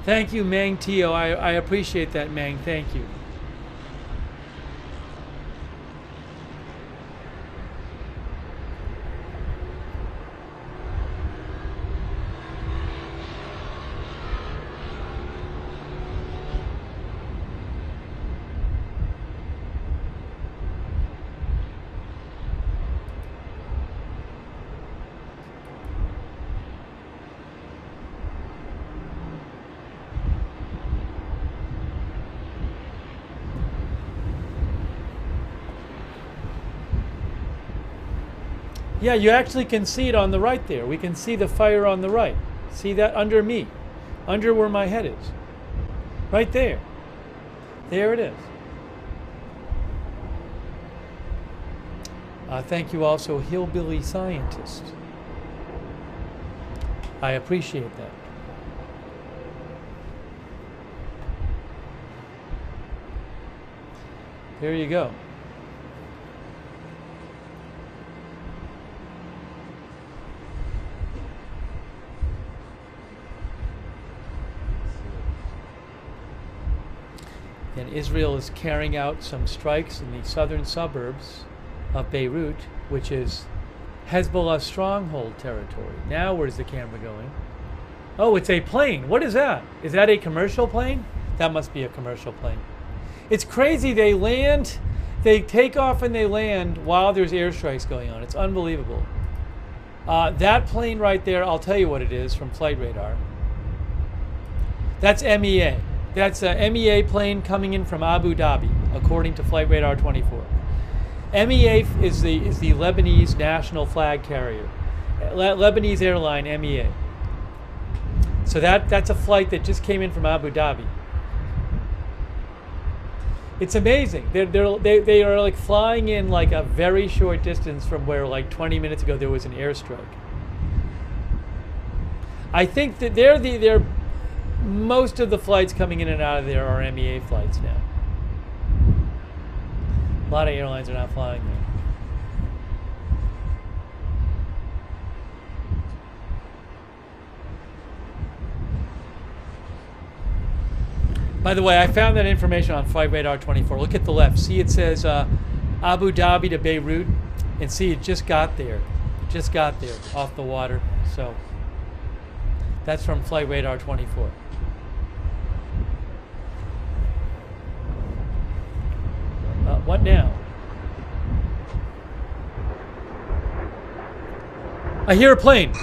Thank you, Mang Tio. I appreciate that, Mang. Thank you. Yeah, you actually can see it on the right there. We can see the fire on the right. See that under me, under where my head is. Right there. There it is. Thank you also, Hillbilly Scientist. I appreciate that. There you go. And Israel is carrying out some strikes in the southern suburbs of Beirut, which is Hezbollah stronghold territory. Now where's the camera going? Oh, it's a plane. What is that? Is that a commercial plane? That must be a commercial plane. It's crazy. They land, they take off and they land while there's airstrikes going on. It's unbelievable. That plane right there, I'll tell you what it is from flight radar. That's MEA. That's a MEA plane coming in from Abu Dhabi, according to Flight Radar 24. MEA is the Lebanese national flag carrier. Lebanese airline, MEA. So that's a flight that just came in from Abu Dhabi. It's amazing. They are like flying in like a very short distance from where like 20 minutes ago there was an airstrike. I think that they're most of the flights coming in and out of there are MEA flights now. A lot of airlines are not flying there. By the way, I found that information on Flight Radar 24. Look at the left. See, it says Abu Dhabi to Beirut, and see, it just got there. It just got there off the water. So that's from Flight Radar 24. What now? I hear a plane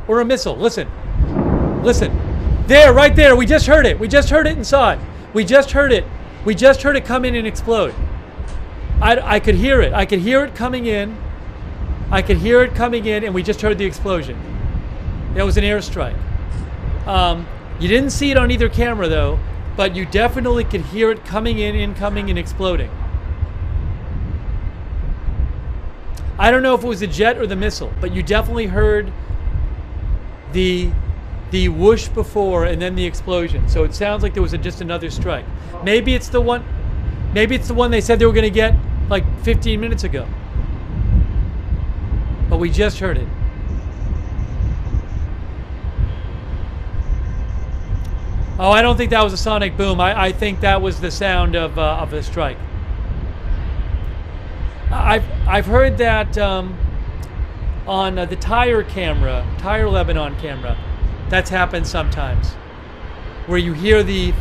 or a missile. Listen. Listen. There, right there. We just heard it. We just heard it and saw it. We just heard it. We just heard it come in and explode. I could hear it. I could hear it coming in. I could hear it coming in, and we just heard the explosion. That was an airstrike. You didn't see it on either camera, though, but you definitely could hear it coming in, incoming, and exploding. I don't know if it was the jet or the missile, but you definitely heard the whoosh before and then the explosion. So it sounds like there was just another strike. Maybe it's the one. Maybe it's the one they said they were going to get like 15 minutes ago. But we just heard it. Oh, I don't think that was a sonic boom. I think that was the sound of the strike. I've heard that on the tire Lebanon camera, that's happened sometimes, where you hear the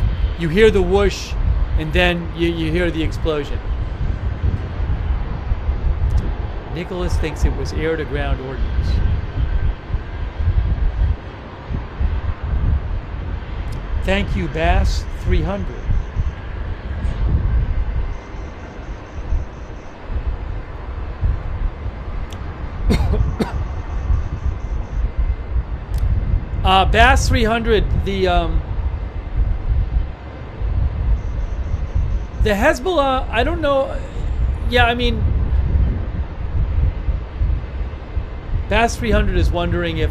whoosh, and then you hear the explosion. Nicholas thinks it was air-to-ground ordnance. Thank you, Bass 300. Bass 300, the Hezbollah, I don't know. Yeah, I mean, Bass 300 is wondering if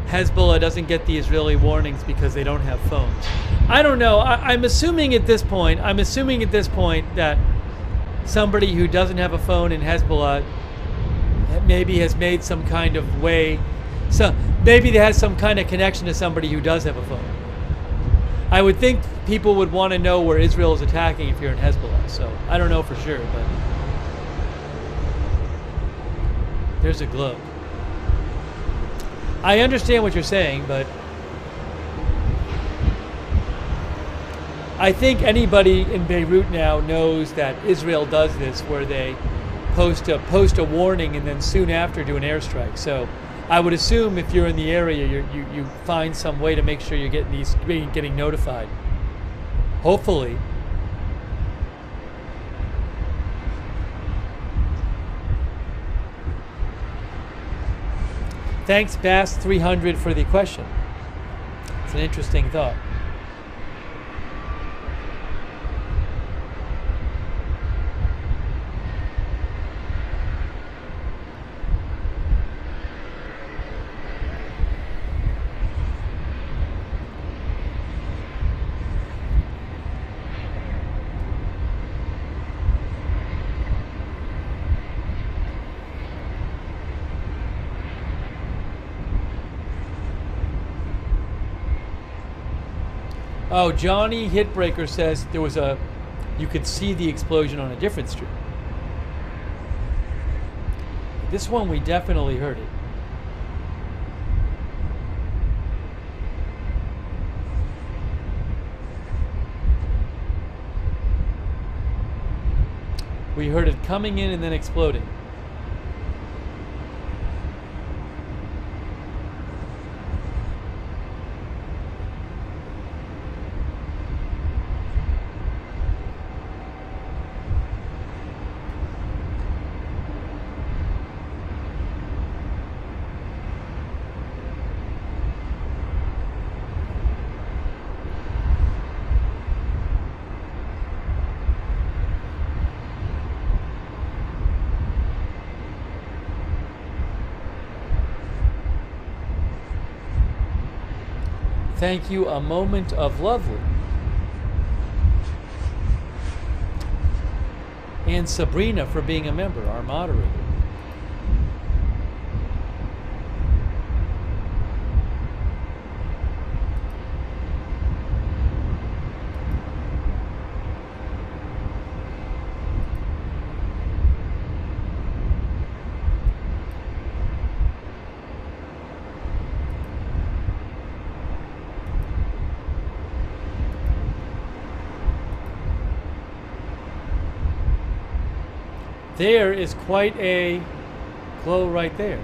Hezbollah doesn't get the Israeli warnings because they don't have phones. I don't know. I'm assuming at this point that somebody who doesn't have a phone in Hezbollah maybe has made some kind of way. So maybe they has some kind of connection to somebody who does have a phone. I would think people would want to know where Israel is attacking if you're in Hezbollah. So I don't know for sure, but there's a globe. I understand what you're saying, but I think anybody in Beirut now knows that Israel does this, where they post a warning and then soon after do an airstrike. So I would assume if you're in the area, you find some way to make sure you're getting notified. Hopefully. Thanks, Bass 300, for the question. It's an interesting thought. Oh, Johnny Hitbreaker says there was you could see the explosion on a different street. This one we definitely heard it. We heard it coming in and then exploding. Thank you, A Moment of Lovely. And Sabrina for being a member, our moderator. There is quite a glow right there.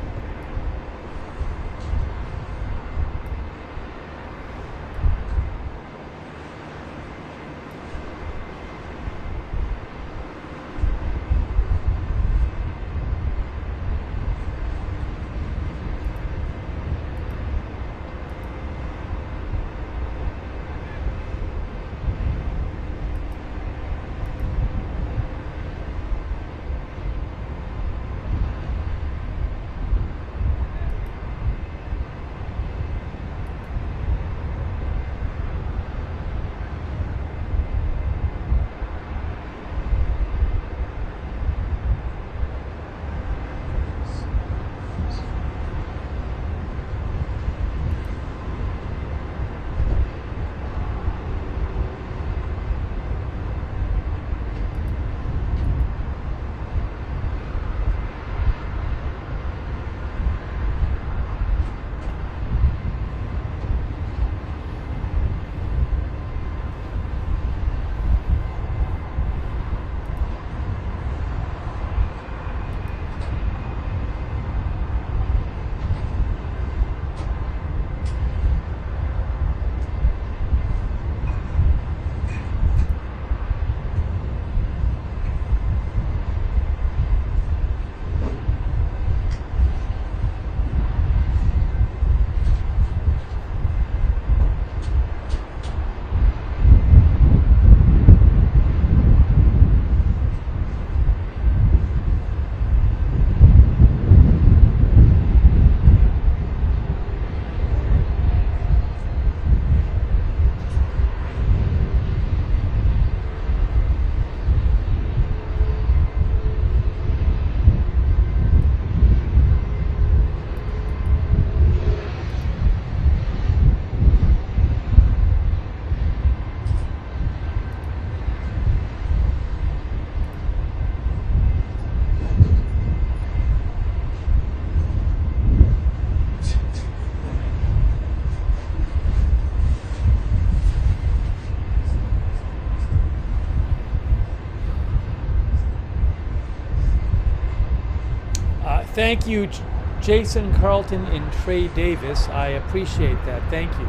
Thank you, Jason Carlton and Trey Davis. I appreciate that. Thank you.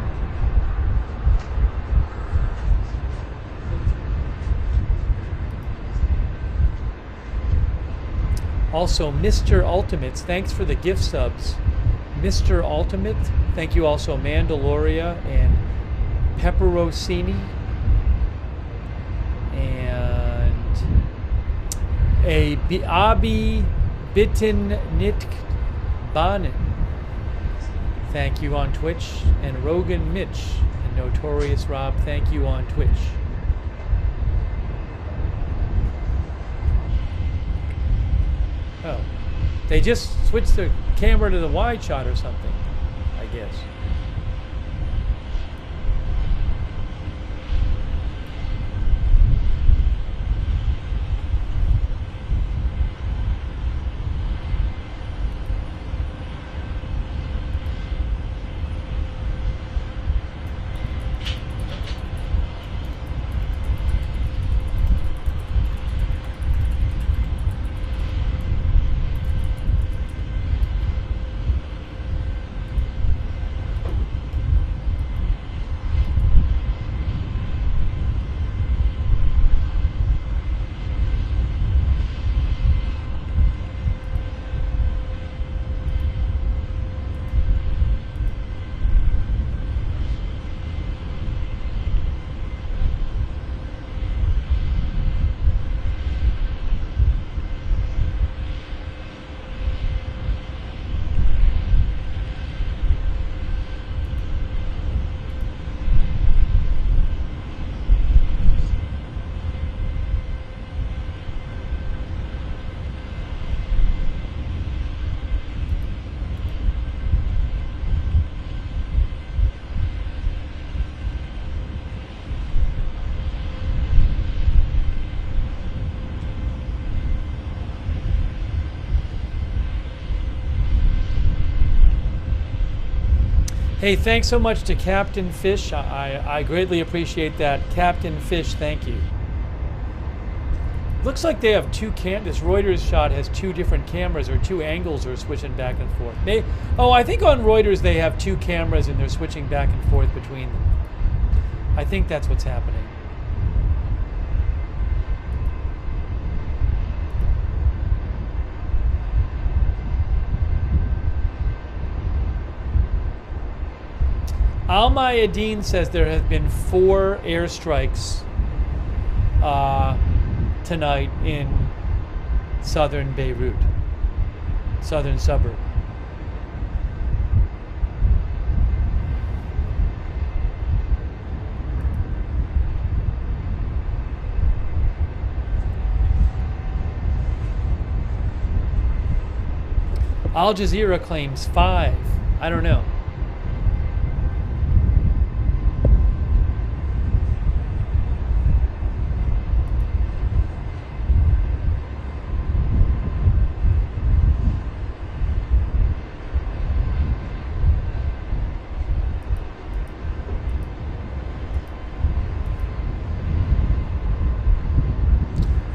Also, Mr. Ultimates, thanks for the gift subs. Mr. Ultimate, thank you also, Mandaloria and Pepperosini. And Abi Bitten Nit Banen. Thank you on Twitch. And Rogan Mitch and Notorious Rob, thank you on Twitch. Oh, they just switched the camera to the wide shot or something, I guess. Hey, thanks so much to Captain Fish. I greatly appreciate that. Captain Fish, thank you. Looks like they have this Reuters shot has two different cameras, or two angles are switching back and forth. I think on Reuters they have two cameras and they're switching back and forth between them. I think that's what's happening. Al-Mayadeen says there have been 4 airstrikes tonight in southern Beirut, southern suburb. Al Jazeera claims 5. I don't know.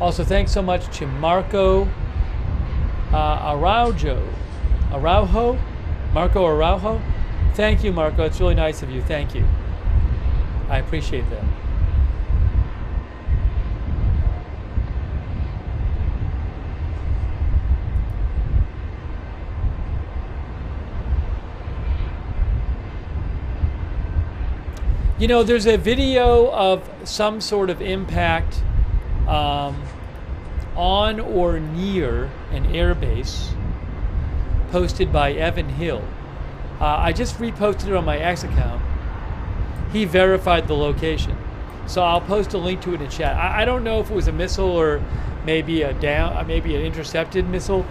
Also, thanks so much to Marco Araujo. Marco Araujo? Thank you, Marco. It's really nice of you. Thank you. I appreciate that. You know, there's a video of some sort of impact on or near an airbase posted by Evan Hill. I just reposted it on my X account. He verified the location. So I'll post a link to it in chat. I don't know if it was a missile or maybe maybe an intercepted missile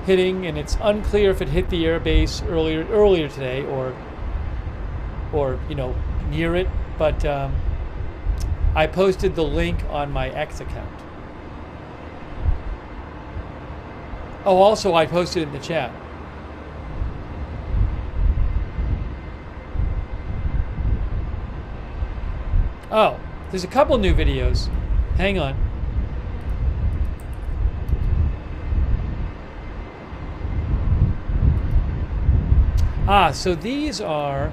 hitting, and it's unclear if it hit the airbase earlier today or you know, near it, but I posted the link on my X account. Oh, also I posted it in the chat. Oh, there's a couple new videos. Hang on. So these are...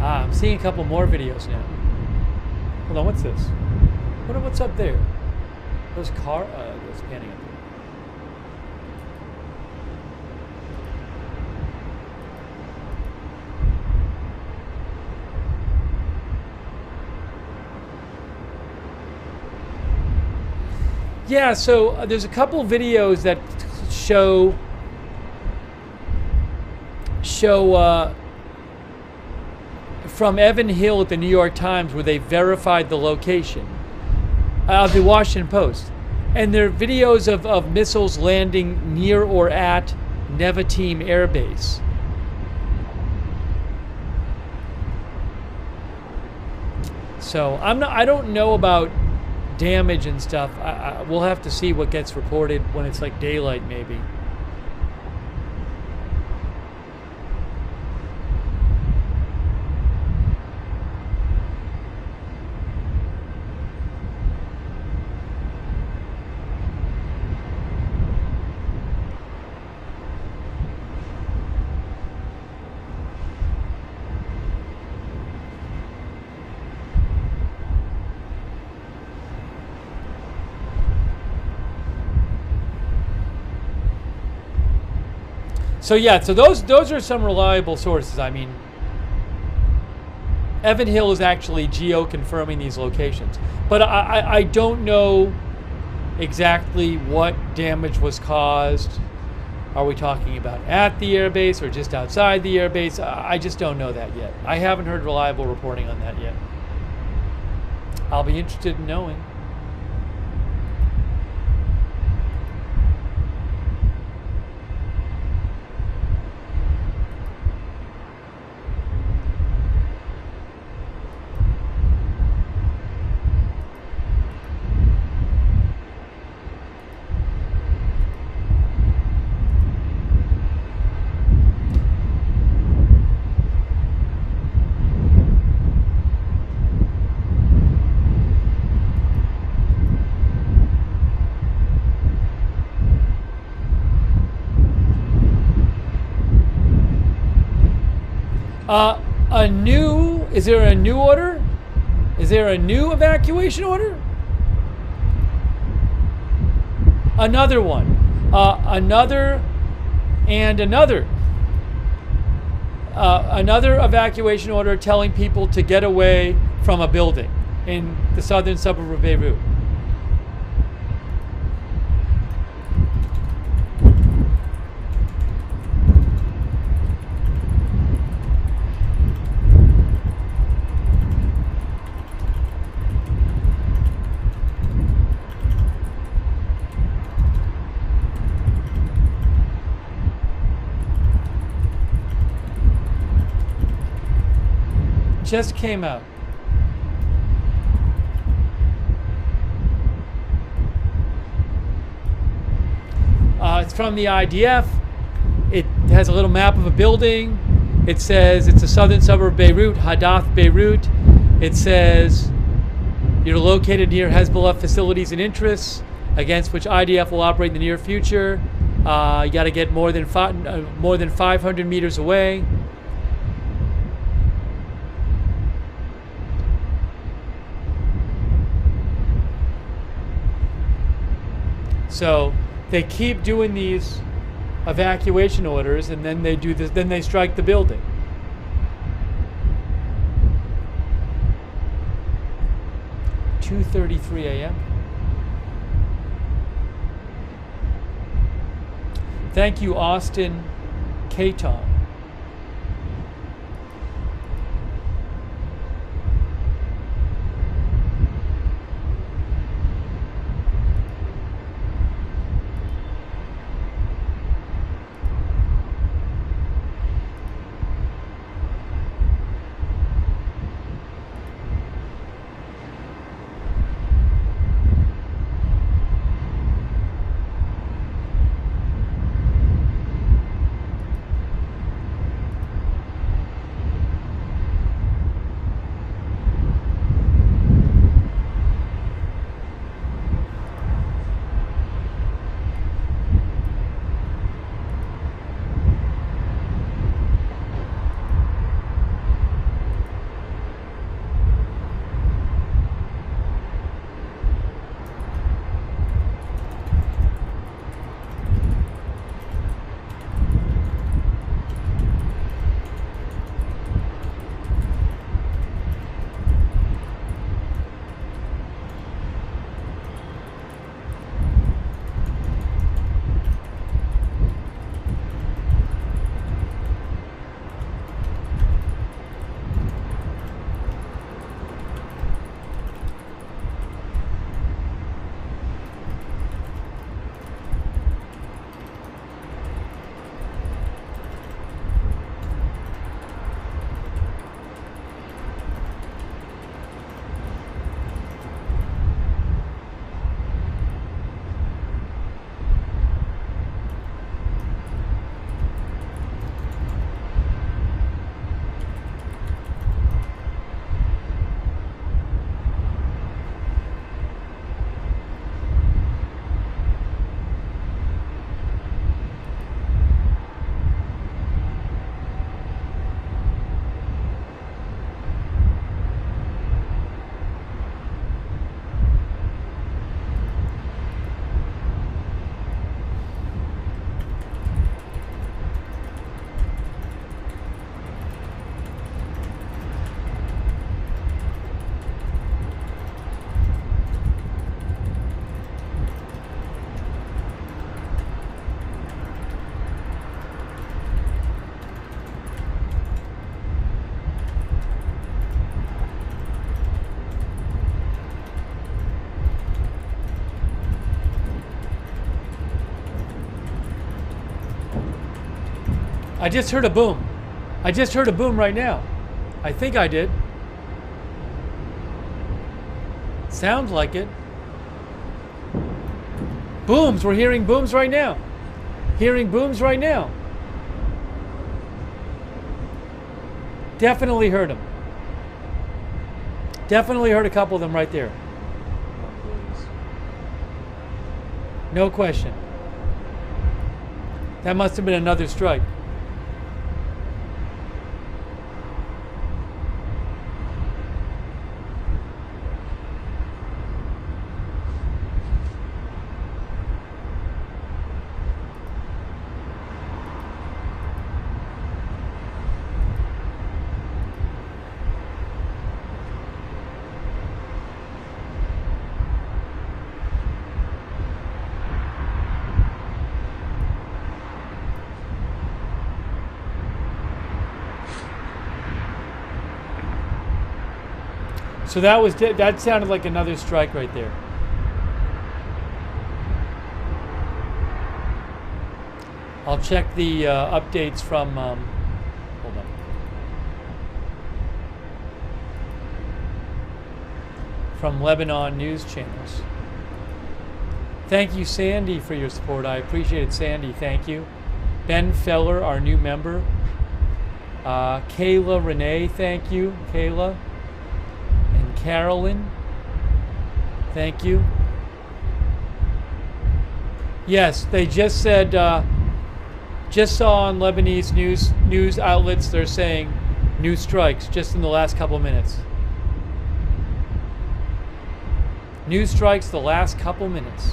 I'm seeing a couple more videos now. Hold on, what's this? What's up there? Those car... it's panning up there. Yeah, so there's a couple videos that show from Evan Hill at the New York Times where they verified the location of the Washington Post. And they're videos of missiles landing near or at Nevatim Air Base. So I don't know about damage and stuff. We'll have to see what gets reported when it's like daylight, maybe. So yeah, so those are some reliable sources. I mean, Evan Hill is actually geo-confirming these locations. But I don't know exactly what damage was caused. Are we talking about at the airbase or just outside the airbase? I just don't know that yet. I haven't heard reliable reporting on that yet. I'll be interested in knowing. Is there a new order? Is there a new evacuation order? Another one. Another evacuation order telling people to get away from a building in the southern suburb of Beirut. Just came out. It's from the IDF. It has a little map of a building. It says it's a southern suburb of Beirut, Hadath, Beirut. It says you're located near Hezbollah facilities and interests against which IDF will operate in the near future. You got to get more than 500 meters away. So they keep doing these evacuation orders, and then they do this. Then they strike the building. (2:33 a.m.) Thank you, Austin Caton. I just heard a boom. I just heard a boom right now. I think I did. Sounds like it. Booms. We're hearing booms right now. Hearing booms right now. Definitely heard them. Definitely heard a couple of them right there. No question. That must have been another strike. So that sounded like another strike right there. I'll check the updates from, hold on. From Lebanon news channels. Thank you, Sandy, for your support. I appreciate it, Sandy. Thank you. Ben Feller, our new member. Kayla Renee, thank you, Kayla. Carolyn, thank you. Yes, they just said, just saw on Lebanese news outlets, they're saying new strikes just in the last couple of minutes. New strikes the last couple minutes.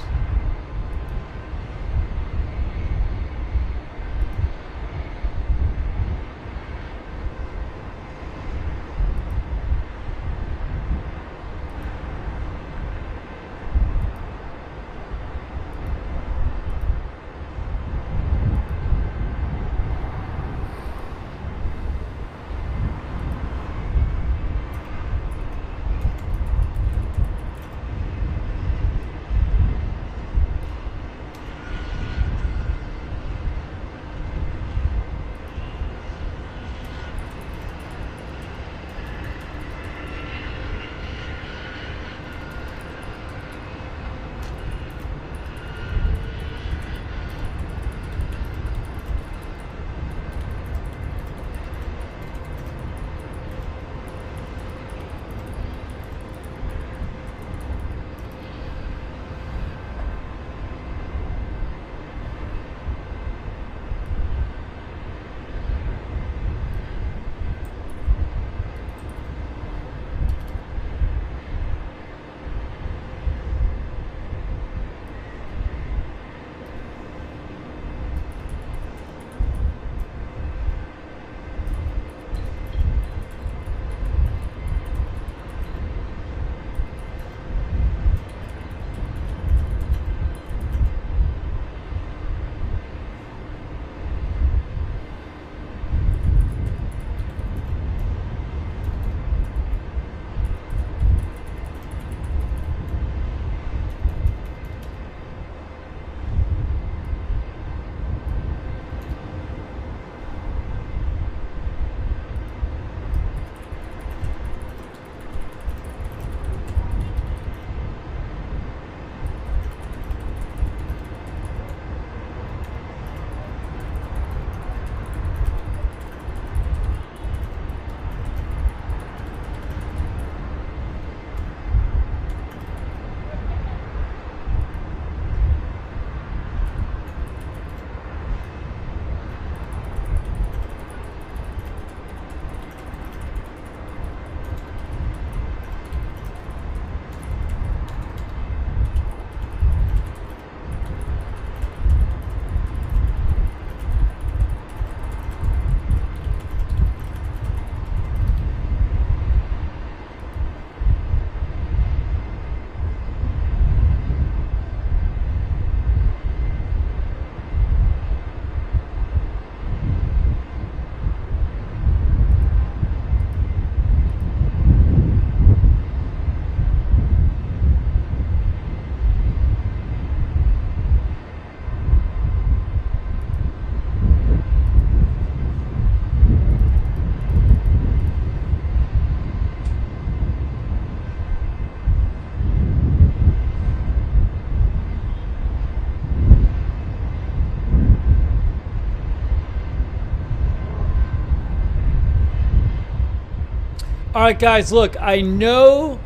All right, guys, look, I know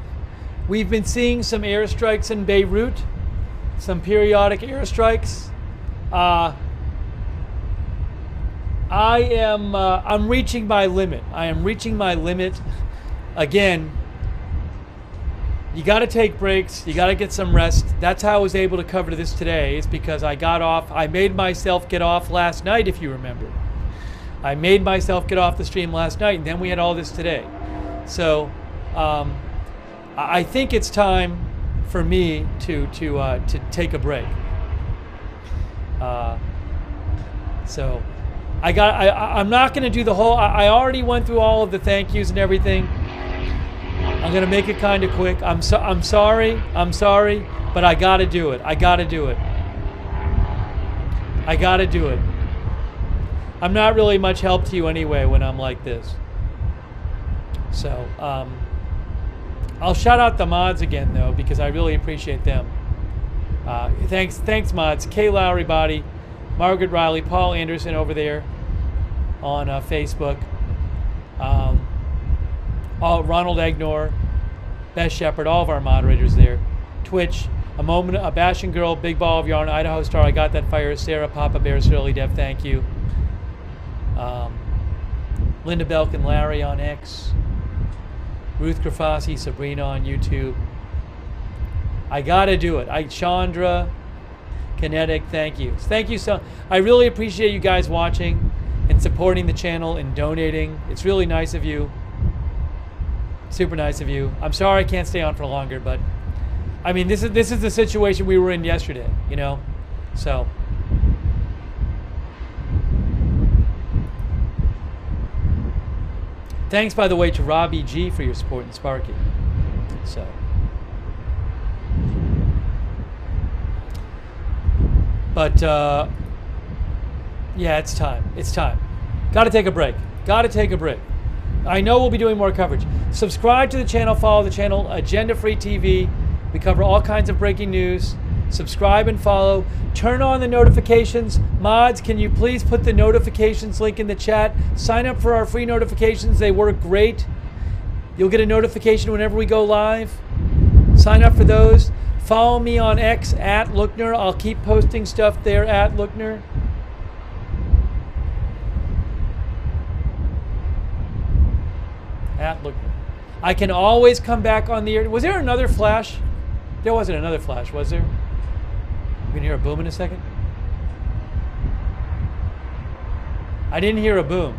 we've been seeing some airstrikes in Beirut, some periodic airstrikes. I'm reaching my limit. I am reaching my limit. Again, you got to take breaks. You got to get some rest. That's how I was able to cover this today. It's because I got off. I made myself get off last night, if you remember. I made myself get off the stream last night, and then we had all this today. So I think it's time for me to take a break. So I'm not going to do the whole. I already went through all of the thank yous and everything. I'm going to make it kind of quick. I'm sorry, but I got to do it. I got to do it. I'm not really much help to you anyway when I'm like this. So I'll shout out the mods again though, because I really appreciate them. Thanks mods. Kay Lowry Body, Margaret Riley, Paul Anderson over there on Facebook. Ronald Egnor, Beth Shepard, all of our moderators there. Twitch, a Bastion Girl, Big Ball of Yarn, Idaho Star, I Got That Fire, Sarah, Papa Bear, Shirley Dev, thank you. Linda Belk and Larry on X. Ruth Grafasi, Sabrina on YouTube. I gotta do it. Chandra, Kinetic, thank you. Thank you so. I really appreciate you guys watching and supporting the channel and donating. It's really nice of you. Super nice of you. I'm sorry I can't stay on for longer, but I mean this is the situation we were in yesterday, you know? So thanks, by the way, to Robbie G for your support and Sparky. So but yeah, it's time. It's time. Gotta take a break. Gotta take a break. I know we'll be doing more coverage. Subscribe to the channel, follow the channel, Agenda Free TV. We cover all kinds of breaking news. Subscribe and follow. Turn on the notifications. Mods, can you please put the notifications link in the chat? Sign up for our free notifications. They work great. You'll get a notification whenever we go live. Sign up for those. Follow me on X at Lookner. I'll keep posting stuff there at Lookner. At Lookner. I can always come back on the air. Was there another flash? There wasn't another flash, was there? You can hear a boom in a second? I didn't hear a boom.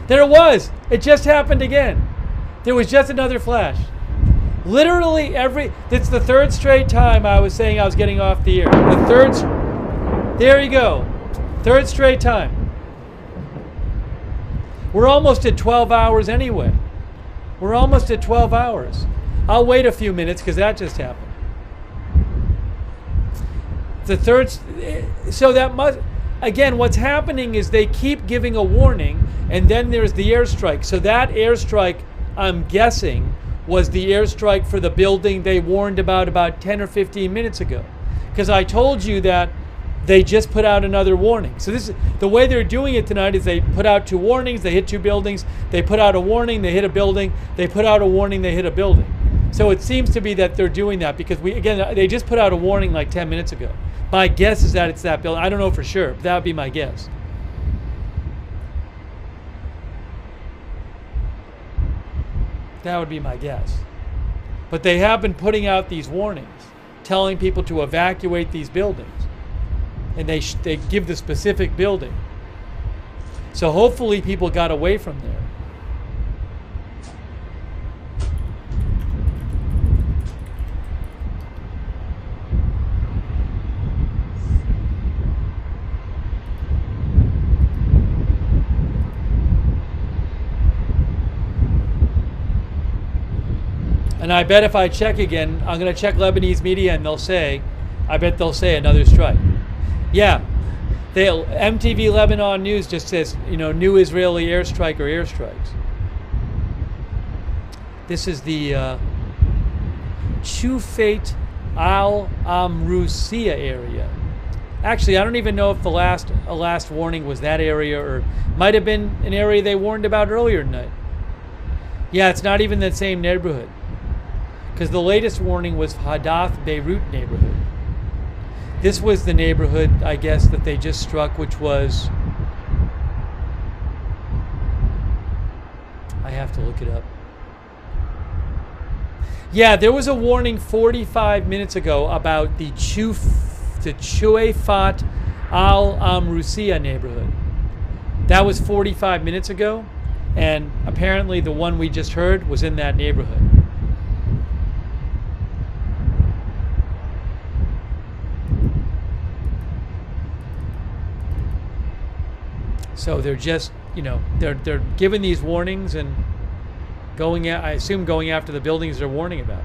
There it was. It just happened again. There was just another flash. Literally it's the third straight time I was saying I was getting off the air. There you go. Third straight time. We're almost at 12 hours anyway. We're almost at 12 hours. I'll wait a few minutes because that just happened. So that must, again, what's happening is they keep giving a warning and then there's the airstrike. So that airstrike, I'm guessing, was the airstrike for the building they warned about 10 or 15 minutes ago. Because I told you that they just put out another warning. So this is the way they're doing it tonight is they put out 2 warnings, they hit 2 buildings, they put out a warning, they hit a building, they put out a warning, they hit a building. So it seems to be that they're doing that because they just put out a warning like 10 minutes ago. My guess is that it's that building. I don't know for sure, but that would be my guess. That would be my guess. But they have been putting out these warnings, telling people to evacuate these buildings. And they give the specific building. So hopefully people got away from there. And I bet if I check again, I'm going to check Lebanese media and I bet they'll say another strike. Yeah, MTV Lebanon News just says, new Israeli airstrike or airstrikes. This is the Chufet al-Amrusiya area. Actually, I don't even know if the last warning was that area or might have been an area they warned about earlier tonight. Yeah, it's not even the same neighborhood. Because the latest warning was Hadath Beirut neighborhood. This was the neighborhood, I guess, that they just struck, which was... I have to look it up. Yeah, there was a warning 45 minutes ago about the Chuefat al-Amrusiya neighborhood. That was 45 minutes ago, and apparently the one we just heard was in that neighborhood. So they're just, you know, they're giving these warnings and going at, I assume going after the buildings they're warning about.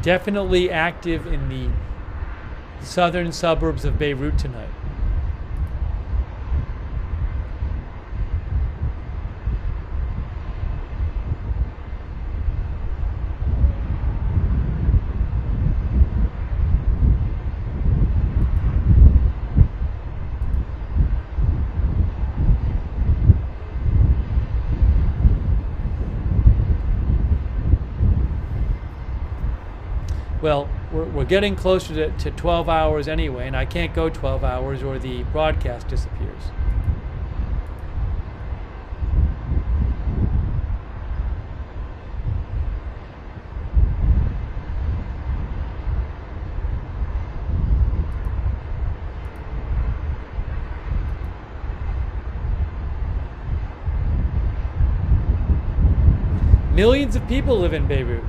Definitely active in the southern suburbs of Beirut tonight. Well, we're getting closer to 12 hours anyway, and I can't go 12 hours or the broadcast disappears. Millions of people live in Beirut.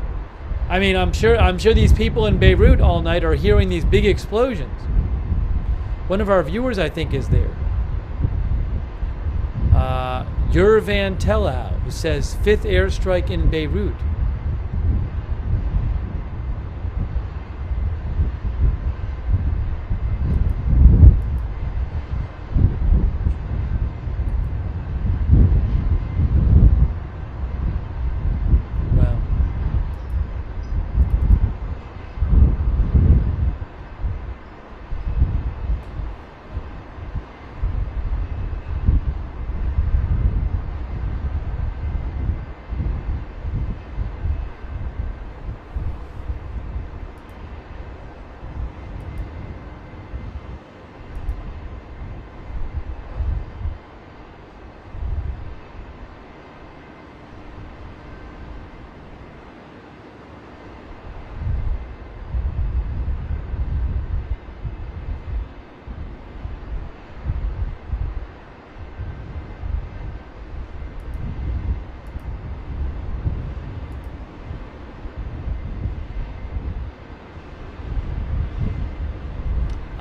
I mean, I'm sure these people in Beirut all night are hearing these big explosions. One of our viewers, I think, is there. Yurvan Telau, who says, 5th airstrike in Beirut.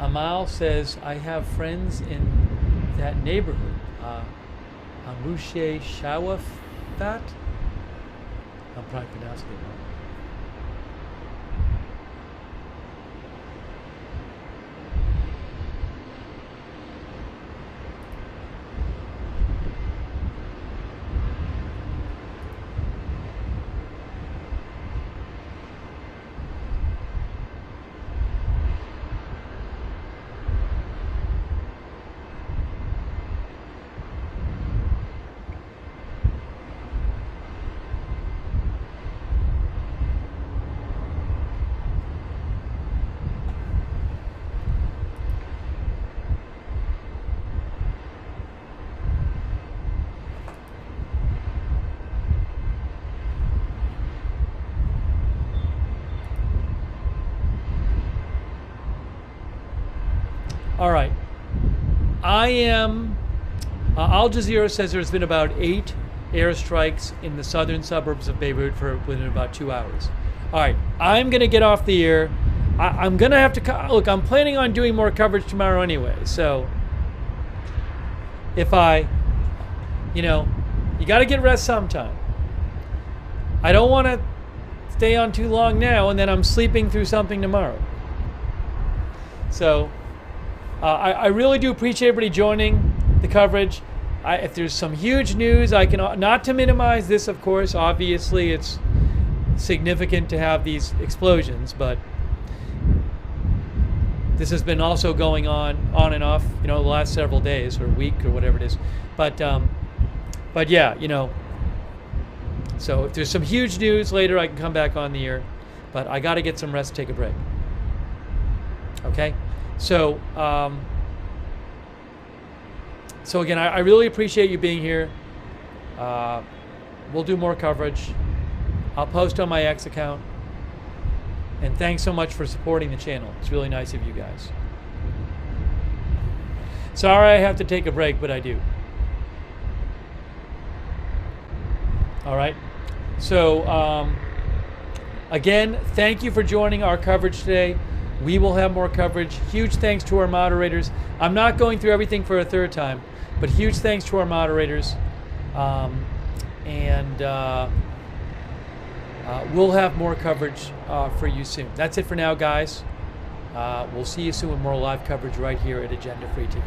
Amal says, I have friends in that neighborhood. Amushe Shawafat? I'm probably pronouncing it wrong. All right. Al Jazeera says there's been about 8 airstrikes in the southern suburbs of Beirut within about 2 hours. All right, I'm going to get off the air. I'm going to have to, look, I'm planning on doing more coverage tomorrow anyway. So if you got to get rest sometime. I don't want to stay on too long now and then I'm sleeping through something tomorrow. So I really do appreciate everybody joining the coverage. If there's some huge news, I can, not to minimize this, of course, obviously it's significant to have these explosions, but this has been also going on and off, the last several days or week or whatever it is. But yeah, so if there's some huge news later, I can come back on the air, but I got to get some rest, take a break. Okay? So, so again, I really appreciate you being here. We'll do more coverage. I'll post on my X account. And thanks so much for supporting the channel. It's really nice of you guys. Sorry I have to take a break, but I do. All right. So, again, thank you for joining our coverage today. We will have more coverage. Huge thanks to our moderators. I'm not going through everything for a third time, but huge thanks to our moderators. We'll have more coverage for you soon. That's it for now, guys. We'll see you soon with more live coverage right here at Agenda Free TV.